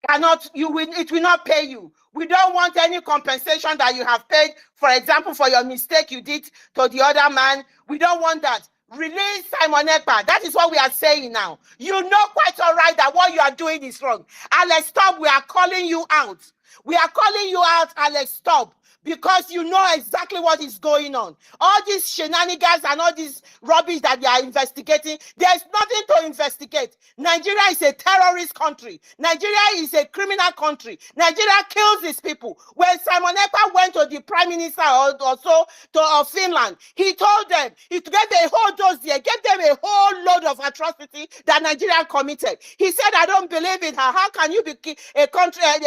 it will not pay you. We don't want any compensation that you have paid, for example, for your mistake you did to the other man. We don't want that. Release Simon Ekpa. That is what we are saying now. You know quite all right that what you are doing is wrong. Alex, stop. We are calling you out. We are calling you out, Alex, stop. Because you know exactly what is going on. All these shenanigans and all this rubbish that they are investigating, there's nothing to investigate. Nigeria is a terrorist country. Nigeria is a criminal country. Nigeria kills its people. When Simon Ekpa went to the Prime Minister of Finland, he told them, he gave a whole dossier, gave them a whole load of atrocity that Nigeria committed. He said, I don't believe in her. How can you be a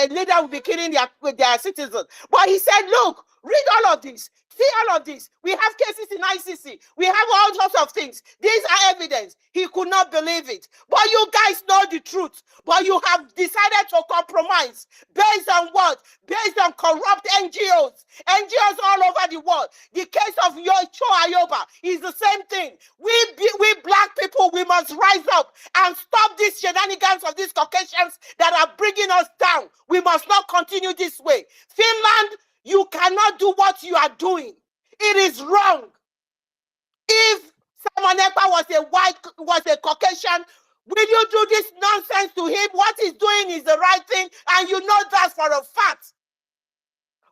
leader will be killing their citizens? But he said, look, read all of this. See all of this. We have cases in ICC. We have all sorts of things. These are evidence. He could not believe it. But you guys know the truth. But you have decided to compromise. Based on what? Based on corrupt NGOs. NGOs all over the world. The case of Cho Ayoba is the same thing. We black people, we must rise up and stop these shenanigans of these Caucasians that are bringing us down. We must not continue this way. Finland, you cannot do what you are doing. It is wrong. If Simon Ekpa was a Caucasian, will you do this nonsense to him? What he's doing is the right thing, and you know that for a fact.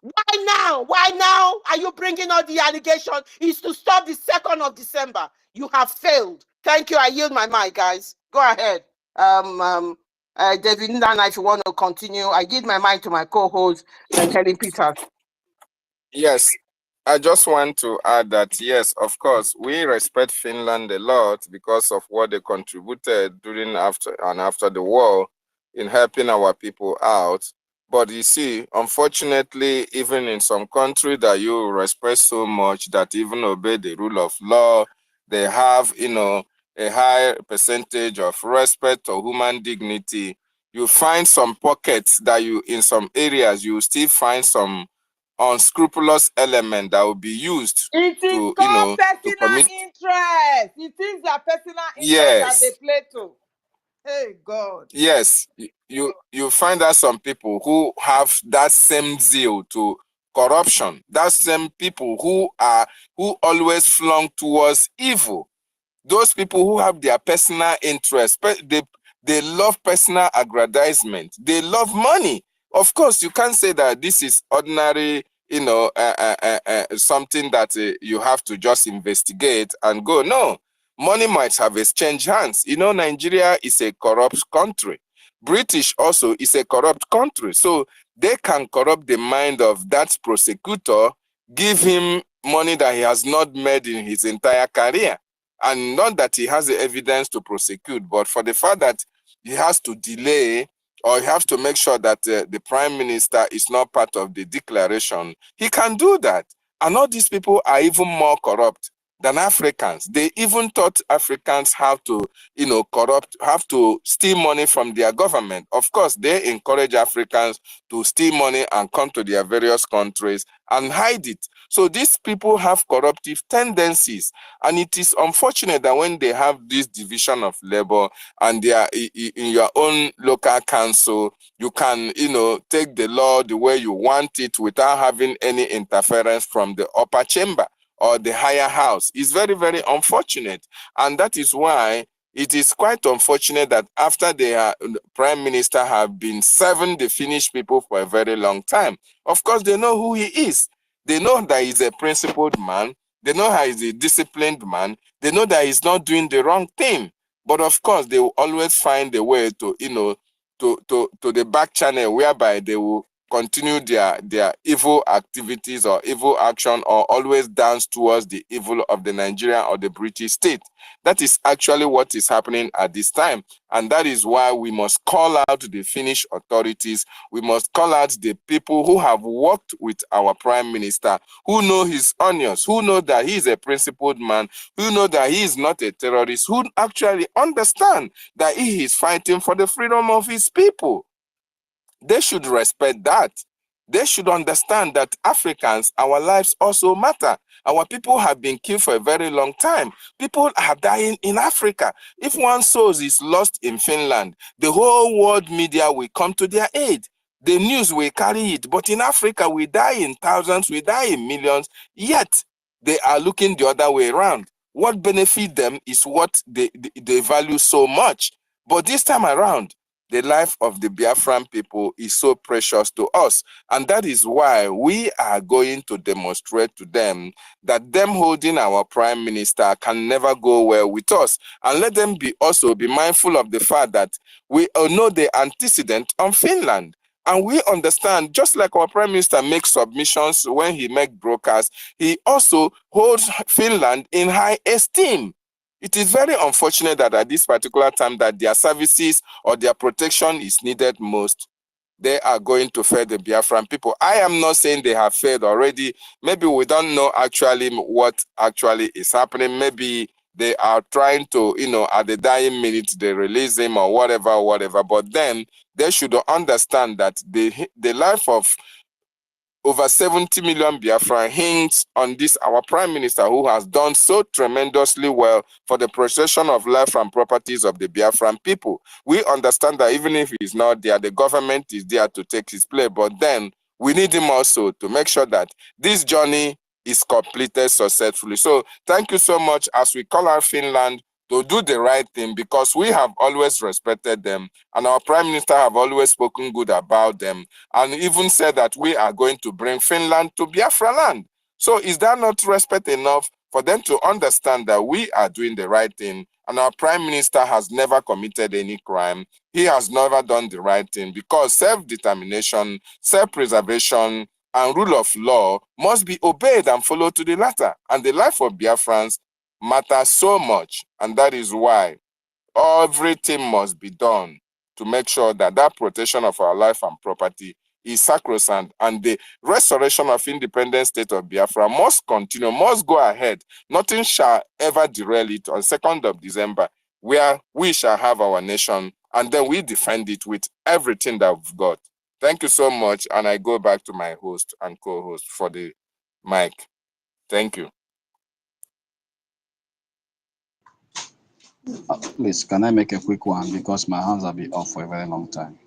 Why now? Why now are you bringing all the allegations? Is to stop the 2nd of December. You have failed. Thank you. I yield my mic, guys. Go ahead. David Nana, if you want to continue, I give my mic to my co-host, Helen Peters. Yes, I just want to add that, yes, of course, we respect Finland a lot because of what they contributed during after the war in helping our people out. But you see, unfortunately, even in some country that you respect so much that even obey the rule of law, they have, a high percentage of respect for human dignity. You find some pockets that in some areas, you still find some unscrupulous element that will be used It is to, called to personal commit. interest. It is their personal interest that they Yes. play to. Hey, God. Yes, you find that some people who have that same zeal to corruption, that same people who always flung towards evil, those people who have their personal interest, they love personal aggrandizement, they love money. Of course, you can't say that this is ordinary, something that you have to just investigate and go. No. Money might have exchanged hands. Nigeria is a corrupt country. British also is a corrupt country. So they can corrupt the mind of that prosecutor, give him money that he has not made in his entire career. And not that he has the evidence to prosecute, but for the fact that he has to delay or he has to make sure that the prime minister is not part of the declaration, he can do that. And all these people are even more corrupt than Africans. They even taught Africans how to, have to steal money from their government. Of course, they encourage Africans to steal money and come to their various countries and hide it. So these people have corruptive tendencies. And it is unfortunate that when they have this division of labor and they are in your own local council, you can, take the law the way you want it without having any interference from the upper chamber or the higher house. Is very, very unfortunate. And that is why it is quite unfortunate that after the prime minister have been serving the Finnish people for a very long time, of course, they know who he is. They know that he's a principled man. They know how he's a disciplined man. They know that he's not doing the wrong thing. But of course, they will always find a way to, to the back channel whereby they will continue their evil activities or evil action or always dance towards the evil of the Nigerian or the British state. That is actually what is happening at this time. And that is why we must call out the Finnish authorities. We must call out the people who have worked with our prime minister, who know his onions, who know that he is a principled man, who know that he is not a terrorist, who actually understand that he is fighting for the freedom of his people. They should respect that. They should understand that Africans, our lives also matter. Our people have been killed for a very long time. People are dying in Africa. If one soul is lost in Finland, the whole world media will come to their aid. The news will carry it. But in Africa, we die in thousands, we die in millions, yet they are looking the other way around. What benefits them is what they value so much. But this time around, the life of the Biafran people is so precious to us. And that is why we are going to demonstrate to them that them holding our prime minister can never go well with us. And let them also be mindful of the fact that we know the antecedent on Finland. And we understand, just like our prime minister makes submissions when he makes broadcasts, he also holds Finland in high esteem. It is very unfortunate that at this particular time that their services or their protection is needed most, they are going to fail the Biafran people. I am not saying they have failed already. Maybe we don't know actually what actually is happening. Maybe they are trying to, at the dying minute, they release him or whatever. But then they should understand that the life of over 70 million Biafran hinges on this, our prime minister, who has done so tremendously well for the preservation of life and properties of the Biafran people. We understand that even if he's not there, the government is there to take his place. But then we need him also to make sure that this journey is completed successfully. So thank you so much as we call out Finland to do the right thing, because we have always respected them and our Prime Minister have always spoken good about them and even said that we are going to bring Finland to Biafra land. So is that not respect enough for them to understand that we are doing the right thing and our Prime Minister has never committed any crime? He has never done the right thing, because self-determination, self-preservation, and rule of law must be obeyed and followed to the latter. And the life of Biafrans matters so much, and that is why everything must be done to make sure that that protection of our life and property is sacrosanct, and the restoration of independent state of Biafra must continue, must go ahead. Nothing shall ever derail it on 2nd of December, where we shall have our nation, and then we defend it with everything that we've got. Thank you so much, and I go back to my host and co-host for the mic. Thank you. Please, can I make a quick one, because my hands have been off for a very long time?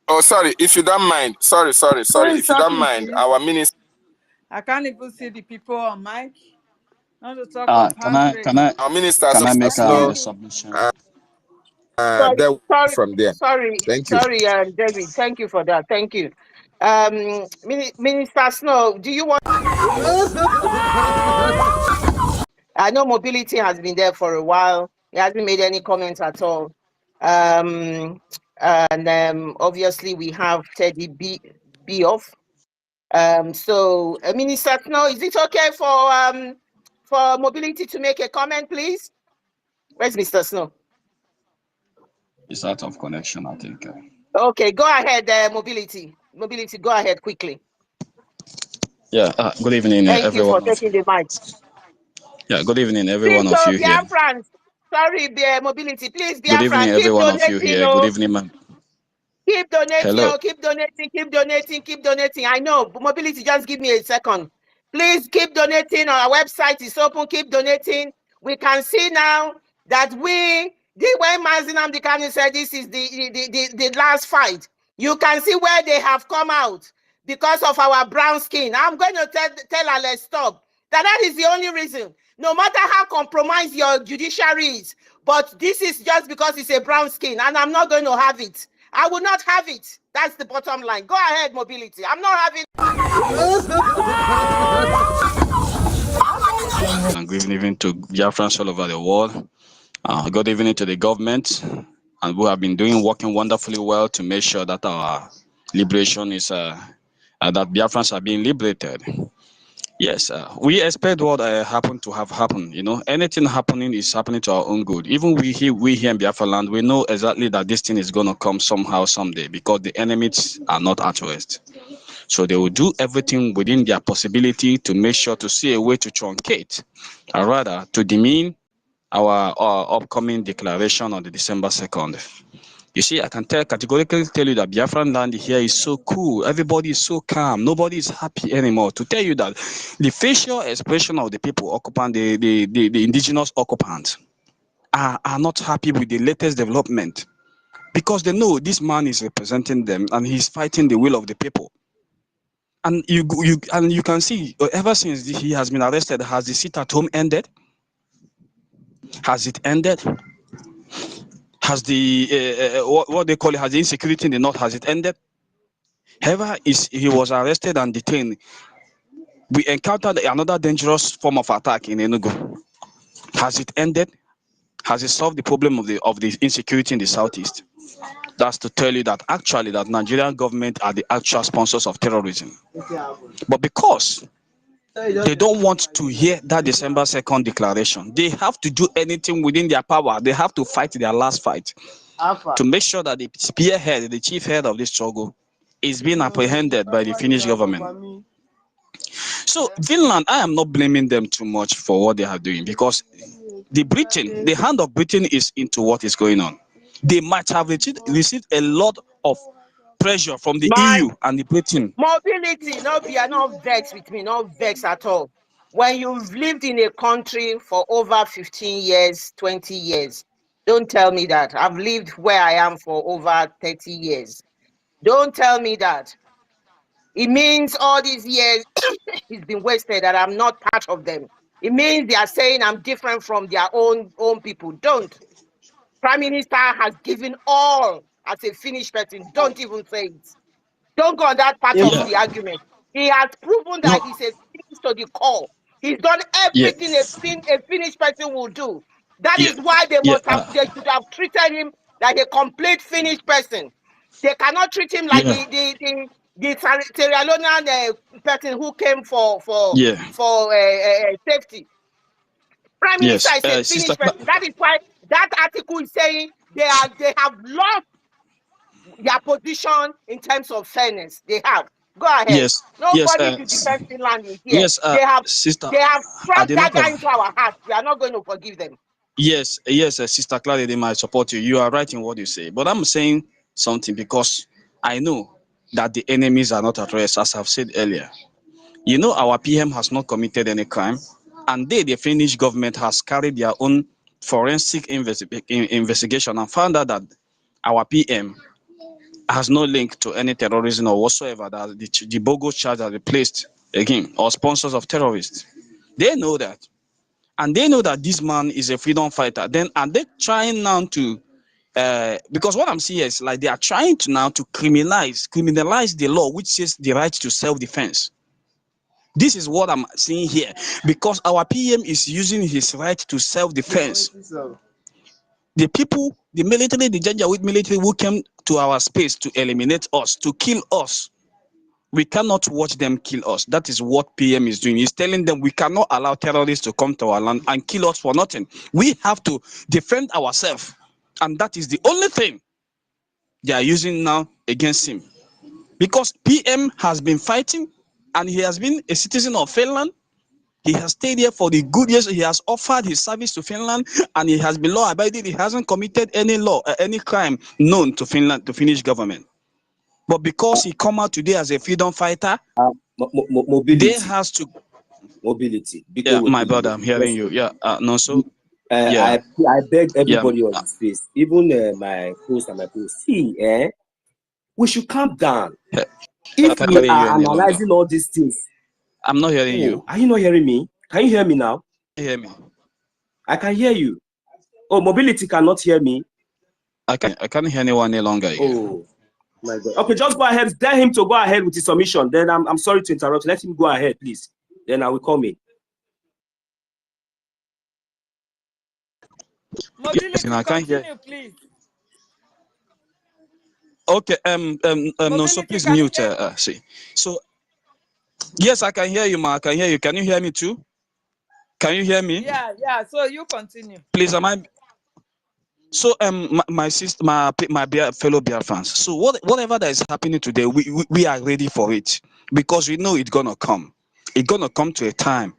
Oh, sorry, if you don't mind. Sorry. If you don't mind, our minister. I can't even see the people on mic. Not to talk of hands raised. Our minister can I make a slow, submission? from there. Thank you. David, thank you for that. Thank you. Minister Snow, do you want? I know Mobility has been there for a while. He hasn't made any comments at all. Obviously we have Teddy B off. So Minister Snow, is it okay for Mobility to make a comment, please? Where's Mr. Snow? It's out of connection, I think. Okay, go ahead, Mobility. Mobility, go ahead quickly. Yeah, good evening, Thank everyone. you for taking the mic. Yeah, good evening, every one of you here. Biafrans, sorry, Mobility, please, Good evening, Biafra, every keep one of you donating. here. Good evening, ma'am. Keep donating, Hello. keep donating. I know, Mobility, just give me a second. Please keep donating. Our website is open, keep donating. We can see now that when Mazinam Dikani said this is the last fight, you can see where they have come out because of our brown skin. I'm going to tell Alex stop. That is the only reason. No matter how compromised your judiciary is, but this is just because it's a brown skin, and I'm not going to have it. I will not have it. That's the bottom line. Go ahead, Mobility. I'm not having. And good evening to Biafrans all over the world. Good evening to the government, and we have been working wonderfully well to make sure that our liberation is that Biafrans are being liberated. Yes, we expect what happened to have happened. You know, anything happening is happening to our own good. Even we here in Biafra land, we know exactly that this thing is going to come somehow, someday, because the enemies are not at rest. So they will do everything within their possibility to make sure to see a way to truncate, or rather to demean our upcoming declaration on the December 2nd. You see, I can categorically tell you that Biafran land here is so cool. Everybody is so calm. Nobody is happy anymore. To tell you that the facial expression of the people occupying the indigenous occupants are not happy with the latest development, because they know this man is representing them and he's fighting the will of the people. And you can see ever since he has been arrested, has the sit at home ended? Has it ended? Has the what they call it, has the insecurity in the north, has it ended? Ever he was arrested and detained, we encountered another dangerous form of attack in Enugu. Has it ended? Has it solved the problem of the insecurity in the southeast? That's to tell you that actually that Nigerian government are the actual sponsors of terrorism. But because they don't want to hear that December 2nd declaration, they have to do anything within their power. They have to fight their last fight to make sure that the spearhead, the chief head of this struggle, is being apprehended by the Finnish government. So Finland, I am not blaming them too much for what they are doing, because the hand of Britain is into what is going on. They might have received a lot of pressure from the EU and the Britain. Mobility, not vex with me, not vex at all. When you've lived in a country for over 15 years, 20 years, don't tell me that. I've lived where I am for over 30 years. Don't tell me that. It means all these years it's been wasted and I'm not part of them. It means they are saying I'm different from their own people. Don't. Prime Minister has given all as a finished person. Don't even say it. Don't go on that part In of fact, the argument. He has proven No. that he's a finished to the core. He's done everything Yes. a finished person will do. That Yeah. is why they Yeah. should have treated him like a complete finished person. They cannot treat him like Yeah. the Sierra Leonean person who came for Yeah. safety. Prime Minister Yes. is a Sister. finished person. That is why that article is saying they have lost their position in terms of fairness. They have. Go ahead. Yes. Yes. Nobody should defend Finland in here. Yes. They have Sister. I struck did not dagger have. into our hearts. We are not going to forgive them. Yes. Yes. Sister Clara, they might support you. You are right in what you say. But I'm saying something because I know that the enemies are not at rest, as I've said earlier. You know, our PM has not committed any crime, and the Finnish government has carried their own forensic investigation and found out that our PM has no link to any terrorism or whatsoever, that the bogus charge that they placed again or sponsors of terrorists. They know that. And they know that this man is a freedom fighter. Then are they trying now to because what I'm seeing is like they are trying to now to criminalize the law which says the right to self-defense. This is what I'm seeing here because our PM is using his right to self-defense. The people, the military, the Janjaweed military who came to our space to eliminate us, to kill us, we cannot watch them kill us. That is what PM is doing. He's telling them we cannot allow terrorists to come to our land and kill us for nothing. We have to defend ourselves. And that is the only thing they are using now against him. Because PM has been fighting and he has been a citizen of Finland. He has stayed here for the good years. He has offered his service to Finland and he has been law-abiding. He hasn't committed any any crime known to Finland, to Finnish government. But because he come out today as a freedom fighter, mobility. they has to mobility. Yeah, my brother, I'm hearing you. Yeah, no, so I beg everybody yeah. on the space, even my host and my post. See, we should calm down. If we are analyzing all these things, I'm not hearing you. Are you not hearing me? Can you hear me now? Hear me? I can hear you. Oh, mobility cannot hear me. I can't hear anyone any longer. Oh my God. Okay, just go ahead. Tell him to go ahead with his submission. Then I'm sorry to interrupt. Let him go ahead, please. Then I will come in. Mobility, I can't hear. continue, please. Okay, no, so please mute. See, so yes, I can hear you, ma. I can hear you. Can you hear me too? Can you hear me? Yeah. So you continue. Please, am I? So my sister, my fellow Biafrans. So whatever that is happening today, we are ready for it because we know it's gonna come. It's gonna come to a time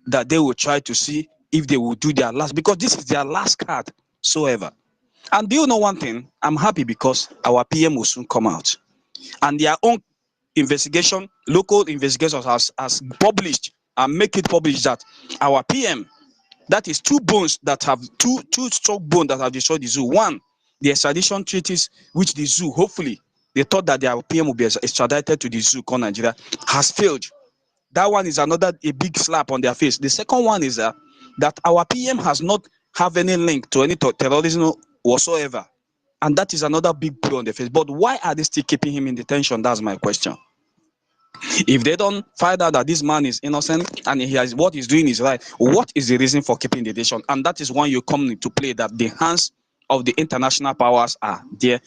that they will try to see if they will do their last, because this is their last card so ever. And do you know one thing? I'm happy because our PM will soon come out and their own investigation, local investigators has published and make it published that our PM, that is two strong bones that have destroyed the zoo. One, the extradition treaties which the zoo, hopefully they thought that their PM will be extradited to the zoo called Nigeria, has failed. That one is a big slap on their face. The second one is that our PM has not have any link to any terrorism whatsoever. And that is another big blow on the face. But why are they still keeping him in detention? That's my question. If they don't find out that this man is innocent and what he's doing is right, what is the reason for keeping the detention? And that is when you come into play that the hands of the international powers are there.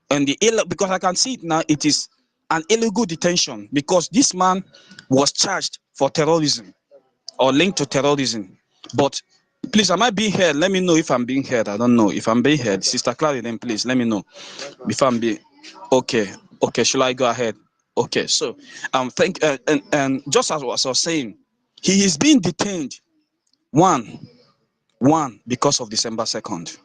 And because I can see it now, it is an illegal detention because this man was charged for terrorism or linked to terrorism. But please, am I being heard? Let me know if I'm being heard. I don't know if I'm being heard. Sister Clara, then please let me know if I'm being okay. Should I go ahead? Okay, so and just as I was saying, he is being detained. One because of December 2nd.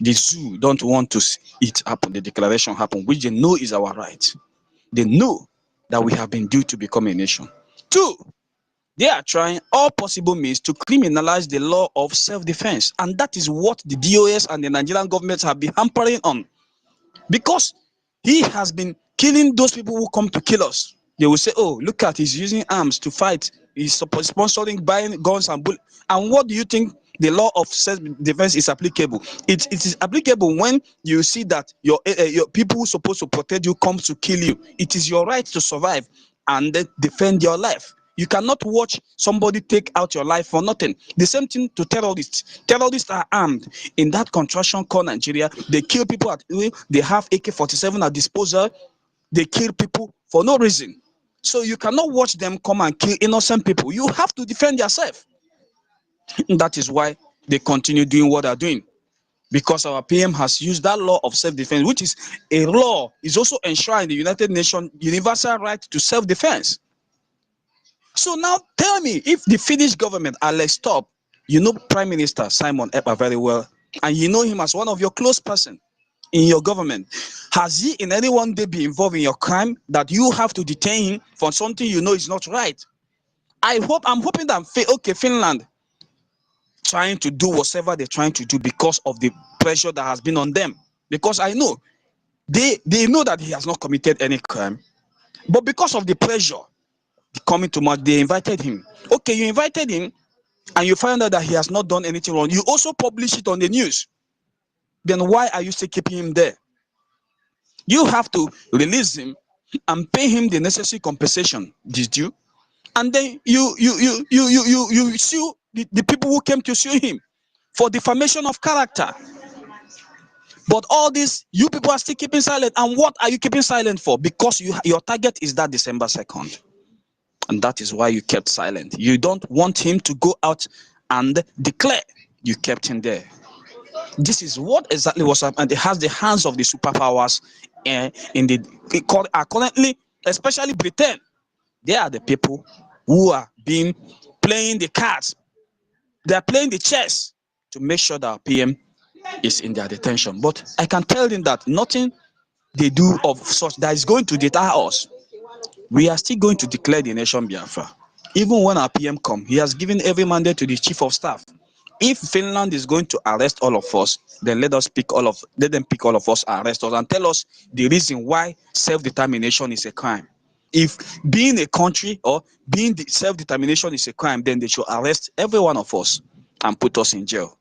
The zoo don't want to see it happen, the declaration happen, which they know is our right. They know that we have been due to become a nation. Two, they are trying all possible means to criminalize the law of self-defense. And that is what the DOS and the Nigerian government have been hampering on. Because he has been killing those people who come to kill us. They will say, oh, look at, he's using arms to fight. He's sponsoring, buying guns and bullets. And what do you think the law of self-defense is applicable? It is applicable when you see that your people who are supposed to protect you come to kill you. It is your right to survive and defend your life. You cannot watch somebody take out your life for nothing. The same thing to terrorists. Terrorists are armed. In that contraction called Nigeria, they kill people at will. They have AK-47 at disposal. They kill people for no reason. So you cannot watch them come and kill innocent people. You have to defend yourself. And that is why they continue doing what they're doing. Because our PM has used that law of self-defense, which is a law, is also enshrined in the United Nations universal right to self-defense. So now tell me, if the Finnish government, Alex Top, you know Prime Minister Simon Epa very well, and you know him as one of your close person in your government, has he in any one day been involved in your crime that you have to detain him for something you know is not right? I'm hoping that Finland trying to do whatever they're trying to do because of the pressure that has been on them. Because I know they know that he has not committed any crime, but because of the pressure coming too much, they invited him. Okay, you invited him and you find out that he has not done anything wrong. You also publish it on the news. Then why are you still keeping him there? You have to release him and pay him the necessary compensation, did you? And then you sue the people who came to sue him for defamation of character. But all this, you people are still keeping silent. And what are you keeping silent for? Because your target is that December 2nd. And that is why you kept silent. You don't want him to go out and declare. You kept him there. This is what exactly was happening. And it has the hands of the superpowers are currently, especially Britain. They are the people who are playing the cards. They are playing the chess to make sure that PM is in their detention. But I can tell them that nothing they do of such that is going to deter us. We are still going to declare the nation Biafra. Even when our PM come, he has given every mandate to the chief of staff. If Finland is going to arrest all of us, then let them pick all of us, arrest us, and tell us the reason why self-determination is a crime. If being a country or being the self-determination is a crime, then they should arrest every one of us and put us in jail.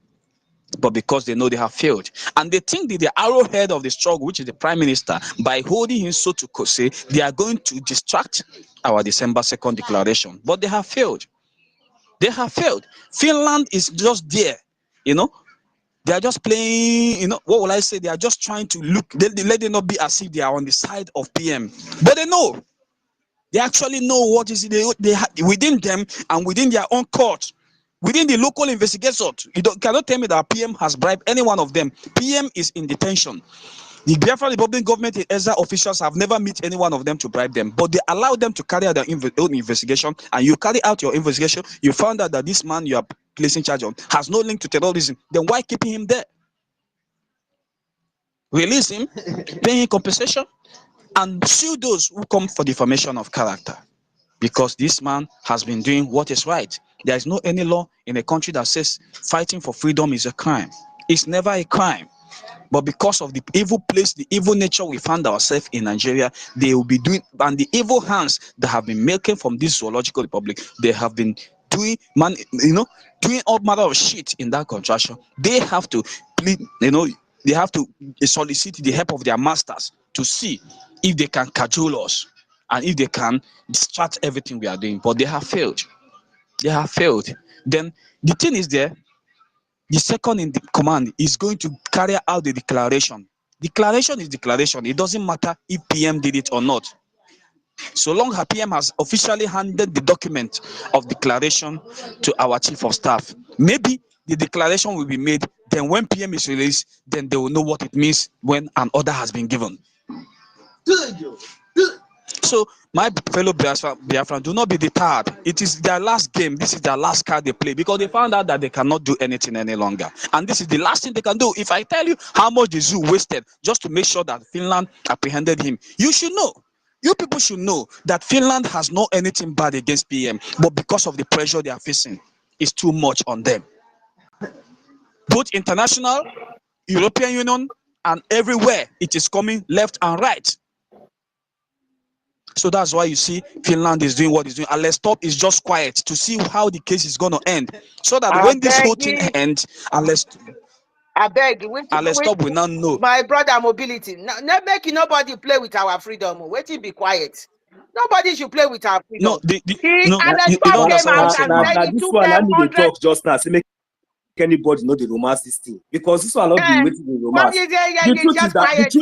But because they know they have failed, and they think that the arrowhead of the struggle, which is the prime minister, by holding him so to say, they are going to distract our December 2nd declaration. But they have failed. They have failed. Finland is just there, you know. They are just playing, you know, what will I say? They are just trying to look, let it not be as if they are on the side of PM. But they know. They actually know what is within them and within their own court. Within the local investigation, you cannot tell me that PM has bribed any one of them. PM is in detention. The Biafra Republic government and ESA officials have never met any one of them to bribe them, but they allow them to carry out their own investigation. And you carry out your investigation, you found out that this man you are placing charge on has no link to terrorism. Then why keeping him there? Release him, pay him compensation, and sue those who come for defamation of character. Because this man has been doing what is right. There is no any law in a country that says fighting for freedom is a crime. It's never a crime. But because of the evil place, the evil nature we found ourselves in Nigeria, they will be doing, and the evil hands that have been making from this zoological republic, they have been doing, doing all manner of shit in that contraction. They have to plead, they have to solicit the help of their masters to see if they can cajole us and if they can distract everything we are doing. But they have failed. They have failed. Then the thing is there, the second in the command is going to carry out the declaration. Declaration is declaration. It doesn't matter if PM did it or not. So long as PM has officially handed the document of declaration to our chief of staff, maybe the declaration will be made. Then when PM is released, then they will know what it means when an order has been given. So my fellow Biafran, do not be deterred. It is their last game. This is their last card they play because they found out that they cannot do anything any longer. And this is the last thing they can do. If I tell you how much the zoo wasted just to make sure that Finland apprehended him, you should know. You people should know that Finland has not anything bad against PM, but because of the pressure they are facing, it's too much on them. Both international, European Union, and everywhere, it is coming left and right. So that's why you see Finland is doing what it's doing. And let's stop is just quiet to see how the case is going to end. So that I when this whole beg thing you. ends, and let's stop, we now know. My brother mobility. No, make nobody play with our freedom. Wait till be quiet. Nobody should play with our freedom. No, And then you Trump don't came understand what I'm out saying and now. said Now it this took one, I them need to 100. talk just now. See, make anybody know the romance this thing, because this one not be waiting the romance. The truth is Just that quiet.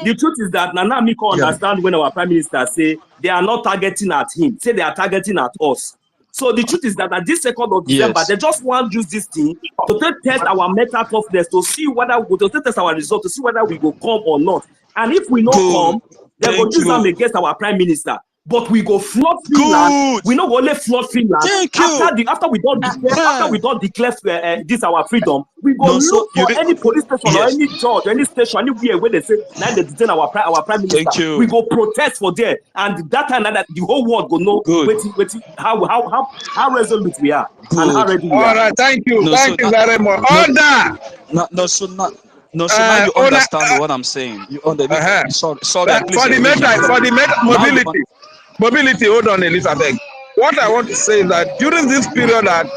the truth is that Nana Miko understand when our prime minister say they are not targeting at him, say they are targeting at us. So the truth is that at this 2nd of December, they just want to use this thing to test our mental toughness, to see whether we go to test our result, to see whether we go come or not. And if we not come, they go use them against our prime minister. But we go flood Finland. We not only flood Finland. After we don't declare this our freedom, we go look for any police station or any judge, any station, anywhere where they say now they detain our prime minister. We go protest for there, and that time that the whole world go know how resolute we are and how ready we are. All right, thank you, No, thank you very much. Order. So now you understand what I'm saying. You understand? Sorry, please. For the mobility. Hold on, Elizabeth. What I want to say is that during this period that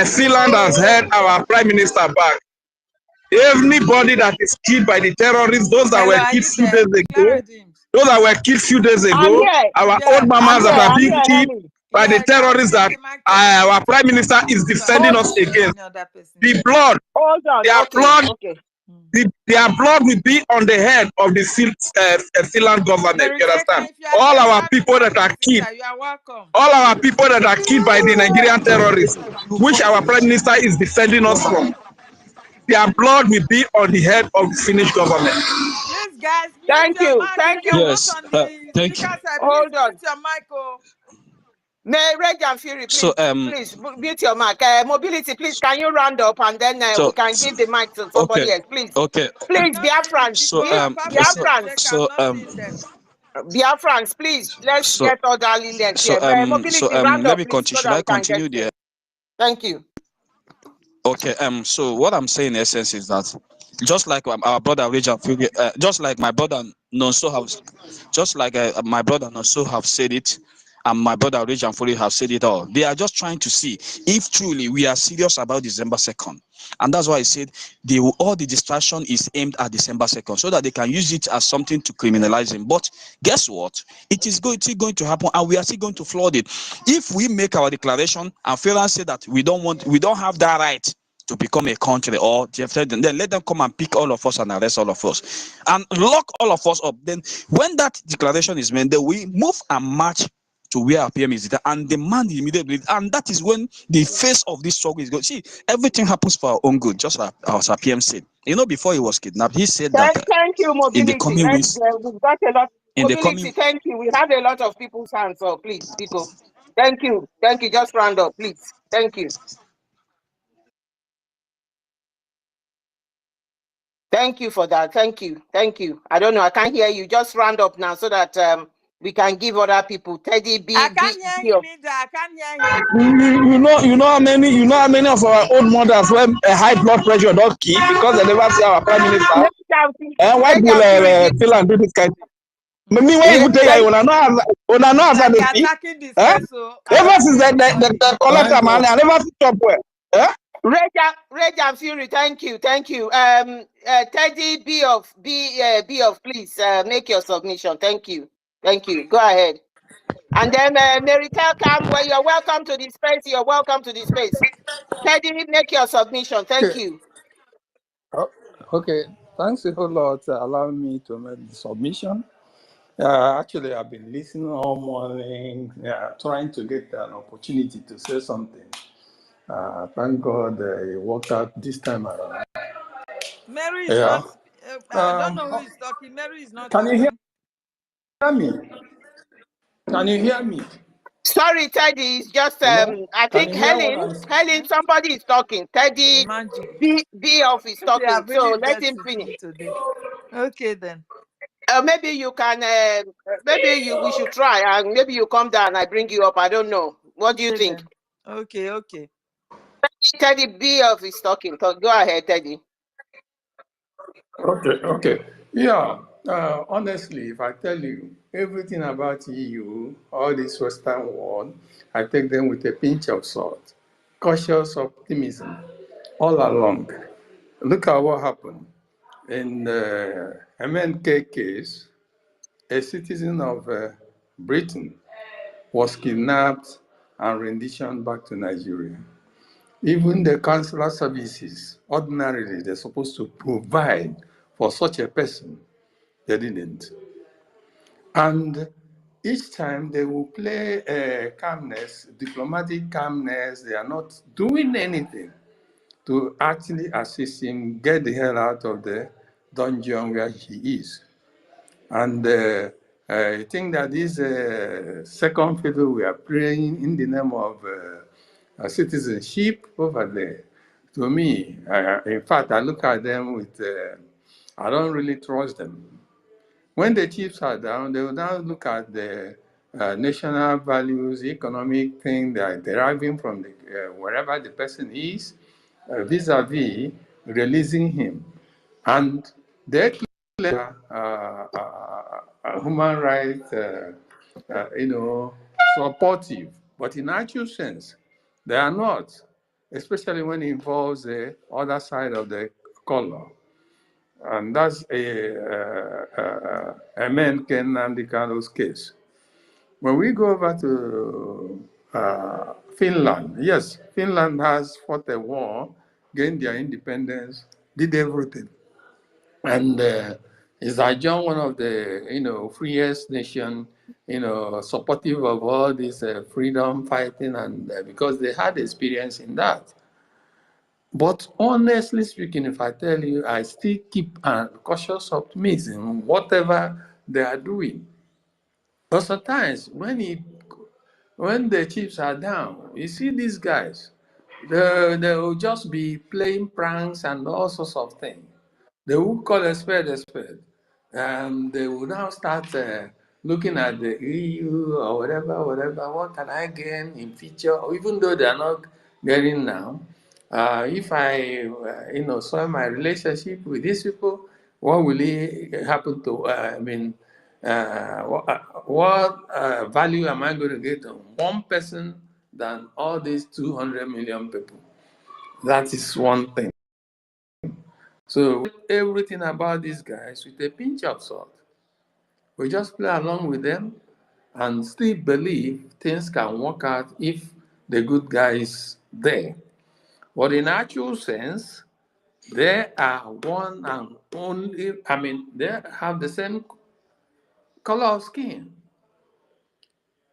Finland has had our prime minister back, anybody that is killed by the terrorists, those that were killed few days ago, our old mamas that are being killed by the terrorists that our prime minister is defending us against. The blood, their blood will be on the head of the Finland government. You understand? All our people that are killed, by the Nigerian terrorists, which our prime minister is defending us from, their blood will be on the head of the Finnish government. Yes, guys. Thank you. Yes. Thank you. Hold on. May Reg and Fury, please, please mute your mic. Mobility, please, can you round up and then we can give the mic to somebody else, please. Okay. Please, Biafrans. Biafrans, please, let's get orderly length here. Mobility, round up, let me please, continue. so Should I that we can continue get there? Thank you. Okay. So what I'm saying in essence is that just like our brother Richard, just like my brother Nonso have said it, and my brother Richard Fury have said it all. They are just trying to see if truly we are serious about December 2nd. And that's why I said all the distraction is aimed at December 2nd, so that they can use it as something to criminalize him. But guess what? It is going to happen, and we are still going to flood it. If we make our declaration and fail and say that we don't have that right to become a country, or then let them come and pick all of us and arrest all of us and lock all of us up. Then when that declaration is made, then we move and march to where our PM is, and demand immediately. And that is when the face of this struggle is going. See, everything happens for our own good, just like our PM said. Before he was kidnapped, he said that Thank you, Mobility. in the coming weeks, We've got a lot. Mobility, thank you. We have a lot of people's hands up, please, Biko. Thank you. Just round up, please. Thank you. Thank you for that. Thank you. I don't know. I can't hear you. Just round up now so that we can give other people. Teddy B. I can't hear him either. I can't hear him. You know how many of our old mothers when high blood pressure don't keep because they never see our prime minister. Why will Finland do this kind of thing? Me when you tell you, when I know as they speak. Ever since the collector man, I never see top well. Reg and Fury, thank you. Teddy B of please make your submission. Thank you. Go ahead. And then Meritel Cam, well, you're welcome to the space. Teddy, make your submission. Thank you. Okay. Thanks a whole lot for allowing me to make the submission. Actually, I've been listening all morning, trying to get an opportunity to say something. Thank God it worked out this time around. Mary is not. I don't know who is talking. Mary is not. Can you hear me? Can you hear me? Sorry, Teddy. It's just I think Helen, somebody is talking. Teddy B of is talking. So let him finish today. Okay then. Maybe you can. We should try, and maybe you come down. I bring you up. I don't know. What do you think? Okay. Teddy B of is talking. So go ahead, Teddy. Okay. Yeah. Honestly, if I tell you everything about EU, all this Western world, I take them with a pinch of salt. Cautious optimism all along. Look at what happened. In the MNK case, a citizen of Britain was kidnapped and renditioned back to Nigeria. Even the consular services, ordinarily, they're supposed to provide for such a person. They didn't. And each time they will play calmness, diplomatic calmness. They are not doing anything to actually assist him get the hell out of the dungeon where he is. And I think that this second fiddle we are playing in the name of citizenship over there, to me, in fact, I look at them with, I don't really trust them. When the chiefs are down, they will now look at the national values, economic thing they are deriving from the, wherever the person is, vis-a-vis releasing him. And they declare human rights, supportive, but in actual sense, they are not, especially when it involves the other side of the color. And that's a man Ken Nandikano's case. When we go over to Finland, yes, Finland has fought a war, gained their independence, did everything. And is Ajon one of the, freest nation, supportive of all this freedom fighting, and because they had experience in that. But honestly speaking, if I tell you, I still keep a cautious optimism, whatever they are doing. But sometimes when the chips are down, you see these guys, they will just be playing pranks and all sorts of things. They will call a spade a spade. And they will now start looking at the EU or whatever, what can I gain in future, or even though they are not getting now. If I, soil my relationship with these people, what will it happen to, what value am I going to get on one person than all these 200 million people? That is one thing. So everything about these guys with a pinch of salt. We just play along with them and still believe things can work out if the good guy is there. But in actual sense, they are one and only, they have the same color of skin.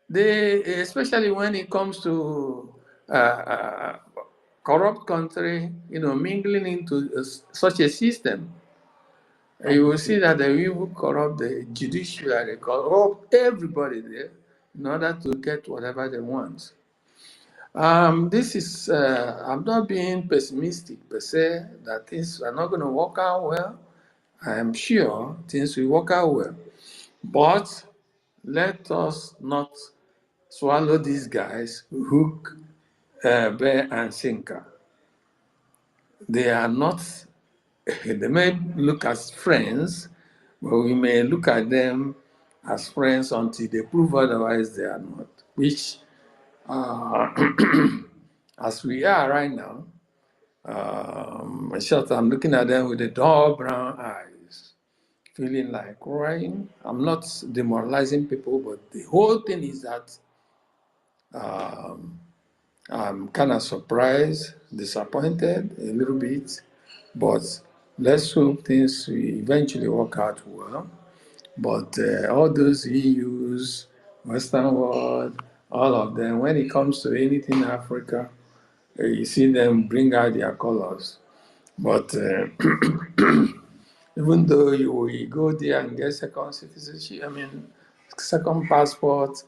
They, especially when it comes to corrupt country, mingling into such a system, you will see that they will corrupt the judiciary, corrupt everybody there in order to get whatever they want. This is, I'm not being pessimistic per se, that things are not going to work out well. I am sure things will work out well. But let us not swallow these guys hook, bear, and sinker. They are not, they may look as friends, but we may look at them as friends until they prove otherwise they are not, which, as we are right now, I'm looking at them with the dull brown eyes, feeling like crying. I'm not demoralizing people, but the whole thing is that I'm kind of surprised, disappointed a little bit, but let's hope things will eventually work out well. But all those EUs, Western world, all of them, when it comes to anything Africa, you see them bring out their colors. But even though you go there and get second citizenship, second passport,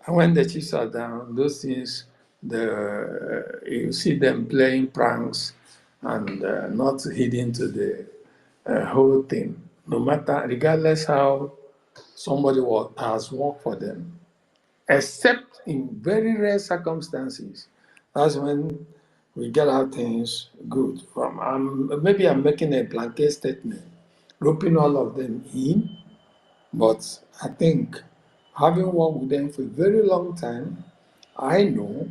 and when the chiefs are down, those things, you see them playing pranks and not heeding to the whole thing. No matter, regardless how somebody has worked for them, except in very rare circumstances. That's when we get our things good from. Maybe I'm making a blanket statement, roping all of them in. But I think having worked with them for a very long time, I know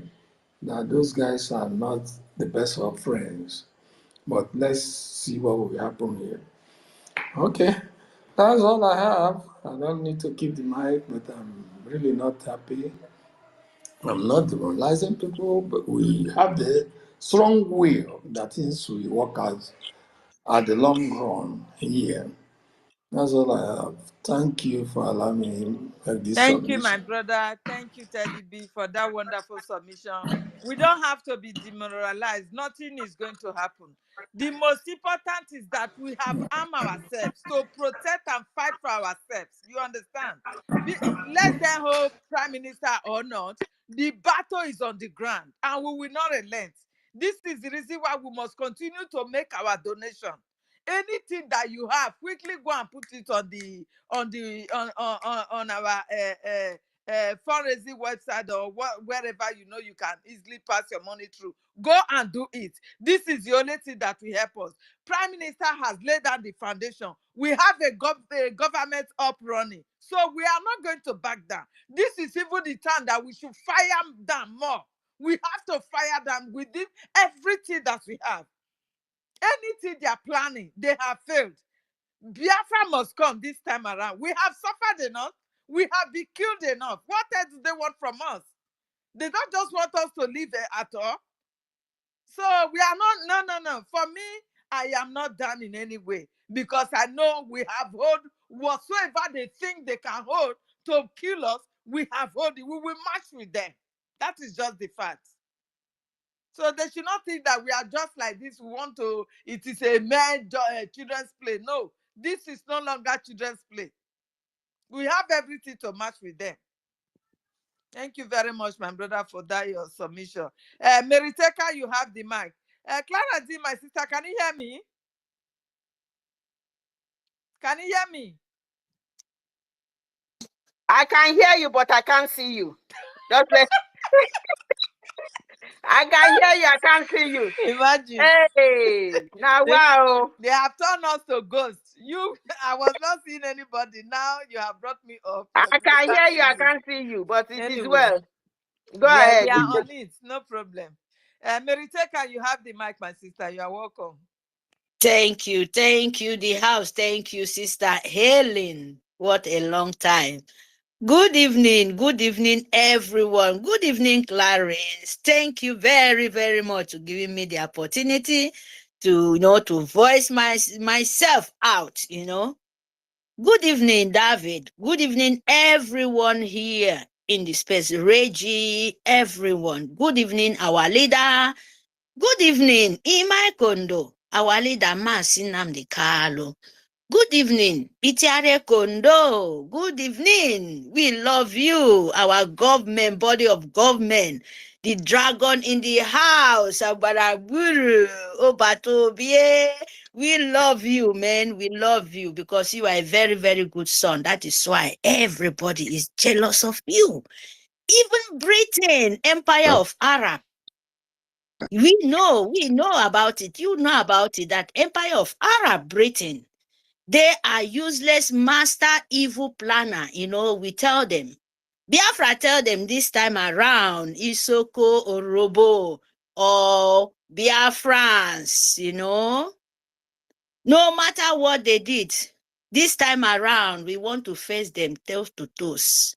that those guys are not the best of friends. But let's see what will happen here. Okay, that's all I have. I don't need to keep the mic, but I'm really not happy. I'm not demoralizing people, but we have the strong will that things will work out at the long run here. That's all I have. Thank you for allowing me to make this Thank you, my submission. brother. Thank you, Teddy B, for that wonderful submission. We don't have to be demoralized. Nothing is going to happen. The most important is that we have armed ourselves to protect and fight for ourselves. You understand? Let them hold prime minister or not, the battle is on the ground and we will not relent. This is the reason why we must continue to make our donation. Anything that you have, quickly go and put it on our fundraising website or wherever you know you can easily pass your money through. Go and do it. This is the only thing that will help us. Prime Minister has laid down the foundation. We have a government up running, so we are not going to back down. This is even the time that we should fire down more. We have to fire them within everything that we have. Anything they are planning, they have failed. Biafra must come this time around. We have suffered enough. We have been killed enough. What else do they want from us? They don't just want us to live at all. So we are not, no. For me, I am not done in any way because I know we have hold whatsoever they think they can hold to kill us. We have hold it. We will march with them. That is just the fact. So they should not think that we are just like this. We want to, it is a mere children's play. No, this is no longer children's play. We have everything to match with them. Thank you very much, my brother, for that your submission. Mary Teka, you have the mic. Clara D, my sister, can you hear me? Can you hear me? I can hear you, but I can't see you. Just let I can hear you, I can't see you. Imagine. Hey, now wow. They have turned us to ghosts. I was not seeing anybody. Now you have brought me up. I can hear you, I can't see you, but it is well. Go ahead. We are on it. No problem. Mary Teka, you have the mic, my sister. You are welcome. Thank you. The house. Thank you, Sister Helen. What a long time. Good evening, everyone. Good evening, Clarence. Thank you very, very much for giving me the opportunity to, to voice myself out, Good evening, David. Good evening, everyone here in the space. Reggie, everyone. Good evening, our leader. Good evening, Imai Kondo, our leader, Nnamdi Kanu. Good evening, Itiare Kondo. Good evening. We love you, our government, body of government. The dragon in the house, Abaraguru, Obatobie. We love you, man. We love you because you are a very, very good son. That is why everybody is jealous of you. Even Britain, Empire of Arab. We know about it. You know about it, that Empire of Arab Britain. They are useless master evil planner. We tell them. Biafra tell them this time around, Isoko or Robo or Biafrans, No matter what they did, this time around, we want to face them toes to toes.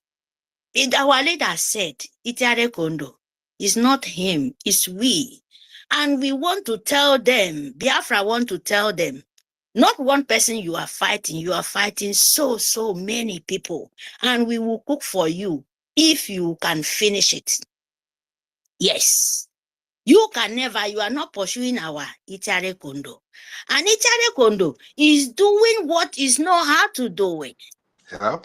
Our leader said, Itiare Kondo, it's not him, it's we. And we want to tell them, Biafra want to tell them, not one person you are fighting so many people. And we will cook for you if you can finish it. Yes. You are not pursuing our Itiare Kondo. And Itiare Kondo is doing what is not how to do it. Yeah.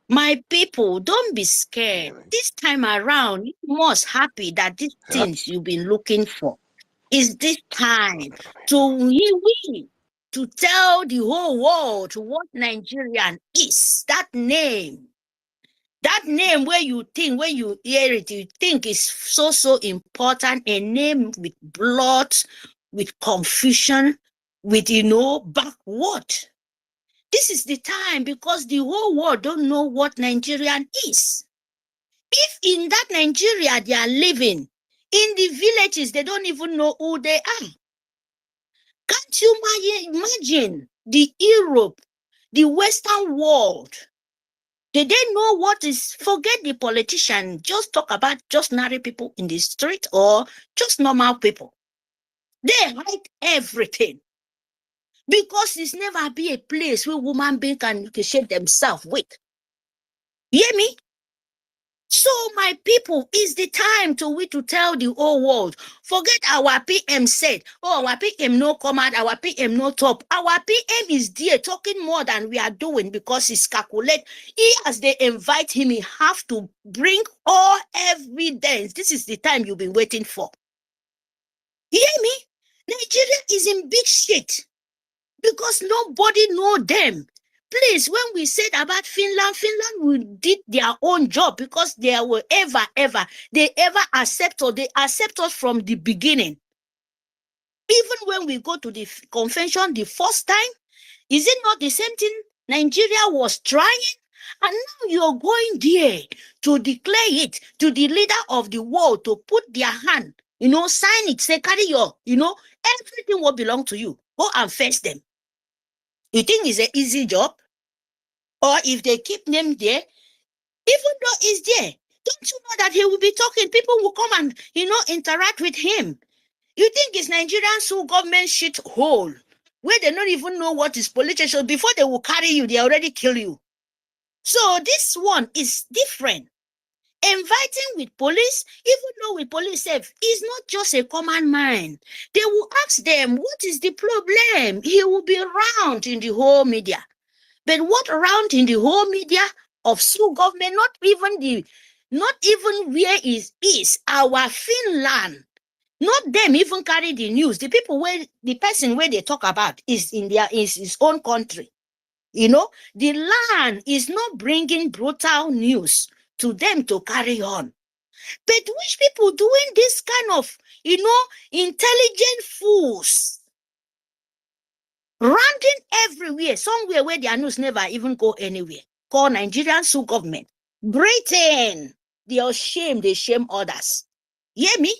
My people, don't be scared. This time around, you must happy that these things you've been looking for is this time to tell the whole world what Nigerian is. That name where you think, when you hear it, you think is so important. A name with blood, with confusion, with backward. This is the time because the whole world don't know what Nigerian is. If in that Nigeria they are living, in the villages, they don't even know who they are. Can't you imagine the Europe, the Western world? Did they know what is, forget the politician, just talk about just ordinary people in the street or just normal people. They hide everything. Because it's never be a place where woman being can share themselves with. You hear me? So my people, it's the time to tell the whole world. Forget our PM said, oh, our PM no come out, our PM no top. Our PM is there talking more than we are doing because he's calculate. As they invite him, he have to bring all evidence. This is the time you've been waiting for. You hear me? Nigeria is in big shit because nobody know them. Please, when we said about Finland we did their own job because they were they ever accept or they accept us from the beginning. Even when we go to the convention the first time, is it not the same thing Nigeria was trying? And now you're going there to declare it to the leader of the world to put their hand, sign it, say, carry your, everything will belong to you. Go and face them. You think it's an easy job? Or if they keep them there, even though he's there, don't you know that he will be talking? People will come and, interact with him. You think it's Nigerian sole government shit hole where they don't even know what is politician. Before they will carry you, they already kill you. So this one is different. Inviting with police, even though with police safe, is not just a common man. They will ask them, what is the problem? He will be around in the whole media. But what around in the whole media of sole government, not even where is our Finland. Not them even carry the news. The people the person where they talk about is in his own country. The land is not bringing brutal news to them to carry on. But which people doing this kind of, intelligent fools? Ranting everywhere, somewhere where their news never even go anywhere. Call Nigerian sole government. Britain, they are shame, they shame others. You hear me?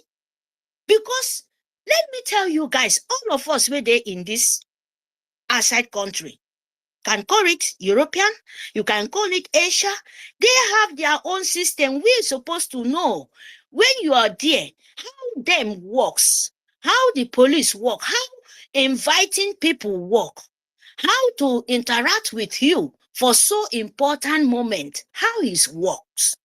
Because let me tell you guys, all of us were there in this outside country. Can call it European, you can call it Asia. They have their own system. We're supposed to know when you are there, how them works, how the police work, how inviting people work, how to interact with you for so important moment, how it works.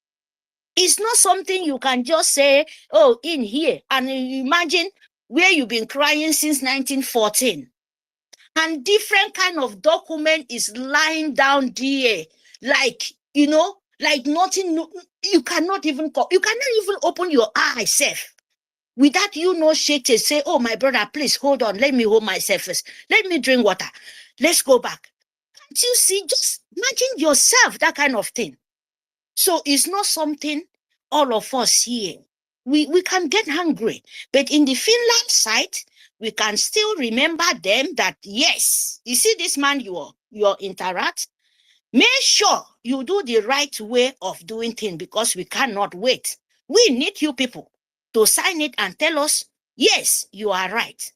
It's not something you can just say, oh, in here, and imagine where you've been crying since 1914. And different kind of document is lying down there, like, like nothing, you cannot even open your eye self. Without shake it, say, oh, my brother, please hold on. Let me hold myself first. Let me drink water. Let's go back. Can't you see? Just imagine yourself, that kind of thing. So it's not something all of us here. We can get hungry. But in the Finland side, we can still remember them that, yes, you see this man you interact. Make sure you do the right way of doing things because we cannot wait. We need you people to sign it and tell us, yes, you are right.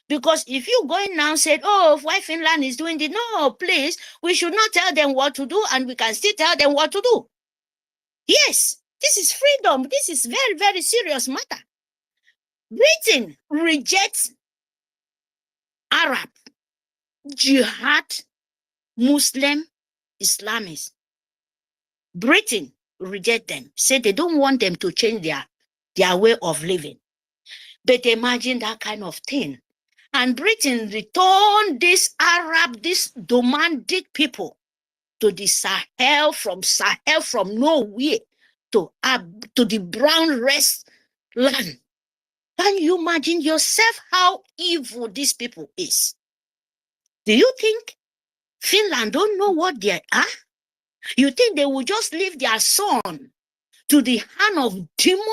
Because if you going now and said, oh, why Finland is doing this? No, please, we should not tell them what to do and we can still tell them what to do. Yes, this is freedom. This is very, very serious matter. Britain rejects Arab, jihad, Muslim, Islamists. Britain reject them, say they don't want them to change their way of living. But imagine that kind of thing. And Britain returned this Arab, this nomadic people to the Sahel from nowhere to the brown rest land. Can you imagine yourself how evil these people is? Do you think Finland don't know what they are? You think they will just leave their son to the hand of demon?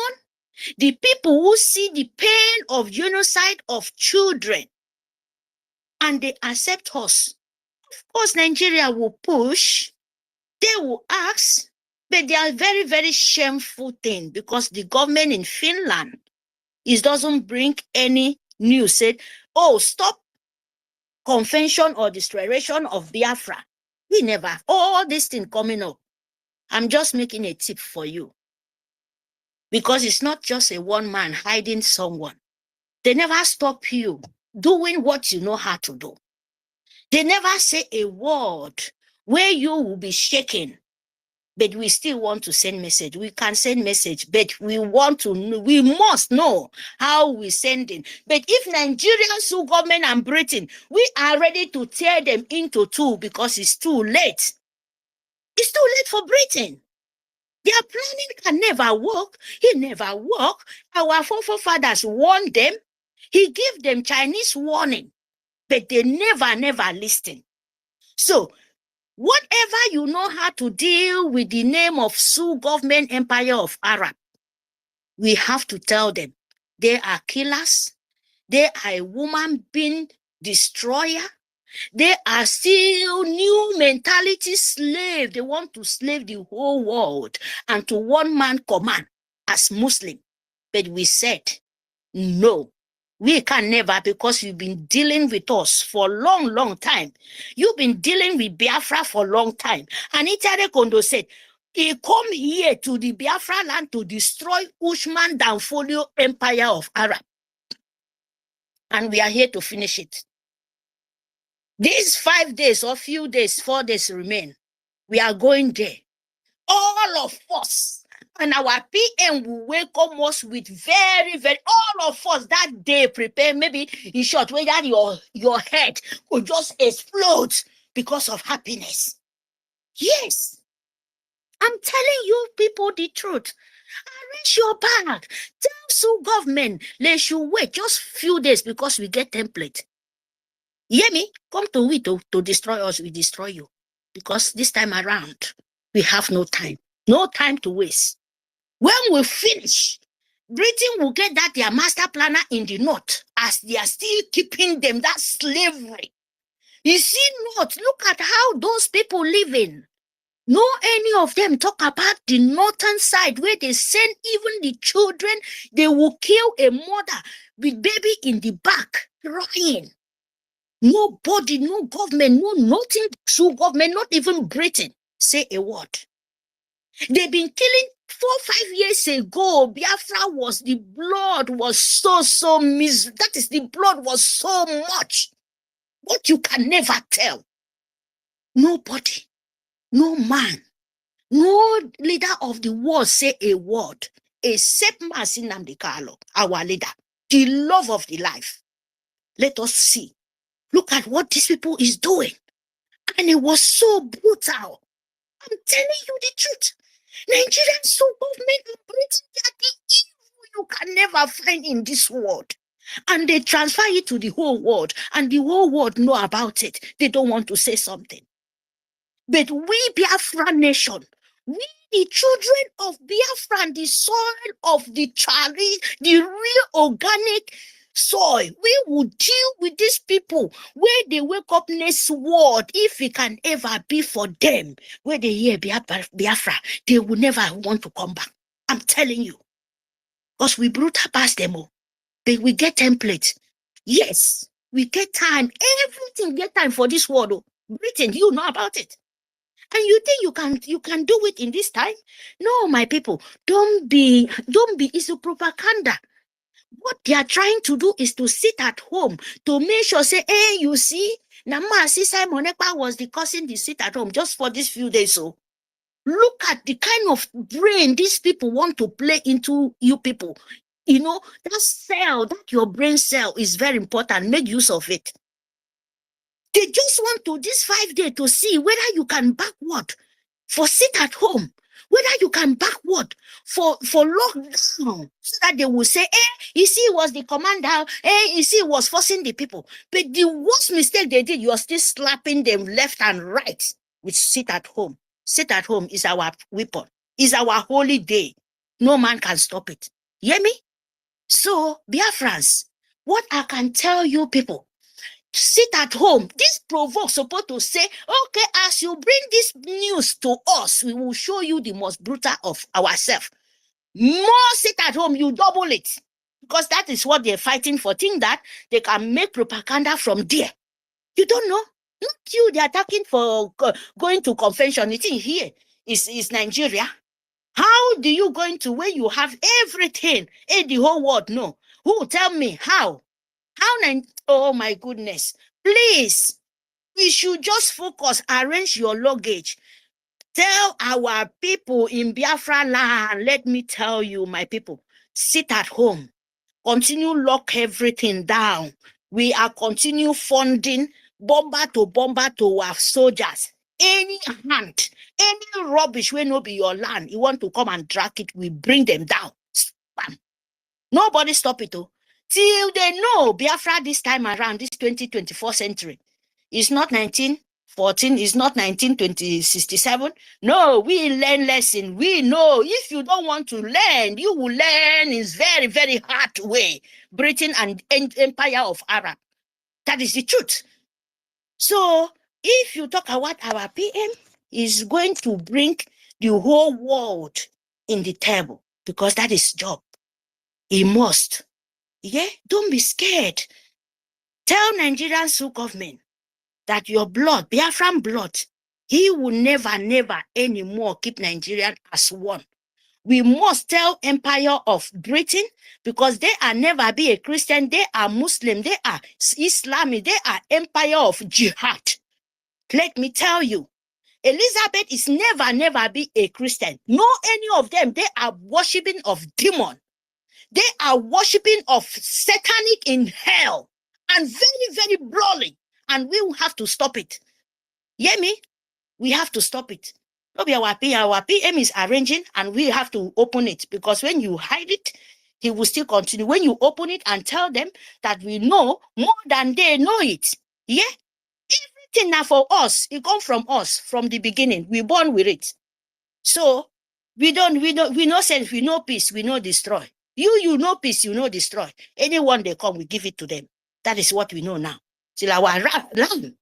The people who see the pain of genocide of children and they accept us Of course, Nigeria will push, they will ask, but they are very, very shameful thing because the government in Finland doesn't bring any news, said, oh, stop convention or declaration of Biafra. We never have all this thing coming up. I'm just making a tip for you. Because it's not just a one man hiding someone. They never stop you doing what you know how to do. They never say a word where you will be shaken. But we still want to send message. We can send message, but we want to know, we must know how we send it. But if Nigerian sue government and Britain, we are ready to tear them into two because it's too late. It's too late for Britain. Their planning can never work. It never work. Our forefathers warned them. He gave them Chinese warning, but they never listen. So, whatever you know how to deal with the name of Sioux government empire of Arab, we have to tell them they are killers. They are a woman being destroyer. They are still new mentality slave. They want to slave the whole world and to one man command as Muslim. But we said, no, we can never, because you've been dealing with us for a long time. You've been dealing with Biafra for a long time. And Itare Kondo said, he come here to the Biafra land to destroy Ushman Danfolio empire of Arab. And we are here to finish it. These 5 days or few days, 4 days remain. We are going there. All of us. And our PM will welcome us with very, all of us that day prepare, maybe in short, whether your head will just explode because of happiness. Yes. I'm telling you people the truth. Arrange your bag. Tell Sioux government, they should wait just few days because we get template. You hear me? Come to we to destroy us, we destroy you. Because this time around, we have no time. No time to waste. When we finish, Britain will get that their master planner in the north, as they are still keeping them that slavery. You see not, look at how those people live in. No any of them talk about the northern side where they send even the children, they will kill a mother with baby in the back, crying. Nobody, no government, no nothing, true government, not even Britain, say a word. They've been killing 4-5 years ago. Biafra was, the blood was so miserable. That is, the blood was so much. What you can never tell. Nobody, no man, no leader of the world say a word, except Mazi Nnamdi Kanu, our leader, the love of the life. Let us see. Look at what these people is doing. And it was so brutal. I'm telling you the truth. Nigerian government and Britain, they are the evil you can never find in this world. And they transfer it to the whole world. And the whole world know about it. They don't want to say something. But we, Biafra nation, we, the children of Biafra, and the soil of the Chari, the real organic soil, we will deal with these people where they wake up next world, if it can ever be for them, where they hear Biafra, they will never want to come back. I'm telling you. Because we brutal past them all. We get templates. Yes, we get time. Everything get time for this world. Oh. Britain, you know about it. And you think you can do it in this time? No, my people, don't be it's a propaganda. What they are trying to do is to sit at home to make sure, say, hey, you see, Namasi Simon Ekpa was the causing the sit at home just for these few days. So look at the kind of brain these people want to play into you people. You know, that cell, that your brain cell is very important. Make use of it. They just want to, this 5 days, to see whether you can backward for sit at home, whether you can backward for lockdown, so that they will say, hey, you see, it was the commander, hey, you see, it was forcing the people. But the worst mistake they did, you are still slapping them left and right with sit at home. Sit at home is our weapon, is our holy day. No man can stop it. You hear me? So, Biafrans, what I can tell you people, sit at home. This provoke supposed to say, okay, as you bring this news to us, we will show you the most brutal of ourselves. More sit at home, you double it. Because that is what they're fighting for. Think that they can make propaganda from there. You don't know? Not you, they're attacking for going to convention. It's in here. It's Nigeria. How do you go into where you have everything in the whole world? No. Who will tell me how? Oh my goodness. Please, we should just focus, arrange your luggage. Tell our people in Biafra land, let me tell you, my people, sit at home. Continue lock everything down. We are continue funding bomber to our soldiers. Any hand, any rubbish will not be your land. You want to come and drag it, we bring them down. Bam. Nobody stop it. Oh. Till they know Biafra this time around, this 2024 century. It's not 1914, it's not 1967. No, we learn lesson. We know if you don't want to learn, you will learn in very, very hard way. Britain and Empire of Arab. That is the truth. So if you talk about our PM, is going to bring the whole world in the table because that is job. He must. Yeah, don't be scared. Tell Nigerian Sioux government that your blood, Biafran blood, he will never, never anymore keep Nigeria as one. We must tell Empire of Britain because they are never be a Christian, they are Muslim, they are Islamic, they are Empire of Jihad. Let me tell you, Elizabeth is never, never be a Christian. No, any of them, they are worshipping of demon. They are worshipping of satanic in hell and very, very brawling. And we will have to stop it. Hear me? We have to stop it. Maybe our PM is arranging and we have to open it because when you hide it, he will still continue. When you open it and tell them that we know more than they know it. Yeah? Everything now for us, it comes from us from the beginning. We're born with it. So we know sense, we know peace, we know destroy. You know peace, you know destroy. Anyone they come, we give it to them. That is what we know now. Till our land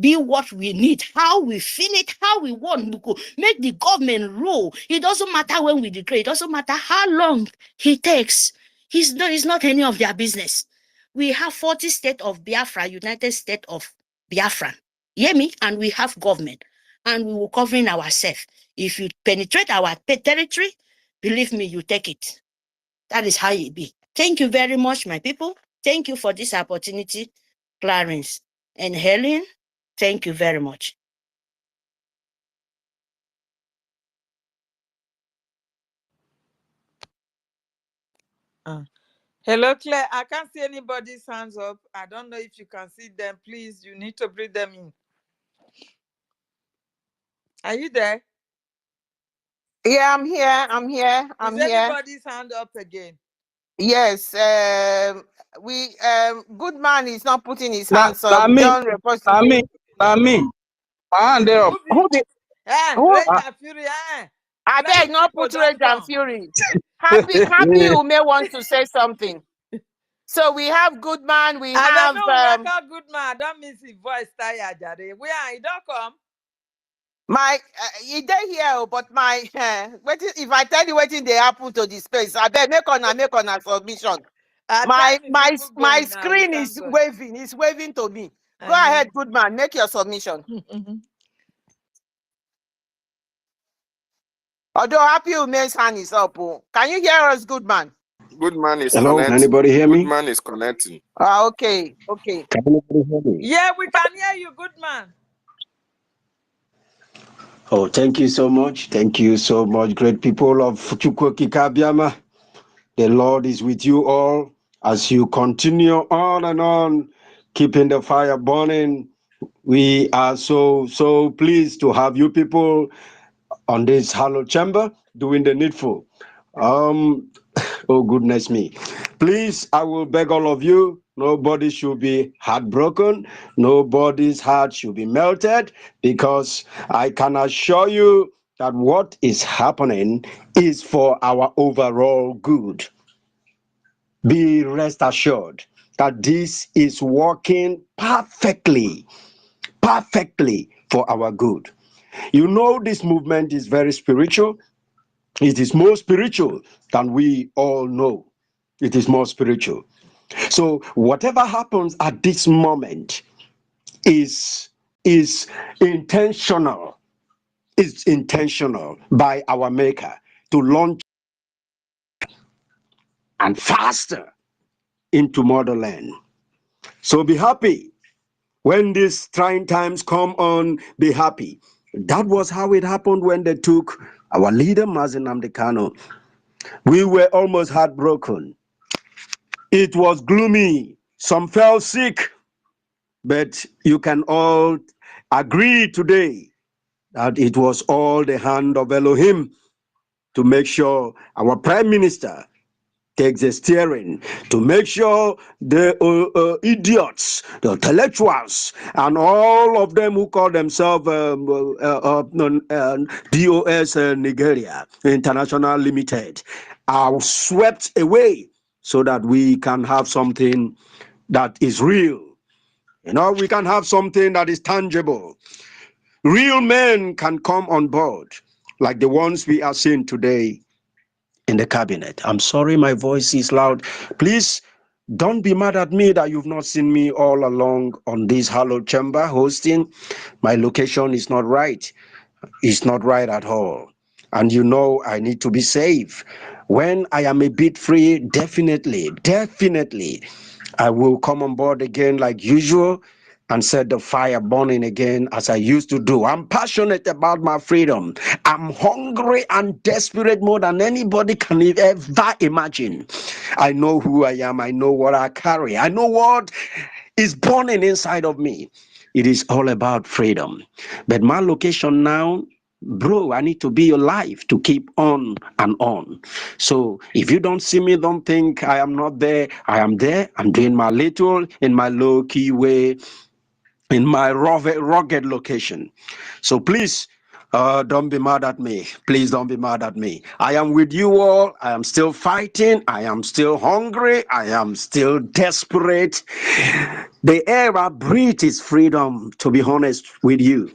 be what we need, how we feel it, how we want to make the government rule. It doesn't matter when we declare, it doesn't matter how long it takes. It's not any of their business. We have 40 states of Biafra, United States of Biafra. Hear me? And we have government. And we will cover ourselves. If you penetrate our territory, believe me, you take it. That is how it be. Thank you very much, my people. Thank you for this opportunity, Clarence and Helen. Thank you very much. Hello, Claire. I can't see anybody's hands up. I don't know if you can see them. Please, you need to bring them in. Are you there? Yeah, I'm here. I'm here. Is anybody's hand up again? Yes. Good man is not putting his hands up. Me. And I beg not put rage and fury. Happy you may want to say something. So we have good man. We have good man. Don't miss his voice tired. Where are you? Don't come. My you dey here, but my if I tell you what they happen to the space, I beg make on a submission. My screen is waving. It's waving to me. Go ahead, good man. Make your submission. Although Happy Women's hand is up. Can you hear us, good man? Good man is Hello, connecting. can anybody hear me? Good man is connecting. Okay. Can anybody hear me? Yeah, we can hear you, good man. Oh, thank you so much. Thank you so much, great people of EFIK-IBIBIO. The Lord is with you all as you continue on and on, keeping the fire burning. We are so pleased to have you people on this hallowed chamber doing the needful. Oh, goodness me. Please, I will beg all of you, nobody should be heartbroken. Nobody's heart should be melted, because I can assure you that what is happening is for our overall good. Be rest assured. that this is working perfectly for our good. You know, this movement is very spiritual. It is more spiritual than we all know. It is more spiritual. So whatever happens at this moment is intentional. It's intentional by our Maker to launch and faster into motherland. So be happy. When these trying times come on, be happy. That was how it happened when they took our leader, Mazi Nnamdi Kanu. We were almost heartbroken. It was gloomy. Some fell sick. But you can all agree today that it was all the hand of Elohim to make sure our Prime Minister takes the steering, to make sure the idiots, the intellectuals, and all of them who call themselves DOS Nigeria International Limited are swept away so that we can have something that is real. You know, we can have something that is tangible. Real men can come on board, like the ones we are seeing today in the cabinet. I'm sorry my voice is loud. Please don't be mad at me that you've not seen me all along on this hallowed chamber hosting. My location is not right. It's not right at all. And you know I need to be safe. When I am a bit free, definitely, I will come on board again like usual and set the fire burning again as I used to do. I'm passionate about my freedom. I'm hungry and desperate more than anybody can ever imagine. I know who I am. I know what I carry. I know what is burning inside of me. It is all about freedom. But my location now, bro, I need to be alive to keep on and on. So if you don't see me, don't think I am not there. I am there. I'm doing my little in my low key way, in my rugged location. So please, don't be mad at me. Please don't be mad at me. I am with you all. I am still fighting. I am still hungry. I am still desperate. The air I breathe is freedom, to be honest with you.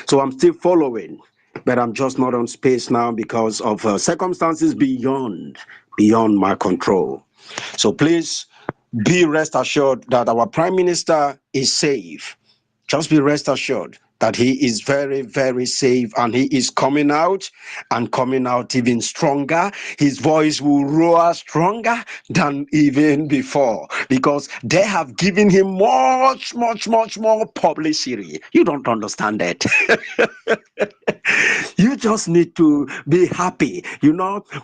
So I'm still following, but I'm just not on space now because of circumstances beyond my control. So please be rest assured that our Prime Minister is safe. Just be rest assured that he is very, very safe and he is coming out and coming out even stronger. His voice will roar stronger than even before because they have given him much more publicity. You don't understand that. You just need to be happy,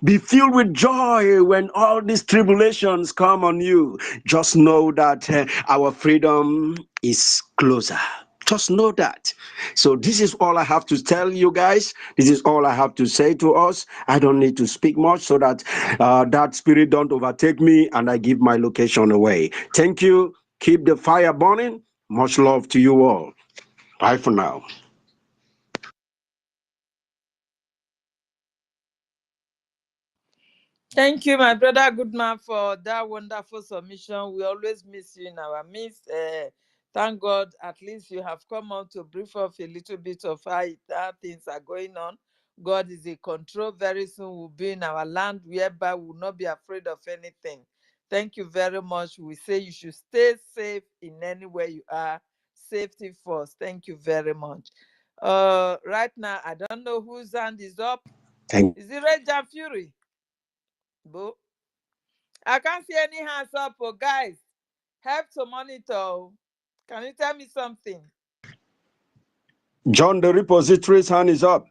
be filled with joy when all these tribulations come on you. Just know that our freedom is closer. Just know that. So this is all I have to tell you guys. This is all I have to say to us. I don't need to speak much so that that spirit don't overtake me and I give my location away. Thank you. Keep the fire burning. Much love to you all. Bye for now. Thank you, my brother Goodman, for that wonderful submission. We always miss you in our midst. Thank God, at least you have come on to brief us a little bit of how things are going on. God is in control. Very soon we'll be in our land whereby we will not be afraid of anything. Thank you very much. We say you should stay safe in anywhere you are. Safety first. Thank you very much. Right now, I don't know whose hand is up. Is it Red Jam Fury? Bo? I can't see any hands up, oh guys. Help to monitor. Can you tell me something? John, the repository's hand is up.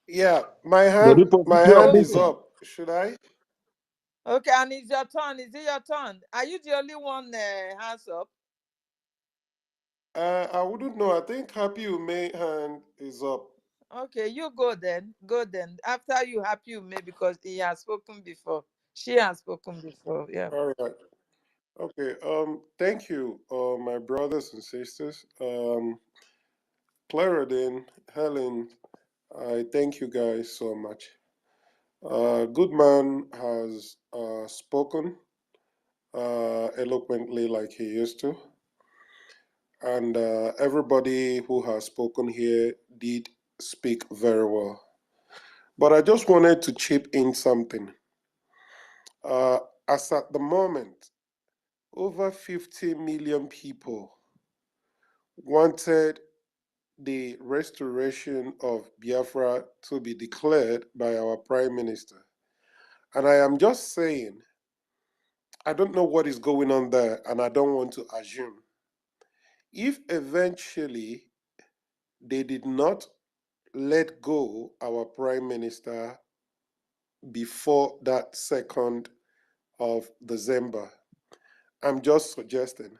Yeah, my The repository hand of is wisdom. up. Should I? Okay, and it's your turn. Is it your turn? Are you the only one hands up? I wouldn't know. I think Happy Ume hand is up. Okay, you go then. Go then. After you, Happy Ume, because he has spoken before. She has spoken before. Yeah. All right. Okay. Thank you, my brothers and sisters. Claradine, Helen, I thank you guys so much. Goodman has spoken, eloquently like he used to. And everybody who has spoken here did speak very well. But I just wanted to chip in something. As at the moment, over 50 million people wanted the restoration of Biafra to be declared by our Prime Minister. And I am just saying, I don't know what is going on there, and I don't want to assume. If eventually they did not let go our Prime Minister before that 2nd of December, I'm just suggesting,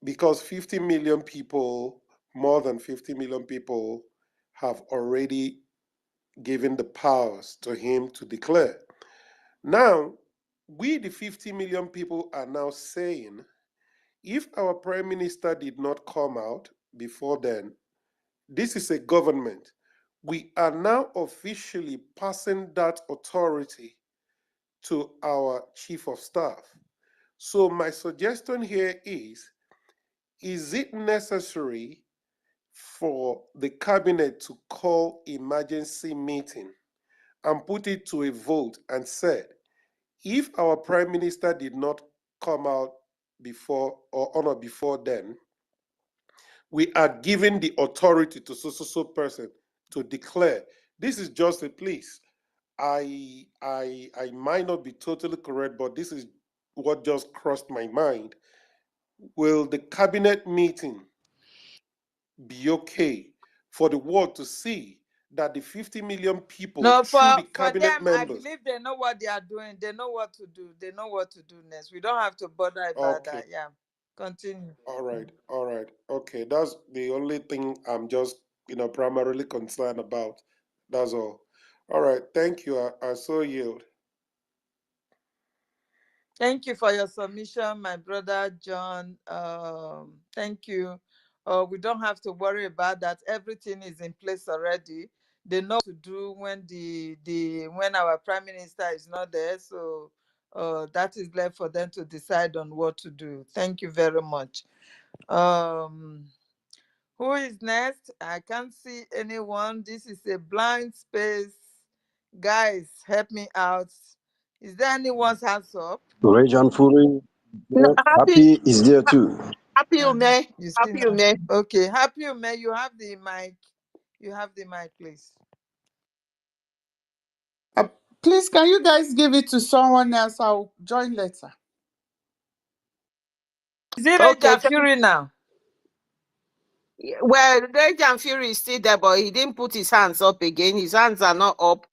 because 50 million people, more than 50 million people, have already given the powers to him to declare. Now, we, the 50 million people, are now saying, if our Prime Minister did not come out before then, this is a government. We are now officially passing that authority to our Chief of Staff. So my suggestion here is it necessary for the cabinet to call emergency meeting and put it to a vote and said, if our Prime Minister did not come out before or on or before then, we are giving the authority to so person to declare. This is just a place. I might not be totally correct, but this is what just crossed my mind. Will the cabinet meeting be okay for the world to see that the 50 million people No, through the for cabinet them, I members? believe they know what they are doing. They know what to do. They know what to do next. We don't have to bother about Okay. that. Yeah. Continue. All right. Okay, that's the only thing I'm just, primarily concerned about. That's all. All right, thank you. I so yield. Thank you for your submission, my brother John. Thank you. We don't have to worry about that. Everything is in place already. They know what to do when when our Prime Minister is not there. So that is left for them to decide on what to do. Thank you very much. Who is next? I can't see anyone. This is a blind space. Guys, help me out. Is there anyone's hands up? Region Fury, No, Happy is there too. happy Ume. You see Happy now? Ume. Okay, Happy Ume, you have the mic. You have the mic, please. Please, can you guys give it to someone else? I'll join later. Is it Okay. Fury now? Well, Region Fury is still there, but he didn't put his hands up again. His hands are not up.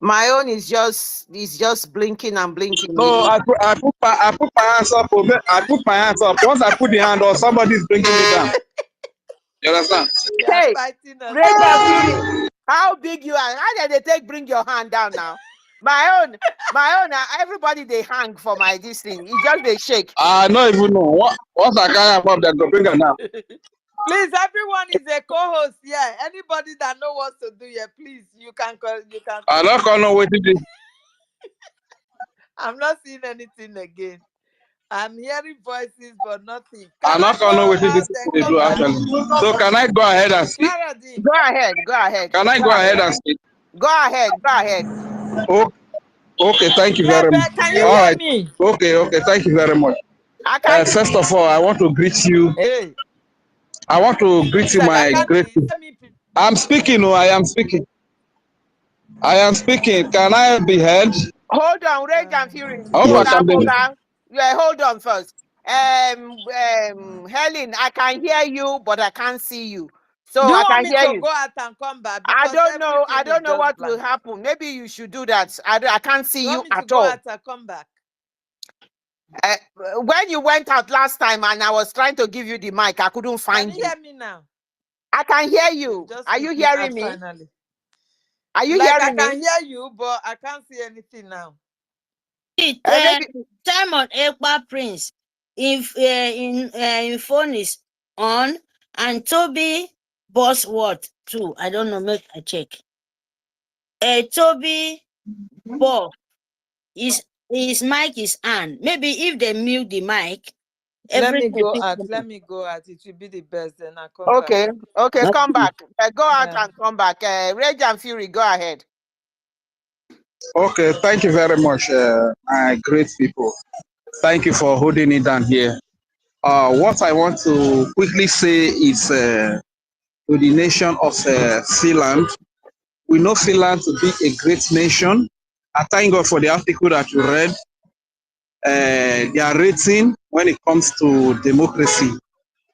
My own is just blinking and blinking. No, I put my hands up. I put my hands up. Once I put the hand up, somebody's bringing me down. You understand? They are Hey, fighting us. Region Fury, how big you are? How did they bring your hand down now? My own, everybody they hang for my this thing. It's just they shake. I don't even know. Once I can't above that, go bring her down. Please, everyone is a co-host here. Anybody that knows what to do here, please, you can call. I don't know what to do. I'm not seeing anything again. I'm hearing voices, but nothing. I Can I don't know go what to out and do come back? actually. So can I go ahead and speak? Claradine. Go ahead. Can I go ahead and speak? Go ahead. Okay, thank you very much. Can you All hear right. me? Okay, thank you very much. First of all, I want to greet you. Hey. I want to greet you, my great. I'm speaking. I am speaking. I am speaking. Can I be heard? Hold on, Region Fury. I hope I can be heard. Yeah, hold on first. Helen, I can hear you, but I can't see you. So Do you I want can me hear to you. go out and come back? I Because don't know. I everything don't is know just what blank. will happen. Maybe you should do that. I can't see You you want me to at go all. out and come back? When you went out last time and I was trying to give you the mic, I couldn't find Can you hear me now? I can hear you. Just Are you kick me hearing out me? finally. Are you I hearing can me? hear you, but I can't see anything now. Simon Ekpa Prince in phone is on, and Toby Bosworth too. I don't know, make I check. Toby Boss is His mic is on. Maybe if they mute the mic, Let me everything. go out. Let me go out. It will be the best. Then I come back. Okay, okay, come back. Go out Yeah. and come back. Rage and Fury, go ahead. Okay, thank you very much, my great people. Thank you for holding it down here. What I want to quickly say is to the nation of Finland. We know Finland to be a great nation. I thank God for the article that you read. Their rating when it comes to democracy,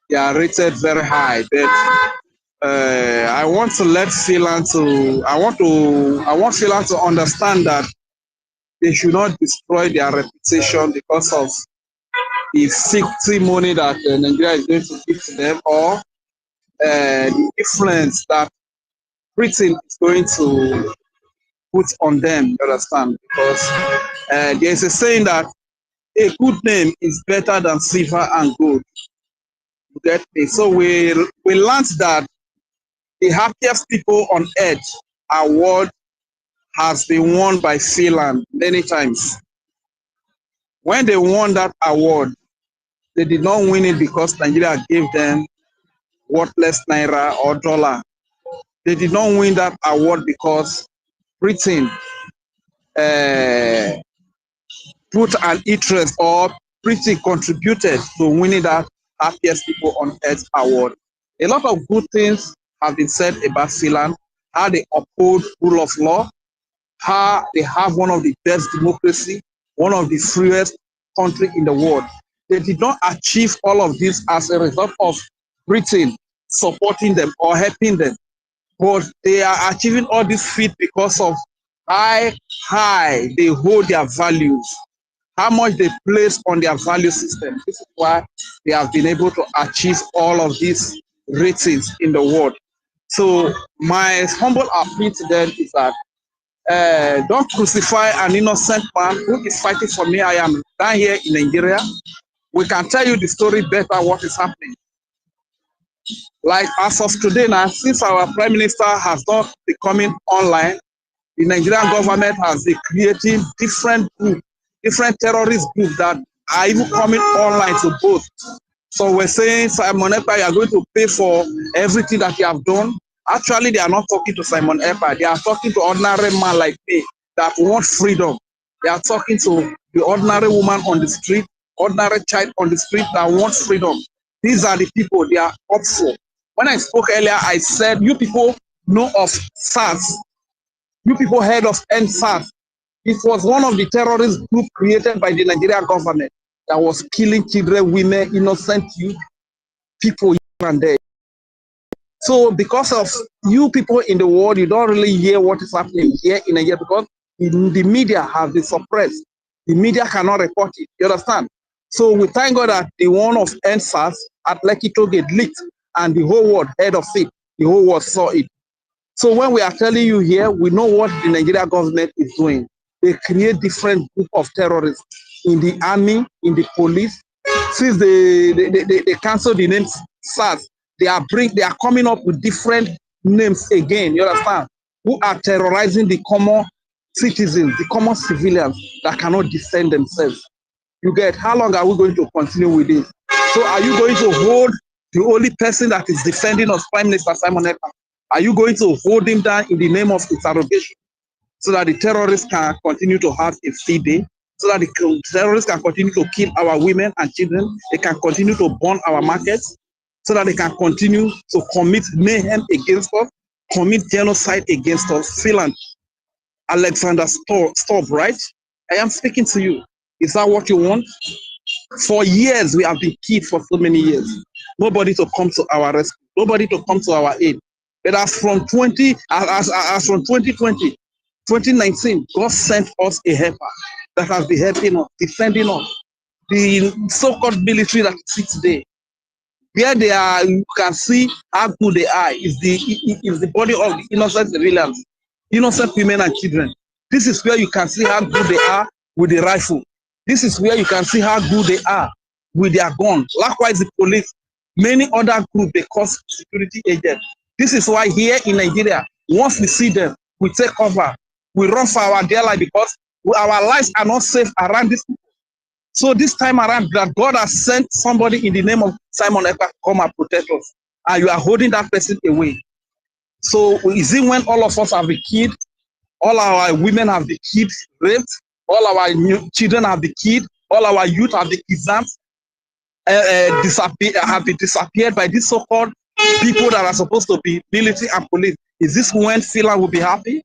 they are rated very high. But I want to let Finland to. I want Finland to understand that they should not destroy their reputation because of the fictive money that Nigeria is going to give to them, or the influence that Britain is going to put on them. You understand? Because there is a saying that a good name is better than silver and gold. You get me? So we learned that the happiest people on earth award has been won by Finland many times. When they won that award, they did not win it because Nigeria gave them worthless naira or dollar. They did not win that award because Britain put an interest, or Britain contributed to winning that happiest people on earth award. A lot of good things have been said about Finland, how they uphold rule of law, how they have one of the best democracy, one of the freest country in the world. They did not achieve all of this as a result of Britain supporting them or helping them, but they are achieving all this feat because of how high they hold their values, how much they place on their value system. This is why they have been able to achieve all of these ratings in the world. So my humble appeal to them is that don't crucify an innocent man who is fighting for me. I am down here in Nigeria. We can tell you the story better, what is happening. Like as of today now, since our Prime Minister has not been coming online, the Nigerian government has been creating different groups, different terrorist groups that are even coming online to vote. So we're saying, Simon Ekpa, you are going to pay for everything that you have done. Actually, they are not talking to Simon Ekpa. They are talking to ordinary man like me that want freedom. They are talking to the ordinary woman on the street, ordinary child on the street that wants freedom. These are the people they are up for. When I spoke earlier, I said, you people know of SARS. You people heard of NSARS. It was one of the terrorist groups created by the Nigerian government that was killing children, women, innocent youth, people here and there. So because of you people in the world, you don't really hear what is happening here in Nigeria because the media have been suppressed. The media cannot report it. You understand? So we thank God that the one of NSARS at Lekki Tollgate leaked and the whole world heard of it. The whole world saw it. So when we are telling you here, we know what the Nigerian government is doing. They create different group of terrorists in the army, in the police. Since they cancel the name SARS, they are coming up with different names again. You understand? Who are terrorizing the common citizens, the common civilians that cannot defend themselves. You get, how long are we going to continue with this? So are you going to hold the only person that is defending us, Prime Minister Simon Ekpa? Are you going to hold him down in the name of interrogation so that the terrorists can continue to have a free day, so that the terrorists can continue to kill our women and children, they can continue to burn our markets, so that they can continue to commit mayhem against us, commit genocide against us? Finland, Alexander Stubb, right? I am speaking to you. Is that what you want? For years, we have been killed for so many years. Nobody to come to our rescue, nobody to come to our aid. But as from 2020, 2019, God sent us a helper that has been helping us, defending us. The so-called military that sits today, where they are, you can see how good they are. Is the body of the innocent civilians, innocent women and children. This is where you can see how good they are with the rifle. This is where you can see how good they are with their gun. Likewise, the police, many other groups, they cause security agents. This is why here in Nigeria, once we see them, we take cover. We run for our dear life because Our lives are not safe around this. So this time around, that God has sent somebody in the name of Simon Ekpa to come and protect us, and you are holding that person away. So is it when all of us have been killed, all our women have been killed, raped, all our children have been killed, all our youth have been kidnapped, have been disappeared by these so-called people that are supposed to be military and police? Is this when Finland will be happy?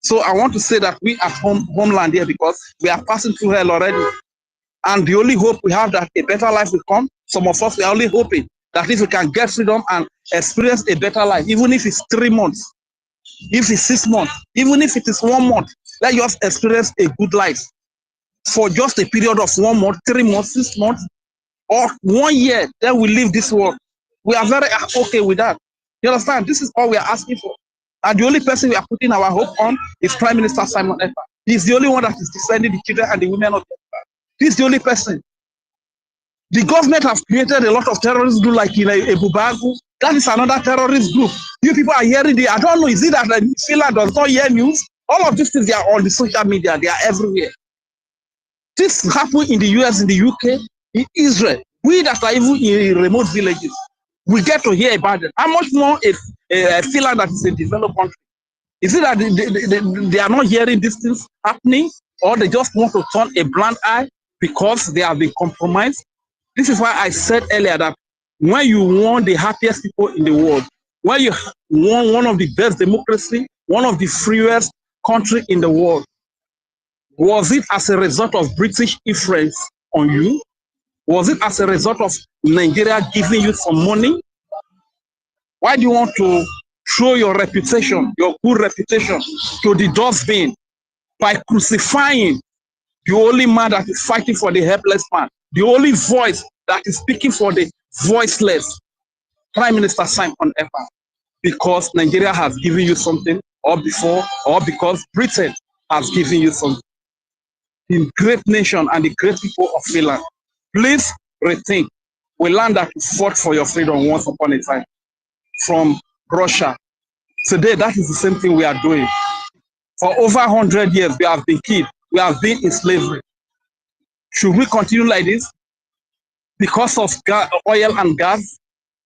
So I want to say that we at homeland here, because we are passing through hell already. And the only hope we have that a better life will come. Some of us, we are only hoping that if we can get freedom and experience a better life, even if it's 3 months, if it's 6 months, even if it is 1 month, let us experience a good life for just a period of 1 month, 3 months, 6 months, or 1 year. Then we leave this world. We are very okay with that. You understand? This is all we are asking for. And the only person we are putting our hope on is Prime Minister Simon Ekpa. He's the only one that is defending the children and the women of the country. He's the only person. The government has created a lot of terrorist groups like in Ebubagu. That is another terrorist group. You people are hearing I don't know, is it that Finland does not hear news? All of these things, they are on the social media. They are everywhere. This happened in the US, in the UK, in Israel. We that are even in remote villages, we get to hear about it. How much more a Finland that is a developed country? Is it that they are not hearing these things happening, or they just want to turn a blind eye because they have been compromised? This is why I said earlier that when you want the happiest people in the world, when you want one of the best democracy, one of the freest country in the world, was it as a result of British influence on you? Was it as a result of Nigeria giving you some money? Why do you want to throw your reputation, your good reputation, to the dustbin by crucifying the only man that is fighting for the helpless man, the only voice that is speaking for the voiceless, Prime Minister Simon Ekpa? Because Nigeria has given you something, or because Britain has given you something. The great nation and the great people of Finland, please rethink. We learned that you fought for your freedom once upon a time from Russia. Today, that is the same thing we are doing. For over 100 years, we have been killed. We have been in slavery. Should we continue like this because of oil and gas?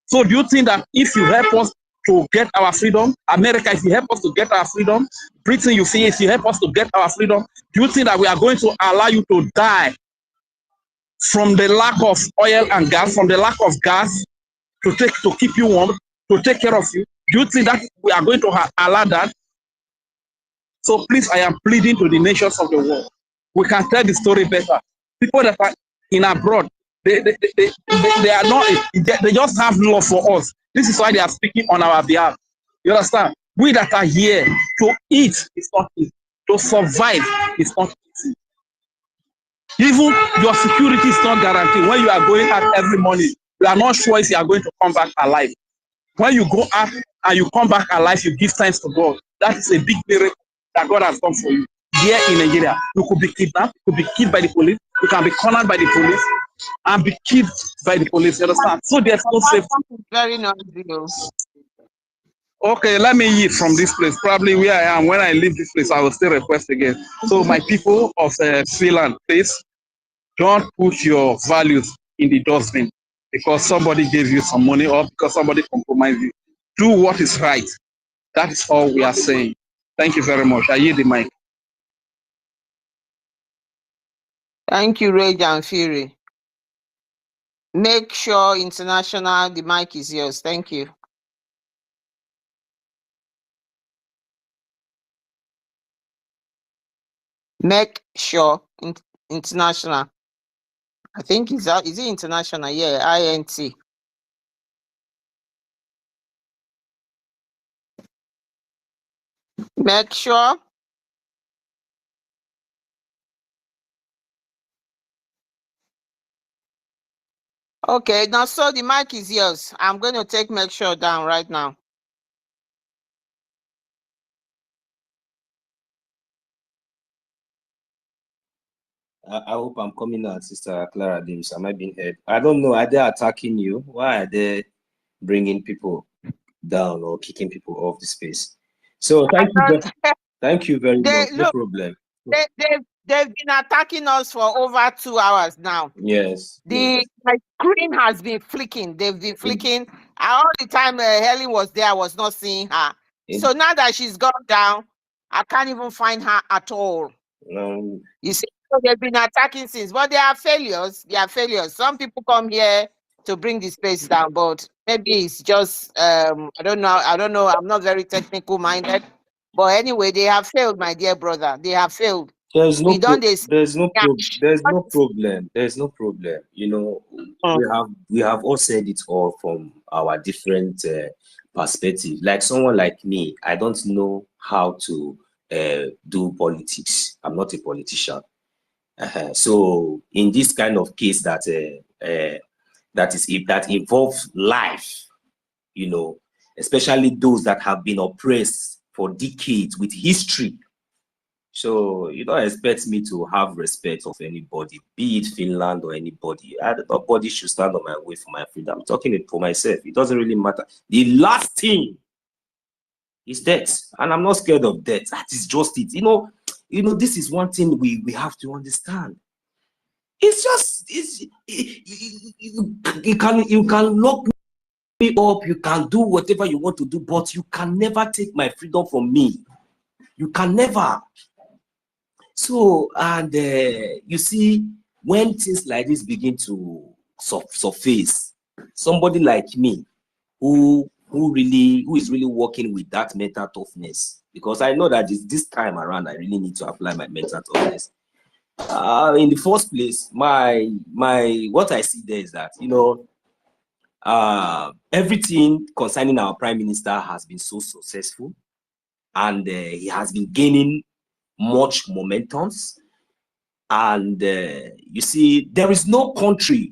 So do you think that if you help us to get our freedom, America, if you help us to get our freedom, Britain, you see, if you help us to get our freedom, do you think that we are going to allow you to die from the lack of oil and gas, from the lack of gas to keep you warm, to take care of you? Do you think that we are going to allow that? So please, I am pleading to the nations of the world. We can tell the story better. People that are in abroad, they are not, they just have love for us. This is why they are speaking on our behalf. You understand? We that are here, to eat is not easy. To survive is not easy. Even your security is not guaranteed. When you are going out every morning, you are not sure if you are going to come back alive. When you go out and you come back alive, you give thanks to God. That is a big miracle that God has done for you. Here in Nigeria, you could be kidnapped, you could be killed by the police, you can be cornered by the police, and be killed by the police. You understand? So there's no safety. Very noisy. Okay, let me eat from this place. Probably where I am, when I leave this place, I will still request again. So my people of Finland, please don't put your values in the dustbin because somebody gave you some money or because somebody compromised you. Do what is right. That is all we are saying. Thank you very much. I yield the mic. Thank you, Rage and Fury. Make sure international, the mic is yours. Thank you. Make sure international. I think is it international? Yeah, INT. Make sure. Okay, now so the mic is yours. I'm going to take make sure down right now. I hope I'm coming out, Sister Clara Dims. Am I being heard? I don't know. Are they attacking you? Why are they bringing people down or kicking people off the space? So thank you very much. Look, No problem. They've been attacking us for over 2 hours now. Yes. My screen has been flicking. They've been flicking. All the time Helen was there, I was not seeing her. So now that she's gone down, I can't even find her at all. No. You see, so they've been attacking since, but they are failures. They are failures. Some people come here to bring the space down, but maybe it's just I don't know. I'm not very technical minded, but anyway, they have failed, my dear brother. They have failed. There's no there's no problem. There's no problem. You know, we have all said it all from our different perspectives. Like someone like me, I don't know how to do politics. I'm not a politician. So in this kind of case that involves life, you know, especially those that have been oppressed for decades with history. So you don't expect me to have respect of anybody, be it Finland or anybody. Nobody should stand on my way for my freedom. I'm talking it for myself. It doesn't really matter. The last thing is death, and I'm not scared of death. That is just it. You know, this is one thing we have to understand. It's just you can lock me up, you can do whatever you want to do, but you can never take my freedom from me. You can never. So, and you see, when things like this begin to surface, somebody like me, who is really working with that mental toughness, because I know that this time around I really need to apply my mental toughness. In the first place, my what I see there is that, you know, everything concerning our prime minister has been so successful, and he has been gaining much momentum. And you see, there is no country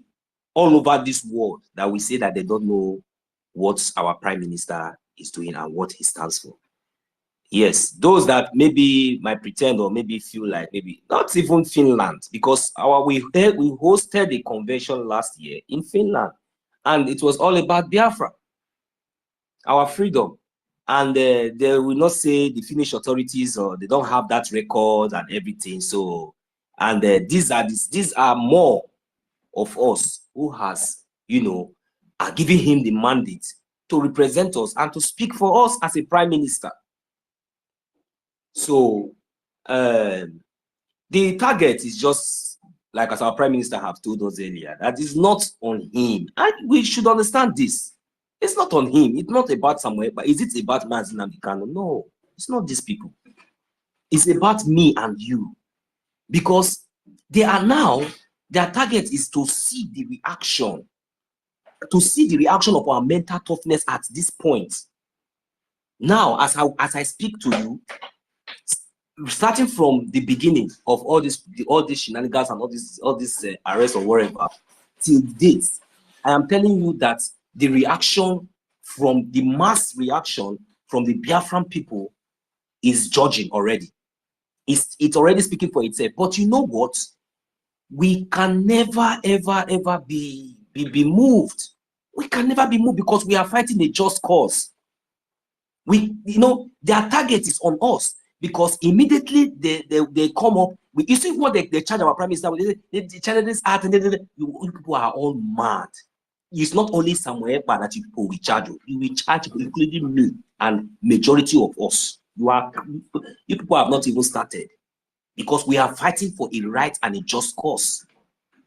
all over this world that we say that they don't know what our prime minister is doing and what he stands for. Yes, those that maybe might pretend or maybe feel like maybe not even Finland, because we hosted a convention last year in Finland, and it was all about Biafra, our freedom. And they will not say the Finnish authorities or they don't have that record and everything. So, and these are more of us who has, you know, are giving him the mandate to represent us and to speak for us as a prime minister. So, the target is just like as our prime minister have told us earlier, that is not on him. And we should understand this. It's not on him. It's not about somewhere, but is it about Mazi Nnamdi Kanu? No, it's not these people. It's about me and you. Because they are now, their target is to see the reaction, of our mental toughness at this point. Now, as I speak to you, starting from the beginning of all these shenanigans and all this arrest or whatever, till date, I am telling you that the reaction from the mass reaction from the Biafran people is judging already. It's already speaking for itself. But you know what? We can never, ever be moved. We can never be moved because we are fighting a just cause. You know, their target is on us because immediately they come up. You see what they charge our prime minister with? They charge this art and you people are all mad. It's not only somewhere but that you people will charge you. You will charge people, including me and majority of us. You people have not even started because we are fighting for a right and a just cause.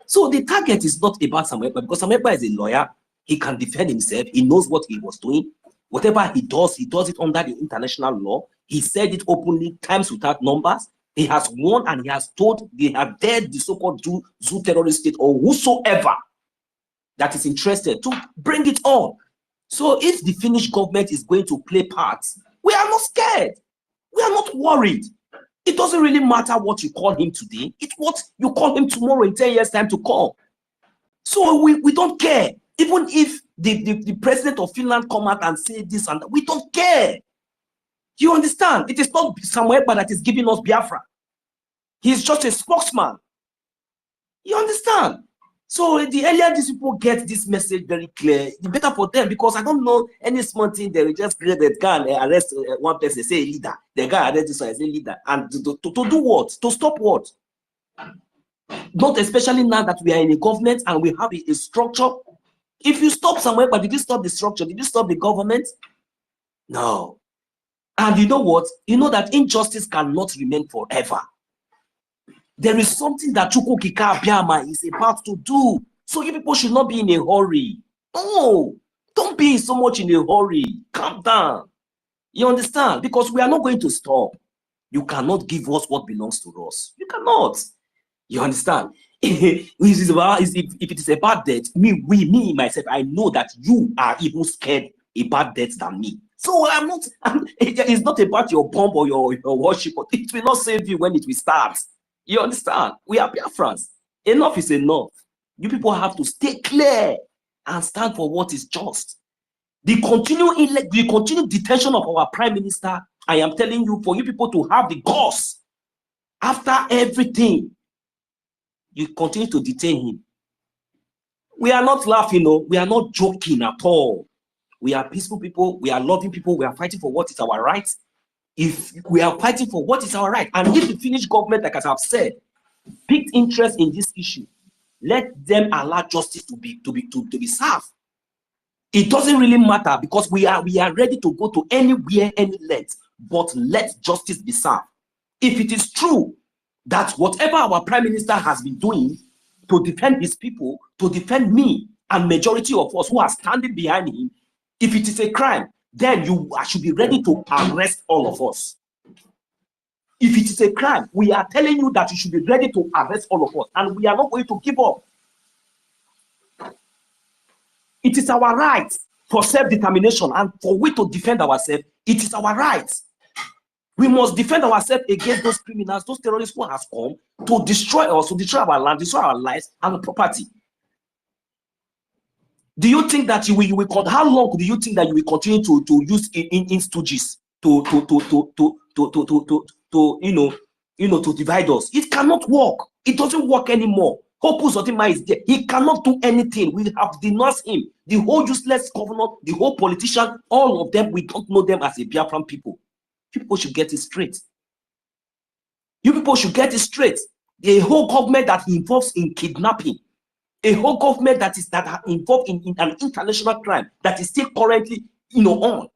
So the target is not about Samuel because Samuel is a lawyer. He can defend himself. He knows what he was doing. Whatever he does it under the international law. He said it openly, times without numbers. He has won and he has told they have dared the so-called zoo terrorist state or whosoever that is interested to bring it on. So if the Finnish government is going to play parts, we are not scared. We are not worried. It doesn't really matter what you call him today. It's what you call him tomorrow in 10 years' time to come. So we don't care. Even if the president of Finland come out and say this and that, we don't care. You understand? It is not Samuel that is giving us Biafra. He's just a spokesman. You understand? So the earlier these people get this message very clear, the better for them, because I don't know any small thing they will just create that can arrest one person, say leader. The guy arrest this one, say leader. And to do what? To stop what? Not especially now that we are in a government and we have a structure. If you stop somewhere, but did you stop the structure? Did you stop the government? No. And you know what? You know that injustice cannot remain forever. There is something that EFIK-IBIBIO is about to do. So you people should not be in a hurry. No, don't be so much in a hurry. Calm down. You understand? Because we are not going to stop. You cannot give us what belongs to us. You cannot. You understand? If it is about death, me myself, I know that you are even scared about death than me. So it's not about your bomb or your worship. It will not save you when it will start. You understand? We are Biafrans. Enough is enough. You people have to stay clear and stand for what is just. The continued detention of our prime minister, I am telling you, for you people to have the guts after everything, you continue to detain him. We are not laughing, no. We are not joking at all. We are peaceful people. We are loving people. We are fighting for what is our right. If we are fighting for what is our right, and if the Finnish government, like as I've said, picked interest in this issue, let them allow justice to be served. It doesn't really matter because we are ready to go to anywhere, any length, but let justice be served. If it is true that whatever our prime minister has been doing to defend his people, to defend me and majority of us who are standing behind him, if it is a crime, then you should be ready to arrest all of us. If it is a crime, we are telling you that you should be ready to arrest all of us, and we are not going to give up. It is our right for self-determination and for we to defend ourselves. It is our right. We must defend ourselves against those criminals, those terrorists who have come to destroy us, to destroy our land, destroy our lives and property. Do you think that you will how long do you think that you will continue to use in stooges to divide us? It cannot work. It doesn't work anymore. Hopus Otima is there. He cannot do anything. We have denounced him. The whole useless governor, the whole politician, all of them, we don't know them as a Biafran people. People should get it straight. You people should get it straight. A whole government that involves in kidnapping, a whole government that are involved in an international crime that is still currently on.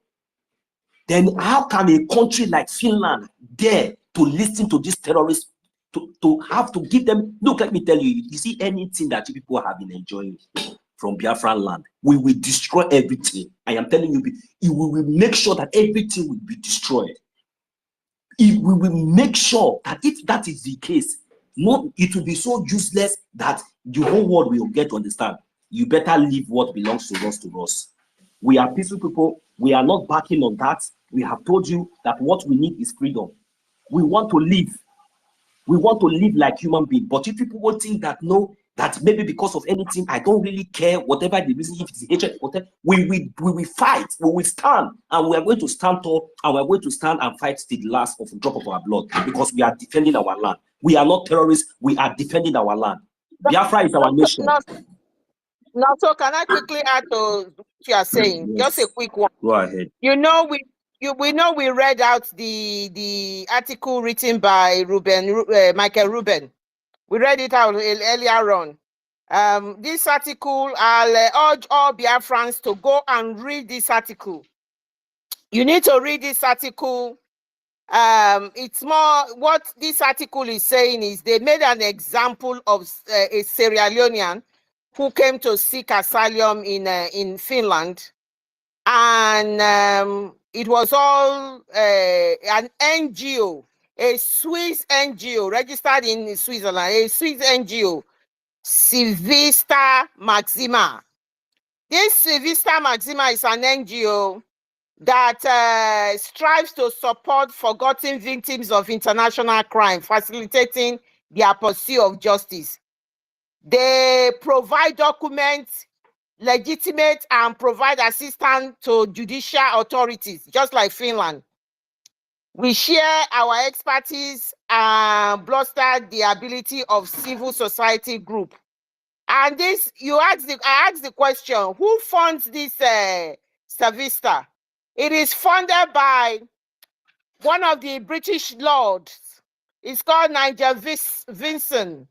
Then how can a country like Finland dare to listen to these terrorists, to have to give them? Look, let me tell you, you see anything that you people have been enjoying from Biafran land, we will destroy everything. I am telling you, we will make sure that everything will be destroyed. We will make sure that if that is the case, it will be so useless that the whole world will get to understand. You better leave what belongs to us. We are peaceful people. We are not backing on that. We have told you that what we need is freedom. We want to live. We want to live like human beings. But if people will think that no, that maybe because of anything, I don't really care, whatever the reason, if it's hatred, whatever, we will fight, we will stand, and we are going to stand tall, and we are going to stand and fight till the last of a drop of our blood, because we are defending our land. We are not terrorists, we are defending our land. Biafra is our nation. Now, so can I quickly add to what you are saying? Yes. Just a quick one. Go ahead. We read out the article written by Michael Rubin. We read it out earlier on. This article, I'll urge all Biafrans to go and read this article. You need to read this article. It's more, what this article is saying is they made an example of a Sierra Leonean who came to seek asylum in Finland. And it was all an NGO, a Swiss NGO registered in Switzerland, a Swiss NGO, Civista Maxima. This Civista Maxima is an NGO that strives to support forgotten victims of international crime, facilitating their pursuit of justice. They provide documents, legitimate, and provide assistance to judicial authorities, just like Finland. We share our expertise and bolster the ability of civil society group. And this, I asked the question, who funds this Civista? It is funded by one of the British lords It's called Niger Vincent.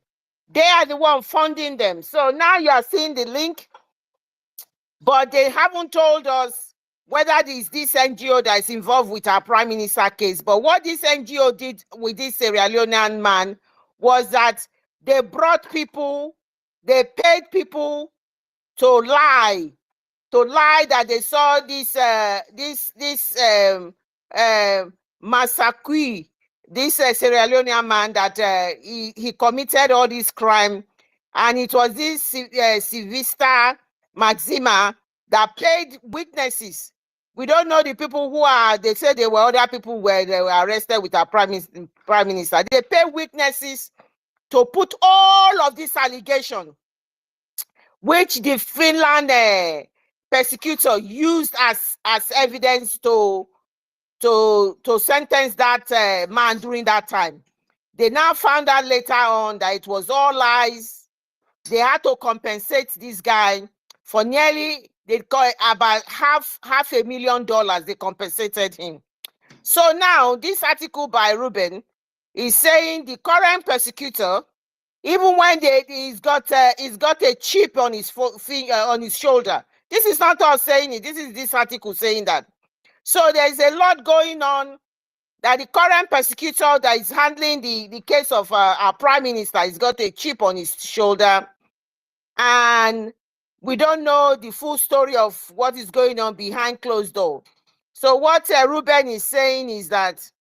They are the one funding them. So now you are seeing the link, but they haven't told us whether this NGO that is involved with our Prime Minister case. But what this NGO did with this Sierra Leonean man was that they brought people, they paid people to lie that they saw this Masakui, this Sierra Leonean man, that he committed all this crime, and it was this Sivista Maxima that paid witnesses. We don't know the people who are. They say they were other people where they were arrested with our prime minister. They pay witnesses to put all of this allegation, which the Finland persecutor used as evidence to sentence that man during that time. They now found out later on that it was all lies. They had to compensate this guy for nearly, they call it about $500,000. They compensated him. So now this article by Ruben is saying the current persecutor, even when he's got a chip on his on his shoulder. This is not us saying it. This is this article saying that. So there is a lot going on, that the current persecutor that is handling the case of our prime minister has got a chip on his shoulder, and we don't know the full story of what is going on behind closed door. So what Ruben is saying is that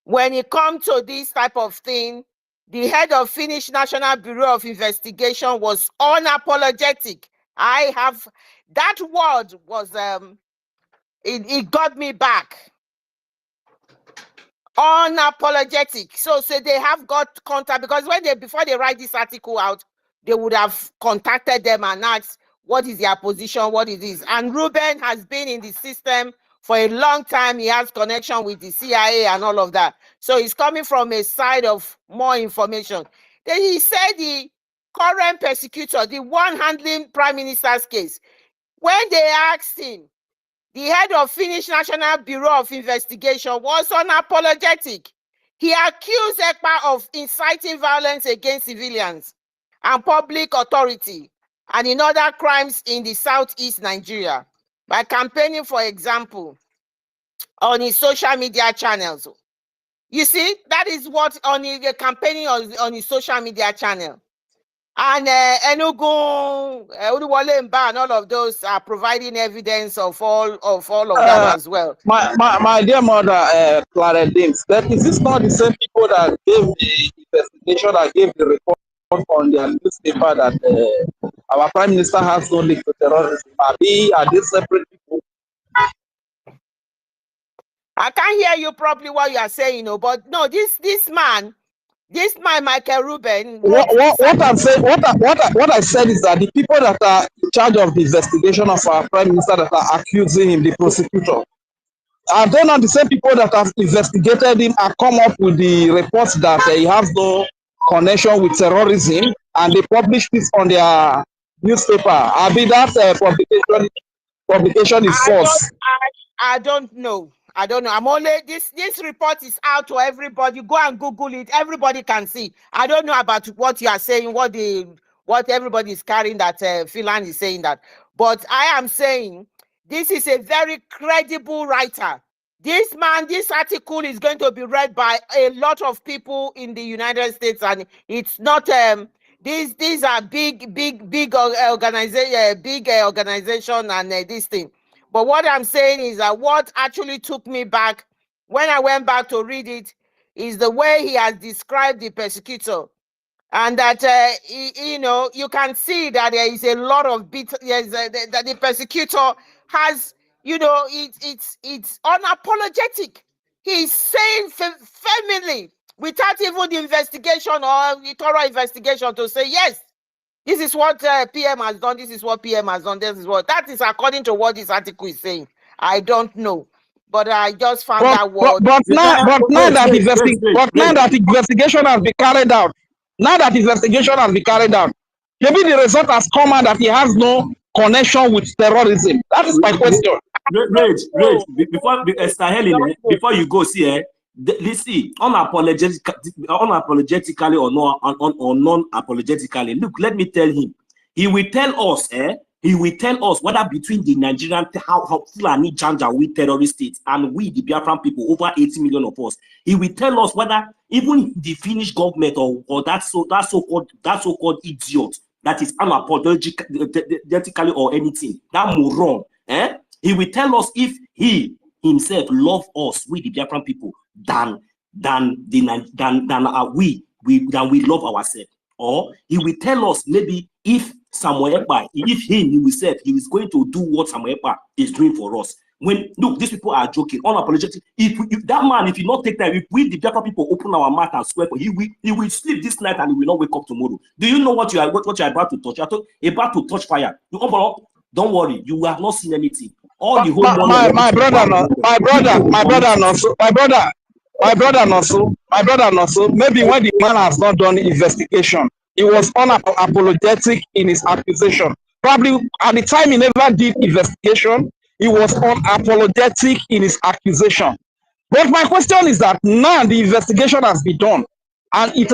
when it comes to this type of thing, the head of Finnish National Bureau of Investigation was unapologetic. That word was, it got me back. Unapologetic. So they have got contact, because before they write this article out, they would have contacted them and asked, what is their position, what is this? And Ruben has been in the system for a long time. He has connection with the CIA and all of that. So he's coming from a side of more information. Then he said the current persecutor, the one handling Prime Minister's case, when they asked him, the head of Finnish National Bureau of Investigation was unapologetic. He accused EKPA of inciting violence against civilians and public authority, and in other crimes in the southeast Nigeria, by campaigning, for example, on his social media channels. You see, that is what on the campaigning on his social media channel. And Enugu, Uduwale Mba, and all of those are providing evidence of all of that as well. My dear mother, Clara James, that is this not the same people that gave the investigation, that gave the report on their newspaper that our Prime Minister has no link to terrorism? Are they separate people? I can't hear you properly what you are saying, but no, this man, Michael Ruben. What I'm saying, what I said is that the people that are in charge of the investigation of our Prime Minister, that are accusing him, the prosecutor, are they not the same people that have investigated him and come up with the reports that he has no connection with terrorism, and they published this on their newspaper? I mean, that publication is false. I don't know. I'm only this report is out to everybody. Go and Google it. Everybody can see. I don't know about what you are saying, what everybody is carrying, that Finland is saying that. But I am saying this is a very credible writer. This article is going to be read by a lot of people in the United States, and it's not these are big organization and this thing. But what I'm saying is that what actually took me back when I went back to read it is the way he has described the persecutor, and that you can see that there is a lot of that the persecutor has, it's unapologetic. He's saying firmly, without even the investigation or the thorough investigation, to say yes, this is what PM has done. This is what PM has done. This is what that is according to what this article is saying. I don't know, but I just found that word. But now that investigation has been carried out, maybe the result has come out that he has no connection with terrorism. That is my question. Rage. Before Esther Helen, before you go, see, Listen, unapologetically or non-apologetically. Look, let me tell him. He will tell us, he will tell us whether between the Nigerian, how Fulani Janjaweed terrorist states and we, the Biafran people, over 80 million of us, he will tell us whether even the Finnish government or that so-called idiot that is unapologetically or anything, that moron, he will tell us if he himself love us, we the Biafran people, than we love ourselves. Or he will tell us maybe if Samuel Ekpa, if he himself, he is going to do what Samuel Ekpa is doing for us. When look, these people are joking, unapologetic. If that man, if you not take time, if we the Biafra people open our mouth and swear for, he will sleep this night and he will not wake up tomorrow. Do you know what you are about to touch? You are about to touch fire. You come on, don't worry, you have not seen anything. All the whole my brother not so. Maybe when the man has not done the investigation, he was unapologetic in his accusation. Probably at the time he never did investigation, he was unapologetic in his accusation. But my question is that now the investigation has been done, and they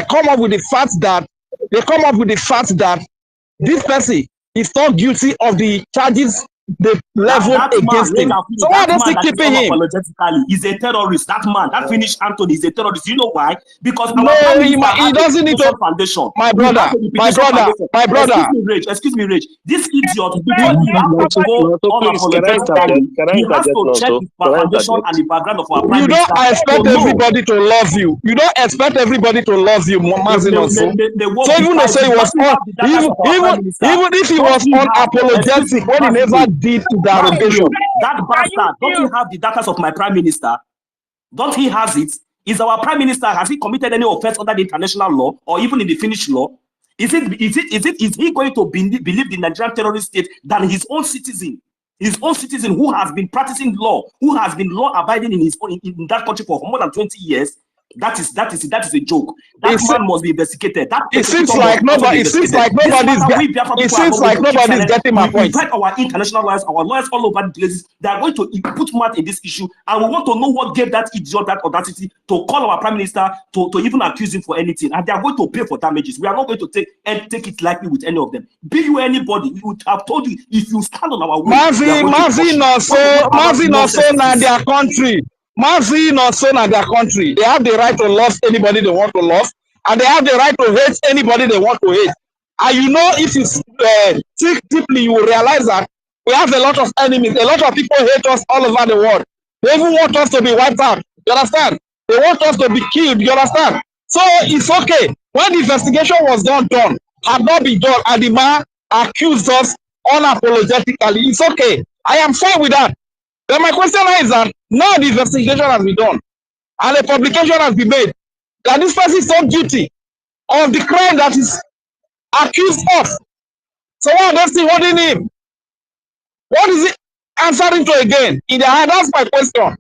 come up with the fact that this person is not guilty of the charges they leveled against him. So why are they still keeping him? He's a terrorist. That man, that Finnish Anthony, is a terrorist. You know why? Because he doesn't need to. Foundation. My brother. Excuse me, Rich. This idiot, before he has to go unapologetically, he has to check the foundation and the background of our prime minister. You don't expect everybody to love you. You don't expect everybody to love you, Mazin. So even though say he was even if he was unapologetic when he never did derogation. That bastard, don't he have the data of my prime minister? Don't he has it? Is our prime minister, has he committed any offense under the international law or even in the Finnish law? Is he going to believe the Nigerian terrorist state than his own citizen? His own citizen who has been practicing law, who has been law abiding in that country for more than 20 years? That is a joke. That man must be investigated. It seems like nobody's getting my point. We invite our international lawyers, our lawyers all over the places. They are going to put mouth in this issue, and we want to know what gave that idiot that audacity to call our prime minister to even accuse him for anything, and they are going to pay for damages. We are not going to take it lightly with any of them. Be you anybody, we would have told you if you stand on our way. Mazin also na their country. Mazin also na their country. They have the right to love anybody they want to love, and they have the right to hate anybody they want to hate. And you know, if you think deeply, you will realize that we have a lot of enemies. A lot of people hate us all over the world. They even want us to be wiped out. You understand? They want us to be killed. You understand? So it's okay. When the investigation was done, had not been done, and the man accused us unapologetically, it's okay. I am fine with that. Then my question is that now the investigation has been done and a publication has been made that this person is not guilty of the crime that is accused of. So why are they still holding him? What is he answering to again? In the hand, that's my question.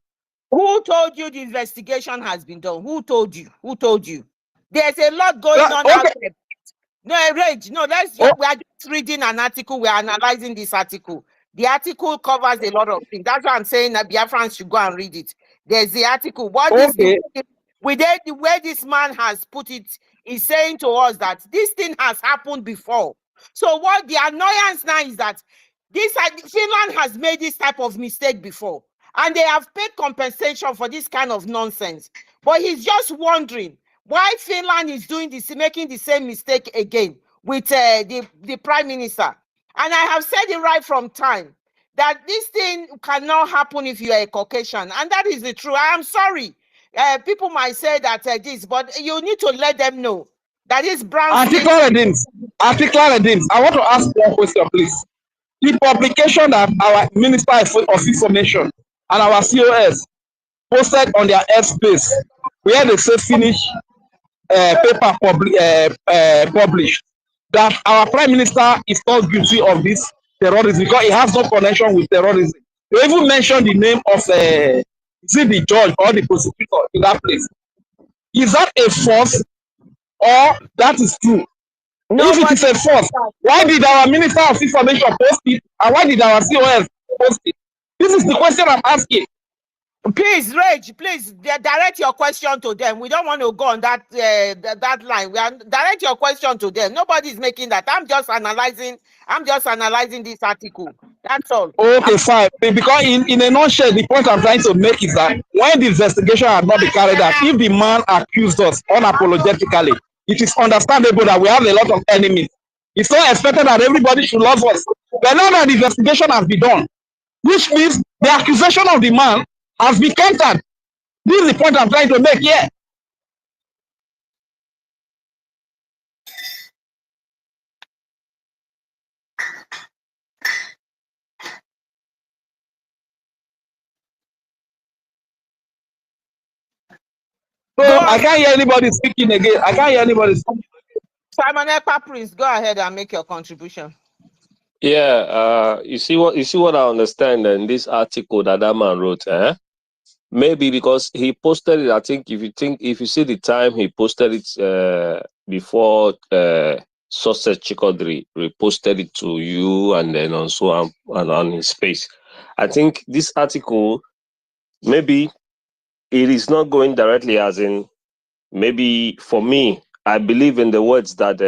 Who told you the investigation has been done? Who told you? Who told you? There's a lot going on out there. No, Rage, no, we are just reading an article. We are analyzing this article. The article covers a lot of things. That's why I'm saying that Biafrans should go and read it. There's the article. What is the way this man has put it is saying to us that this thing has happened before. So what the annoyance now is that Finland has made this type of mistake before, and they have paid compensation for this kind of nonsense. But he's just wondering why Finland is making the same mistake again with the prime minister. And I have said it right from time that this thing cannot happen if you are a Caucasian, and that is the truth. I am sorry. People might say that but you need to let them know that is brown. Article I want to ask one question, please. The publication that our Minister of Information and our COS posted on their airspace, where they say Finnish paper published, that our Prime Minister is not guilty of this terrorism because he has no connection with terrorism. They even mentioned the name of the judge or the prosecutor in that place. Is that a false or that is true? No, if it is a false, why did our Minister of Information post it and why did our COS post it? This is the question I'm asking. Please, Rage, please direct your question to them. We don't want to go on that that line. Direct your question to them. Nobody's making that. I'm just analyzing this article. That's all. Okay, fine. Because in a nutshell, the point I'm trying to make is that when the investigation had not been carried out, if the man accused us unapologetically, it is understandable that we have a lot of enemies. It's not expected that everybody should love us. But now that the investigation has been done, which means the accusation of the man has been countered. This is the point I'm trying to make here. So I can't hear anybody speaking again. I can't hear anybody speaking. Simon Ekpa, please go ahead and make your contribution. Yeah, you see what I understand in this article that man wrote, maybe because he posted it. I think if you see the time he posted it before Success Chikodri reposted it to you and then also on his space. I think this article, maybe it is not going directly as in, maybe for me, I believe in the words that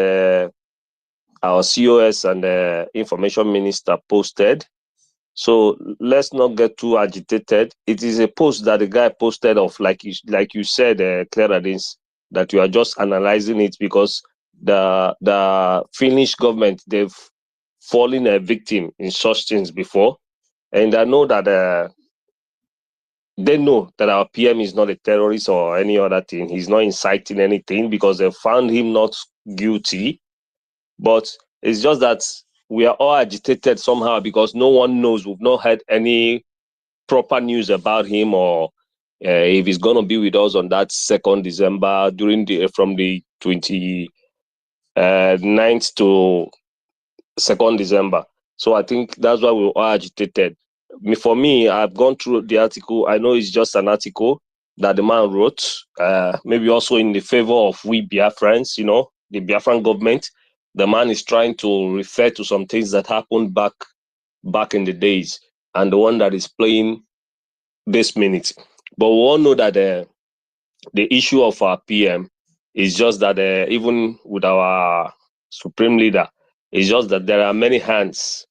our COS and the information minister posted. So let's not get too agitated. It is a post that the guy posted of, like you said, Clara Dins, that you are just analyzing it because the Finnish government, they've fallen a victim in such things before, and I know that they know that our PM is not a terrorist or any other thing. He's not inciting anything because they found him not guilty. But it's just that we are all agitated somehow because no one knows. We've not heard any proper news about him or if he's going to be with us on that 2nd December from the 29th to 2nd December. So I think that's why we're all agitated. For me, I've gone through the article. I know it's just an article that the man wrote, maybe also in the favor of we Biafrans, the Biafran government. The man is trying to refer to some things that happened back in the days and the one that is playing this minute. But we all know that the issue of our PM is just that even with our supreme leader, it's just that there are many hands,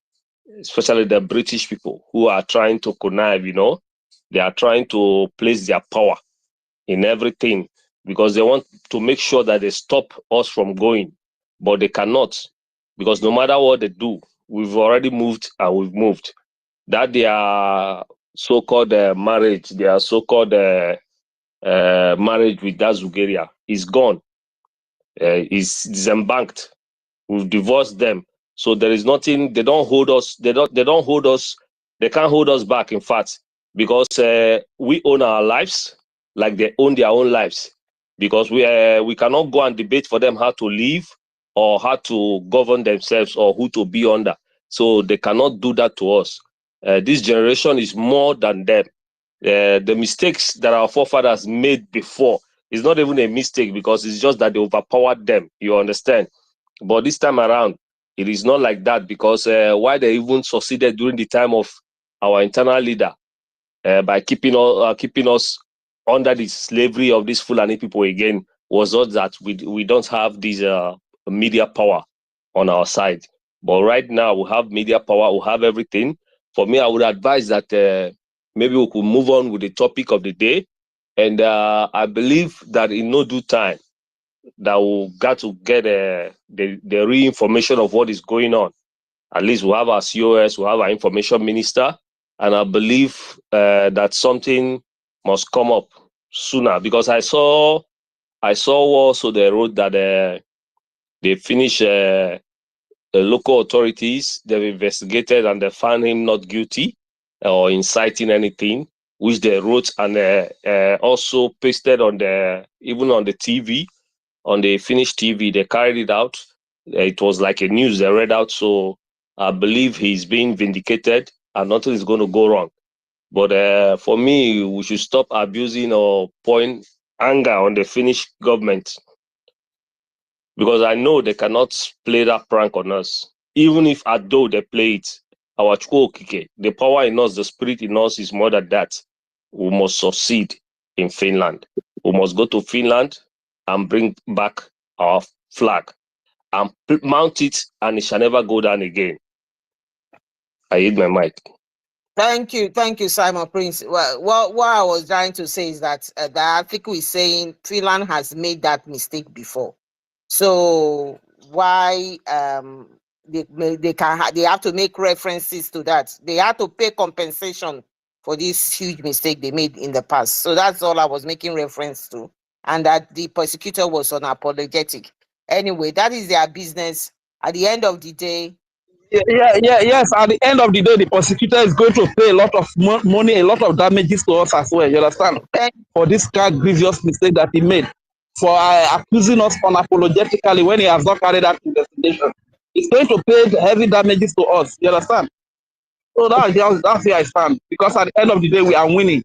especially the British people, who are trying to connive, They are trying to place their power in everything because they want to make sure that they stop us from going, but they cannot because no matter what they do, we've already moved and we've moved. That their so-called marriage, their so-called marriage with that Zugeria is gone, is disembanked. We've divorced them, so there is nothing. They don't hold us. They don't hold us. They can't hold us back. In fact, because we own our lives like they own their own lives. Because we cannot go and debate for them how to live or how to govern themselves or who to be under. So they cannot do that to us. This generation is more than them. The mistakes that our forefathers made before is not even a mistake because it's just that they overpowered them. You understand? But this time around, it is not like that because why they even succeeded during the time of our internal leader by keeping us under the slavery of these Fulani people again was not that we don't have this media power on our side. But right now we have media power, we have everything. For me, I would advise that maybe we could move on with the topic of the day. And I believe that in no due time, that we got to get the real information of what is going on. At least we have our COS, we have our information minister, and I believe that something must come up sooner because I saw also they wrote that they finished the local authorities, they've investigated and they found him not guilty or inciting anything, which they wrote and also pasted on even on the TV. On the Finnish TV, they carried it out. It was like a news they read out. So I believe he's being vindicated and nothing is going to go wrong. But for me, we should stop abusing or point anger on the Finnish government because I know they cannot play that prank on us. Even if although they play it, our Chukwokike, the power in us, the spirit in us is more than that. we must succeed in Finland. We must go to Finland and bring back our flag and mount it, and it shall never go down again. I hit my mic. Thank you, Simon Prince. Well, what I was trying to say is that the article is saying Finland has made that mistake before. So why they have to make references to that? They have to pay compensation for this huge mistake they made in the past. So that's all I was making reference to, and that the prosecutor was unapologetic. Anyway, that is their business. At the end of the day, Yes. At the end of the day, the prosecutor is going to pay a lot of money, a lot of damages to us as well. You understand? For this grievous mistake that he made, for accusing us unapologetically when he has not carried out investigation. He's going to pay heavy damages to us. You understand? So that's where I stand. Because at the end of the day, we are winning.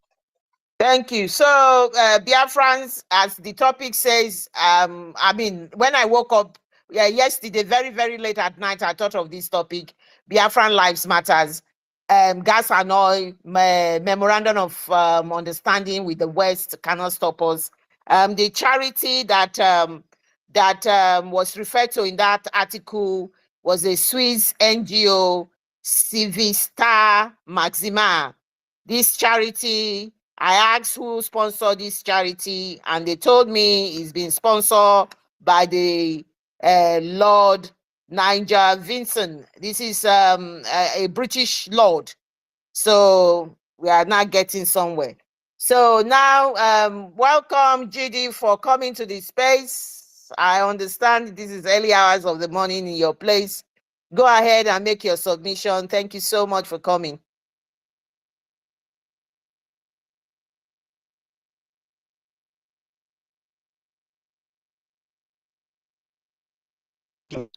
Thank you. So, Biafrans, as the topic says, I mean, when I woke up yesterday, very, very late at night, I thought of this topic, Biafran Lives Matters, gas and oil, memorandum of understanding with the West cannot stop us. The charity that was referred to in that article was a Swiss NGO, Civista Maxima. This charity, I asked who sponsored this charity, and they told me it's been sponsored by the Lord Niger Vincent. This is a British Lord. So we are not getting somewhere. So now, welcome, GD, for coming to the space. I understand this is early hours of the morning in your place. Go ahead and make your submission. Thank you so much for coming.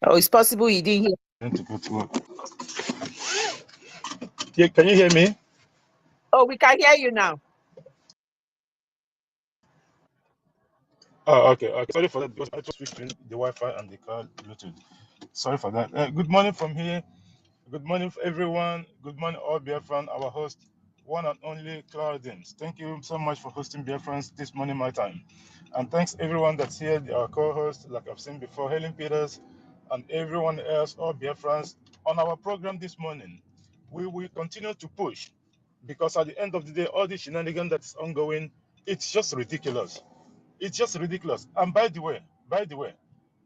Oh, it's possible you didn't hear. Yeah, can you hear me? Oh, we can hear you now. Oh, okay. Sorry for that because I just switched between the Wi-Fi and the car Bluetooth. Sorry for that. Good morning from here. Good morning for everyone. Good morning, all Biafran, our host, one and only Claudins. Thank you so much for hosting Biafrans this morning, my time. And thanks everyone that's here, our co-host, like I've seen before, Helen Peters, and everyone else, all Biafrans, on our program this morning. We will continue to push because at the end of the day, all this shenanigans that's ongoing, it's just ridiculous. It's just ridiculous. And by the way,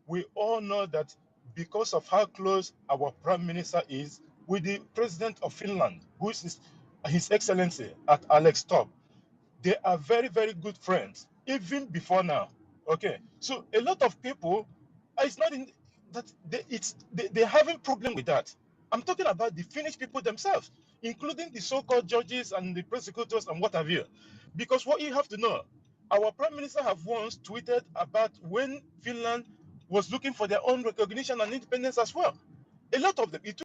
we all know that because of how close our prime minister is with the president of Finland, who is His Excellency at Alex Top, they are very, very good friends, even before now. Okay, so a lot of people, it's not in that they're having problem with that. I'm talking about the Finnish people themselves, including the so-called judges and the prosecutors and what have you. Because what you have to know, our prime minister have once tweeted about when Finland was looking for their own recognition and independence as well. A lot of them, it